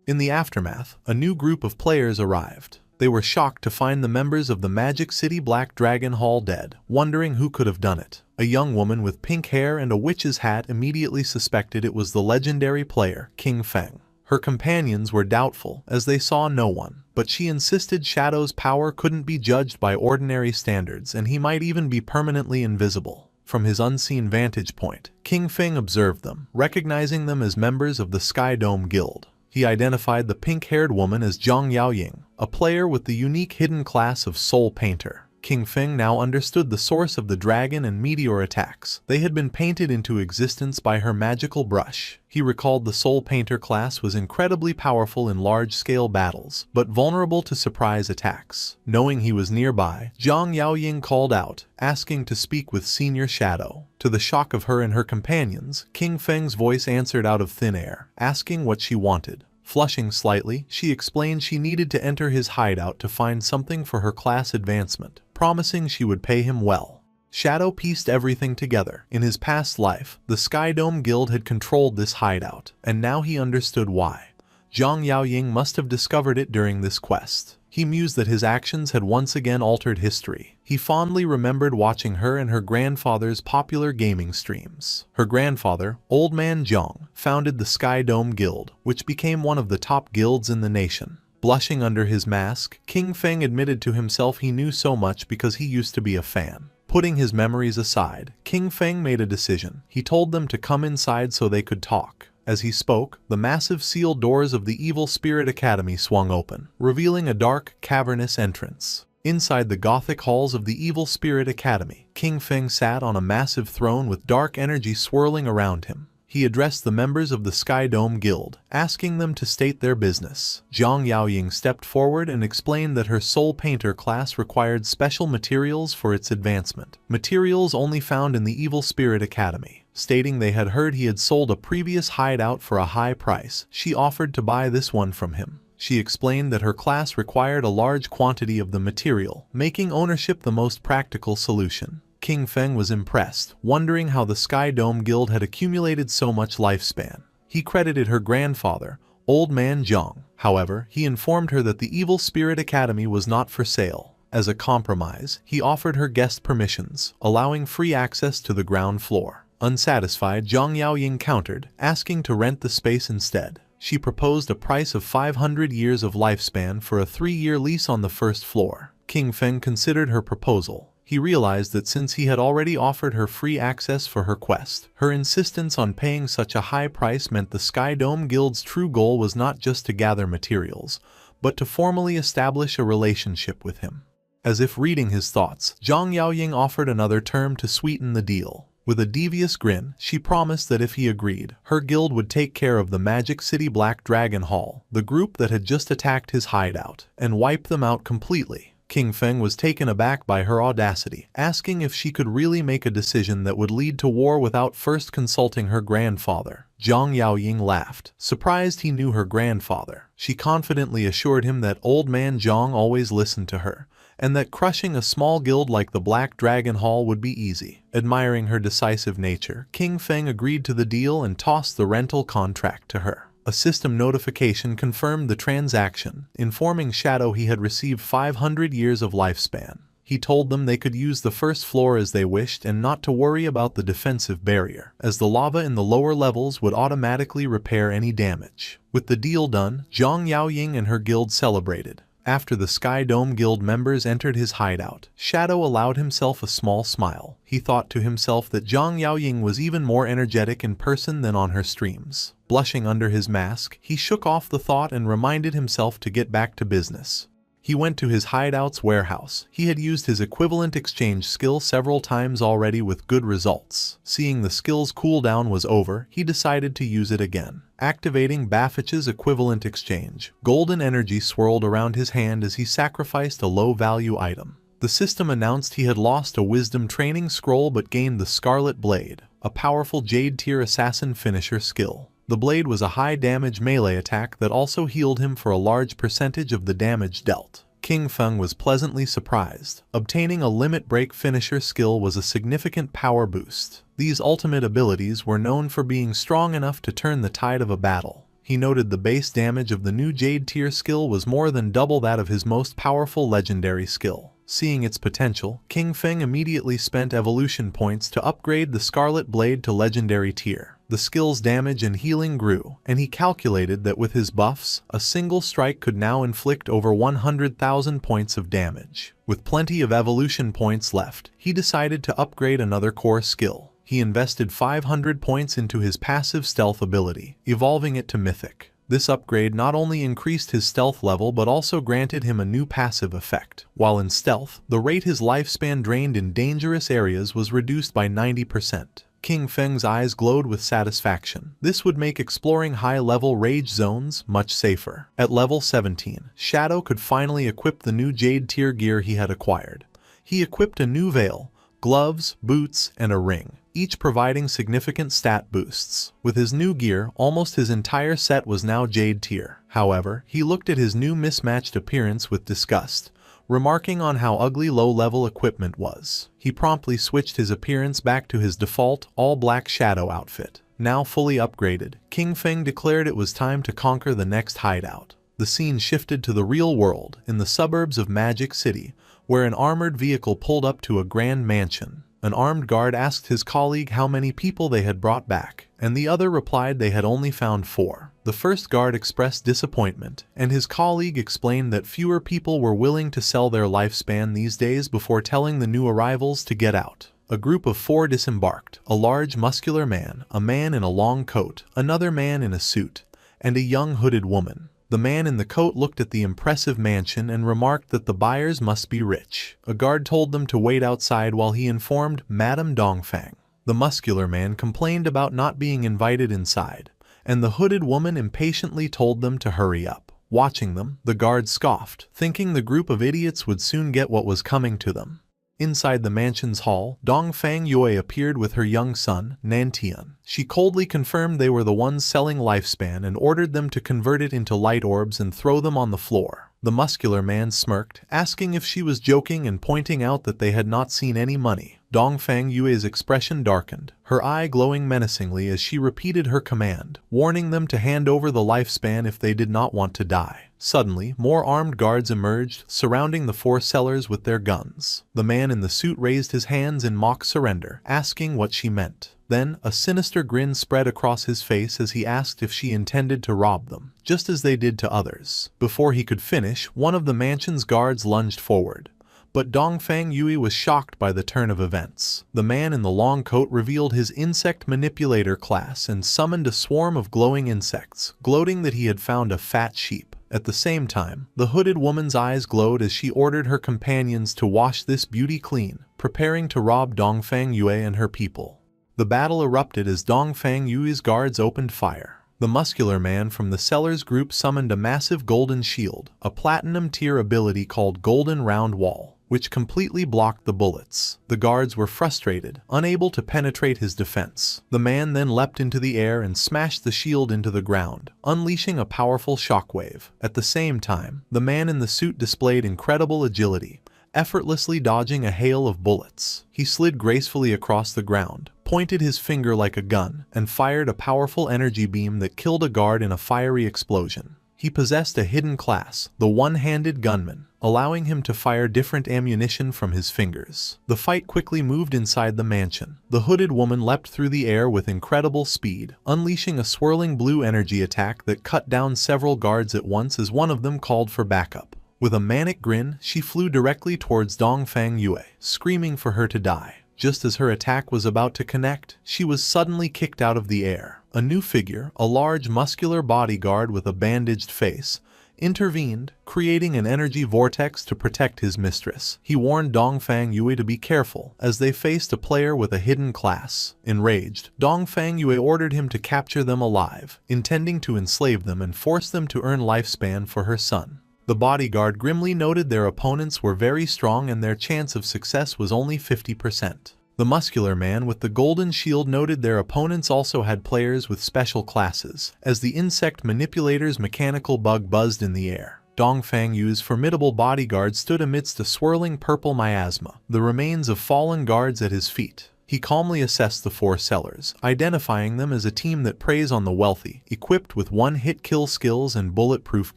In the aftermath, a new group of players arrived. They were shocked to find the members of the Magic City Black Dragon Hall dead, wondering who could have done it. A young woman with pink hair and a witch's hat immediately suspected it was the legendary player, King Feng. Her companions were doubtful, as they saw no one, but she insisted Shadow's power couldn't be judged by ordinary standards and he might even be permanently invisible. From his unseen vantage point, King Feng observed them, recognizing them as members of the Sky Dome Guild. He identified the pink-haired woman as Zhang Yaoying, a player with the unique hidden class of Soul Painter. King Feng now understood the source of the dragon and meteor attacks. They had been painted into existence by her magical brush. He recalled the Soul Painter class was incredibly powerful in large-scale battles, but vulnerable to surprise attacks. Knowing he was nearby, Zhang Yaoying called out, asking to speak with Senior Shadow. To the shock of her and her companions, King Feng's voice answered out of thin air, asking what she wanted. Flushing slightly, she explained she needed to enter his hideout to find something for her class advancement, promising she would pay him well. Shadow pieced everything together. In his past life, the Sky Dome Guild had controlled this hideout, and now he understood why. Zhang Yaoying must have discovered it during this quest. He mused that his actions had once again altered history. He fondly remembered watching her and her grandfather's popular gaming streams. Her grandfather, Old Man Zhang, founded the Sky Dome Guild, which became one of the top guilds in the nation. Blushing under his mask, King Feng admitted to himself he knew so much because he used to be a fan. Putting his memories aside, King Feng made a decision. He told them to come inside so they could talk. As he spoke, the massive sealed doors of the Evil Spirit Academy swung open, revealing a dark, cavernous entrance. Inside the Gothic halls of the Evil Spirit Academy, King Feng sat on a massive throne with dark energy swirling around him. He addressed the members of the Sky Dome Guild, asking them to state their business. Zhang Yaoying stepped forward and explained that her Soul Painter class required special materials for its advancement, materials only found in the Evil Spirit Academy. Stating they had heard he had sold a previous hideout for a high price, she offered to buy this one from him. She explained that her class required a large quantity of the material, making ownership the most practical solution. King Feng was impressed, wondering how the Sky Dome Guild had accumulated so much lifespan. He credited her grandfather, Old Man Zhang. However, he informed her that the Evil Spirit Academy was not for sale. As a compromise, he offered her guest permissions, allowing free access to the ground floor. Unsatisfied, Zhang Yaoying countered, asking to rent the space instead. She proposed a price of 500 years of lifespan for a 3-year lease on the first floor. King Feng considered her proposal. He realized that since he had already offered her free access for her quest, her insistence on paying such a high price meant the Sky Dome Guild's true goal was not just to gather materials, but to formally establish a relationship with him. As if reading his thoughts, Zhang Yaoying offered another term to sweeten the deal. With a devious grin, she promised that if he agreed, her guild would take care of the Magic City Black Dragon Hall, the group that had just attacked his hideout, and wipe them out completely. King Feng was taken aback by her audacity, asking if she could really make a decision that would lead to war without first consulting her grandfather. Zhang Yaoying laughed, surprised he knew her grandfather. She confidently assured him that Old Man Zhang always listened to her, and that crushing a small guild like the Black Dragon Hall would be easy. Admiring her decisive nature, King Feng agreed to the deal and tossed the rental contract to her. A system notification confirmed the transaction, informing Shadow he had received 500 years of lifespan. He told them they could use the first floor as they wished and not to worry about the defensive barrier, as the lava in the lower levels would automatically repair any damage. With the deal done, Zhang Yaoying and her guild celebrated. After the Sky Dome Guild members entered his hideout, Shadow allowed himself a small smile. He thought to himself that Zhang Yaoying was even more energetic in person than on her streams. Blushing under his mask, he shook off the thought and reminded himself to get back to business. He went to his hideout's warehouse. He had used his equivalent exchange skill several times already with good results. Seeing the skill's cooldown was over, he decided to use it again. Activating Baffich's equivalent exchange, golden energy swirled around his hand as he sacrificed a low-value item. The system announced he had lost a wisdom training scroll but gained the Scarlet Blade, a powerful Jade-tier assassin finisher skill. The blade was a high-damage melee attack that also healed him for a large percentage of the damage dealt. King Feng was pleasantly surprised. Obtaining a limit break finisher skill was a significant power boost. These ultimate abilities were known for being strong enough to turn the tide of a battle. He noted the base damage of the new Jade tier skill was more than double that of his most powerful legendary skill. Seeing its potential, King Feng immediately spent evolution points to upgrade the Scarlet Blade to legendary tier. The skill's damage and healing grew, and he calculated that with his buffs, a single strike could now inflict over 100,000 points of damage. With plenty of evolution points left, he decided to upgrade another core skill. He invested 500 points into his passive stealth ability, evolving it to Mythic. This upgrade not only increased his stealth level but also granted him a new passive effect. While in stealth, the rate his lifespan drained in dangerous areas was reduced by 90%. King Feng's eyes glowed with satisfaction. This would make exploring high-level rage zones much safer. At level 17, Shadow could finally equip the new Jade tier gear he had acquired. He equipped a new veil, gloves, boots, and a ring, each providing significant stat boosts. With his new gear, almost his entire set was now Jade tier. However, he looked at his new mismatched appearance with disgust, remarking on how ugly low-level equipment was. He promptly switched his appearance back to his default, all-black Shadow outfit. Now fully upgraded, King Feng declared it was time to conquer the next hideout. The scene shifted to the real world, in the suburbs of Magic City, where an armored vehicle pulled up to a grand mansion. An armed guard asked his colleague how many people they had brought back, and the other replied they had only found 4. The first guard expressed disappointment, and his colleague explained that fewer people were willing to sell their lifespan these days before telling the new arrivals to get out. A group of 4 disembarked: a large muscular man, a man in a long coat, another man in a suit, and a young hooded woman. The man in the coat looked at the impressive mansion and remarked that the buyers must be rich. A guard told them to wait outside while he informed Madame Dongfang. The muscular man complained about not being invited inside, and the hooded woman impatiently told them to hurry up. Watching them, the guard scoffed, thinking the group of idiots would soon get what was coming to them. Inside the mansion's hall, Dongfang Yue appeared with her young son, Nantian. She coldly confirmed they were the ones selling lifespan and ordered them to convert it into light orbs and throw them on the floor. The muscular man smirked, asking if she was joking and pointing out that they had not seen any money. Dongfang Yue's expression darkened, her eye glowing menacingly as she repeated her command, warning them to hand over the lifespan if they did not want to die. Suddenly, more armed guards emerged, surrounding the 4 sellers with their guns. The man in the suit raised his hands in mock surrender, asking what she meant. Then, a sinister grin spread across his face as he asked if she intended to rob them, just as they did to others. Before he could finish, one of the mansion's guards lunged forward. But Dongfang Yue was shocked by the turn of events. The man in the long coat revealed his insect manipulator class and summoned a swarm of glowing insects, gloating that he had found a fat sheep. At the same time, the hooded woman's eyes glowed as she ordered her companions to wash this beauty clean, preparing to rob Dongfang Yue and her people. The battle erupted as Dongfang Yue's guards opened fire. The muscular man from the sellers group summoned a massive golden shield, a platinum tier ability called Golden Round Wall, which completely blocked the bullets. The guards were frustrated, unable to penetrate his defense. The man then leapt into the air and smashed the shield into the ground, unleashing a powerful shockwave. At the same time, the man in the suit displayed incredible agility, effortlessly dodging a hail of bullets. He slid gracefully across the ground, pointed his finger like a gun, and fired a powerful energy beam that killed a guard in a fiery explosion. He possessed a hidden class, the one-handed gunman, allowing him to fire different ammunition from his fingers. The fight quickly moved inside the mansion. The hooded woman leapt through the air with incredible speed, unleashing a swirling blue energy attack that cut down several guards at once as one of them called for backup. With a manic grin, she flew directly towards Dongfang Yue, screaming for her to die. Just as her attack was about to connect, she was suddenly kicked out of the air. A new figure, a large muscular bodyguard with a bandaged face, intervened, creating an energy vortex to protect his mistress. He warned Dongfang Yue to be careful, as they faced a player with a hidden class. Enraged, Dongfang Yue ordered him to capture them alive, intending to enslave them and force them to earn lifespan for her son. The bodyguard grimly noted their opponents were very strong and their chance of success was only 50%. The muscular man with the golden shield noted their opponents also had players with special classes, as the insect manipulator's mechanical bug buzzed in the air. Dongfang Yue's formidable bodyguard stood amidst a swirling purple miasma, the remains of fallen guards at his feet. He calmly assessed the 4 sellers, identifying them as a team that preys on the wealthy, equipped with one-hit kill skills and bulletproof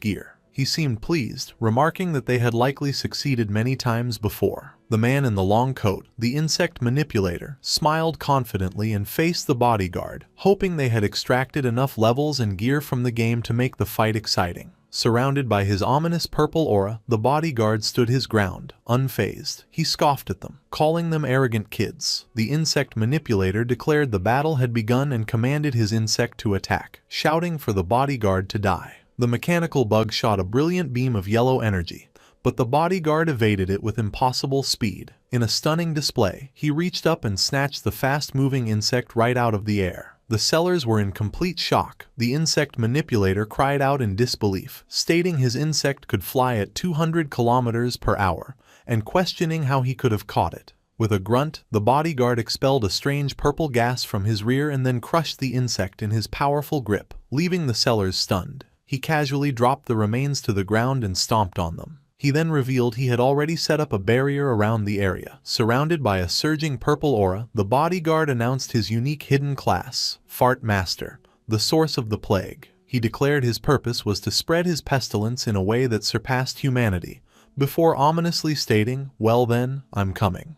gear. He seemed pleased, remarking that they had likely succeeded many times before. The man in the long coat, the insect manipulator, smiled confidently and faced the bodyguard, hoping they had extracted enough levels and gear from the game to make the fight exciting. Surrounded by his ominous purple aura, the bodyguard stood his ground, unfazed. He scoffed at them, calling them arrogant kids. The insect manipulator declared the battle had begun and commanded his insect to attack, shouting for the bodyguard to die. The mechanical bug shot a brilliant beam of yellow energy, but the bodyguard evaded it with impossible speed. In a stunning display, he reached up and snatched the fast-moving insect right out of the air. The sellers were in complete shock. The insect manipulator cried out in disbelief, stating his insect could fly at 200 kilometers per hour, and questioning how he could have caught it. With a grunt, the bodyguard expelled a strange purple gas from his rear and then crushed the insect in his powerful grip, leaving the sellers stunned. He casually dropped the remains to the ground and stomped on them. He then revealed he had already set up a barrier around the area. Surrounded by a surging purple aura, the bodyguard announced his unique hidden class, Fart Master, the source of the plague. He declared his purpose was to spread his pestilence in a way that surpassed humanity, before ominously stating, "Well then, I'm coming."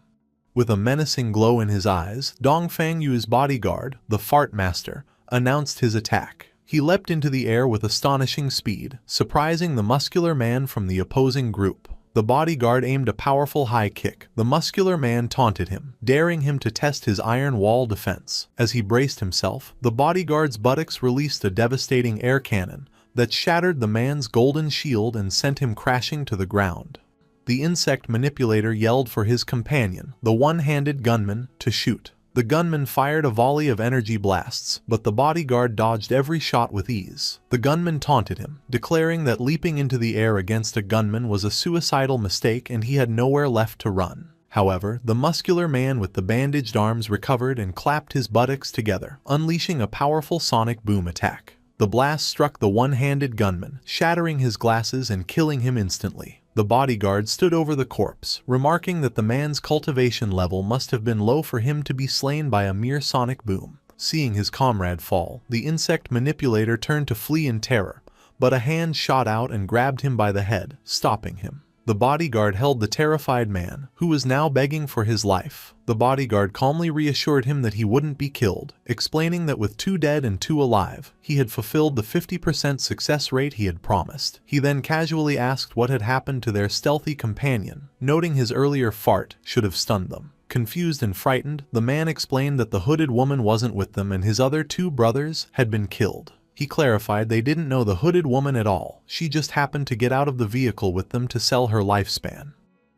With a menacing glow in his eyes, Dongfang Yu's bodyguard, the Fart Master, announced his attack. He leapt into the air with astonishing speed, surprising the muscular man from the opposing group. The bodyguard aimed a powerful high kick. The muscular man taunted him, daring him to test his iron wall defense. As he braced himself, the bodyguard's buttocks released a devastating air cannon that shattered the man's golden shield and sent him crashing to the ground. The insect manipulator yelled for his companion, the one-handed gunman, to shoot. The gunman fired a volley of energy blasts, but the bodyguard dodged every shot with ease. The gunman taunted him, declaring that leaping into the air against a gunman was a suicidal mistake and he had nowhere left to run. However, the muscular man with the bandaged arms recovered and clapped his buttocks together, unleashing a powerful sonic boom attack. The blast struck the one-handed gunman, shattering his glasses and killing him instantly. The bodyguard stood over the corpse, remarking that the man's cultivation level must have been low for him to be slain by a mere sonic boom. Seeing his comrade fall, the insect manipulator turned to flee in terror, but a hand shot out and grabbed him by the head, stopping him. The bodyguard held the terrified man, who was now begging for his life. The bodyguard calmly reassured him that he wouldn't be killed, explaining that with 2 dead and 2 alive, he had fulfilled the 50% success rate he had promised. He then casually asked what had happened to their stealthy companion, noting his earlier fart should have stunned them. Confused and frightened, the man explained that the hooded woman wasn't with them and his other 2 brothers had been killed. He clarified they didn't know the hooded woman at all. She just happened to get out of the vehicle with them to sell her lifespan.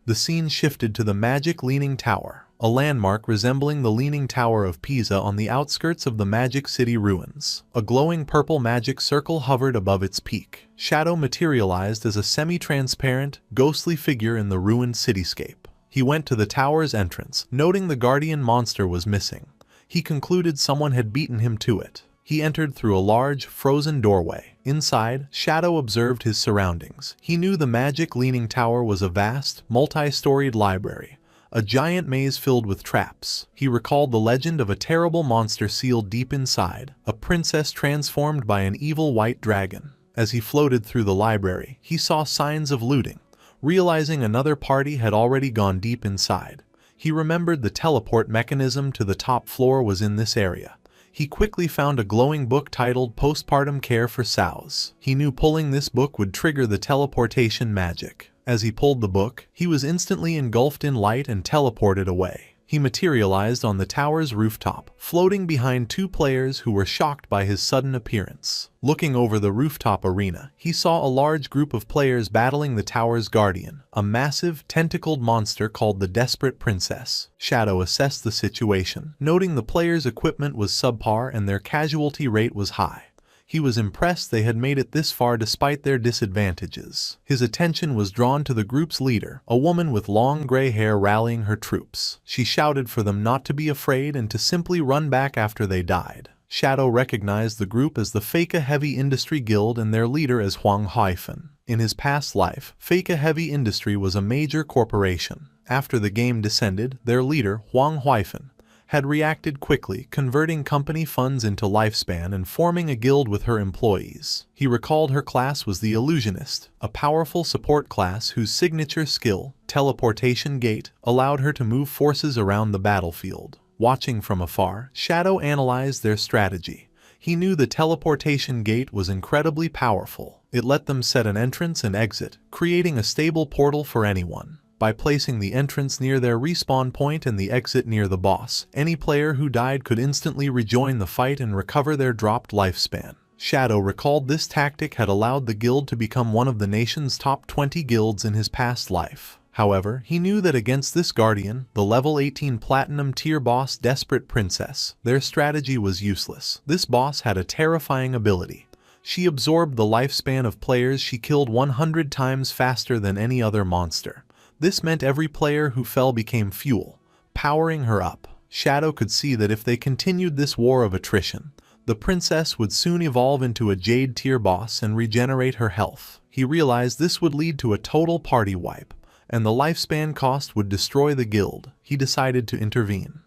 The scene shifted to the magic Leaning Tower, a landmark resembling the Leaning Tower of Pisa on the outskirts of the Magic City ruins. A glowing purple magic circle hovered above its peak. Shadow materialized as a semi-transparent, ghostly figure in the ruined cityscape. He went to the tower's entrance, noting the guardian monster was missing. He concluded someone had beaten him to it. He entered through a large, frozen doorway. Inside, Shadow observed his surroundings. He knew the magic Leaning Tower was a vast, multi-storied library, a giant maze filled with traps. He recalled the legend of a terrible monster sealed deep inside, a princess transformed by an evil white dragon. As he floated through the library, he saw signs of looting. Realizing another party had already gone deep inside, he remembered the teleport mechanism to the top floor was in this area. He quickly found a glowing book titled Postpartum Care for Sows. He knew pulling this book would trigger the teleportation magic. As he pulled the book, he was instantly engulfed in light and teleported away. He materialized on the tower's rooftop, floating behind 2 players who were shocked by his sudden appearance. Looking over the rooftop arena, he saw a large group of players battling the tower's guardian, a massive, tentacled monster called the Desperate Princess. Shadow assessed the situation, noting the players' equipment was subpar and their casualty rate was high. He was impressed they had made it this far despite their disadvantages. His attention was drawn to the group's leader, a woman with long gray hair rallying her troops. She shouted for them not to be afraid and to simply run back after they died. Shadow recognized the group as the Feka Heavy Industry Guild and their leader as Huang Haifan. In his past life, Feka Heavy Industry was a major corporation. After the game descended, their leader, Huang Haifan, had reacted quickly, converting company funds into lifespan and forming a guild with her employees. He recalled her class was the Illusionist, a powerful support class whose signature skill, teleportation gate allowed her to move forces around the battlefield. Watching from afar, Shadow analyzed their strategy. He knew the teleportation gate was incredibly powerful. It let them set an entrance and exit, creating a stable portal for anyone. By placing the entrance near their respawn point and the exit near the boss, any player who died could instantly rejoin the fight and recover their dropped lifespan. Shadow recalled this tactic had allowed the guild to become one of the nation's top 20 guilds in his past life. However, he knew that against this guardian, the level 18 platinum tier boss Desperate Princess, their strategy was useless. This boss had a terrifying ability. She absorbed the lifespan of players she killed 100 times faster than any other monster. This meant every player who fell became fuel, powering her up. Shadow could see that if they continued this war of attrition, the princess would soon evolve into a Jade tier boss and regenerate her health. He realized this would lead to a total party wipe, and the lifespan cost would destroy the guild. He decided to intervene.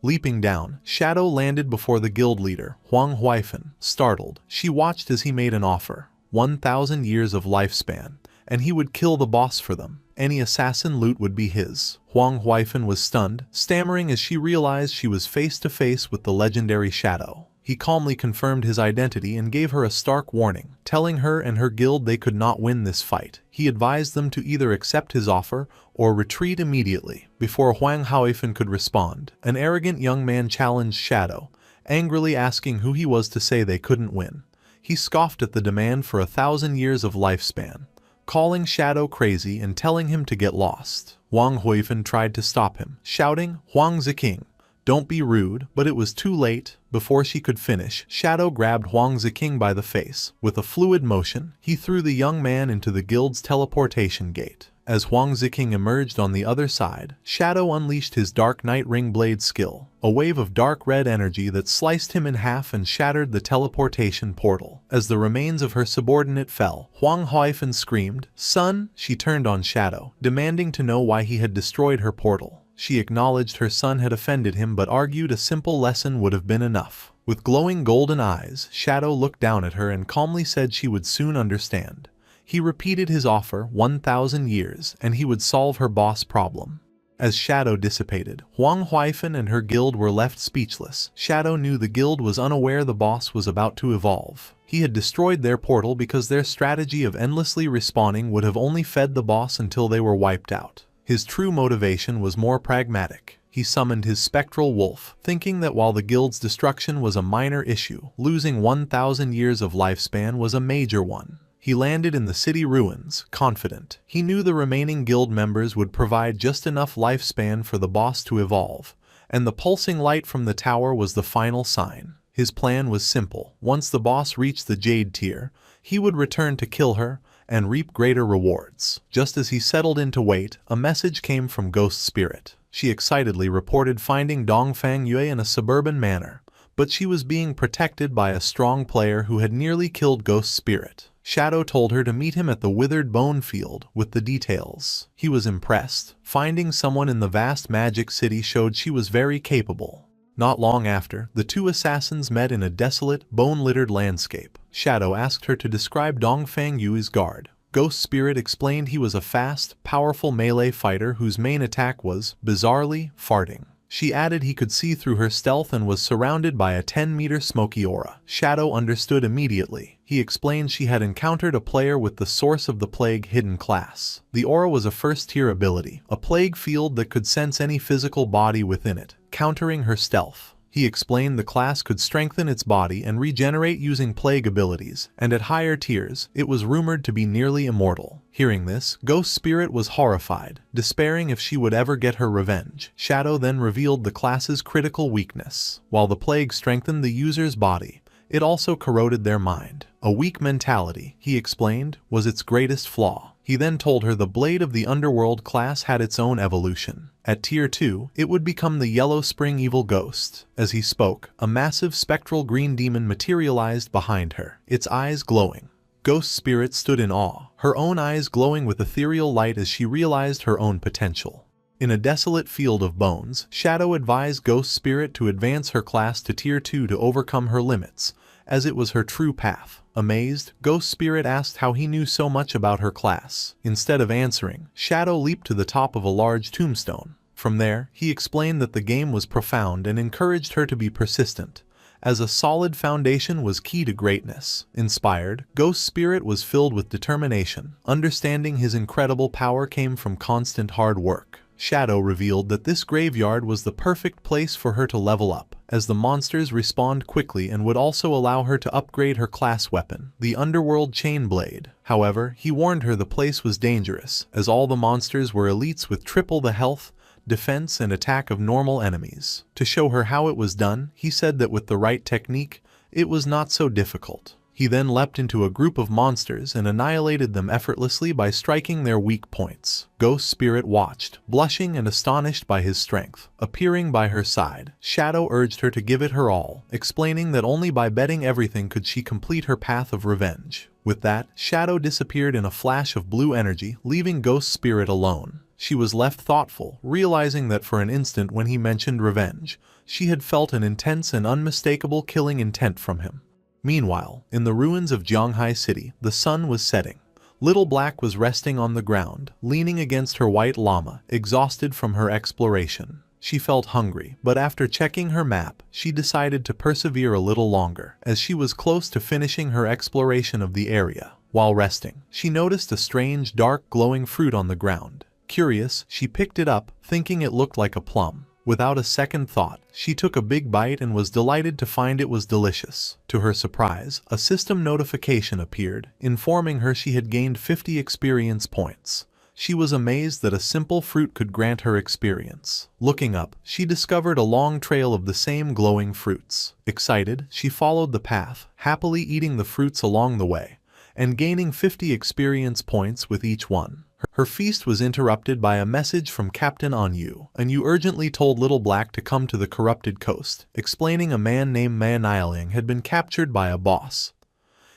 Leaping down, Shadow landed before the guild leader, Huang Huifan. Startled, she watched as he made an offer, 1,000 years of lifespan, and he would kill the boss for them. Any assassin loot would be his. Huang Huifan was stunned, stammering as she realized she was face to face with the legendary Shadow. He calmly confirmed his identity and gave her a stark warning, telling her and her guild they could not win this fight. He advised them to either accept his offer or retreat immediately. Before Huang Huifan could respond, an arrogant young man challenged Shadow, angrily asking who he was to say they couldn't win. He scoffed at the demand for 1,000 years of lifespan, calling Shadow crazy and telling him to get lost. Huang Huifan tried to stop him, shouting, "Huang Ziking, don't be rude," but it was too late. Before she could finish, Shadow grabbed Huang Ziking by the face. With a fluid motion, he threw the young man into the guild's teleportation gate. As Huang Ziking emerged on the other side, Shadow unleashed his Dark Knight Ring Blade skill, a wave of dark red energy that sliced him in half and shattered the teleportation portal. As the remains of her subordinate fell, Huang Huifan screamed, "Son!" She turned on Shadow, demanding to know why he had destroyed her portal. She acknowledged her son had offended him but argued a simple lesson would have been enough. With glowing golden eyes, Shadow looked down at her and calmly said she would soon understand. He repeated his offer, 1,000 years, and he would solve her boss problem. As Shadow dissipated, Huang Huifan and her guild were left speechless. Shadow knew the guild was unaware the boss was about to evolve. He had destroyed their portal because their strategy of endlessly respawning would have only fed the boss until they were wiped out. His true motivation was more pragmatic. He summoned his spectral wolf, thinking that while the guild's destruction was a minor issue, losing 1,000 years of lifespan was a major one. He landed in the city ruins, confident. He knew the remaining guild members would provide just enough lifespan for the boss to evolve, and the pulsing light from the tower was the final sign. His plan was simple. Once the boss reached the Jade tier, he would return to kill her and reap greater rewards. Just as he settled in to wait, a message came from Ghost Spirit. She excitedly reported finding Dongfang Yue in a suburban manor, but she was being protected by a strong player who had nearly killed Ghost Spirit. Shadow told her to meet him at the Withered Bone Field with the details. He was impressed. Finding someone in the vast magic city showed she was very capable. Not long after, the two assassins met in a desolate, bone-littered landscape. Shadow asked her to describe Dongfang Yue's guard. Ghost Spirit explained he was a fast, powerful melee fighter whose main attack was, bizarrely, farting. She added he could see through her stealth and was surrounded by a 10-meter smoky aura. Shadow understood immediately. He explained she had encountered a player with the Source of the Plague hidden class. The aura was a first-tier ability, a plague field that could sense any physical body within it, countering her stealth. He explained the class could strengthen its body and regenerate using plague abilities, and at higher tiers, it was rumored to be nearly immortal. Hearing this, Ghost Spirit was horrified, despairing if she would ever get her revenge. Shadow then revealed the class's critical weakness. While the plague strengthened the user's body, it also corroded their mind. A weak mentality, he explained, was its greatest flaw. He then told her the Blade of the Underworld class had its own evolution. At Tier 2, it would become the Yellow Spring Evil Ghost. As he spoke, a massive spectral green demon materialized behind her, its eyes glowing. Ghost Spirit stood in awe, her own eyes glowing with ethereal light as she realized her own potential. In a desolate field of bones, Shadow advised Ghost Spirit to advance her class to Tier 2 to overcome her limits, as it was her true path. Amazed, Ghost Spirit asked how he knew so much about her class. Instead of answering, Shadow leaped to the top of a large tombstone. From there, he explained that the game was profound and encouraged her to be persistent, as a solid foundation was key to greatness. Inspired, Ghost Spirit was filled with determination, understanding his incredible power came from constant hard work. Shadow revealed that this graveyard was the perfect place for her to level up, as the monsters respawned quickly and would also allow her to upgrade her class weapon, the Underworld Chain Blade. However, he warned her the place was dangerous, as all the monsters were elites with triple the health, defense and attack of normal enemies. To show her how it was done, he said that with the right technique, it was not so difficult. He then leapt into a group of monsters and annihilated them effortlessly by striking their weak points. Ghost Spirit watched, blushing and astonished by his strength. Appearing by her side, Shadow urged her to give it her all, explaining that only by betting everything could she complete her path of revenge. With that, Shadow disappeared in a flash of blue energy, leaving Ghost Spirit alone. She was left thoughtful, realizing that for an instant when he mentioned revenge, she had felt an intense and unmistakable killing intent from him. Meanwhile, in the ruins of Zhonghai City, the sun was setting. Little Black was resting on the ground, leaning against her white llama, exhausted from her exploration. She felt hungry, but after checking her map, she decided to persevere a little longer, as she was close to finishing her exploration of the area. While resting, she noticed a strange, dark, glowing fruit on the ground. Curious, she picked it up, thinking it looked like a plum. Without a second thought, she took a big bite and was delighted to find it was delicious. To her surprise, a system notification appeared, informing her she had gained 50 experience points. She was amazed that a simple fruit could grant her experience. Looking up, she discovered a long trail of the same glowing fruits. Excited, she followed the path, happily eating the fruits along the way, and gaining 50 experience points with each one. Her feast was interrupted by a message from Captain Anyu. Anyu urgently told Little Black to come to the corrupted coast, explaining a man named Manhwa had been captured by a boss.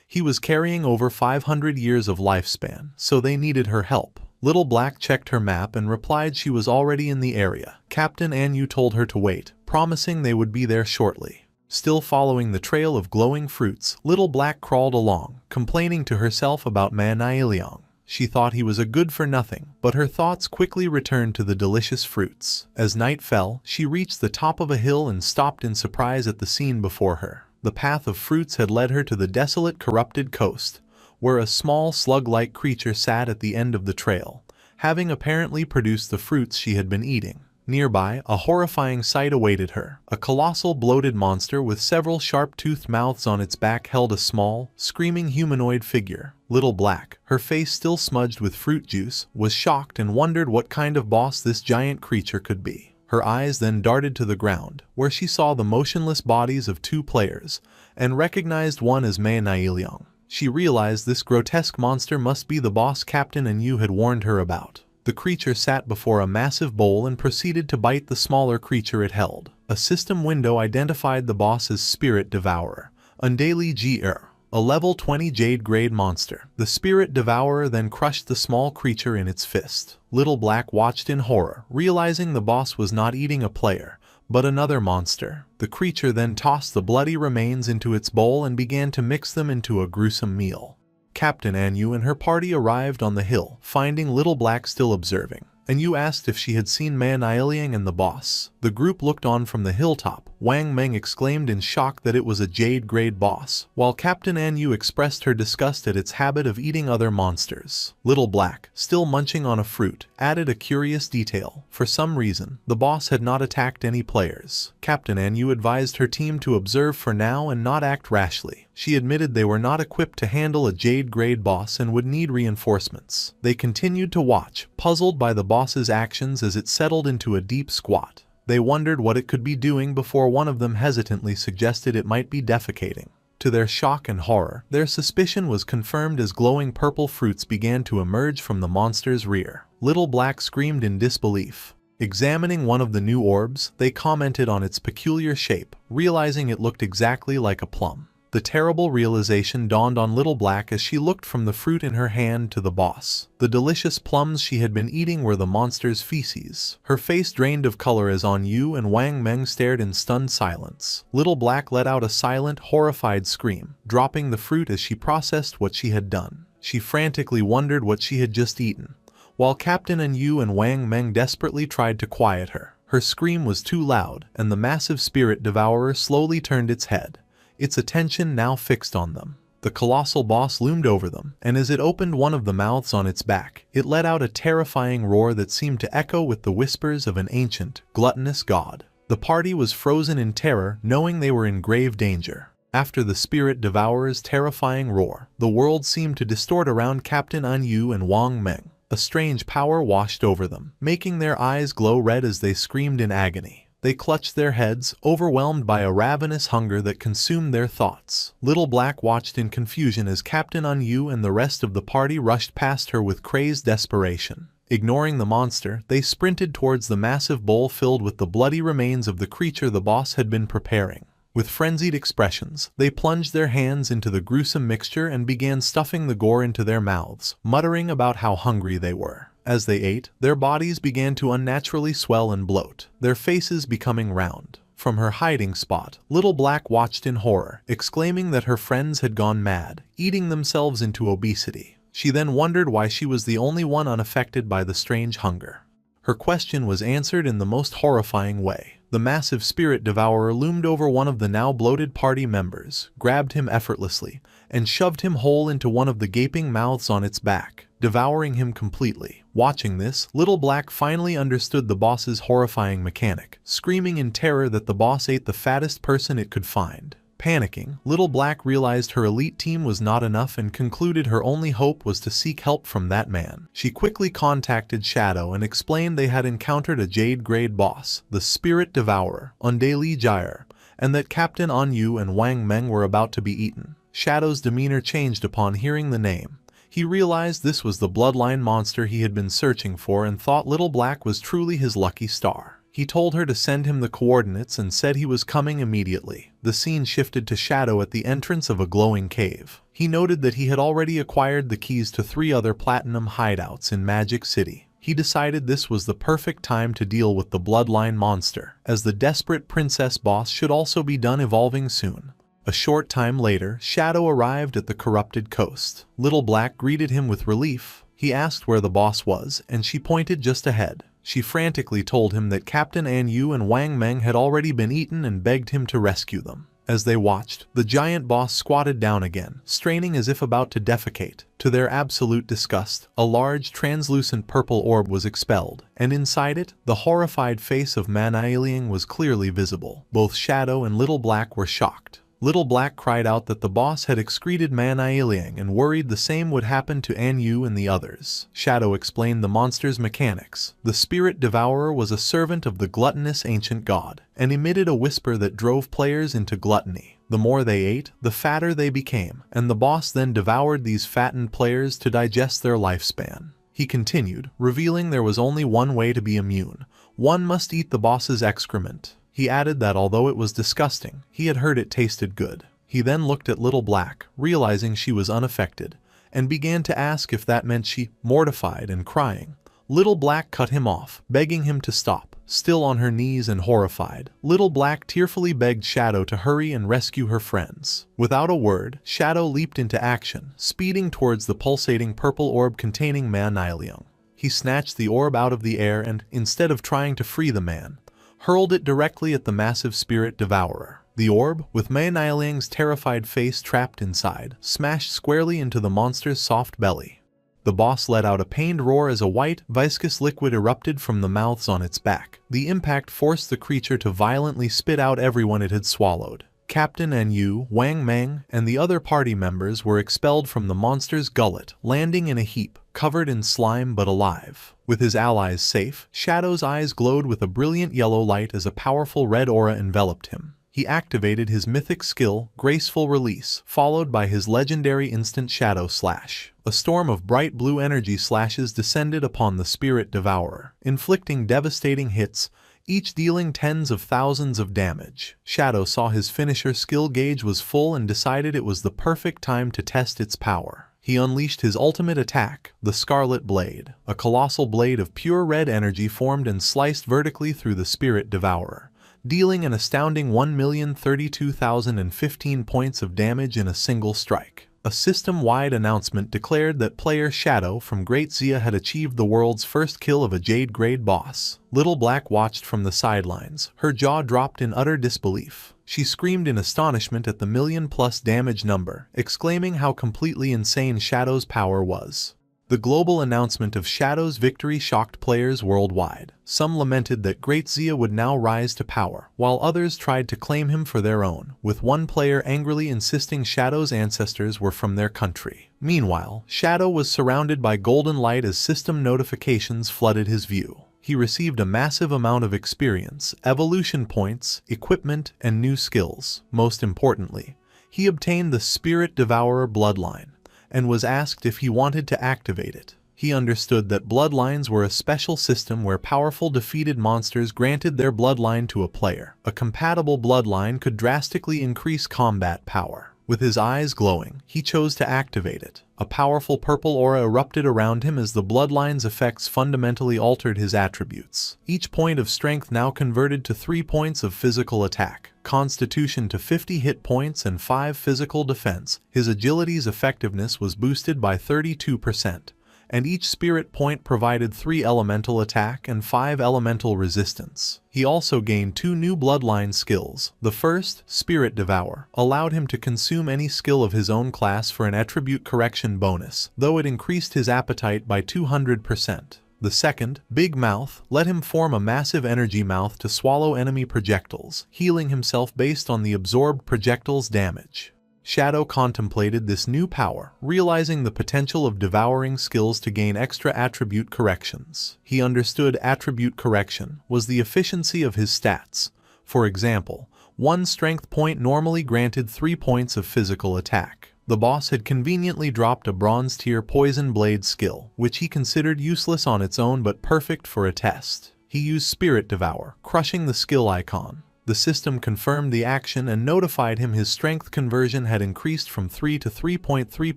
He was carrying over 500 years of lifespan, so they needed her help. Little Black checked her map and replied she was already in the area. Captain Anyu told her to wait, promising they would be there shortly. Still following the trail of glowing fruits, Little Black crawled along, complaining to herself about Manhwa. She thought he was a good-for-nothing, but her thoughts quickly returned to the delicious fruits. As night fell, she reached the top of a hill and stopped in surprise at the scene before her. The path of fruits had led her to the desolate, corrupted coast, where a small slug-like creature sat at the end of the trail, having apparently produced the fruits she had been eating. Nearby, a horrifying sight awaited her. A colossal bloated monster with several sharp-toothed mouths on its back held a small, screaming humanoid figure. Little Black, her face still smudged with fruit juice, was shocked and wondered what kind of boss this giant creature could be. Her eyes then darted to the ground, where she saw the motionless bodies of two players, and recognized one as Manhwa. She realized this grotesque monster must be the boss Captain Anyu had warned her about. The creature sat before a massive bowl and proceeded to bite the smaller creature it held. A system window identified the boss as Spirit Devourer, Undali Gr, a level 20 Jade grade monster. The Spirit Devourer then crushed the small creature in its fist. Little Black watched in horror, realizing the boss was not eating a player, but another monster. The creature then tossed the bloody remains into its bowl and began to mix them into a gruesome meal. Captain Anyu and her party arrived on the hill, finding Little Black still observing. Anyu asked if she had seen Manhwa and the boss. The group looked on from the hilltop. Wang Meng exclaimed in shock that it was a Jade-grade boss, while Captain Anyu expressed her disgust at its habit of eating other monsters. Little Black, still munching on a fruit, added a curious detail. For some reason, the boss had not attacked any players. Captain Anyu advised her team to observe for now and not act rashly. She admitted they were not equipped to handle a Jade-grade boss and would need reinforcements. They continued to watch, puzzled by the boss's actions as it settled into a deep squat. They wondered what it could be doing before one of them hesitantly suggested it might be defecating. To their shock and horror, their suspicion was confirmed as glowing purple fruits began to emerge from the monster's rear. Little Black screamed in disbelief. Examining one of the new orbs, they commented on its peculiar shape, realizing it looked exactly like a plum. The terrible realization dawned on Little Black as she looked from the fruit in her hand to the boss. The delicious plums she had been eating were the monster's feces. Her face drained of color as An Yu and Wang Meng stared in stunned silence. Little Black let out a silent, horrified scream, dropping the fruit as she processed what she had done. She frantically wondered what she had just eaten, while Captain An Yu and Wang Meng desperately tried to quiet her. Her scream was too loud, and the massive spirit devourer slowly turned its head, its attention now fixed on them. The colossal boss loomed over them, and as it opened one of the mouths on its back, it let out a terrifying roar that seemed to echo with the whispers of an ancient, gluttonous god. The party was frozen in terror, knowing they were in grave danger. After the spirit devourer's terrifying roar, the world seemed to distort around Captain An Yu and Wang Meng. A strange power washed over them, making their eyes glow red as they screamed in agony. They clutched their heads, overwhelmed by a ravenous hunger that consumed their thoughts. Little Black watched in confusion as Captain An Yu and the rest of the party rushed past her with crazed desperation. Ignoring the monster, they sprinted towards the massive bowl filled with the bloody remains of the creature the boss had been preparing. With frenzied expressions, they plunged their hands into the gruesome mixture and began stuffing the gore into their mouths, muttering about how hungry they were. As they ate, their bodies began to unnaturally swell and bloat, their faces becoming round. From her hiding spot, Little Black watched in horror, exclaiming that her friends had gone mad, eating themselves into obesity. She then wondered why she was the only one unaffected by the strange hunger. Her question was answered in the most horrifying way. The massive spirit devourer loomed over one of the now bloated party members, grabbed him effortlessly, and shoved him whole into one of the gaping mouths on its back, devouring him completely. Watching this, Little Black finally understood the boss's horrifying mechanic, screaming in terror that the boss ate the fattest person it could find. Panicking, Little Black realized her elite team was not enough and concluded her only hope was to seek help from that man. She quickly contacted Shadow and explained they had encountered a Jade-grade boss, the Spirit Devourer, on Daily Gyre, and that Captain An Yu and Wang Meng were about to be eaten. Shadow's demeanor changed upon hearing the name. He realized this was the bloodline monster he had been searching for and thought Little Black was truly his lucky star. He told her to send him the coordinates and said he was coming immediately. The scene shifted to Shadow at the entrance of a glowing cave. He noted that he had already acquired the keys to 3 other platinum hideouts in Magic City. He decided this was the perfect time to deal with the bloodline monster, as the desperate princess boss should also be done evolving soon. A short time later, Shadow arrived at the corrupted coast. Little Black greeted him with relief. He asked where the boss was, and she pointed just ahead. She frantically told him that Captain An Yu and Wang Meng had already been eaten and begged him to rescue them. As they watched, the giant boss squatted down again, straining as if about to defecate. To their absolute disgust, a large translucent purple orb was expelled, and inside it, the horrified face of Manhwa was clearly visible. Both Shadow and Little Black were shocked. Little Black cried out that the boss had excreted Manhwa and worried the same would happen to An Yu and the others. Shadow explained the monster's mechanics. The spirit devourer was a servant of the gluttonous ancient god, and emitted a whisper that drove players into gluttony. The more they ate, the fatter they became, and the boss then devoured these fattened players to digest their lifespan. He continued, revealing there was only one way to be immune. One must eat the boss's excrement. He added that although it was disgusting, he had heard it tasted good. He then looked at Little Black, realizing she was unaffected, and began to ask if that meant she, mortified and crying. Little Black cut him off, begging him to stop. Still on her knees and horrified, Little Black tearfully begged Shadow to hurry and rescue her friends. Without a word, Shadow leaped into action, speeding towards the pulsating purple orb containing Manhwa. He snatched the orb out of the air and, instead of trying to free the man, hurled it directly at the massive spirit devourer. The orb, with Manhwa's terrified face trapped inside, smashed squarely into the monster's soft belly. The boss let out a pained roar as a white, viscous liquid erupted from the mouths on its back. The impact forced the creature to violently spit out everyone it had swallowed. Captain An Yu, Wang Meng, and the other party members were expelled from the monster's gullet, landing in a heap, covered in slime but alive. With his allies safe, Shadow's eyes glowed with a brilliant yellow light as a powerful red aura enveloped him. He activated his mythic skill, Graceful Release, followed by his legendary instant Shadow Slash. A storm of bright blue energy slashes descended upon the Spirit Devourer, inflicting devastating hits, each dealing tens of thousands of damage. Shadow saw his finisher skill gauge was full and decided it was the perfect time to test its power. He unleashed his ultimate attack, the Scarlet Blade. A colossal blade of pure red energy formed and sliced vertically through the Spirit Devourer, dealing an astounding 1,032,015 points of damage in a single strike. A system-wide announcement declared that player Shadow from Great Zia had achieved the world's first kill of a Jade-grade boss. Little Black watched from the sidelines, her jaw dropped in utter disbelief. She screamed in astonishment at the million-plus damage number, exclaiming how completely insane Shadow's power was. The global announcement of Shadow's victory shocked players worldwide. Some lamented that Great Zia would now rise to power, while others tried to claim him for their own, with one player angrily insisting Shadow's ancestors were from their country. Meanwhile, Shadow was surrounded by golden light as system notifications flooded his view. He received a massive amount of experience, evolution points, equipment, and new skills. Most importantly, he obtained the Spirit Devourer bloodline, and was asked if he wanted to activate it. He understood that bloodlines were a special system where powerful defeated monsters granted their bloodline to a player. A compatible bloodline could drastically increase combat power. With his eyes glowing, he chose to activate it. A powerful purple aura erupted around him as the bloodline's effects fundamentally altered his attributes. Each point of strength now converted to 3 points of physical attack, constitution to 50 hit points and 5 physical defense. His agility's effectiveness was boosted by 32%. And each spirit point provided 3 elemental attack and 5 elemental resistance. He also gained 2 new bloodline skills. The first, Spirit Devour, allowed him to consume any skill of his own class for an attribute correction bonus, though it increased his appetite by 200%. The second, Big Mouth, let him form a massive energy mouth to swallow enemy projectiles, healing himself based on the absorbed projectile's damage. Shadow contemplated this new power, realizing the potential of devouring skills to gain extra attribute corrections. He understood attribute correction was the efficiency of his stats. For example, 1 strength point normally granted 3 points of physical attack. The boss had conveniently dropped a bronze tier poison blade skill, which he considered useless on its own but perfect for a test. He used Spirit Devour, crushing the skill icon. The system confirmed the action and notified him his strength conversion had increased from 3 to 3.3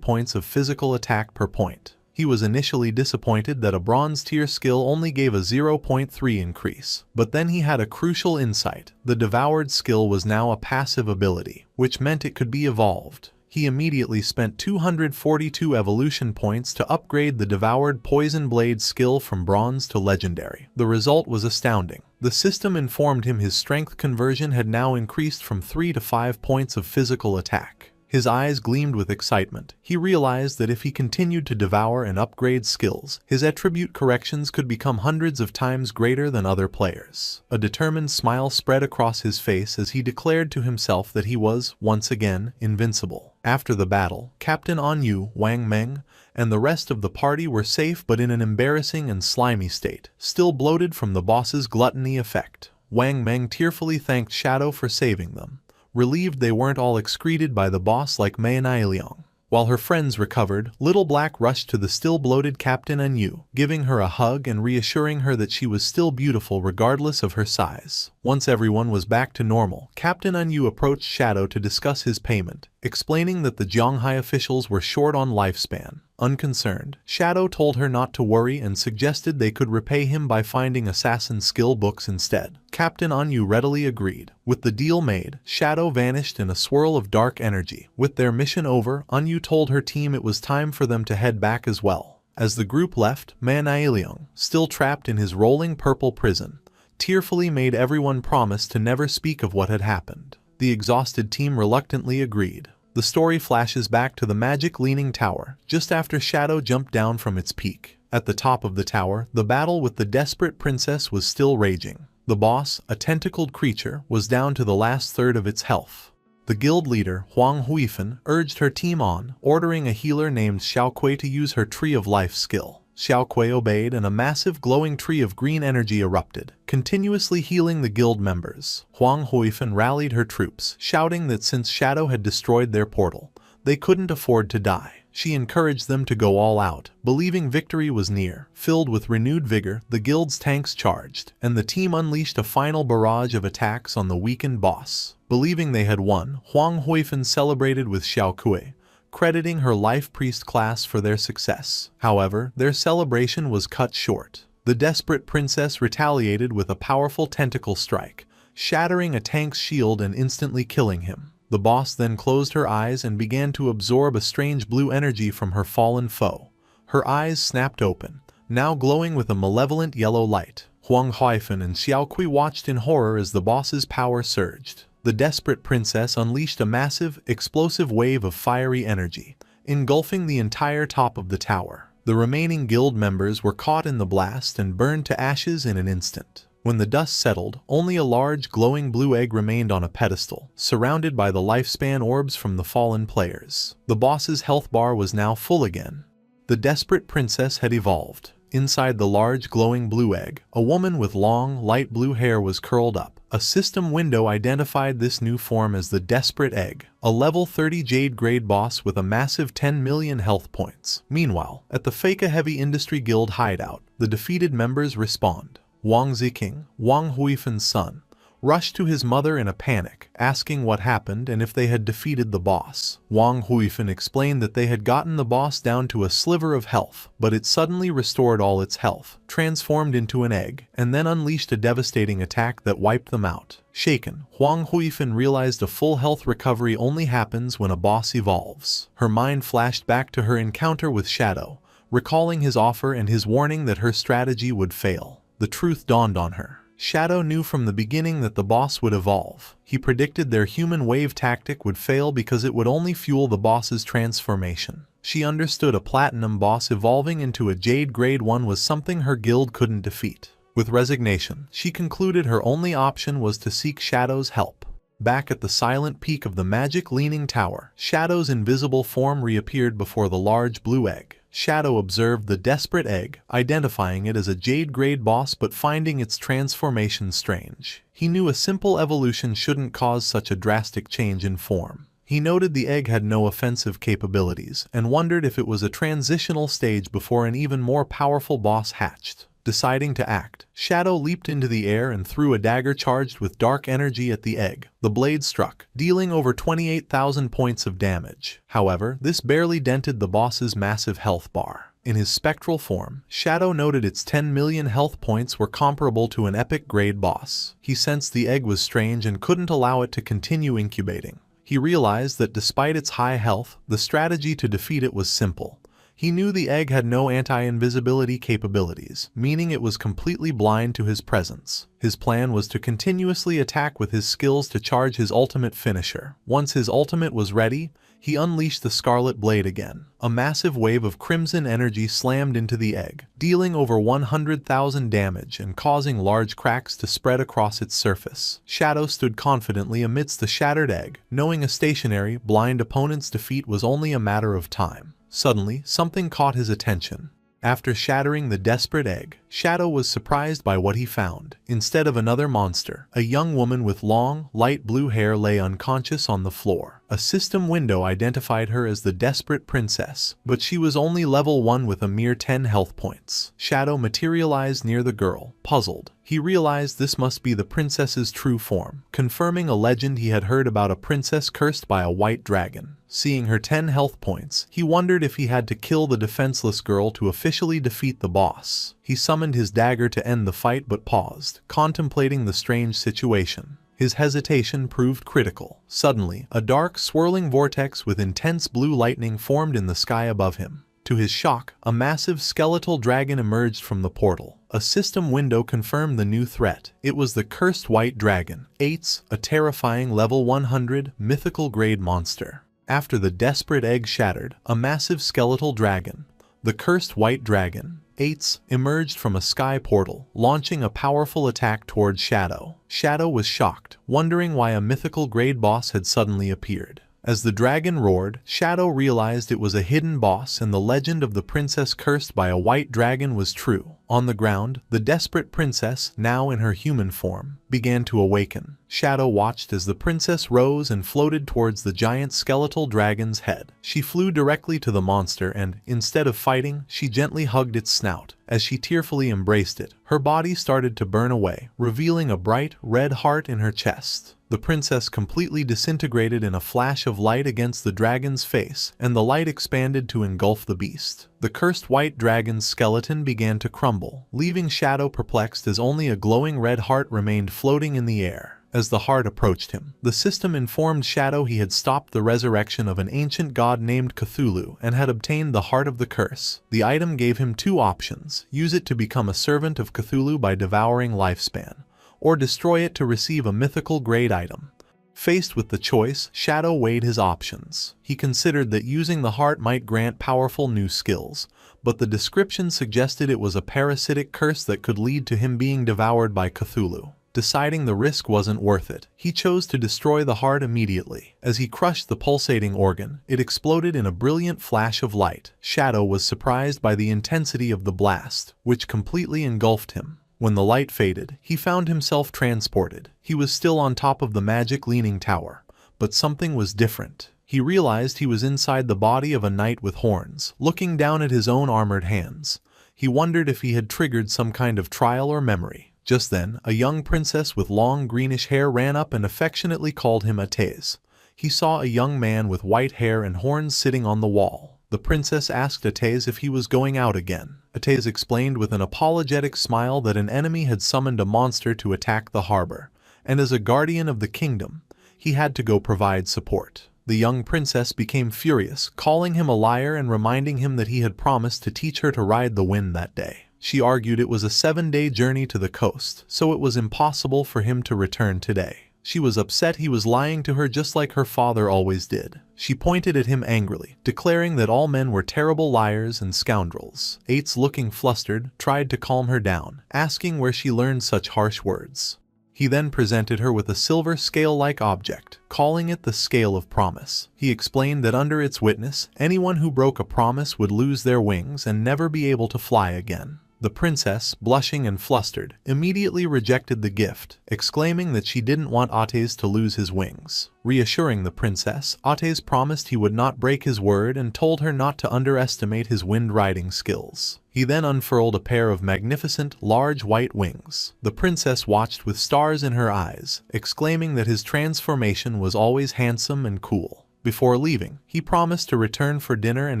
points of physical attack per point. He was initially disappointed that a bronze tier skill only gave a 0.3 increase, but then he had a crucial insight. The devoured skill was now a passive ability, which meant it could be evolved. He immediately spent 242 evolution points to upgrade the devoured poison blade skill from bronze to legendary. The result was astounding. The system informed him his strength conversion had now increased from 3 to 5 points of physical attack. His eyes gleamed with excitement. He realized that if he continued to devour and upgrade skills, his attribute corrections could become hundreds of times greater than other players. A determined smile spread across his face as he declared to himself that he was, once again, invincible. After the battle, Captain Anyu, Wang Meng, and the rest of the party were safe but in an embarrassing and slimy state, still bloated from the boss's gluttony effect. Wang Meng tearfully thanked Shadow for saving them, relieved they weren't all excreted by the boss like Manhwa. While her friends recovered, Little Black rushed to the still bloated Captain Anyu, giving her a hug and reassuring her that she was still beautiful regardless of her size. Once everyone was back to normal, Captain Anyu approached Shadow to discuss his payment, explaining that the Zhonghai officials were short on lifespan. Unconcerned, Shadow told her not to worry and suggested they could repay him by finding assassin skill books instead. Captain Anyu readily agreed. With the deal made, Shadow vanished in a swirl of dark energy. With their mission over, Anyu told her team it was time for them to head back as well. As the group left, Manhwa, still trapped in his rolling purple prison, tearfully made everyone promise to never speak of what had happened. The exhausted team reluctantly agreed. The story flashes back to the magic leaning tower, just after Shadow jumped down from its peak. At the top of the tower, the battle with the desperate princess was still raging. The boss, a tentacled creature, was down to the last third of its health. The guild leader, Huang Huifan, urged her team on, ordering a healer named Xiaoquei to use her Tree of Life skill. Xiaoquei obeyed and a massive glowing tree of green energy erupted, continuously healing the guild members. Huang Huifan rallied her troops, shouting that since Shadow had destroyed their portal, they couldn't afford to die. She encouraged them to go all out, believing victory was near. Filled with renewed vigor, the guild's tanks charged, and the team unleashed a final barrage of attacks on the weakened boss. Believing they had won, Huang Huifan celebrated with Xiao Kui, crediting her life priest class for their success. However, their celebration was cut short. The desperate princess retaliated with a powerful tentacle strike, shattering a tank's shield and instantly killing him. The boss then closed her eyes and began to absorb a strange blue energy from her fallen foe. Her eyes snapped open, now glowing with a malevolent yellow light. Huang Huifan and Xiao Kui watched in horror as the boss's power surged. The desperate princess unleashed a massive, explosive wave of fiery energy, engulfing the entire top of the tower. The remaining guild members were caught in the blast and burned to ashes in an instant. When the dust settled, only a large glowing blue egg remained on a pedestal, surrounded by the lifespan orbs from the fallen players. The boss's health bar was now full again. The desperate princess had evolved. Inside the large glowing blue egg, a woman with long, light blue hair was curled up. A system window identified this new form as the Desperate Egg, a level 30 Jade grade boss with a massive 10 million health points. Meanwhile, at the Feka Heavy Industry Guild hideout, the defeated members respond. Wang Ziking, Wang Huifan's son, rushed to his mother in a panic, asking what happened and if they had defeated the boss. Wang Huifan explained that they had gotten the boss down to a sliver of health, but it suddenly restored all its health, transformed into an egg, and then unleashed a devastating attack that wiped them out. Shaken, Wang Huifan realized a full health recovery only happens when a boss evolves. Her mind flashed back to her encounter with Shadow, recalling his offer and his warning that her strategy would fail. The truth dawned on her. Shadow knew from the beginning that the boss would evolve. He predicted their human wave tactic would fail because it would only fuel the boss's transformation. She understood a platinum boss evolving into a Jade grade 1 was something her guild couldn't defeat. With resignation, she concluded her only option was to seek Shadow's help. Back at the silent peak of the magic leaning tower, Shadow's invisible form reappeared before the large blue egg. Shadow observed the Desperate Egg, identifying it as a Jade grade boss but finding its transformation strange. He knew a simple evolution shouldn't cause such a drastic change in form. He noted the egg had no offensive capabilities and wondered if it was a transitional stage before an even more powerful boss hatched. Deciding to act, Shadow leaped into the air and threw a dagger charged with dark energy at the egg. The blade struck, dealing over 28,000 points of damage. However, this barely dented the boss's massive health bar. In his spectral form, Shadow noted its 10 million health points were comparable to an epic grade boss. He sensed the egg was strange and couldn't allow it to continue incubating. He realized that despite its high health, the strategy to defeat it was simple. He knew the egg had no anti-invisibility capabilities, meaning it was completely blind to his presence. His plan was to continuously attack with his skills to charge his ultimate finisher. Once his ultimate was ready, he unleashed the Scarlet Blade again. A massive wave of crimson energy slammed into the egg, dealing over 100,000 damage and causing large cracks to spread across its surface. Shadow stood confidently amidst the shattered egg, knowing a stationary, blind opponent's defeat was only a matter of time. Suddenly, something caught his attention. After shattering the Desperate Egg, Shadow was surprised by what he found. Instead of another monster, a young woman with long, light blue hair lay unconscious on the floor. A system window identified her as the Desperate Princess, but she was only level 1 with a mere 10 health points. Shadow materialized near the girl. Puzzled, he realized this must be the princess's true form, confirming a legend he had heard about a princess cursed by a white dragon. Seeing her 10 health points, he wondered if he had to kill the defenseless girl to officially defeat the boss. He summoned his dagger to end the fight but paused, contemplating the strange situation. His hesitation proved critical. Suddenly, a dark, swirling vortex with intense blue lightning formed in the sky above him. To his shock, a massive skeletal dragon emerged from the portal. A system window confirmed the new threat. It was the Cursed White Dragon, Ates, a terrifying level 100 mythical grade monster. After the Desperate Egg shattered, a massive skeletal dragon, the Cursed White Dragon, Ates, emerged from a sky portal, launching a powerful attack towards Shadow. Shadow was shocked, wondering why a mythical grade boss had suddenly appeared. As the dragon roared, Shadow realized it was a hidden boss and the legend of the princess cursed by a white dragon was true. On the ground, the desperate princess, now in her human form, began to awaken. Shadow watched as the princess rose and floated towards the giant skeletal dragon's head. She flew directly to the monster and, instead of fighting, she gently hugged its snout. As she tearfully embraced it, her body started to burn away, revealing a bright, red heart in her chest. The princess completely disintegrated in a flash of light against the dragon's face, and the light expanded to engulf the beast. The cursed white dragon's skeleton began to crumble, leaving Shadow perplexed as only a glowing red heart remained floating in the air. As the heart approached him, the system informed Shadow he had stopped the resurrection of an ancient god named Cthulhu and had obtained the heart of the curse. The item gave him two options: use it to become a servant of Cthulhu by devouring lifespan, or destroy it to receive a mythical grade item. Faced with the choice, Shadow weighed his options. He considered that using the heart might grant powerful new skills, but the description suggested it was a parasitic curse that could lead to him being devoured by Cthulhu. Deciding the risk wasn't worth it, he chose to destroy the heart immediately. As he crushed the pulsating organ, it exploded in a brilliant flash of light. Shadow was surprised by the intensity of the blast, which completely engulfed him. When the light faded, he found himself transported. He was still on top of the magic leaning tower, but something was different. He realized he was inside the body of a knight with horns, looking down at his own armored hands. He wondered if he had triggered some kind of trial or memory. Just then, a young princess with long greenish hair ran up and affectionately called him Atez. He saw a young man with white hair and horns sitting on the wall. The princess asked Atez if he was going out again. Atez explained with an apologetic smile that an enemy had summoned a monster to attack the harbor, and as a guardian of the kingdom, he had to go provide support. The young princess became furious, calling him a liar and reminding him that he had promised to teach her to ride the wind that day. She argued it was a 7-day journey to the coast, so it was impossible for him to return today. She was upset he was lying to her just like her father always did. She pointed at him angrily, declaring that all men were terrible liars and scoundrels. Ates, looking flustered, tried to calm her down, asking where she learned such harsh words. He then presented her with a silver scale-like object, calling it the Scale of Promise. He explained that under its witness, anyone who broke a promise would lose their wings and never be able to fly again. The princess, blushing and flustered, immediately rejected the gift, exclaiming that she didn't want Atez to lose his wings. Reassuring the princess, Atez promised he would not break his word and told her not to underestimate his wind-riding skills. He then unfurled a pair of magnificent, large white wings. The princess watched with stars in her eyes, exclaiming that his transformation was always handsome and cool. Before leaving, he promised to return for dinner and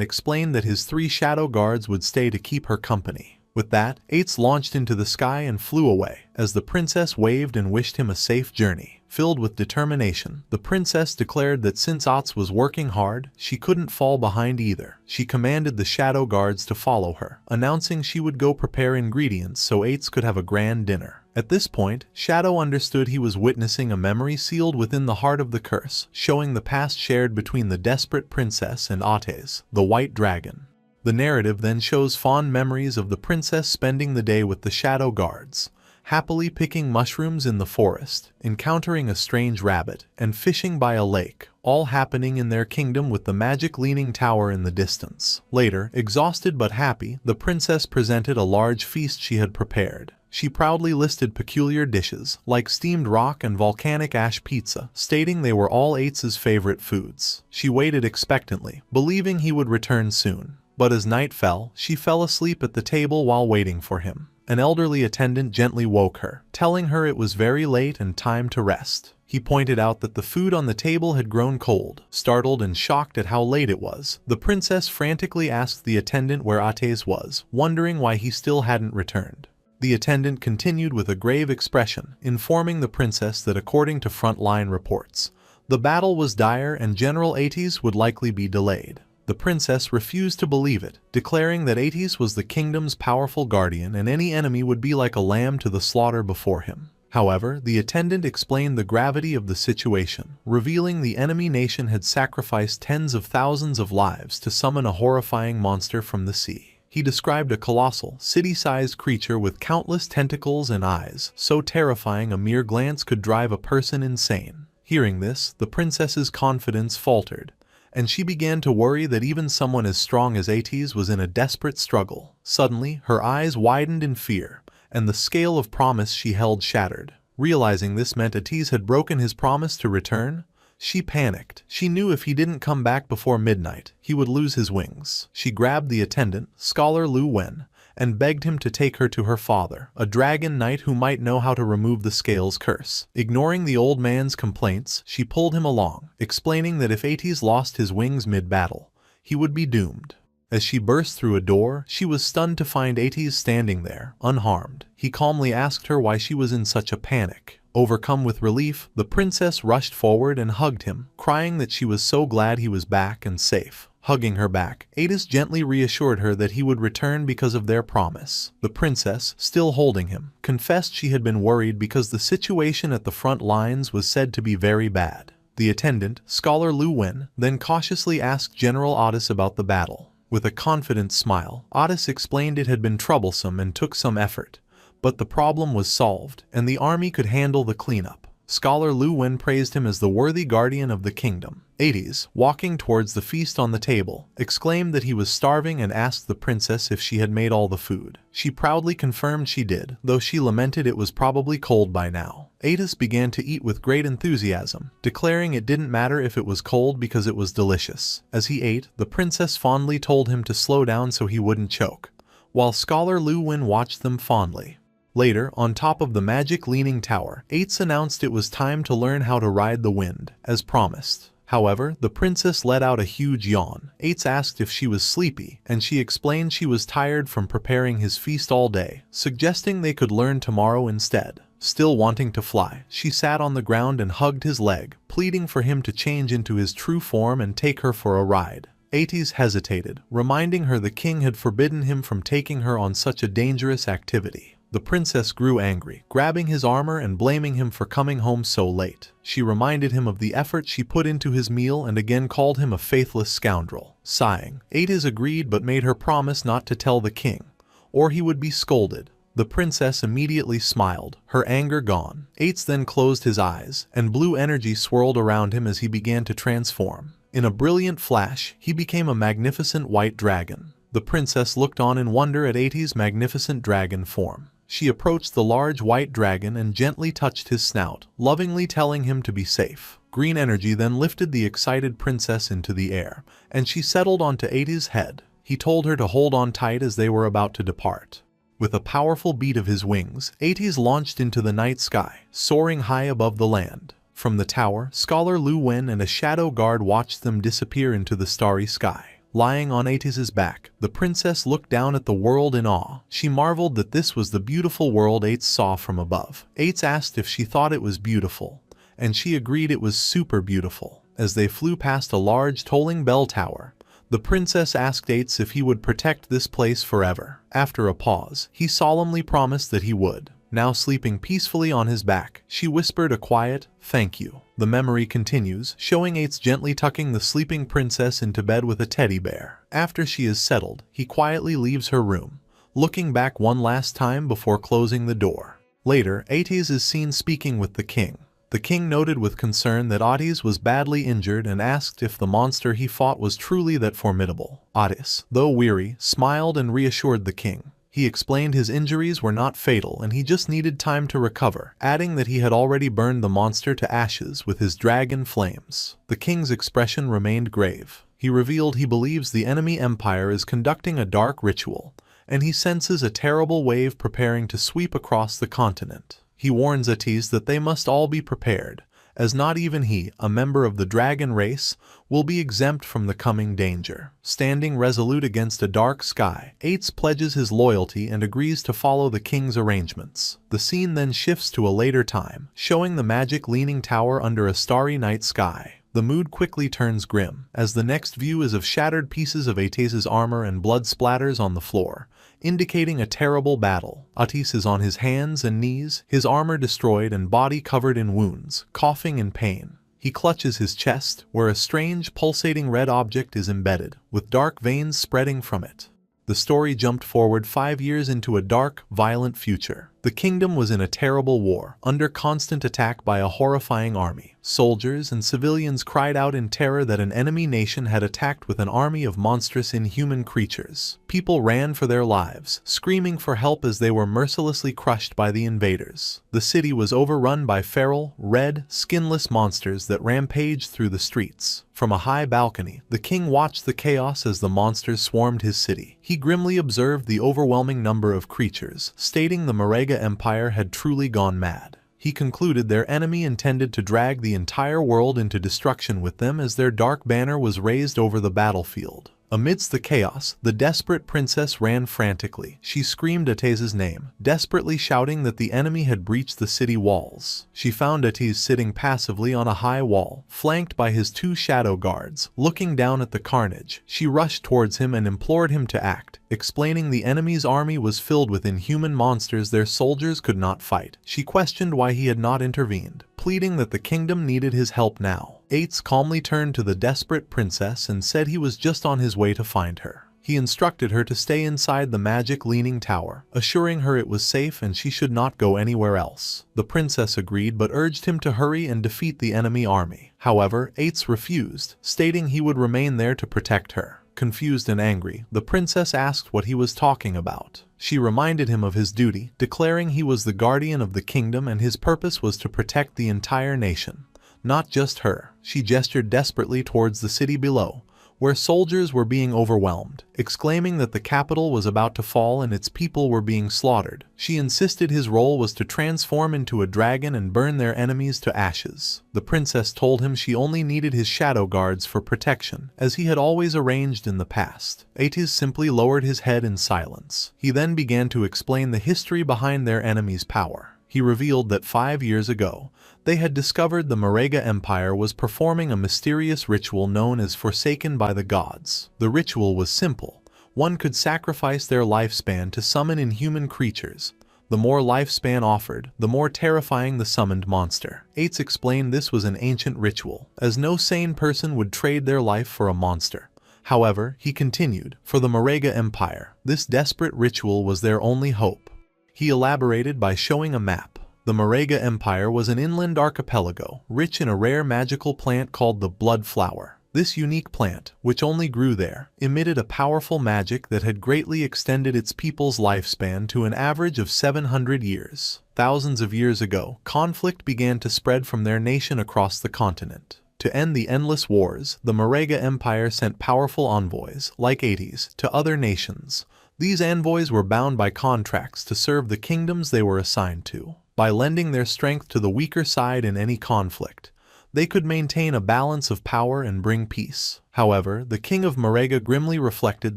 explained that his 3 shadow guards would stay to keep her company. With that, Ates launched into the sky and flew away, as the princess waved and wished him a safe journey. Filled with determination, the princess declared that since Ates was working hard, she couldn't fall behind either. She commanded the shadow guards to follow her, announcing she would go prepare ingredients so Ates could have a grand dinner. At this point, Shadow understood he was witnessing a memory sealed within the heart of the curse, showing the past shared between the desperate princess and Atez, the white dragon. The narrative then shows fond memories of the princess spending the day with the shadow guards, happily picking mushrooms in the forest, encountering a strange rabbit, and fishing by a lake, all happening in their kingdom with the magic leaning tower in the distance. Later, exhausted but happy, the princess presented a large feast she had prepared. She proudly listed peculiar dishes, like steamed rock and volcanic ash pizza, stating they were all Ates's favorite foods. She waited expectantly, believing he would return soon. But as night fell, she fell asleep at the table while waiting for him. An elderly attendant gently woke her, telling her it was very late and time to rest. He pointed out that the food on the table had grown cold. Startled and shocked at how late it was, the princess frantically asked the attendant where Atez was, wondering why he still hadn't returned. The attendant continued with a grave expression, informing the princess that according to frontline reports, the battle was dire and General Atez would likely be delayed. The princess refused to believe it, declaring that Atez was the kingdom's powerful guardian and any enemy would be like a lamb to the slaughter before him. However, the attendant explained the gravity of the situation, revealing the enemy nation had sacrificed tens of thousands of lives to summon a horrifying monster from the sea. He described a colossal, city-sized creature with countless tentacles and eyes, so terrifying a mere glance could drive a person insane. Hearing this, the princess's confidence faltered, and she began to worry that even someone as strong as Ates was in a desperate struggle. Suddenly, her eyes widened in fear, and the scale of promise she held shattered. Realizing this meant Ates had broken his promise to return, she panicked. She knew if he didn't come back before midnight, he would lose his wings. She grabbed the attendant, Scholar Lu Wen, and begged him to take her to her father, a dragon knight who might know how to remove the scale's curse. Ignoring the old man's complaints, she pulled him along, explaining that if Ates lost his wings mid-battle, he would be doomed. As she burst through a door, she was stunned to find Ates standing there, unharmed. He calmly asked her why she was in such a panic. Overcome with relief, the princess rushed forward and hugged him, crying that she was so glad he was back and safe. Hugging her back, Ates gently reassured her that he would return because of their promise. The princess, still holding him, confessed she had been worried because the situation at the front lines was said to be very bad. The attendant, Scholar Lu Wen, then cautiously asked General Otis about the battle. With a confident smile, Otis explained it had been troublesome and took some effort, but the problem was solved, and the army could handle the cleanup. Scholar Lu Wen praised him as the worthy guardian of the kingdom. Ates, walking towards the feast on the table, exclaimed that he was starving and asked the princess if she had made all the food. She proudly confirmed she did, though she lamented it was probably cold by now. Ates began to eat with great enthusiasm, declaring it didn't matter if it was cold because it was delicious. As he ate, the princess fondly told him to slow down so he wouldn't choke, while Scholar Lu Wen watched them fondly. Later, on top of the magic leaning tower, Ates announced it was time to learn how to ride the wind, as promised. However, the princess let out a huge yawn. Ates asked if she was sleepy, and she explained she was tired from preparing his feast all day, suggesting they could learn tomorrow instead. Still wanting to fly, she sat on the ground and hugged his leg, pleading for him to change into his true form and take her for a ride. Ates hesitated, reminding her the king had forbidden him from taking her on such a dangerous activity. The princess grew angry, grabbing his armor and blaming him for coming home so late. She reminded him of the effort she put into his meal and again called him a faithless scoundrel. Sighing, Ates agreed but made her promise not to tell the king, or he would be scolded. The princess immediately smiled, her anger gone. Ates then closed his eyes, and blue energy swirled around him as he began to transform. In a brilliant flash, he became a magnificent white dragon. The princess looked on in wonder at Ates' magnificent dragon form. She approached the large white dragon and gently touched his snout, lovingly telling him to be safe. Green energy then lifted the excited princess into the air, and she settled onto Ates' head. He told her to hold on tight as they were about to depart. With a powerful beat of his wings, Ates launched into the night sky, soaring high above the land. From the tower, Scholar Lu Wen and a shadow guard watched them disappear into the starry sky. Lying on Ates' back, the princess looked down at the world in awe. She marveled that this was the beautiful world Ates saw from above. Ates asked if she thought it was beautiful, and she agreed it was super beautiful. As they flew past a large tolling bell tower, the princess asked Ates if he would protect this place forever. After a pause, he solemnly promised that he would. Now sleeping peacefully on his back, she whispered a quiet, "Thank you." The memory continues, showing Ates gently tucking the sleeping princess into bed with a teddy bear. After she is settled, he quietly leaves her room, looking back one last time before closing the door. Later, Ates is seen speaking with the king. The king noted with concern that Ates was badly injured and asked if the monster he fought was truly that formidable. Ates, though weary, smiled and reassured the king. He explained his injuries were not fatal and he just needed time to recover, adding that he had already burned the monster to ashes with his dragon flames. The king's expression remained grave. He revealed he believes the enemy empire is conducting a dark ritual, and he senses a terrible wave preparing to sweep across the continent. He warns Ates that they must all be prepared, as not even he, a member of the dragon race, will be exempt from the coming danger. Standing resolute against a dark sky, Ates pledges his loyalty and agrees to follow the king's arrangements. The scene then shifts to a later time, showing the magic leaning tower under a starry night sky. The mood quickly turns grim, as the next view is of shattered pieces of Ates' armor and blood splatters on the floor, indicating a terrible battle. Ates is on his hands and knees, his armor destroyed and body covered in wounds, coughing in pain. He clutches his chest, where a strange, pulsating red object is embedded, with dark veins spreading from it. The story jumped forward 5 years into a dark, violent future. The kingdom was in a terrible war, under constant attack by a horrifying army. Soldiers and civilians cried out in terror that an enemy nation had attacked with an army of monstrous inhuman creatures. People ran for their lives, screaming for help as they were mercilessly crushed by the invaders. The city was overrun by feral, red, skinless monsters that rampaged through the streets. From a high balcony, the king watched the chaos as the monsters swarmed his city. He grimly observed the overwhelming number of creatures, stating the Marega Empire had truly gone mad. He concluded their enemy intended to drag the entire world into destruction with them as their dark banner was raised over the battlefield. Amidst the chaos, the desperate princess ran frantically. She screamed Ateza's name, desperately shouting that the enemy had breached the city walls. She found Atez sitting passively on a high wall, flanked by his 2 shadow guards. Looking down at the carnage, she rushed towards him and implored him to act, explaining the enemy's army was filled with inhuman monsters their soldiers could not fight. She questioned why he had not intervened, pleading that the kingdom needed his help now. Ates calmly turned to the desperate princess and said he was just on his way to find her. He instructed her to stay inside the magic leaning tower, assuring her it was safe and she should not go anywhere else. The princess agreed but urged him to hurry and defeat the enemy army. However, Ates refused, stating he would remain there to protect her. Confused and angry, the princess asked what he was talking about. She reminded him of his duty, declaring he was the guardian of the kingdom and his purpose was to protect the entire nation. Not just her. She gestured desperately towards the city below, where soldiers were being overwhelmed, exclaiming that the capital was about to fall and its people were being slaughtered. She insisted his role was to transform into a dragon and burn their enemies to ashes. The princess told him she only needed his shadow guards for protection, as he had always arranged in the past. Ates simply lowered his head in silence. He then began to explain the history behind their enemy's power. He revealed that 5 years ago, they had discovered the Marega Empire was performing a mysterious ritual known as Forsaken by the Gods. The ritual was simple. One could sacrifice their lifespan to summon inhuman creatures. The more lifespan offered, the more terrifying the summoned monster. Ates explained this was an ancient ritual, as no sane person would trade their life for a monster. However, he continued, for the Marega Empire, this desperate ritual was their only hope. He elaborated by showing a map. The Marega Empire was an inland archipelago, rich in a rare magical plant called the blood flower. This unique plant, which only grew there, emitted a powerful magic that had greatly extended its people's lifespan to an average of 700 years. Thousands of years ago, conflict began to spread from their nation across the continent. To end the endless wars, the Marega Empire sent powerful envoys, like Ates, to other nations. These envoys were bound by contracts to serve the kingdoms they were assigned to. By lending their strength to the weaker side in any conflict, they could maintain a balance of power and bring peace. However, the king of Marega grimly reflected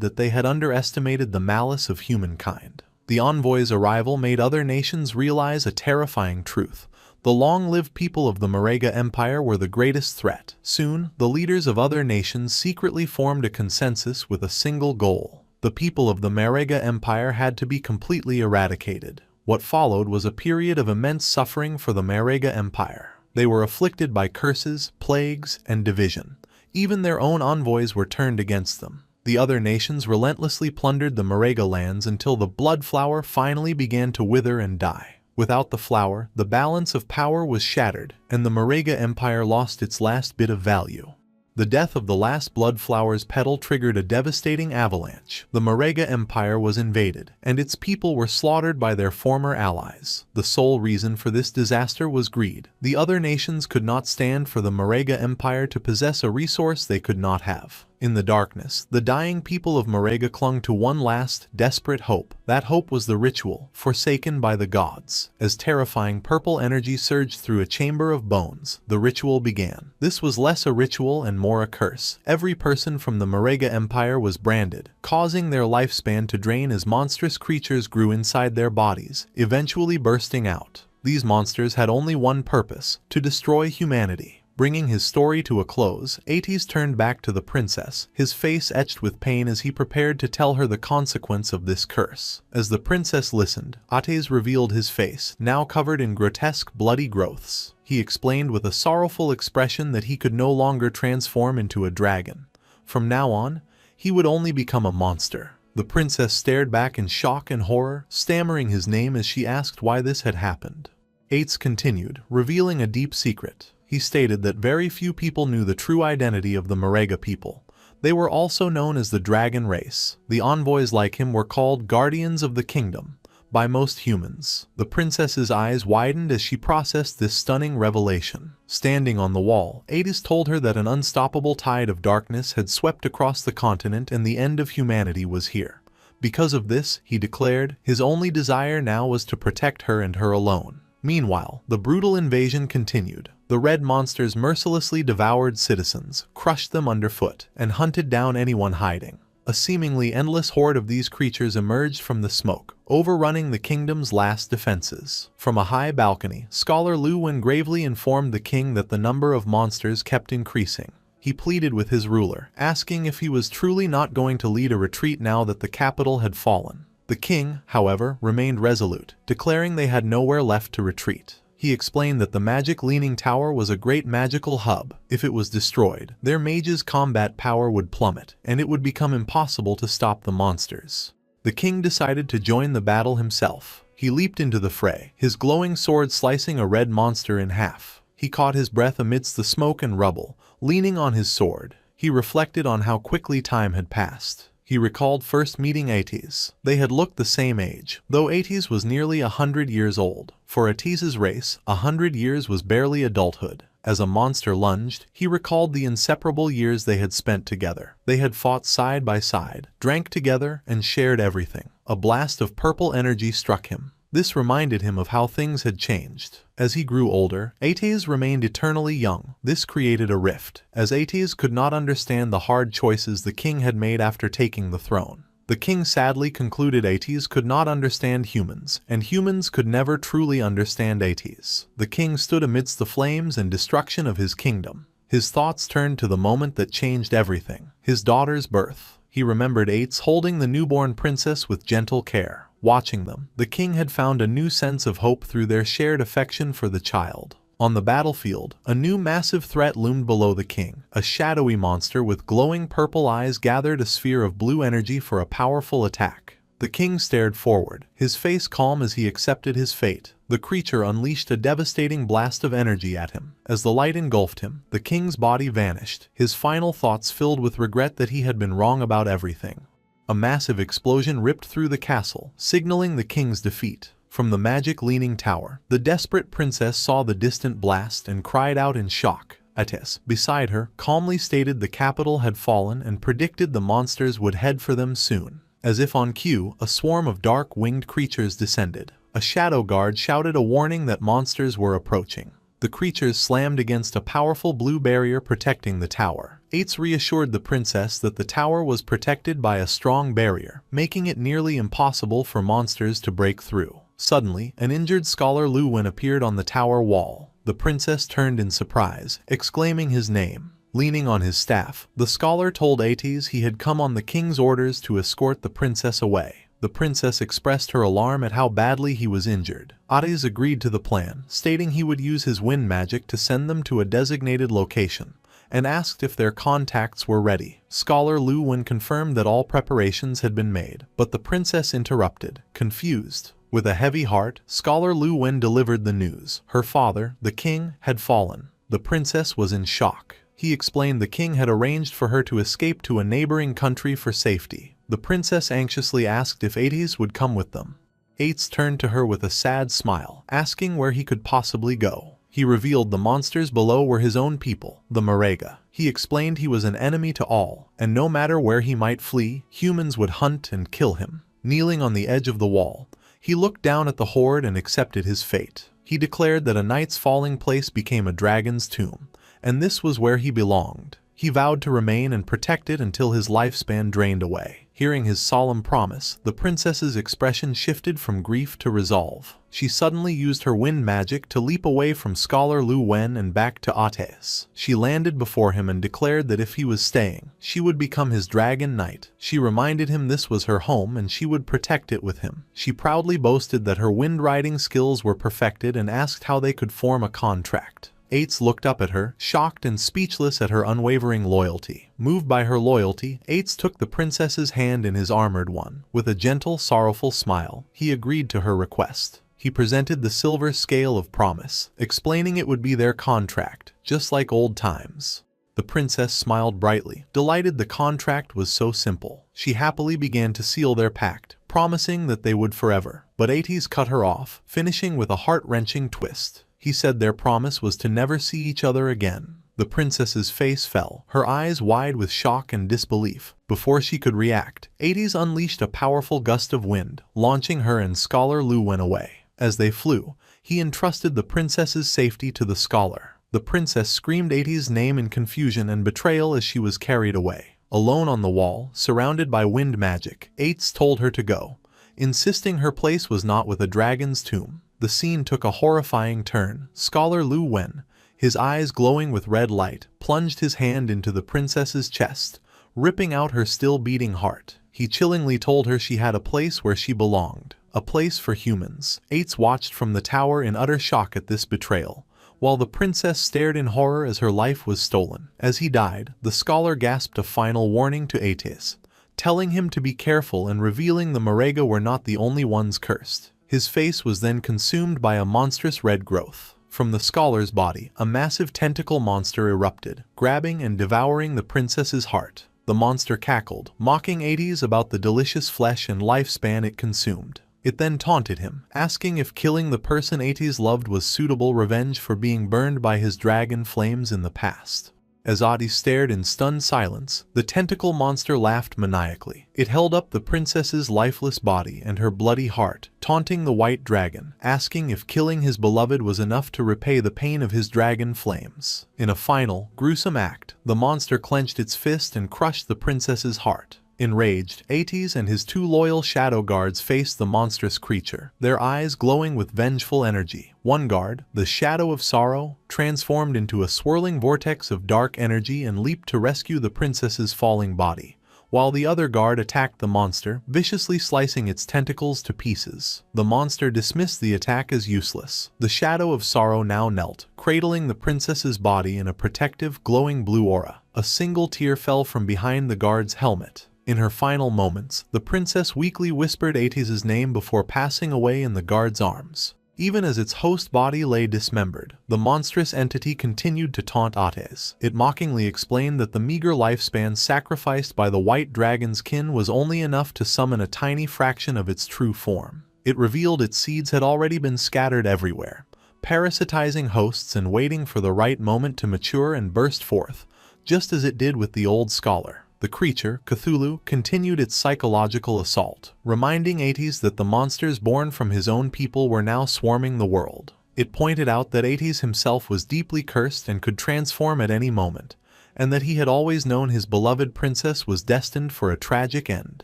that they had underestimated the malice of humankind. The envoys' arrival made other nations realize a terrifying truth. The long-lived people of the Marega Empire were the greatest threat. Soon, the leaders of other nations secretly formed a consensus with a single goal. The people of the Marega Empire had to be completely eradicated. What followed was a period of immense suffering for the Marega Empire. They were afflicted by curses, plagues, and division. Even their own envoys were turned against them. The other nations relentlessly plundered the Marega lands until the blood flower finally began to wither and die. Without the flower, the balance of power was shattered, and the Marega Empire lost its last bit of value. The death of the last blood flower's petal triggered a devastating avalanche. The Marega Empire was invaded, and its people were slaughtered by their former allies. The sole reason for this disaster was greed. The other nations could not stand for the Marega Empire to possess a resource they could not have. In the darkness, the dying people of Marega clung to one last, desperate hope. That hope was the ritual, forsaken by the gods. As terrifying purple energy surged through a chamber of bones, the ritual began. This was less a ritual and more a curse. Every person from the Marega Empire was branded, causing their lifespan to drain as monstrous creatures grew inside their bodies, eventually bursting out. These monsters had only one purpose: to destroy humanity. Bringing his story to a close, Ates turned back to the princess, his face etched with pain as he prepared to tell her the consequence of this curse. As the princess listened, Ates revealed his face, now covered in grotesque, bloody growths. He explained with a sorrowful expression that he could no longer transform into a dragon. From now on, he would only become a monster. The princess stared back in shock and horror, stammering his name as she asked why this had happened. Ates continued, revealing a deep secret. He stated that very few people knew the true identity of the Marega people. They were also known as the Dragon Race. The envoys like him were called Guardians of the Kingdom by most humans. The princess's eyes widened as she processed this stunning revelation. Standing on the wall, Ates told her that an unstoppable tide of darkness had swept across the continent and the end of humanity was here. Because of this, he declared, his only desire now was to protect her and her alone. Meanwhile, the brutal invasion continued. The red monsters mercilessly devoured citizens, crushed them underfoot, and hunted down anyone hiding. A seemingly endless horde of these creatures emerged from the smoke, overrunning the kingdom's last defenses. From a high balcony, Scholar Lu Wen gravely informed the king that the number of monsters kept increasing. He pleaded with his ruler, asking if he was truly not going to lead a retreat now that the capital had fallen. The king, however, remained resolute, declaring they had nowhere left to retreat. He explained that the magic leaning tower was a great magical hub. If it was destroyed, their mages' combat power would plummet, and it would become impossible to stop the monsters. The king decided to join the battle himself. He leaped into the fray, his glowing sword slicing a red monster in half. He caught his breath amidst the smoke and rubble, leaning on his sword. He reflected on how quickly time had passed. He recalled first meeting Ates. They had looked the same age, though Ates was nearly 100 years old. For Ates's race, 100 years was barely adulthood. As a monster lunged, he recalled the inseparable years they had spent together. They had fought side by side, drank together, and shared everything. A blast of purple energy struck him. This reminded him of how things had changed. As he grew older, Ates remained eternally young. This created a rift, as Ates could not understand the hard choices the king had made after taking the throne. The king sadly concluded Ates could not understand humans, and humans could never truly understand Ates. The king stood amidst the flames and destruction of his kingdom. His thoughts turned to the moment that changed everything, his daughter's birth. He remembered Ates holding the newborn princess with gentle care. Watching them, the king had found a new sense of hope through their shared affection for the child. On the battlefield, a new massive threat loomed below the king. A shadowy monster with glowing purple eyes gathered a sphere of blue energy for a powerful attack. The king stared forward, his face calm as he accepted his fate. The creature unleashed a devastating blast of energy at him. As the light engulfed him, the king's body vanished, his final thoughts filled with regret that he had been wrong about everything. A massive explosion ripped through the castle, signaling the king's defeat. From the magic leaning tower, the desperate princess saw the distant blast and cried out in shock. Ates, beside her, calmly stated the capital had fallen and predicted the monsters would head for them soon. As if on cue, a swarm of dark-winged creatures descended. A shadow guard shouted a warning that monsters were approaching. The creatures slammed against a powerful blue barrier protecting the tower. Ates reassured the princess that the tower was protected by a strong barrier, making it nearly impossible for monsters to break through. Suddenly, an injured Scholar Lu Wen appeared on the tower wall. The princess turned in surprise, exclaiming his name. Leaning on his staff, the scholar told Ates he had come on the king's orders to escort the princess away. The princess expressed her alarm at how badly he was injured. Ates agreed to the plan, stating he would use his wind magic to send them to a designated location, and asked if their contacts were ready. Scholar Lu Wen confirmed that all preparations had been made, but the princess interrupted, confused. With a heavy heart, Scholar Lu Wen delivered the news. Her father, the king, had fallen. The princess was in shock. He explained the king had arranged for her to escape to a neighboring country for safety. The princess anxiously asked if Ates would come with them. Ates turned to her with a sad smile, asking where he could possibly go. He revealed the monsters below were his own people, the Marega. He explained he was an enemy to all, and no matter where he might flee, humans would hunt and kill him. Kneeling on the edge of the wall, he looked down at the horde and accepted his fate. He declared that a knight's falling place became a dragon's tomb, and this was where he belonged. He vowed to remain and protect it until his lifespan drained away. Hearing his solemn promise, the princess's expression shifted from grief to resolve. She suddenly used her wind magic to leap away from Scholar Lu Wen and back to Ates. She landed before him and declared that if he was staying, she would become his dragon knight. She reminded him this was her home and she would protect it with him. She proudly boasted that her wind riding skills were perfected and asked how they could form a contract. Ates looked up at her, shocked and speechless at her unwavering loyalty. Moved by her loyalty, Ates took the princess's hand in his armored one. With a gentle, sorrowful smile, he agreed to her request. He presented the silver scale of promise, explaining it would be their contract, just like old times. The princess smiled brightly, delighted the contract was so simple. She happily began to seal their pact, promising that they would forever. But Ates cut her off, finishing with a heart-wrenching twist. He said their promise was to never see each other again. The princess's face fell, her eyes wide with shock and disbelief. Before she could react, Ates unleashed a powerful gust of wind, launching her and Scholar Lu went away. As they flew, he entrusted the princess's safety to the scholar. The princess screamed Ates' name in confusion and betrayal as she was carried away. Alone on the wall, surrounded by wind magic, Ates told her to go, insisting her place was not with a dragon's tomb. The scene took a horrifying turn. Scholar Lu Wen, his eyes glowing with red light, plunged his hand into the princess's chest, ripping out her still-beating heart. He chillingly told her she had a place where she belonged, a place for humans. Ates watched from the tower in utter shock at this betrayal, while the princess stared in horror as her life was stolen. As he died, the scholar gasped a final warning to Ates, telling him to be careful and revealing the Marega were not the only ones cursed. His face was then consumed by a monstrous red growth. From the scholar's body, a massive tentacle monster erupted, grabbing and devouring the princess's heart. The monster cackled, mocking Ates about the delicious flesh and lifespan it consumed. It then taunted him, asking if killing the person Ates loved was suitable revenge for being burned by his dragon flames in the past. As Ates stared in stunned silence, the tentacle monster laughed maniacally. It held up the princess's lifeless body and her bloody heart, taunting the white dragon, asking if killing his beloved was enough to repay the pain of his dragon flames. In a final, gruesome act, the monster clenched its fist and crushed the princess's heart. Enraged, Ates and his two loyal shadow guards faced the monstrous creature, their eyes glowing with vengeful energy. One guard, the Shadow of Sorrow, transformed into a swirling vortex of dark energy and leaped to rescue the princess's falling body, while the other guard attacked the monster, viciously slicing its tentacles to pieces. The monster dismissed the attack as useless. The Shadow of Sorrow now knelt, cradling the princess's body in a protective, glowing blue aura. A single tear fell from behind the guard's helmet. In her final moments, the princess weakly whispered Ates' name before passing away in the guard's arms. Even as its host body lay dismembered, the monstrous entity continued to taunt Ates. It mockingly explained that the meager lifespan sacrificed by the white dragon's kin was only enough to summon a tiny fraction of its true form. It revealed its seeds had already been scattered everywhere, parasitizing hosts and waiting for the right moment to mature and burst forth, just as it did with the old scholar. The creature, Cthulhu, continued its psychological assault, reminding Ates that the monsters born from his own people were now swarming the world. It pointed out that Ates himself was deeply cursed and could transform at any moment, and that he had always known his beloved princess was destined for a tragic end.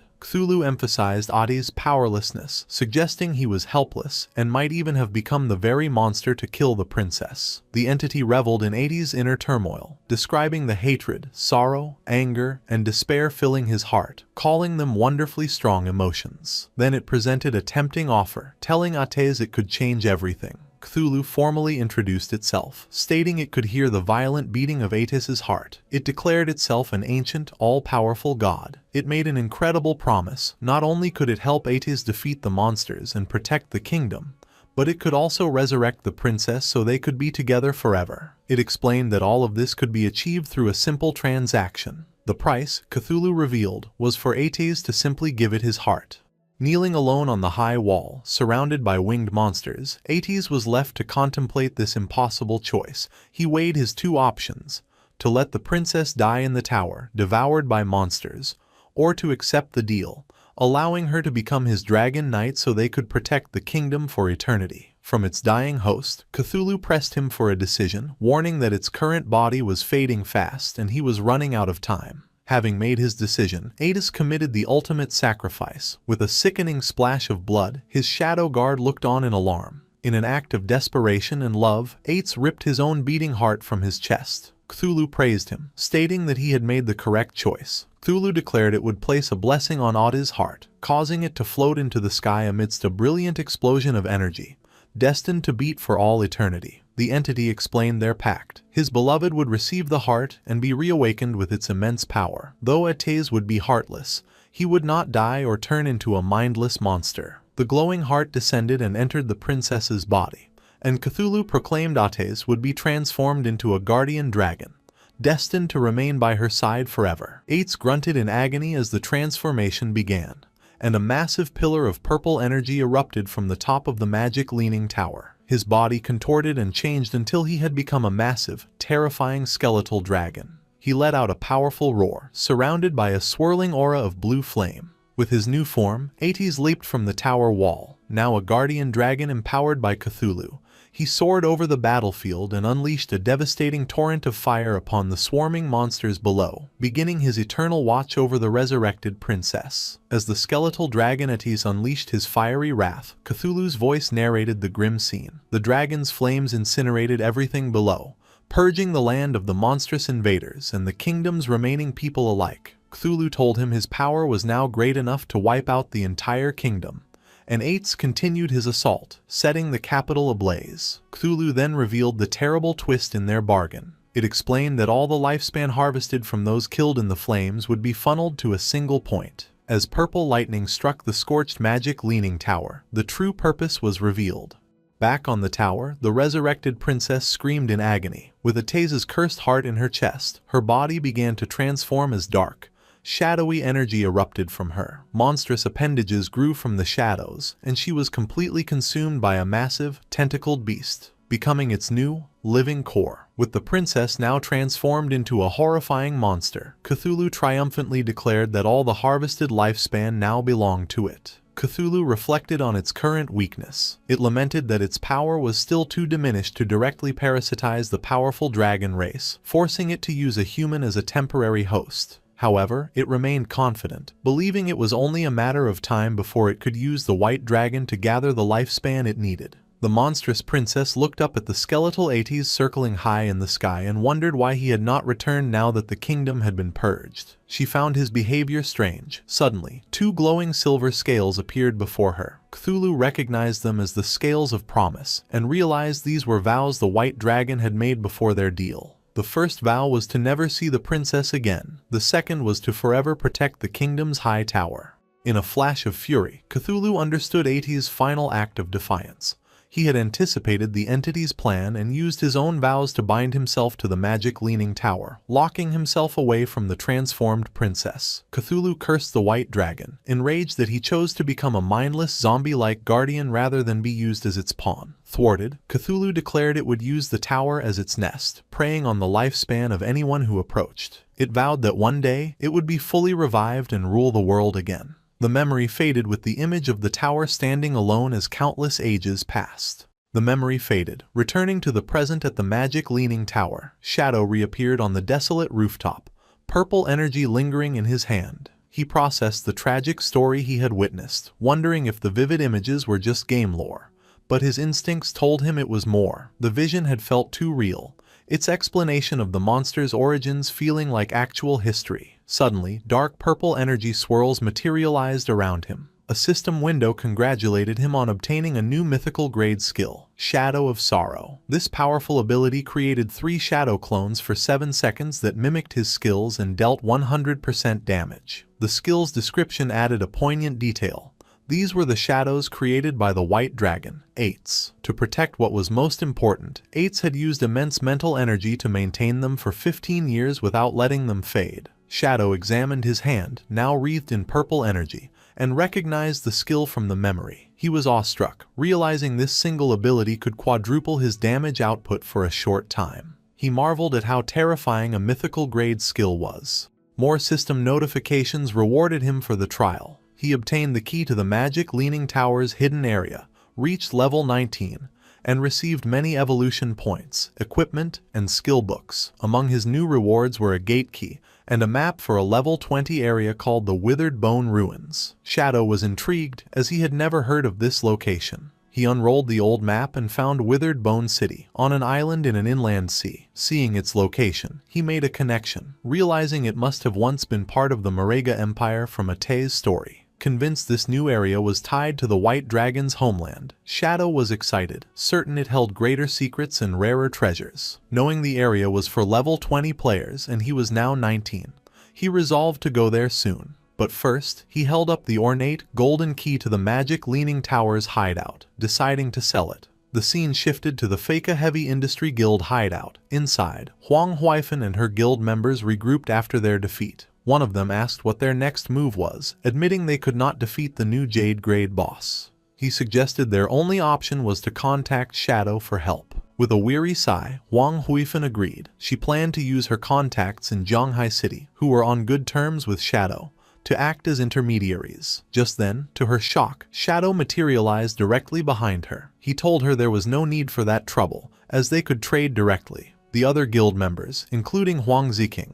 Cthulhu emphasized Ates' powerlessness, suggesting he was helpless and might even have become the very monster to kill the princess. The entity reveled in Ates' inner turmoil, describing the hatred, sorrow, anger, and despair filling his heart, calling them wonderfully strong emotions. Then it presented a tempting offer, telling Ates it could change everything. Cthulhu formally introduced itself, stating it could hear the violent beating of Ates' heart. It declared itself an ancient, all-powerful god. It made an incredible promise. Not only could it help Ates defeat the monsters and protect the kingdom, but it could also resurrect the princess so they could be together forever. It explained that all of this could be achieved through a simple transaction. The price, Cthulhu revealed, was for Ates to simply give it his heart. Kneeling alone on the high wall, surrounded by winged monsters, Ates was left to contemplate this impossible choice. He weighed his two options: to let the princess die in the tower, devoured by monsters, or to accept the deal, allowing her to become his dragon knight so they could protect the kingdom for eternity. From its dying host, Cthulhu pressed him for a decision, warning that its current body was fading fast and he was running out of time. Having made his decision, Ates committed the ultimate sacrifice. With a sickening splash of blood, his shadow guard looked on in alarm. In an act of desperation and love, Ates ripped his own beating heart from his chest. Cthulhu praised him, stating that he had made the correct choice. Cthulhu declared it would place a blessing on Ates' heart, causing it to float into the sky amidst a brilliant explosion of energy, destined to beat for all eternity. The entity explained their pact. His beloved would receive the heart and be reawakened with its immense power. Though Ates would be heartless, he would not die or turn into a mindless monster. The glowing heart descended and entered the princess's body, and Cthulhu proclaimed Ates would be transformed into a guardian dragon, destined to remain by her side forever. Ates grunted in agony as the transformation began, and a massive pillar of purple energy erupted from the top of the magic leaning tower. His body contorted and changed until he had become a massive, terrifying skeletal dragon. He let out a powerful roar, surrounded by a swirling aura of blue flame. With his new form, Ates leaped from the tower wall, now a guardian dragon empowered by Cthulhu. He soared over the battlefield and unleashed a devastating torrent of fire upon the swarming monsters below, beginning his eternal watch over the resurrected princess. As the skeletal dragon Ates unleashed his fiery wrath, Cthulhu's voice narrated the grim scene. The dragon's flames incinerated everything below, purging the land of the monstrous invaders and the kingdom's remaining people alike. Cthulhu told him his power was now great enough to wipe out the entire kingdom, and Ates continued his assault, setting the capital ablaze. Cthulhu then revealed the terrible twist in their bargain. It explained that all the lifespan harvested from those killed in the flames would be funneled to a single point. As purple lightning struck the scorched magic leaning tower, the true purpose was revealed. Back on the tower, the resurrected princess screamed in agony. With Ates's cursed heart in her chest, her body began to transform as dark, shadowy energy erupted from her. Monstrous appendages grew from the shadows, and she was completely consumed by a massive, tentacled beast, becoming its new, living core. With the princess now transformed into a horrifying monster, Cthulhu triumphantly declared that all the harvested lifespan now belonged to it. Cthulhu reflected on its current weakness. It lamented that its power was still too diminished to directly parasitize the powerful dragon race, forcing it to use a human as a temporary host. However, it remained confident, believing it was only a matter of time before it could use the white dragon to gather the lifespan it needed. The monstrous princess looked up at the skeletal Ates circling high in the sky and wondered why he had not returned now that the kingdom had been purged. She found his behavior strange. Suddenly, two glowing silver scales appeared before her. Cthulhu recognized them as the scales of promise, and realized these were vows the white dragon had made before their deal. The first vow was to never see the princess again. The second was to forever protect the kingdom's high tower. In a flash of fury, Cthulhu understood Ates' final act of defiance. He had anticipated the entity's plan and used his own vows to bind himself to the magic leaning tower, locking himself away from the transformed princess. Cthulhu cursed the white dragon, enraged that he chose to become a mindless zombie-like guardian rather than be used as its pawn. Thwarted, Cthulhu declared it would use the tower as its nest, preying on the lifespan of anyone who approached. It vowed that one day it would be fully revived and rule the world again. The memory faded with the image of the tower standing alone as countless ages passed. The memory faded, returning to the present at the magic leaning tower. Shadow reappeared on the desolate rooftop, purple energy lingering in his hand. He processed the tragic story he had witnessed, wondering if the vivid images were just game lore. But his instincts told him it was more. The vision had felt too real, its explanation of the monster's origins feeling like actual history. Suddenly, dark purple energy swirls materialized around him. A system window congratulated him on obtaining a new mythical grade skill, Shadow of Sorrow. This powerful ability created 3 shadow clones for 7 seconds that mimicked his skills and dealt 100% damage. The skill's description added a poignant detail. These were the shadows created by the white dragon, Ates. To protect what was most important, Ates had used immense mental energy to maintain them for 15 years without letting them fade. Shadow examined his hand, now wreathed in purple energy, and recognized the skill from the memory. He was awestruck, realizing this single ability could quadruple his damage output for a short time. He marveled at how terrifying a mythical grade skill was. More system notifications rewarded him for the trial. He obtained the key to the magic leaning tower's hidden area, reached level 19, and received many evolution points, equipment, and skill books. Among his new rewards were a gate key and a map for a level 20 area called the Withered Bone Ruins. Shadow was intrigued, as he had never heard of this location. He unrolled the old map and found Withered Bone City, on an island in an inland sea. Seeing its location, he made a connection, realizing it must have once been part of the Marega Empire from Ate's story. convinced this new area was tied to the White Dragon's homeland. Shadow was excited, certain it held greater secrets and rarer treasures. Knowing the area was for level 20 players and he was now 19, he resolved to go there soon. But first, he held up the ornate, golden key to the Magic Leaning Tower's hideout, deciding to sell it. The scene shifted to the Feka Heavy Industry Guild hideout. Inside, Huang Huifan and her guild members regrouped after their defeat. One of them asked what their next move was, admitting they could not defeat the new Jade Grade boss. He suggested their only option was to contact Shadow for help. With a weary sigh, Huang Huifan agreed. She planned to use her contacts in Zhanghai City, who were on good terms with Shadow, to act as intermediaries. Just then, to her shock, Shadow materialized directly behind her. He told her there was no need for that trouble, as they could trade directly. The other guild members, including Huang Ziqing,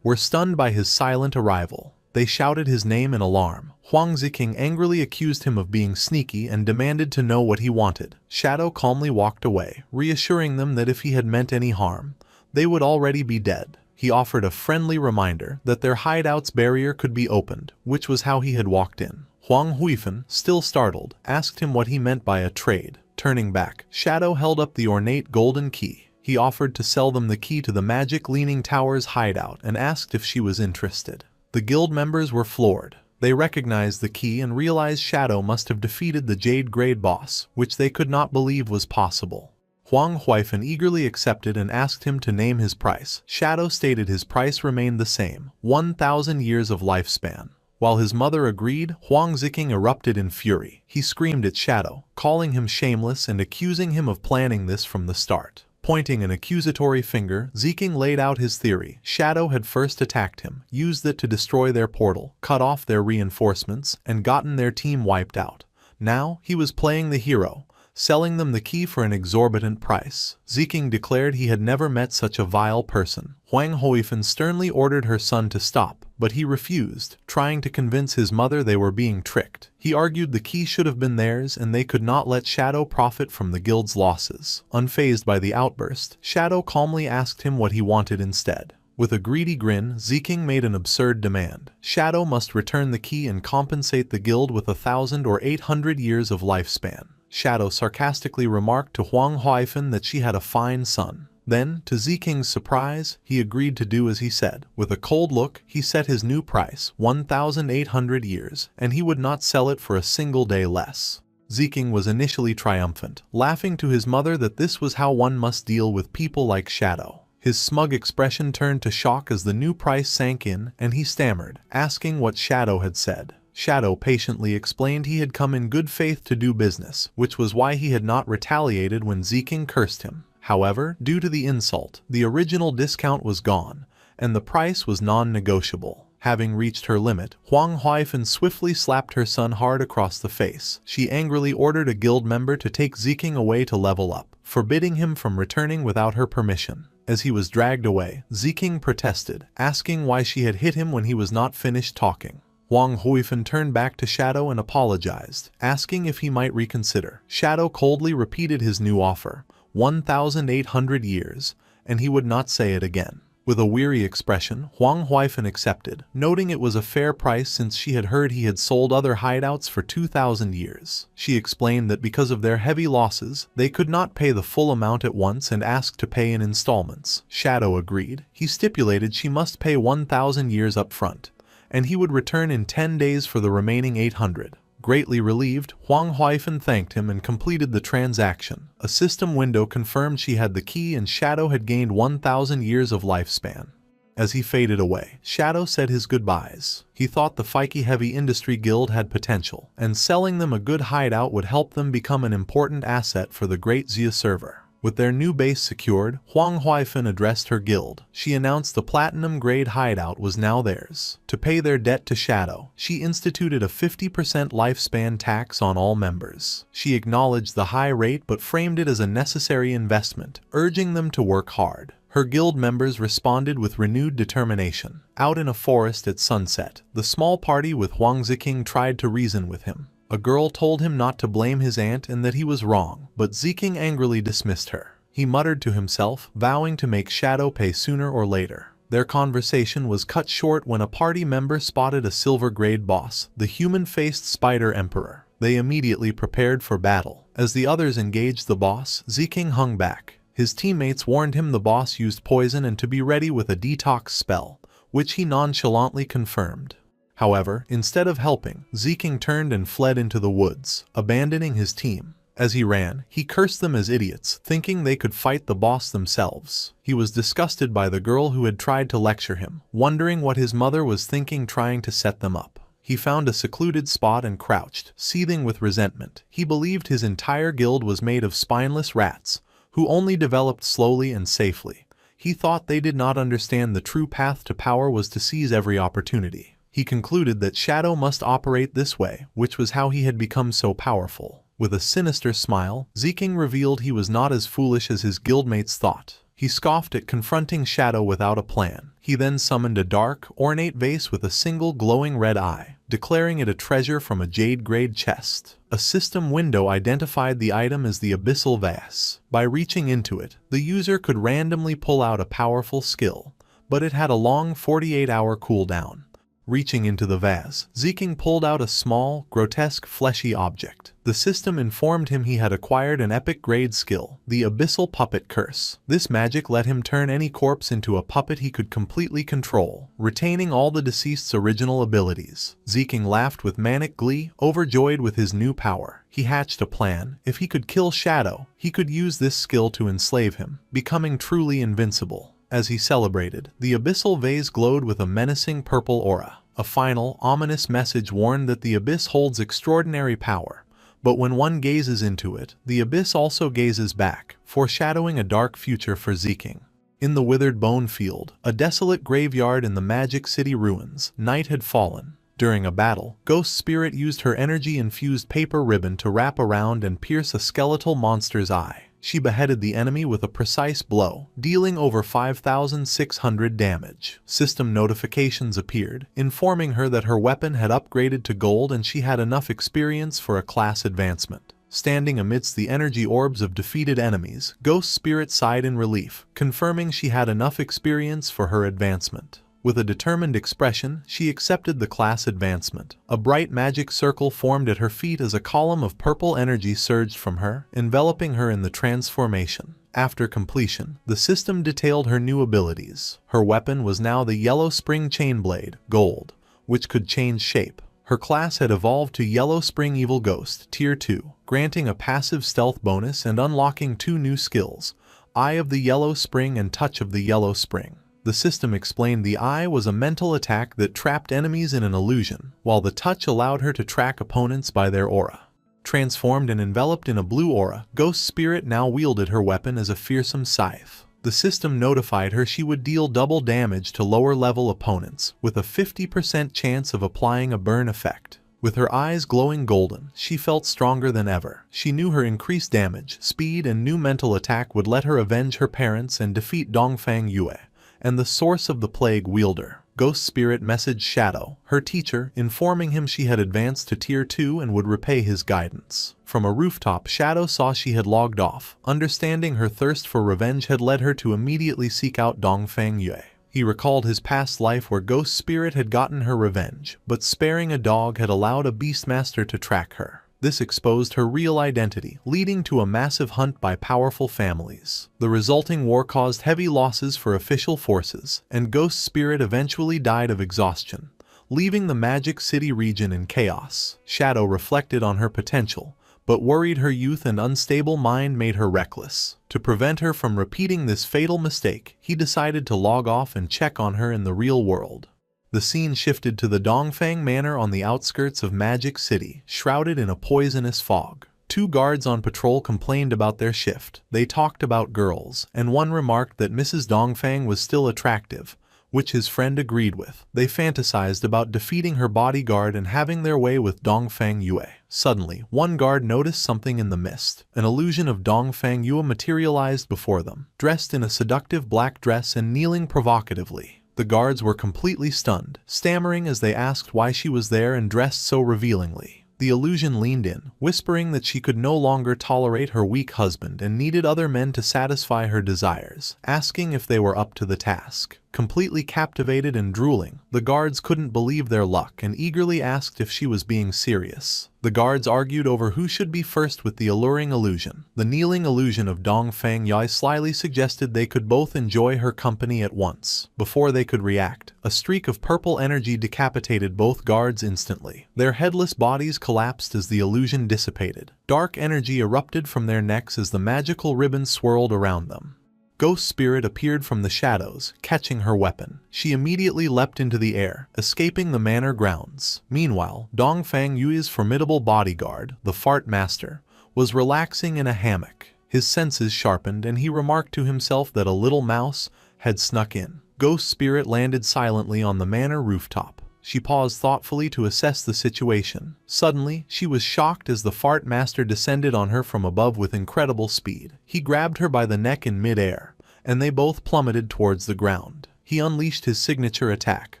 were stunned by his silent arrival. They shouted his name in alarm. Huang Ziqing angrily accused him of being sneaky and demanded to know what he wanted. Shadow calmly walked away, reassuring them that if he had meant any harm, they would already be dead. He offered a friendly reminder that their hideout's barrier could be opened, which was how he had walked in. Huang Huifan, still startled, asked him what he meant by a trade. Turning back, Shadow held up the ornate golden key. He offered to sell them the key to the Magic Leaning Tower's hideout and asked if she was interested. The guild members were floored. They recognized the key and realized Shadow must have defeated the Jade Grade boss, which they could not believe was possible. Huang Huifan eagerly accepted and asked him to name his price. Shadow stated his price remained the same, 1,000 years of lifespan. While his mother agreed, Huang Ziqing erupted in fury. He screamed at Shadow, calling him shameless and accusing him of planning this from the start. Pointing an accusatory finger, Ziqing laid out his theory. Shadow had first attacked him, used it to destroy their portal, cut off their reinforcements, and gotten their team wiped out. Now, he was playing the hero, selling them the key for an exorbitant price. Ziqing declared he had never met such a vile person. Huang Huifan sternly ordered her son to stop, but he refused, trying to convince his mother they were being tricked. He argued the key should have been theirs and they could not let Shadow profit from the guild's losses. Unfazed by the outburst, Shadow calmly asked him what he wanted instead. With a greedy grin, Ziqing made an absurd demand. Shadow must return the key and compensate the guild with 1,000 or 800 years of lifespan. Shadow sarcastically remarked to Huang Huifan that she had a fine son. Then, to Ziqing's surprise, he agreed to do as he said. With a cold look, he set his new price, 1,800 years, and he would not sell it for a single day less. Ziqing was initially triumphant, laughing to his mother that this was how one must deal with people like Shadow. His smug expression turned to shock as the new price sank in, and he stammered, asking what Shadow had said. Shadow patiently explained he had come in good faith to do business, which was why he had not retaliated when Ziqing cursed him. However, due to the insult, the original discount was gone, and the price was non-negotiable. Having reached her limit, Huang Huifan swiftly slapped her son hard across the face. She angrily ordered a guild member to take Ziqing away to level up, forbidding him from returning without her permission. As he was dragged away, Ziqing protested, asking why she had hit him when he was not finished talking. Huang Huifan turned back to Shadow and apologized, asking if he might reconsider. Shadow coldly repeated his new offer, 1,800 years, and he would not say it again. With a weary expression, Huang Huifan accepted, noting it was a fair price since she had heard he had sold other hideouts for 2,000 years. She explained that because of their heavy losses, they could not pay the full amount at once and asked to pay in installments. Shadow agreed. He stipulated she must pay 1,000 years up front, and he would return in 10 days for the remaining 800. Greatly relieved, Huang Huifan thanked him and completed the transaction. A system window confirmed she had the key and Shadow had gained 1,000 years of lifespan. As he faded away, Shadow said his goodbyes. He thought the Feka Heavy Industry Guild had potential, and selling them a good hideout would help them become an important asset for the Great Xia server. With their new base secured, Huang Huifan addressed her guild. She announced the platinum-grade hideout was now theirs. To pay their debt to Shadow, she instituted a 50% lifespan tax on all members. She acknowledged the high rate but framed it as a necessary investment, urging them to work hard. Her guild members responded with renewed determination. Out in a forest at sunset, the small party with Huang Ziqing tried to reason with him. A girl told him not to blame his aunt and that he was wrong, but Ziqing angrily dismissed her. He muttered to himself, vowing to make Shadow pay sooner or later. Their conversation was cut short when a party member spotted a silver-grade boss, the human-faced Spider Emperor. They immediately prepared for battle. As the others engaged the boss, Ziking hung back. His teammates warned him the boss used poison and to be ready with a detox spell, which he nonchalantly confirmed. However, instead of helping, Ziking turned and fled into the woods, abandoning his team. As he ran, he cursed them as idiots, thinking they could fight the boss themselves. He was disgusted by the girl who had tried to lecture him, wondering what his mother was thinking trying to set them up. He found a secluded spot and crouched, seething with resentment. He believed his entire guild was made of spineless rats, who only developed slowly and safely. He thought they did not understand the true path to power was to seize every opportunity. He concluded that Shadow must operate this way, which was how he had become so powerful. With a sinister smile, Ziking revealed he was not as foolish as his guildmates thought. He scoffed at confronting Shadow without a plan. He then summoned a dark, ornate vase with a single glowing red eye, declaring it a treasure from a jade-grade chest. A system window identified the item as the Abyssal Vase. By reaching into it, the user could randomly pull out a powerful skill, but it had a long 48-hour cooldown. Reaching into the vase, Ziking pulled out a small, grotesque, fleshy object. The system informed him he had acquired an epic-grade skill, the Abyssal Puppet Curse. This magic let him turn any corpse into a puppet he could completely control, retaining all the deceased's original abilities. Ziking laughed with manic glee, overjoyed with his new power. He hatched a plan. If he could kill Shadow, he could use this skill to enslave him, becoming truly invincible. As he celebrated, the Abyssal Vase glowed with a menacing purple aura. A final, ominous message warned that the Abyss holds extraordinary power, but when one gazes into it, the Abyss also gazes back, foreshadowing a dark future for Ziking. In the withered bone field, a desolate graveyard in the Magic City ruins, night had fallen. During a battle, Ghost Spirit used her energy-infused paper ribbon to wrap around and pierce a skeletal monster's eye. She beheaded the enemy with a precise blow, dealing over 5,600 damage. System notifications appeared, informing her that her weapon had upgraded to gold and she had enough experience for a class advancement. Standing amidst the energy orbs of defeated enemies, Ghost Spirit sighed in relief, confirming she had enough experience for her advancement. With a determined expression, she accepted the class advancement. A bright magic circle formed at her feet as a column of purple energy surged from her, enveloping her in the transformation. After completion, the system detailed her new abilities. Her weapon was now the Yellow Spring Chainblade, Gold, which could change shape. Her class had evolved to Yellow Spring Evil Ghost, Tier 2, granting a passive stealth bonus and unlocking 2 new skills, Eye of the Yellow Spring and Touch of the Yellow Spring. The system explained the Eye was a mental attack that trapped enemies in an illusion, while the Touch allowed her to track opponents by their aura. Transformed and enveloped in a blue aura, Ghost Spirit now wielded her weapon as a fearsome scythe. The system notified her she would deal double damage to lower-level opponents, with a 50% chance of applying a burn effect. With her eyes glowing golden, she felt stronger than ever. She knew her increased damage, speed, and new mental attack would let her avenge her parents and defeat Dongfang Yue, and the source of the plague wielder. Ghost Spirit messaged Shadow, her teacher, informing him she had advanced to Tier 2 and would repay his guidance. From a rooftop, Shadow saw she had logged off. Understanding her thirst for revenge had led her to immediately seek out Dongfang Yue. He recalled his past life where Ghost Spirit had gotten her revenge, but sparing a dog had allowed a Beastmaster to track her. This exposed her real identity, leading to a massive hunt by powerful families. The resulting war caused heavy losses for official forces, and Ghost Spirit eventually died of exhaustion, leaving the Magic City region in chaos. Shadow reflected on her potential, but worried her youth and unstable mind made her reckless. To prevent her from repeating this fatal mistake, he decided to log off and check on her in the real world. The scene shifted to the Dongfang Manor on the outskirts of Magic City, shrouded in a poisonous fog. 2 guards on patrol complained about their shift. They talked about girls, and one remarked that Mrs. Dongfang was still attractive, which his friend agreed with. They fantasized about defeating her bodyguard and having their way with Dongfang Yue. Suddenly, one guard noticed something in the mist. An illusion of Dongfang Yue materialized before them, dressed in a seductive black dress and kneeling provocatively. The guards were completely stunned, stammering as they asked why she was there and dressed so revealingly. The illusion leaned in, whispering that she could no longer tolerate her weak husband and needed other men to satisfy her desires, asking if they were up to the task. completely captivated and drooling. The guards couldn't believe their luck and eagerly asked if she was being serious. The guards argued over who should be first with the alluring illusion. The kneeling illusion of Dongfang Yui slyly suggested they could both enjoy her company at once. Before they could react, a streak of purple energy decapitated both guards instantly. Their headless bodies collapsed as the illusion dissipated. Dark energy erupted from their necks as the magical ribbon swirled around them. Ghost Spirit appeared from the shadows, catching her weapon. She immediately leapt into the air, escaping the manor grounds. Meanwhile, Dongfang Yui's formidable bodyguard, the Fart Master, was relaxing in a hammock. His senses sharpened and he remarked to himself that a little mouse had snuck in. Ghost Spirit landed silently on the manor rooftop. She paused thoughtfully to assess the situation. Suddenly, she was shocked as the Fart Master descended on her from above with incredible speed. He grabbed her by the neck in mid-air, and they both plummeted towards the ground. He unleashed his signature attack,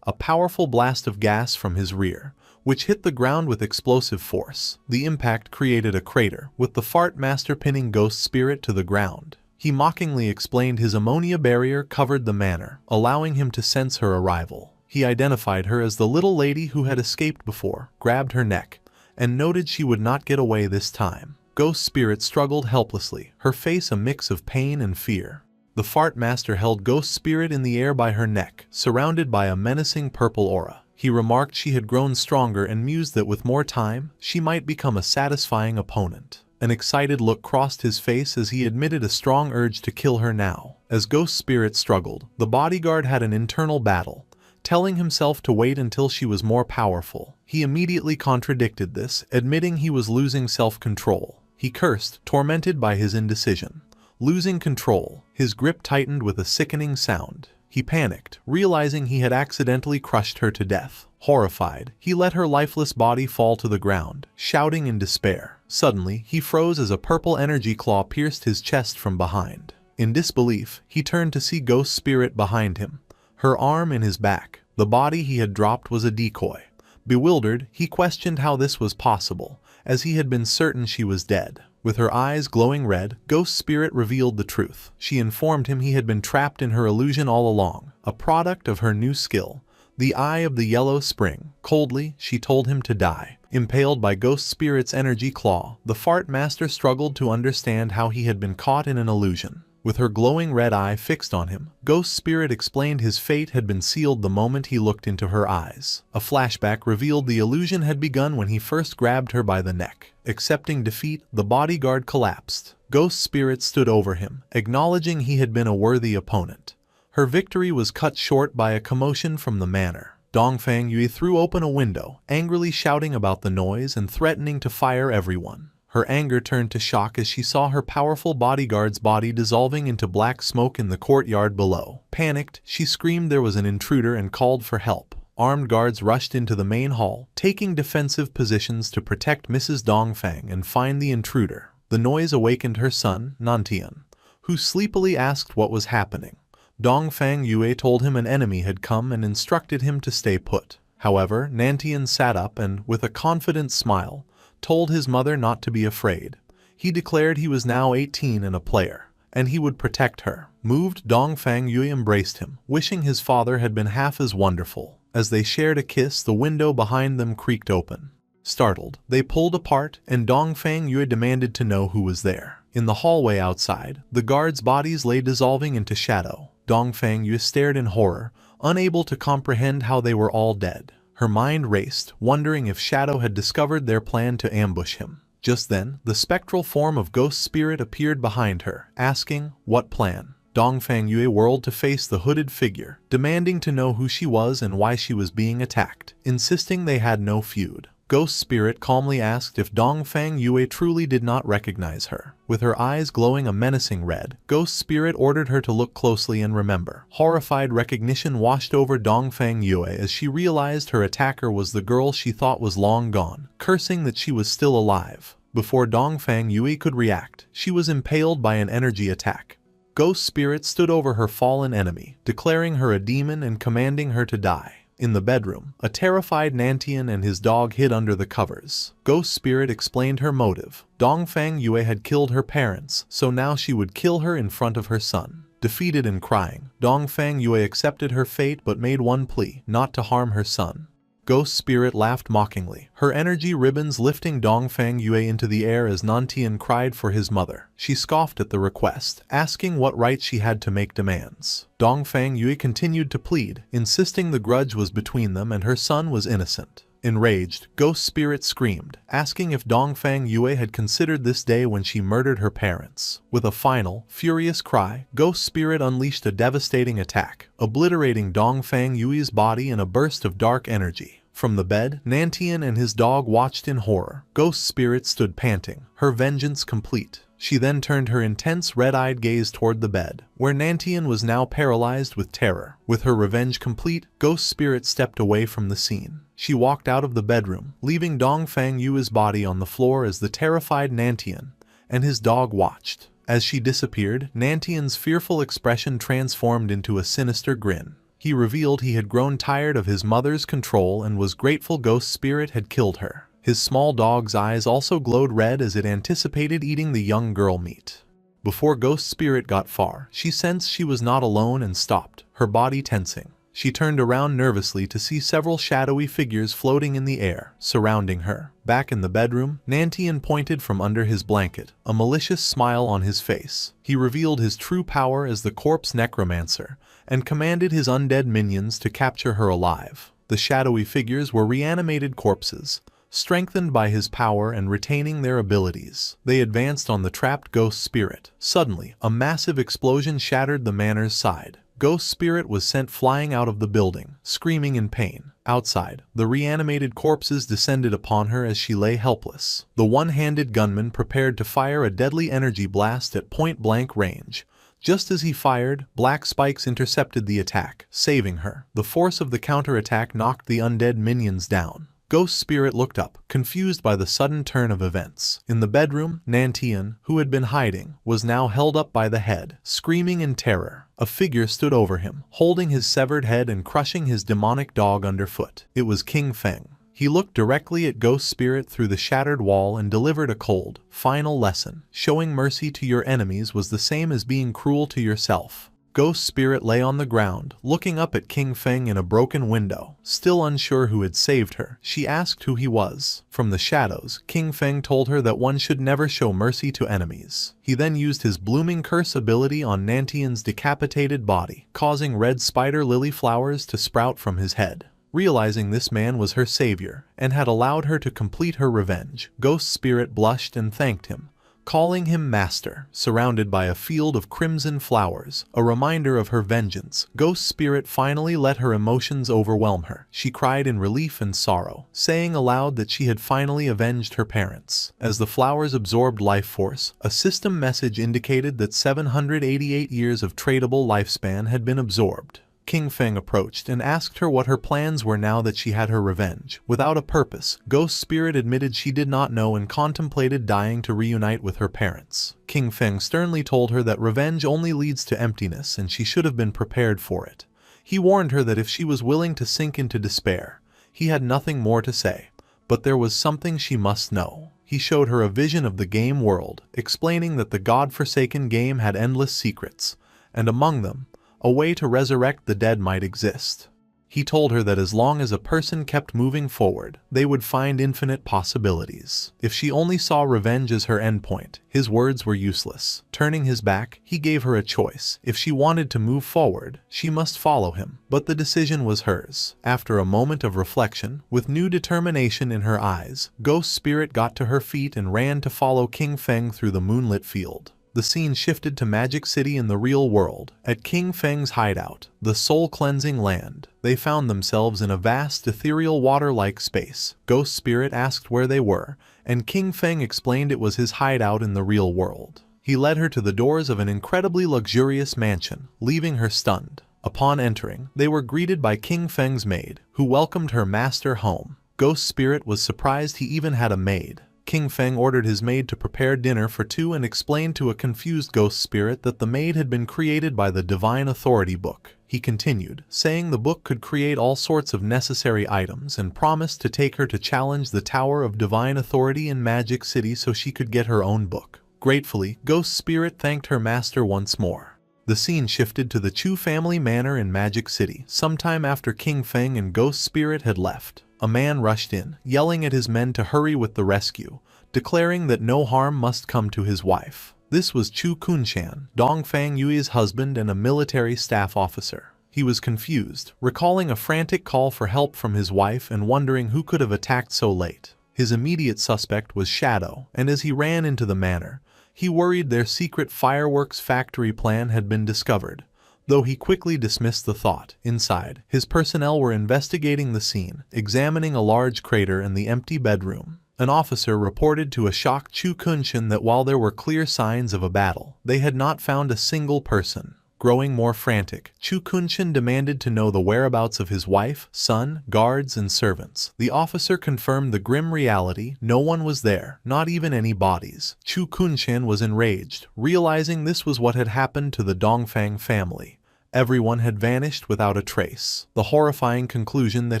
a powerful blast of gas from his rear, which hit the ground with explosive force. The impact created a crater, with the Fart Master pinning Ghost Spirit to the ground. He mockingly explained his ammonia barrier covered the manor, allowing him to sense her arrival. He identified her as the little lady who had escaped before, grabbed her neck, and noted she would not get away this time. Ghost Spirit struggled helplessly, her face a mix of pain and fear. The Fart Master held Ghost Spirit in the air by her neck, surrounded by a menacing purple aura. He remarked she had grown stronger and mused that with more time, she might become a satisfying opponent. An excited look crossed his face as he admitted a strong urge to kill her now. As Ghost Spirit struggled, the bodyguard had an internal battle, telling himself to wait until she was more powerful. He immediately contradicted this, admitting he was losing self-control. He cursed, tormented by his indecision. Losing control, his grip tightened with a sickening sound. He panicked, realizing he had accidentally crushed her to death. Horrified, he let her lifeless body fall to the ground, shouting in despair. Suddenly, he froze as a purple energy claw pierced his chest from behind. In disbelief, he turned to see Ghost Spirit behind him, her arm in his back. The body he had dropped was a decoy. Bewildered, he questioned how this was possible, as he had been certain she was dead. With her eyes glowing red, Ghost Spirit revealed the truth. She informed him he had been trapped in her illusion all along, a product of her new skill, the Eye of the Yellow Spring. Coldly, she told him to die. Impaled by Ghost Spirit's energy claw, the Fart Master struggled to understand how he had been caught in an illusion. With her glowing red eye fixed on him, Ghost Spirit explained his fate had been sealed the moment he looked into her eyes. A flashback revealed the illusion had begun when he first grabbed her by the neck. Accepting defeat, the bodyguard collapsed. Ghost Spirit stood over him, acknowledging he had been a worthy opponent. Her victory was cut short by a commotion from the manor. Dongfang Yui threw open a window, angrily shouting about the noise and threatening to fire everyone. Her anger turned to shock as she saw her powerful bodyguard's body dissolving into black smoke in the courtyard below. Panicked, she screamed there was an intruder and called for help. Armed guards rushed into the main hall, taking defensive positions to protect Mrs. Dongfang and find the intruder. The noise awakened her son, Nantian, who sleepily asked what was happening. Dongfang Yue told him an enemy had come and instructed him to stay put. However, Nantian sat up and, with a confident smile, told his mother not to be afraid. He declared he was now 18 and a player, and he would protect her. Moved, Dongfang Yui embraced him, wishing his father had been half as wonderful. As they shared a kiss, the window behind them creaked open. Startled, they pulled apart, and Dongfang Yui demanded to know who was there. In the hallway outside, the guards' bodies lay dissolving into shadow. Dongfang Yui stared in horror, unable to comprehend how they were all dead. Her mind raced, wondering if Shadow had discovered their plan to ambush him. Just then, the spectral form of Ghost Spirit appeared behind her, asking, "What plan?" Dongfang Yue whirled to face the hooded figure, demanding to know who she was and why she was being attacked, insisting they had no feud. Ghost Spirit calmly asked if Dongfang Yue truly did not recognize her. With her eyes glowing a menacing red, Ghost Spirit ordered her to look closely and remember. Horrified recognition washed over Dongfang Yue as she realized her attacker was the girl she thought was long gone, cursing that she was still alive. Before Dongfang Yue could react, she was impaled by an energy attack. Ghost Spirit stood over her fallen enemy, declaring her a demon and commanding her to die. In the bedroom, a terrified Nantian and his dog hid under the covers. Ghost Spirit explained her motive. Dongfang Yue had killed her parents, so now she would kill her in front of her son. Defeated and crying, Dongfang Yue accepted her fate but made one plea: not to harm her son. Ghost Spirit laughed mockingly, her energy ribbons lifting Dongfang Yue into the air as Nantian cried for his mother. She scoffed at the request, asking what right she had to make demands. Dongfang Yue continued to plead, insisting the grudge was between them and her son was innocent. Enraged, Ghost Spirit screamed, asking if Dongfang Yue had considered this day when she murdered her parents. With a final, furious cry, Ghost Spirit unleashed a devastating attack, obliterating Dongfang Yue's body in a burst of dark energy. From the bed, Nantian and his dog watched in horror. Ghost Spirit stood panting, her vengeance complete. She then turned her intense red-eyed gaze toward the bed, where Nantian was now paralyzed with terror. With her revenge complete, Ghost Spirit stepped away from the scene. She walked out of the bedroom, leaving Dongfang Yue's body on the floor as the terrified Nantian and his dog watched. As she disappeared, Nantian's fearful expression transformed into a sinister grin. He revealed he had grown tired of his mother's control and was grateful Ghost Spirit had killed her. His small dog's eyes also glowed red as it anticipated eating the young girl meat. Before Ghost Spirit got far, she sensed she was not alone and stopped, her body tensing. She turned around nervously to see several shadowy figures floating in the air, surrounding her. Back in the bedroom, Nantian pointed from under his blanket, a malicious smile on his face. He revealed his true power as the corpse necromancer, and commanded his undead minions to capture her alive. The shadowy figures were reanimated corpses, strengthened by his power and retaining their abilities. They advanced on the trapped Ghost Spirit. Suddenly, a massive explosion shattered the manor's side. Ghost Spirit was sent flying out of the building, screaming in pain. Outside, the reanimated corpses descended upon her as she lay helpless. The one-handed gunman prepared to fire a deadly energy blast at point-blank range. Just as he fired, black spikes intercepted the attack, saving her. The force of the counterattack knocked the undead minions down. Ghost Spirit looked up, confused by the sudden turn of events. In the bedroom, Nantian, who had been hiding, was now held up by the head, screaming in terror. A figure stood over him, holding his severed head and crushing his demonic dog underfoot. It was King Feng. He looked directly at Ghost Spirit through the shattered wall and delivered a cold, final lesson. Showing mercy to your enemies was the same as being cruel to yourself. Ghost Spirit lay on the ground, looking up at King Feng in a broken window. Still unsure who had saved her, she asked who he was. From the shadows, King Feng told her that one should never show mercy to enemies. He then used his blooming curse ability on Nantian's decapitated body, causing red spider lily flowers to sprout from his head. Realizing this man was her savior, and had allowed her to complete her revenge, Ghost Spirit blushed and thanked him, calling him master. Surrounded by a field of crimson flowers, a reminder of her vengeance, Ghost Spirit finally let her emotions overwhelm her. She cried in relief and sorrow, saying aloud that she had finally avenged her parents. As the flowers absorbed life force, a system message indicated that 788 years of tradable lifespan had been absorbed. King Feng approached and asked her what her plans were now that she had her revenge. Without a purpose, Ghost Spirit admitted she did not know and contemplated dying to reunite with her parents. King Feng sternly told her that revenge only leads to emptiness and she should have been prepared for it. He warned her that if she was willing to sink into despair, he had nothing more to say. But there was something she must know. He showed her a vision of the game world, explaining that the god-forsaken game had endless secrets, and among them, a way to resurrect the dead might exist. He told her that as long as a person kept moving forward, they would find infinite possibilities. If she only saw revenge as her endpoint, his words were useless. Turning his back, he gave her a choice. If she wanted to move forward, she must follow him, but the decision was hers. After a moment of reflection, with new determination in her eyes, Ghost Spirit got to her feet and ran to follow King Feng through the moonlit field. The scene shifted to Magic City in the real world. At King Feng's hideout, the soul-cleansing land, they found themselves in a vast ethereal water-like space. Ghost Spirit asked where they were, and King Feng explained it was his hideout in the real world. He led her to the doors of an incredibly luxurious mansion, leaving her stunned. Upon entering, they were greeted by King Feng's maid, who welcomed her master home. Ghost Spirit was surprised he even had a maid. King Feng ordered his maid to prepare dinner for two and explained to a confused Ghost Spirit that the maid had been created by the Divine Authority book. He continued, saying the book could create all sorts of necessary items and promised to take her to challenge the Tower of Divine Authority in Magic City so she could get her own book. Gratefully, Ghost Spirit thanked her master once more. The scene shifted to the Chu family manor in Magic City. Sometime after King Feng and Ghost Spirit had left, a man rushed in, yelling at his men to hurry with the rescue, declaring that no harm must come to his wife. This was Chu Kunshan, Dong Fang Yui's husband and a military staff officer. He was confused, recalling a frantic call for help from his wife and wondering who could have attacked so late. His immediate suspect was Shadow, and as he ran into the manor, he worried their secret fireworks factory plan had been discovered, though he quickly dismissed the thought. Inside, his personnel were investigating the scene, examining a large crater and the empty bedroom. An officer reported to a shocked Chu Kunshan that while there were clear signs of a battle, they had not found a single person. Growing more frantic, Chu Kunshan demanded to know the whereabouts of his wife, son, guards, and servants. The officer confirmed the grim reality: no one was there, not even any bodies. Chu Kunshan was enraged, realizing this was what had happened to the Dongfang family. Everyone had vanished without a trace. The horrifying conclusion that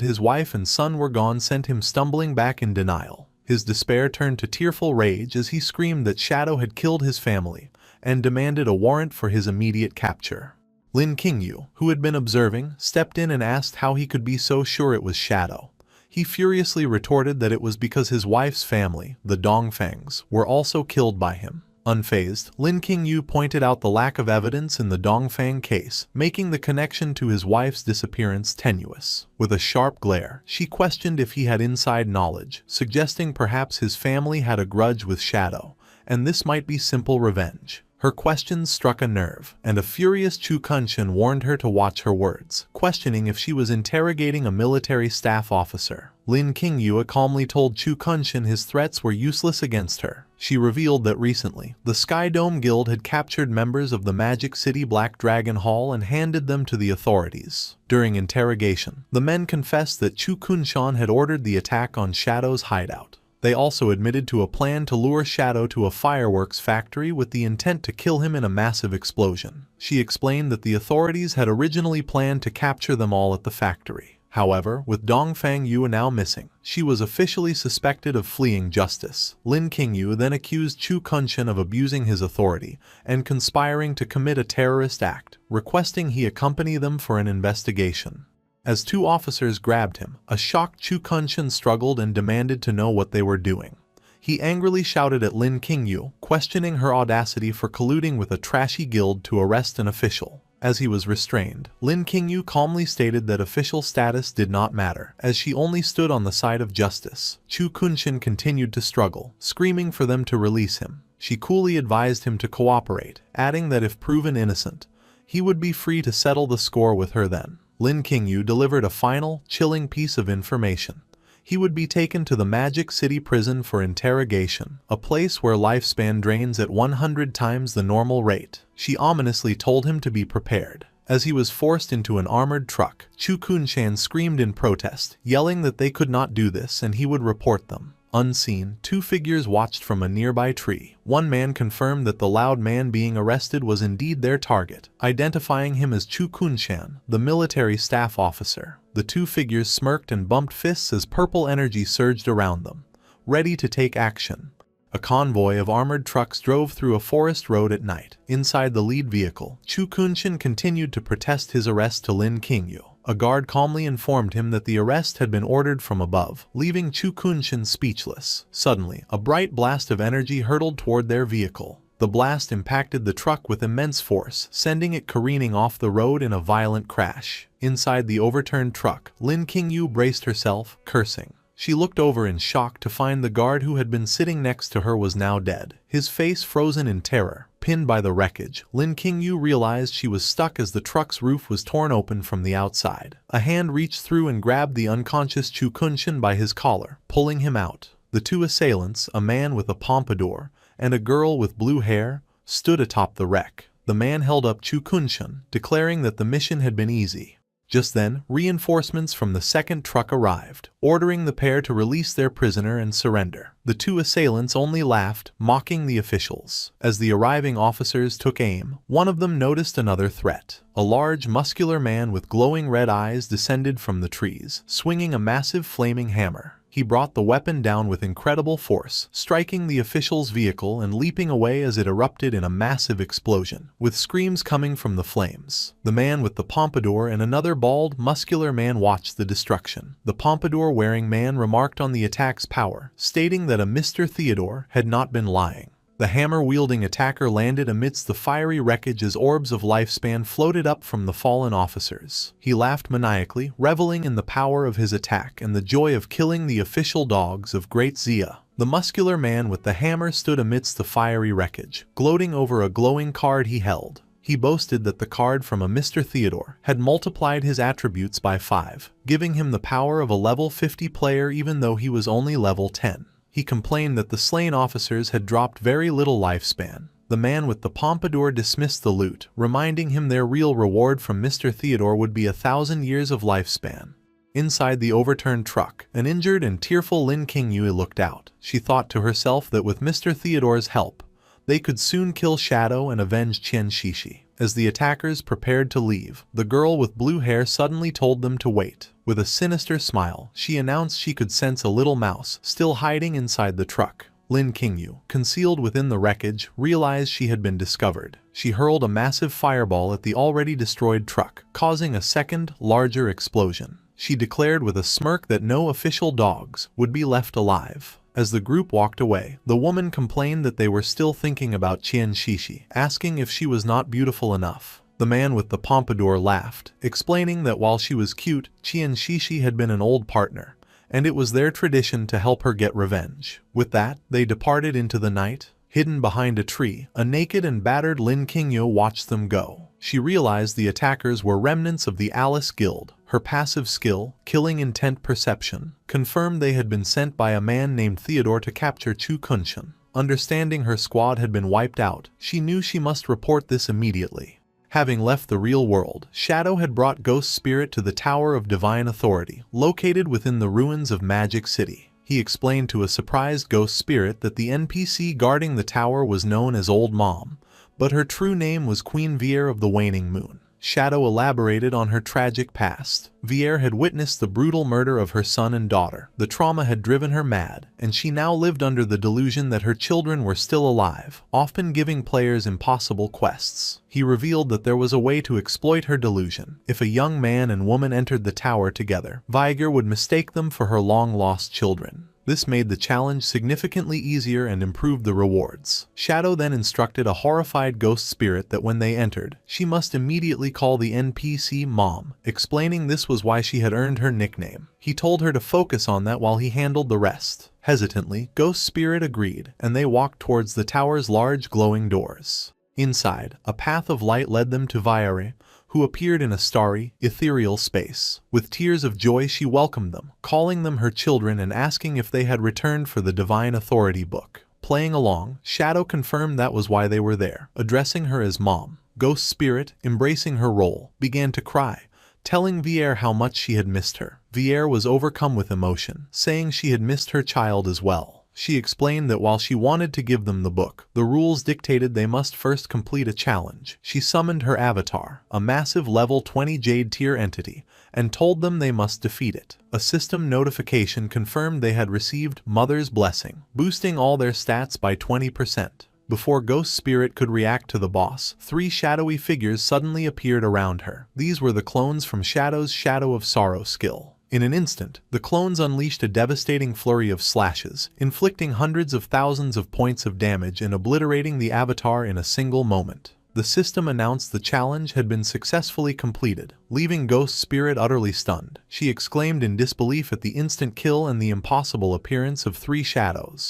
his wife and son were gone sent him stumbling back in denial. His despair turned to tearful rage as he screamed that Shadow had killed his family and demanded a warrant for his immediate capture. Lin Qingyu, who had been observing, stepped in and asked how he could be so sure it was Shadow. He furiously retorted that it was because his wife's family, the Dongfangs, were also killed by him. Unfazed, Lin Qingyu pointed out the lack of evidence in the Dongfang case, making the connection to his wife's disappearance tenuous. With a sharp glare, she questioned if he had inside knowledge, suggesting perhaps his family had a grudge with Shadow, and this might be simple revenge. Her questions struck a nerve, and a furious Chu Kunshan warned her to watch her words, questioning if she was interrogating a military staff officer. Lin Qingyu calmly told Chu Kunshan his threats were useless against her. She revealed that recently, the Sky Dome Guild had captured members of the Magic City Black Dragon Hall and handed them to the authorities. During interrogation, the men confessed that Chu Kunshan had ordered the attack on Shadow's hideout. They also admitted to a plan to lure Shadow to a fireworks factory with the intent to kill him in a massive explosion. She explained that the authorities had originally planned to capture them all at the factory. However, with Dongfang Yu now missing, she was officially suspected of fleeing justice. Lin Qingyu then accused Chu Kunshan of abusing his authority and conspiring to commit a terrorist act, requesting he accompany them for an investigation. As two officers grabbed him, a shocked Chu Kunshan struggled and demanded to know what they were doing. He angrily shouted at Lin Qingyu, questioning her audacity for colluding with a trashy guild to arrest an official. As he was restrained, Lin Qingyu calmly stated that official status did not matter, as she only stood on the side of justice. Chu Kunshan continued to struggle, screaming for them to release him. She coolly advised him to cooperate, adding that if proven innocent, he would be free to settle the score with her then. Lin Qingyu delivered a final, chilling piece of information. He would be taken to the Magic City prison for interrogation, a place where lifespan drains at 100 times the normal rate. She ominously told him to be prepared. As he was forced into an armored truck, Chu Kunshan screamed in protest, yelling that they could not do this and he would report them. Unseen, two figures watched from a nearby tree. One man confirmed that the loud man being arrested was indeed their target, identifying him as Chu Kunshan, the military staff officer. The two figures smirked and bumped fists as purple energy surged around them, ready to take action. A convoy of armored trucks drove through a forest road at night. Inside the lead vehicle, Chu Kunshan continued to protest his arrest to Lin Qingyu. A guard calmly informed him that the arrest had been ordered from above, leaving Chu Kunshan speechless. Suddenly, a bright blast of energy hurtled toward their vehicle. The blast impacted the truck with immense force, sending it careening off the road in a violent crash. Inside the overturned truck, Lin Qingyu braced herself, cursing. She looked over in shock to find the guard who had been sitting next to her was now dead, his face frozen in terror. Pinned by the wreckage, Lin Qingyu realized she was stuck as the truck's roof was torn open from the outside. A hand reached through and grabbed the unconscious Chu Kunshan by his collar, pulling him out. The two assailants, a man with a pompadour and a girl with blue hair, stood atop the wreck. The man held up Chu Kunshan, declaring that the mission had been easy. Just then, reinforcements from the second truck arrived, ordering the pair to release their prisoner and surrender. The two assailants only laughed, mocking the officials. As the arriving officers took aim, one of them noticed another threat. A large, muscular man with glowing red eyes descended from the trees, swinging a massive flaming hammer. He brought the weapon down with incredible force, striking the official's vehicle and leaping away as it erupted in a massive explosion, with screams coming from the flames. The man with the pompadour and another bald, muscular man watched the destruction. The pompadour-wearing man remarked on the attack's power, stating that a Mr. Theodore had not been lying. The hammer-wielding attacker landed amidst the fiery wreckage as orbs of lifespan floated up from the fallen officers. He laughed maniacally, reveling in the power of his attack and the joy of killing the official dogs of Great Zia. The muscular man with the hammer stood amidst the fiery wreckage, gloating over a glowing card he held. He boasted that the card from a Mr. Theodore had multiplied his attributes by 5, giving him the power of a level 50 player even though he was only level 10. He complained that the slain officers had dropped very little lifespan. The man with the pompadour dismissed the loot, reminding him their real reward from Mr. Theodore would be 1,000 years of lifespan. Inside the overturned truck, an injured and tearful Lin Qingyue looked out. She thought to herself that with Mr. Theodore's help, they could soon kill Shadow and avenge Qian Shishi. As the attackers prepared to leave, the girl with blue hair suddenly told them to wait. With a sinister smile, she announced she could sense a little mouse still hiding inside the truck. Lin Qingyue, concealed within the wreckage, realized she had been discovered. She hurled a massive fireball at the already destroyed truck, causing a second, larger explosion. She declared with a smirk that no official dogs would be left alive. As the group walked away, the woman complained that they were still thinking about Qian Shishi, asking if she was not beautiful enough. The man with the pompadour laughed, explaining that while she was cute, Qian Shishi had been an old partner, and it was their tradition to help her get revenge. With that, they departed into the night. Hidden behind a tree, a naked and battered Lin Qingyue watched them go. She realized the attackers were remnants of the Alice Guild. Her passive skill, killing intent perception, confirmed they had been sent by a man named Theodore to capture Chu Kunshan. Understanding her squad had been wiped out, she knew she must report this immediately. Having left the real world, Shadow had brought Ghost Spirit to the Tower of Divine Authority, located within the ruins of Magic City. He explained to a surprised Ghost Spirit that the NPC guarding the tower was known as Old Mom, but her true name was Queen Vier of the Waning Moon. Shadow elaborated on her tragic past. Vier had witnessed the brutal murder of her son and daughter. The trauma had driven her mad, and she now lived under the delusion that her children were still alive, often giving players impossible quests. He revealed that there was a way to exploit her delusion. If a young man and woman entered the tower together, Viger would mistake them for her long-lost children. This made the challenge significantly easier and improved the rewards. Shadow then instructed a horrified Ghost Spirit that when they entered, she must immediately call the NPC Mom, explaining this was why she had earned her nickname. He told her to focus on that while he handled the rest. Hesitantly, Ghost Spirit agreed, and they walked towards the tower's large glowing doors. Inside, a path of light led them to Viere, who appeared in a starry, ethereal space. With tears of joy she welcomed them, calling them her children and asking if they had returned for the Divine Authority book. Playing along, Shadow confirmed that was why they were there. Addressing her as Mom, Ghost Spirit, embracing her role, began to cry, telling Viere how much she had missed her. Viere was overcome with emotion, saying she had missed her child as well. She explained that while she wanted to give them the book, the rules dictated they must first complete a challenge. She summoned her avatar, a massive level 20 Jade tier entity, and told them they must defeat it. A system notification confirmed they had received Mother's Blessing, boosting all their stats by 20%. Before Ghost Spirit could react to the boss, 3 shadowy figures suddenly appeared around her. These were the clones from Shadow's Shadow of Sorrow skill. In an instant, the clones unleashed a devastating flurry of slashes, inflicting hundreds of thousands of points of damage and obliterating the avatar in a single moment. The system announced the challenge had been successfully completed, leaving Ghost Spirit utterly stunned. She exclaimed in disbelief at the instant kill and the impossible appearance of 3 shadows.